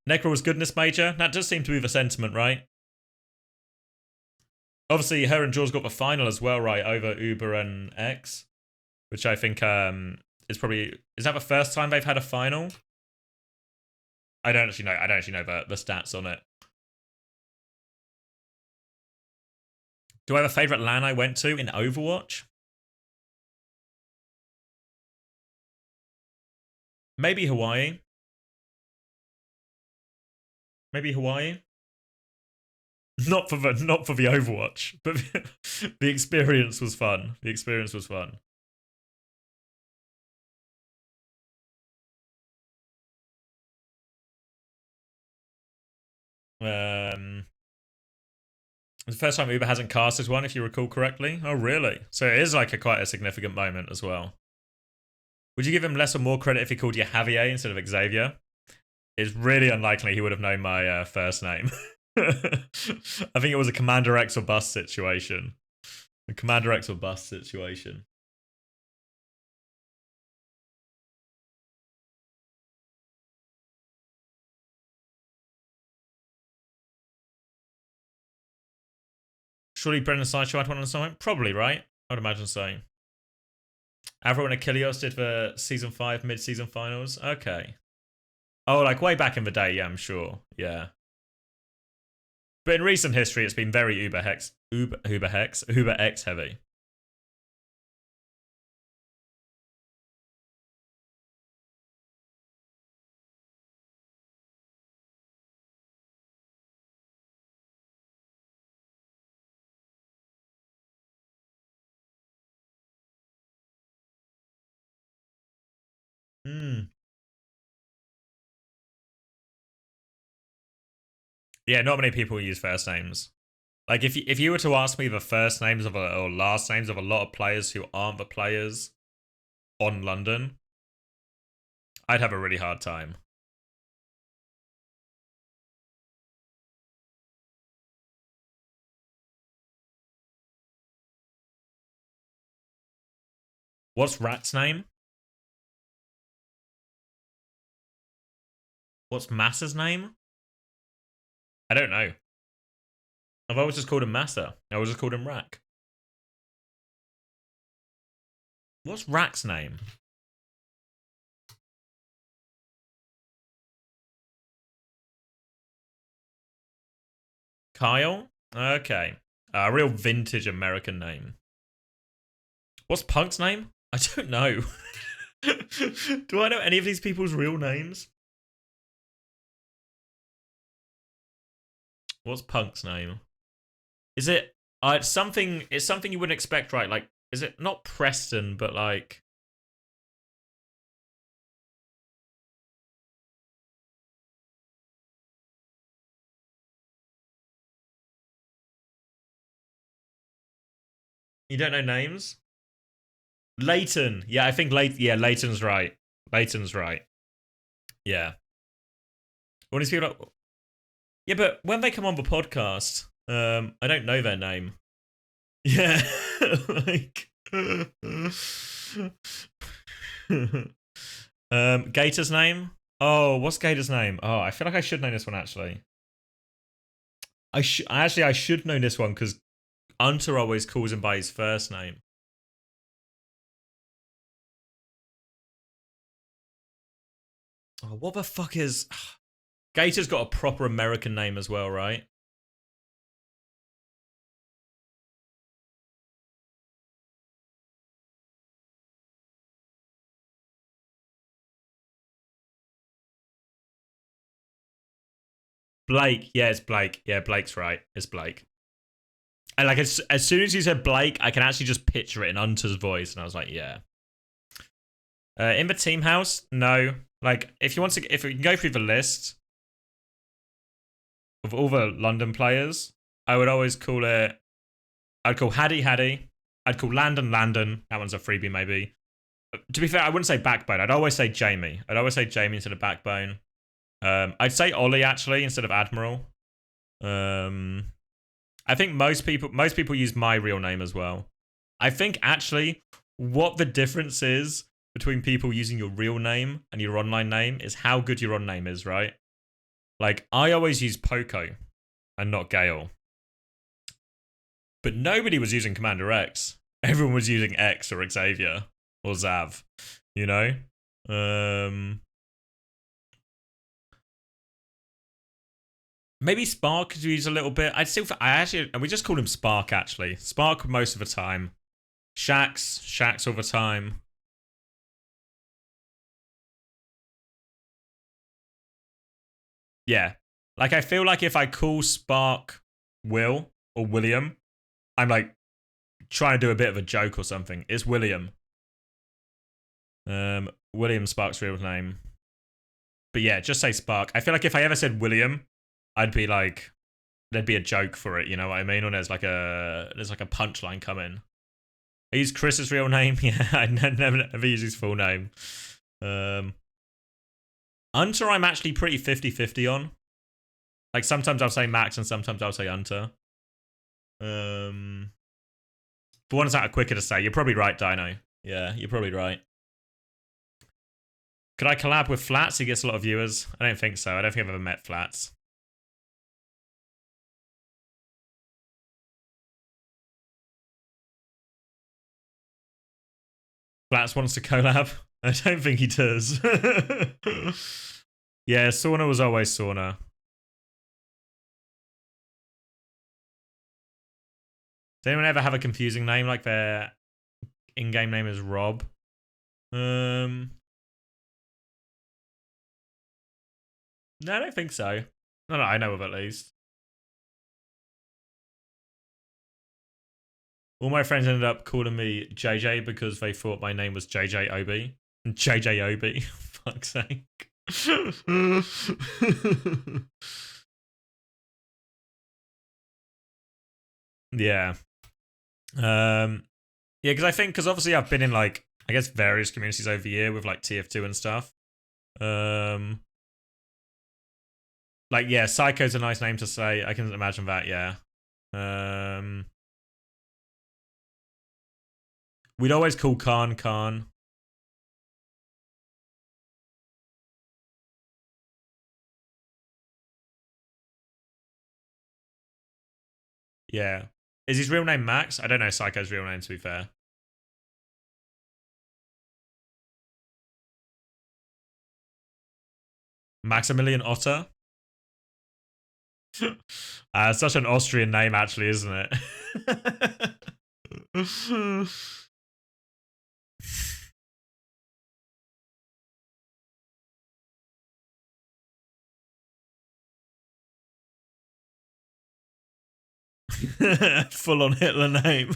Speaker 1: Necro was goodness major. That does seem to be the sentiment, right? Obviously, her and Jaws got the final as well, right, over Uber and X, which I think, is that the first time they've had a final? I don't actually know the stats on it. Do I have a favorite LAN I went to in Overwatch? Maybe Hawaii. Maybe Hawaii. Not for the Overwatch, but the experience was fun. The experience was fun. The first time Uber hasn't cast as one, if you recall correctly. Oh, really? So it is like quite a significant moment as well. Would you give him less or more credit if he called you Javier instead of Xavier? It's really unlikely he would have known my first name. I think it was a Commander X or bust situation. A Commander X or bust situation. Surely Brendan Sideshow had one on something? Probably, right? I would imagine so. Avro and Achilles did for season 5 mid-season finals. Okay. Oh, like way back in the day, yeah, I'm sure. Yeah. But in recent history, it's been very Uber X heavy. Yeah, not many people use first names. Like if you were to ask me the first names of or last names of a lot of players who aren't the players on London, I'd have a really hard time. What's Rat's name? What's Massa's name? I don't know. I've always just called him Massa. I always just called him Rack. What's Rack's name? Kyle? Okay. A real vintage American name. What's Punk's name? I don't know. Do I know any of these people's real names? What's Punk's name? Is it it's something you wouldn't expect, right? Like, is it not Preston, but like you don't know names? Leighton. Yeah, I think Leighton's right. Leighton's right. Yeah. When these people like, yeah, but when they come on the podcast, I don't know their name. Yeah. Like Gator's name? Oh, what's Gator's name? Oh, I feel like I should know this one actually. I should know this one because Unter always calls him by his first name. Oh, what the fuck is... Gator's got a proper American name as well, right? Blake. Yeah, it's Blake. Yeah, Blake's right. It's Blake. And like as soon as you said Blake, I can actually just picture it in Unter's voice, and I was like, yeah. In the team house, no. Like if you can go through the list of all the London players, I would always call it. I'd call Haddy. I'd call Landon. That one's a freebie maybe. To be fair, I wouldn't say Backbone. I'd always say Jamie. Instead of Backbone. I'd say Ollie actually instead of Admiral. I think most people use my real name as well. I think actually what the difference is between people using your real name and your online name is how good your on name is, right? Like I always use Poco and not Gale. But nobody was using Commander X. Everyone was using X or Xavier or Zav, you know? Maybe Spark could use a little bit. We just called him Spark actually. Spark most of the time. Shax all the time. Yeah. Like I feel like if I call Spark Will or William, I'm like trying to do a bit of a joke or something. It's William. William Spark's real name. But yeah, just say Spark. I feel like if I ever said William, I'd be like, there'd be a joke for it, you know what I mean? Or there's like a punchline coming. I use Chris's real name. Yeah, I never use his full name. Hunter, I'm actually pretty 50-50 on. Like sometimes I'll say Max and sometimes I'll say Hunter. But one's out quicker to say. You're probably right, Dino. Yeah, you're probably right. Could I collab with Flats? He gets a lot of viewers. I don't think so. I don't think I've ever met Flats. Flats wants to collab. I don't think he does. Yeah, Sauna was always Sauna. Does anyone ever have a confusing name like their in-game name is Rob? No, I don't think so. Not that I know of, at least. All my friends ended up calling me JJ because they thought my name was JJ Obi. JJ Obi. Fuck's sake. Yeah. Yeah, because obviously I've been in like, I guess various communities over the year with like TF2 and stuff. Like, yeah, Psycho's a nice name to say. I can imagine that, yeah. We'd always call Khan. Yeah. Is his real name Max? I don't know Psycho's real name, to be fair. Maximilian Otter? Such an Austrian name, actually, isn't it? Full on Hitler name.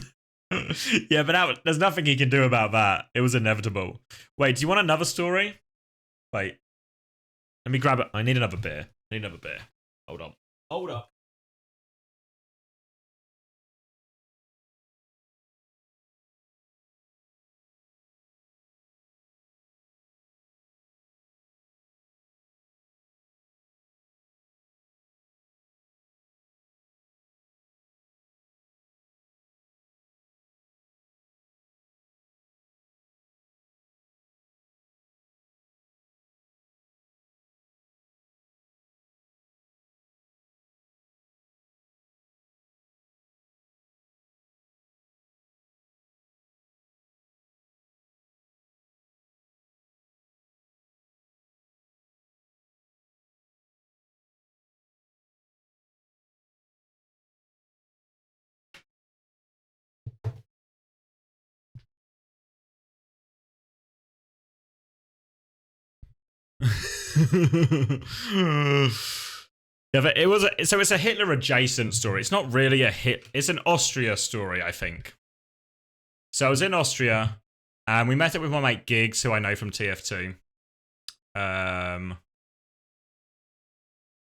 Speaker 1: Yeah, but there's nothing he can do about that. It was inevitable. Wait, do you want another story? Wait. Let me grab it. I need another beer. Hold on. Hold up. Yeah, but it's a Hitler adjacent story. It's not really it's an Austria story, I think. So I was in Austria and we met up with my mate Giggs, who I know from TF2.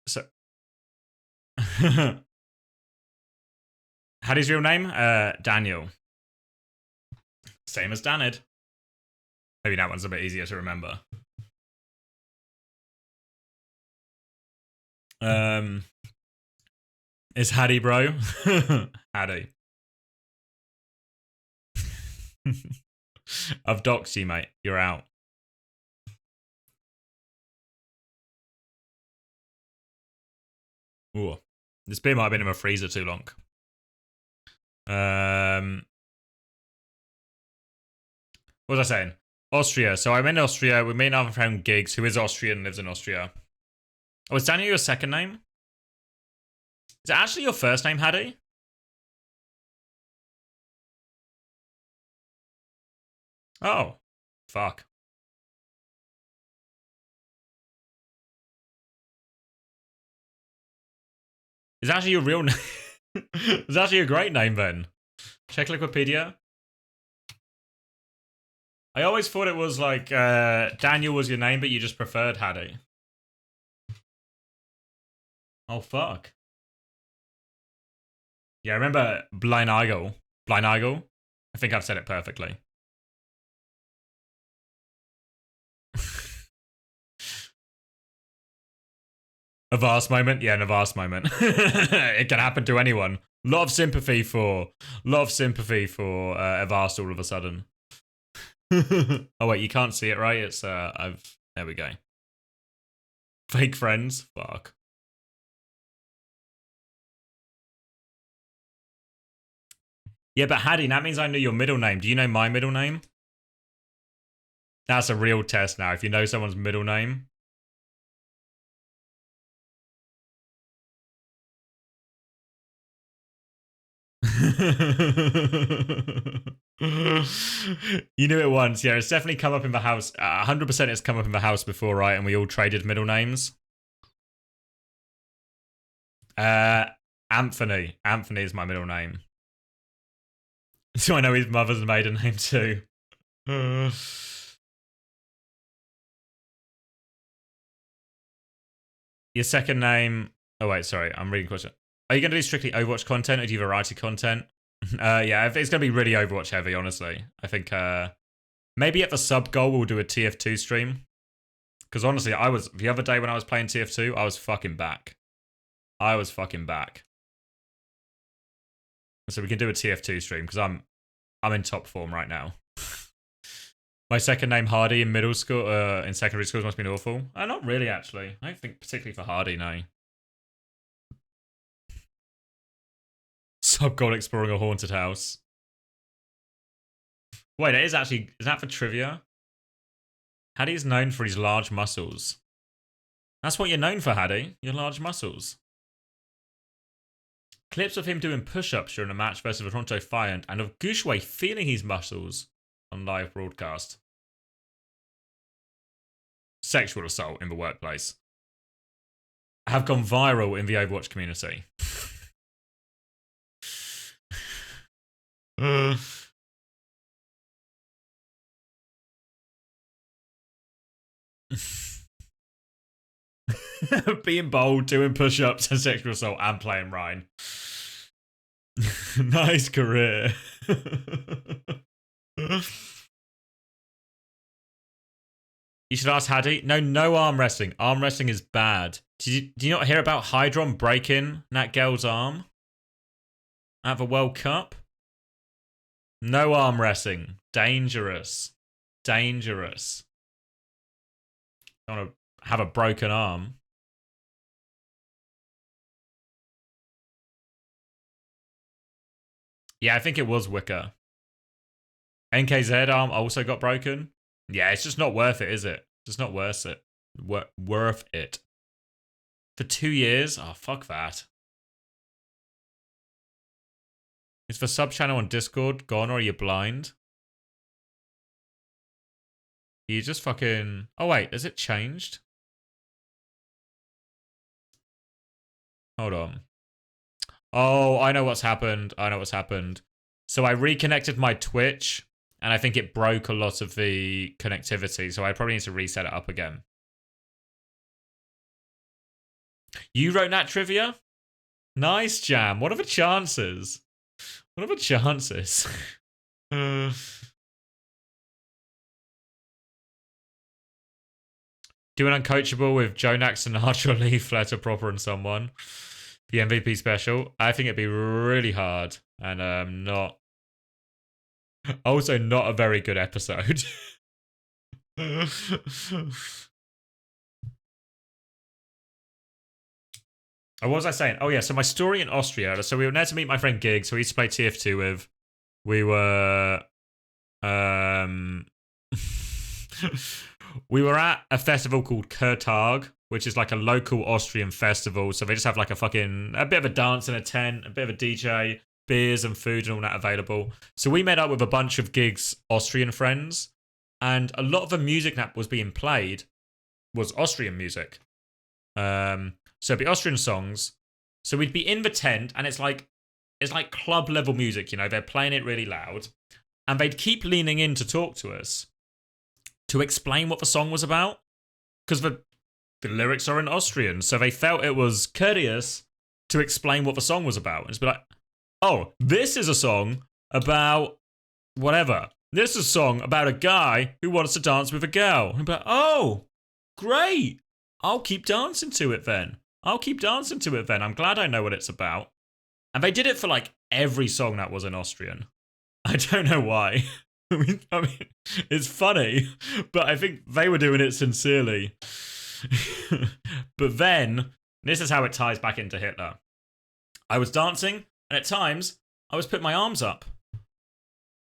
Speaker 1: So how's his real name? Daniel. Same as Danid. Maybe that one's a bit easier to remember. Is Hattie, bro? Hattie. I've doxed you, mate. You're out. Ooh. This beer might have been in my freezer too long. What was I saying? Austria. So I'm in Austria with me and our friend Giggs, who is Austrian and lives in Austria. Oh, is Daniel your second name? Is it actually your first name, Hattie? Oh, fuck. Is actually your real name? It's actually a great name then. Check Wikipedia. I always thought it was like Daniel was your name, but you just preferred Hattie. Oh, fuck. Yeah, I remember Blind Eagle. Blind Eagle? I think I've said it perfectly. A vast moment? Yeah, a vast moment. It can happen to anyone. Lot of sympathy for Avast all of a sudden. Oh wait, you can't see it, right? It's there we go. Fake friends? Fuck. Yeah, but Haddy, that means I know your middle name. Do you know my middle name? That's a real test now. If you know someone's middle name. You knew it once. Yeah, it's definitely come up in the house. 100% it's come up in the house before, right? And we all traded middle names. Anthony. Anthony is my middle name. So I know his mother's maiden name too. Your second name... Oh, wait, sorry. I'm reading a question. Are you going to do strictly Overwatch content or do you variety content? Yeah, it's going to be really Overwatch heavy, honestly. I think maybe at the sub goal we'll do a TF2 stream. Because honestly, the other day when I was playing TF2, I was fucking back. So we can do a TF2 stream because I'm in top form right now. My second name Hardy in middle school, in secondary schools must have been awful. Not really, actually. I don't think particularly for Hardy, no. Sub goal exploring a haunted house. Wait, is that for trivia? Haddy is known for his large muscles. That's what you're known for, Haddy. Your large muscles. Clips of him doing push-ups during a match versus Toronto Fire and of Gushway feeling his muscles on live broadcast. Sexual assault in the workplace. Have gone viral in the Overwatch community. Being bold, doing push-ups and sexual assault and playing Ryan. Nice career. You should ask Haddy. No arm wrestling. Arm wrestling is bad. Do you not hear about Hydron breaking that girl's arm at the World Cup? No arm wrestling. Dangerous. Dangerous. Don't want to have a broken arm. Yeah, I think it was Wicker. NKZ arm also got broken. Yeah, it's just not worth it, is it? Just not worth it. Worth it. For 2 years? Oh, fuck that. Is the sub channel on Discord gone or are you blind? You just fucking... Oh, wait. Has it changed? Hold on. Oh, I know what's happened. So I reconnected my Twitch, and I think it broke a lot of the connectivity, so I probably need to reset it up again. You wrote that trivia? Nice, Jam. What are the chances? What are the chances? Do an uncoachable with Jonax and Archer Leaf, Letter Proper and someone. The MVP special. I think it'd be really hard. And not... Also not a very good episode. What was I saying? Oh yeah, so my story in Austria. So we were there to meet my friend Gig, who we used to play TF2 with. We were... we were at a festival called Kurtag, which is like a local Austrian festival. So they just have like a bit of a dance in a tent, a bit of a DJ, beers and food and all that available. So we met up with a bunch of Gig's Austrian friends, and a lot of the music that was being played was Austrian music. So it'd be Austrian songs. So we'd be in the tent, and it's like club level music, you know, they're playing it really loud, and they'd keep leaning in to talk to us to explain what the song was about, because the the lyrics are in Austrian, so they felt it was courteous to explain what the song was about. And just be like, oh, this is a song about whatever. This is a song about a guy who wants to dance with a girl. And be like, oh, great. I'll keep dancing to it then. I'm glad I know what it's about. And they did it for like every song that was in Austrian. I don't know why. I mean, it's funny, but I think they were doing it sincerely. But then, this is how it ties back into Hitler. I was dancing, and at times, I was putting my arms up.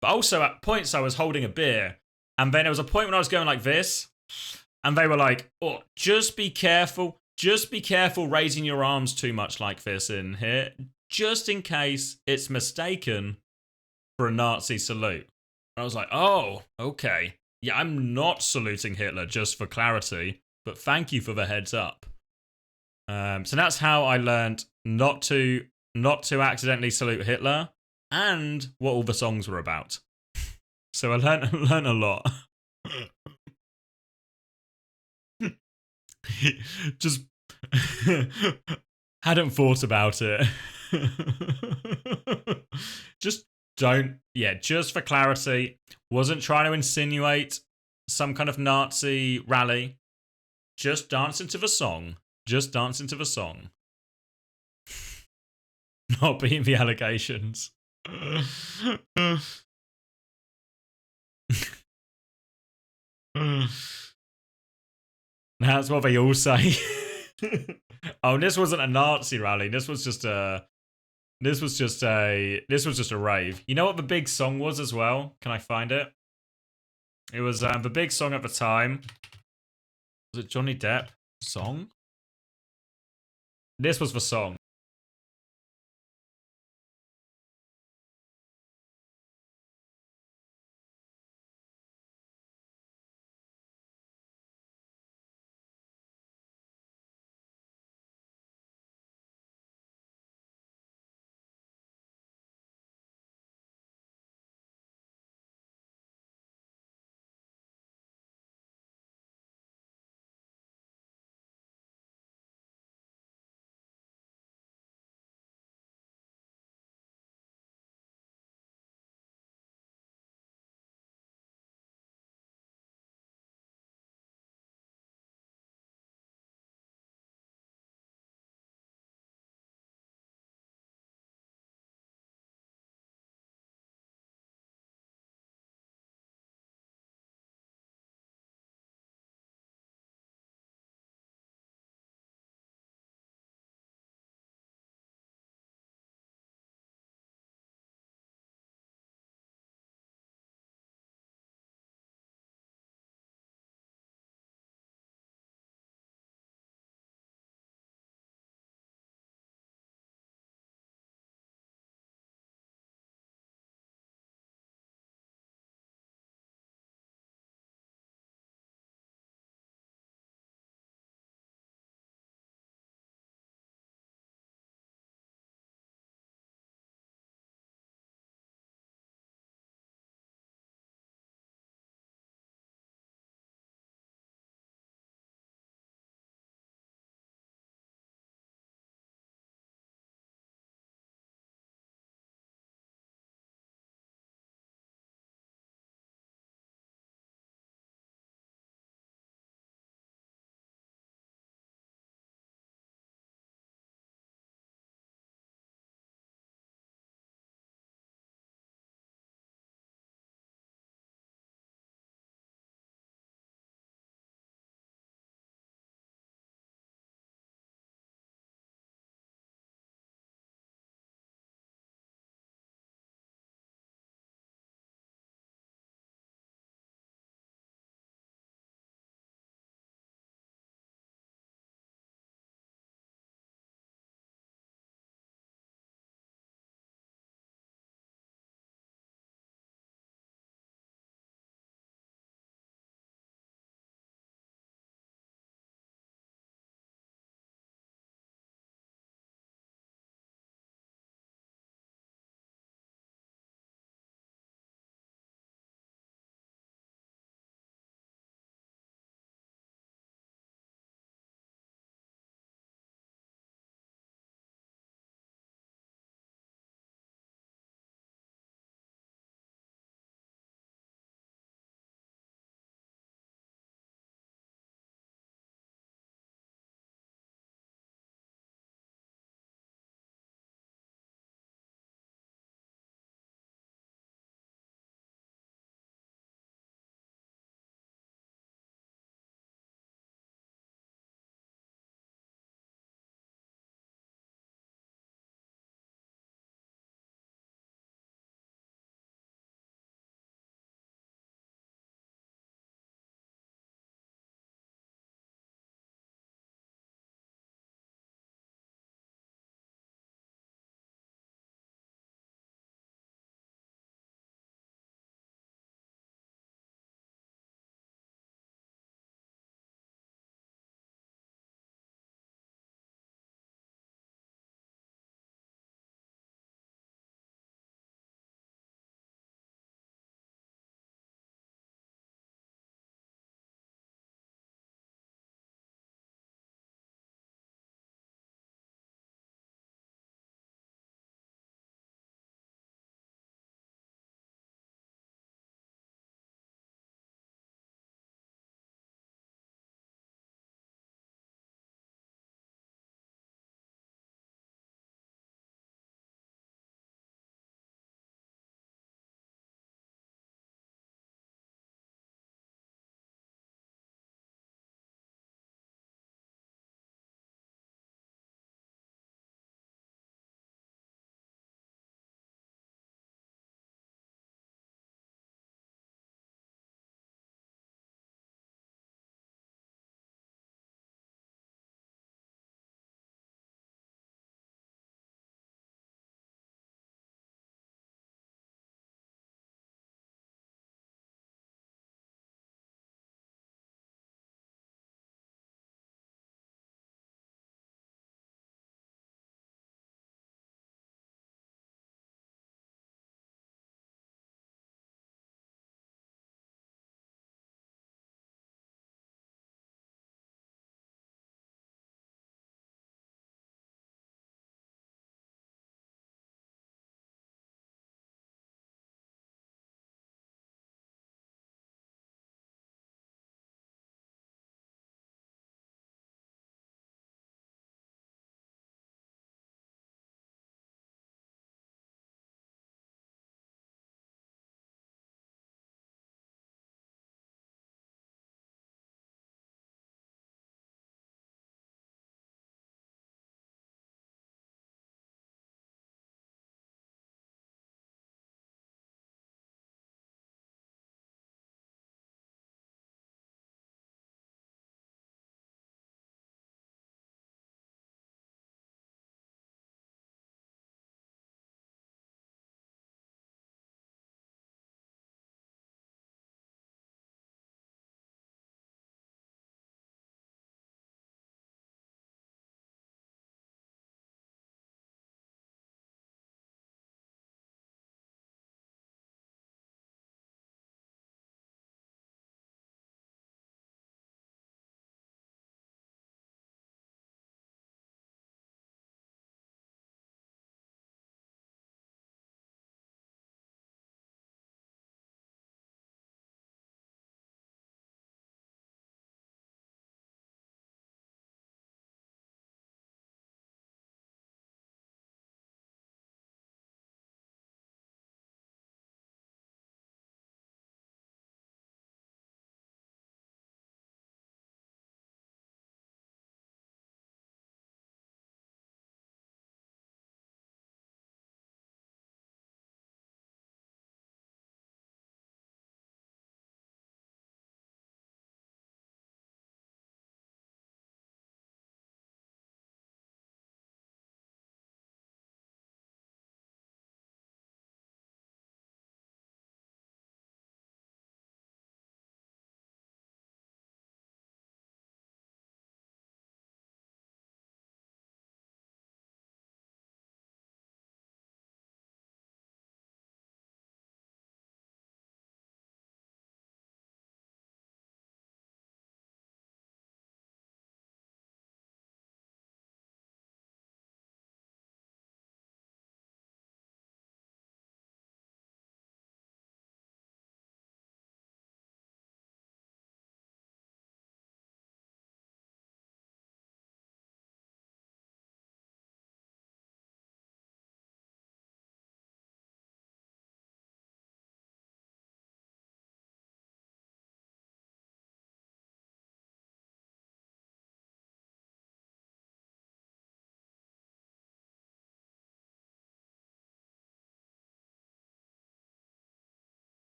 Speaker 1: But also, at points, I was holding a beer. And then there was a point when I was going like this, and they were like, oh, just be careful. Just be careful raising your arms too much like this in here, just in case it's mistaken for a Nazi salute. I was like, oh, okay. Yeah, I'm not saluting Hitler, just for clarity, but thank you for the heads up. So that's how I learned not to accidentally salute Hitler and what all the songs were about. So I learned a lot. Just hadn't thought about it. Just for clarity, wasn't trying to insinuate some kind of Nazi rally. Just dancing to the song. Not being the allegations. That's what they all say. Oh, this wasn't a Nazi rally. This was just a rave. You know what the big song was as well? Can I find it? It was the big song at the time. Was it Johnny Depp song? This was the song.